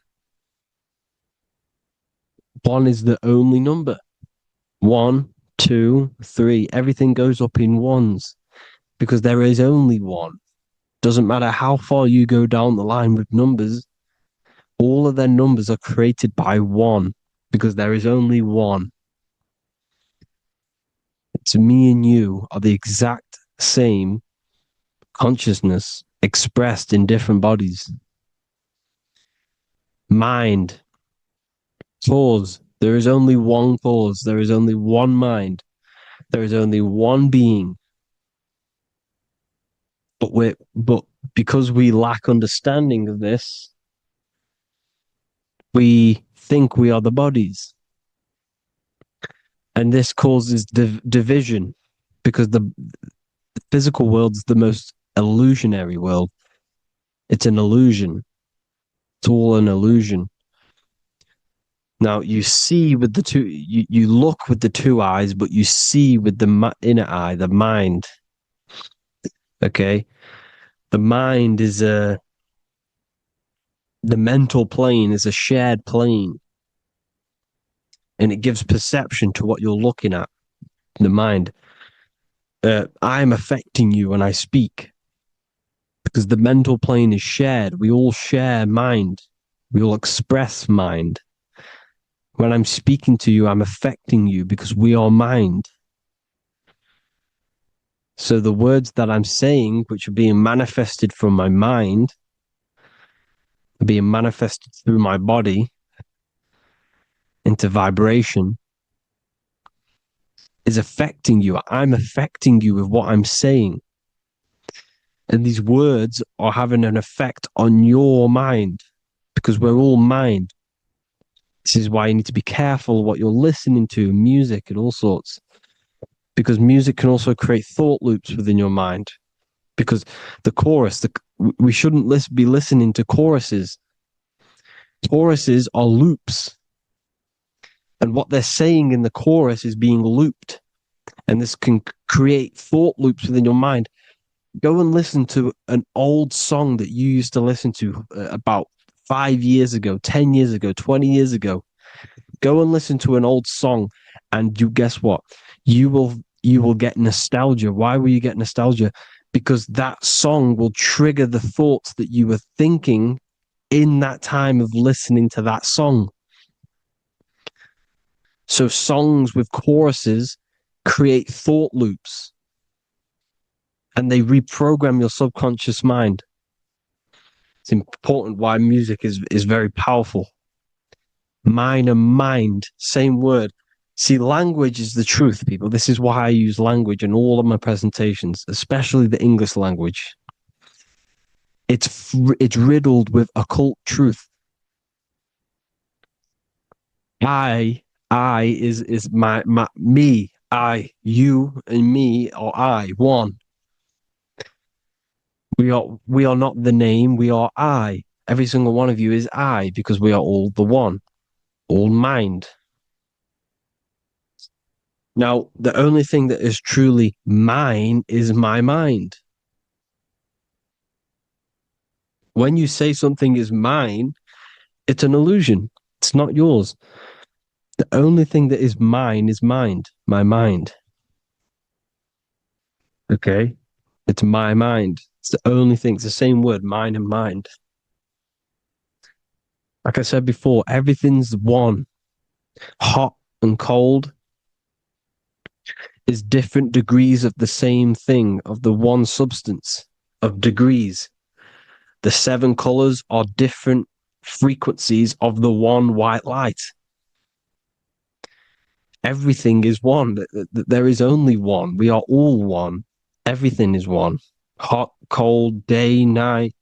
1 is the only number. 1, 2, 3. Everything goes up in ones because there is only one. Doesn't matter how far you go down the line with numbers, all of their numbers are created by 1 because there is only one. It's me and you are the exact same consciousness expressed in different bodies. Mind. Cause. There is only one cause. There is only one mind. There is only one being. But because we lack understanding of this, we think we are the bodies. And this causes division because the physical world's the most illusionary world. It's an illusion. It's all an illusion. Now you see with the two, you look with the two eyes, but you see with the inner eye, the mind. Okay, the mind is the mental plane is a shared plane, and it gives perception to what you're looking at. The mind. I'm affecting you when I speak because the mental plane is shared. We all share mind. We all express mind. When I'm speaking to you, I'm affecting you because we are mind. So the words that I'm saying, which are being manifested from my mind, are being manifested through my body into vibration, is affecting you. I'm affecting you with what I'm saying. And these words are having an effect on your mind because we're all mind. This is why you need to be careful what you're listening to, music and all sorts. Because music can also create thought loops within your mind. Because the chorus, we shouldn't be listening to choruses. Choruses are loops. And what they're saying in the chorus is being looped. And this can create thought loops within your mind. Go and listen to an old song that you used to listen to about 5 years ago, 10 years ago, 20 years ago. Go and listen to an old song and you guess what? You will get nostalgia. Why will you get nostalgia? Because that song will trigger the thoughts that you were thinking in that time of listening to that song. So songs with choruses create thought loops and they reprogram your subconscious mind. It's important why music is very powerful. Mind and mind, same word. See, language is the truth, people. This is why I use language in all of my presentations, especially the English language. It's riddled with occult truth. I is my me. I, you, and me are I, one. We are not the name, we are I. Every single one of you is I because we are all the one, all mind. Now, the only thing that is truly mine is my mind. When you say something is mine, it's an illusion. It's not yours. The only thing that is mine is mind, my mind. Okay? It's my mind. It's the only thing. It's the same word, mind and mind. Like I said before, everything's one. Hot and cold is different degrees of the same thing, of the one substance, of degrees. The 7 colors are different frequencies of the one white light. Everything is one. There is only one. We are all one. Everything is one. Hot, cold, day, night.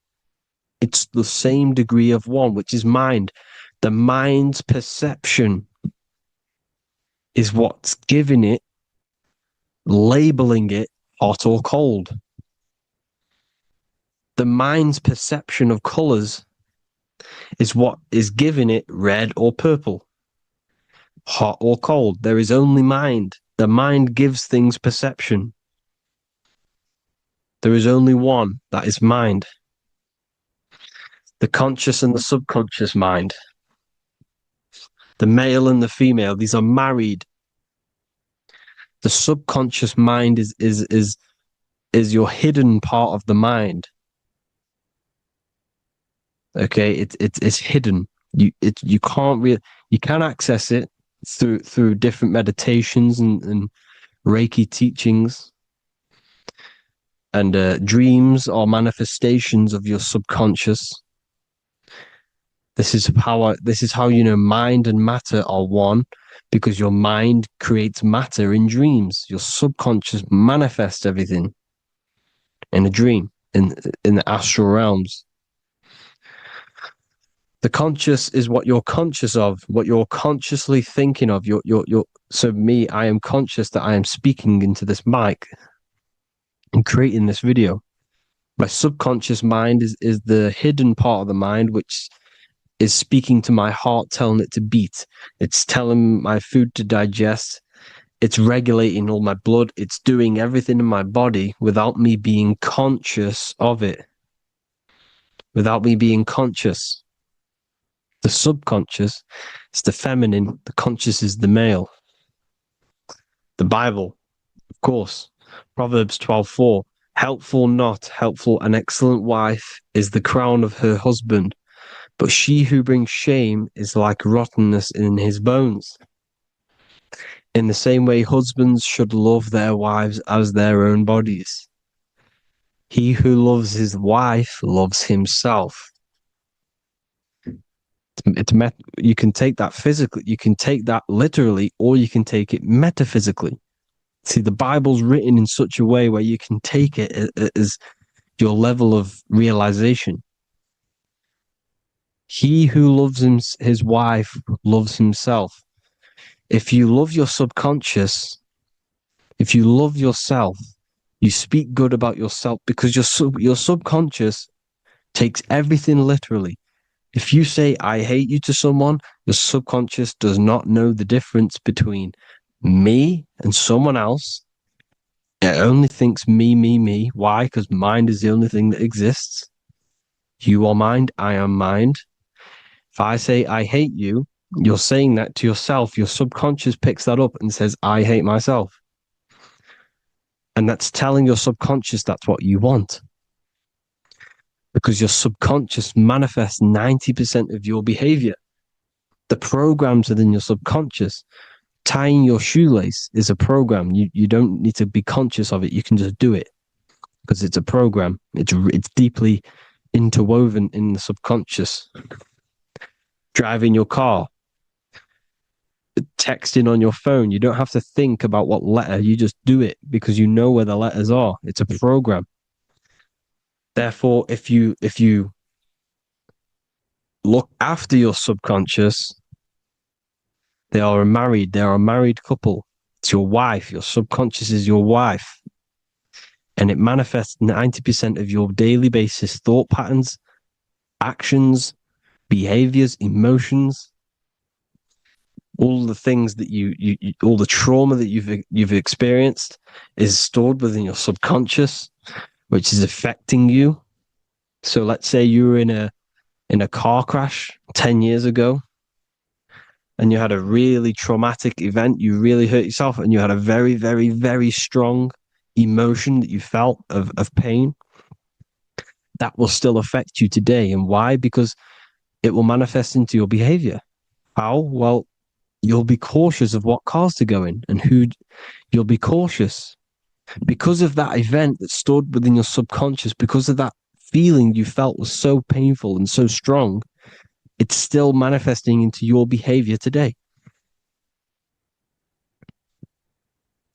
It's the same degree of one, which is mind. The mind's perception is what's giving it, labeling it hot or cold. The mind's perception of colors is what is giving it red or purple, hot or cold. There is only mind. The mind gives things perception. There is only one, that is mind. The conscious and the subconscious mind. The male and the female, these are married. The subconscious mind is your hidden part of the mind. Okay, it's hidden. You can't really, you can access it through different meditations and Reiki teachings, and dreams or manifestations of your subconscious. This is how you know mind and matter are one, because your mind creates matter in dreams. Your subconscious manifests everything in a dream, in the astral realms. The conscious is what you're conscious of, what you're consciously thinking of. So me, I am conscious that I am speaking into this mic and creating this video. My subconscious mind is the hidden part of the mind, which is speaking to my heart, telling it to beat. It's telling my food to digest. It's regulating all my blood. It's doing everything in my body without me being conscious of it. Without me being conscious. The subconscious is the feminine. The conscious is the male. The Bible, of course. Proverbs 12:4. Helpful, not helpful, an excellent wife is the crown of her husband, but she who brings shame is like rottenness in his bones. In the same way, husbands should love their wives as their own bodies. He who loves his wife loves himself. You can take that physically, you can take that literally, or you can take it metaphysically. See, the Bible's written in such a way where you can take it as your level of realization. He who loves his wife loves himself. If you love your subconscious, if you love yourself, you speak good about yourself, because your subconscious takes everything literally. If you say, I hate you to someone, your subconscious does not know the difference between me and someone else. It only thinks me, me, me. Why? Because mind is the only thing that exists. You are mind, I am mind. If I say, I hate you, you're saying that to yourself. Your subconscious picks that up and says, I hate myself. And that's telling your subconscious that's what you want. Because your subconscious manifests 90% of your behavior. The programs within your subconscious. Tying your shoelace is a program. You don't need to be conscious of it. You can just do it because it's a program. It's deeply interwoven in the subconscious. Driving your car, texting on your phone. You don't have to think about what letter. You just do it because you know where the letters are. It's a program. Therefore, if you look after your subconscious, they are a married couple. It's your wife. Your subconscious is your wife. And it manifests 90% of your daily basis thought patterns, actions, behaviors, emotions, all the things that you all the trauma that you've experienced is stored within your subconscious, which is affecting you. So let's say you were in a car crash 10 years ago, and you had a really traumatic event, you really hurt yourself, and you had a very, very, very strong emotion that you felt of pain. That will still affect you today. And why? Because it will manifest into your behavior. How? Well, you'll be cautious of what cars to go in and who. You'll be cautious because of that event that stored within your subconscious, because of that feeling you felt was so painful and so strong. It's still manifesting into your behavior today.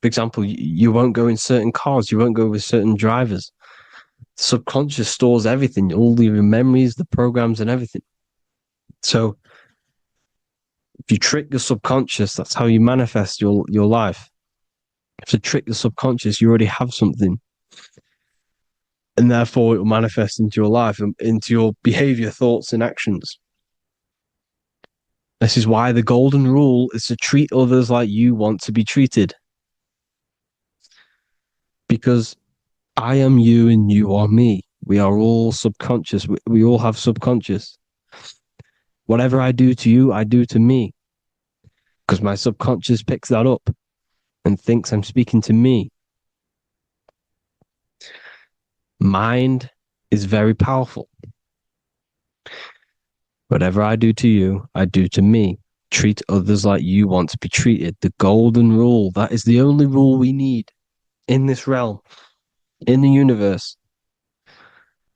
For example, you won't go in certain cars, you won't go with certain drivers. The subconscious stores everything, all your memories, the programs, and everything. So if you trick the subconscious, that's how you manifest your life. If you trick the subconscious, you already have something. And therefore it will manifest into your life, into your behavior, thoughts, and actions. This is why the golden rule is to treat others like you want to be treated. Because I am you and you are me. We are all subconscious. We all have subconscious. Whatever I do to you, I do to me. Because my subconscious picks that up and thinks I'm speaking to me. Mind is very powerful. Whatever I do to you, I do to me. Treat others like you want to be treated. The golden rule. That is the only rule we need in this realm, in the universe.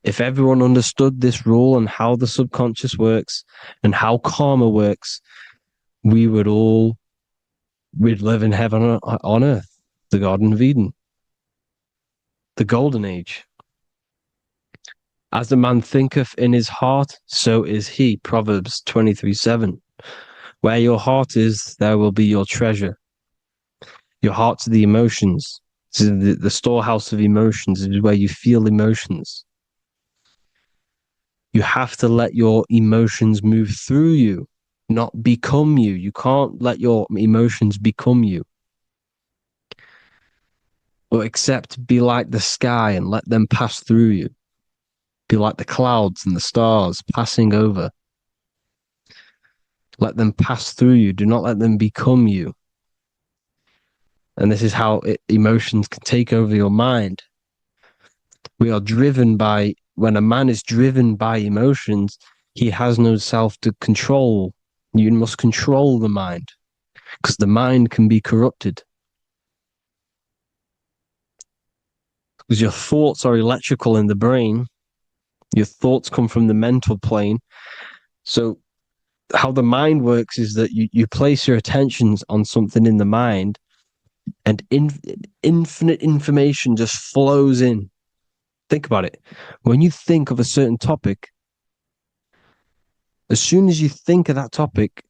If everyone understood this rule and how the subconscious works and how karma works, we'd live in heaven on earth, the Garden of Eden, the golden age. As a man thinketh in his heart, so is he. Proverbs 23:7. Where your heart is, there will be your treasure. Your heart's the emotions. The storehouse of emotions is where you feel emotions. You have to let your emotions move through you, not become you. You can't let your emotions become you. Or except be like the sky and let them pass through you. Be like the clouds and the stars passing over. Let them pass through you. Do not let them become you. And this is how emotions can take over your mind. We are driven by, when a man is driven by emotions, he has no self to control. You must control the mind, because the mind can be corrupted. Because your thoughts are electrical in the brain. Your thoughts come from the mental plane. So how the mind works is that you place your attentions on something in the mind, and infinite information just flows in. Think about it. When you think of a certain topic, as soon as you think of that topic,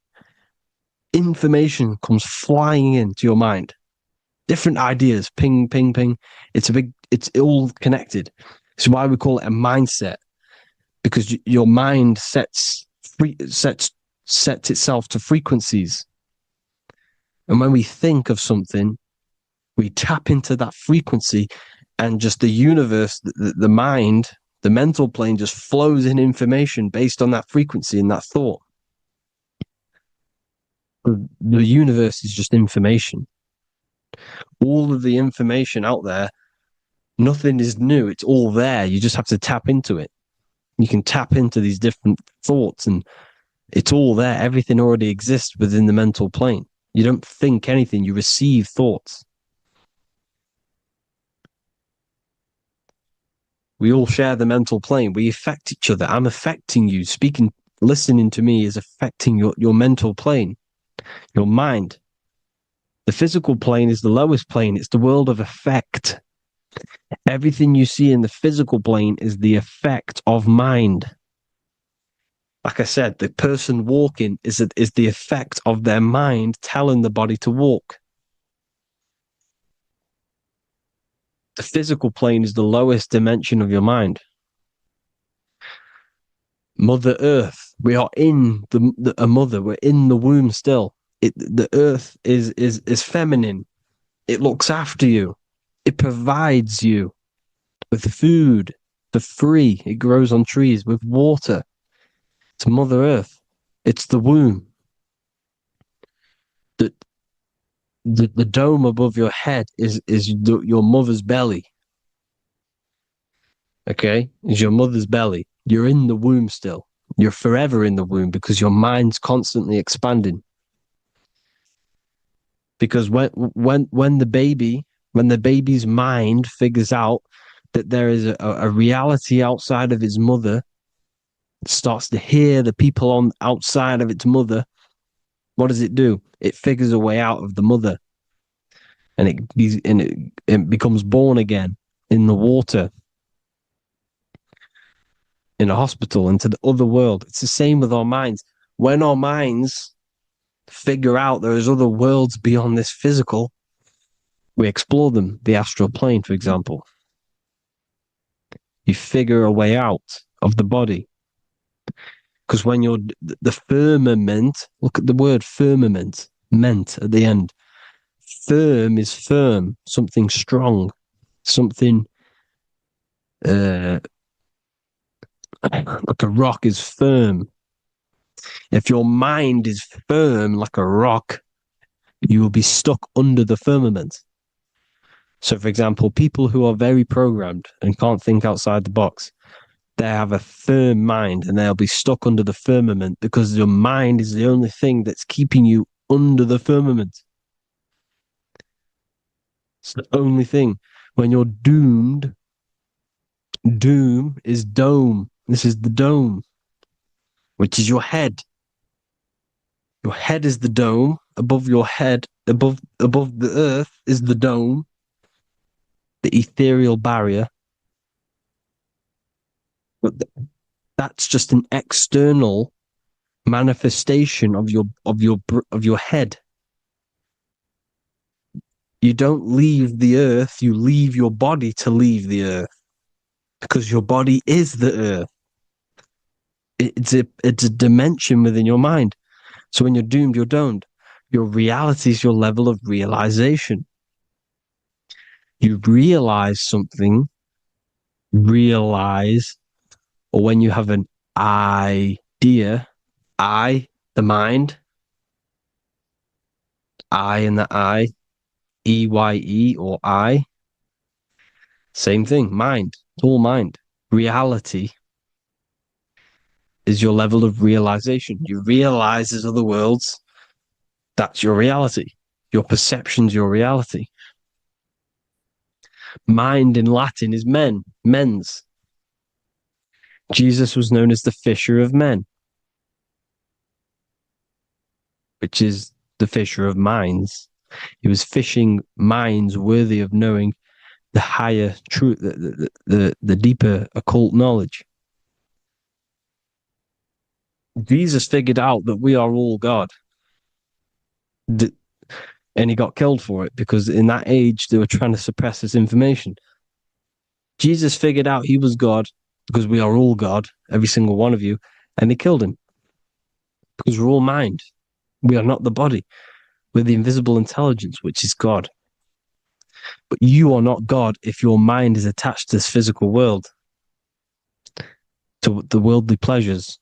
information comes flying into your mind. Different ideas, ping, ping, ping. It's all connected. It's why we call it a mindset, because your mind sets itself to frequencies. And when we think of something, we tap into that frequency, and just the universe, the mind, the mental plane just flows in information based on that frequency and that thought. The universe is just information. All of the information out there, nothing is new. It's all there. You just have to tap into it. You can tap into these different thoughts, and it's all there. Everything already exists within the mental plane. You don't think anything. You receive thoughts. We all share the mental plane. We affect each other. I'm affecting you. Listening to me is affecting your mental plane, your mind. The physical plane is the lowest plane. It's the world of effect. Everything you see in the physical plane is the effect of mind. Like I said, the person walking is the effect of their mind telling the body to walk. The physical plane is the lowest dimension of your mind. Mother Earth, we are in a mother. We're in the womb still. The Earth is feminine. It looks after you. It provides you with food for free. It grows on trees with water. It's Mother Earth. It's the womb. The dome above your head is your mother's belly. Okay? Is your mother's belly. You're in the womb still. You're forever in the womb because your mind's constantly expanding. Because when the baby's mind figures out that there is a reality outside of its mother, it starts to hear the people on outside of its mother, what does it do? It figures a way out of the mother. and it becomes born again in the water, in a hospital, into the other world. It's the same with our minds. When our minds figure out there is other worlds beyond this physical, we explore them. The astral plane, for example. You figure a way out of the body. Because when you're the firmament, look at the word firmament, meant at the end. Firm is firm, something strong, something like a rock is firm. If your mind is firm like a rock, you will be stuck under the firmament. So, for example, people who are very programmed and can't think outside the box, they have a firm mind and they'll be stuck under the firmament because your mind is the only thing that's keeping you under the firmament. It's the only thing. When you're doomed, doom is dome. This is the dome, which is your head. Your head is the dome. Above your head, above the earth is the dome, the ethereal barrier. But that's just an external manifestation of your head. You don't leave the earth, you leave your body to leave the earth, because your body is the earth. It's a dimension within your mind. So when you're doomed, you're domed. Your reality is your level of realization. You realize something, or when you have an idea, the mind, in the EYE or I. Same thing, mind, it's all mind. Reality is your level of realization. You realize there's other worlds. That's your reality. Your perception's your reality. Mind in Latin is mens. Jesus was known as the fisher of men, which is the fisher of minds. He was fishing minds worthy of knowing the higher truth, the deeper occult knowledge. Jesus figured out that we are all God. And he got killed for it because in that age they were trying to suppress this information. Jesus figured out he was God because we are all God, every single one of you, and they killed him because we're all mind. We are not the body. We're the invisible intelligence, which is God. But you are not God if your mind is attached to this physical world, to the worldly pleasures.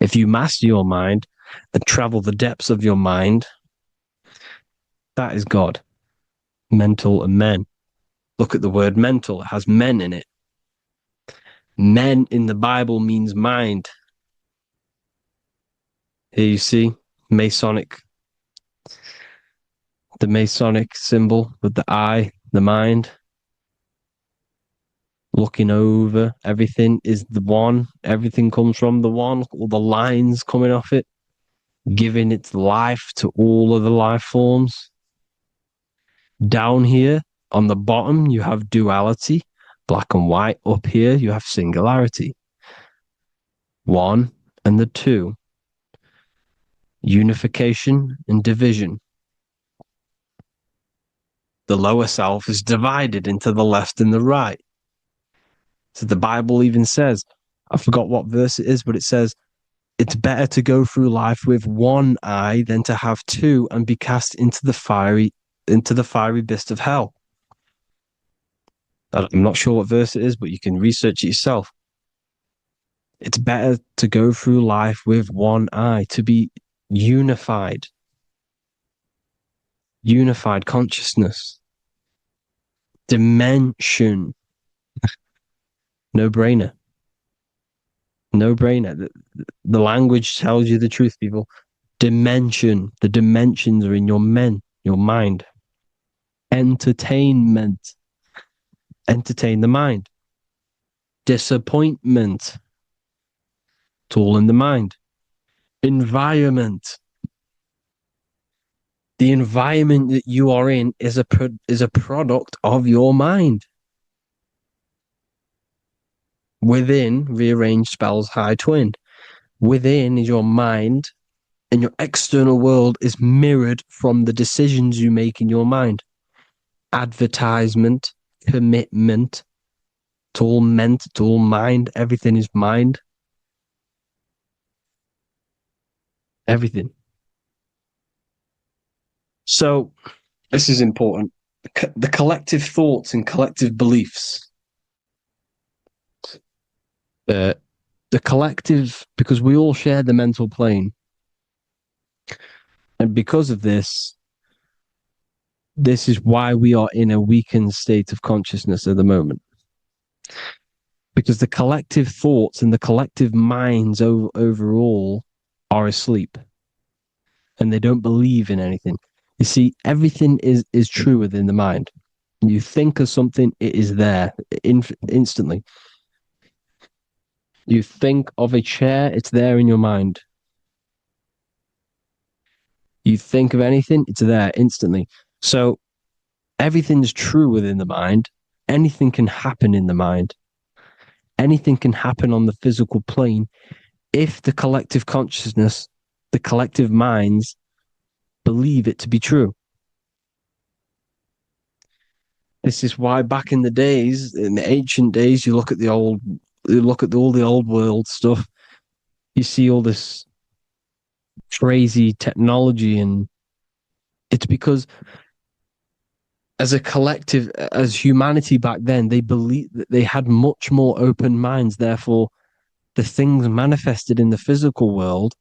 If you master your mind and travel the depths of your mind, that is God. Mental and men. Look at the word mental. It has men in it. Men in the Bible means mind. Here you see the Masonic symbol with the eye, the mind. Looking over, everything is the one. Everything comes from the one. All the lines coming off it, giving its life to all of the life forms. Down here on the bottom, you have duality, black and white. Up here, you have singularity. One and the two. Unification and division. The lower self is divided into the left and the right. So the Bible even says, I forgot what verse it is, but it says, it's better to go through life with one eye than to have two and be cast into the fiery abyss of hell. I'm not sure what verse it is, but you can research it yourself. It's better to go through life with one eye, to be unified consciousness, dimension. No brainer. The language tells you the truth, people. Dimension. The dimensions are in your mind. Entertainment. Entertain the mind. Disappointment. It's all in the mind. Environment. The environment that you are in is a product of your mind. Within, rearranged spells high twin. Within is your mind, and your external world is mirrored from the decisions you make in your mind. Advertisement, commitment, it's all meant, it's all mind. Everything is mind. Everything. So, this is important. The collective thoughts and collective beliefs. The collective, because we all share the mental plane. And because of this is why we are in a weakened state of consciousness at the moment. Because the collective thoughts and the collective minds overall are asleep. And they don't believe in anything. You see, everything is true within the mind. You think of something, it is there instantly. You think of a chair, it's there in your mind. You think of anything, it's there instantly. So everything's true within the mind. Anything can happen in the mind. Anything can happen on the physical plane if the collective consciousness, the collective minds, believe it to be true. This is why back in the days, in the ancient days, you look at all the old world stuff, you see all this crazy technology, and it's because as a collective, as humanity back then, they believed that they had much more open minds. Therefore, the things manifested in the physical world